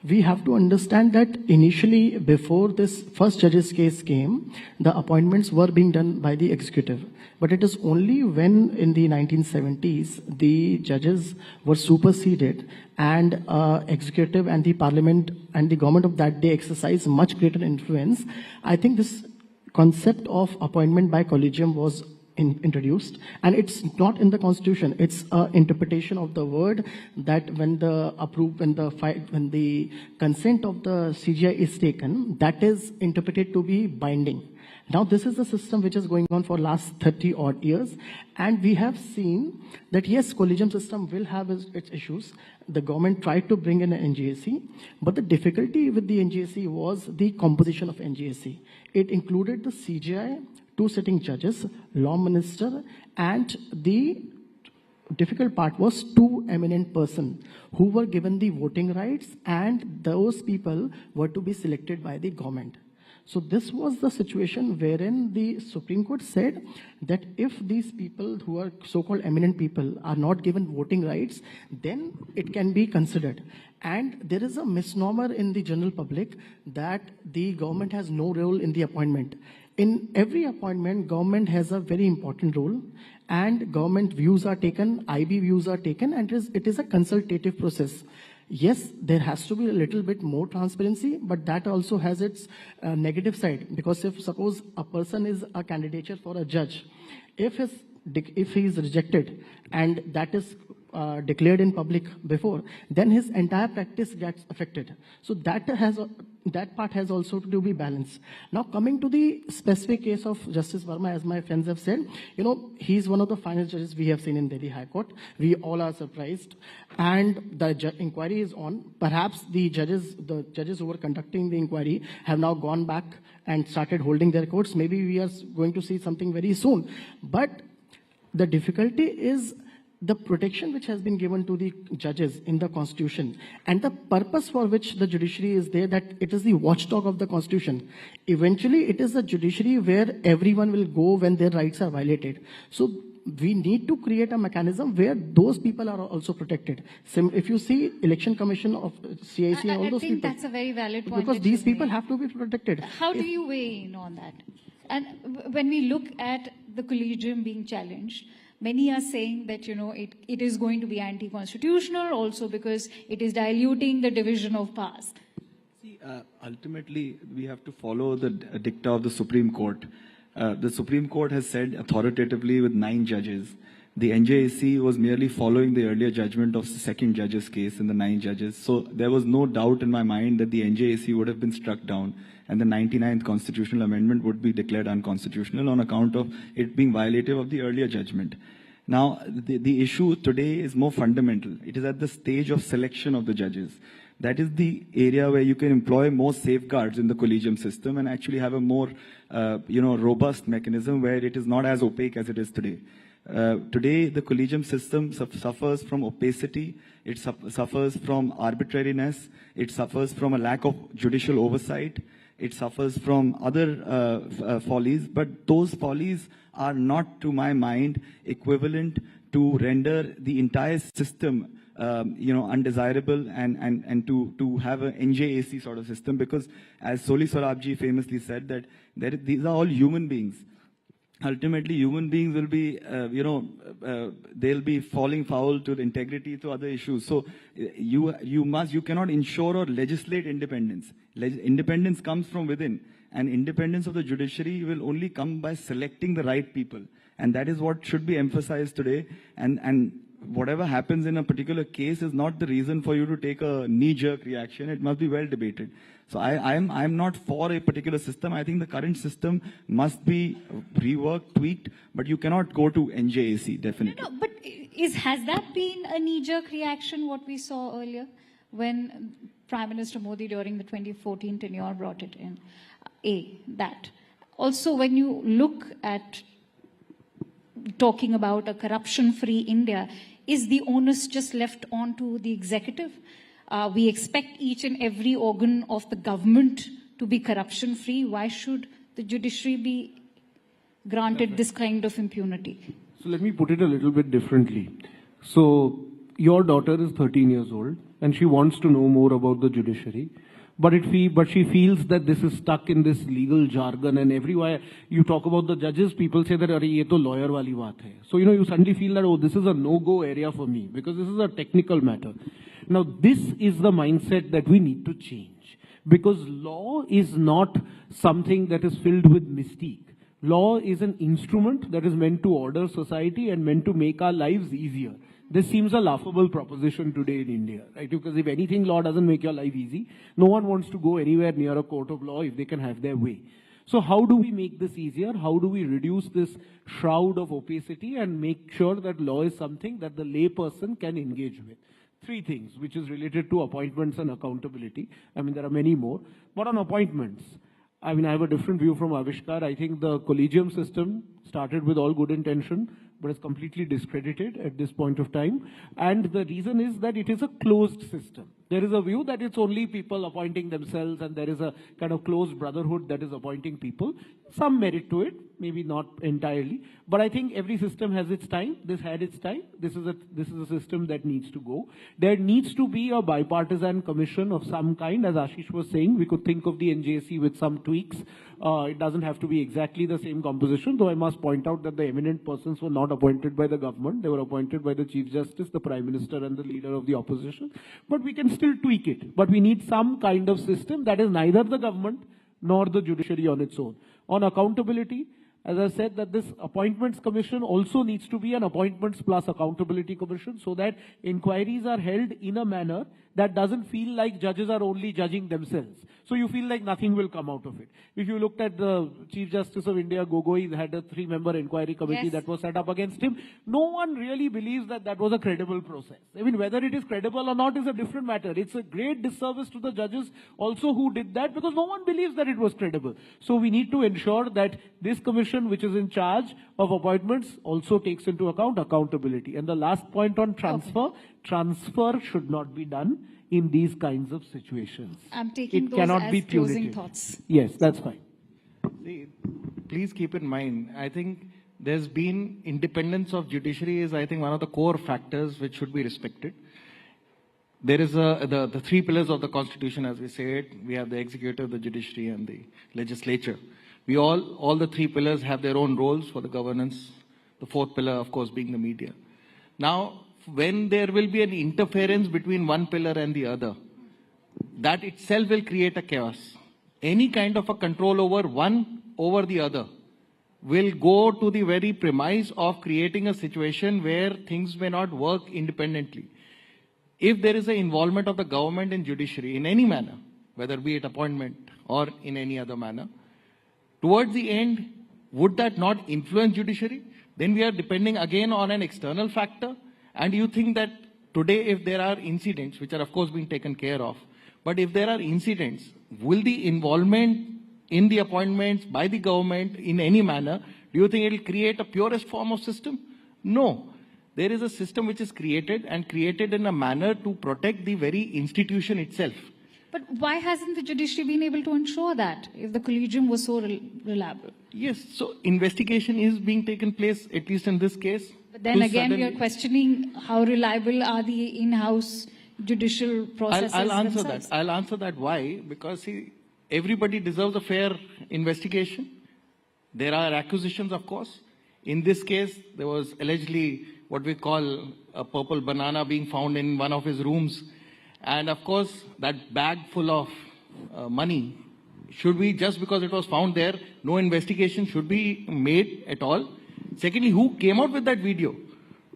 We have to understand that initially, before this first judge's case came, the appointments were being done by the executive. But it is only when in the 1970s, the judges were superseded and executive and the parliament and the government of that day exercised much greater influence. I think this concept of appointment by collegium was introduced, and it's not in the constitution. It's an interpretation of the word that when the consent of the CGI is taken, that is interpreted to be binding. Now, this is a system which is going on for last 30 odd years, and we have seen that yes, collegium system will have its issues. The government tried to bring in an NGAC, but the difficulty with the NGAC was the composition of NGAC. It included the CGI, 2 sitting judges, law minister, and the difficult part was 2 eminent persons who were given the voting rights, and those people were to be selected by the government. So this was the situation wherein the Supreme Court said that if these people who are so-called eminent people are not given voting rights, then it can be considered. And there is a misnomer in the general public that the government has no role in the appointment. In every appointment, government has a very important role, and government views are taken, IB views are taken, and it is a consultative process. Yes, there has to be a little bit more transparency, but that also has its negative side. Because if suppose a person is a candidature for a judge, if he is rejected and that is declared in public before, then his entire practice gets affected. So that part has also to be balanced. Now, coming to the specific case of Justice Verma, as my friends have said, he's one of the finest judges we have seen in Delhi High Court. We all are surprised, and the inquiry is on. Perhaps the judges who were conducting the inquiry have now gone back and started holding their courts. Maybe we are going to see something very soon. But the difficulty is the protection which has been given to the judges in the Constitution, and the purpose for which the judiciary is there, that it is the watchdog of the Constitution. Eventually, it is the judiciary where everyone will go when their rights are violated. So we need to create a mechanism where those people are also protected. If you see Election Commission of CIC and all those people. I think that's a very valid point. Because these people have to be protected. How do you weigh in on that? And when we look at the collegium being challenged, many are saying that, it is going to be anti-constitutional also because it is diluting the division of powers. See, ultimately, we have to follow the dicta of the Supreme Court. The Supreme Court has said authoritatively with 9 judges The NJAC was merely following the earlier judgment of the second judge's case in the 9 judges. So there was no doubt in my mind that the NJAC would have been struck down and the 99th constitutional amendment would be declared unconstitutional on account of it being violative of the earlier judgment. Now, the issue today is more fundamental. It is at the stage of selection of the judges. That is the area where you can employ more safeguards in the collegium system and actually have a more, robust mechanism where it is not as opaque as it is today. Today, the collegium system suffers from opacity, it suffers from arbitrariness, it suffers from a lack of judicial oversight, it suffers from other follies, but those follies are not, to my mind, equivalent to render the entire system undesirable and to have an NJAC sort of system, because as Soli Sorabji famously said that these are all human beings. Ultimately, human beings will be, they'll be falling foul to the integrity, to other issues. So you cannot ensure or legislate independence. Independence comes from within, and independence of the judiciary will only come by selecting the right people. And that is what should be emphasized today. And whatever happens in a particular case is not the reason for you to take a knee-jerk reaction. It must be well debated. So I'm not for a particular system. I think the current system must be reworked, tweaked, but you cannot go to NJAC, definitely. No, but has that been a knee-jerk reaction, what we saw earlier, when Prime Minister Modi during the 2014 tenure brought it in? That. Also, when you look at talking about a corruption-free India, is the onus just left on to the executive? We expect each and every organ of the government to be corruption-free. Why should the judiciary be granted this kind of impunity? So let me put it a little bit differently. So your daughter is 13 years old and she wants to know more about the judiciary. But she feels that this is stuck in this legal jargon, and everywhere you talk about the judges, people say that, ye to lawyer wali baat hai. So, you suddenly feel that, oh, this is a no-go area for me, because this is a technical matter. Now, this is the mindset that we need to change, because law is not something that is filled with mystique. Law is an instrument that is meant to order society and meant to make our lives easier. This seems a laughable proposition today in India, right? Because if anything, law doesn't make your life easy. No one wants to go anywhere near a court of law if they can have their way. So how do we make this easier? How do we reduce this shroud of opacity and make sure that law is something that the lay person can engage with? 3 things, which is related to appointments and accountability. I mean, there are many more. But on appointments, I mean, I have a different view from Avishkar. I think the collegium system started with all good intention, but is completely discredited at this point of time. And the reason is that it is a closed system. There is a view that it's only people appointing themselves, and there is a kind of closed brotherhood that is appointing people. Some merit to it, maybe not entirely. But I think every system has its time. This had its time. This is a system that needs to go. There needs to be a bipartisan commission of some kind. As Ashish was saying, we could think of the NJC with some tweaks. It doesn't have to be exactly the same composition, though I must point out that the eminent persons were not appointed by the government. They were appointed by the Chief Justice, the Prime Minister, and the leader of the opposition. But we can still tweak it. But we need some kind of system that is neither the government nor the judiciary on its own. On accountability, as I said, that this appointments commission also needs to be an appointments plus accountability commission, so that inquiries are held in a manner that doesn't feel like judges are only judging themselves. So you feel like nothing will come out of it. If you looked at the Chief Justice of India, Gogoi, had a 3-member inquiry committee that was set up against him. No one really believes that that was a credible process. I mean, whether it is credible or not is a different matter. It's a great disservice to the judges also who did that, because no one believes that it was credible. So we need to ensure that this commission, which is in charge of appointments, also takes into account accountability. And the last point on transfer should not be done in these kinds of situations. I'm taking it those cannot as be closing thoughts. Yes, that's fine. See, please keep in mind, I think there's been independence of judiciary is, I think, one of the core factors which should be respected. There is the 3 pillars of the Constitution, as we say it. We have the executive, the judiciary, and the legislature. We all the 3 pillars have their own roles for the governance. The 4th pillar, of course, being the media. Now, when there will be an interference between one pillar and the other, that itself will create a chaos. Any kind of a control over one over the other will go to the very premise of creating a situation where things may not work independently. If there is an involvement of the government in judiciary in any manner, whether be it appointment or in any other manner, towards the end, would that not influence judiciary? Then we are depending again on an external factor. And you think that today, if there are incidents, which are of course being taken care of, but if there are incidents, will the involvement in the appointments by the government in any manner, do you think it will create a purest form of system? No. There is a system which is created and created in a manner to protect the very institution itself. But why hasn't the judiciary been able to ensure that if the collegium was so reliable? Yes, so investigation is being taken place, at least in this case. But then again, we are questioning how reliable are the in-house judicial processes I'll answer themselves. that. I'll answer that. Why? Because see, everybody deserves a fair investigation. There are accusations, of course. In this case, there was allegedly what we call a purple banana being found in one of his rooms. And of course, that bag full of money, should we, just because it was found there, no investigation should be made at all? Secondly, who came out with that video?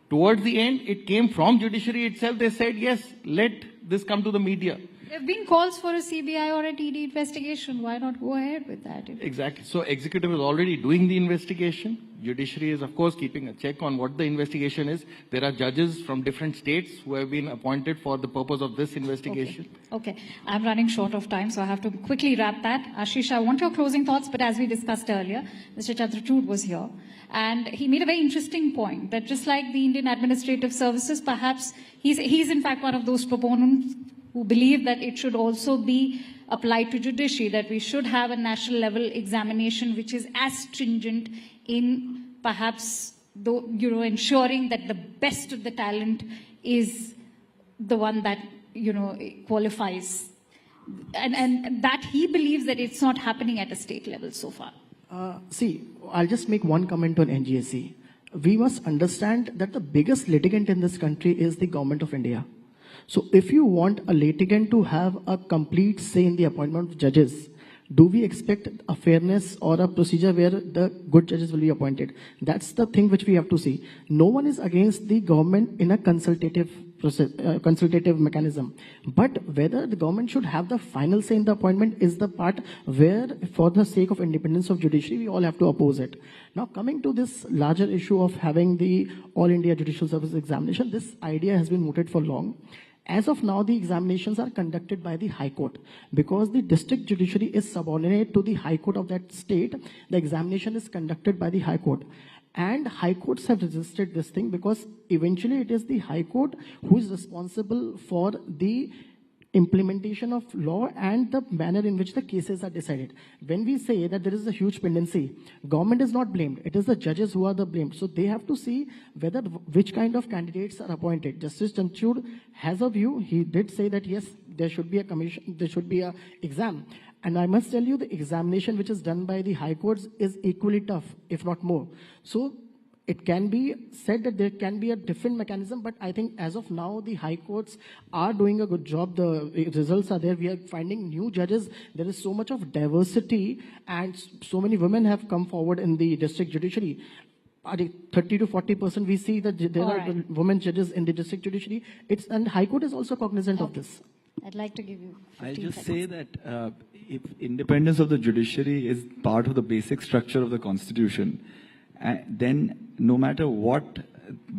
Towards the end, it came from judiciary itself. They said, yes, let this come to the media. There have been calls for a CBI or a TD investigation. Why not go ahead with that? Exactly. So executive is already doing the investigation. Judiciary is, of course, keeping a check on what the investigation is. There are judges from different states who have been appointed for the purpose of this investigation. Okay. I'm running short of time, so I have to quickly wrap that. Ashish, I want your closing thoughts, but as we discussed earlier, Mr. Chandrachud was here. And he made a very interesting point that just like the Indian Administrative Services, perhaps he's in fact one of those proponents who believe that it should also be applied to judiciary, that we should have a national level examination which is as stringent in perhaps ensuring that the best of the talent is the one that qualifies, and that he believes that it's not happening at a state level so far. See, I'll just make one comment on NGSC. We must understand that the biggest litigant in this country is the government of India. So if you want a litigant to have a complete say in the appointment of judges, do we expect a fairness or a procedure where the good judges will be appointed? That's the thing which we have to see. No one is against the government in a consultative process, consultative mechanism. But whether the government should have the final say in the appointment is the part where, for the sake of independence of judiciary, we all have to oppose it. Now, coming to this larger issue of having the All India Judicial Service examination, this idea has been mooted for long. As of now, the examinations are conducted by the High Court. Because the district judiciary is subordinate to the High Court of that state, the examination is conducted by the High Court. And High Courts have resisted this thing because eventually it is the High Court who is responsible for the implementation of law and the manner in which the cases are decided. When we say that there is a huge pendency, government is not blamed. It is the judges who are the blamed. So they have to see whether which kind of candidates are appointed. Justice Chandrachud has a view. He did say that yes, there should be a commission, there should be a exam. And I must tell you, the examination which is done by the High Courts is equally tough, if not more. So it can be said that there can be a different mechanism, but I think as of now, the High Courts are doing a good job. The results are there. We are finding new judges. There is so much of diversity, and so many women have come forward in the district judiciary. 30 to 40% we see that there are women judges in the district judiciary. And High Court is also cognizant of this. I'd like to give you 15 I'll just seconds. say that if independence of the judiciary is part of the basic structure of the Constitution, then no matter what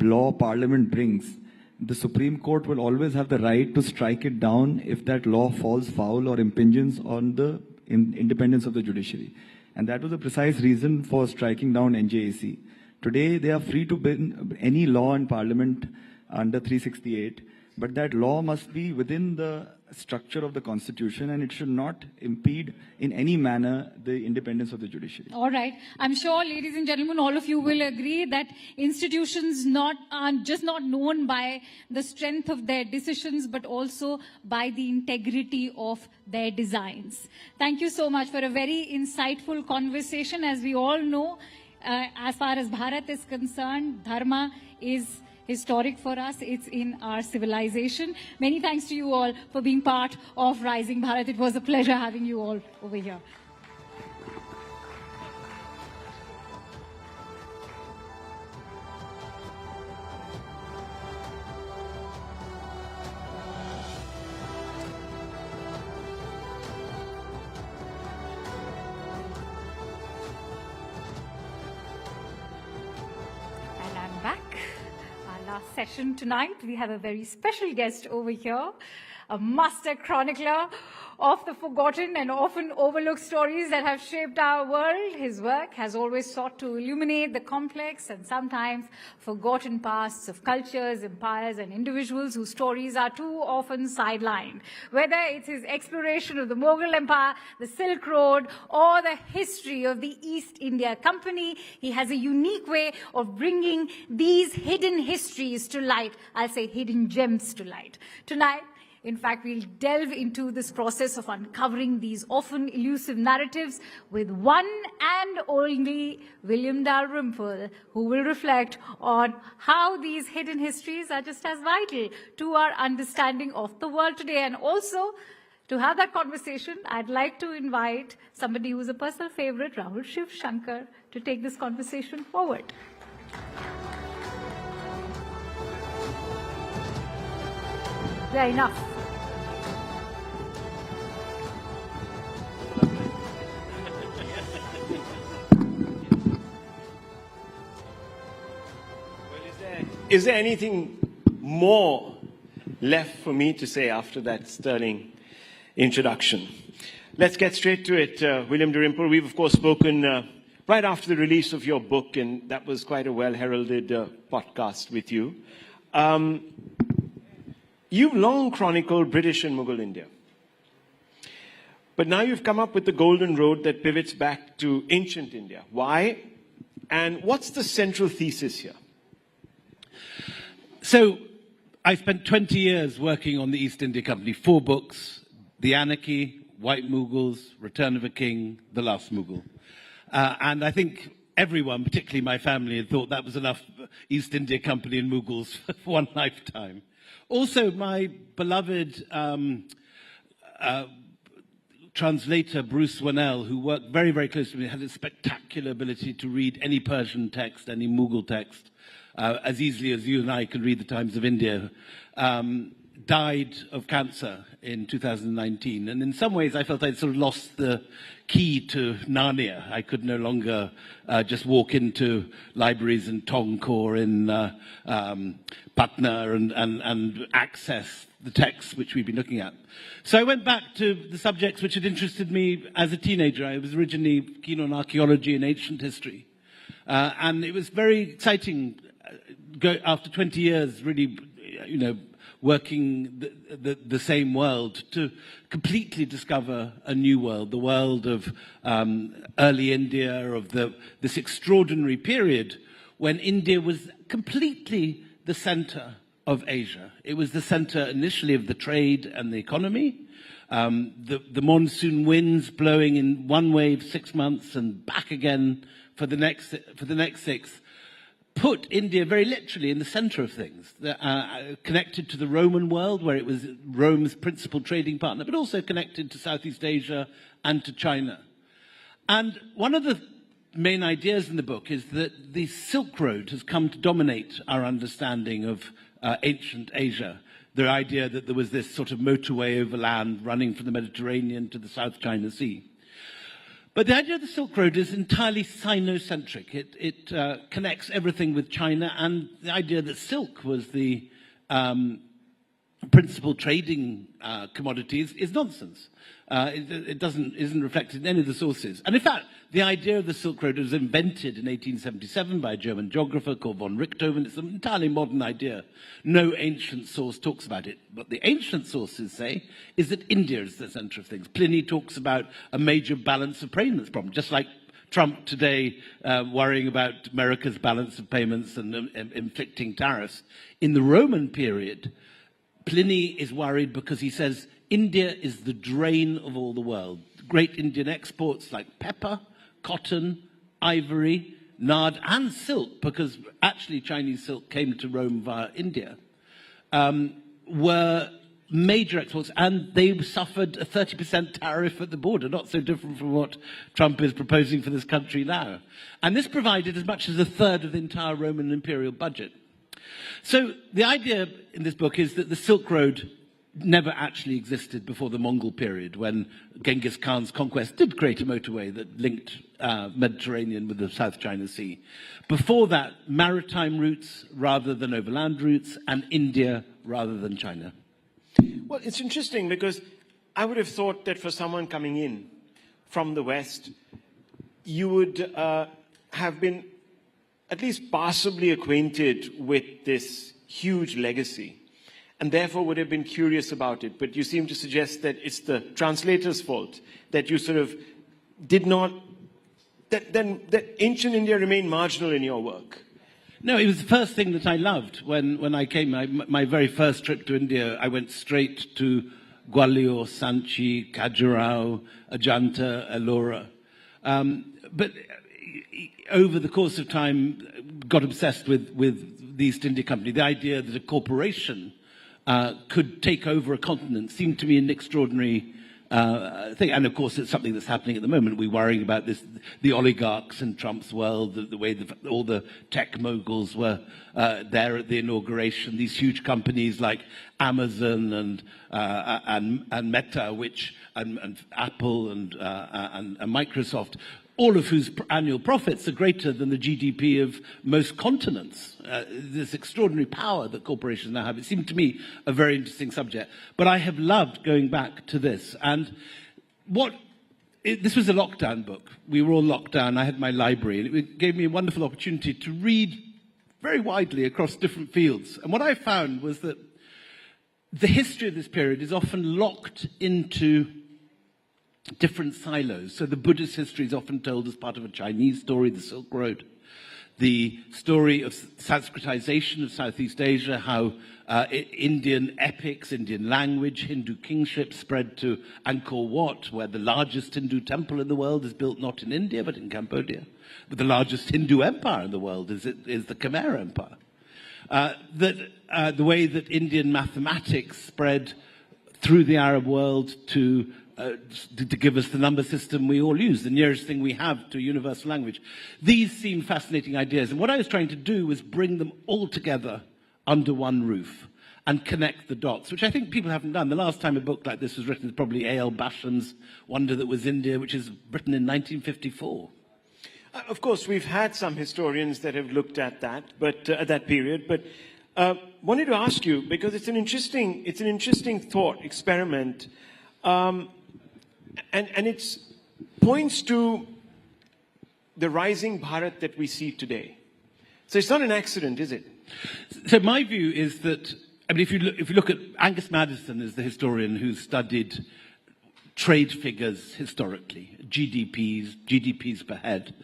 law Parliament brings, the Supreme Court will always have the right to strike it down if that law falls foul or impinges on the independence of the judiciary. And that was the precise reason for striking down NJAC. Today, they are free to bring any law in Parliament under 368, but that law must be within the structure of the Constitution, and it should not impede in any manner the independence of the judiciary. All right. I'm sure, ladies and gentlemen, all of you will agree that institutions are just not known by the strength of their decisions, but also by the integrity of their designs. Thank you so much for a very insightful conversation. As we all know, as far as Bharat is concerned, Dharma is historic for us. It's in our civilization. Many thanks to you all for being part of Rising Bharat. It was a pleasure having you all over here. session tonight. We have a very special guest over here, a master chronicler of the forgotten and often overlooked stories that have shaped our world. His work has always sought to illuminate the complex and sometimes forgotten pasts of cultures, empires, and individuals whose stories are too often sidelined. Whether it's his exploration of the Mughal Empire, the Silk Road, or the history of the East India Company, he has a unique way of bringing these hidden histories to light. I'll say hidden gems to light. Tonight, in fact, we'll delve into this process of uncovering these often elusive narratives with one and only William Dalrymple, who will reflect on how these hidden histories are just as vital to our understanding of the world today. And also, to have that conversation, I'd like to invite somebody who's a personal favorite, Rahul Shiv Shankar, to take this conversation forward. Yeah, enough. Is there anything more left for me to say after that sterling introduction? Let's get straight to it. William Dalrymple, we've of course spoken right after the release of your book, and that was quite a well-heralded podcast with you. You've long chronicled British and Mughal India. But now you've come up with the golden road that pivots back to ancient India. Why? And what's the central thesis here? So I spent 20 years working on the East India Company, 4 books: The Anarchy, White Mughals, Return of a King, The Last Mughal. And I think everyone, particularly my family, had thought that was enough East India Company and Mughals for one lifetime. Also, my beloved translator, Bruce Wannell, who worked very, very closely with me, had a spectacular ability to read any Persian text, any Mughal text, as easily as you and I could read the Times of India, died of cancer in 2019. And in some ways, I felt I'd sort of lost the key to Narnia. I could no longer just walk into libraries in Tonk or in Patna and access the texts which we've been looking at. So I went back to the subjects which had interested me as a teenager. I was originally keen on archaeology and ancient history. And it was very exciting after 20 years, really, working the same world, to completely discover a new world, the world of early India, of this extraordinary period when India was completely the center of Asia. It was the center initially of the trade and the economy. The monsoon winds blowing in one wave 6 months and back again for the next 6 put India very literally in the center of things, connected to the Roman world, where it was Rome's principal trading partner, but also connected to Southeast Asia and to China. And one of the main ideas in the book is that the Silk Road has come to dominate our understanding of ancient Asia. The idea that there was this sort of motorway overland running from the Mediterranean to the South China Sea. But the idea of the Silk Road is entirely Sino-centric. It connects everything with China, and the idea that silk was the principal trading commodities is nonsense. It isn't reflected in any of the sources. And in fact, the idea of the Silk Road was invented in 1877 by a German geographer called von Richthofen. It's an entirely modern idea. No ancient source talks about it. What the ancient sources say is that India is the center of things. Pliny talks about a major balance of payments problem, just like Trump today worrying about America's balance of payments and inflicting tariffs. In the Roman period, Pliny is worried because he says India is the drain of all the world. Great Indian exports like pepper, cotton, ivory, nard, and silk, because actually Chinese silk came to Rome via India, were major exports, and they suffered a 30% tariff at the border, not so different from what Trump is proposing for this country now. And this provided as much as a third of the entire Roman imperial budget. So the idea in this book is that the Silk Road never actually existed before the Mongol period, when Genghis Khan's conquest did create a motorway that linked Mediterranean with the South China Sea. Before that, maritime routes rather than overland routes, and India rather than China. Well, it's interesting because I would have thought that for someone coming in from the West, you would have been at least passably acquainted with this huge legacy, and therefore would have been curious about it. But you seem to suggest that it's the translator's fault, that you sort of did not, that ancient India remained marginal in your work. No, it was the first thing that I loved when I came. My very first trip to India, I went straight to Gwalior, Sanchi, Khajuraho, Ajanta, Ellora. But over the course of time, got obsessed with the East India Company. The idea that a corporation could take over a continent seemed to me an extraordinary thing. And of course, it's something that's happening at the moment. We're worrying about this, the oligarchs in Trump's world, the way all the tech moguls were there at the inauguration. These huge companies like Amazon and Meta, and Apple and Microsoft, all of whose annual profits are greater than the GDP of most continents. This extraordinary power that corporations now have. It seemed to me a very interesting subject. But I have loved going back to this. And this was a lockdown book. We were all locked down. I had my library, and it gave me a wonderful opportunity to read very widely across different fields. And what I found was that the history of this period is often locked into different silos. So the Buddhist history is often told as part of a Chinese story, the Silk Road. The story of Sanskritization of Southeast Asia, how Indian epics, Indian language, Hindu kingship spread to Angkor Wat, where the largest Hindu temple in the world is built not in India, but in Cambodia. But the largest Hindu empire in the world is the Khmer Empire. The way that Indian mathematics spread through the Arab world to give us the number system we all use, the nearest thing we have to a universal language. These seem fascinating ideas. And what I was trying to do was bring them all together under one roof and connect the dots, which I think people haven't done. The last time a book like this was written is probably A.L. Basham's Wonder That Was India, which is written in 1954. Of course, we've had some historians that have looked at that, but at that period. But wanted to ask you, because it's an interesting thought experiment. And it points to the rising Bharat that we see today. So it's not an accident, is it? So my view is that, I mean, if you look at Angus Maddison is the historian who studied trade figures historically, GDPs per head,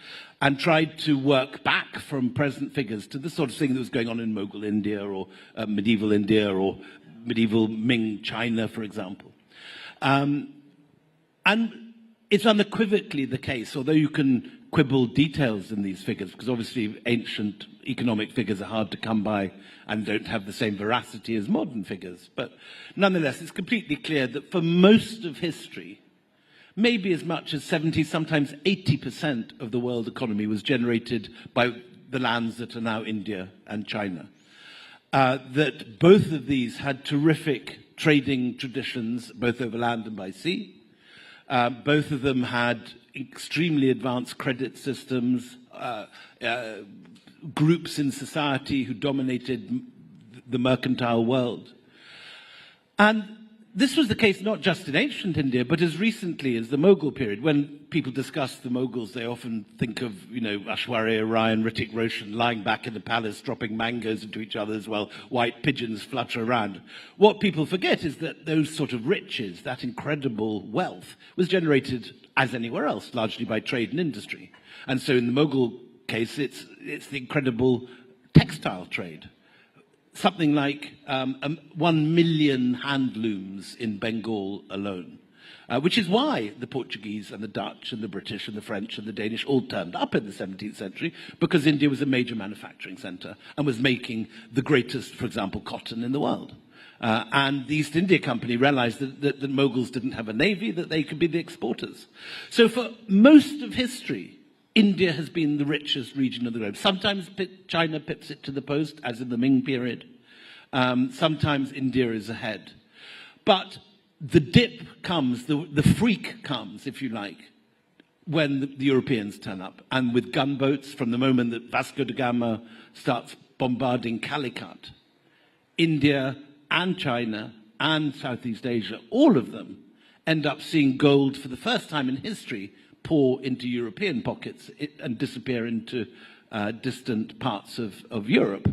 and tried to work back from present figures to the sort of thing that was going on in Mughal India or medieval India or medieval Ming China, for example. And it's unequivocally the case, although you can quibble details in these figures, because obviously ancient economic figures are hard to come by and don't have the same veracity as modern figures. But nonetheless, it's completely clear that for most of history, maybe as much as 70, sometimes 80% of the world economy was generated by the lands that are now India and China. That both of these had terrific trading traditions, both over land and by sea. Both of them had extremely advanced credit systems, groups in society who dominated the mercantile world. And this was the case not just in ancient India, but as recently as the Mughal period. When people discuss the Mughals, they often think of, Aishwarya Rai and Hrithik Roshan lying back in the palace, dropping mangoes into each other while white pigeons flutter around. What people forget is that those sort of riches, that incredible wealth, was generated, as anywhere else, largely by trade and industry. And so in the Mughal case, it's the incredible textile trade. Something like 1 million handlooms in Bengal alone, which is why the Portuguese and the Dutch and the British and the French and the Danish all turned up in the 17th century, because India was a major manufacturing center and was making the greatest, for example, cotton in the world. And the East India Company realized that the Mughals didn't have a navy, that they could be the exporters. So for most of history, India has been the richest region of the globe. Sometimes China pips it to the post, as in the Ming period. Sometimes India is ahead. But the dip comes, the freak comes, if you like, when the Europeans turn up. And with gunboats, from the moment that Vasco da Gama starts bombarding Calicut, India and China and Southeast Asia, all of them end up seeing gold for the first time in history pour into European pockets and disappear into distant parts of Europe.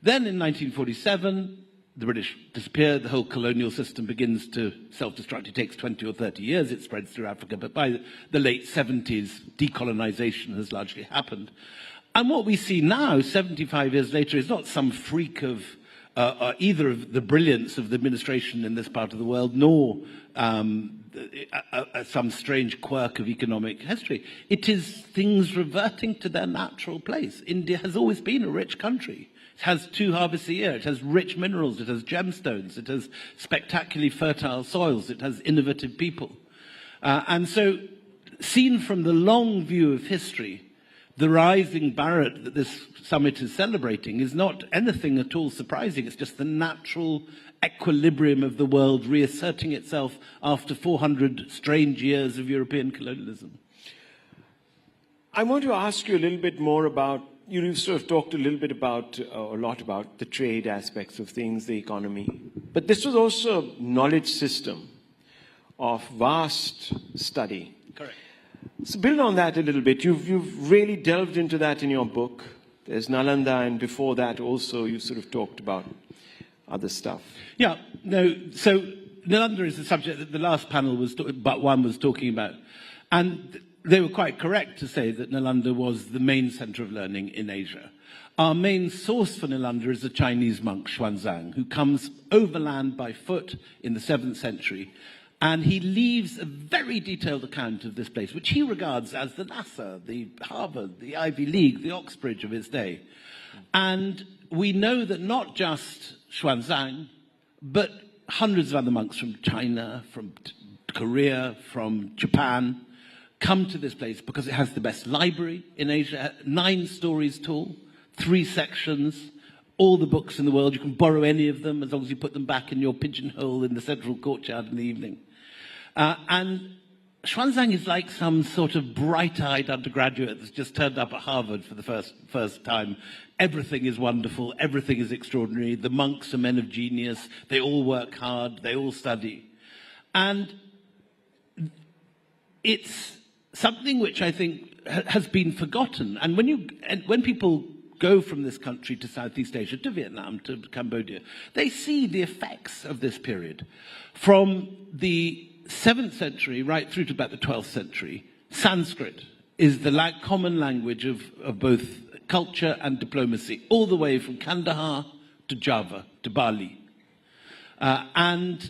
Then in 1947, the British disappear, the whole colonial system begins to self-destruct. It takes 20 or 30 years, it spreads through Africa, but by the late 70s, decolonization has largely happened. And what we see now, 75 years later, is not some freak of either of the brilliance of the administration in this part of the world, nor some strange quirk of economic history. It is things reverting to their natural place. India has always been a rich country. It has 2 harvests a year. It has rich minerals. It has gemstones. It has spectacularly fertile soils. It has innovative people. And so, seen from the long view of history, the rising Bharat that this summit is celebrating is not anything at all surprising. It's just the natural equilibrium of the world reasserting itself after 400 strange years of European colonialism. I want to ask you a little bit more about, you sort of talked a little bit about, a lot about the trade aspects of things, the economy. But this was also a knowledge system of vast study. Correct. So build on that a little bit. You've really delved into that in your book. There's Nalanda, and before that also you sort of talked about other stuff. Yeah, no, so Nalanda is the subject that the last panel was, but one was talking about. And they were quite correct to say that Nalanda was the main center of learning in Asia. Our main source for Nalanda is a Chinese monk, Xuanzang, who comes overland by foot in the 7th century. And he leaves a very detailed account of this place, which he regards as the NASA, the Harvard, the Ivy League, the Oxbridge of his day. And we know that not just Xuanzang, but hundreds of other monks from China, from Korea, from Japan, come to this place because it has the best library in Asia, 9 stories tall, 3 sections, all the books in the world. You can borrow any of them as long as you put them back in your pigeonhole in the central courtyard in the evening. And Xuanzang is like some sort of bright-eyed undergraduate that's just turned up at Harvard for the first time. Everything is wonderful. Everything is extraordinary. The monks are men of genius. They all work hard. They all study. And it's something which I think has been forgotten. And when people go from this country to Southeast Asia, to Vietnam, to Cambodia, they see the effects of this period. From the 7th century right through to about the 12th century, Sanskrit is the common language of both culture and diplomacy, all the way from Kandahar to Java to Bali. And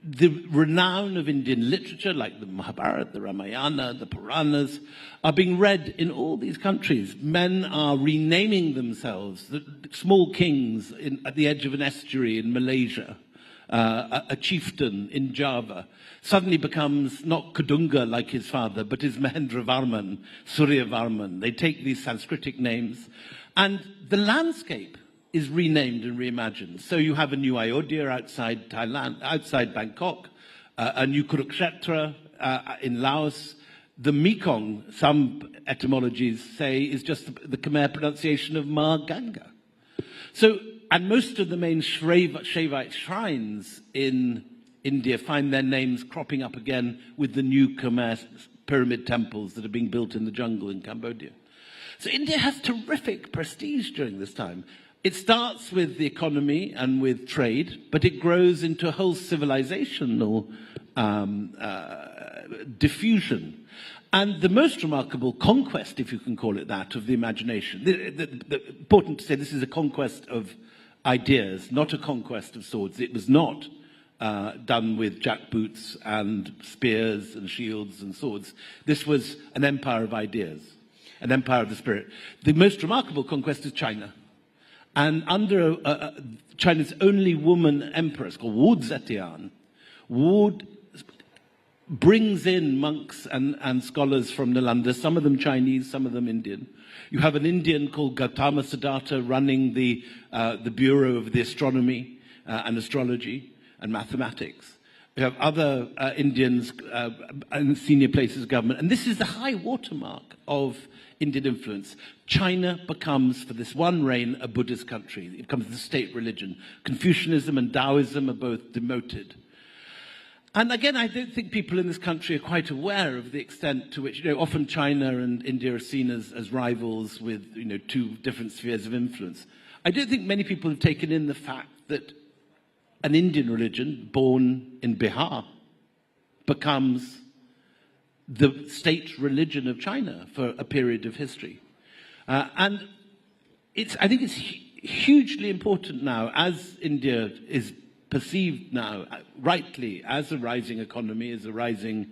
the renown of Indian literature, like the Mahabharata, the Ramayana, the Puranas, are being read in all these countries. Men are renaming themselves, the small kings at the edge of an estuary in Malaysia. A chieftain in Java suddenly becomes not Kudunga like his father, but is Mahendra Varman, Surya Varman. They take these Sanskritic names, and the landscape is renamed and reimagined. So you have a new Ayodhya outside Thailand, outside Bangkok, a new Kurukshetra in Laos. The Mekong, some etymologies say, is just the Khmer pronunciation of Ma Ganga. So, and most of the main Shaivite shrines in India find their names cropping up again with the new Khmer pyramid temples that are being built in the jungle in Cambodia. So India has terrific prestige during this time. It starts with the economy and with trade, but it grows into a whole civilizational diffusion. And the most remarkable conquest, if you can call it that, of the imagination, important to say this is a conquest of ideas, not a conquest of swords. It was not done with jackboots and spears and shields and swords. This was an empire of ideas, an empire of the spirit. The most remarkable conquest is China. And under China's only woman empress, called Wu Zetian, Wu brings in monks and scholars from Nalanda, some of them Chinese, some of them Indian. You have an Indian called Gautama Siddhartha running the Bureau of the Astronomy and Astrology. and mathematics. We have other Indians in senior places of government. And this is the high watermark of Indian influence. China becomes, for this one reign, a Buddhist country. It becomes the state religion. Confucianism and Taoism are both demoted. And again, I don't think people in this country are quite aware of the extent to which, often China and India are seen as rivals with, two different spheres of influence. I don't think many people have taken in the fact that an Indian religion born in Bihar becomes the state religion of China for a period of history. And I think it's hugely important now, as India is perceived now, rightly, as a rising economy, as a rising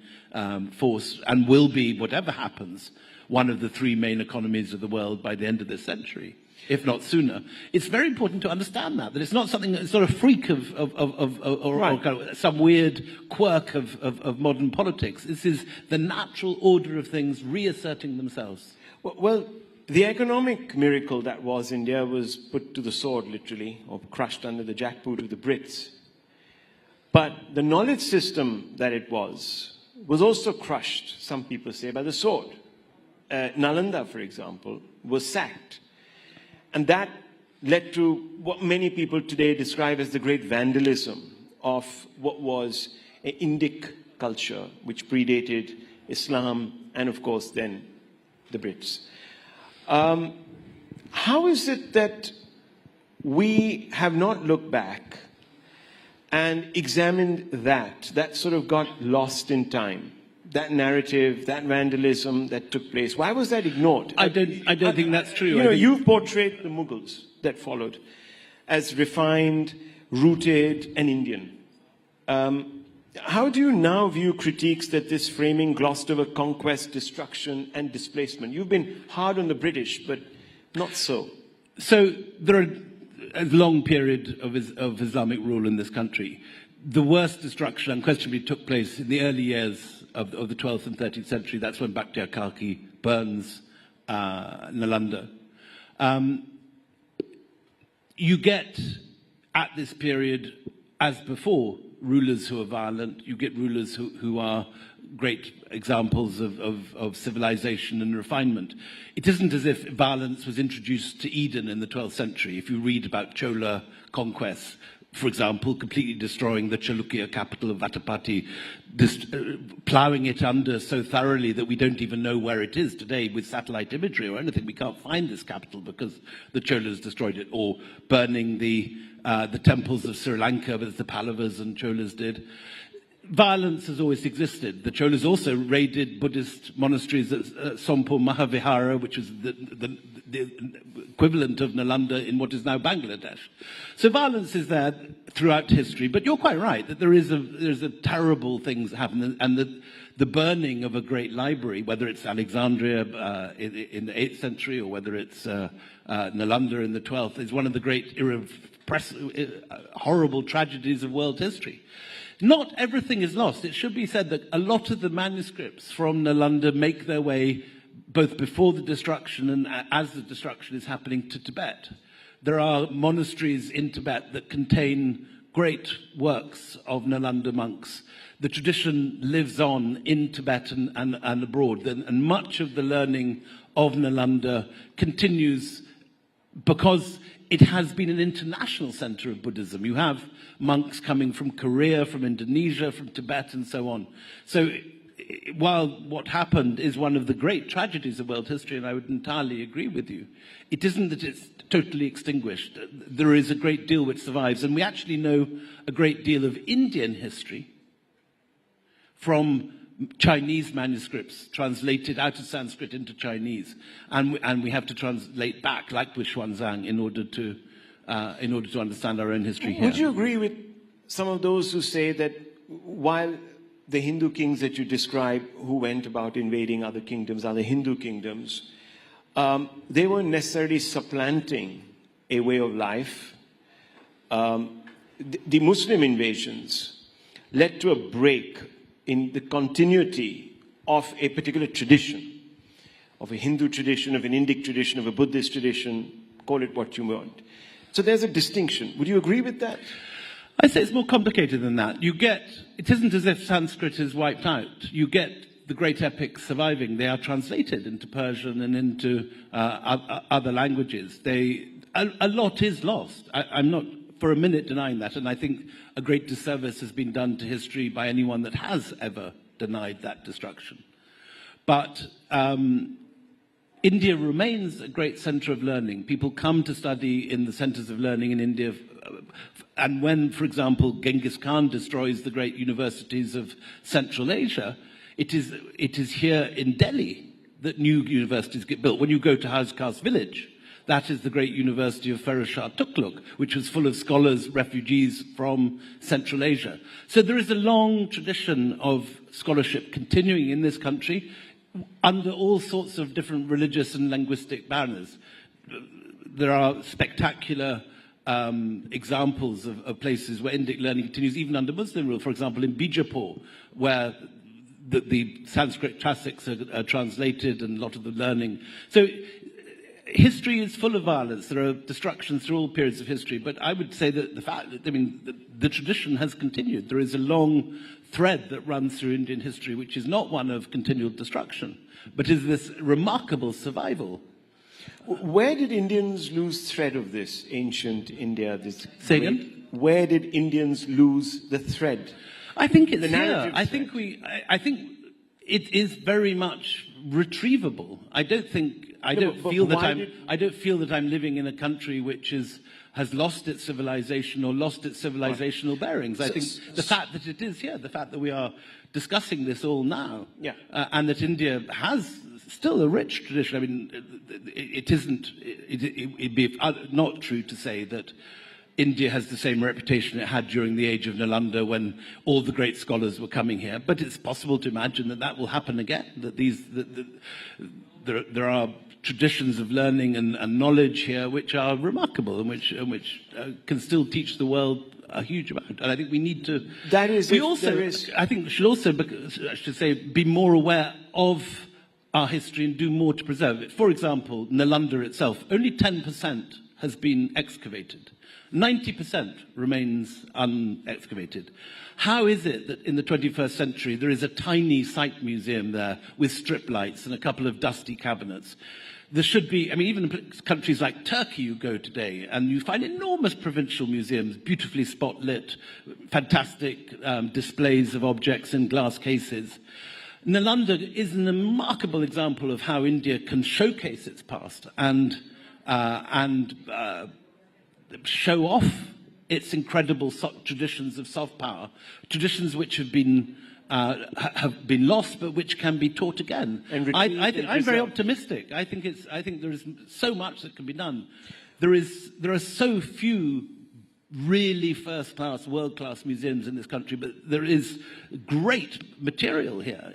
force, and will be, whatever happens, one of the three main economies of the world by the end of this century, if not sooner. It's very important to understand that it's not something, it's not a freak or kind of some weird quirk of modern politics. This is the natural order of things reasserting themselves. Well, the economic miracle that was India was put to the sword, literally, or crushed under the jackboot of the Brits. But the knowledge system that it was also crushed, some people say, by the sword. Nalanda, for example, was sacked. And that led to what many people today describe as the great vandalism of what was an Indic culture, which predated Islam and, of course, then the Brits. How is it that we have not looked back and examined that sort of got lost in time? That narrative, that vandalism that took place, why was that ignored? I don't think that's true. You've portrayed the Mughals that followed as refined, rooted, and Indian. How do you now view critiques that this framing glossed over conquest, destruction, and displacement? You've been hard on the British, but not so. So there are a long period of Islamic rule in this country. The worst destruction unquestionably took place in the early years of the 12th and 13th century. That's when Bakhtiar Khalki burns Nalanda. You get, at this period, as before, rulers who are violent. You get rulers who are great examples of civilization and refinement. It isn't as if violence was introduced to Eden in the 12th century. If you read about Chola conquests, for example, completely destroying the Chalukya capital of Vatapati, ploughing it under so thoroughly that we don't even know where it is today with satellite imagery or anything. We can't find this capital because the Cholas destroyed it, or burning the temples of Sri Lanka as the Pallavas and Cholas did. Violence has always existed. The Cholas also raided Buddhist monasteries at Sompo Mahavihara, which was the equivalent of Nalanda in what is now Bangladesh. So violence is there throughout history, but you're quite right that there's a terrible things happen, and the burning of a great library, whether it's Alexandria in the 8th century or whether it's Nalanda in the 12th, is one of the great horrible tragedies of world history. Not everything is lost. It should be said that a lot of the manuscripts from Nalanda make their way both before the destruction and as the destruction is happening to Tibet. There are monasteries in Tibet that contain great works of Nalanda monks. The tradition lives on in Tibet and abroad, and much of the learning of Nalanda continues because it has been an international center of Buddhism. You have monks coming from Korea, from Indonesia, from Tibet, and so on. So while what happened is one of the great tragedies of world history, and I would entirely agree with you, it isn't that it's totally extinguished. There is a great deal which survives, and we actually know a great deal of Indian history from Chinese manuscripts translated out of Sanskrit into Chinese, and we have to translate back, like with Xuanzang, in order to understand our own history here. Would you agree with some of those who say that while the Hindu kings that you describe who went about invading other kingdoms, other Hindu kingdoms, they weren't necessarily supplanting a way of life? The Muslim invasions led to a break in the continuity of a particular tradition, of a Hindu tradition, of an Indic tradition, of a Buddhist tradition, call it what you want. So there's a distinction. Would you agree with that? I say it's more complicated than that. It isn't as if Sanskrit is wiped out. You get the great epics surviving. They are translated into Persian and into other languages. A lot is lost. I'm not for a minute denying that, and I think a great disservice has been done to history by anyone that has ever denied that destruction. But India remains a great center of learning. People come to study in the centers of learning in India. And when, for example, Genghis Khan destroys the great universities of Central Asia, it is here in Delhi that new universities get built. When you go to House Khas village, that is the great university of Firoz Shah Tughlaq, which was full of scholars, refugees from Central Asia. So there is a long tradition of scholarship continuing in this country under all sorts of different religious and linguistic banners. There are spectacular examples of places where Indic learning continues even under Muslim rule. For example, in Bijapur, where the Sanskrit classics are translated and a lot of the learning. So history is full of violence. There are destructions through all periods of history. But I would say that the tradition has continued. There is a long thread that runs through Indian history, which is not one of continual destruction, but is this remarkable survival. Where did Indians lose thread of this ancient India? Say again? Where did Indians lose the thread? I think it's here. I think it is very much retrievable. I don't feel that I'm living in a country which has lost its civilization or lost its civilizational bearings. I think the fact that it is here, the fact that we are discussing this all now, and that India has still a rich tradition. I mean, it'd be not true to say that India has the same reputation it had during the age of Nalanda when all the great scholars were coming here. But it's possible to imagine that will happen again, that there are traditions of learning and knowledge here which are remarkable and which can still teach the world a huge amount. And I think we need to... I think we should also, I should say, be more aware of our history and do more to preserve it. For example, Nalanda itself, only 10% has been excavated. 90% remains unexcavated. How is it that in the 21st century there is a tiny site museum there with strip lights and a couple of dusty cabinets? There should be, I mean, even in countries like Turkey you go today and you find enormous provincial museums, beautifully spot-lit, fantastic displays of objects in glass cases. Nalanda is a remarkable example of how India can showcase its past and show off its incredible traditions of soft power, traditions which have been lost, but which can be taught again. I'm very optimistic. I think there is so much that can be done. There are so few really first-class, world-class museums in this country, but there is great material here.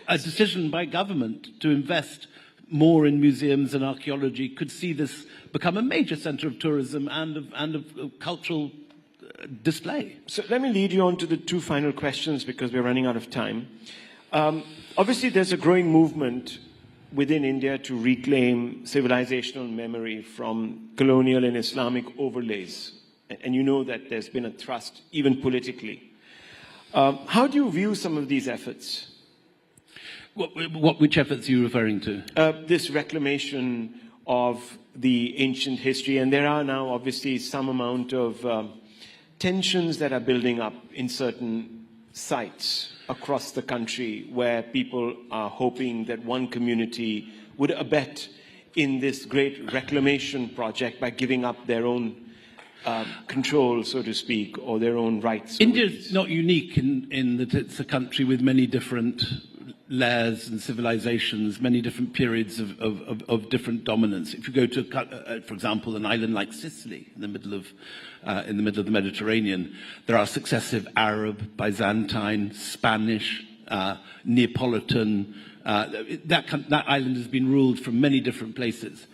A decision by government to invest more in museums and archaeology could see this become a major center of tourism and of cultural display. So let me lead you on to the two final questions because we're running out of time. Obviously, there's a growing movement within India to reclaim civilizational memory from colonial and Islamic overlays. And you know that there's been a thrust, even politically. How do you view some of these efforts? Which efforts are you referring to? This reclamation of the ancient history. And there are now obviously some amount of tensions that are building up in certain sites across the country where people are hoping that one community would abet in this great reclamation project by giving up their own control, so to speak, or their own rights. India is not unique in that it's a country with many different layers and civilizations, many different periods of different dominance. If you go to, for example, an island like Sicily in the middle of the Mediterranean, there are successive Arab, Byzantine, Spanish, Neapolitan. That island has been ruled from many different places.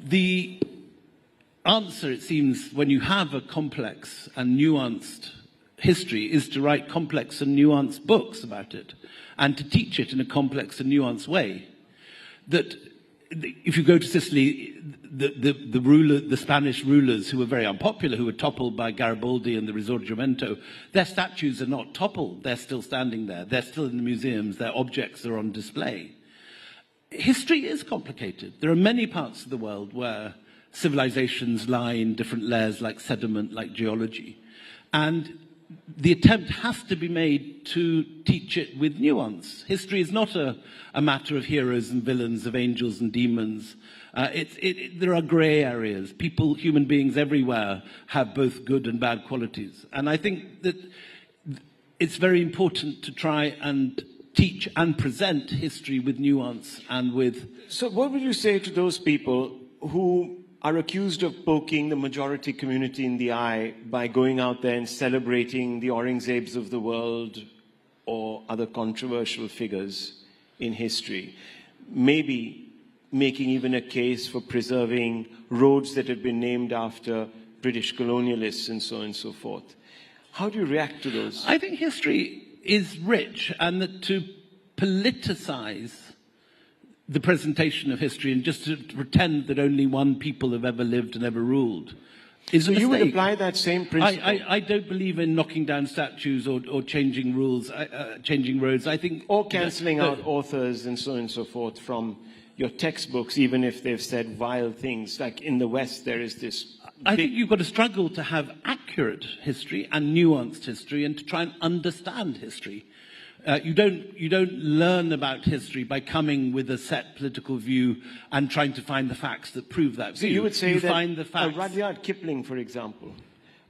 The answer, it seems, when you have a complex and nuanced history, is to write complex and nuanced books about it and to teach it in a complex and nuanced way. That if you go to Sicily, the Spanish rulers who were very unpopular, who were toppled by Garibaldi and the Risorgimento, their statues are not toppled. They're still standing there. They're still in the museums. Their objects are on display. History is complicated. There are many parts of the world where civilizations lie in different layers, like sediment, like geology. And the attempt has to be made to teach it with nuance. History is not a matter of heroes and villains, of angels and demons. There are grey areas. People, human beings everywhere have both good and bad qualities. And I think that it's very important to try and teach and present history with nuance and with... So what would you say to those people who are accused of poking the majority community in the eye by going out there and celebrating the Aurangzebs of the world or other controversial figures in history, maybe making even a case for preserving roads that have been named after British colonialists and so on and so forth? How do you react to those? I think history is rich, and that to politicize the presentation of history and just to pretend that only one people have ever lived and ever ruled is a mistake. You would apply that same principle? I don't believe in knocking down statues or changing rules, changing roads. I think... Or cancelling out authors and so on and so forth from your textbooks, even if they've said vile things. Like in the West, there is this... I think you've got to struggle to have accurate history and nuanced history and to try and understand history. You don't learn about history by coming with a set political view and trying to find the facts that prove that view. So you would say that find the facts. Rudyard Kipling, for example,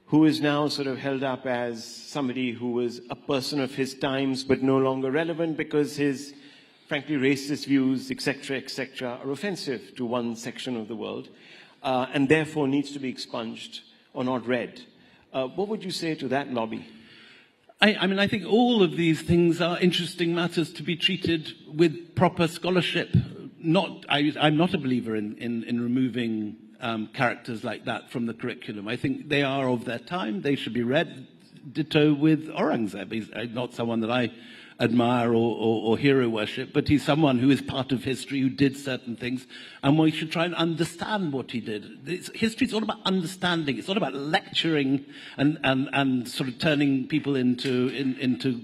who is now sort of held up as somebody who was a person of his times but no longer relevant because his, frankly, racist views, etc., are offensive to one section of the world, and therefore needs to be expunged or not read. What would you say to that lobby? I mean, I think all of these things are interesting matters to be treated with proper scholarship. I'm not a believer in removing characters like that from the curriculum. I think they are of their time. They should be read. Ditto with Aurangzeb. He's not someone that I admire or hero worship, but he's someone who is part of history, who did certain things, and we should try and understand what he did. History is all about understanding. It's not about lecturing and sort of turning people into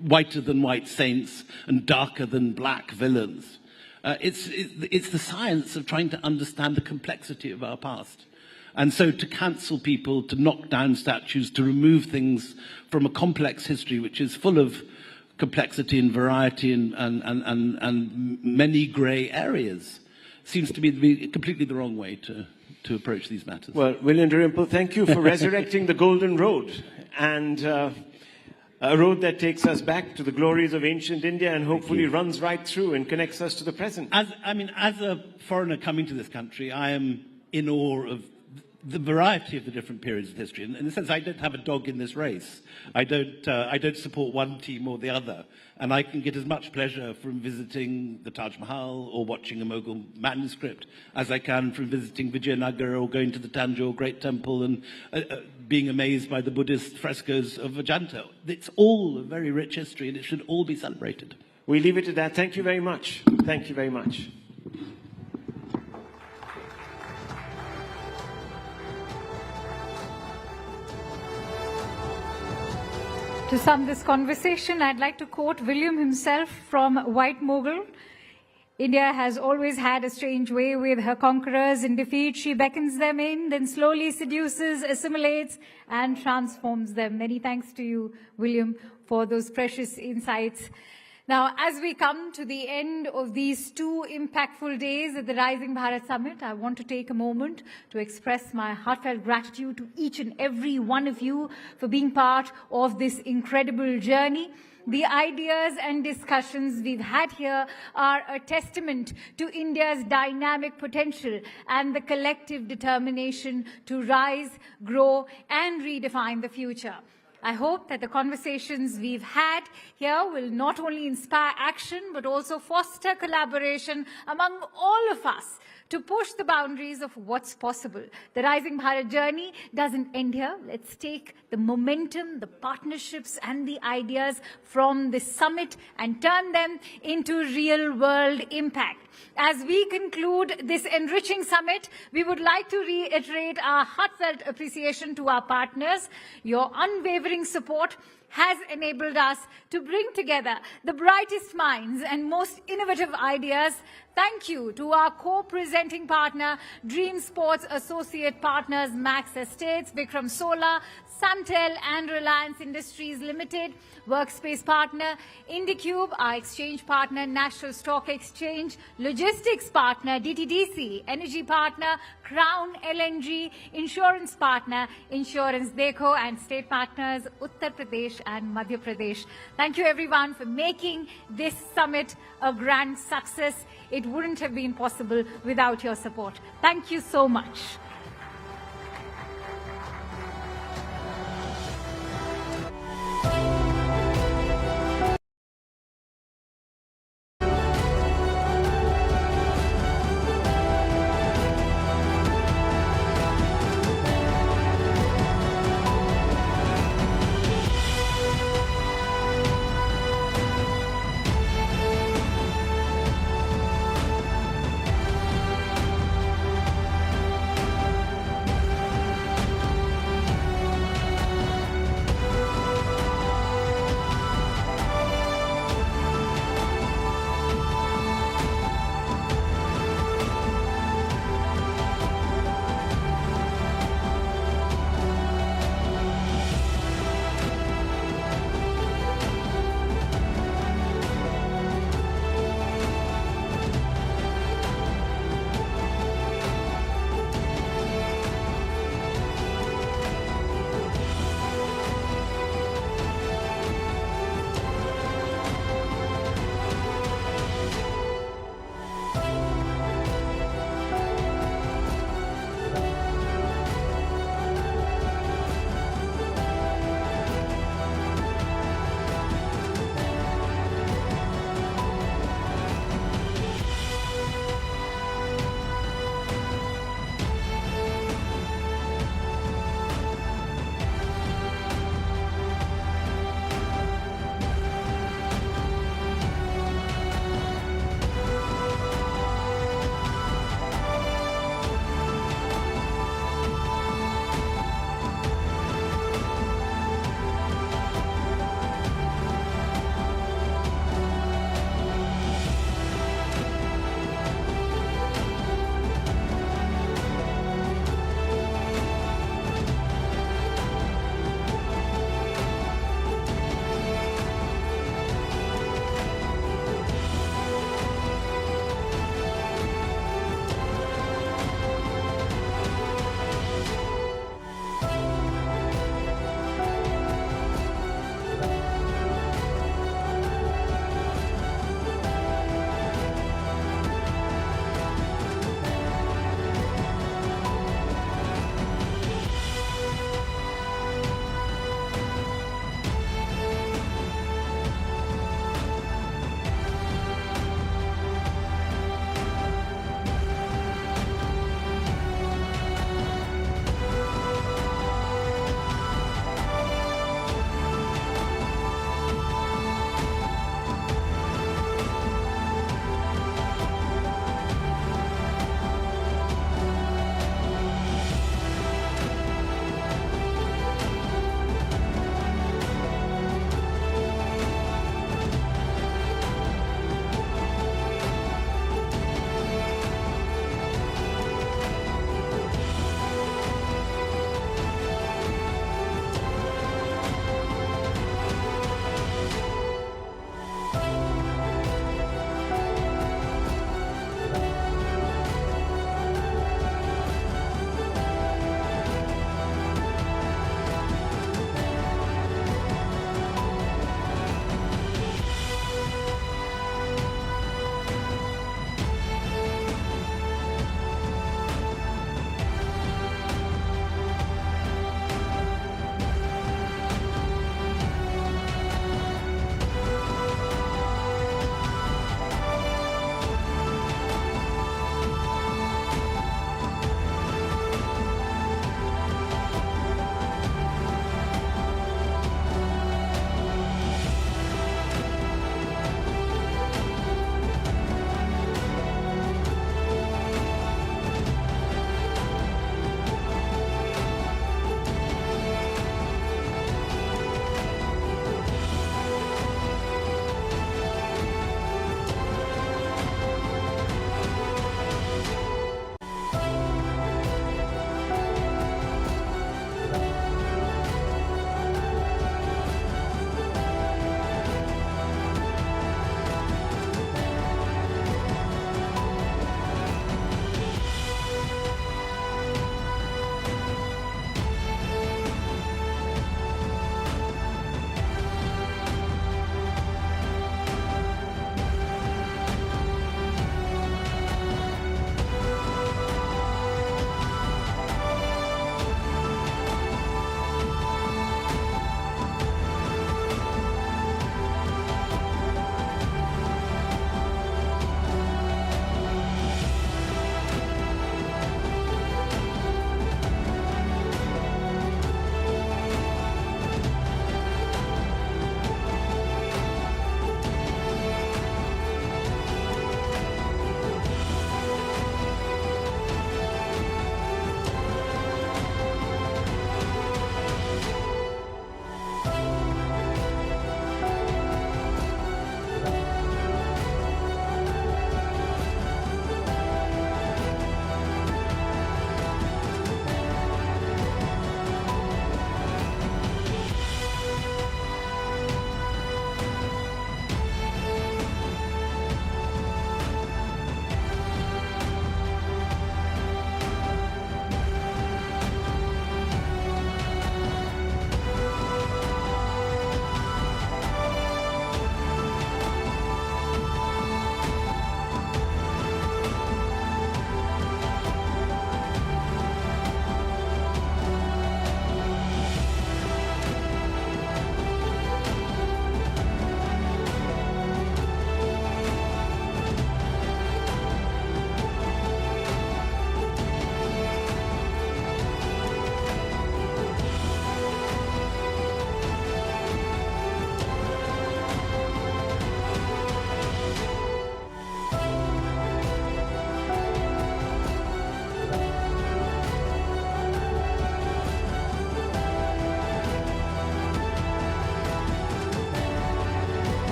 whiter than white saints and darker than black villains. It's the science of trying to understand the complexity of our past. And so to cancel people, to knock down statues, to remove things from a complex history which is full of complexity and variety and many grey areas seems to be completely the wrong way to approach these matters. Well, William Dalrymple, thank you for resurrecting the Golden Road, and a road that takes us back to the glories of ancient India and hopefully runs right through and connects us to the present. As a foreigner coming to this country, I am in awe of the variety of the different periods of history. In the sense, I don't have a dog in this race. I don't support one team or the other. And I can get as much pleasure from visiting the Taj Mahal or watching a Mughal manuscript as I can from visiting Vijayanagar or going to the Tanjore Great Temple and being amazed by the Buddhist frescoes of Ajanta. It's all a very rich history, and it should all be celebrated. We leave it at that. Thank you very much. Thank you very much. To sum this conversation, I'd like to quote William himself from White Mughal. India has always had a strange way with her conquerors. In defeat, she beckons them in, then slowly seduces, assimilates, and transforms them. Many thanks to you, William, for those precious insights. Now, as we come to the end of these two impactful days at the Rising Bharat Summit, I want to take a moment to express my heartfelt gratitude to each and every one of you for being part of this incredible journey. The ideas and discussions we've had here are a testament to India's dynamic potential and the collective determination to rise, grow, and redefine the future. I hope that the conversations we've had here will not only inspire action, but also foster collaboration among all of us to push the boundaries of what's possible. The Rising Bharat journey doesn't end here. Let's take the momentum, the partnerships and the ideas from this summit and turn them into real-world impact. As we conclude this enriching summit, we would like to reiterate our heartfelt appreciation to our partners. Your unwavering support has enabled us to bring together the brightest minds and most innovative ideas. Thank you to our co-presenting partner, Dream Sports Associate Partners, Max Estates, Vikram Solar, Suntel and Reliance Industries Limited, Workspace Partner, IndiCube, our exchange partner, National Stock Exchange, Logistics Partner, DTDC, Energy Partner, Crown LNG, Insurance Partner, Insurance Dekho, and State Partners, Uttar Pradesh and Madhya Pradesh. Thank you everyone for making this summit a grand success. It wouldn't have been possible without your support. Thank you so much.